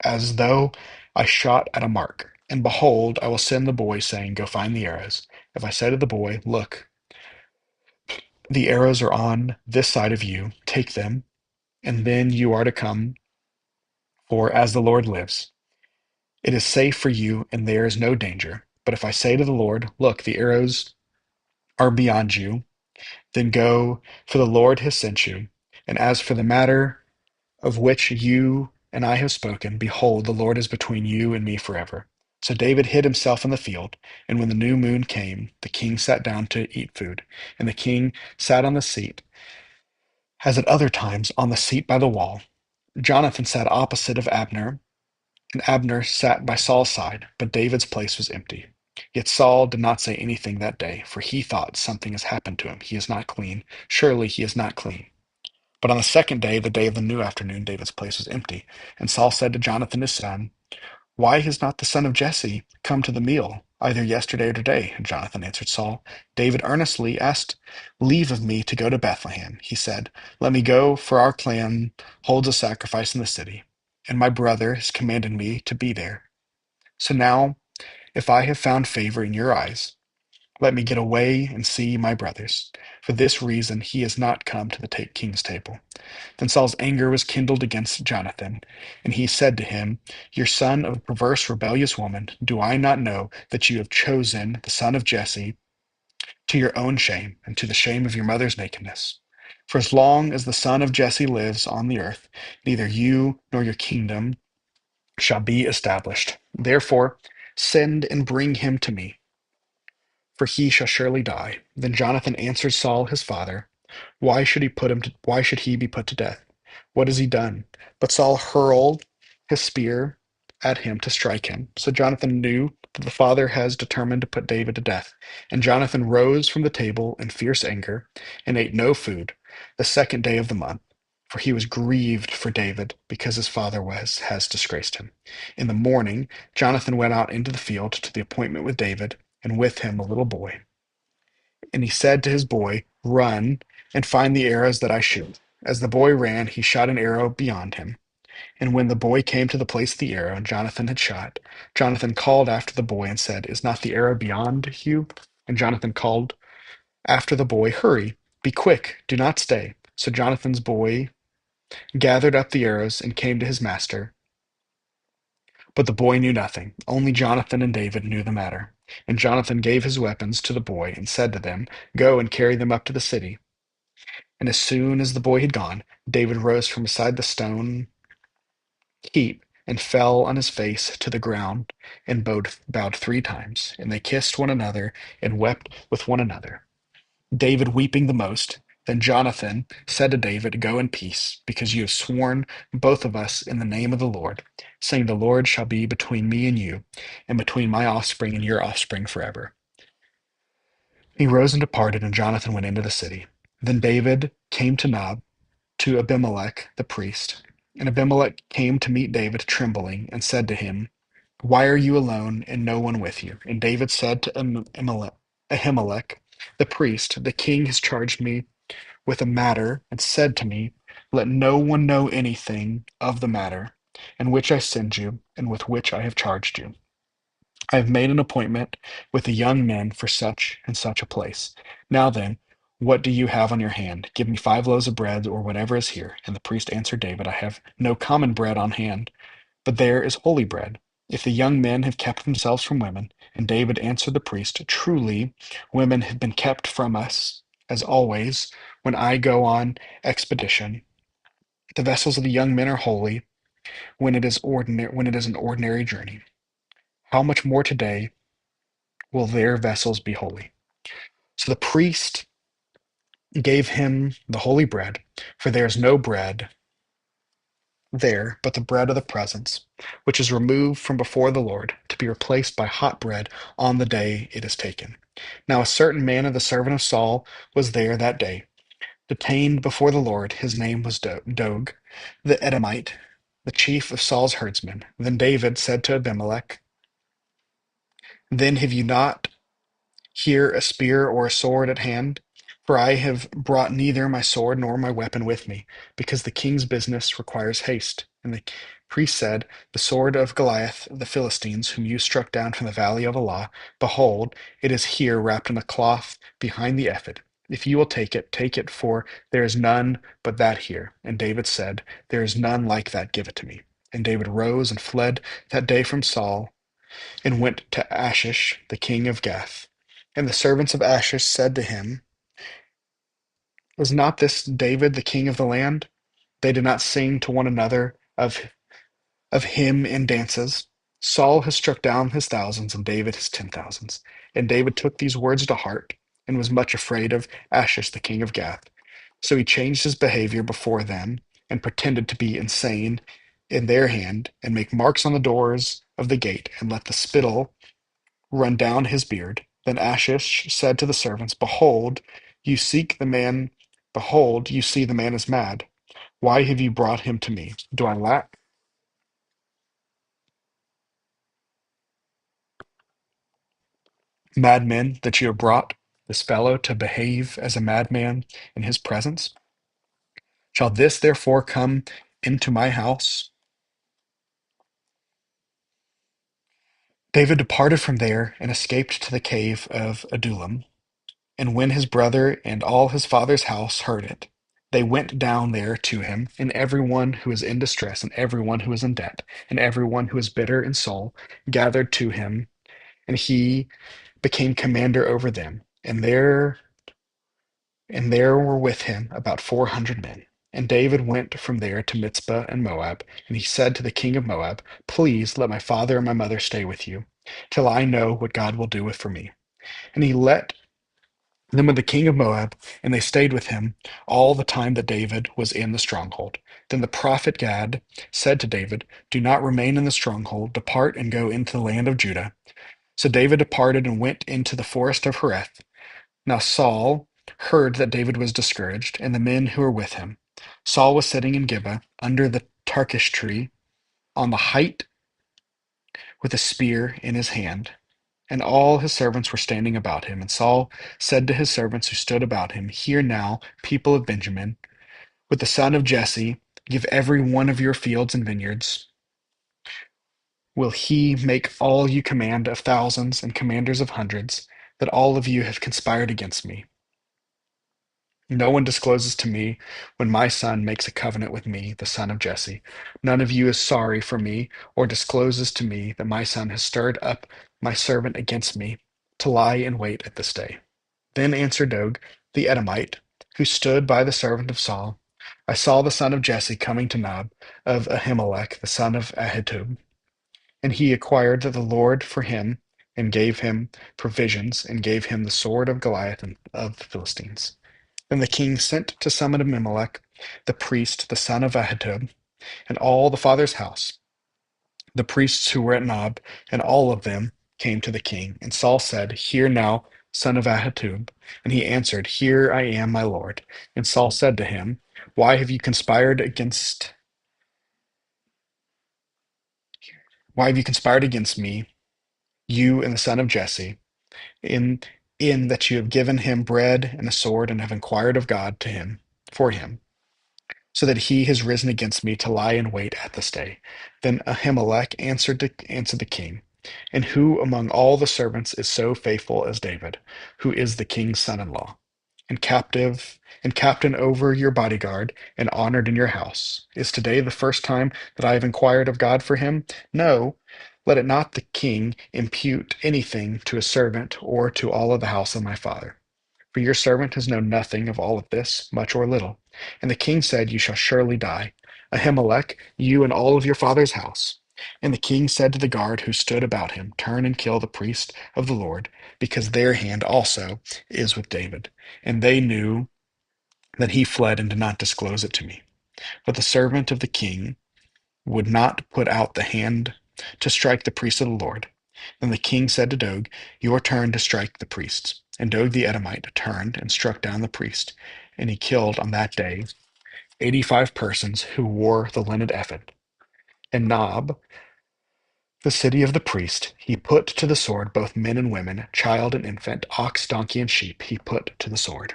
as though I shot at a mark. And behold, I will send the boy, saying, Go find the arrows. If I say to the boy, Look, the arrows are on this side of you, take them, and then you are to come, for as the Lord lives, it is safe for you, and there is no danger. But if I say to the Lord, Look, the arrows are beyond you, then go, for the Lord has sent you. And as for the matter of which you and I have spoken, behold, the Lord is between you and me forever. So David hid himself in the field, and when the new moon came, the king sat down to eat food. And the king sat on the seat, as at other times, on the seat by the wall. Jonathan sat opposite of Abner, and Abner sat by Saul's side, but David's place was empty. Yet Saul did not say anything that day, for he thought, something has happened to him. He is not clean. Surely he is not clean. But on the second day, the day of the new afternoon, David's place was empty. And Saul said to Jonathan his son, "Why has not the son of Jesse come to the meal, either yesterday or today?" And Jonathan answered Saul, "David earnestly asked leave of me to go to Bethlehem. He said, 'Let me go, for our clan holds a sacrifice in the city, and my brother has commanded me to be there. So now, if I have found favor in your eyes, let me get away and see my brothers. For this reason he has not come to the king's table.'" Then Saul's anger was kindled against Jonathan, and he said to him, "Your son of a perverse, rebellious woman, do I not know that you have chosen the son of Jesse to your own shame and to the shame of your mother's nakedness? For as long as the son of Jesse lives on the earth, neither you nor your kingdom shall be established. Therefore, send and bring him to me, for he shall surely die." Then Jonathan answered Saul his father, why should he be put to death? What has he done?" But Saul hurled his spear at him to strike him. So Jonathan knew that the father has determined to put David to death. And Jonathan rose from the table in fierce anger and ate no food the second day of the month. For he was grieved for David because his father has disgraced him. In the morning, Jonathan went out into the field to the appointment with David, and with him a little boy. And he said to his boy, "Run and find the arrows that I shoot." As the boy ran, he shot an arrow beyond him. And when the boy came to the place of the arrow Jonathan had shot, Jonathan called after the boy and said, "Is not the arrow beyond you?" And Jonathan called after the boy, "Hurry, be quick, do not stay." So Jonathan's boy gathered up the arrows and came to his master. But the boy knew nothing. Only Jonathan and David knew the matter. And Jonathan gave his weapons to the boy and said to them, "Go and carry them up to the city." And as soon as the boy had gone, David rose from beside the stone heap and fell on his face to the ground and bowed 3 times. And they kissed one another and wept with one another, David weeping the most. Then Jonathan said to David, "Go in peace, because you have sworn, both of us, in the name of the Lord, saying, 'The Lord shall be between me and you, and between my offspring and your offspring forever.'" He rose and departed, and Jonathan went into the city. Then David came to Nob, to Abimelech the priest. And Abimelech came to meet David trembling, and said to him, "Why are you alone, and no one with you?" And David said to Ahimelech the priest, "The king has charged me with a matter, and said to me, 'Let no one know anything of the matter in which I send you, and with which I have charged you. I have made an appointment with the young men for such and such a place. Now then, what do you have on your hand? Give me 5 loaves of bread, or whatever is here." And the priest answered David, "I have no common bread on hand, but there is holy bread. If the young men have kept themselves from women." And David answered the priest, "Truly, women have been kept from us, as always, when I go on expedition. The vessels of the young men are holy when it is an ordinary journey. How much more today will their vessels be holy?" So the priest gave him the holy bread, for there is no bread there but the bread of the presence, which is removed from before the Lord, to be replaced by hot bread on the day it is taken. Now a certain man of the servant of Saul was there that day, detained before the Lord. His name was Dog, the Edomite, the chief of Saul's herdsmen. Then David said to Abimelech, "Then have you not here a spear or a sword at hand? For I have brought neither my sword nor my weapon with me, because the king's business requires haste." And the priest said, "The sword of Goliath of the Philistines, whom you struck down from the valley of Elah, behold, it is here wrapped in a cloth behind the ephod. If you will take it, for there is none but that here." And David said, "There is none like that, give it to me." And David rose and fled that day from Saul, and went to Achish the king of Gath. And the servants of Achish said to him, "Was not this David the king of the land?" They did not sing to one another of him in dances. "Saul has struck down his thousands, and David his 10,000s." And David took these words to heart, and was much afraid of Achish the king of Gath. So he changed his behavior before them, and pretended to be insane in their hand, and make marks on the doors of the gate, and let the spittle run down his beard. Then Ashish said to the servants, you seek the man, behold, you see the man is mad. Why have you brought him to me? Do I lack madmen that you have brought this fellow to behave as a madman in his presence? Shall this therefore come into my house? David departed from there and escaped to the cave of Adullam. And when his brother and all his father's house heard it, they went down there to him, and everyone who was in distress, and everyone who was in debt, and everyone who was bitter in soul, gathered to him, and he became commander over them. And there were with him about 400 men. And David went from there to Mizpah and Moab, and he said to the king of Moab, please let my father and my mother stay with you, till I know what God will do with for me. And he let them with the king of Moab, and they stayed with him all the time that David was in the stronghold. Then the prophet Gad said to David, do not remain in the stronghold, depart and go into the land of Judah. So David departed and went into the forest of Hereth. Now Saul heard that David was discouraged, and the men who were with him. Saul was sitting in Gibeah under the Tarkish tree on the height with a spear in his hand, and all his servants were standing about him. And Saul said to his servants who stood about him, hear now, people of Benjamin, with the son of Jesse, give every one of your fields and vineyards. Will he make all you command of thousands and commanders of hundreds, that all of you have conspired against me? No one discloses to me when my son makes a covenant with me, the son of Jesse. None of you is sorry for me, or discloses to me that my son has stirred up my servant against me, to lie in wait at this day. Then answered Doeg the Edomite, who stood by the servant of Saul, I saw the son of Jesse coming to Nob of Ahimelech, the son of Ahitub, and he acquired the Lord for him, and gave him provisions, and gave him the sword of Goliath and of the Philistines. Then the king sent to summon Abimelech, the priest, the son of Ahitub, and all the father's house, the priests who were at Nob, and all of them came to the king. And Saul said, hear now, son of Ahitub. And he answered, here I am, my lord. And Saul said to him, why have you conspired against me, you and the son of Jesse, in in that you have given him bread and a sword, and have inquired of God to him for him, so that he has risen against me to lie in wait at this day? Then Ahimelech answered the king, and who among all the servants is so faithful as David, who is the king's son-in-law, and captain over your bodyguard, and honored in your house? Is today the first time that I have inquired of God for him? No, let it not the king impute anything to a servant or to all of the house of my father. For your servant has known nothing of all of this, much or little. And the king said, you shall surely die, Ahimelech, you and all of your father's house. And the king said to the guard who stood about him, turn and kill the priest of the Lord, because their hand also is with David. And they knew that he fled and did not disclose it to me. But the servant of the king would not put out the hand to strike the priest of the Lord. Then the king said to Doeg, your turn to strike the priests. And Doeg the Edomite turned and struck down the priest, and he killed on that day 85 persons who wore the linen ephod. And Nob, the city of the priest, he put to the sword both men and women, child and infant, ox, donkey, and sheep, he put to the sword.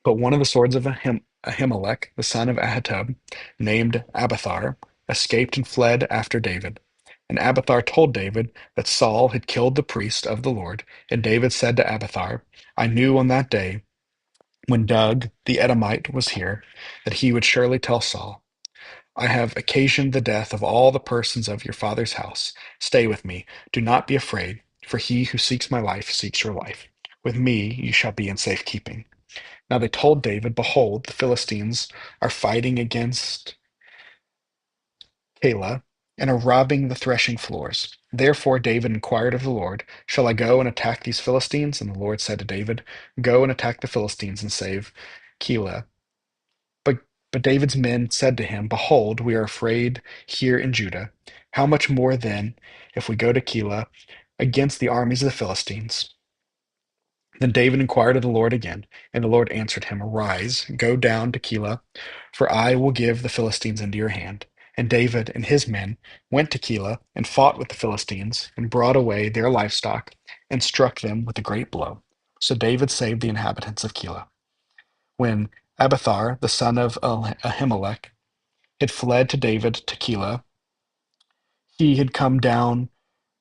But one of the swords of Ahimelech, the son of Ahitub, named Abiathar, escaped and fled after David. And Abiathar told David that Saul had killed the priest of the Lord. And David said to Abiathar, I knew on that day, when Doeg the Edomite was here, that he would surely tell Saul, I have occasioned the death of all the persons of your father's house. Stay with me. Do not be afraid, for he who seeks my life seeks your life. With me you shall be in safekeeping. Now they told David, behold, the Philistines are fighting against Keilah, and are robbing the threshing floors. Therefore David inquired of the Lord, shall I go and attack these Philistines? And the Lord said to David, go and attack the Philistines and save Keilah. But, But David's men said to him, Behold, we are afraid here in Judah. How much more then if we go to Keilah against the armies of the Philistines? Then David inquired of the Lord again, and the Lord answered him, Arise, go down to Keilah, for I will give the Philistines into your hand. And David and his men went to Keilah and fought with the Philistines, and brought away their livestock, and struck them with a great blow. So David saved the inhabitants of Keilah. When Abiathar, the son of Ahimelech, had fled to David to Keilah, he had come down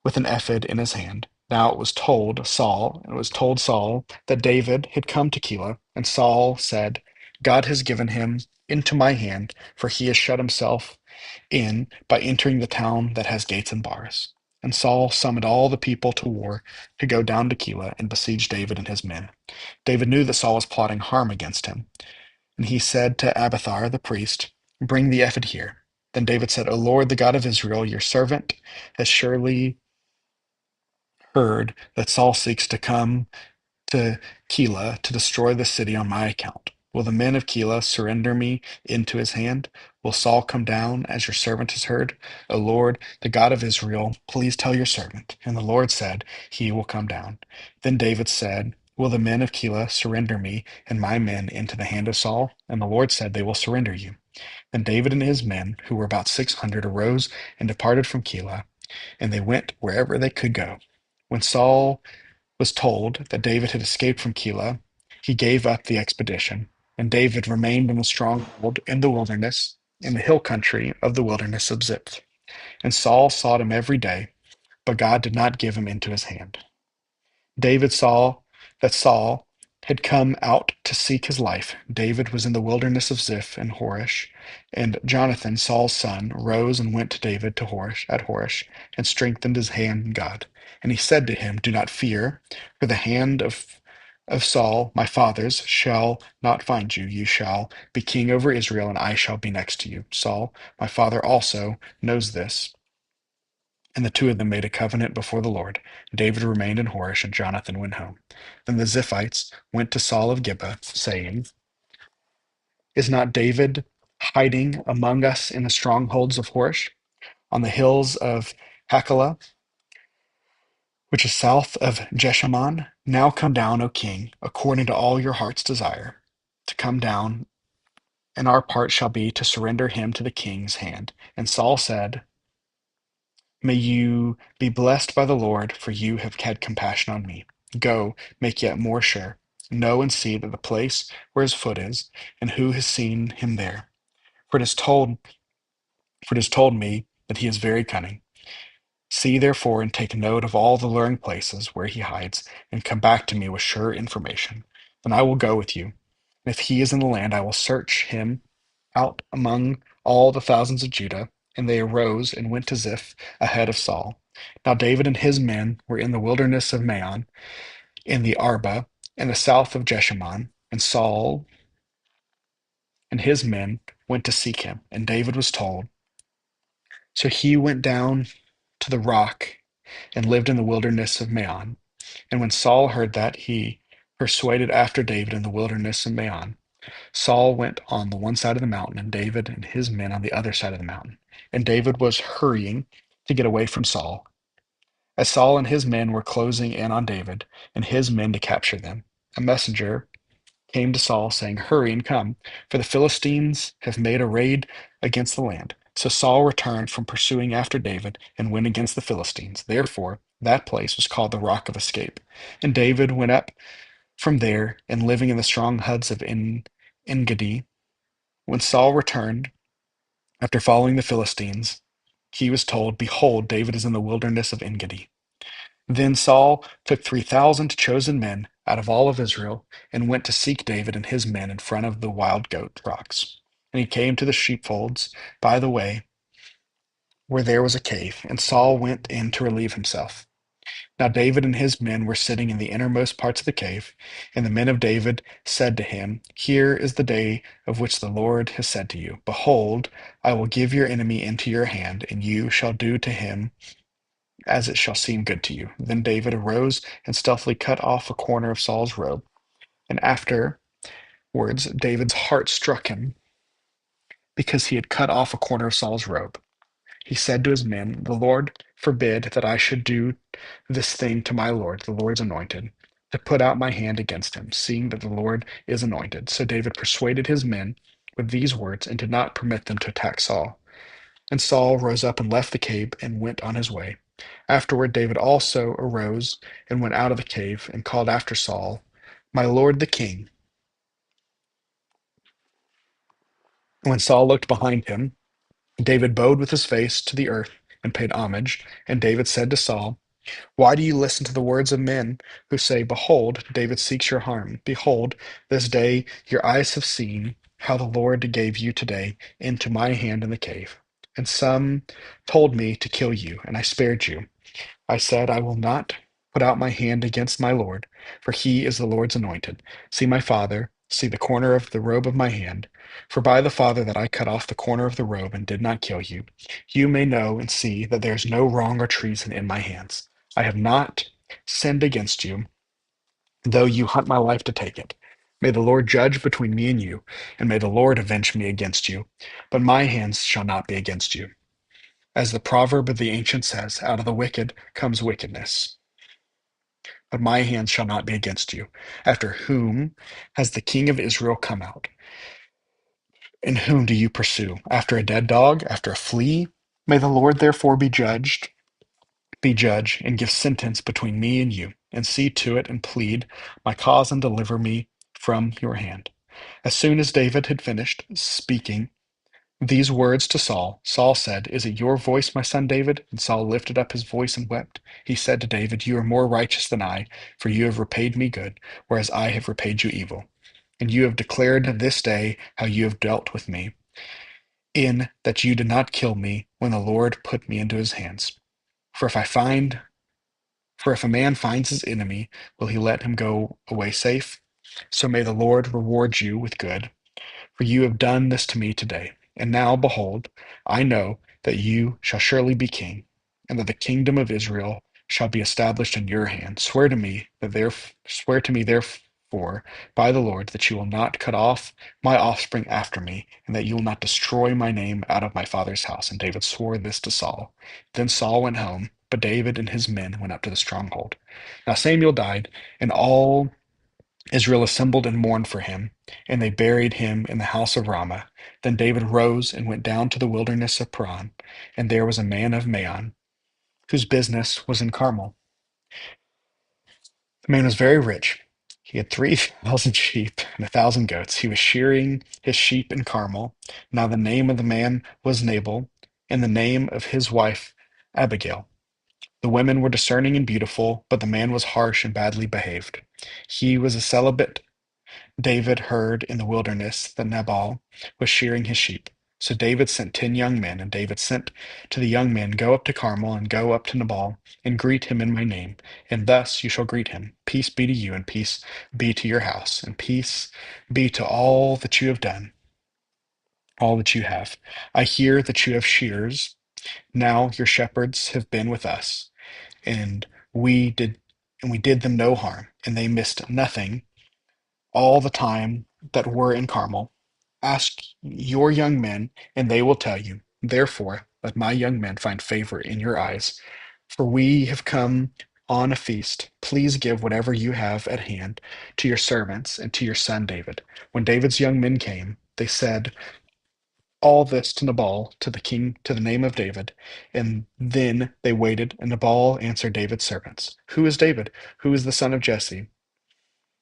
with an ephod in his hand. Now it was told Saul that David had come to Keilah, and Saul said, God has given him into my hand, for he has shut himself in by entering the town that has gates and bars. And Saul summoned all the people to war to go down to Keilah and besiege David and his men. David knew that Saul was plotting harm against him, and he said to Abiathar the priest, Bring the ephod here. Then David said, O Lord, the God of Israel, your servant has surely heard that Saul seeks to come to Keilah to destroy the city on my account. Will the men of Keilah surrender me into his hand? Will Saul come down as your servant has heard? O Lord, the God of Israel, please tell your servant. And the Lord said, He will come down. Then David said, Will the men of Keilah surrender me and my men into the hand of Saul? And the Lord said, They will surrender you. Then David and his men, who were about 600, arose and departed from Keilah, and they went wherever they could go. When Saul was told that David had escaped from Keilah, he gave up the expedition, and David remained in a stronghold in the wilderness, in the hill country of the wilderness of Ziph. And Saul sought him every day, but God did not give him into his hand. David saw that Saul had come out to seek his life. David was in the wilderness of Ziph and Horish, and Jonathan, Saul's son, rose and went to David to Horish, and strengthened his hand in God. And he said to him, Do not fear, for the hand of Saul, my father's, shall not find you. You shall be king over Israel, and I shall be next to you. Saul, my father, also knows this. And the two of them made a covenant before the Lord. David remained in Horish, and Jonathan went home. Then the Ziphites went to Saul of Gibeah, saying, Is not David hiding among us in the strongholds of Horish, on the hills of Hachilah, which is south of Jeshimon? Now come down, O king, according to all your heart's desire, to come down, and our part shall be to surrender him to the king's hand. And Saul said, May you be blessed by the Lord, for you have had compassion on me. Go, make yet more sure. Know and see that the place where his foot is, and who has seen him there. For it is told me that he is very cunning. See therefore and take note of all the luring places where he hides, and come back to me with sure information. Then I will go with you. And if he is in the land, I will search him out among all the thousands of Judah. And they arose and went to Ziph ahead of Saul. Now David and his men were in the wilderness of Maon, in the Arba, in the south of Jeshimon. And Saul and his men went to seek him. And David was told. So he went down to the rock and lived in the wilderness of Maon. And when Saul heard that, he persuaded after David in the wilderness of Maon. Saul went on the one side of the mountain, and David and his men on the other side of the mountain. And David was hurrying to get away from Saul, as Saul and his men were closing in on David and his men to capture them. A messenger came to Saul, saying, Hurry and come, for the Philistines have made a raid against the land. So Saul returned from pursuing after David and went against the Philistines. Therefore, that place was called the Rock of Escape. And David went up from there and living in the strong huts of Engedi. When Saul returned after following the Philistines, he was told, Behold, David is in the wilderness of Engedi. Then Saul took 3,000 chosen men out of all of Israel and went to seek David and his men in front of the wild goat rocks. And he came to the sheepfolds by the way where there was a cave, and Saul went in to relieve himself. Now David and his men were sitting in the innermost parts of the cave, and the men of David said to him, Here is the day of which the Lord has said to you, Behold, I will give your enemy into your hand, and you shall do to him as it shall seem good to you. Then David arose and stealthily cut off a corner of Saul's robe. And afterwards David's heart struck him, because he had cut off a corner of Saul's robe. He said to his men, "The Lord forbid that I should do this thing to my Lord, the Lord's anointed, to put out my hand against him, seeing that the Lord is anointed." So David persuaded his men with these words and did not permit them to attack Saul. And Saul rose up and left the cave and went on his way. Afterward, David also arose and went out of the cave and called after Saul, "My lord the king." When Saul looked behind him, David bowed with his face to the earth and paid homage. And David said to Saul, "Why do you listen to the words of men who say, 'Behold, David seeks your harm'? Behold, this day your eyes have seen how the Lord gave you today into my hand in the cave. And some told me to kill you, and I spared you. I said, I will not put out my hand against my Lord, for he is the Lord's anointed. See my father, see the corner of the robe of my hand. For by the Father that I cut off the corner of the robe and did not kill you, you may know and see that there is no wrong or treason in my hands. I have not sinned against you, though you hunt my life to take it. May the Lord judge between me and you, and may the Lord avenge me against you. But my hands shall not be against you. As the proverb of the ancient says, out of the wicked comes wickedness. But my hands shall not be against you. After whom has the king of Israel come out? And whom do you pursue? After a dead dog? After a flea? May the Lord therefore be judge, and give sentence between me and you, and see to it and plead my cause and deliver me from your hand." As soon as David had finished speaking these words to Saul, Saul said, "Is it your voice, my son David?" And Saul lifted up his voice and wept. He said to David, "You are more righteous than I, for you have repaid me good, whereas I have repaid you evil. And you have declared this day how you have dealt with me, in that you did not kill me when the Lord put me into his hands. For if I find, for if a man finds his enemy, will he let him go away safe? So may the Lord reward you with good, for you have done this to me today. And now, behold, I know that you shall surely be king, and that the kingdom of Israel shall be established in your hand. Swear to me therefore by the Lord that you will not cut off my offspring after me, and that you will not destroy my name out of my father's house." And David swore this to Saul. Then Saul went home, but David and his men went up to the stronghold. Now Samuel died, and all Israel assembled and mourned for him, and they buried him in the house of Ramah. Then David rose and went down to the wilderness of Paran, and there was a man of Maon, whose business was in Carmel. The man was very rich. He had 3,000 sheep and 1,000 goats. He was shearing his sheep in Carmel. Now the name of the man was Nabal, and the name of his wife Abigail. The women were discerning and beautiful, but the man was harsh and badly behaved. He was a celibate. David heard in the wilderness that Nabal was shearing his sheep. So David sent 10 young men, and David sent to the young men, "Go up to Carmel, and go up to Nabal, and greet him in my name. And thus you shall greet him: Peace be to you, and peace be to your house, and peace be to all that you have done, all that you have. I hear that you have shears. Now your shepherds have been with us, and we did and we did them no harm, and they missed nothing all the time that were in Carmel. Ask your young men, and they will tell you. Therefore, let my young men find favor in your eyes, for we have come on a feast. Please give whatever you have at hand to your servants and to your son David." When David's young men came, they said all this to Nabal, to the king, to the name of David. And then they waited, and Nabal answered David's servants, "Who is David? Who is the son of Jesse?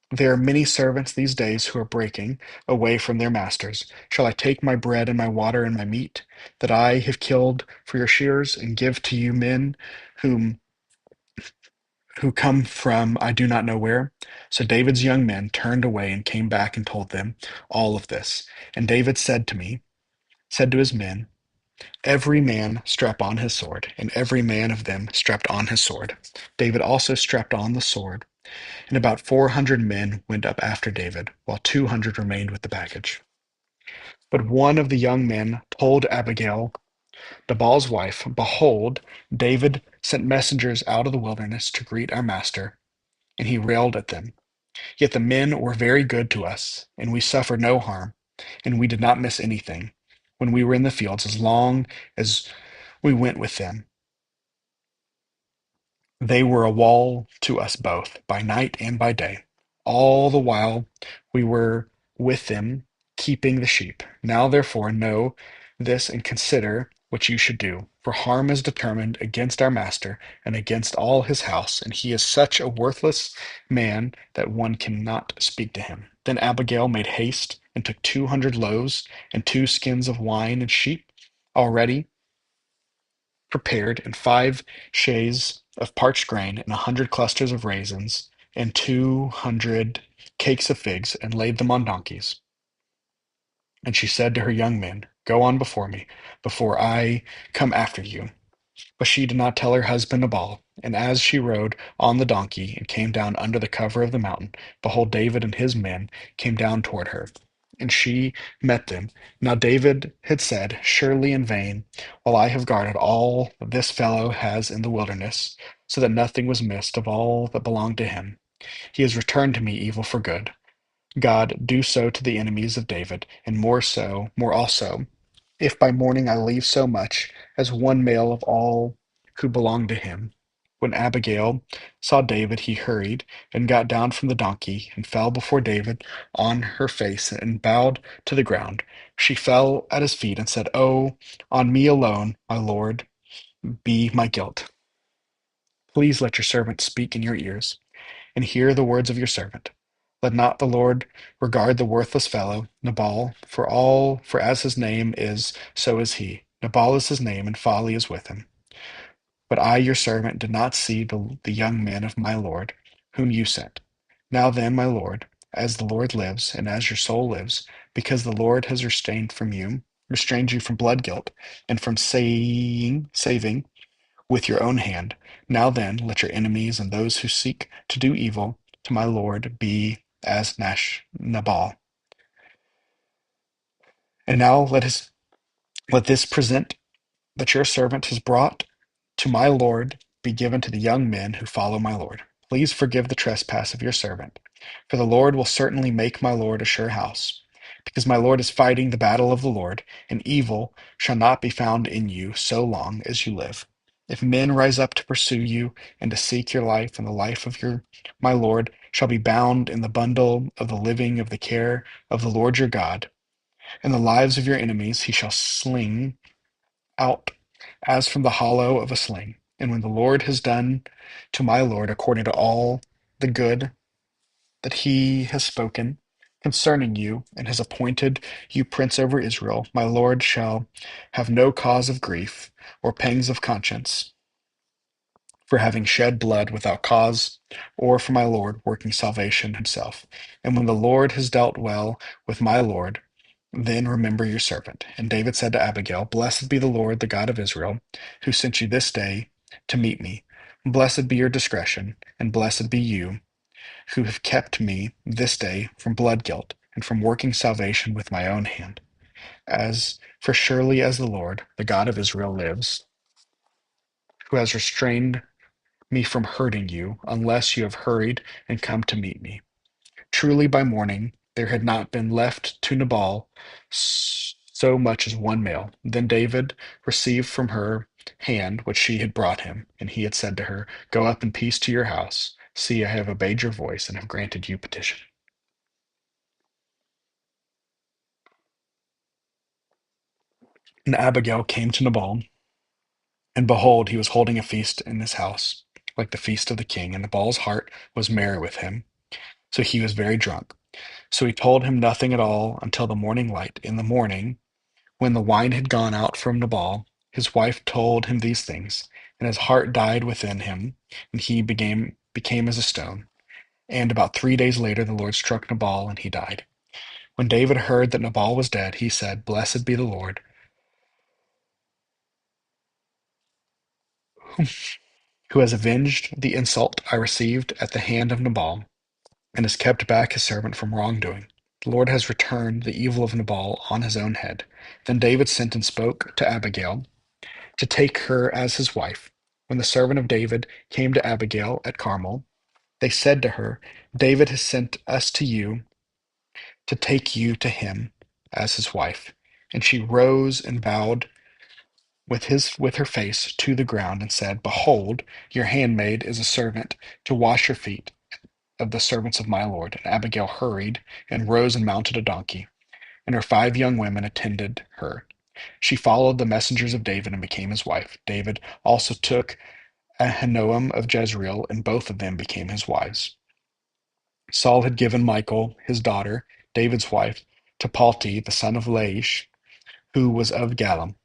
There are many servants these days who are breaking away from their masters. Shall I take my bread and my water and my meat that I have killed for your shears, and give to you men whom who come from I do not know where?" So David's young men turned away and came back and told them all of this. And David said to his men, "Every man strap on his sword." And every man of them strapped on his sword. David also strapped on the sword. And about 400 men went up after David, while 200 remained with the baggage. But one of the young men told Abigail, Nabal's wife, "Behold, David sent messengers out of the wilderness to greet our master," and he railed at them. "Yet the men were very good to us, and we suffered no harm, and we did not miss anything. when we were in the fields, as long as we went with them. They were a wall to us both, by night and by day, all the while we were with them, keeping the sheep. Now therefore know this and consider what you should do. For harm is determined against our master and against all his house, and he is such a worthless man that one cannot speak to him. Then Abigail made haste and took 200 loaves and 2 skins of wine and sheep already prepared, and 5 shades of parched grain, and 100 clusters of raisins, and 200 cakes of figs, and laid them on donkeys. And she said to her young men, Go on before me, before I come after you. But she did not tell her husband Nabal. And as she rode on the donkey and came down under the cover of the mountain, behold, David and his men came down toward her. And she met them. Now David had said, Surely in vain, while I have guarded all that this fellow has in the wilderness, so that nothing was missed of all that belonged to him. He has returned to me evil for good. God, do so to the enemies of David, and more so, more also, if by morning I leave so much as one male of all who belong to him. When Abigail saw David, he hurried and got down from the donkey and fell before David on her face and bowed to the ground. She fell at his feet and said, Oh, on me alone, my Lord, be my guilt. Please let your servant speak in your ears and hear the words of your servant. Let not the Lord regard the worthless fellow, Nabal, for as his name is, so is he. Nabal is his name, and folly is with him. But I, your servant, did not see the young men of my Lord, whom you sent. Now then, my Lord, as the Lord lives, and as your soul lives, because the Lord has restrained you from blood guilt, and from saving with your own hand. Now then, let your enemies and those who seek to do evil to my Lord be as Nabal. And now let this present that your servant has brought to my Lord be given to the young men who follow my Lord. Please forgive the trespass of your servant, for the Lord will certainly make my Lord a sure house, because my Lord is fighting the battle of the Lord, and evil shall not be found in you so long as you live. If men rise up to pursue you and to seek your life, and the life of your my Lord shall be bound in the bundle of the living of the care of the Lord your God, and the lives of your enemies he shall sling out as from the hollow of a sling. And when the Lord has done to my Lord according to all the good that he has spoken concerning you, and has appointed you prince over Israel, my Lord shall have no cause of grief or pangs of conscience for having shed blood without cause, or for my Lord working salvation himself. And when the Lord has dealt well with my Lord, then remember your servant. And David said to Abigail, Blessed be the Lord, the God of Israel, who sent you this day to meet me. Blessed be your discretion, and blessed be you, who have kept me this day from blood guilt, and from working salvation with my own hand. As for surely as the Lord, the God of Israel lives, who has restrained me from hurting you, unless you have hurried and come to meet me. Truly by morning there had not been left to Nabal so much as one male. Then David received from her hand what she had brought him, and he had said to her, Go up in peace to your house. See, I have obeyed your voice and have granted you petition. And Abigail came to Nabal, and behold, he was holding a feast in his house, like the feast of the king, and Nabal's heart was merry with him, so he was very drunk. So he told him nothing at all until the morning light. In the morning, when the wine had gone out from Nabal, his wife told him these things, and his heart died within him, and he became as a stone. And about 3 days later, the Lord struck Nabal, and he died. When David heard that Nabal was dead, he said, Blessed be the Lord, who has avenged the insult I received at the hand of Nabal, and has kept back his servant from wrongdoing. The Lord has returned the evil of Nabal on his own head. Then David sent and spoke to Abigail to take her as his wife. When the servant of David came to Abigail at Carmel, they said to her, David has sent us to you to take you to him as his wife. And she rose and bowed with her face to the ground, and said, Behold, your handmaid is a servant to wash your feet of the servants of my lord. And Abigail hurried and rose and mounted a donkey, and her 5 young women attended her. She followed the messengers of David and became his wife. David also took Ahinoam of Jezreel, and both of them became his wives. Saul had given Michal, his daughter, David's wife, to Palti, the son of Laish, who was of Gallim.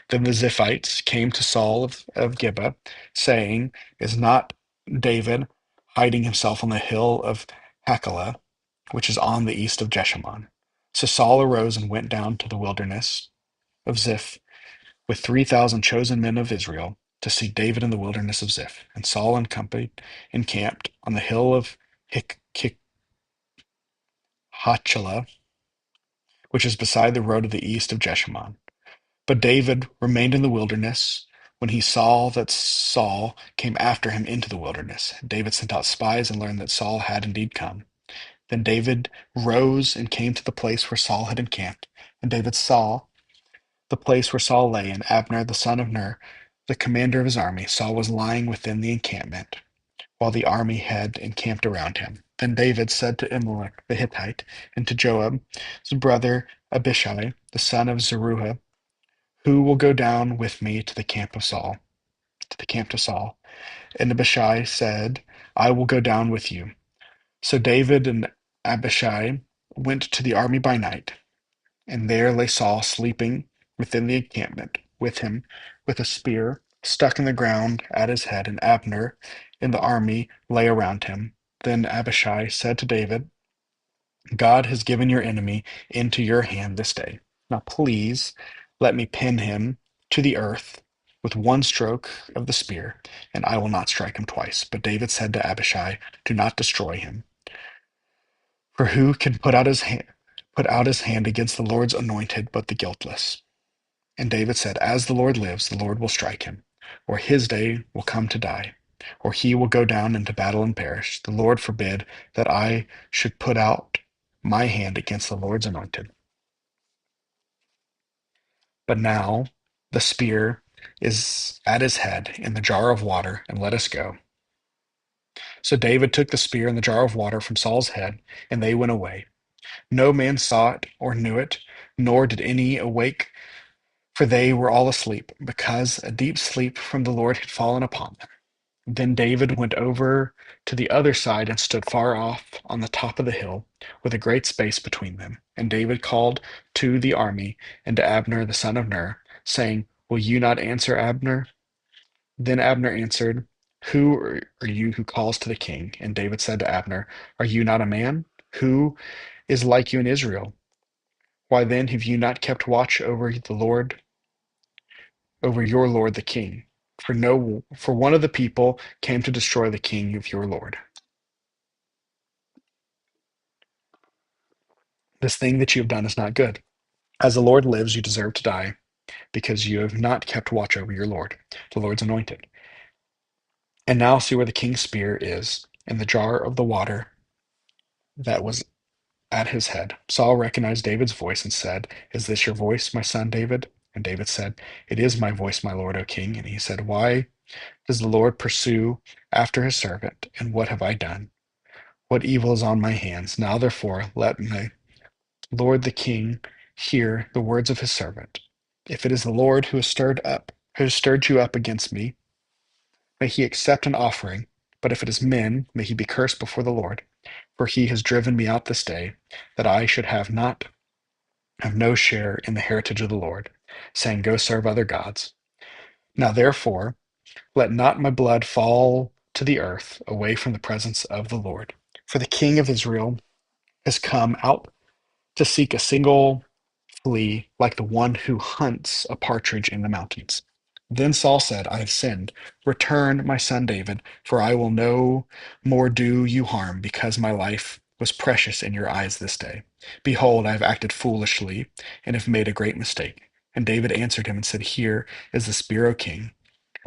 Then the Ziphites came to Saul of Gibeah, saying, Is not David hiding himself on the hill of Hachilah, which is on the east of Jeshimon? So Saul arose and went down to the wilderness of Ziph with 3,000 chosen men of Israel to seek David in the wilderness of Ziph. And Saul encamped on the hill of Hachilah, which is beside the road of the east of Jeshimon. But David remained in the wilderness when he saw that Saul came after him into the wilderness. David sent out spies and learned that Saul had indeed come. Then David rose and came to the place where Saul had encamped. And David saw the place where Saul lay, and Abner the son of Ner, the commander of his army. Saul was lying within the encampment, while the army had encamped around him. Then David said to Ahimelech the Hittite, and to Joab, his brother Abishai, the son of Zeruiah, Who will go down with me to the camp of Saul? To the camp to Saul. And Abishai said, I will go down with you. So David and Abishai went to the army by night, and there lay Saul sleeping within the encampment with him, with a spear stuck in the ground at his head, and Abner in the army lay around him. Then Abishai said to David, God has given your enemy into your hand this day. Now please let me pin him to the earth with one stroke of the spear, and I will not strike him twice. But David said to Abishai, Do not destroy him, for who can put out his hand against the Lord's anointed but the guiltless? And David said, As the Lord lives, the Lord will strike him, or his day will come to die, or he will go down into battle and perish. The Lord forbid that I should put out my hand against the Lord's anointed. But now the spear is at his head in the jar of water, and let us go. So David took the spear and the jar of water from Saul's head, and they went away. No man saw it or knew it, nor did any awake, for they were all asleep, because a deep sleep from the Lord had fallen upon them. Then David went over to the other side and stood far off on the top of the hill, with a great space between them. And David called to the army and to Abner the son of Ner, saying, Will you not answer, Abner? Then Abner answered, Who are you who calls to the king? And David said to Abner, Are you not a man? Who is like you in Israel? Why then have you not kept watch over your lord the king? For one of the people came to destroy the king of your lord. This thing that you have done is not good. As the Lord lives, you deserve to die, because you have not kept watch over your Lord, the Lord's anointed. And now see where the king's spear is, in the jar of the water that was at his head. Saul recognized David's voice and said, Is this your voice, my son David? And David said, It is my voice, my lord, O king. And he said, Why does the Lord pursue after his servant? And what have I done? What evil is on my hands? Now therefore let my Lord the king hear the words of his servant. If it is the Lord who has stirred you up against me, may he accept an offering. But if it is men, may he be cursed before the Lord. For he has driven me out this day, that I should have no share in the heritage of the Lord, saying, Go serve other gods. Now therefore, let not my blood fall to the earth away from the presence of the Lord. For the king of Israel has come out to seek a single flee like the one who hunts a partridge in the mountains. Then Saul said, I have sinned. Return, my son David, for I will no more do you harm, because my life was precious in your eyes this day. Behold, I have acted foolishly and have made a great mistake. And David answered him and said, Here is the spear, O king.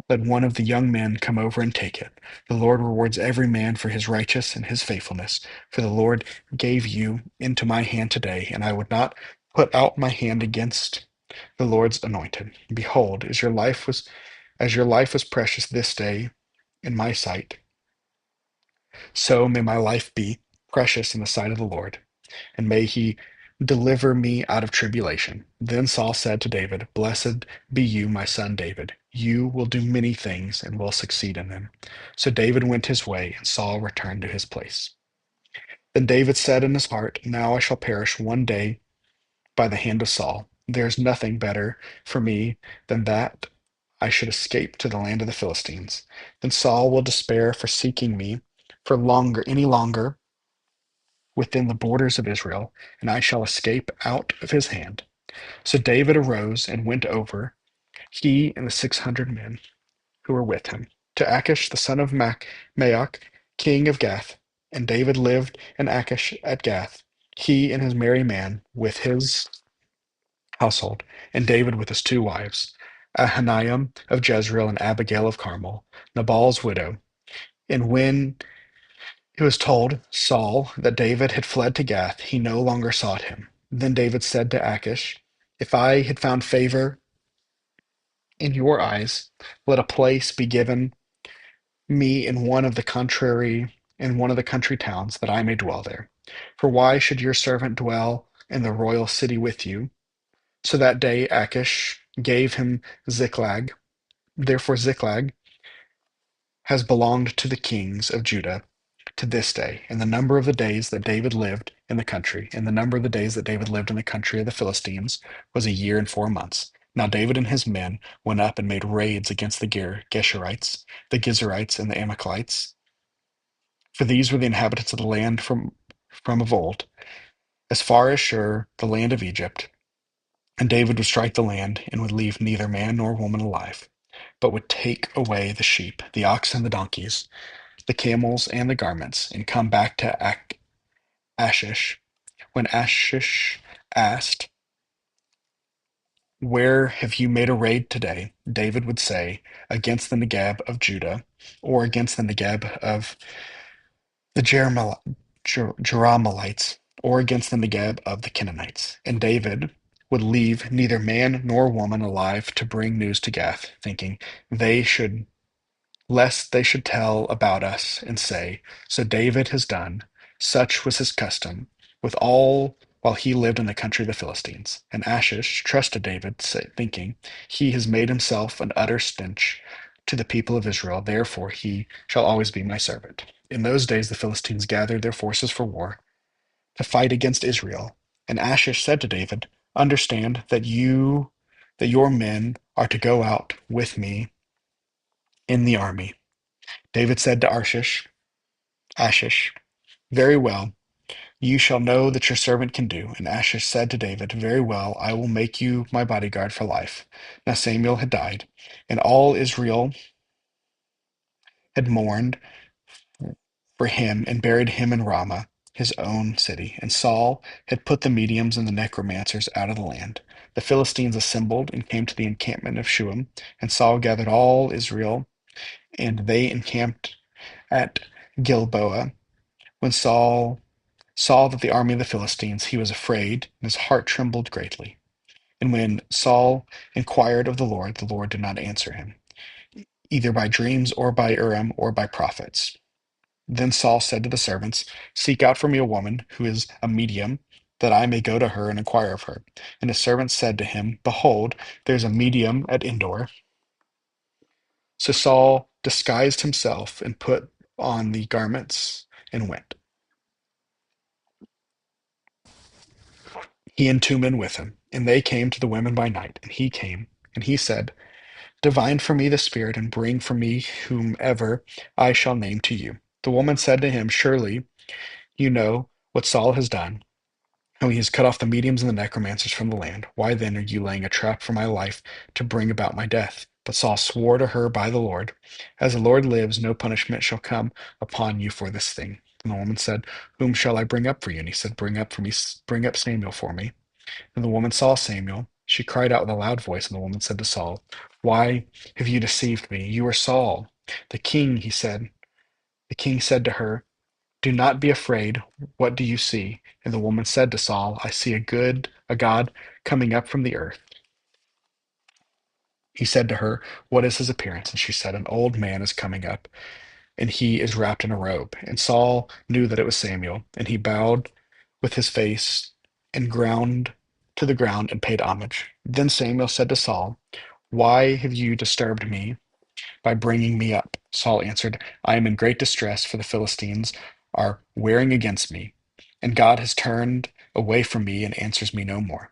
Let one of the young men come over and take it. The Lord rewards every man for his righteousness and his faithfulness. For the Lord gave you into my hand today, and I would not put out my hand against the Lord's anointed. Behold, as your life was precious this day in my sight, so may my life be precious in the sight of the Lord, and may he deliver me out of tribulation. Then Saul said to David, Blessed be you, my son David. You will do many things and will succeed in them. So David went his way, and Saul returned to his place. Then David said in his heart, Now I shall perish one day by the hand of Saul. There is nothing better for me than that I should escape to the land of the Philistines. Then Saul will despair for seeking me for any longer within the borders of Israel, and I shall escape out of his hand. So David arose and went over, he and the 600 men who were with him, to Achish the son of Maoch, king of Gath. And David lived in Achish at Gath, he and his merry man with his household, and David with his two wives, Ahinoam of Jezreel and Abigail of Carmel, Nabal's widow. And when it was told Saul that David had fled to Gath, he no longer sought him. Then David said to Achish, If I had found favor in your eyes, let a place be given me in one of the country towns, that I may dwell there. For why should your servant dwell in the royal city with you? So that day Achish gave him Ziklag. Therefore Ziklag has belonged to the kings of Judah to this day. And the number of the days that David lived in the country, and the number of the days that David lived in the country of the Philistines, was a year and 4 months. Now David and his men went up and made raids against the Geshurites, the Gizurites, and the Amalekites, for these were the inhabitants of the land from of old, as far as Shur, the land of Egypt. And David would strike the land, and would leave neither man nor woman alive, but would take away the sheep, the oxen, the donkeys, the camels, and the garments, and come back to Ashish. When Ashish asked, Where have you made a raid today? David would say, Against the Negeb of Judah, or against the Negeb of the Jerahmeelites, or against the Negeb of the Canaanites. And David would leave neither man nor woman alive to bring news to Gath, thinking, They should lest they should tell about us and say, So David has done. Such was his custom with all while he lived in the country of the Philistines. And Achish trusted David, thinking, He has made himself an utter stench to the people of Israel, therefore he shall always be my servant. In those days the Philistines gathered their forces for war to fight against Israel. And Achish said to David, Understand that your men are to go out with me in the army. David said to Ashish, Very well, you shall know that your servant can do. And Ashish said to David, Very well, I will make you my bodyguard for life. Now Samuel had died, and all Israel had mourned for him and buried him in Ramah, his own city. And Saul had put the mediums and the necromancers out of the land. The Philistines assembled and came to the encampment of Shuam, and Saul gathered all Israel, and they encamped at Gilboa. When Saul saw that the army of the Philistines, he was afraid, and his heart trembled greatly. And when Saul inquired of the Lord did not answer him, either by dreams or by Urim or by prophets. Then Saul said to the servants, Seek out for me a woman who is a medium, that I may go to her and inquire of her. And his servants said to him, Behold, there is a medium at Endor. So Saul disguised himself and put on the garments and went. He and 2 men with him, and they came to the women by night. And he came, and he said, Divine for me the spirit, and bring for me whomever I shall name to you. The woman said to him, Surely you know what Saul has done, how he has cut off the mediums and the necromancers from the land. Why then are you laying a trap for my life to bring about my death? But Saul swore to her by the Lord, As the Lord lives, no punishment shall come upon you for this thing. And the woman said, Whom shall I bring up for you? And he said, Bring up Samuel for me. And the woman saw Samuel. She cried out with a loud voice, and the woman said to Saul, Why have you deceived me? You are Saul. The king, he said. The king said to her, Do not be afraid. What do you see? And the woman said to Saul, I see a God coming up from the earth. He said to her, "What is his appearance?" And she said, "An old man is coming up, and he is wrapped in a robe." And Saul knew that it was Samuel, and he bowed with his face and ground to the ground and paid homage. Then Samuel said to Saul, "Why have you disturbed me by bringing me up?" Saul answered, "I am in great distress, for the Philistines are warring against me, and God has turned away from me and answers me no more,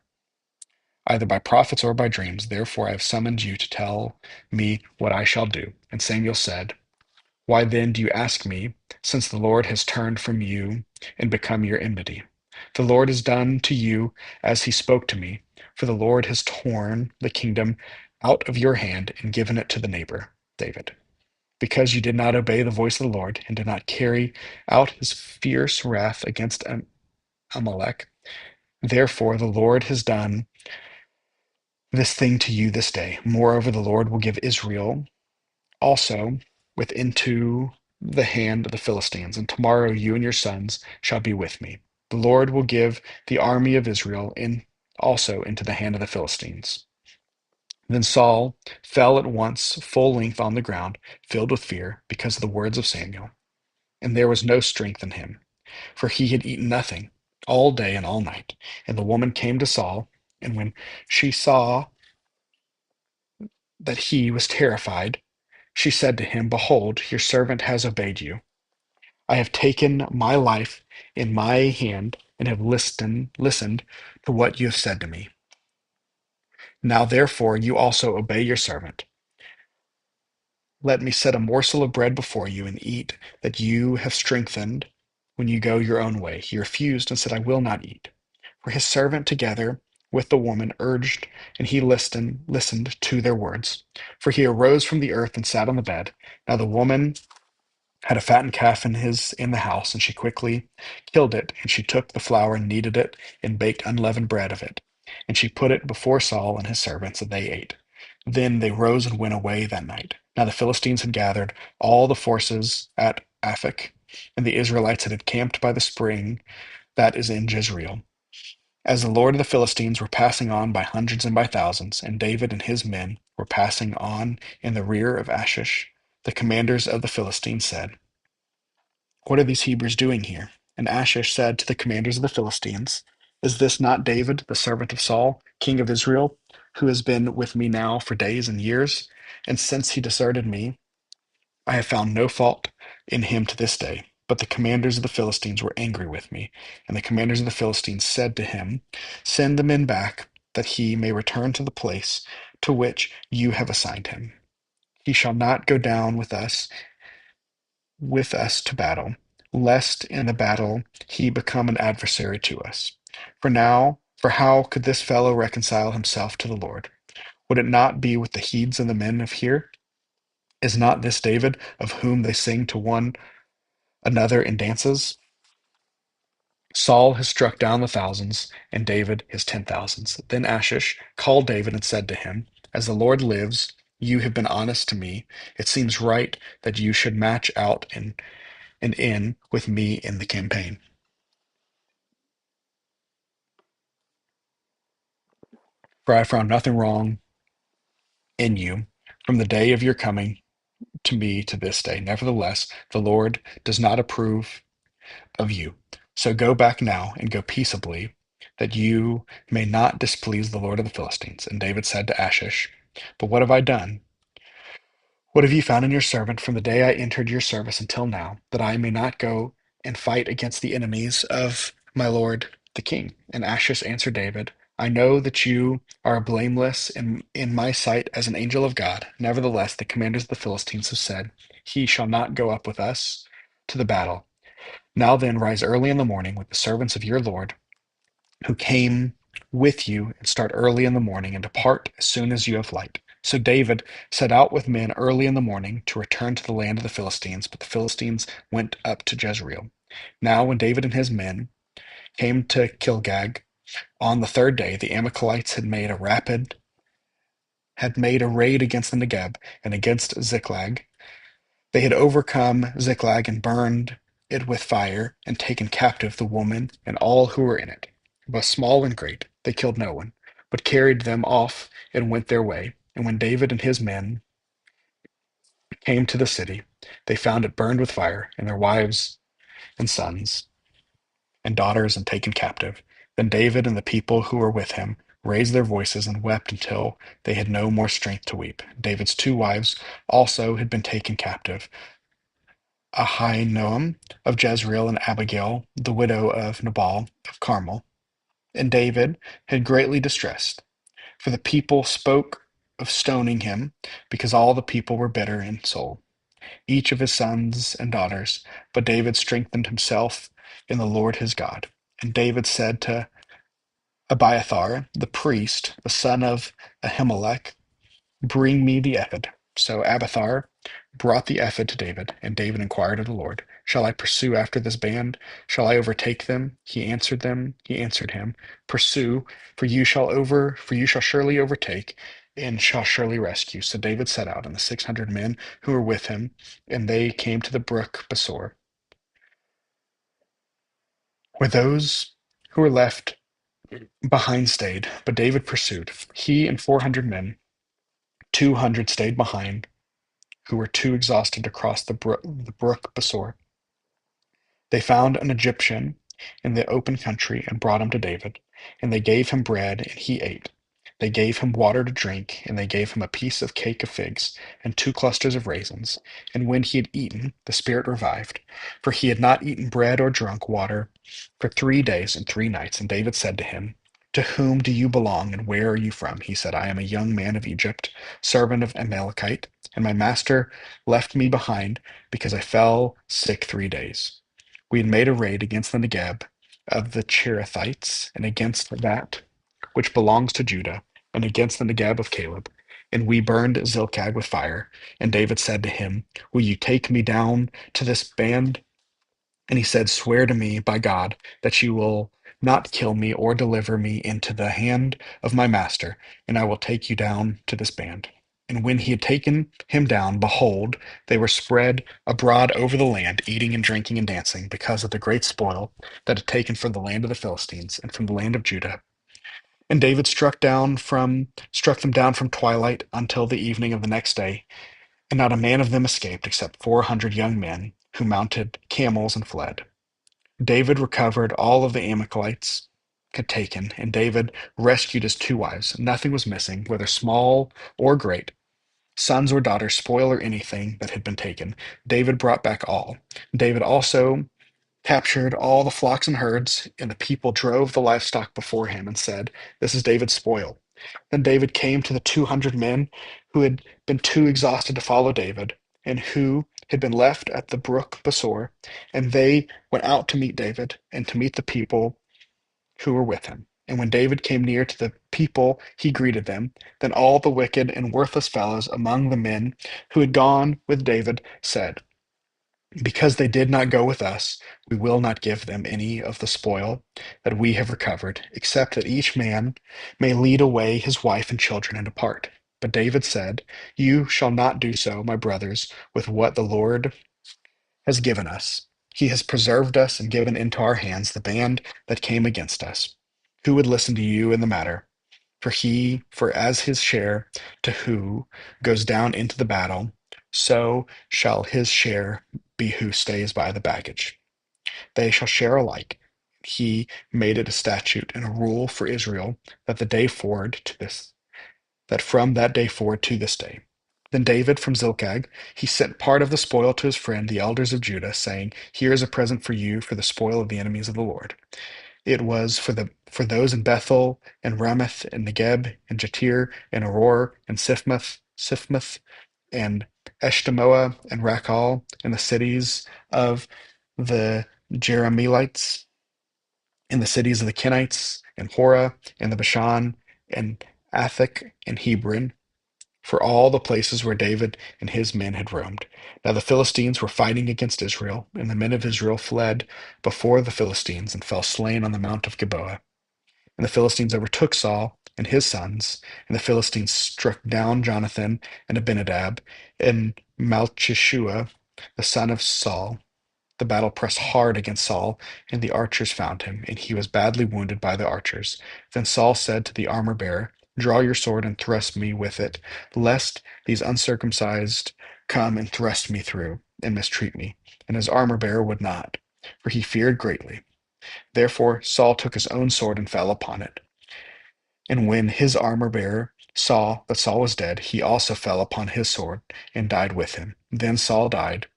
either by prophets or by dreams. Therefore I have summoned you to tell me what I shall do." And Samuel said, "Why then do you ask me, since the Lord has turned from you and become your enmity? The Lord has done to you as he spoke to me, for the Lord has torn the kingdom out of your hand and given it to the neighbor, David. Because you did not obey the voice of the Lord and did not carry out his fierce wrath against Amalek, therefore the Lord has done this thing to you this day. Moreover, the Lord will give Israel also with into the hand of the Philistines, and tomorrow you and your sons shall be with me. The Lord will give the army of Israel in also into the hand of the Philistines." Then Saul fell at once full length on the ground, filled with fear, because of the words of Samuel. And there was no strength in him, for he had eaten nothing all day and all night. And the woman came to Saul, and when she saw that he was terrified, she said to him, "Behold, your servant has obeyed you. I have taken my life in my hand and have listened to what you have said to me. Now therefore you also obey your servant. Let me set a morsel of bread before you and eat, that you have strengthened when you go your own way." He refused and said, "I will not eat." For his servant together with the woman urged, and he listened to their words. For he arose from the earth and sat on the bed. Now the woman had a fattened calf in the house, and she quickly killed it, and she took the flour and kneaded it, and baked unleavened bread of it. And she put it before Saul and his servants, and they ate. Then they rose and went away that night. Now the Philistines had gathered all the forces at Aphek, and the Israelites had encamped by the spring that is in Jezreel. As the Lord of the Philistines were passing on by hundreds and by thousands, and David and his men were passing on in the rear of Achish, the commanders of the Philistines said, "What are these Hebrews doing here?" And Achish said to the commanders of the Philistines, "Is this not David, the servant of Saul, king of Israel, who has been with me now for days and years? And since he deserted me, I have found no fault in him to this day." But the commanders of the Philistines were angry with me. And the commanders of the Philistines said to him, "Send the men back, that he may return to the place to which you have assigned him. He shall not go down with us to battle, lest in the battle he become an adversary to us. For how could this fellow reconcile himself to the Lord? Would it not be with the heeds of the men of here? Is not this David, of whom they sing to one another in dances? Saul has struck down the thousands, and David his 10,000s. Then Achish called David and said to him, "As the Lord lives, you have been honest to me. It seems right that you should match out and in with me in the campaign. For I found nothing wrong in you from the day of your coming to me to this day. Nevertheless, the Lord does not approve of you. So go back now and go peaceably, that you may not displease the Lord of the Philistines." And David said to Achish, "But what have I done? What have you found in your servant from the day I entered your service until now, that I may not go and fight against the enemies of my lord the king?" And Achish answered David, "I know that you are blameless in my sight as an angel of God. Nevertheless, the commanders of the Philistines have said, 'He shall not go up with us to the battle.' Now then, rise early in the morning with the servants of your lord who came with you, and start early in the morning, and depart as soon as you have light." So David set out with men early in the morning to return to the land of the Philistines, but the Philistines went up to Jezreel. Now, when David and his men came to Kilgag on the third day, the Amalekites had made a raid against the Negeb and against Ziklag. They had overcome Ziklag and burned it with fire, and taken captive the woman and all who were in it, both small and great. They killed no one, but carried them off and went their way. And when David and his men came to the city, they found it burned with fire, and their wives and sons and daughters and taken captive. Then David and the people who were with him raised their voices and wept until they had no more strength to weep. David's two wives also had been taken captive, Ahinoam of Jezreel and Abigail, the widow of Nabal of Carmel. And David had greatly distressed, for the people spoke of stoning him, because all the people were bitter in soul, each of his sons and daughters. But David strengthened himself in the Lord his God. And David said to Abiathar, the priest, the son of Ahimelech, bring me the ephod. So Abiathar brought the ephod to David, and David inquired of the Lord, shall I pursue after this band? Shall I overtake them? He answered him, pursue, for you shall surely overtake, and shall surely rescue. So David set out, and the 600 men who were with him, and they came to the brook Besor, where those who were left behind stayed, but David pursued. He and 400 men, 200 stayed behind, who were too exhausted to cross the brook Besor. They found an Egyptian in the open country and brought him to David, and they gave him bread, and he ate. They gave him water to drink, and they gave him a piece of cake of figs and 2 clusters of raisins. And when he had eaten, the spirit revived, for he had not eaten bread or drunk water for 3 days and 3 nights. And David said to him, to whom do you belong, and where are you from? He said, I am a young man of Egypt, servant of Amalekite, and my master left me behind because I fell sick 3 days. We had made a raid against the Negeb of the Cherethites, and against that which belongs to Judah, and against the Negeb of Caleb. And we burned Zilchag with fire. And David said to him, will you take me down to this band? And he said, swear to me by God that you will not kill me or deliver me into the hand of my master, and I will take you down to this band. And when he had taken him down, behold, they were spread abroad over the land, eating and drinking and dancing, because of the great spoil that had taken from the land of the Philistines and from the land of Judah. And David struck them down from twilight until the evening of the next day, and not a man of them escaped, except 400 young men who mounted camels and fled. David recovered all of the Amalekites had taken, and David rescued his two wives. Nothing was missing, whether small or great, sons or daughters, spoil or anything that had been taken. David brought back all. David also captured all the flocks and herds, and the people drove the livestock before him and said, this is David's spoil. Then David came to the 200 men who had been too exhausted to follow David, and who had been left at the brook Besor, and they went out to meet David and to meet the people who were with him. And when David came near to the people, he greeted them. Then all the wicked and worthless fellows among the men who had gone with David said, because they did not go with us, we will not give them any of the spoil that we have recovered, except that each man may lead away his wife and children and depart. But David said, you shall not do so, my brothers, with what the Lord has given us. He has preserved us and given into our hands the band that came against us. Who would listen to you in the matter? For as his share to who goes down into the battle, so shall his share be who stays by the baggage. They shall share alike. He made it a statute and a rule for Israel that the day forward to this, that from that day forward to this day. Then David from Zilchag, he sent part of the spoil to his friend, the elders of Judah, saying, here is a present for you for the spoil of the enemies of the Lord. It was for those in Bethel and Ramoth and Negeb and Jatir and Auror and Sifmoth and Eshtemoa and Rakal and the cities of the Jerahmeelites and the cities of the Kenites and Horah and the Bashan and Athak and Hebron, for all the places where David and his men had roamed. Now the Philistines were fighting against Israel, and the men of Israel fled before the Philistines and fell slain on the mount of Gilboa. And the Philistines overtook Saul and his sons, and the Philistines struck down Jonathan and Abinadab and Malchishua, the son of Saul. The battle pressed hard against Saul, and the archers found him, and he was badly wounded by the archers. Then Saul said to the armor bearer, Draw your sword and thrust me with it, lest these uncircumcised come and thrust me through and mistreat me. And his armor bearer would not, for he feared greatly. Therefore Saul took his own sword and fell upon it. And when his armor bearer saw that Saul was dead, he also fell upon his sword and died with him. Then Saul died.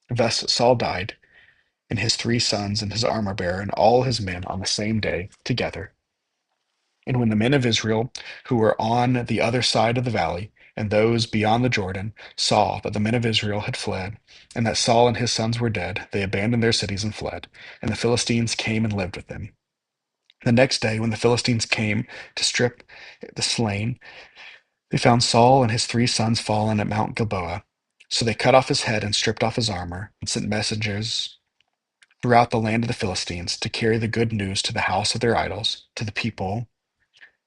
Thus Saul died, and his 3 sons, and his armor bearer, and all his men on the same day together. And when the men of Israel, who were on the other side of the valley, and those beyond the Jordan, saw that the men of Israel had fled, and that Saul and his sons were dead, they abandoned their cities and fled. And the Philistines came and lived with them. The next day, when the Philistines came to strip the slain, they found Saul and his 3 sons fallen at Mount Gilboa. So they cut off his head and stripped off his armor, and sent messengers throughout the land of the Philistines to carry the good news to the house of their idols, to the people.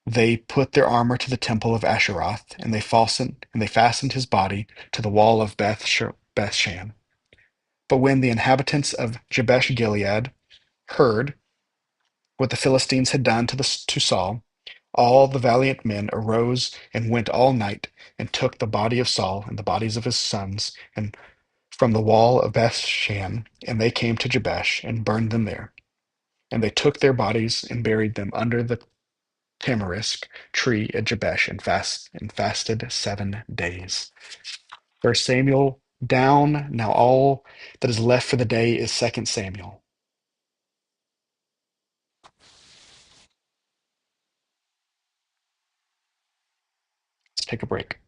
They put their armor to the temple of Asheroth, and they fastened his body to the wall of Bethshan. But when the inhabitants of Jabesh Gilead heard what the Philistines had done to Saul, all the valiant men arose and went all night and took the body of Saul and the bodies of his sons and from the wall of Bethshan, and they came to Jabesh and burned them there. And they took their bodies and buried them under the tamarisk tree at Jabesh and fasted 7 days. First Samuel down. Now all that is left for the day is Second Samuel. Let's take a break.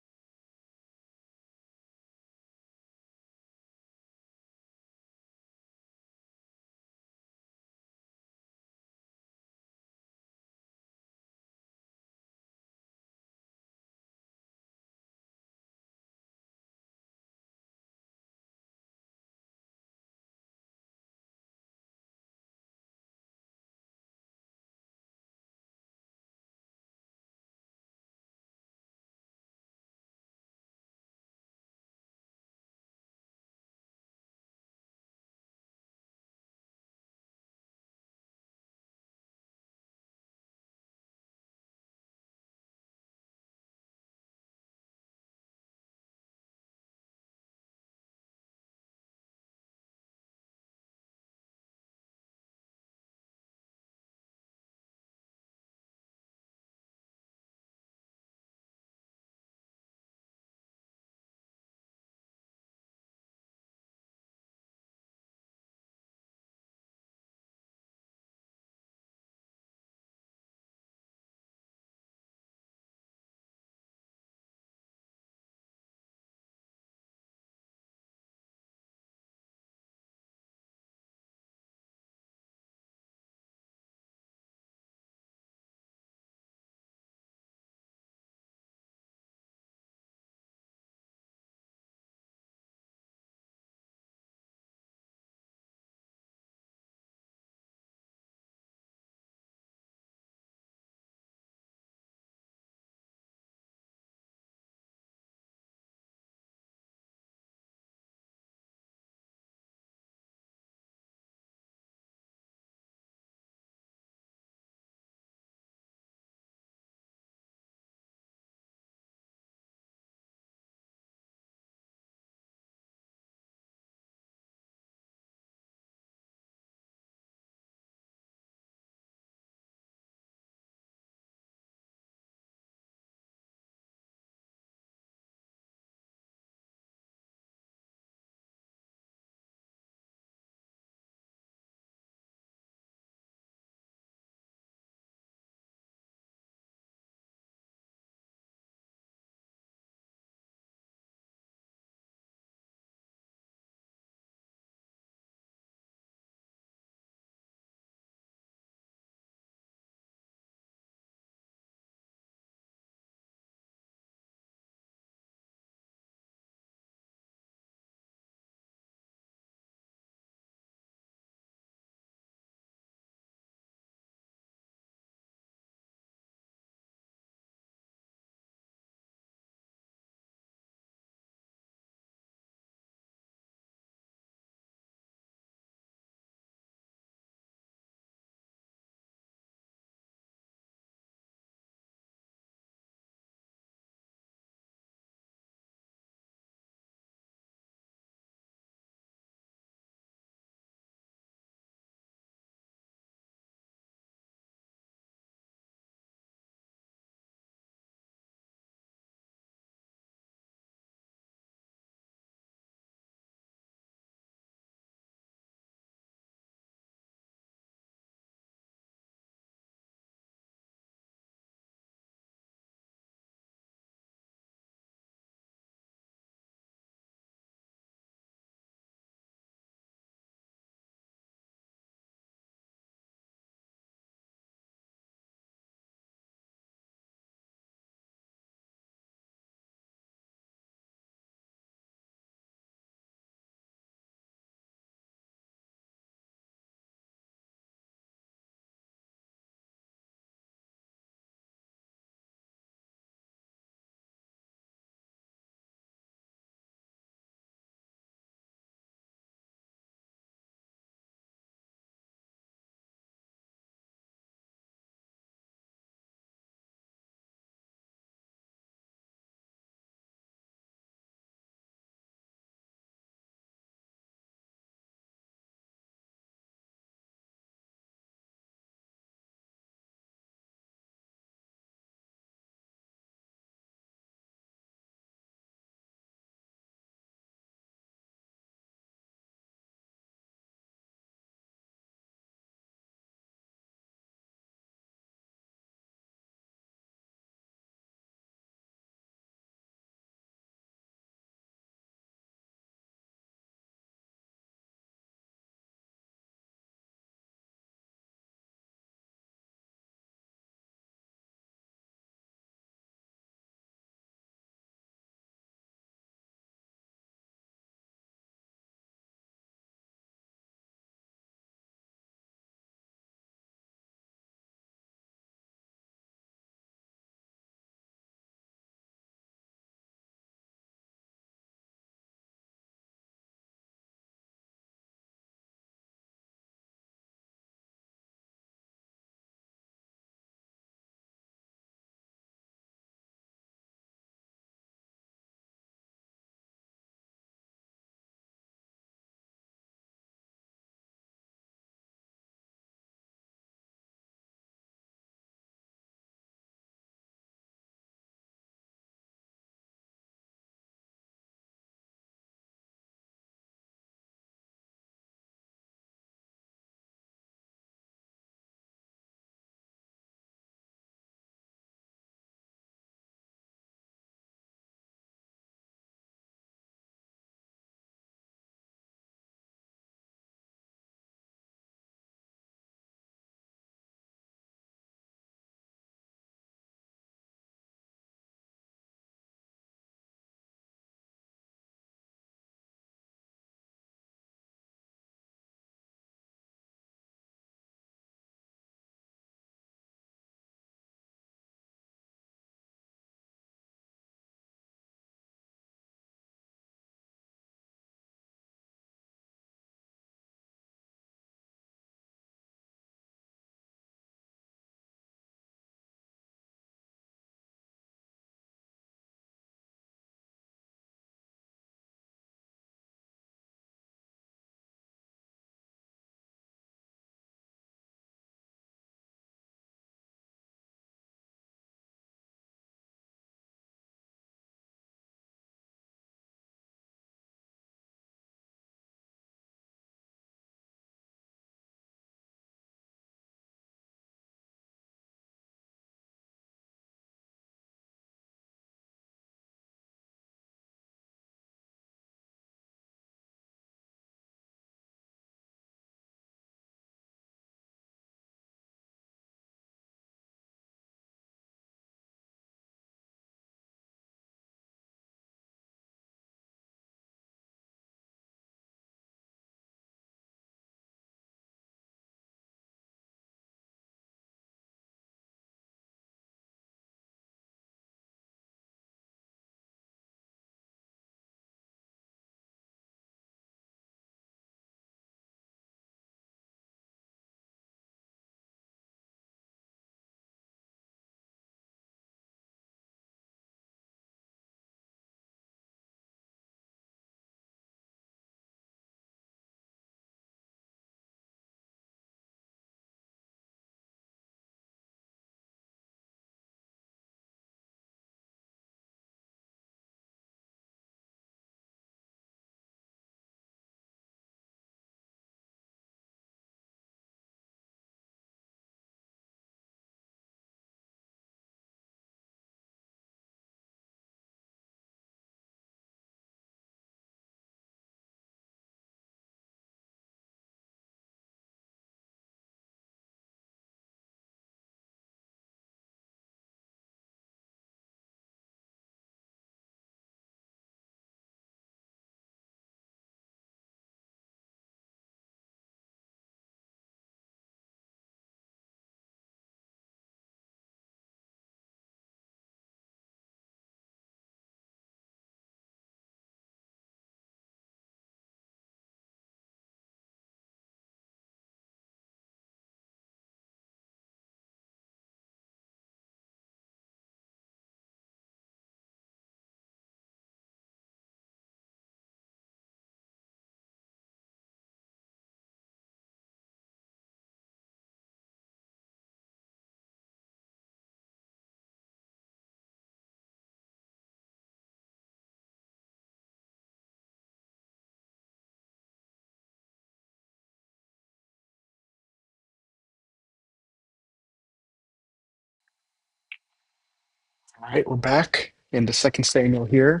All right, we're back into Second Samuel here.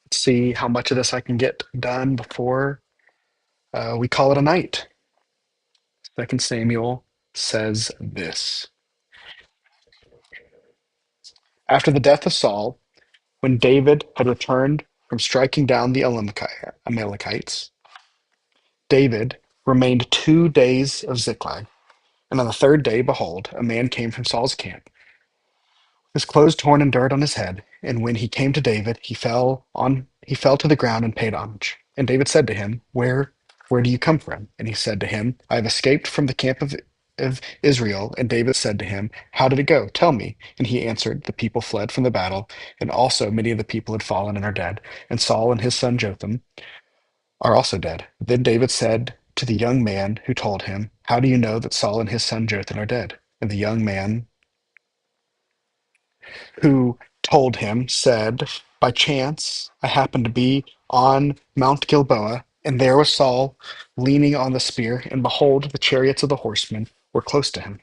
Let's see how much of this I can get done before we call it a night. Second Samuel says this. After the death of Saul, when David had returned from striking down the Amalekites, David remained 2 days of Ziklag. And on the third day, behold, a man came from Saul's camp, his clothes torn and dirt on his head. And when he came to David, he fell to the ground and paid homage. And David said to him, Where do you come from? And he said to him, I have escaped from the camp of Israel. And David said to him, How did it go? Tell me. And he answered, The people fled from the battle, and also many of the people had fallen and are dead. And Saul and his son Jotham are also dead. Then David said to the young man who told him, How do you know that Saul and his son Jotham are dead? And the young man who told him said, By chance I happened to be on Mount Gilboa, and there was Saul leaning on the spear, and behold, the chariots of the horsemen were close to him.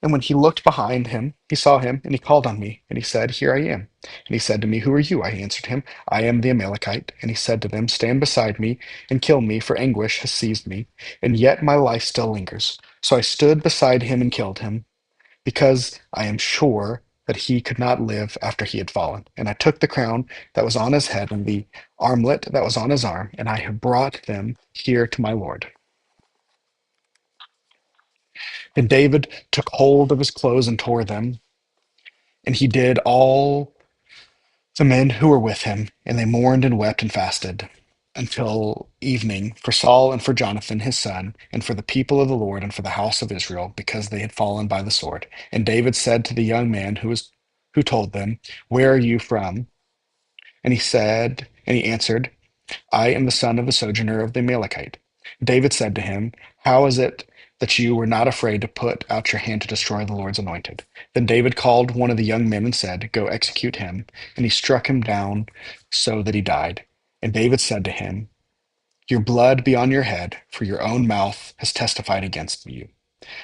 And when he looked behind him, he saw him, and he called on me, and he said, Here I am. And he said to me, Who are you? I answered him, I am the Amalekite. And he said to them, Stand beside me and kill me, for anguish has seized me, and yet my life still lingers. So I stood beside him and killed him because I am sure that he could not live after he had fallen. And I took the crown that was on his head and the armlet that was on his arm, and I have brought them here to my Lord. And David took hold of his clothes and tore them, and he did all the men who were with him, and they mourned and wept and fasted until evening for Saul and for Jonathan his son, and for the people of the Lord and for the house of Israel, because they had fallen by the sword. And David said to the young man who told them, Where are you from? And he answered, I am the son of a sojourner of the Amalekite. David said to him, How is it that you were not afraid to put out your hand to destroy the Lord's anointed? Then David called one of the young men and said, Go execute him. And he struck him down so that he died. And David said to him, Your blood be on your head, for your own mouth has testified against you,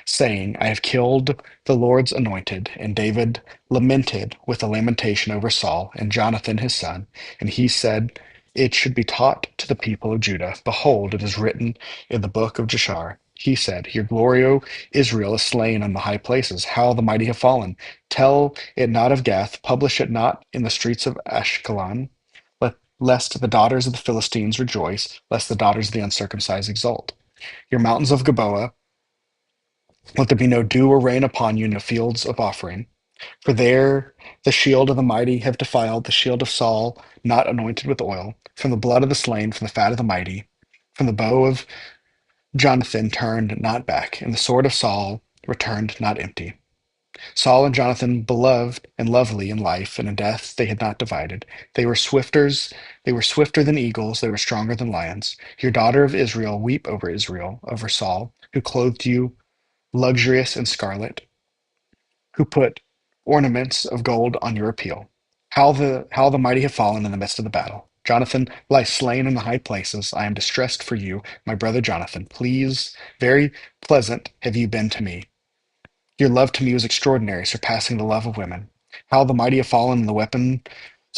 saying, I have killed the Lord's anointed. And David lamented with a lamentation over Saul and Jonathan his son. And he said, It should be taught to the people of Judah. Behold, it is written in the book of Jashar. He said, Your glory, O Israel, is slain on the high places. How the mighty have fallen. Tell it not of Gath, publish it not in the streets of Ashkelon, lest the daughters of the Philistines rejoice, lest the daughters of the uncircumcised exult. Your mountains of Gilboa, let there be no dew or rain upon you in the fields of offering. For there the shield of the mighty have defiled, the shield of Saul not anointed with oil, from the blood of the slain, from the fat of the mighty, from the bow of Jonathan turned not back, and the sword of Saul returned not empty. Saul and Jonathan, beloved and lovely in life, and in death they had not divided. They were swifter than eagles, they were stronger than lions. Your daughter of Israel, over Saul, who clothed you luxurious in scarlet, who put ornaments of gold on your appeal. How the mighty have fallen in the midst of the battle. Jonathan lies slain in the high places. I am distressed for you, my brother Jonathan. Please, very pleasant have you been to me. Your love to me was extraordinary, surpassing the love of women. How the mighty have fallen and the weapons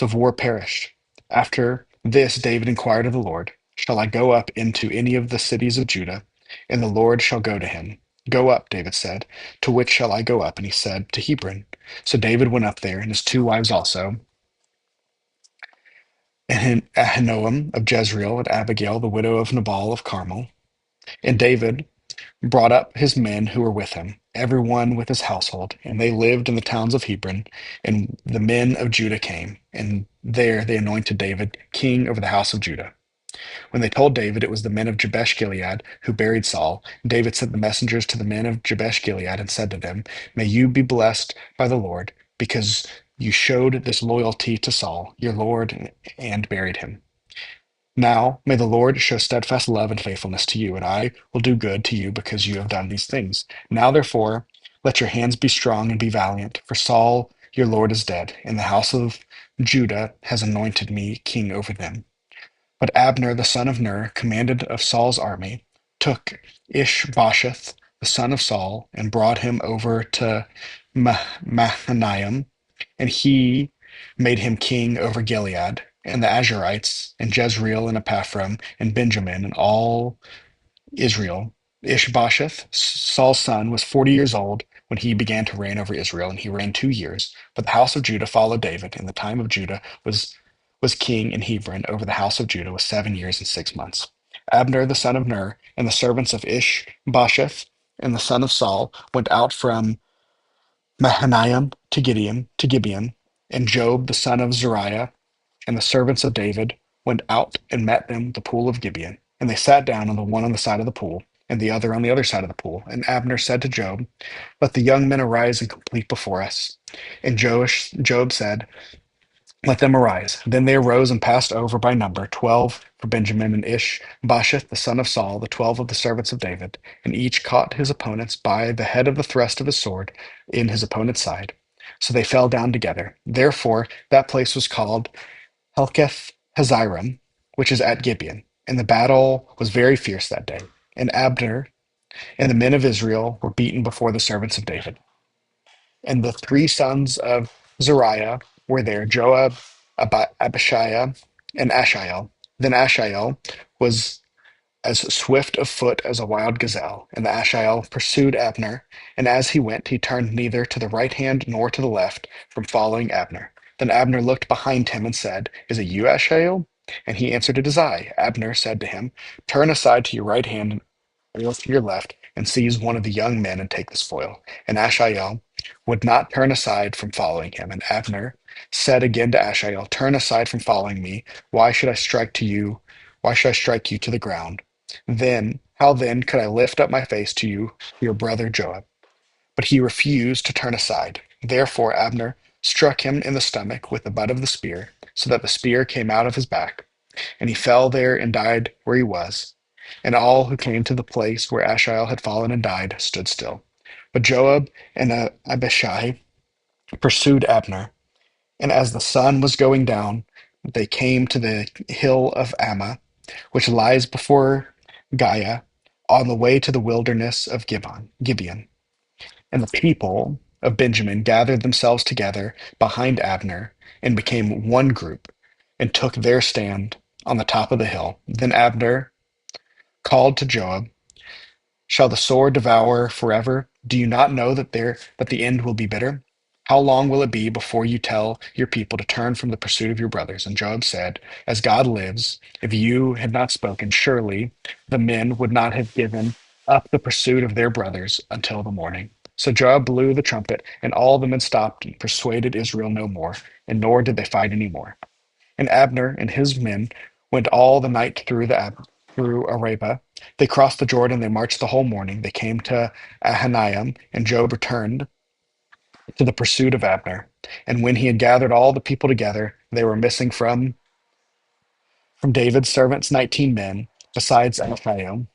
of war perished. After this, David inquired of the Lord, Shall I go up into any of the cities of Judah? And the Lord shall go to him. Go up, David said. To which shall I go up? And he said, To Hebron. So David went up there, and his two wives also, and Ahinoam of Jezreel, and Abigail, the widow of Nabal of Carmel. And David brought up his men who were with him, every one with his household, and they lived in the towns of Hebron. And the men of Judah came, and there they anointed David king over the house of Judah. When they told David it was the men of Jabesh Gilead who buried Saul, David sent the messengers to the men of Jabesh Gilead and said to them, May you be blessed by the Lord, because you showed this loyalty to Saul, your Lord, and buried him. Now may the Lord show steadfast love and faithfulness to you, and I will do good to you because you have done these things. Now, therefore, let your hands be strong and be valiant, for Saul your Lord is dead, and the house of Judah has anointed me king over them. But Abner the son of Ner, commanded of Saul's army, took Ishbosheth the son of Saul, and brought him over to Mahanaim, and he made him king over Gilead, and the Azurites, and Jezreel, and Ephraim, and Benjamin, and all Israel. Ishbosheth, Saul's son, was 40 years old when he began to reign over Israel, and he reigned 2 years. But the house of Judah followed David, and the time of Judah was king in Hebron over the house of Judah was 7 years and 6 months. Abner the son of Ner, and the servants of Ishbosheth, and the son of Saul, went out from Mahanaim to Gibeon, and Job the son of Zeruiah and the servants of David went out and met them at the pool of Gibeon. And they sat down on the one on the side of the pool, and the other on the other side of the pool. And Abner said to Job, let the young men arise and complete before us. And Job said, let them arise. Then they arose and passed over by number, 12 for Benjamin and Ishbosheth, the son of Saul, the 12 of the servants of David. And each caught his opponents by the head of the thrust of his sword in his opponent's side. So they fell down together. Therefore, that place was called Helketh Hazarim, which is at Gibeon. And the battle was very fierce that day. And Abner and the men of Israel were beaten before the servants of David. And the three sons of Zeruiah were there, Joab, Abishai, and Ashiel. Then Ashiel was as swift of foot as a wild gazelle. And the Ashiel pursued Abner, and as he went, he turned neither to the right hand nor to the left from following Abner. Then Abner looked behind him and said, is it you, Ashiel? And he answered, it is I. Abner said to him, turn aside to your right hand or to your left, and seize one of the young men and take the spoil. And Ashiel would not turn aside from following him. And Abner said again to Ashiel, turn aside from following me. Why should I strike to you? Why should I strike you to the ground? How then could I lift up my face to you, your brother Joab? But he refused to turn aside. Therefore Abner struck him in the stomach with the butt of the spear, so that the spear came out of his back, and he fell there and died where he was. And all who came to the place where Ashiel had fallen and died stood still. But Joab and Abishai pursued Abner, and as the sun was going down, they came to the hill of Ammah, which lies before Giah, on the way to the wilderness of Gibeon. And the people of Benjamin gathered themselves together behind Abner and became one group and took their stand on the top of the hill. Then Abner called to Joab, shall the sword devour forever? Do you not know that the end will be bitter? How long will it be before you tell your people to turn from the pursuit of your brothers? And Joab said, as God lives, if you had not spoken, surely the men would not have given up the pursuit of their brothers until the morning. So Joab blew the trumpet, and all the men stopped and persuaded Israel no more, and nor did they fight any more. And Abner and his men went all the night through Arabah. They crossed the Jordan. They marched the whole morning. They came to Ahanaim, and Joab returned to the pursuit of Abner. And when he had gathered all the people together, they were missing from David's servants 19 men, besides Ahithophel.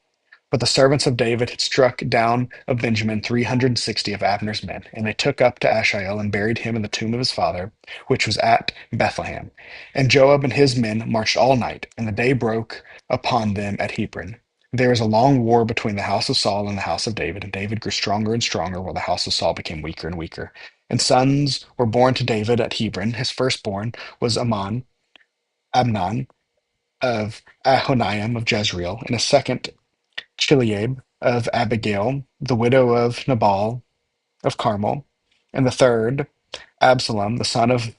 But the servants of David had struck down of Benjamin 360 of Abner's men, and they took up to Ashiel and buried him in the tomb of his father, which was at Bethlehem. And Joab and his men marched all night, and the day broke upon them at Hebron. There was a long war between the house of Saul and the house of David, and David grew stronger and stronger, while the house of Saul became weaker and weaker. And sons were born to David at Hebron. His firstborn was Amnon of Ahoniam of Jezreel, and his second Chileab of Abigail, the widow of Nabal of Carmel, and the third, Absalom, the son of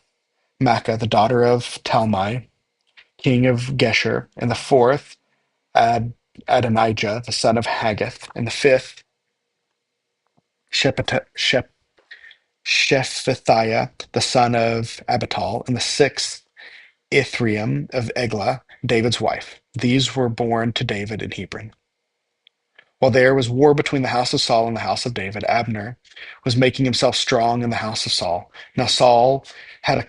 Maacah, the daughter of Talmai, king of Geshur, and the fourth, Adonijah, the son of Haggith, and the fifth, Shephatiah, the son of Abital, and the sixth, Ithream of Eglah, David's wife. These were born to David in Hebron. While there was war between the house of Saul and the house of David, Abner was making himself strong in the house of Saul. Now Saul had a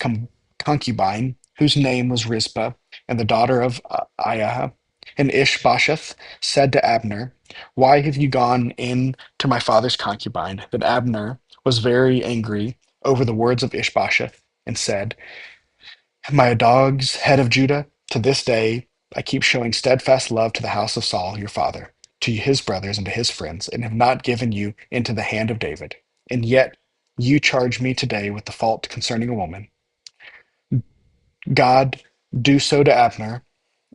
concubine whose name was Rizpah, and the daughter of Aiah. And Ishbosheth said to Abner, why have you gone in to my father's concubine? Then Abner was very angry over the words of Ishbosheth and said, am I a dog's head of Judah? To this day I keep showing steadfast love to the house of Saul, your father, to his brothers and to his friends, and have not given you into the hand of David. And yet You charge me today with the fault concerning a woman. God, do so to Abner,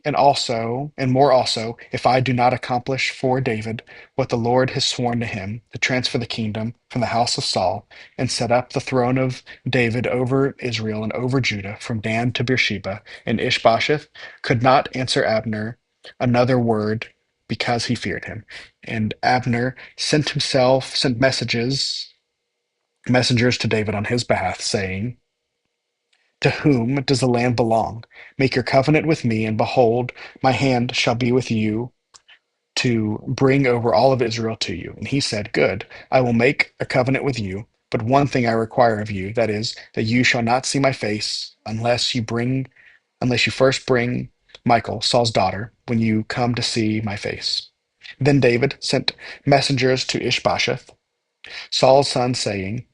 and also, and more also, if I do not accomplish for David what the Lord has sworn to him, to transfer the kingdom from the house of Saul, and set up the throne of David over Israel and over Judah, from Dan to Beersheba. And Ishbosheth could not answer Abner another word because he feared him. And Abner sent messengers to David on his behalf, saying, to whom does the land belong? Make your covenant with me, and behold, my hand shall be with you to bring over all of Israel to you. And he said, good, I will make a covenant with you, but one thing I require of you, that is, that you shall not see my face unless you first bring Michal, Saul's daughter, when you come to see my face. Then David sent messengers to Ishbosheth, Saul's son, saying,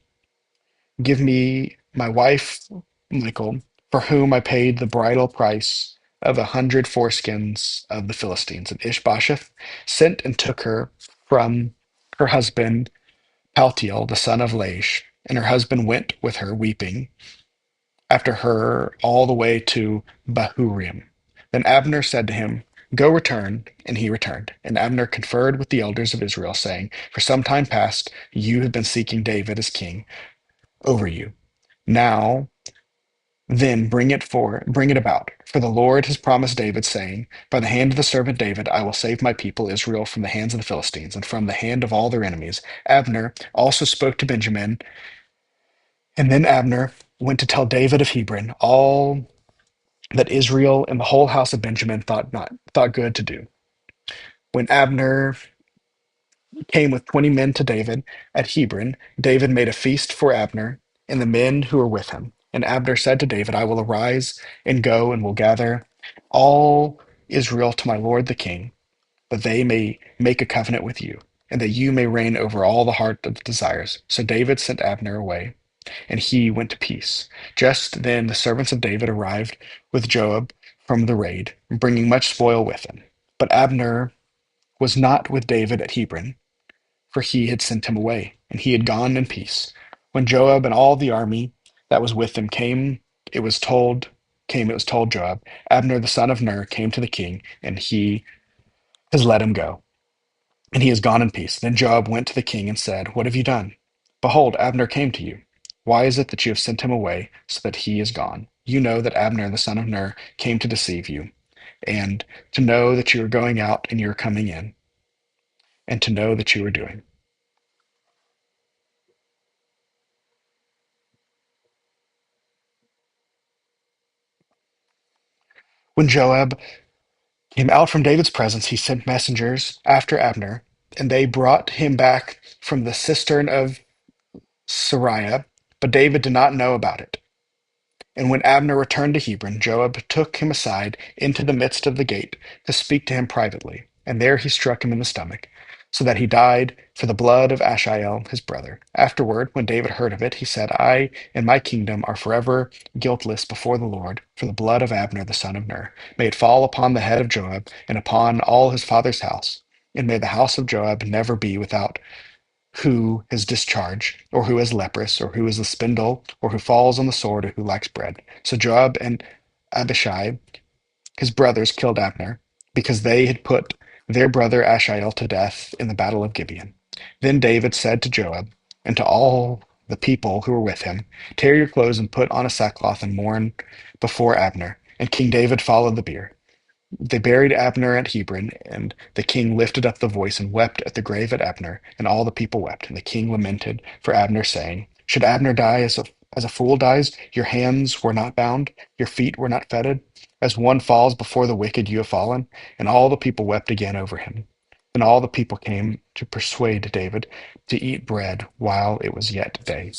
give me my wife Michal, for whom I paid the bridal price of 100 foreskins of the Philistines. And Ishbosheth sent and took her from her husband Paltiel, the son of Laish. And her husband went with her, weeping, after her all the way to Bahurim. Then Abner said to him, go return. And he returned. And Abner conferred with the elders of Israel, saying, for some time past you have been seeking David as king over you. Now then bring it about. For the Lord has promised David, saying, by the hand of the servant David, I will save my people Israel from the hands of the Philistines and from the hand of all their enemies. Abner also spoke to Benjamin, and then Abner went to tell David of Hebron all that Israel and the whole house of Benjamin thought good to do. When Abner came with 20 men to David at Hebron, David made a feast for Abner and the men who were with him. And Abner said to David, I will arise and go and will gather all Israel to my lord the king, that they may make a covenant with you, and that you may reign over all the heart of the desires. So David sent Abner away, and he went to peace. Just then the servants of David arrived with Joab from the raid, bringing much spoil with them. But Abner was not with David at Hebron, for he had sent him away, and he had gone in peace. When Joab and all the army that was with him it was told it was told Joab, Abner the son of Ner came to the king, and he has let him go, and he has gone in peace. Then Joab went to the king and said, what have you done? Behold, Abner came to you. Why is it that you have sent him away, so that he is gone? You know that Abner the son of Ner came to deceive you, and to know that you are going out and you are coming in, and to know that you are doing. When Joab came out from David's presence, he sent messengers after Abner, and they brought him back from the cistern of Sariah, but David did not know about it. And when Abner returned to Hebron, Joab took him aside into the midst of the gate to speak to him privately, and there he struck him in the stomach, so that he died for the blood of Ashiel his brother. Afterward, when David heard of it, he said, I and my kingdom are forever guiltless before the Lord for the blood of Abner the son of Ner. May it fall upon the head of Joab and upon all his father's house, and may the house of Joab never be without who is discharged, or who is leprous, or who is a spindle, or who falls on the sword, or who lacks bread. So Joab and Abishai, his brothers, killed Abner, because they had put their brother Ashiel to death in the battle of Gibeon. Then David said to Joab and to all the people who were with him, tear your clothes and put on a sackcloth and mourn before Abner. And King David followed the bier. They buried Abner at Hebron, and the king lifted up the voice and wept at the grave at Abner, and all the people wept. And the king lamented for Abner, saying, should Abner die as a fool dies? Your hands were not bound, your feet were not fettered. As one falls before the wicked, you have fallen. And all the people wept again over him. Then all the people came to persuade David to eat bread while it was yet day.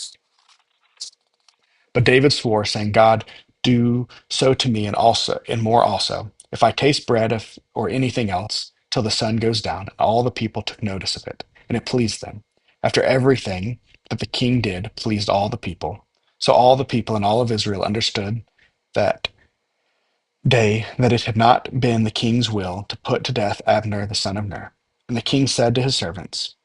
But David swore, saying, God, do so to me and more also, if I taste bread or anything else, till the sun goes down. And all the people took notice of it, and it pleased them. After everything that the king did pleased all the people. So all the people and all of Israel understood that day that it had not been the king's will to put to death Abner the son of Ner. And the king said to his servants,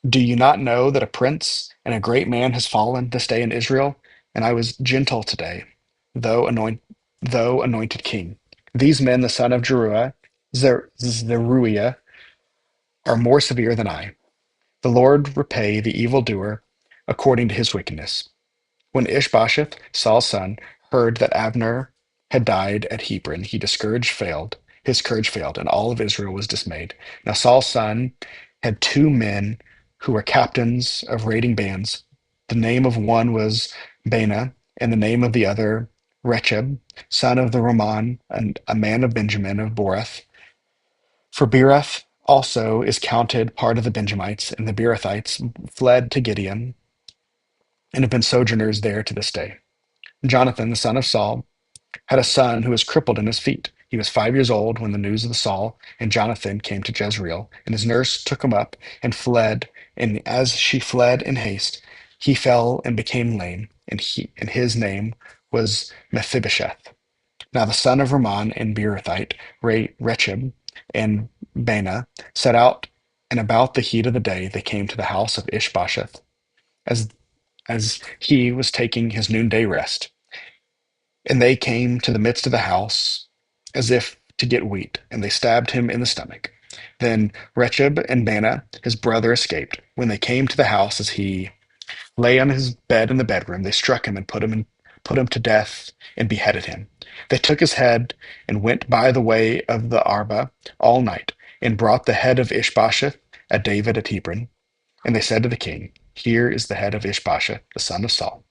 Do you not know that a prince and a great man has fallen this day in Israel? And I was gentle today, though anointed king. These men, the son of Zeruiah, are more severe than I. The Lord repay the evildoer according to his wickedness. When Ishbosheth, Saul's son, heard that Abner had died at Hebron, his courage failed, and all of Israel was dismayed. Now Saul's son had two men who were captains of raiding bands. The name of one was Baanah, and the name of the other Rechab, son of the Ramon, and a man of Benjamin of Borath. For Beerath also is counted part of the Benjamites, and the Beerathites fled to Gideon and have been sojourners there to this day. Jonathan, the son of Saul, had a son who was crippled in his feet. He was 5 years old when the news of the Saul and Jonathan came to Jezreel, and his nurse took him up and fled. And as she fled in haste, he fell and became lame, and his name was Mephibosheth. Now the son of Ramon and Beerothite, Rechab and Baanah, set out, and about the heat of the day they came to the house of Ishbosheth, as he was taking his noonday rest. And they came to the midst of the house as if to get wheat, and they stabbed him in the stomach. Then Rechab and Baanah, his brother, escaped. When they came to the house as he lay on his bed in the bedroom, they struck him and put him to death and beheaded him. They took his head and went by the way of the Arba all night, and brought the head of Ishbosheth at David at Hebron. And they said to the king, Here is the head of Ishbosheth, the son of Saul,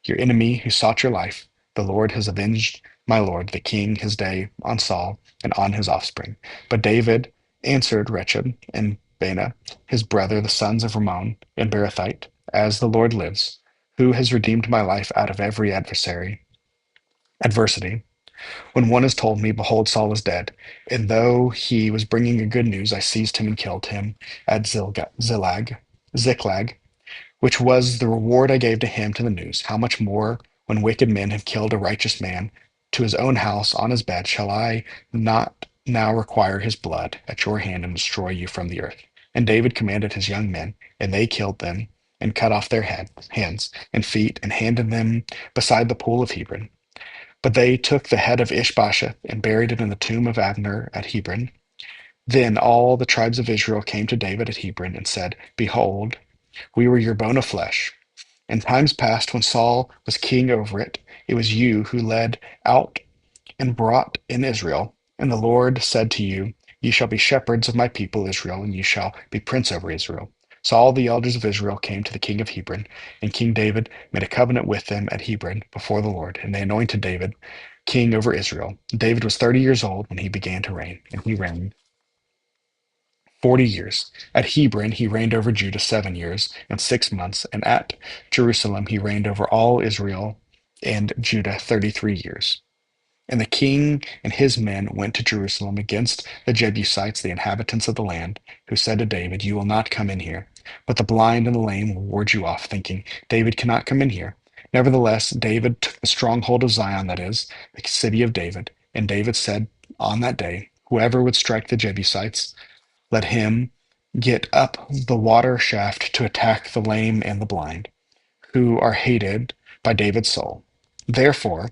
your enemy who sought your life. The Lord has avenged my lord the king his day on Saul and on his offspring. But David answered Rechab and Baanah, his brother, the sons of Ramon and Beerothite, As the Lord lives, who has redeemed my life out of every adversity. When one has told me, Behold, Saul is dead, and though he was bringing a good news, I seized him and killed him at Ziklag, which was the reward I gave to him to the news. How much more, when wicked men have killed a righteous man to his own house on his bed, shall I not now require his blood at your hand and destroy you from the earth? And David commanded his young men, and they killed them and cut off their hands and feet and handed them beside the pool of Hebron. But they took the head of Ishbosheth and buried it in the tomb of Abner at Hebron. Then all the tribes of Israel came to David at Hebron and said, Behold, we were your bone of flesh. In times past, when Saul was king over it, it was you who led out and brought in Israel. And the Lord said to you, Ye shall be shepherds of my people Israel, and you shall be prince over Israel. So all the elders of Israel came to the king of Hebron, and King David made a covenant with them at Hebron before the Lord, and they anointed David king over Israel. David was 30 years old when he began to reign, and he reigned 40 years. At Hebron he reigned over Judah 7 years and 6 months, and at Jerusalem he reigned over all Israel and Judah 33 years. And the king and his men went to Jerusalem against the Jebusites, the inhabitants of the land, who said to David, You will not come in here. But the blind and the lame will ward you off, thinking, David cannot come in here. Nevertheless, David took the stronghold of Zion, that is, the city of David. And David said on that day, Whoever would strike the Jebusites, let him get up the water shaft to attack the lame and the blind, who are hated by David's soul. Therefore,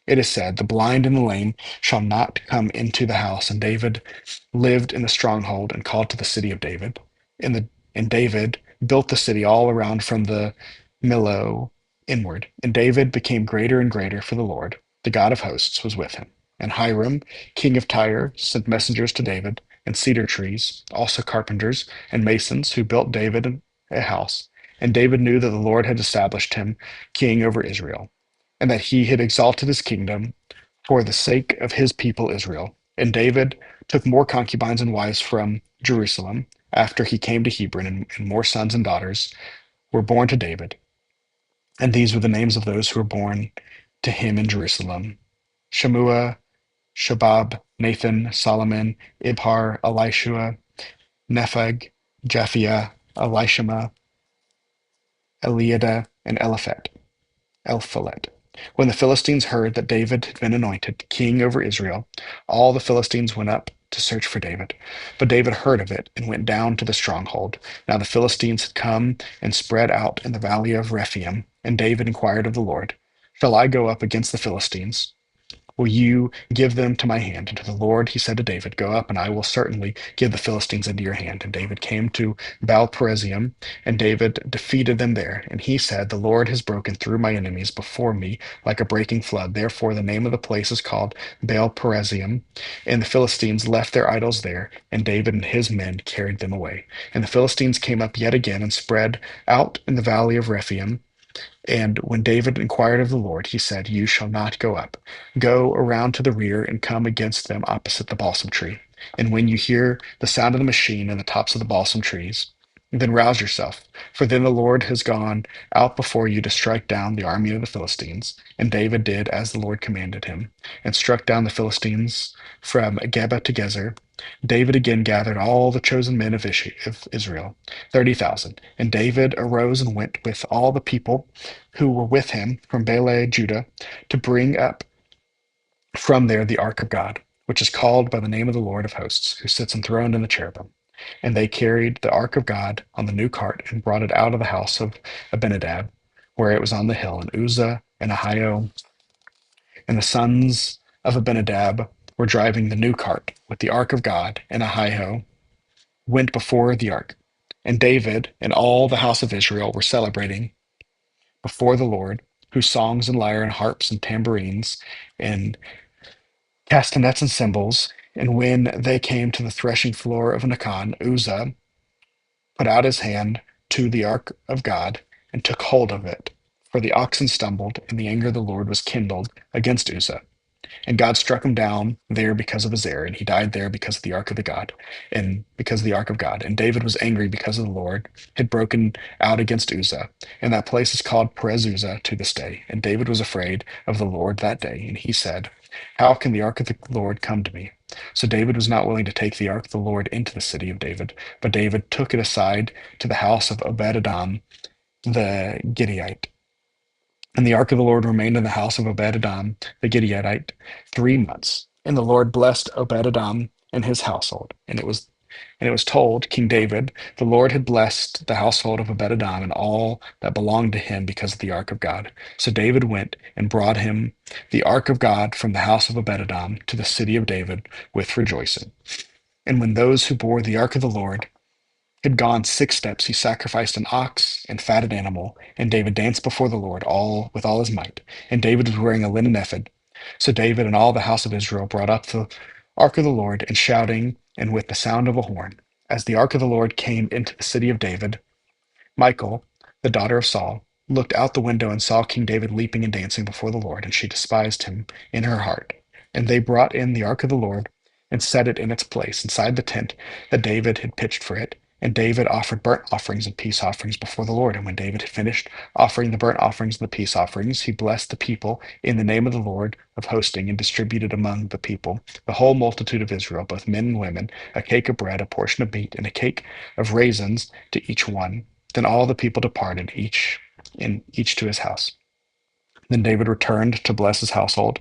it is said, The blind and the lame shall not come into the house. And David lived in the stronghold and called to the city of David. And David built the city all around from the Millo inward. And David became greater and greater, for the Lord, the God of hosts, was with him. And Hiram, king of Tyre, sent messengers to David, and cedar trees, also carpenters and masons, who built David a house. And David knew that the Lord had established him king over Israel, and that he had exalted his kingdom for the sake of his people Israel. And David took more concubines and wives from Jerusalem after he came to Hebron, and more sons and daughters were born to David. And these were the names of those who were born to him in Jerusalem: Shemua, Shobab, Nathan, Solomon, Ibhar, Elishua, Nepheg, Japhia, Elishama, Eliada, and Elphalet. When the Philistines heard that David had been anointed king over Israel, all the Philistines went up to search for David. But David heard of it and went down to the stronghold. Now the Philistines had come and spread out in the valley of Rephaim, and David inquired of the Lord, "Shall I go up against the Philistines? Will you give them to my hand?" And to the Lord he said to David, "Go up, and I will certainly give the Philistines into your hand." And David came to Baal Perazim, and David defeated them there. And he said, "The Lord has broken through my enemies before me like a breaking flood." Therefore the name of the place is called Baal Perazim. And the Philistines left their idols there, and David and his men carried them away. And the Philistines came up yet again and spread out in the valley of Rephaim. And when David inquired of the Lord, he said, "You shall not go up. Go around to the rear and come against them opposite the balsam tree. And when you hear the sound of the machine in the tops of the balsam trees, then rouse yourself, for then the Lord has gone out before you to strike down the army of the Philistines." And David did as the Lord commanded him, and struck down the Philistines from Geba to Gezer. David again gathered all the chosen men of Israel, 30,000. And David arose and went with all the people who were with him from Baalah, Judah, to bring up from there the ark of God, which is called by the name of the Lord of hosts, who sits enthroned in the cherubim. And they carried the ark of God on the new cart and brought it out of the house of Abinadab, where it was on the hill. And Uzzah and Ahio and the sons of Abinadab were driving the new cart with the ark of God, and Ahio went before the ark. And David and all the house of Israel were celebrating before the Lord, whose songs and lyre and harps and tambourines and castanets and cymbals. And when they came to the threshing floor of Nacon, Uzzah put out his hand to the ark of God and took hold of it. For the oxen stumbled, and the anger of the Lord was kindled against Uzzah. And God struck him down there because of his error, and he died there because of the ark of the God, and because of the ark of God. And David was angry because of the Lord had broken out against Uzzah, and that place is called Perez Uzzah to this day. And David was afraid of the Lord that day, and he said, "How can the ark of the Lord come to me?" So David was not willing to take the ark of the Lord into the city of David, but David took it aside to the house of Obed-Edom the Gittite. And the ark of the Lord remained in the house of Obed-Edom the Gittite 3 months. And the Lord blessed Obed-Edom and his household. And it was told King David, the Lord had blessed the household of Obed-Edom and all that belonged to him because of the ark of God. So David went and brought him the ark of God from the house of Obed-Edom to the city of David with rejoicing. And when those who bore the ark of the Lord had gone 6 steps, he sacrificed an ox and fatted animal, and David danced before the Lord all with all his might. And David was wearing a linen ephod. So David and all the house of Israel brought up the ark of the Lord, and shouting and with the sound of a horn. As the ark of the Lord came into the city of David, Michal, the daughter of Saul, looked out the window and saw King David leaping and dancing before the Lord, and she despised him in her heart. And they brought in the ark of the Lord and set it in its place inside the tent that David had pitched for it. And David offered burnt offerings and peace offerings before the Lord. And when David had finished offering the burnt offerings and the peace offerings, he blessed the people in the name of the Lord of hosting, and distributed among the people, the whole multitude of Israel, both men and women, a cake of bread, a portion of meat, and a cake of raisins to each one. Then all the people departed, each to his house. Then David returned to bless his household.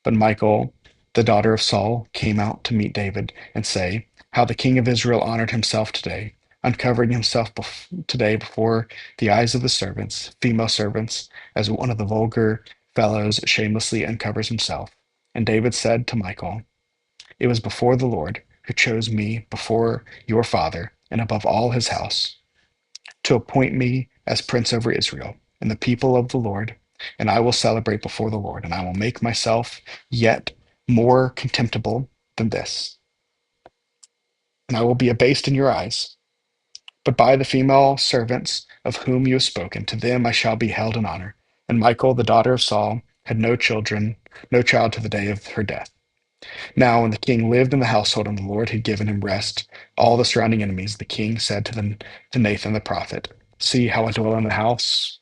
But Michal, the daughter of Saul, came out to meet David and say, "How the king of Israel honored himself today, uncovering himself today before the eyes of the servants, female servants, as one of the vulgar fellows shamelessly uncovers himself." And David said to Michal, "It was before the Lord who chose me before your father and above all his house, to appoint me as prince over Israel and the people of the Lord, and I will celebrate before the Lord, and I will make myself yet more contemptible than this, and I will be abased in your eyes. But by the female servants of whom you have spoken, to them I shall be held in honor." And Michal, the daughter of Saul, had no children, no child to the day of her death. Now, when the king lived in the household and the Lord had given him rest, all the surrounding enemies, the king said to Nathan the prophet, "See how I dwell in the house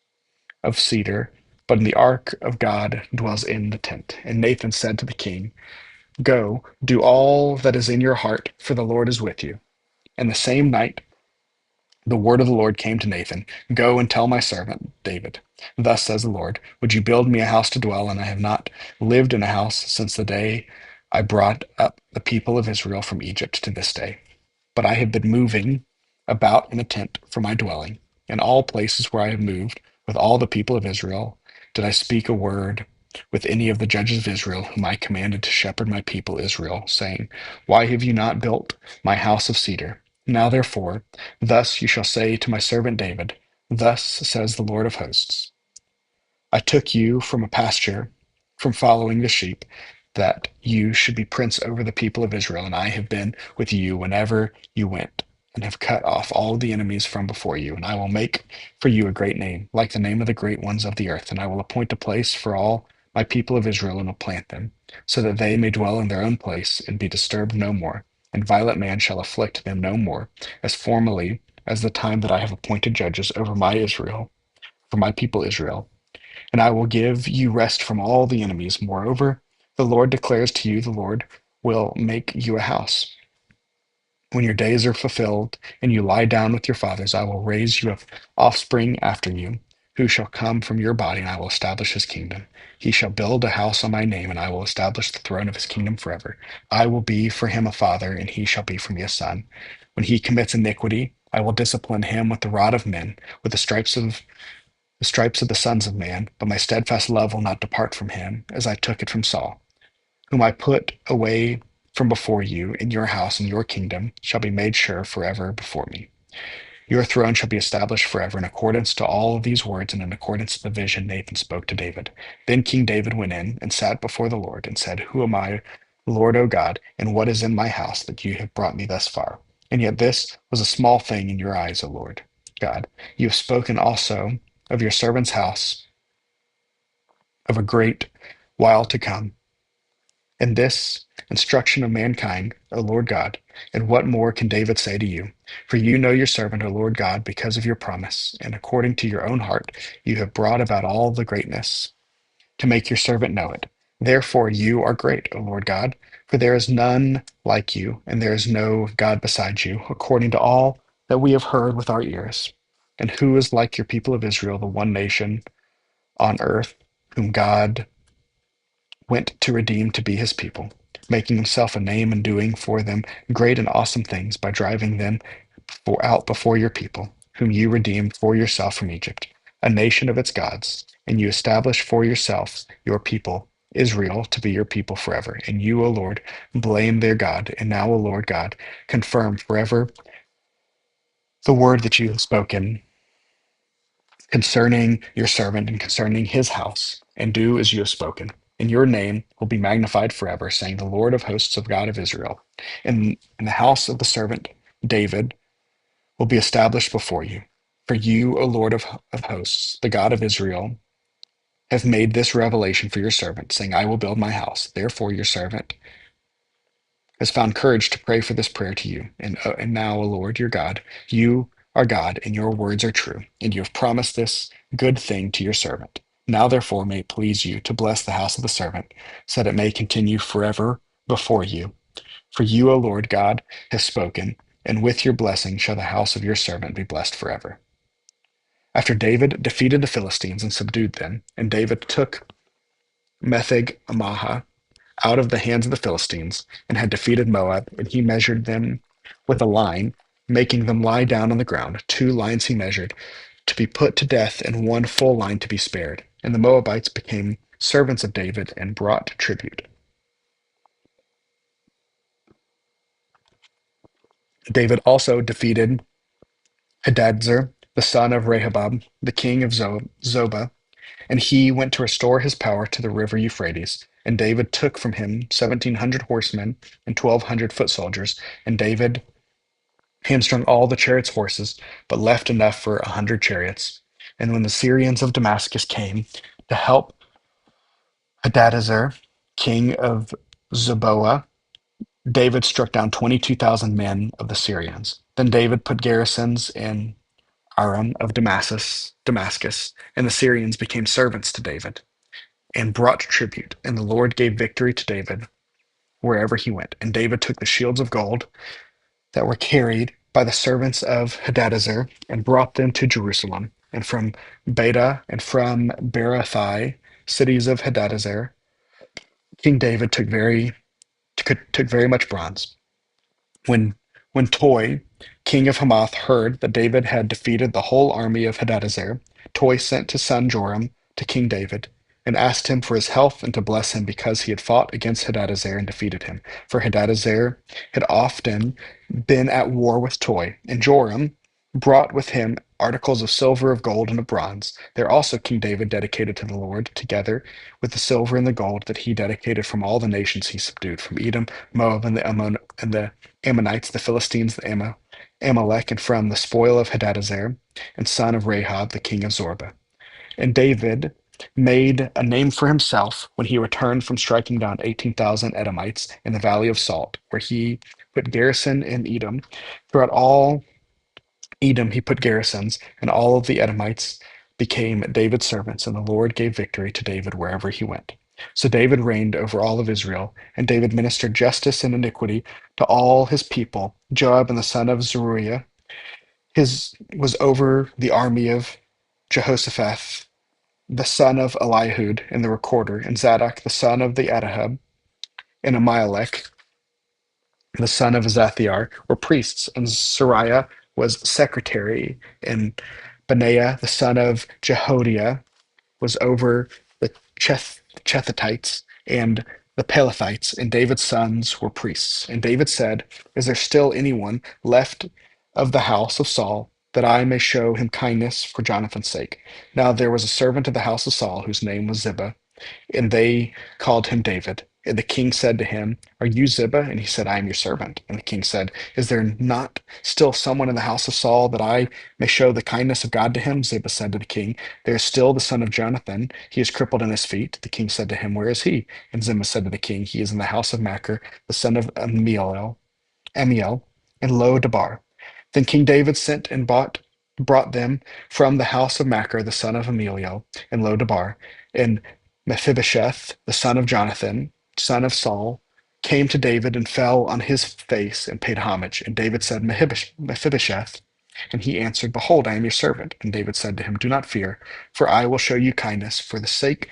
of cedar, but in the ark of God dwells in the tent." And Nathan said to the king, "Go, do all that is in your heart, for the Lord is with you." And the same night the word of the Lord came to Nathan, "Go and tell my servant David, thus says the Lord, would you build me a house to dwell in? I have not lived in a house since the day I brought up the people of Israel from Egypt to this day. But I have been moving about in a tent for my dwelling. In all places where I have moved with all the people of Israel, did I speak a word with any of the judges of Israel, whom I commanded to shepherd my people Israel, saying, Why have you not built my house of cedar? Now therefore, thus you shall say to my servant David, Thus says the Lord of hosts. I took you from a pasture, from following the sheep, that you should be prince over the people of Israel, and I have been with you whenever you went, and have cut off all the enemies from before you. And I will make for you a great name, like the name of the great ones of the earth. And I will appoint a place for all my people of Israel, and will plant them, so that they may dwell in their own place, and be disturbed no more. And violent man shall afflict them no more, as formerly as the time that I have appointed judges over my Israel, for my people Israel, and I will give you rest from all the enemies. Moreover, the Lord declares to you, the Lord will make you a house. When your days are fulfilled and you lie down with your fathers, I will raise you up offspring after you, who shall come from your body, and I will establish his kingdom. He shall build a house on my name, and I will establish the throne of his kingdom forever. I will be for him a father, and he shall be for me a son. When he commits iniquity, I will discipline him with the rod of men, with the stripes of the sons of man, but my steadfast love will not depart from him, as I took it from Saul, whom I put away from before you. In your house and your kingdom shall be made sure forever before me. Your throne shall be established forever in accordance to all of these words and in accordance to the vision Nathan spoke to David. Then King David went in and sat before the Lord and said, Who am I, Lord, O God, and what is in my house that you have brought me thus far? And yet this was a small thing in your eyes, O Lord God. You have spoken also of your servant's house of a great while to come. And this instruction of mankind, O Lord God, and what more can David say to you? For you know your servant, O Lord God, because of your promise, and according to your own heart, you have brought about all the greatness to make your servant know it. Therefore, you are great, O Lord God, for there is none like you, and there is no God beside you, according to all that we have heard with our ears. And who is like your people of Israel, the one nation on earth, whom God went to redeem to be his people, making himself a name and doing for them great and awesome things by driving them out before your people, whom you redeemed for yourself from Egypt, a nation of its gods, and you established for yourself your people, Israel, to be your people forever. And you, O Lord, blame their God. And now, O Lord God, confirm forever the word that you have spoken concerning your servant and concerning his house, and do as you have spoken. And your name will be magnified forever, saying, The Lord of hosts of God of Israel. And the house of the servant David will be established before you. For you, O Lord of hosts, the God of Israel, have made this revelation for your servant, saying, I will build my house. Therefore, your servant has found courage to pray for this prayer to you. And now, O Lord, your God, you are God, and your words are true, and you have promised this good thing to your servant. Now, therefore, may it please you to bless the house of the servant, so that it may continue forever before you. For you, O Lord God, have spoken, and with your blessing shall the house of your servant be blessed forever. After David defeated the Philistines and subdued them, and David took Metheg Amaha out of the hands of the Philistines, and had defeated Moab, and he measured them with a line, making them lie down on the ground. 2 lines he measured, to be put to death, and 1 full line to be spared. And the Moabites became servants of David and brought tribute. David also defeated Hadadezer, the son of Rehoboam, the king of Zobah, and he went to restore his power to the river Euphrates. And David took from him 1,700 horsemen and 1,200 foot soldiers. And David hamstrung all the chariots' horses, but left enough for 100 chariots. And when the Syrians of Damascus came to help Hadadezer, king of Zeboah, David struck down 22,000 men of the Syrians. Then David put garrisons in Aram of Damascus, and the Syrians became servants to David and brought tribute. And the Lord gave victory to David wherever he went. And David took the shields of gold that were carried by the servants of Hadadezer and brought them to Jerusalem. And from Beta and from Berothai, cities of Hadadezer, King David took very took very much bronze. When when Toi, king of Hamath, heard that David had defeated the whole army of Hadadezer, Toi sent his son Joram to King David and asked him for his health and to bless him because he had fought against Hadadezer and defeated him. For Hadadezer had often been at war with Toi, and Joram brought with him articles of silver, of gold, and of bronze. There also King David dedicated to the Lord, together with the silver and the gold that he dedicated from all the nations he subdued, from Edom, Moab, and the Ammonites, the Philistines, Amalek, and from the spoil of Hadadezer, and son of Rahab, the king of Zorba. And David made a name for himself when he returned from striking down 18,000 Edomites in the valley of Salt, where he put garrison in Edom. Throughout all Edom he put garrisons, and all of the Edomites became David's servants, and the Lord gave victory to David wherever he went. So David reigned over all of Israel, and David ministered justice and iniquity to all his people. Joab and the son of Zeruiah his was over the army of Jehoshaphat, the son of Elihud, and the recorder, and Zadok the son of the Ahitub, and Ahimelech the son of Zathiar were priests, and Sariah was secretary, and Benaiah the son of Jehoiada was over the Chethites and the Pelethites, and David's sons were priests. And David said, is there still anyone left of the house of Saul, that I may show him kindness for Jonathan's sake? Now there was a servant of the house of Saul, whose name was Ziba, and they called him David. And the king said to him, are you Ziba? And he said, I am your servant. And the king said, is there not still someone in the house of Saul, that I may show the kindness of God to him? Ziba said to the king, there is still the son of Jonathan. He is crippled in his feet. The king said to him, where is he? And Ziba said to the king, he is in the house of Machir, the son of Amiel, and Lo Debar. Then King David sent and brought them from the house of Machir, the son of Ameliel, and Lo Debar. And Mephibosheth, the son of Jonathan, son of Saul, came to David and fell on his face and paid homage. And David said, Mephibosheth. And he answered, behold, I am your servant. And David said to him, do not fear, for I will show you kindness for the sake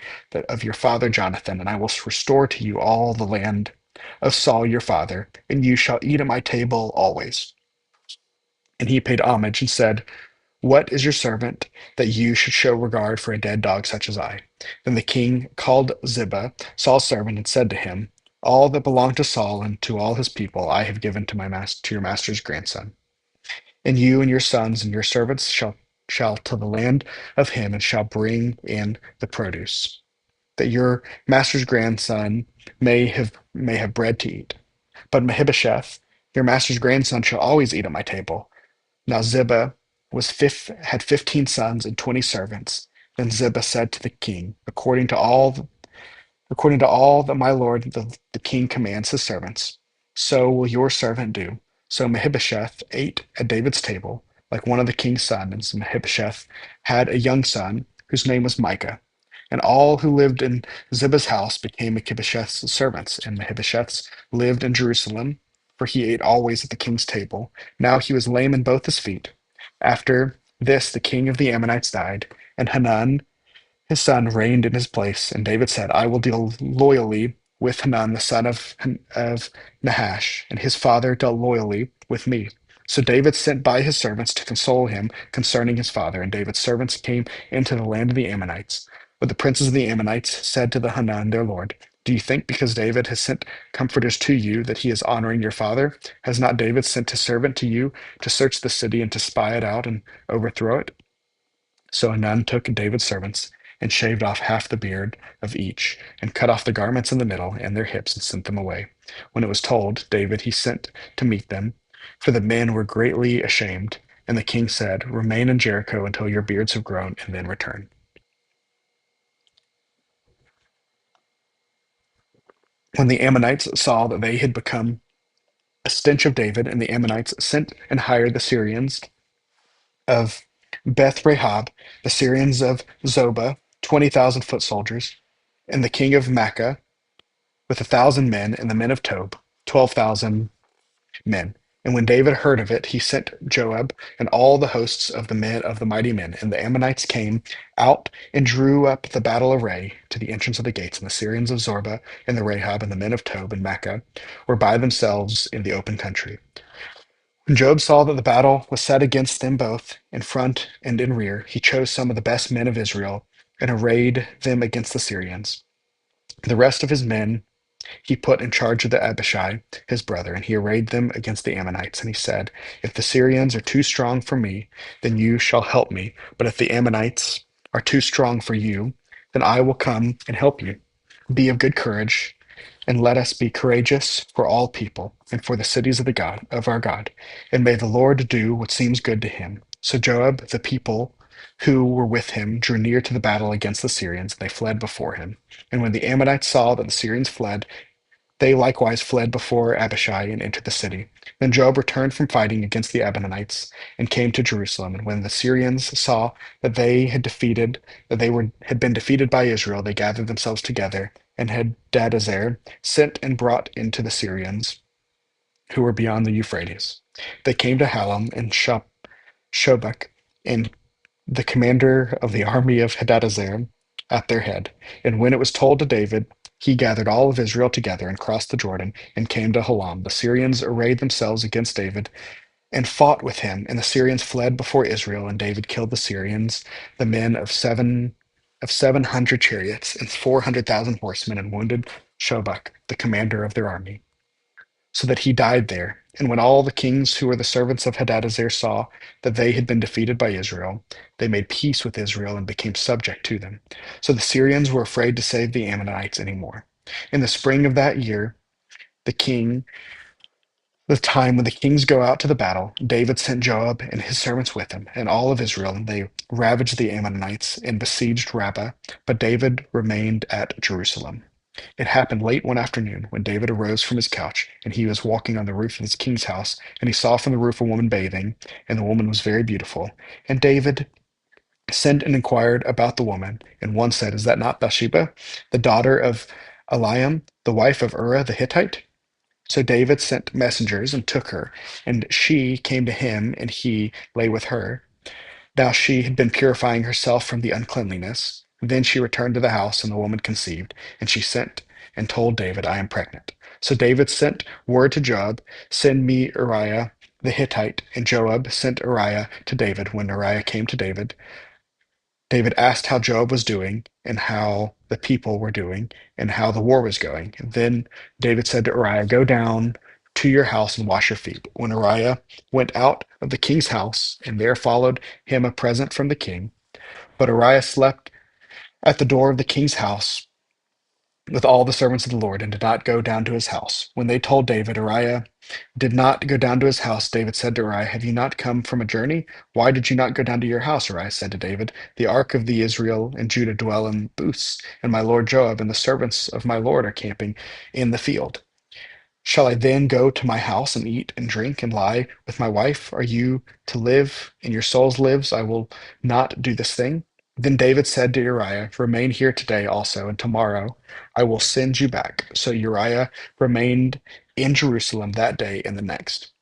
of your father Jonathan, and I will restore to you all the land of Saul your father, and you shall eat at my table always. And he paid homage and said, what is your servant, that you should show regard for a dead dog such as I? Then the king called Ziba, Saul's servant, and said to him, all that belonged to Saul and to all his people I have given to to your master's grandson. And you and your sons and your servants shall to the land of him, and shall bring in the produce, that your master's grandson may have bread to eat. But Mephibosheth, your master's grandson, shall always eat at my table. Now Ziba had 15 sons and 20 servants. Then Ziba said to the king, according to all that my lord the king commands his servants, so will your servant do. So Mephibosheth ate at David's table, like one of the king's sons. And Mephibosheth had a young son whose name was Micah. And all who lived in Ziba's house became Mephibosheth's servants. And Mephibosheth lived in Jerusalem, for he ate always at the king's table. Now he was lame in both his feet. After this, the king of the Ammonites died, and Hanun his son reigned in his place. And David said, I will deal loyally with Hanun, the son of Nahash, and his father dealt loyally with me. So David sent by his servants to console him concerning his father. And David's servants came into the land of the Ammonites. But the princes of the Ammonites said to the Hanun their lord, do you think because David has sent comforters to you that he is honoring your father? Has not David sent his servant to you to search the city and to spy it out and overthrow it? So Hanun took David's servants and shaved off half the beard of each, and cut off the garments in the middle and their hips, and sent them away. When it was told David, he sent to meet them, for the men were greatly ashamed. And the king said, remain in Jericho until your beards have grown, and then return. When the Ammonites saw that they had become a stench of David, and the Ammonites sent and hired the Syrians of Beth Rahab, the Syrians of Zobah, 20,000 foot soldiers, and the king of Makkah with 1,000 men, and the men of Tob, 12,000 men. And when David heard of it, he sent Joab and all the hosts of the men of the mighty men. And the Ammonites came out and drew up the battle array to the entrance of the gates. And the Syrians of Zorba and the Rahab and the men of Tob and Makkah were by themselves in the open country. When Joab saw that the battle was set against them both in front and in rear, he chose some of the best men of Israel and arrayed them against the Syrians. The rest of his men he put in charge of the Abishai, his brother, and he arrayed them against the Ammonites. And he said, if the Syrians are too strong for me, then you shall help me. But if the Ammonites are too strong for you, then I will come and help you. Be of good courage, and let us be courageous for all people and for the cities of the God of our God. And may the Lord do what seems good to him. So Joab, the people who were with him, drew near to the battle against the Syrians, and they fled before him. And when the Ammonites saw that the Syrians fled, they likewise fled before Abishai and entered the city. Then Joab returned from fighting against the Ammonites and came to Jerusalem. And when the Syrians saw that they had been defeated by Israel, they gathered themselves together, and Hadadezer sent and brought into the Syrians who were beyond the Euphrates. They came to Hallam and Shobach, and the commander of the army of Hadadezer at their head. And when it was told to David, he gathered all of Israel together and crossed the Jordan and came to Halam. The Syrians arrayed themselves against David and fought with him, and the Syrians fled before Israel, and David killed the Syrians, the men of 700 chariots and 400,000 horsemen, and wounded Shobach, the commander of their army, so that he died there. And when all the kings who were the servants of Hadadezer saw that they had been defeated by Israel, they made peace with Israel and became subject to them. So the Syrians were afraid to save the Ammonites anymore. In the spring of that year, the king, the time when the kings go out to the battle, David sent Joab and his servants with him, and all of Israel, and they ravaged the Ammonites and besieged Rabbah. But David remained at Jerusalem. It happened late one afternoon when David arose from his couch, and he was walking on the roof of his king's house, and he saw from the roof a woman bathing, and the woman was very beautiful. And David sent and inquired about the woman, and one said, is that not Bathsheba, the daughter of Eliam, the wife of Uriah the Hittite? So David sent messengers and took her, and she came to him, and he lay with her. Now she had been purifying herself from the uncleanliness. Then she returned to the house, and the woman conceived, and she sent and told David, I am pregnant. So David sent word to Joab, send me Uriah the Hittite. And Joab sent Uriah to David. When Uriah came to David, David asked how Joab was doing, and how the people were doing, and how the war was going. And then David said to Uriah, go down to your house and wash your feet. When Uriah went out of the king's house, and there followed him a present from the king, but Uriah slept at the door of the king's house with all the servants of the Lord, and did not go down to his house. When they told David, Uriah did not go down to his house, David said to Uriah, have you not come from a journey? Why did you not go down to your house? Uriah said to David, the ark of the Israel and Judah dwell in booths, and my lord Joab and the servants of my lord are camping in the field. Shall I then go to my house and eat and drink and lie with my wife? Are you to live, and your souls lives? I will not do this thing. Then David said to Uriah, remain here today also, and tomorrow I will send you back. So Uriah remained in Jerusalem that day and the next.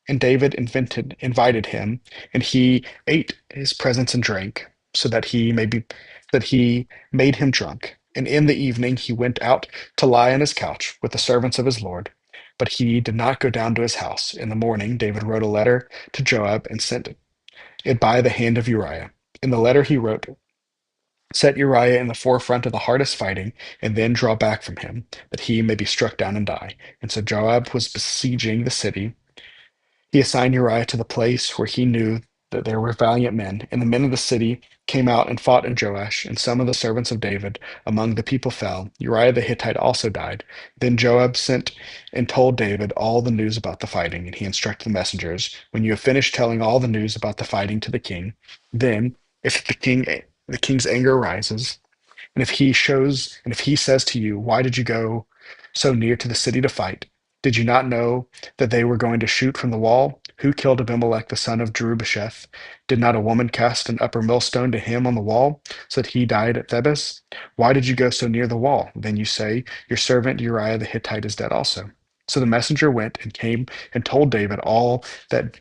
And David invited him, and he ate his presence and drank, that he made him drunk. And in the evening he went out to lie on his couch with the servants of his lord. But he did not go down to his house. In the morning David wrote a letter to Joab and sent it by the hand of Uriah. In the letter he wrote, set Uriah in the forefront of the hardest fighting, and then draw back from him, that he may be struck down and die. And so Joab was besieging the city. He assigned Uriah to the place where he knew that there were valiant men, and the men of the city came out and fought in Joash, and some of the servants of David among the people fell. Uriah the Hittite also died. Then Joab sent and told David all the news about the fighting, and he instructed the messengers, when you have finished telling all the news about the fighting to the king, then if the king's anger arises, and if he says to you, why did you go so near to the city to fight? Did you not know that they were going to shoot from the wall? Who killed Abimelech the son of Jerubbesheth? Did not a woman cast an upper millstone to him on the wall, so that he died at Thebez? Why did you go so near the wall? Then you say, your servant Uriah the Hittite is dead also. So the messenger went and came and told David all that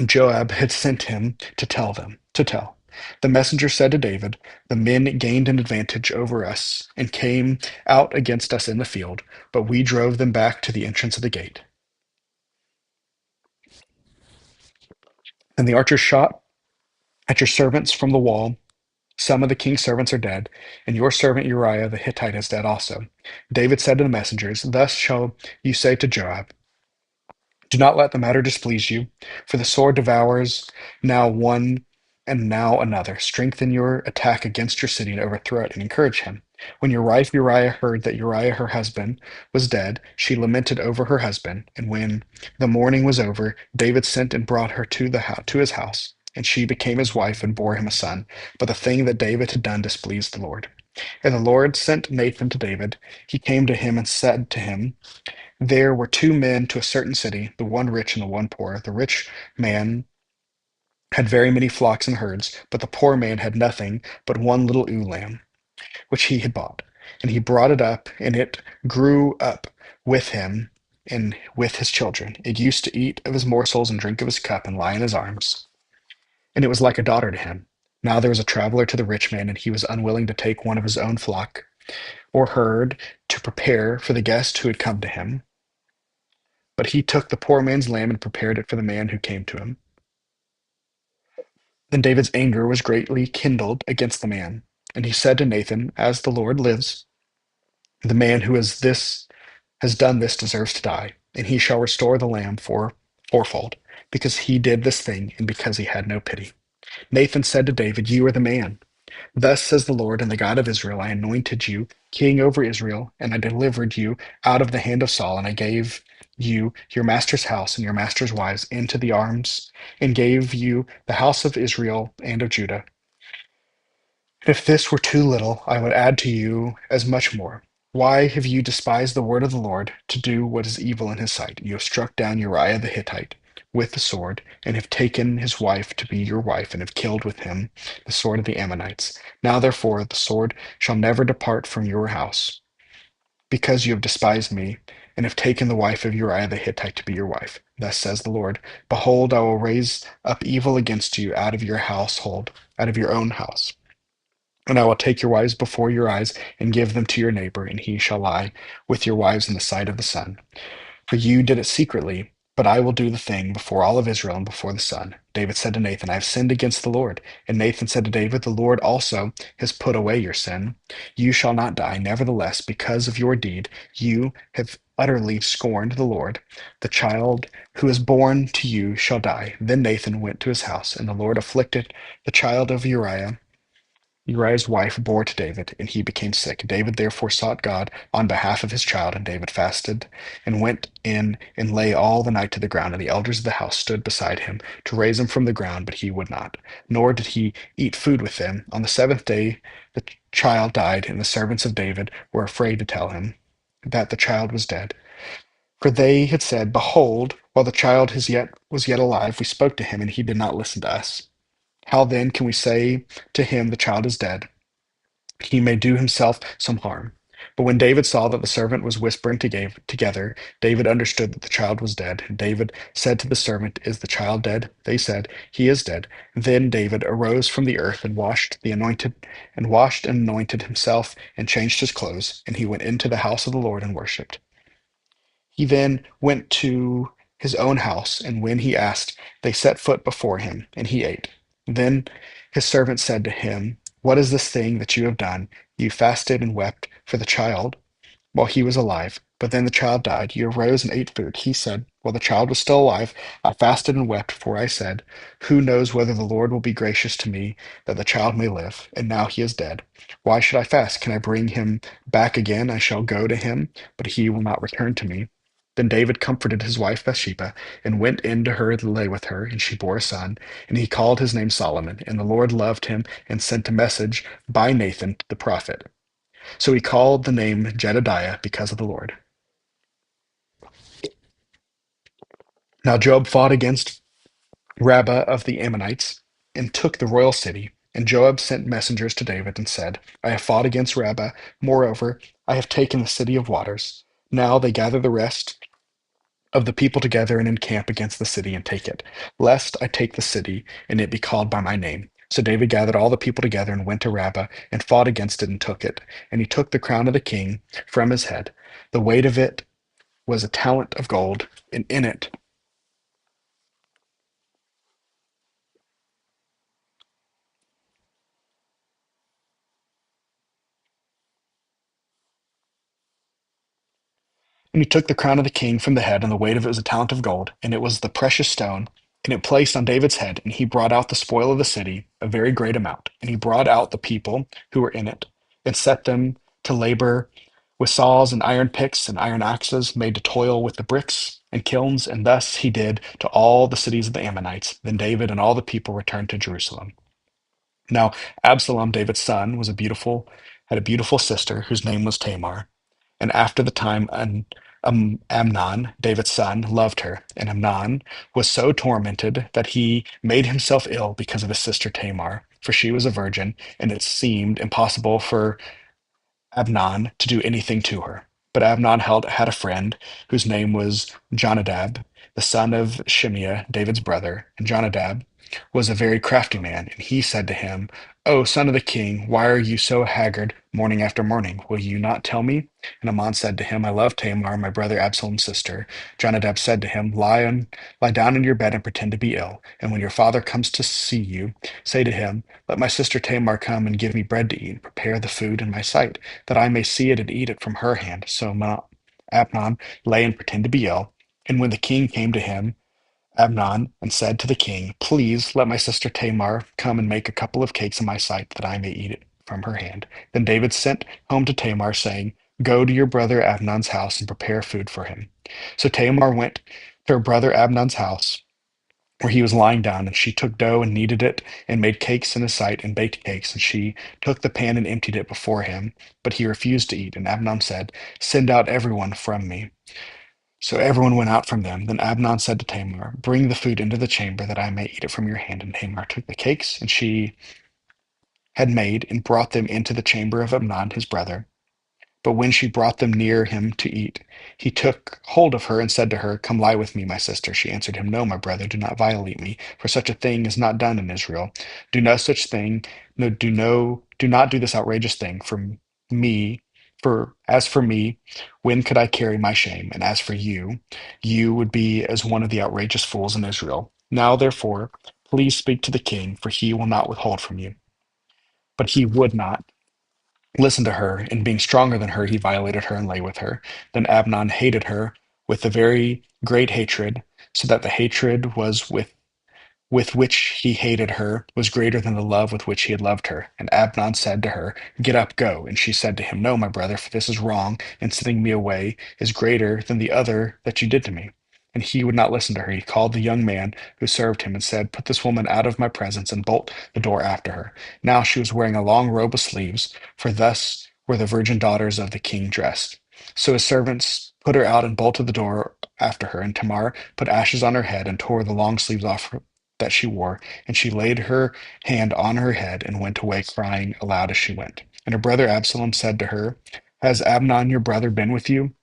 Joab had sent him to tell. The messenger said to David, "The men gained an advantage over us and came out against us in the field, but we drove them back to the entrance of the gate." And the archers shot at your servants from the wall. Some of the king's servants are dead, and your servant Uriah the Hittite is dead also. David said to the messengers, "Thus shall you say to Joab, do not let the matter displease you, for the sword devours now one and now another. Strengthen your attack against your city and overthrow it, and encourage him." When your wife Uriah heard that Uriah her husband was dead, she lamented over her husband. And when the mourning was over, David sent and brought her to his house, and she became his wife and bore him a son. But the thing that David had done displeased the Lord. And the Lord sent Nathan to David. He came to him and said to him, "There were two men to a certain city, the one rich and the one poor. The rich man had very many flocks and herds, but the poor man had nothing but one little ewe lamb, which he had bought. And he brought it up, and it grew up with him and with his children. It used to eat of his morsels and drink of his cup and lie in his arms. And it was like a daughter to him. Now there was a traveler to the rich man, and he was unwilling to take one of his own flock or herd to prepare for the guest who had come to him. But he took the poor man's lamb and prepared it for the man who came to him. Then David's anger was greatly kindled against the man. And he said to Nathan, "As the Lord lives, the man who has done this deserves to die, and he shall restore the lamb fourfold, because he did this thing and because he had no pity." Nathan said to David, "You are the man. Thus says the Lord and the God of Israel, I anointed you king over Israel, and I delivered you out of the hand of Saul, and I gave you your master's house and your master's wives into the arms, and gave you the house of Israel and of Judah. If this were too little, I would add to you as much more. Why have you despised the word of the Lord to do what is evil in his sight? You have struck down Uriah the Hittite with the sword, and have taken his wife to be your wife, and have killed with him the sword of the Ammonites. Now, therefore, the sword shall never depart from your house, because you have despised me, and have taken the wife of Uriah the Hittite to be your wife. Thus says the Lord, Behold, I will raise up evil against you out of your household, out of your own house. And I will take your wives before your eyes and give them to your neighbor, and he shall lie with your wives in the sight of the sun. For you did it secretly, but I will do the thing before all of Israel and before the sun." David said to Nathan, "I have sinned against the Lord." And Nathan said to David, "The Lord also has put away your sin. You shall not die. Nevertheless, because of your deed, you have utterly scorned the Lord. The child who is born to you shall die." Then Nathan went to his house, and the Lord afflicted the child of Uriah's wife bore to David, and he became sick. David therefore sought God on behalf of his child, and David fasted and went in and lay all the night to the ground. And the elders of the house stood beside him to raise him from the ground, but he would not, nor did he eat food with them. On the seventh day the child died, and the servants of David were afraid to tell him that the child was dead. For they had said, "Behold, while the child was yet alive, we spoke to him, and he did not listen to us. How then can we say to him, the child is dead? He may do himself some harm." But when David saw that the servant was whispering together, David understood that the child was dead. And David said to the servant, "Is the child dead?" They said, "He is dead." Then David arose from the earth and washed and anointed himself and changed his clothes, and he went into the house of the Lord and worshipped. He then went to his own house, and when he asked, they set foot before him, and he ate. Then his servant said to him, "What is this thing that you have done? You fasted and wept for the child while he was alive, but then the child died. You arose and ate food." He said, "While the child was still alive, I fasted and wept, for I said, 'Who knows whether the Lord will be gracious to me that the child may live?' And now he is dead. Why should I fast? Can I bring him back again? I shall go to him, but he will not return to me." Then David comforted his wife Bathsheba, and went in to her and lay with her, and she bore a son, and he called his name Solomon. And the Lord loved him, and sent a message by Nathan the prophet. So he called the name Jedediah because of the Lord. Now Joab fought against Rabbah of the Ammonites, and took the royal city. And Joab sent messengers to David, and said, "I have fought against Rabbah. Moreover, I have taken the city of waters. Now they gather the rest of the people together and encamp against the city and take it, lest I take the city and it be called by my name. So David gathered all the people together and went to Rabbah and fought against it and took it. And he took the crown of the king from his head. The weight of it was a talent of gold, and in it And he took the crown of the king from the head, and the weight of it was a talent of gold, and it was the precious stone, and it placed on David's head. And he brought out the spoil of the city, a very great amount. And he brought out the people who were in it, and set them to labor with saws and iron picks and iron axes, made to toil with the bricks and kilns. And thus he did to all the cities of the Ammonites. Then David and all the people returned to Jerusalem. Now Absalom, David's son, had a beautiful sister whose name was Tamar. And after the time, Amnon, David's son, loved her. And Amnon was so tormented that he made himself ill because of his sister Tamar, for she was a virgin, and it seemed impossible for Amnon to do anything to her. But Amnon had a friend whose name was Jonadab, the son of Shimeah, David's brother. And Jonadab was a very crafty man, and he said to him, O son of the king, why are you so haggard morning after morning? Will you not tell me? And Amnon said to him, I love Tamar, my brother Absalom's sister. Jonadab said to him, lie down in your bed and pretend to be ill. And when your father comes to see you, say to him, let my sister Tamar come and give me bread to eat, and prepare the food in my sight, that I may see it and eat it from her hand. So Amnon lay and pretended to be ill. And when the king came to him, Amnon and said to the king, please let my sister Tamar come and make a couple of cakes in my sight, that I may eat it from her hand. Then David sent home to Tamar, saying, go to your brother Amnon's house and prepare food for him. So Tamar went to her brother Amnon's house, where he was lying down, and she took dough and kneaded it, and made cakes in his sight, and baked cakes. And she took the pan and emptied it before him, but he refused to eat. And Amnon said, send out everyone from me. So everyone went out from them. Then Amnon said to Tamar, bring the food into the chamber, that I may eat it from your hand. And Tamar took the cakes, and she had made, and brought them into the chamber of Amnon his brother. But when she brought them near him to eat, he took hold of her and said to her, come lie with me, my sister. She answered him, no, my brother, do not violate me, for such a thing is not done in Israel. Do no such thing, do not do this outrageous thing for me. For as for me, when could I carry my shame? And as for you, you would be as one of the outrageous fools in Israel. Now, therefore, please speak to the king, for he will not withhold from you. But he would not listen to her, and being stronger than her, he violated her and lay with her. Then Amnon hated her with a very great hatred, so that the hatred was with which he hated her was greater than the love with which he had loved her. And Amnon said to her, get up, go. And she said to him, no, my brother, for this is wrong, and sending me away is greater than the other that you did to me. And he would not listen to her. He called the young man who served him and said, put this woman out of my presence and bolt the door after her. Now she was wearing a long robe with sleeves, for thus were the virgin daughters of the king dressed. So his servants put her out and bolted the door after her. And Tamar put ashes on her head and tore the long sleeves off that she wore, and she laid her hand on her head and went away crying aloud as she went. And her brother Absalom said to her, has Amnon your brother been with you?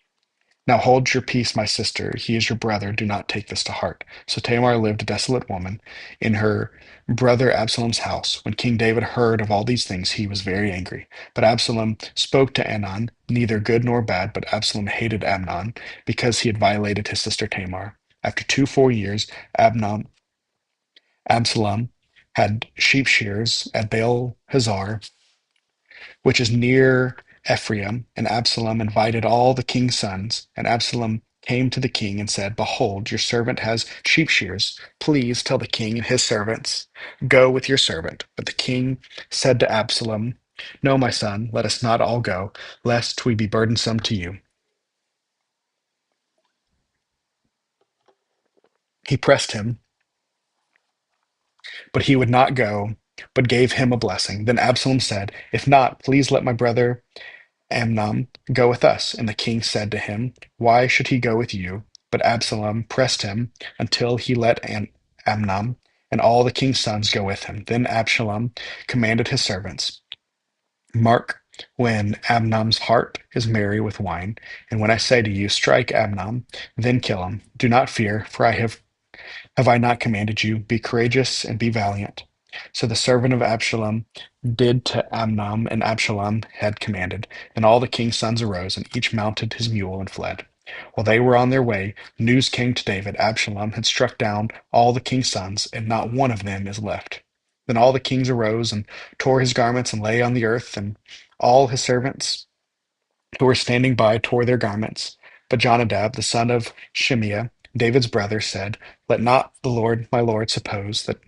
Now hold your peace, my sister. He is your brother. Do not take this to heart. So Tamar lived a desolate woman in her brother Absalom's house. When King David heard of all these things, he was very angry. But Absalom spoke to Amnon, neither good nor bad, but Absalom hated Amnon because he had violated his sister Tamar. After 2 full years, Amnon Absalom had sheep shears at Baal Hazor, which is near Ephraim, and Absalom invited all the king's sons. And Absalom came to the king and said, behold, your servant has sheep shears. Please tell the king and his servants, go with your servant. But the king said to Absalom, no, my son, let us not all go, lest we be burdensome to you. He pressed him, but he would not go, but gave him a blessing. Then Absalom said, if not, please let my brother Amnon, go with us. And the king said to him, why should he go with you? But Absalom pressed him until he let Amnon and all the king's sons go with him. Then Absalom commanded his servants, mark when Amnon's heart is merry with wine. And when I say to you, strike Amnon, then kill him. Do not fear, for have I not commanded you, be courageous and be valiant. So the servant of Absalom did to Amnon, and Absalom had commanded. Then all the king's sons arose, and each mounted his mule and fled. While they were on their way, news came to David: Absalom had struck down all the king's sons, and not one of them is left. Then all the kings arose and tore his garments and lay on the earth, and all his servants who were standing by tore their garments. But Jonadab, the son of Shimeah, David's brother, said, Let not the Lord my lord suppose that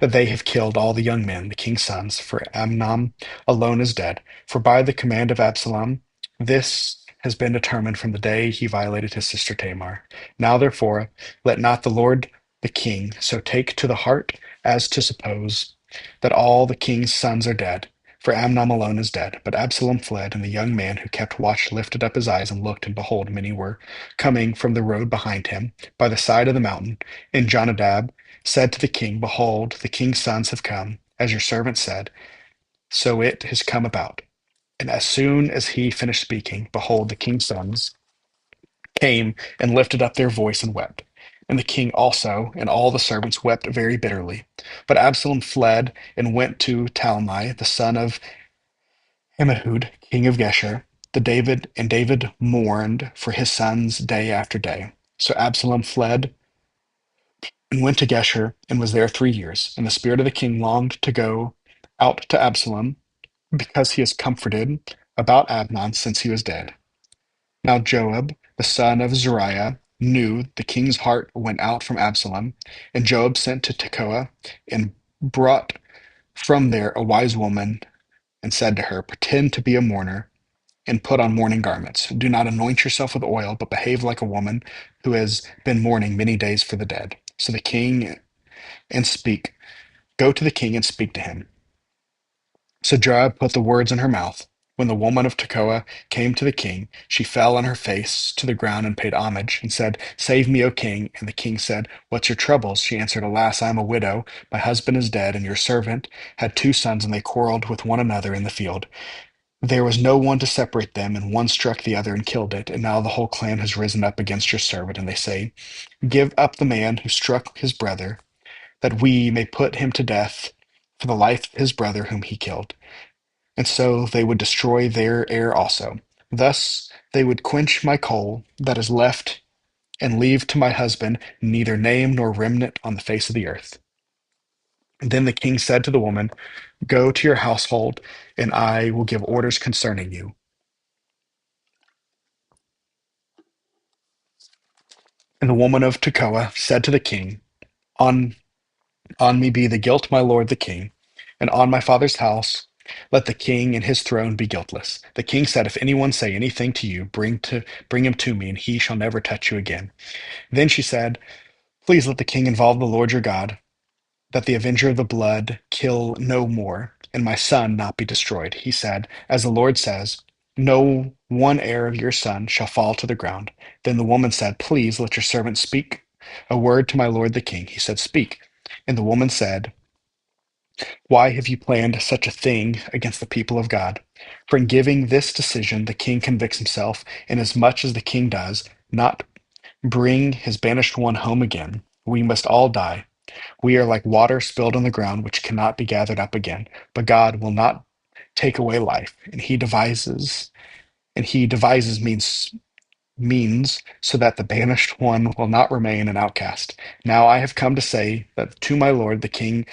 they have killed all the young men, the king's sons, for Amnon alone is dead. For by the command of Absalom, this has been determined from the day he violated his sister Tamar. Now therefore, let not the Lord the king so take to the heart as to suppose that all the king's sons are dead. For Amnon alone is dead. But Absalom fled, and the young man who kept watch lifted up his eyes and looked, and behold, many were coming from the road behind him, by the side of the mountain. And Jonadab said to the king, Behold, the king's sons have come, as your servant said, so it has come about. And as soon as he finished speaking, behold, the king's sons came and lifted up their voice and wept. And the king also and all the servants wept very bitterly. But Absalom fled and went to Talmai, the son of Ammihud, king of Geshur. David mourned for his sons day after day. So Absalom fled and went to Geshur, and was there 3 years. And the spirit of the king longed to go out to Absalom, because he is comforted about Amnon since he was dead. Now Joab, the son of Zeruiah, knew the king's heart went out from Absalom, and Joab sent to Tekoa, and brought from there a wise woman, and said to her, Pretend to be a mourner, and put on mourning garments. Do not anoint yourself with oil, but behave like a woman who has been mourning many days for the dead. So the king and speak Go to the king and speak to him. So Joab put the words in her mouth. When the woman of Tekoa came to the king, she fell on her face to the ground and paid homage, and said, Save me, O king. And the king said, What's your troubles? She answered, Alas, I am a widow. My husband is dead, and your servant had 2 sons, and they quarreled with one another in the field. There was no one to separate them, and one struck the other and killed it. And now the whole clan has risen up against your servant, and they say, Give up the man who struck his brother, that we may put him to death for the life of his brother whom he killed. And so they would destroy their heir also. Thus they would quench my coal that is left, and leave to my husband neither name nor remnant on the face of the earth. Then the king said to the woman, Go to your household, and I will give orders concerning you. And the woman of Tekoa said to the king, On On me be the guilt, my lord the king, and on my father's house let the king and his throne be guiltless. The king said, If anyone say anything to you, bring him to me, and he shall never touch you again. Then she said, Please let the king involve the Lord your God, that the avenger of the blood kill no more, and my son not be destroyed. He said, As the Lord says, no one heir of your son shall fall to the ground. Then the woman said, Please let your servant speak a word to my lord the king. He said, Speak. And the woman said, Why have you planned such a thing against the people of God? For in giving this decision, the king convicts himself, inasmuch as the king does not bring his banished one home again. We must all die. We are like water spilled on the ground, which cannot be gathered up again. But God will not take away life, and he devises means so that the banished one will not remain an outcast. Now I have come to say that to my lord the king,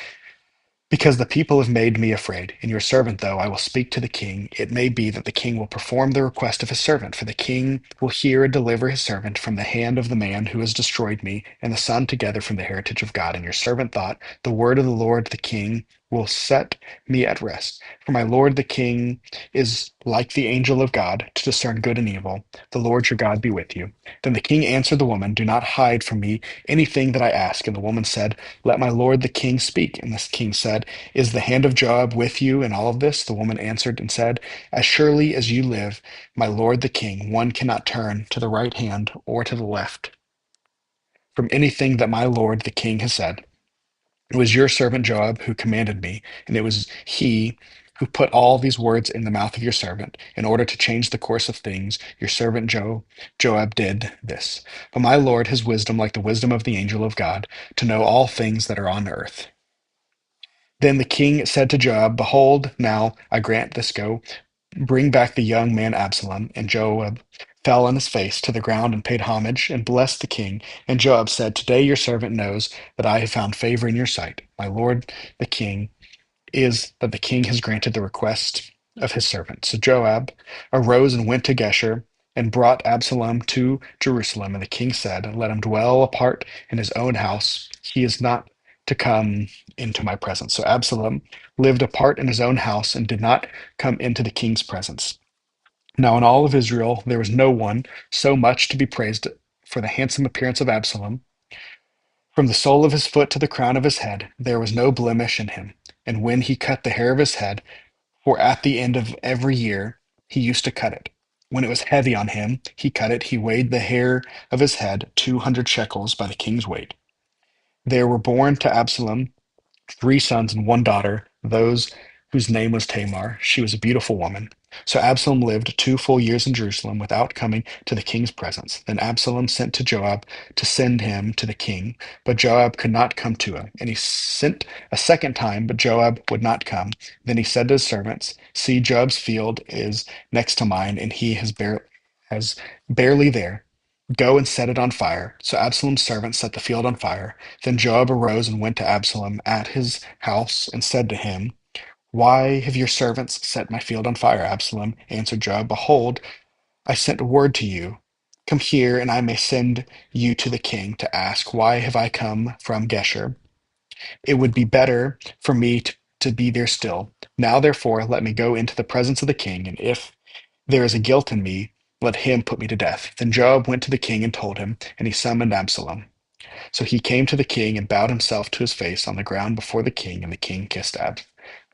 because the people have made me afraid. In your servant, though, I will speak to the king. It may be that the king will perform the request of his servant, for the king will hear and deliver his servant from the hand of the man who has destroyed me and the son together from the heritage of God. And your servant thought, The word of the Lord the king will set me at rest. For my lord the king is like the angel of God to discern good and evil. The Lord your God be with you. Then the king answered the woman, Do not hide from me anything that I ask. And the woman said, Let my lord the king speak. And the king said, Is the hand of Joab with you in all of this? The woman answered and said, As surely as you live, my lord the king, one cannot turn to the right hand or to the left from anything that my lord the king has said. It was your servant Joab who commanded me, and it was he who put all these words in the mouth of your servant in order to change the course of things. Your servant Joab did this. But my Lord has wisdom like the wisdom of the angel of God to know all things that are on earth. Then the king said to Joab, Behold, now I grant this go. Bring back the young man Absalom. And Joab fell on his face to the ground and paid homage and blessed the king. And Joab said, Today your servant knows that I have found favor in your sight, my lord the king, is that the king has granted the request of his servant. So Joab arose and went to Geshur and brought Absalom to Jerusalem. And the king said, Let him dwell apart in his own house. He is not to come into my presence. So Absalom lived apart in his own house and did not come into the king's presence. Now, in all of Israel, there was no one so much to be praised for the handsome appearance of Absalom. From the sole of his foot to the crown of his head, there was no blemish in him. And when he cut the hair of his head, for at the end of every year he used to cut it. When it was heavy on him, he cut it. He weighed the hair of his head 200 shekels by the king's weight. There were born to Absalom three sons and one daughter, those whose name was Tamar. She was a beautiful woman. So Absalom lived 2 full years in Jerusalem without coming to the king's presence. Then Absalom sent to Joab to send him to the king, but Joab could not come to him. And he sent a second time, but Joab would not come. Then he said to his servants, See, Joab's field is next to mine, and has barely there. Go and set it on fire. So Absalom's servants set the field on fire. Then Joab arose and went to Absalom at his house and said to him, Why have your servants set my field on fire? Absalom answered Joab, Behold, I sent word to you. Come here, and I may send you to the king to ask, Why have I come from Geshur? It would be better for me to be there still. Now, therefore, let me go into the presence of the king, and if there is a guilt in me, let him put me to death. Then Joab went to the king and told him, and he summoned Absalom. So he came to the king and bowed himself to his face on the ground before the king, and the king kissed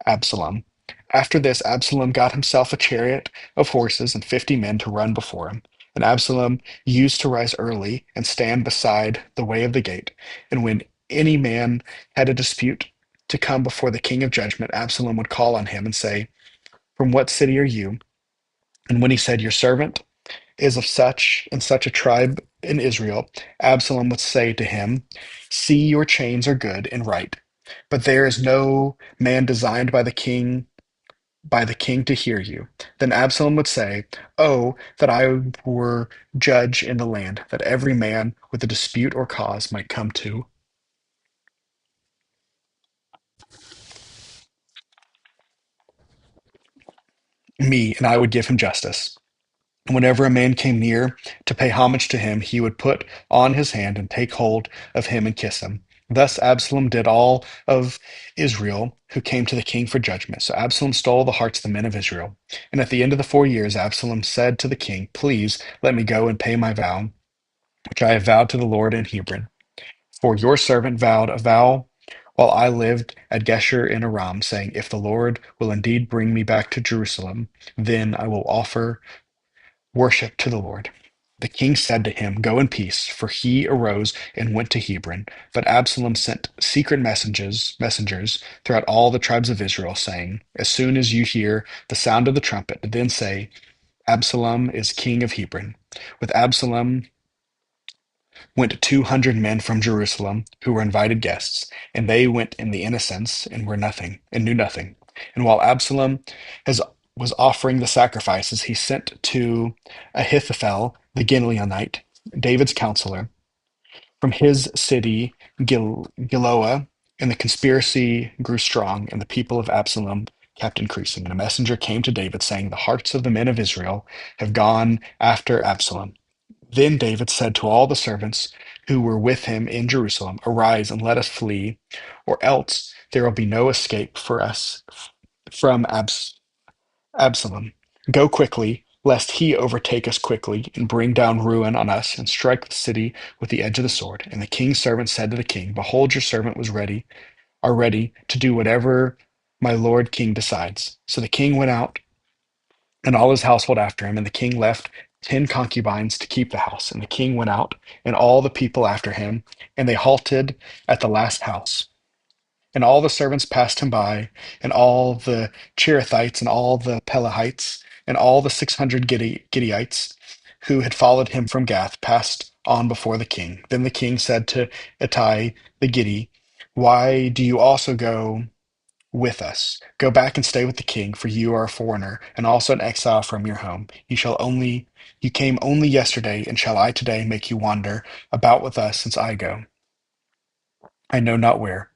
Absalom. After this, Absalom got himself a chariot of horses and 50 men to run before him. And Absalom used to rise early and stand beside the way of the gate. And when any man had a dispute to come before the king of judgment, Absalom would call on him and say, From what city are you? And when he said, Your servant is of such and such a tribe in Israel, Absalom would say to him, See, your chains are good and right, but there is no man designed by the king to hear you. Then Absalom would say, Oh, that I were judge in the land, that every man with a dispute or cause might come to me, and I would give him justice. Whenever a man came near to pay homage to him, he would put on his hand and take hold of him and kiss him. Thus Absalom did all of Israel who came to the king for judgment. So Absalom stole the hearts of the men of Israel. And at the end of the 4 years, Absalom said to the king, Please let me go and pay my vow, which I have vowed to the Lord in Hebron. For your servant vowed a vow while I lived at Geshur in Aram, saying, If the Lord will indeed bring me back to Jerusalem, then I will offer worship to the Lord. The king said to him, Go in peace, for he arose and went to Hebron. But Absalom sent secret messengers throughout all the tribes of Israel, saying, As soon as you hear the sound of the trumpet, then say, Absalom is king of Hebron. With Absalom went 200 men from Jerusalem who were invited guests, and they went in the innocence and were nothing and knew nothing. And while Absalom has, was offering the sacrifices, he sent to Ahithophel the Gileonite, David's counselor, from his city Giloah, and the conspiracy grew strong, and the people of Absalom kept increasing. And a messenger came to David, saying, The hearts of the men of Israel have gone after Absalom. Then David said to all the servants who were with him in Jerusalem, Arise and let us flee, or else there will be no escape for us from Absalom. Go quickly, lest he overtake us quickly and bring down ruin on us and strike the city with the edge of the sword. And the king's servant said to the king, Behold, your servant are ready to do whatever my lord king decides. So the king went out and all his household after him. And the king left 10 concubines to keep the house. And the king went out, and all the people after him, and they halted at the last house. And all the servants passed him by, and all the Cherethites, and all the Pelahites, and all the 600 Gitteites who had followed him from Gath passed on before the king. Then the king said to Ittai the Gittite, "Why do you also go with us? Go back and stay with the king, for you are a foreigner, and also an exile from your home. You came only yesterday, and shall I today make you wander about with us since I go? I know not where.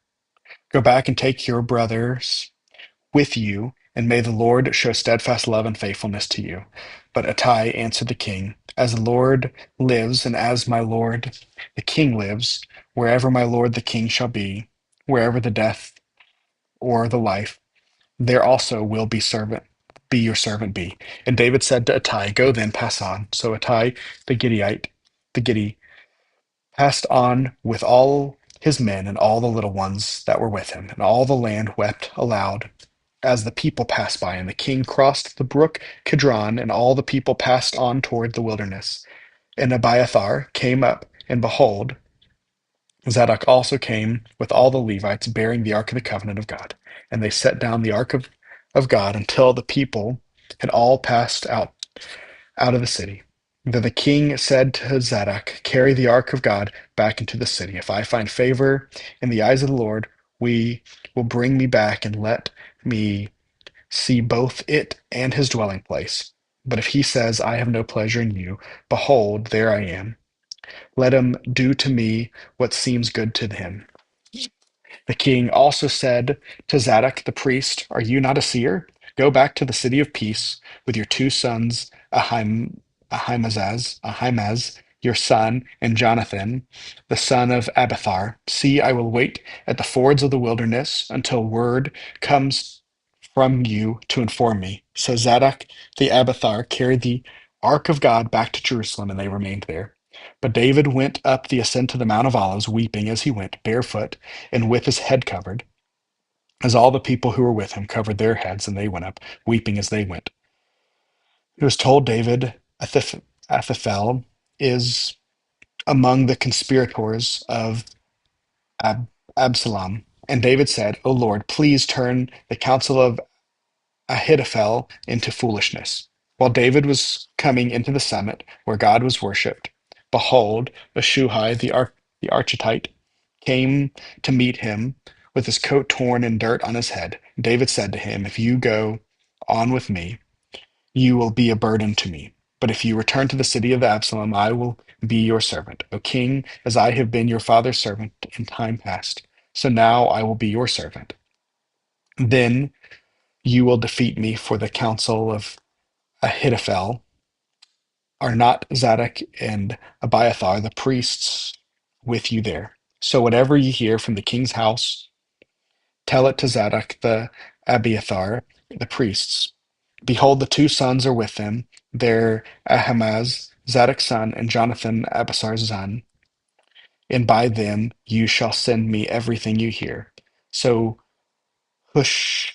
Go back and take your brothers with you, and may the Lord show steadfast love and faithfulness to you." But Attai answered the king, "As the Lord lives, and as my lord the king lives, wherever my lord the king shall be, wherever the death or the life, there also will be your servant be." And David said to Attai, "Go then, pass on." So Attai the Gittite, passed on with all his men and all the little ones that were with him, and all the land wept aloud as the people passed by. And the king crossed the brook Kidron, and all the people passed on toward the wilderness. And Abiathar came up, and behold, Zadok also came with all the Levites, bearing the ark of the covenant of God. And they set down the ark of God until the people had all passed out of the city. Then the king said to Zadok, "Carry the ark of God back into the city. If I find favor in the eyes of the Lord, we will bring me back and let me see both it and his dwelling place. But if he says, I have no pleasure in you, behold, there I am. Let him do to me what seems good to him." The king also said to Zadok the priest, "Are you not a seer? Go back to the city of peace with your two sons, Ahimaaz, your son, and Jonathan, the son of Abiathar. See, I will wait at the fords of the wilderness until word comes from you to inform me." So Zadok the Abiathar carried the ark of God back to Jerusalem, and they remained there. But David went up the ascent of the Mount of Olives, weeping as he went, barefoot and with his head covered, as all the people who were with him covered their heads, and they went up, weeping as they went. It was told David, Ahithophel is among the conspirators of Absalom. And David said, "O Lord, please turn the counsel of Ahithophel into foolishness." While David was coming into the summit where God was worshipped, behold, Abishai the Archite came to meet him with his coat torn and dirt on his head. David said to him, "If you go on with me, you will be a burden to me. But if you return to the city of Absalom, I will be your servant. O king, as I have been your father's servant in time past, so now I will be your servant. Then you will defeat me, for the counsel of Ahithophel are not Zadok and Abiathar the priests with you there. So whatever you hear from the king's house, tell it to Zadok the Abiathar the priests. Behold, the two sons are with them. They're Ahimaaz, Zadok's son, and Jonathan, Abiathar's son. And by them you shall send me everything you hear." So Hush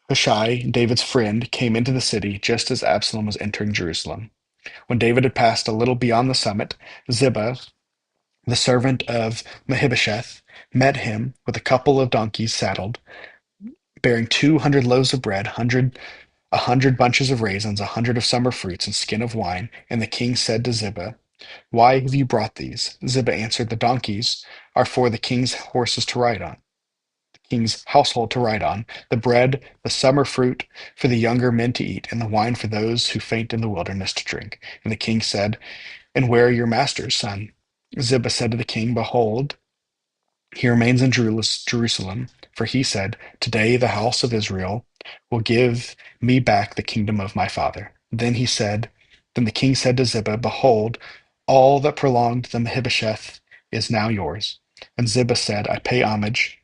Hushai, David's friend, came into the city just as Absalom was entering Jerusalem. When David had passed a little beyond the summit, Ziba, the servant of Mephibosheth, met him with a couple of donkeys saddled, bearing 200 loaves of bread, 100 bunches of raisins, 100 of summer fruits, and skin of wine. And the king said to Ziba, "Why have you brought these?" Ziba answered, "The donkeys are for the king's horses to ride on, king's household to ride on, the bread, the summer fruit for the younger men to eat, and the wine for those who faint in the wilderness to drink." And the king said, "And where are your masters, son?" Ziba said to the king, "Behold, he remains in Jerusalem, for he said, Today the house of Israel will give me back the kingdom of my father." Then the king said to Ziba, "Behold, all that prolonged the Mephibosheth is now yours." And Ziba said, "I pay homage.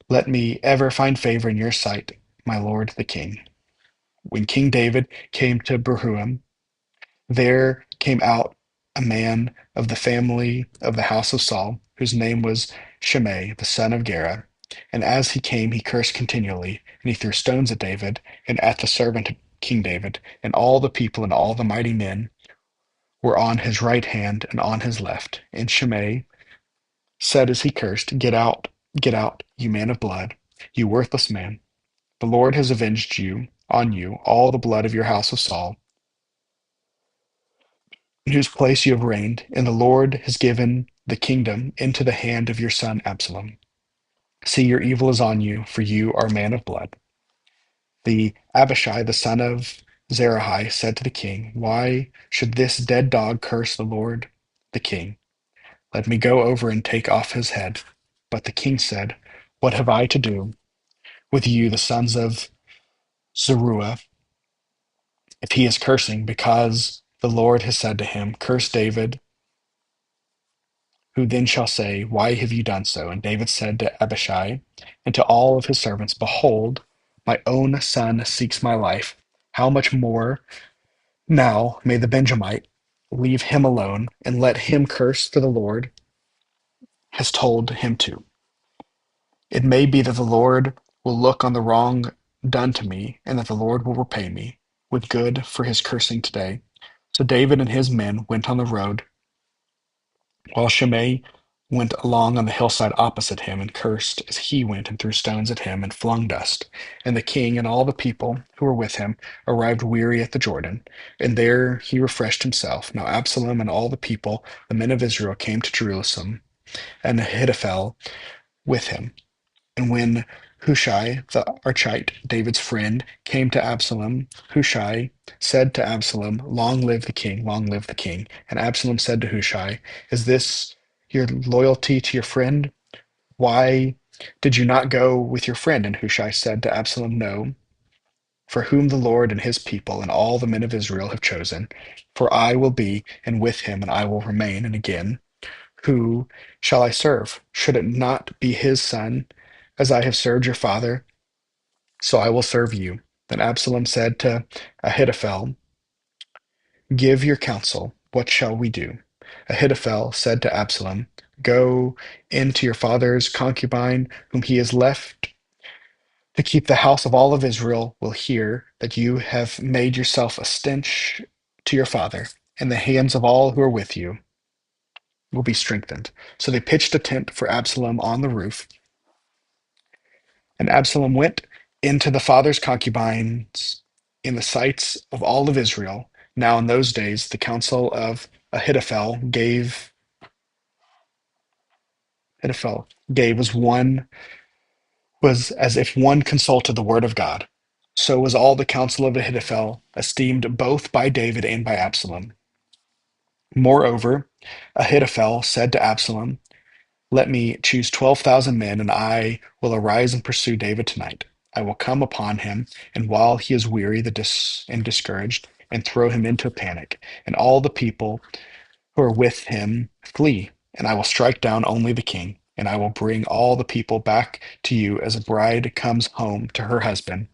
Let me ever find favor in your sight, my lord the king." When King David came to Bahurim, there came out a man of the family of the house of Saul, whose name was Shimei, the son of Gera. And as he came, he cursed continually, and he threw stones at David and at the servant of King David. And all the people and all the mighty men were on his right hand and on his left. And Shimei said as he cursed, Get out, you man of blood, you worthless man. The Lord has avenged you on you all the blood of your house of Saul, in whose place you have reigned, and the Lord has given the kingdom into the hand of your son Absalom. See, your evil is on you, for you are a man of blood. The Abishai, the son of Zeruiah, said to the king, why should this dead dog curse the Lord, the king? Let me go over and take off his head. But the king said, what have I to do with you, the sons of Zeruiah, if he is cursing, because the Lord has said to him, curse David, who then shall say, why have you done so? And David said to Abishai and to all of his servants, behold, my own son seeks my life. How much more now may the Benjamite leave him alone and let him curse, for the Lord has told him to. It may be that the Lord will look on the wrong done to me, and that the Lord will repay me with good for his cursing today. So David and his men went on the road, while Shimei went along on the hillside opposite him, and cursed as he went, and threw stones at him, and flung dust. And the king and all the people who were with him arrived weary at the Jordan, and there he refreshed himself. Now Absalom and all the people, the men of Israel, came to Jerusalem, and Ahithophel with him. And when Hushai the Archite, David's friend, came to Absalom, Hushai said to Absalom, long live the king, long live the king. And Absalom said to Hushai, is this your loyalty to your friend? Why did you not go with your friend? And Hushai said to Absalom, no, for whom the Lord and his people and all the men of Israel have chosen. For I will be, and with him, and I will remain. And again, who shall I serve? Should it not be his son, as I have served your father? So I will serve you. Then Absalom said to Ahithophel, give your counsel. What shall we do? Ahithophel said to Absalom, go in to your father's concubine, whom he has left to keep the house of all of Israel, will hear that you have made yourself a stench to your father, and the hands of all who are with you will be strengthened. So they pitched a tent for Absalom on the roof, and Absalom went into the father's concubines in the sights of all of Israel. Now in those days the counsel of Ahithophel gave was as if one consulted the word of God. So was all the counsel of Ahithophel esteemed both by David and by Absalom. Moreover, Ahithophel said to Absalom, let me choose 12,000 men, and I will arise and pursue David tonight. I will come upon him, and while he is weary and discouraged, and throw him into a panic, and all the people who are with him flee. And I will strike down only the king, and I will bring all the people back to you as a bride comes home to her husband.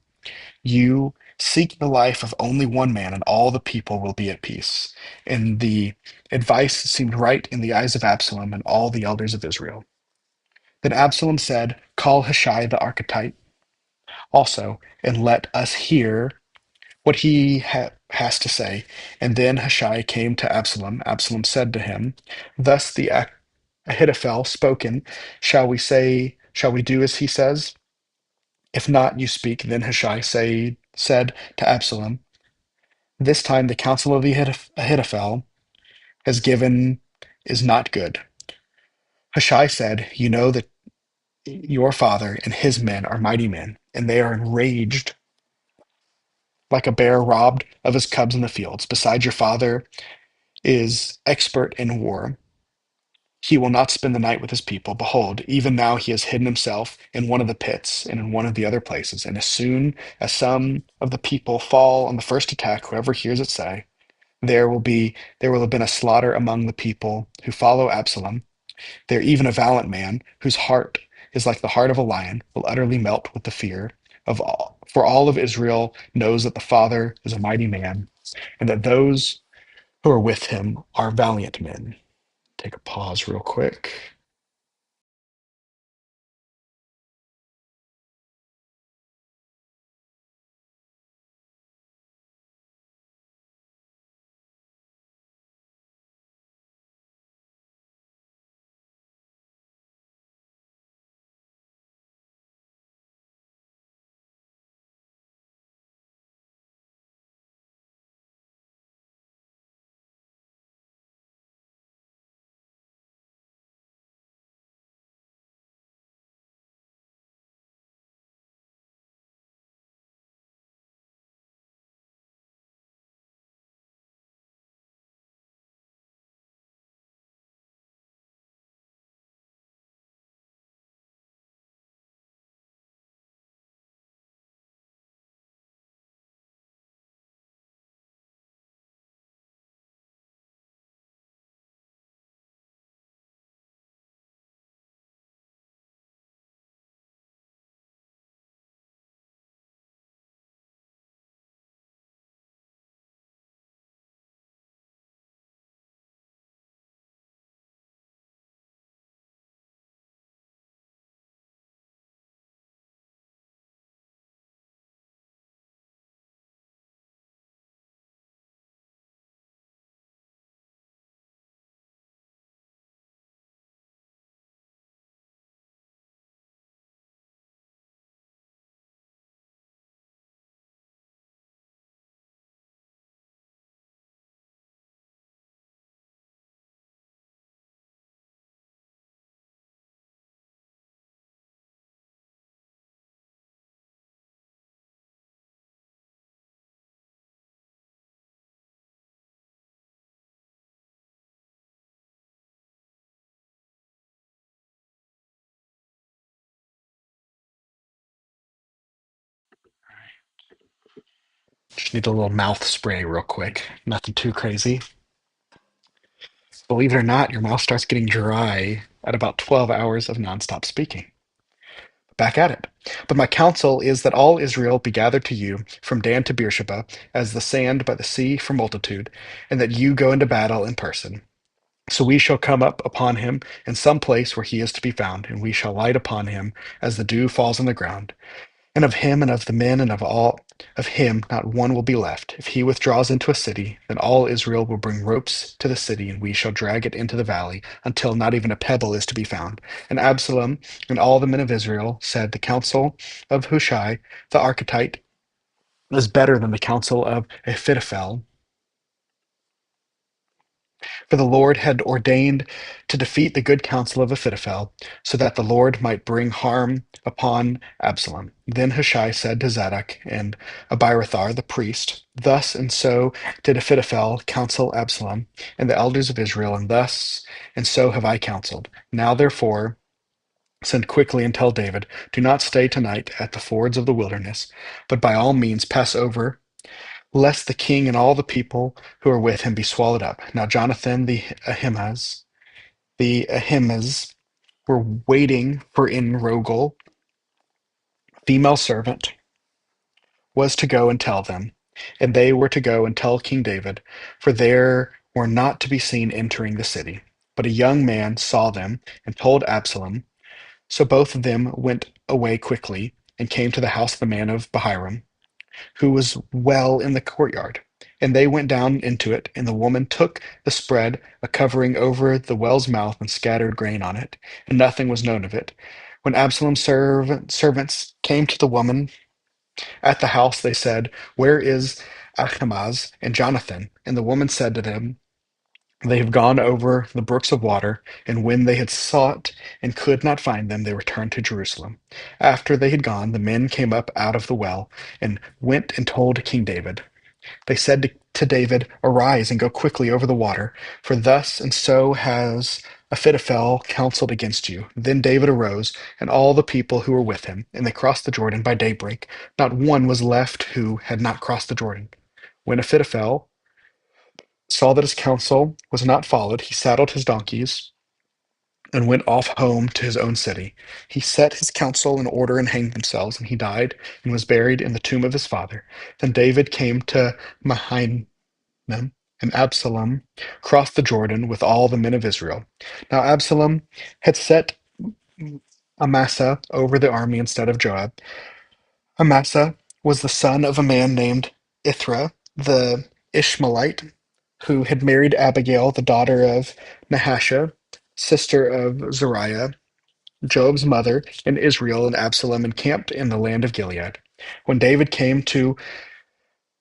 You seek the life of only one man, and all the people will be at peace. And the advice seemed right in the eyes of Absalom and all the elders of Israel. Then Absalom said, call Hushai the Archite also, and let us hear what he has to say. And then Hushai came to Absalom. Absalom said to him, thus the Ahithophel spoken. Shall we do as he says? If not, you speak. Then said to Absalom, this time the counsel of the Ahithophel has given is not good. Hushai said, you know that your father and his men are mighty men, and they are enraged like a bear robbed of his cubs in the fields. Besides, your father is expert in war. He will not spend the night with his people. Behold, even now he has hidden himself in one of the pits and in one of the other places. And as soon as some of the people fall on the first attack, whoever hears it say, there will have been a slaughter among the people who follow Absalom. There even a valiant man whose heart is like the heart of a lion will utterly melt with the fear of all. For all of Israel knows that the Father is a mighty man, and that those who are with him are valiant men. Take a pause real quick. Just need a little mouth spray real quick. Nothing too crazy. Believe it or not, your mouth starts getting dry at about 12 hours of nonstop speaking. Back at it. But my counsel is that all Israel be gathered to you from Dan to Beersheba, as the sand by the sea for multitude, and that you go into battle in person. So we shall come up upon him in some place where he is to be found, and we shall light upon him as the dew falls on the ground. And of him and of the men and of all of him not one will be left. If he withdraws into a city, then all Israel will bring ropes to the city, and we shall drag it into the valley, until not even a pebble is to be found. And Absalom and all the men of Israel said, the counsel of Hushai the Architect is better than the counsel of Ahithophel, for the Lord had ordained to defeat the good counsel of Ahithophel, so that the Lord might bring harm upon Absalom. Then Hushai said to Zadok and Abiathar the priest, thus and so did Ahithophel counsel Absalom and the elders of Israel, and thus and so have I counseled. Now therefore send quickly and tell David, do not stay tonight at the fords of the wilderness, but by all means pass over, lest the king and all the people who are with him be swallowed up. Now Jonathan the Ahimaaz were waiting for in Rogel, female servant, was to go and tell them, and they were to go and tell King David, for there were not to be seen entering the city. But a young man saw them and told Absalom. So both of them went away quickly and came to the house of the man of Bahiram, who was well in the courtyard. And they went down into it, and the woman took the spread, a covering over the well's mouth, and scattered grain on it, and nothing was known of it. When Absalom's servants came to the woman at the house, they said, where is Ahimaaz and Jonathan? And the woman said to them, they have gone over the brooks of water. And when they had sought and could not find them, they returned to Jerusalem. After they had gone, the men came up out of the well and went and told King David. They said to David, arise and go quickly over the water, for thus and so has Ahithophel counseled against you. Then David arose, and all the people who were with him, and they crossed the Jordan by daybreak. Not one was left who had not crossed the Jordan. When Ahithophel saw that his counsel was not followed, he saddled his donkeys and went off home to his own city. He set his council in order and hanged themselves, and he died and was buried in the tomb of his father. Then David came to Mahanaim, and Absalom crossed the Jordan with all the men of Israel. Now Absalom had set Amasa over the army instead of Joab. Amasa was the son of a man named Ithra the Ishmaelite, who had married Abigail, the daughter of Nahasha, sister of Zeruiah, Joab's mother, in Israel, and Absalom encamped in the land of Gilead. When David came to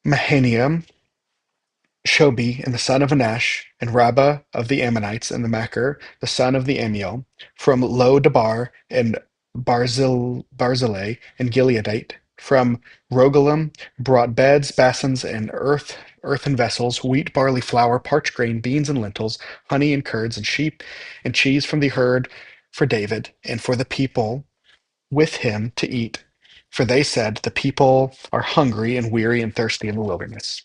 Mahanaim, Shobi and the son of Anash, and Rabbah of the Ammonites, and the Machir, the son of the Amiel, from Lo Debar and Barzillai and Gileadite, from Rogelim, brought beds, basins, and earthen vessels, wheat, barley, flour, parched grain, beans and lentils, honey and curds, and sheep, and cheese from the herd for David, and for the people with him to eat. For they said, the people are hungry and weary and thirsty in the wilderness.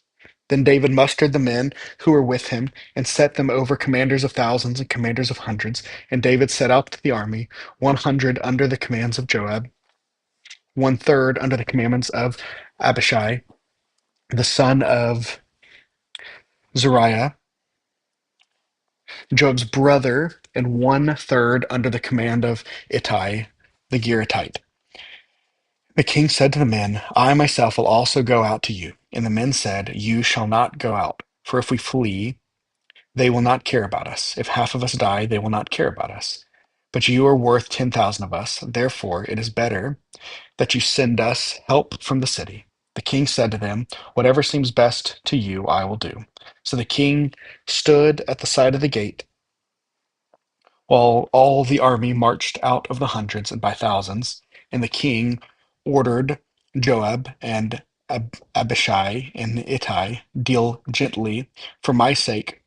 Then David mustered the men who were with him, and set them over commanders of thousands and commanders of hundreds. And David set out the army, 100 under the commands of Joab, 1/3 under the commandments of Abishai, the son of Zeruiah, Joab's brother, and 1/3 under the command of Ittai the Giratite. The king said to the men, I myself will also go out to you. And the men said, you shall not go out, for if we flee, they will not care about us. If half of us die, they will not care about us. But you are worth 10,000 of us. Therefore, it is better that you send us help from the city. The king said to them, whatever seems best to you, I will do. So the king stood at the side of the gate while all the army marched out of the hundreds and by thousands. And the king ordered Joab and Abishai and Ittai, deal gently for my sake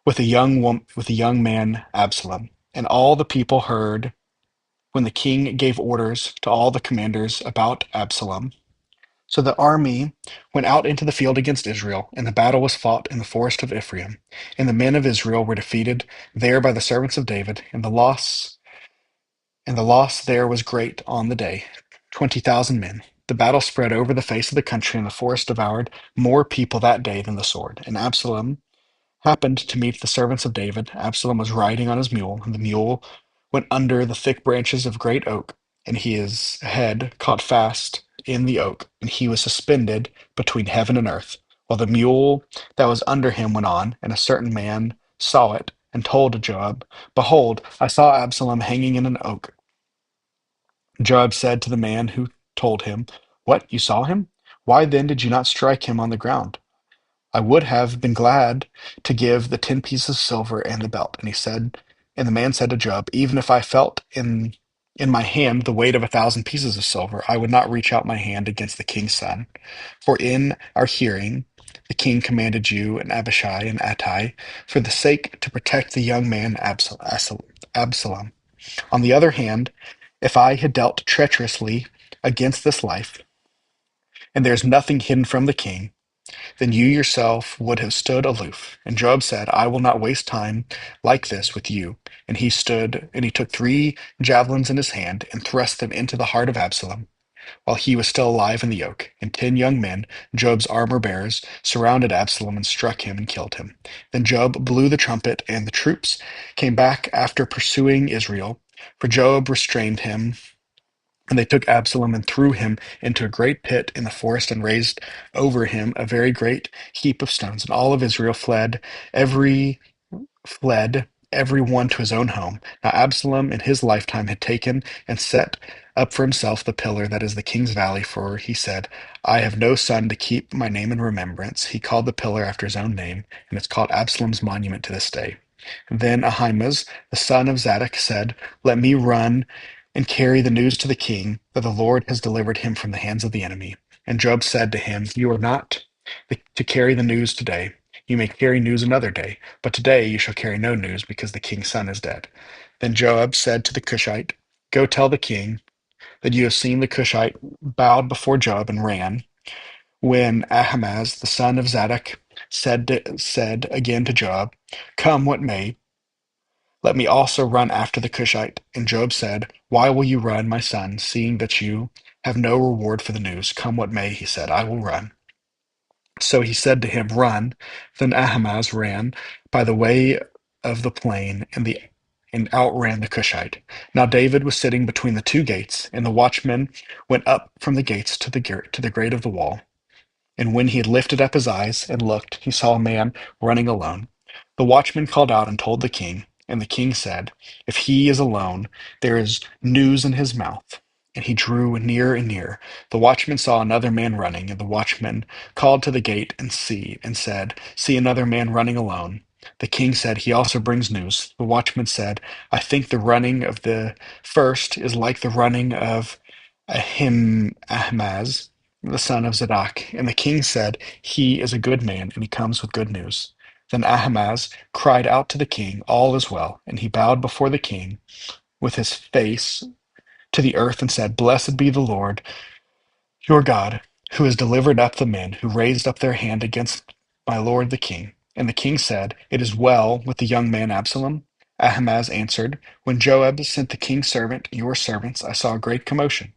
with a young man Absalom. And all the people heard when the king gave orders to all the commanders about Absalom. So the army went out into the field against Israel, and the battle was fought in the forest of Ephraim. And the men of Israel were defeated there by the servants of David, and the loss there was great on the day, 20,000 men. The battle spread over the face of the country, and the forest devoured more people that day than the sword. And Absalom happened to meet the servants of David. Absalom was riding on his mule, and the mule went under the thick branches of great oak, and his head caught fast in the oak, and he was suspended between heaven and earth, while the mule that was under him went on. And a certain man saw it, and told Joab, "Behold, I saw Absalom hanging in an oak." Joab said to the man who told him, "What, you saw him? Why then did you not strike him on the ground?" "I would have been glad to give the 10 pieces of silver and the belt." And the man said to Joab, "Even if I felt in my hand the weight of 1,000 pieces of silver, I would not reach out my hand against the king's son. For in our hearing the king commanded you and Abishai and Attai for the sake to protect the young man Absalom. On the other hand, if I had dealt treacherously against this life, and there is nothing hidden from the king, then you yourself would have stood aloof." And Joab said, "I will not waste time like this with you." And he took 3 javelins in his hand and thrust them into the heart of Absalom while he was still alive in the oak. And 10 young men, Joab's armor bearers, surrounded Absalom and struck him and killed him. Then Joab blew the trumpet, and the troops came back after pursuing Israel, for Joab restrained him. And they took Absalom and threw him into a great pit in the forest and raised over him a very great heap of stones. And all of Israel every every one to his own home. Now Absalom in his lifetime had taken and set up for himself the pillar that is the king's valley, for he said, "I have no son to keep my name in remembrance." He called the pillar after his own name, and it's called Absalom's monument to this day. Then Ahimaaz, the son of Zadok, said, "Let me run and carry the news to the king that the Lord has delivered him from the hands of the enemy." And Joab said to him, "You are not to carry the news today. You may carry news another day, but today you shall carry no news, because the king's son is dead." Then Joab said to the Cushite, "Go tell the king that you have seen." The Cushite bowed before Joab and ran. When Ahimaaz, the son of Zadok, said again to Joab, "Come what may, let me also run after the Cushite." And Joab said, "Why will you run, my son, seeing that you have no reward for the news?" "Come what may," he said, "I will run." So he said to him, "Run." Then Ahimaaz ran by the way of the plain, and outran the Cushite. Now David was sitting between the 2 gates, and the watchman went up from the gates to the grate of the wall. And when he had lifted up his eyes and looked, he saw a man running alone. The watchman called out and told the king, and the king said, "If he is alone, there is news in his mouth." And he drew near and near. The watchman saw another man running, and the watchman called to the gate and said, "See another man running alone." The king said, "He also brings news." The watchman said, "I think the running of the first is like the running of Ahimaaz, the son of Zadok." And the king said, "He is a good man, and he comes with good news." Then Ahimaaz cried out to the king, "All is well." And he bowed before the king with his face to the earth and said, "Blessed be the Lord your God, who has delivered up the men who raised up their hand against my lord the king." And the king said, "It is well with the young man Absalom." Ahimaaz answered, "When Joab sent the king's servant, your servants, I saw a great commotion,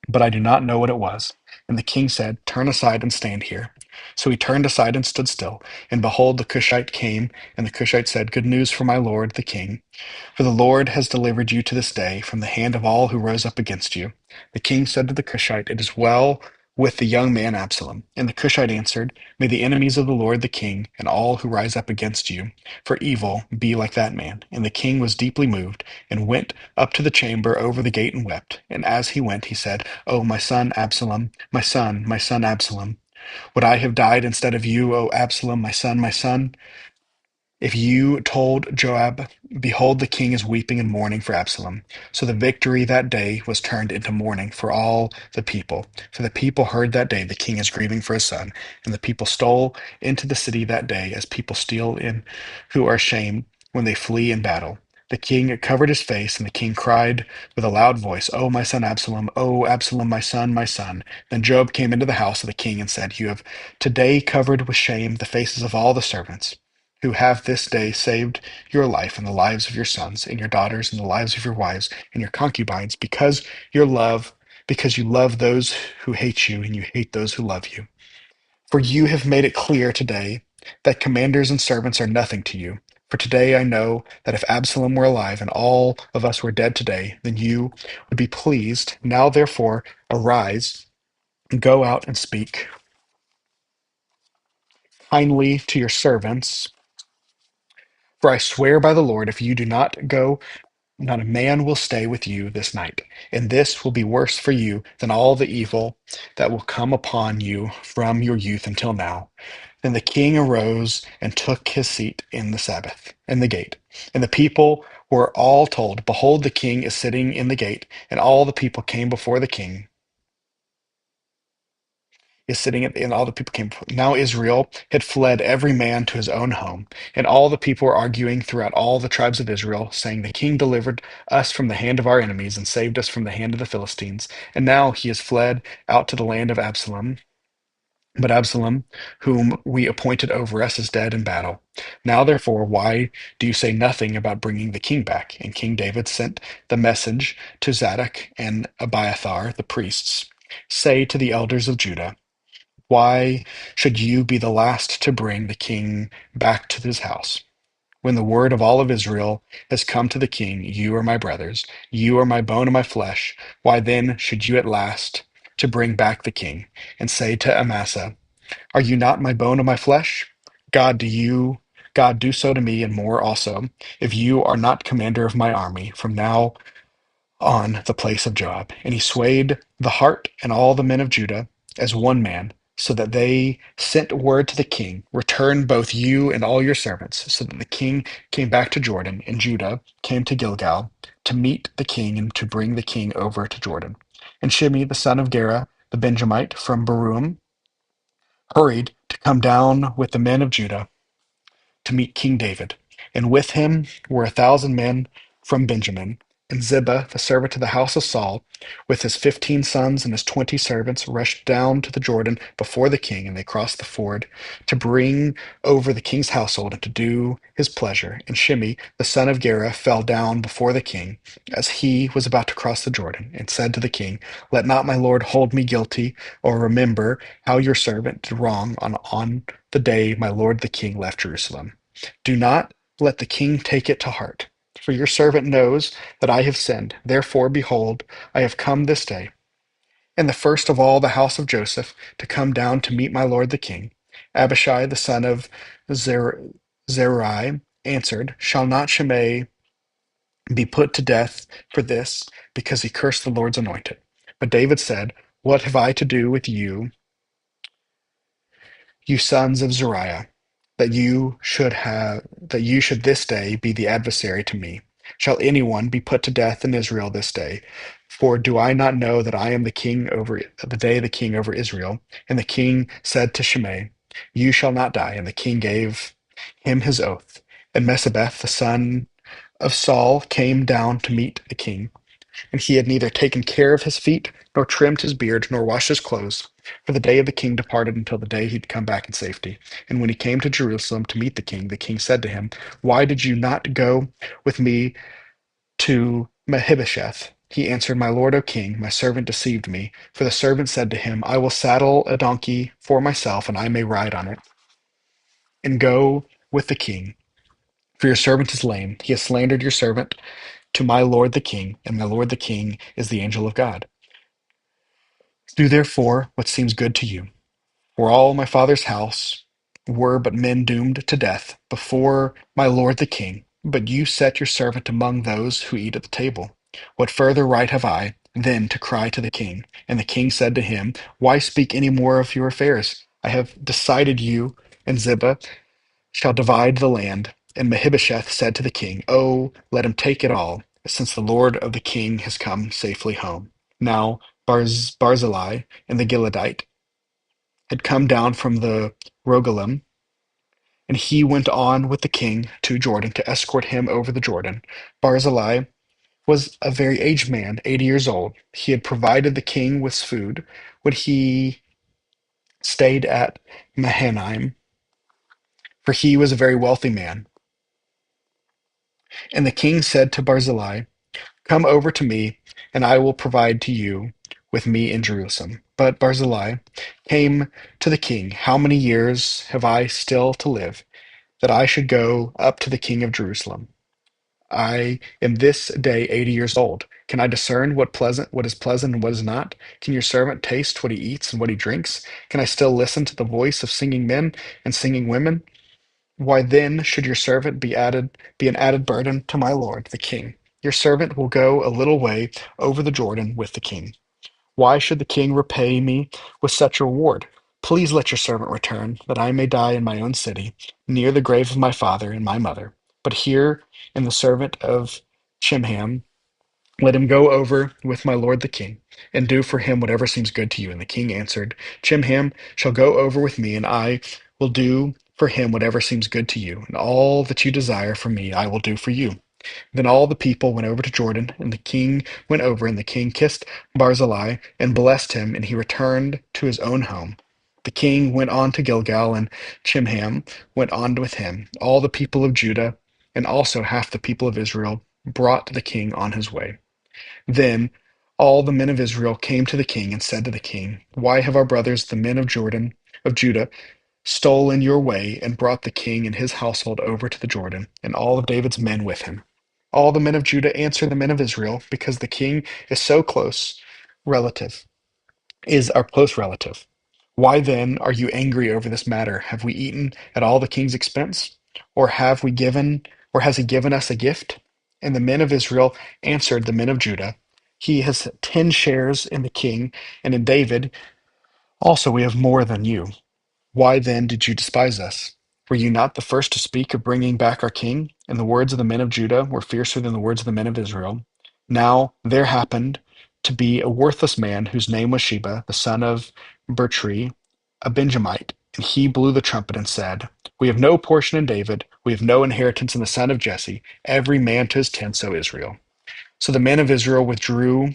but I do not know what it was." And the king said, "Turn aside and stand here." So he turned aside and stood still. And behold, the Cushite came, and the Cushite said, "Good news for my lord the king. For the Lord has delivered you to this day from the hand of all who rose up against you." The king said to the Cushite, "It is well with the young man Absalom." And the Cushite answered, "May the enemies of the Lord the king and all who rise up against you for evil be like that man." And the king was deeply moved, and went up to the chamber over the gate and wept. And as he went, he said, "Oh, my son Absalom, my son Absalom, would I have died instead of you, O Absalom, my son, my son? If you told Joab, 'Behold, the king is weeping and mourning for Absalom.'" So the victory that day was turned into mourning for all the people. For the people heard that day, "The king is grieving for his son." And the people stole into the city that day, as people steal in who are shamed when they flee in battle. The king covered his face, and the king cried with a loud voice, "O my son Absalom, O Absalom, my son, my son." Then Joab came into the house of the king and said, "You have today covered with shame the faces of all the servants who have this day saved your life and the lives of your sons and your daughters and the lives of your wives and your concubines, because you love those who hate you and you hate those who love you. For you have made it clear today that commanders and servants are nothing to you. For today I know that if Absalom were alive and all of us were dead today, then you would be pleased. Now therefore arise, go out and speak kindly to your servants. For I swear by the Lord, if you do not go, not a man will stay with you this night, and this will be worse for you than all the evil that will come upon you from your youth until now." Then the king arose and took his seat in the gate. And the people were all told, "Behold, the king is sitting in the gate." And all the people came before the king is sitting at, and all the people came. Now Israel had fled every man to his own home, and all the people were arguing throughout all the tribes of Israel, saying, "The king delivered us from the hand of our enemies and saved us from the hand of the Philistines, and now he has fled out to the land of Absalom. But Absalom, whom we appointed over us, is dead in battle. Now, therefore, why do you say nothing about bringing the king back?" And King David sent the message to Zadok and Abiathar, the priests. "Say to the elders of Judah, why should you be the last to bring the king back to his house? When the word of all of Israel has come to the king, you are my brothers, you are my bone and my flesh. Why then should you at last to bring back the king and say to Amasa, are you not my bone and my flesh? God, do you, God, do so to me and more also, if you are not commander of my army from now on the place of Joab." And he swayed the heart and all the men of Judah as one man, so that they sent word to the king, "Return both you and all your servants." So that the king came back to Jordan, and Judah came to Gilgal to meet the king and to bring the king over to Jordan. And Shimei, the son of Gera, the Benjamite from Barum, hurried to come down with the men of Judah to meet King David. And with him were 1,000 men from Benjamin. And Ziba, the servant of the house of Saul, with his 15 sons and his 20 servants, rushed down to the Jordan before the king, and they crossed the ford to bring over the king's household and to do his pleasure. And Shimei, the son of Gera, fell down before the king as he was about to cross the Jordan, and said to the king, "Let not my lord hold me guilty, or remember how your servant did wrong on the day my lord the king left Jerusalem. Do not let the king take it to heart, for your servant knows that I have sinned. Therefore, behold, I have come this day, and the first of all the house of Joseph, to come down to meet my lord the king." Abishai, the son of Zer- Zeruiah, answered, "Shall not Shimei be put to death for this, because he cursed the Lord's anointed?" But David said, "What have I to do with you, you sons of Zeruiah, that you should this day be the adversary to me? Shall anyone be put to death in Israel this day? For do I not know that I am the king over Israel?" And the king said to Shimei, "You shall not die." And the king gave him his oath. And Mesabeth, the son of Saul, came down to meet the king. And he had neither taken care of his feet, nor trimmed his beard, nor washed his clothes. For the day of the king departed until the day he'd come back in safety. And when he came to Jerusalem to meet the king said to him, "Why did you not go with me to Mephibosheth?" He answered, "My lord, O king, my servant deceived me." For the servant said to him, "I will saddle a donkey for myself, and I may ride on it, and go with the king. For your servant is lame. He has slandered your servant to my lord the king, and my lord the king is the angel of God. Do therefore what seems good to you." For all my father's house were but men doomed to death before my lord the king. But you set your servant among those who eat at the table. What further right have I then to cry to the king? And the king said to him, "Why speak any more of your affairs? I have decided you and Ziba shall divide the land." And Mephibosheth said to the king, "Oh, let him take it all, since the lord of the king has come safely home." Now Barzillai and the Gileadite had come down from the Rogelim and he went on with the king to Jordan to escort him over the Jordan. Barzillai was a very aged man, 80 years old. He had provided the king with food when he stayed at Mahanaim, for he was a very wealthy man. And the king said to Barzillai, "Come over to me, and I will provide to you with me in Jerusalem." But Barzillai came to the king, "How many years have I still to live, that I should go up to the king of Jerusalem? I am this day 80 years old. Can I discern what is pleasant and what is not? Can your servant taste what he eats and what he drinks? Can I still listen to the voice of singing men and singing women? Why then should your servant be an added burden to my lord the king? Your servant will go a little way over the Jordan with the king. Why should the king repay me with such a reward? Please let your servant return, that I may die in my own city, near the grave of my father and my mother. But here in the servant of Chimham, let him go over with my lord the king, and do for him whatever seems good to you." And the king answered, "Chimham shall go over with me, and I will do for him whatever seems good to you, and all that you desire from me I will do for you." Then all the people went over to Jordan, and the king went over, and the king kissed Barzillai and blessed him, and he returned to his own home. The king went on to Gilgal, and Chimham went on with him. All the people of Judah, and also half the people of Israel, brought the king on his way. Then all the men of Israel came to the king and said to the king, "Why have our brothers, the men of Jordan, of Judah, stolen your way and brought the king and his household over to the Jordan, and all of David's men with him?" All the men of Judah answered the men of Israel, "Because the king is so close relative, is our close relative. Why then are you angry over this matter? Have we eaten at all the king's expense? Or have we given, or has he given us a gift?" And the men of Israel answered the men of Judah, "He has 10 shares in the king, and in David also we have more than you. Why then did you despise us? Were you not the first to speak of bringing back our king? And the words of the men of Judah were fiercer than the words of the men of Israel. Now there happened to be a worthless man whose name was Sheba, the son of Berchri, a Benjamite, and he blew the trumpet and said, "We have no portion in David, we have no inheritance in the son of Jesse, every man to his tent, O Israel." So the men of Israel withdrew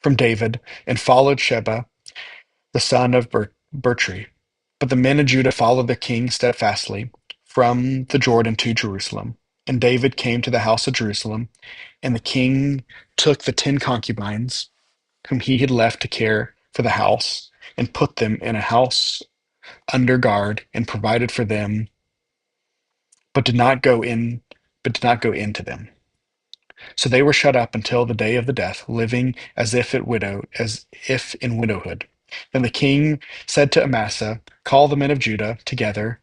from David and followed Sheba, the son of Berchri. But the men of Judah followed their king steadfastly from the Jordan to Jerusalem. And David came to the house of Jerusalem, and the king took the 10 concubines whom he had left to care for the house, and put them in a house under guard, and provided for them, but did not go in, but did not go into them. So they were shut up until the day of the death, living as if in widowhood. Then the king said to Amasa, "Call the men of Judah together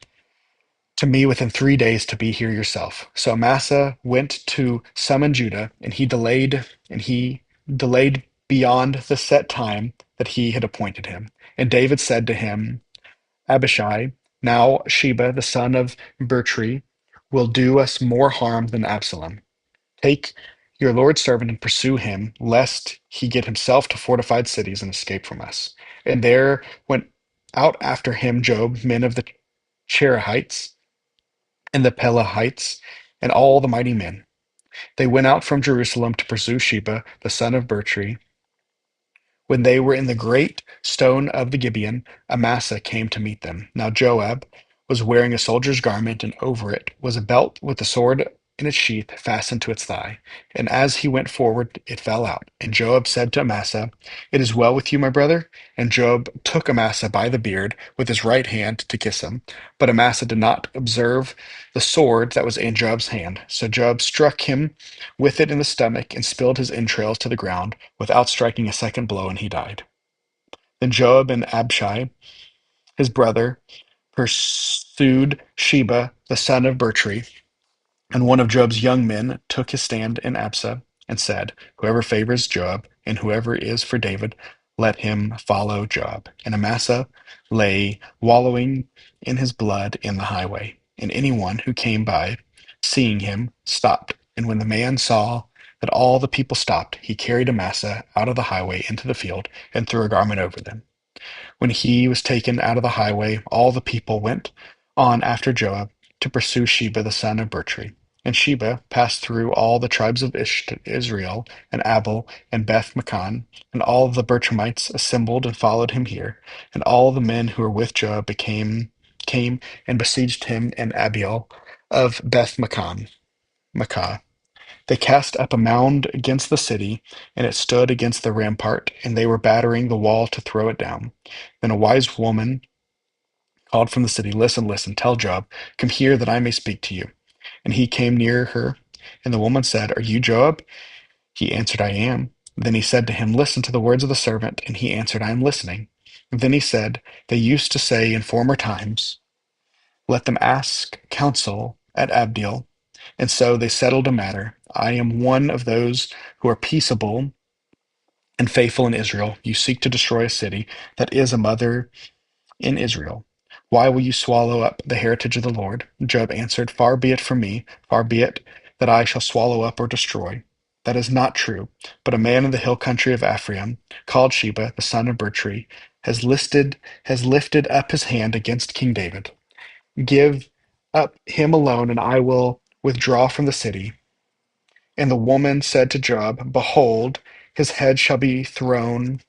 to me within 3 days to be here yourself." So Amasa went to summon Judah, and he delayed beyond the set time that he had appointed him. And David said to him, "Abishai, now Sheba the son of Berchri, will do us more harm than Absalom. Take your Lord's servant and pursue him, lest he get himself to fortified cities and escape from us." And there went out after him Job, men of the Cherethites and the Pelethites, and all the mighty men. They went out from Jerusalem to pursue Sheba, the son of Berchri. When they were in the great stone of the Gibeon, Amasa came to meet them. Now Joab was wearing a soldier's garment, and over it was a belt with a sword in its sheath fastened to its thigh. And as he went forward, it fell out. And Joab said to Amasa, "It is well with you, my brother." And Joab took Amasa by the beard with his right hand to kiss him. But Amasa did not observe the sword that was in Joab's hand. So Joab struck him with it in the stomach, and spilled his entrails to the ground without striking a second blow, and he died. Then Joab and Abishai, his brother, pursued Sheba, the son of Berchri, and one of Joab's young men took his stand in Absa and said, "Whoever favors Joab, and whoever is for David, let him follow Joab." And Amasa lay wallowing in his blood in the highway. And anyone who came by, seeing him, stopped. And when the man saw that all the people stopped, he carried Amasa out of the highway into the field, and threw a garment over them. When he was taken out of the highway, all the people went on after Joab to pursue Sheba the son of Berchri. And Sheba passed through all the tribes of Israel, and Abel, and Beth Macan, and all the Berchmites assembled and followed him here. And all the men who were with Joab came and besieged him and Abiel of Beth Macan. Maacah. They cast up a mound against the city, and it stood against the rampart, and they were battering the wall to throw it down. Then a wise woman called from the city, Listen, listen, tell Joab, come here that I may speak to you. And he came near her, and the woman said, Are you Joab? He answered, I am. Then he said to him, Listen to the words of the servant. And he answered, I am listening. Then he said, They used to say in former times, Let them ask counsel at Abdiel. And so they settled a matter. I am one of those who are peaceable and faithful in Israel. You seek to destroy a city that is a mother in Israel. Why will you swallow up the heritage of the Lord? Job answered, Far be it from me, far be it that I shall swallow up or destroy. That is not true. But a man in the hill country of Ephraim, called Sheba, the son of Berchri, has lifted up his hand against King David. Give up him alone, and I will withdraw from the city. And the woman said to Job, Behold, his head shall be thrown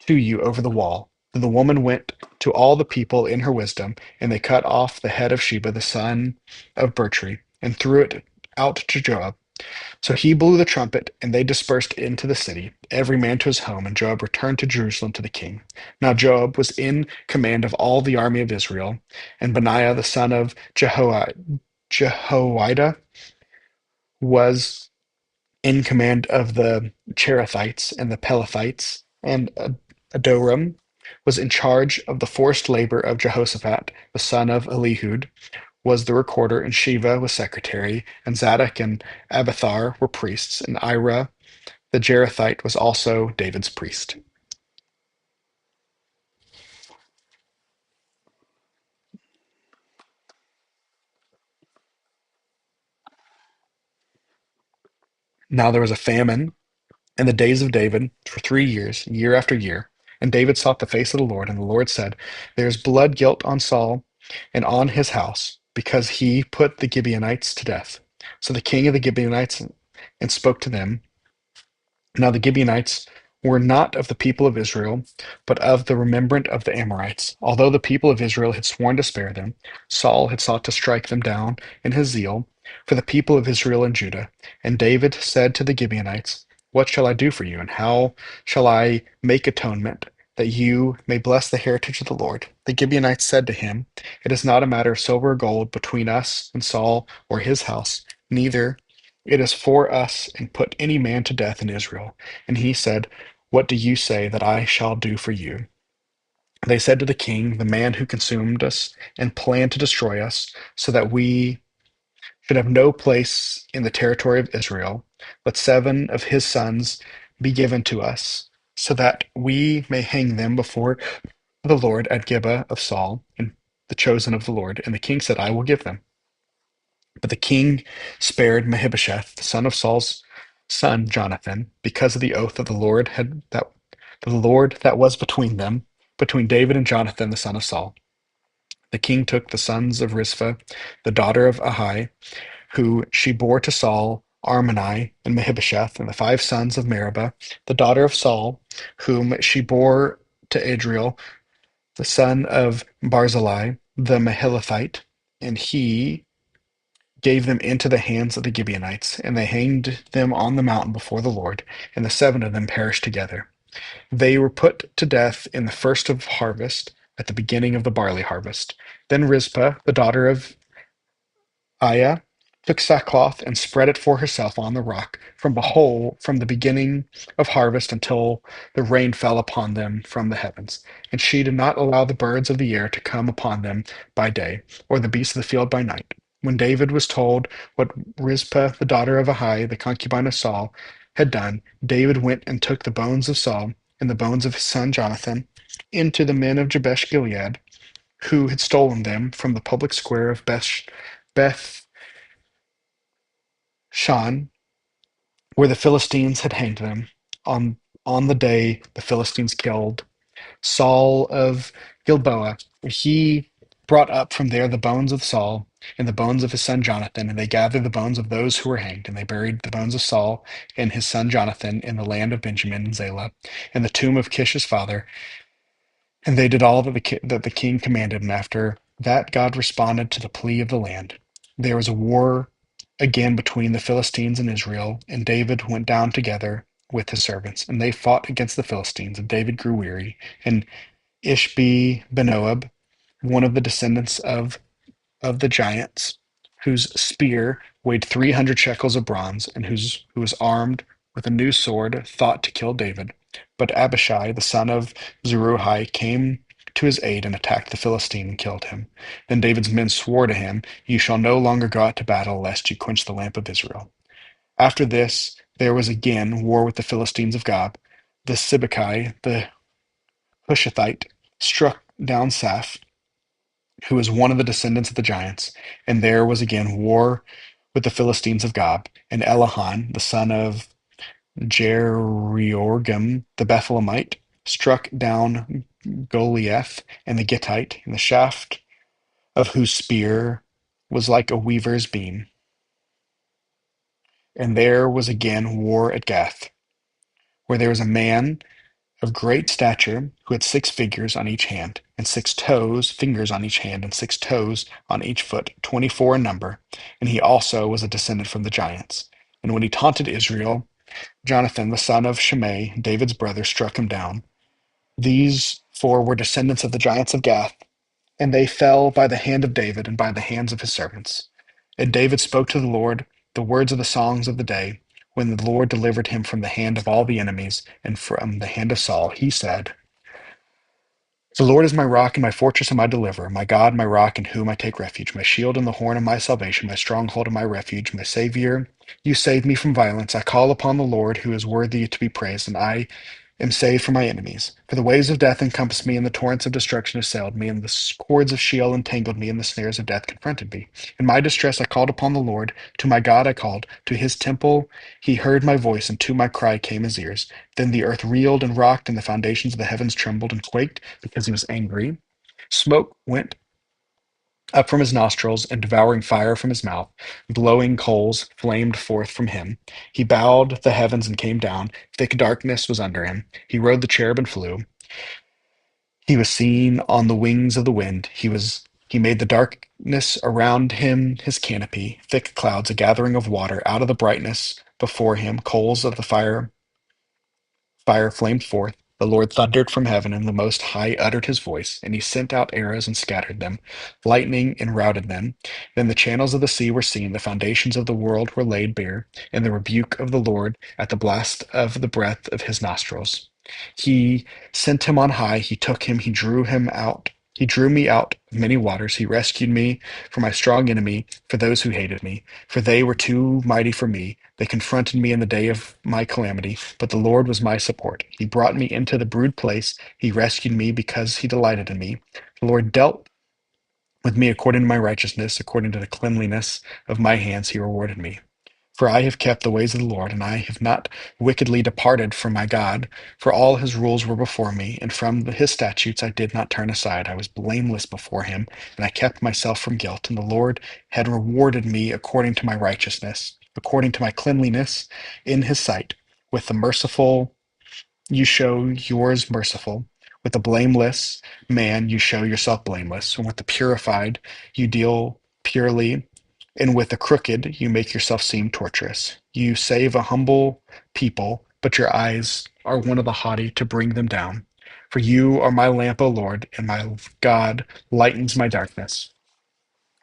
to you over the wall. Then the woman went to all the people in her wisdom, and they cut off the head of Sheba the son of Berchri, and threw it out to Joab. So he blew the trumpet, and they dispersed into the city, every man to his home, and Joab returned to Jerusalem to the king. Now Joab was in command of all the army of Israel, and Benaiah the son of Jehoiada was in command of the Cherethites and the Pelethites, and Adoram was in charge of the forced labor of Jehoshaphat, the son of Elihud, was the recorder, and Shiva was secretary, and Zadok and Abiathar were priests, and Ira the Jerethite was also David's priest. Now there was a famine in the days of David for 3 years, year after year. And David sought the face of the Lord, and the Lord said, There is blood guilt on Saul and on his house, because he put the Gibeonites to death. So the king of the Gibeonites and spoke to them. Now the Gibeonites were not of the people of Israel, but of the remembrant of the Amorites. Although the people of Israel had sworn to spare them, Saul had sought to strike them down in his zeal for the people of Israel and Judah. And David said to the Gibeonites, What shall I do for you, and how shall I make atonement, that you may bless the heritage of the Lord? The Gibeonites said to him, It is not a matter of silver or gold between us and Saul or his house, neither it is for us, and put any man to death in Israel. And he said, What do you say that I shall do for you? They said to the king, The man who consumed us and planned to destroy us, so that we should have no place in the territory of Israel, let 7 of his sons be given to us, so that we may hang them before the Lord at Gibeah of Saul, and the chosen of the Lord. And the king said, I will give them. But the king spared Mephibosheth, the son of Saul's son Jonathan, because of the oath of the Lord that was between them, between David and Jonathan, the son of Saul. The king took the sons of Rizpah, the daughter of Ahi, who she bore to Saul, Armoni and Mephibosheth, and the 5 sons of Meribah, the daughter of Saul, whom she bore to Adriel, the son of Barzillai, the Mahalathite, and he gave them into the hands of the Gibeonites, and they hanged them on the mountain before the Lord, and the 7 of them perished together. They were put to death in the first of harvest, at the beginning of the barley harvest. Then Rizpah, the daughter of Aiah, took sackcloth and spread it for herself on the rock, from the beginning of harvest until the rain fell upon them from the heavens. And she did not allow the birds of the air to come upon them by day, or the beasts of the field by night. When David was told what Rizpah, the daughter of Ahiah, the concubine of Saul, had done, David went and took the bones of Saul and the bones of his son Jonathan into the men of Jabesh Gilead, who had stolen them from the public square of Beth Shan, where the Philistines had hanged them, on on the day the Philistines killed Saul of Gilboa. He brought up from there the bones of Saul and the bones of his son Jonathan, and they gathered the bones of those who were hanged, and they buried the bones of Saul and his son Jonathan in the land of Benjamin and Zelah, in the tomb of Kish his father. And they did all that the king commanded, and after that God responded to the plea of the land. There was a war again between the Philistines and Israel, and David went down together with his servants, and they fought against the Philistines, and David grew weary. And Ishbi-benob, one of the descendants of the giants, whose spear weighed 300 shekels of bronze, and who was armed with a new sword, thought to kill David. But Abishai, the son of Zeruiah, came to his aid and attacked the Philistine and killed him. Then David's men swore to him, "You shall no longer go out to battle, lest you quench the lamp of Israel." After this, there was again war with the Philistines of Gob. The Sibbechai, the Hushathite, struck down Saph, who was one of the descendants of the giants. And there was again war with the Philistines of Gob. And Elihan, the son of Jeroregim the Bethlehemite, struck down Goliath and the Gittite, and the shaft of whose spear was like a weaver's beam. And there was again war at Gath, where there was a man of great stature, who had 6 fingers on each hand, and 6 fingers on each hand, and 6 toes on each foot, 24 in number. And he also was a descendant from the giants. And when he taunted Israel, Jonathan, the son of Shimei, David's brother, struck him down. These 4 were descendants of the giants of Gath, and they fell by the hand of David and by the hands of his servants. And David spoke to the Lord the words of the songs of the day, when the Lord delivered him from the hand of all the enemies and from the hand of Saul. He said, "The Lord is my rock and my fortress and my deliverer, my God, my rock in whom I take refuge, my shield and the horn of my salvation, my stronghold and my refuge, my Savior. You save me from violence. I call upon the Lord, who is worthy to be praised, and I am saved from my enemies. For the waves of death encompassed me, and the torrents of destruction assailed me, and the cords of Sheol entangled me, and the snares of death confronted me. In my distress I called upon the Lord. To my God I called. To his temple he heard my voice, and to my cry came his ears. Then the earth reeled and rocked, and the foundations of the heavens trembled and quaked, because he was angry. Smoke went up from his nostrils, and devouring fire from his mouth. Glowing coals flamed forth from him. He bowed the heavens and came down. Thick darkness was under him. He rode the cherub and flew. He was seen on the wings of the wind. He made the darkness around him his canopy, thick clouds, a gathering of water out of the brightness before him, coals of the fire flamed forth. The Lord thundered from heaven, and the Most High uttered his voice, and he sent out arrows and scattered them, lightning and routed them. Then the channels of the sea were seen, the foundations of the world were laid bare, in the rebuke of the Lord, at the blast of the breath of his nostrils. He sent him on high, he took him, he drew him out. He drew me out of many waters. He rescued me from my strong enemy, for those who hated me. For they were too mighty for me. They confronted me in the day of my calamity, but the Lord was my support. He brought me into the brood place. He rescued me because he delighted in me. The Lord dealt with me according to my righteousness, according to the cleanliness of my hands, he rewarded me. For I have kept the ways of the Lord, and I have not wickedly departed from my God. For all his rules were before me, and from his statutes I did not turn aside. I was blameless before him, and I kept myself from guilt. And the Lord had rewarded me according to my righteousness, according to my cleanliness in his sight. With the merciful you show yours merciful. With the blameless man you show yourself blameless. And with the purified you deal purely, and with the crooked you make yourself seem torturous. You save a humble people, but your eyes are one of the haughty to bring them down. For you are my lamp, O Lord, and my God lightens my darkness.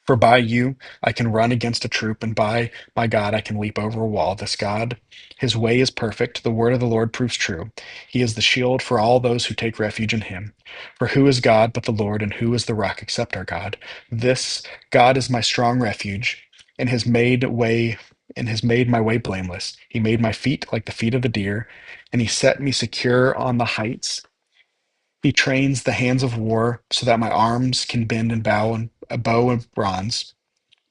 For by you I can run against a troop, and by my God I can leap over a wall. This God, his way is perfect. The word of the Lord proves true. He is the shield for all those who take refuge in him. For who is God but the Lord, and who is the rock except our God? This God is my strong refuge, and has made my way blameless. He made my feet like the feet of the deer, and he set me secure on the heights. He trains the hands of war so that my arms can bend and bow and a bow of bronze.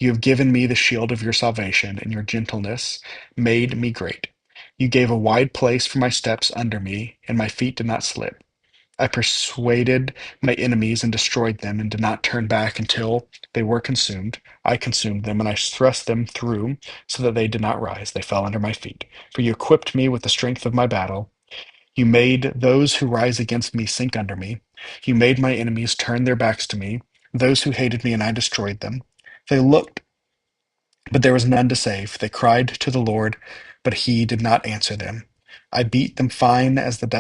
You have given me the shield of your salvation, and your gentleness made me great. You gave a wide place for my steps under me, and my feet did not slip. I persuaded my enemies and destroyed them, and did not turn back until they were consumed. I consumed them, and I thrust them through so that they did not rise. They fell under my feet. For you equipped me with the strength of my battle. You made those who rise against me sink under me. You made my enemies turn their backs to me, those who hated me, and I destroyed them. They looked, but there was none to save. They cried to the Lord, but he did not answer them. I beat them fine as the dust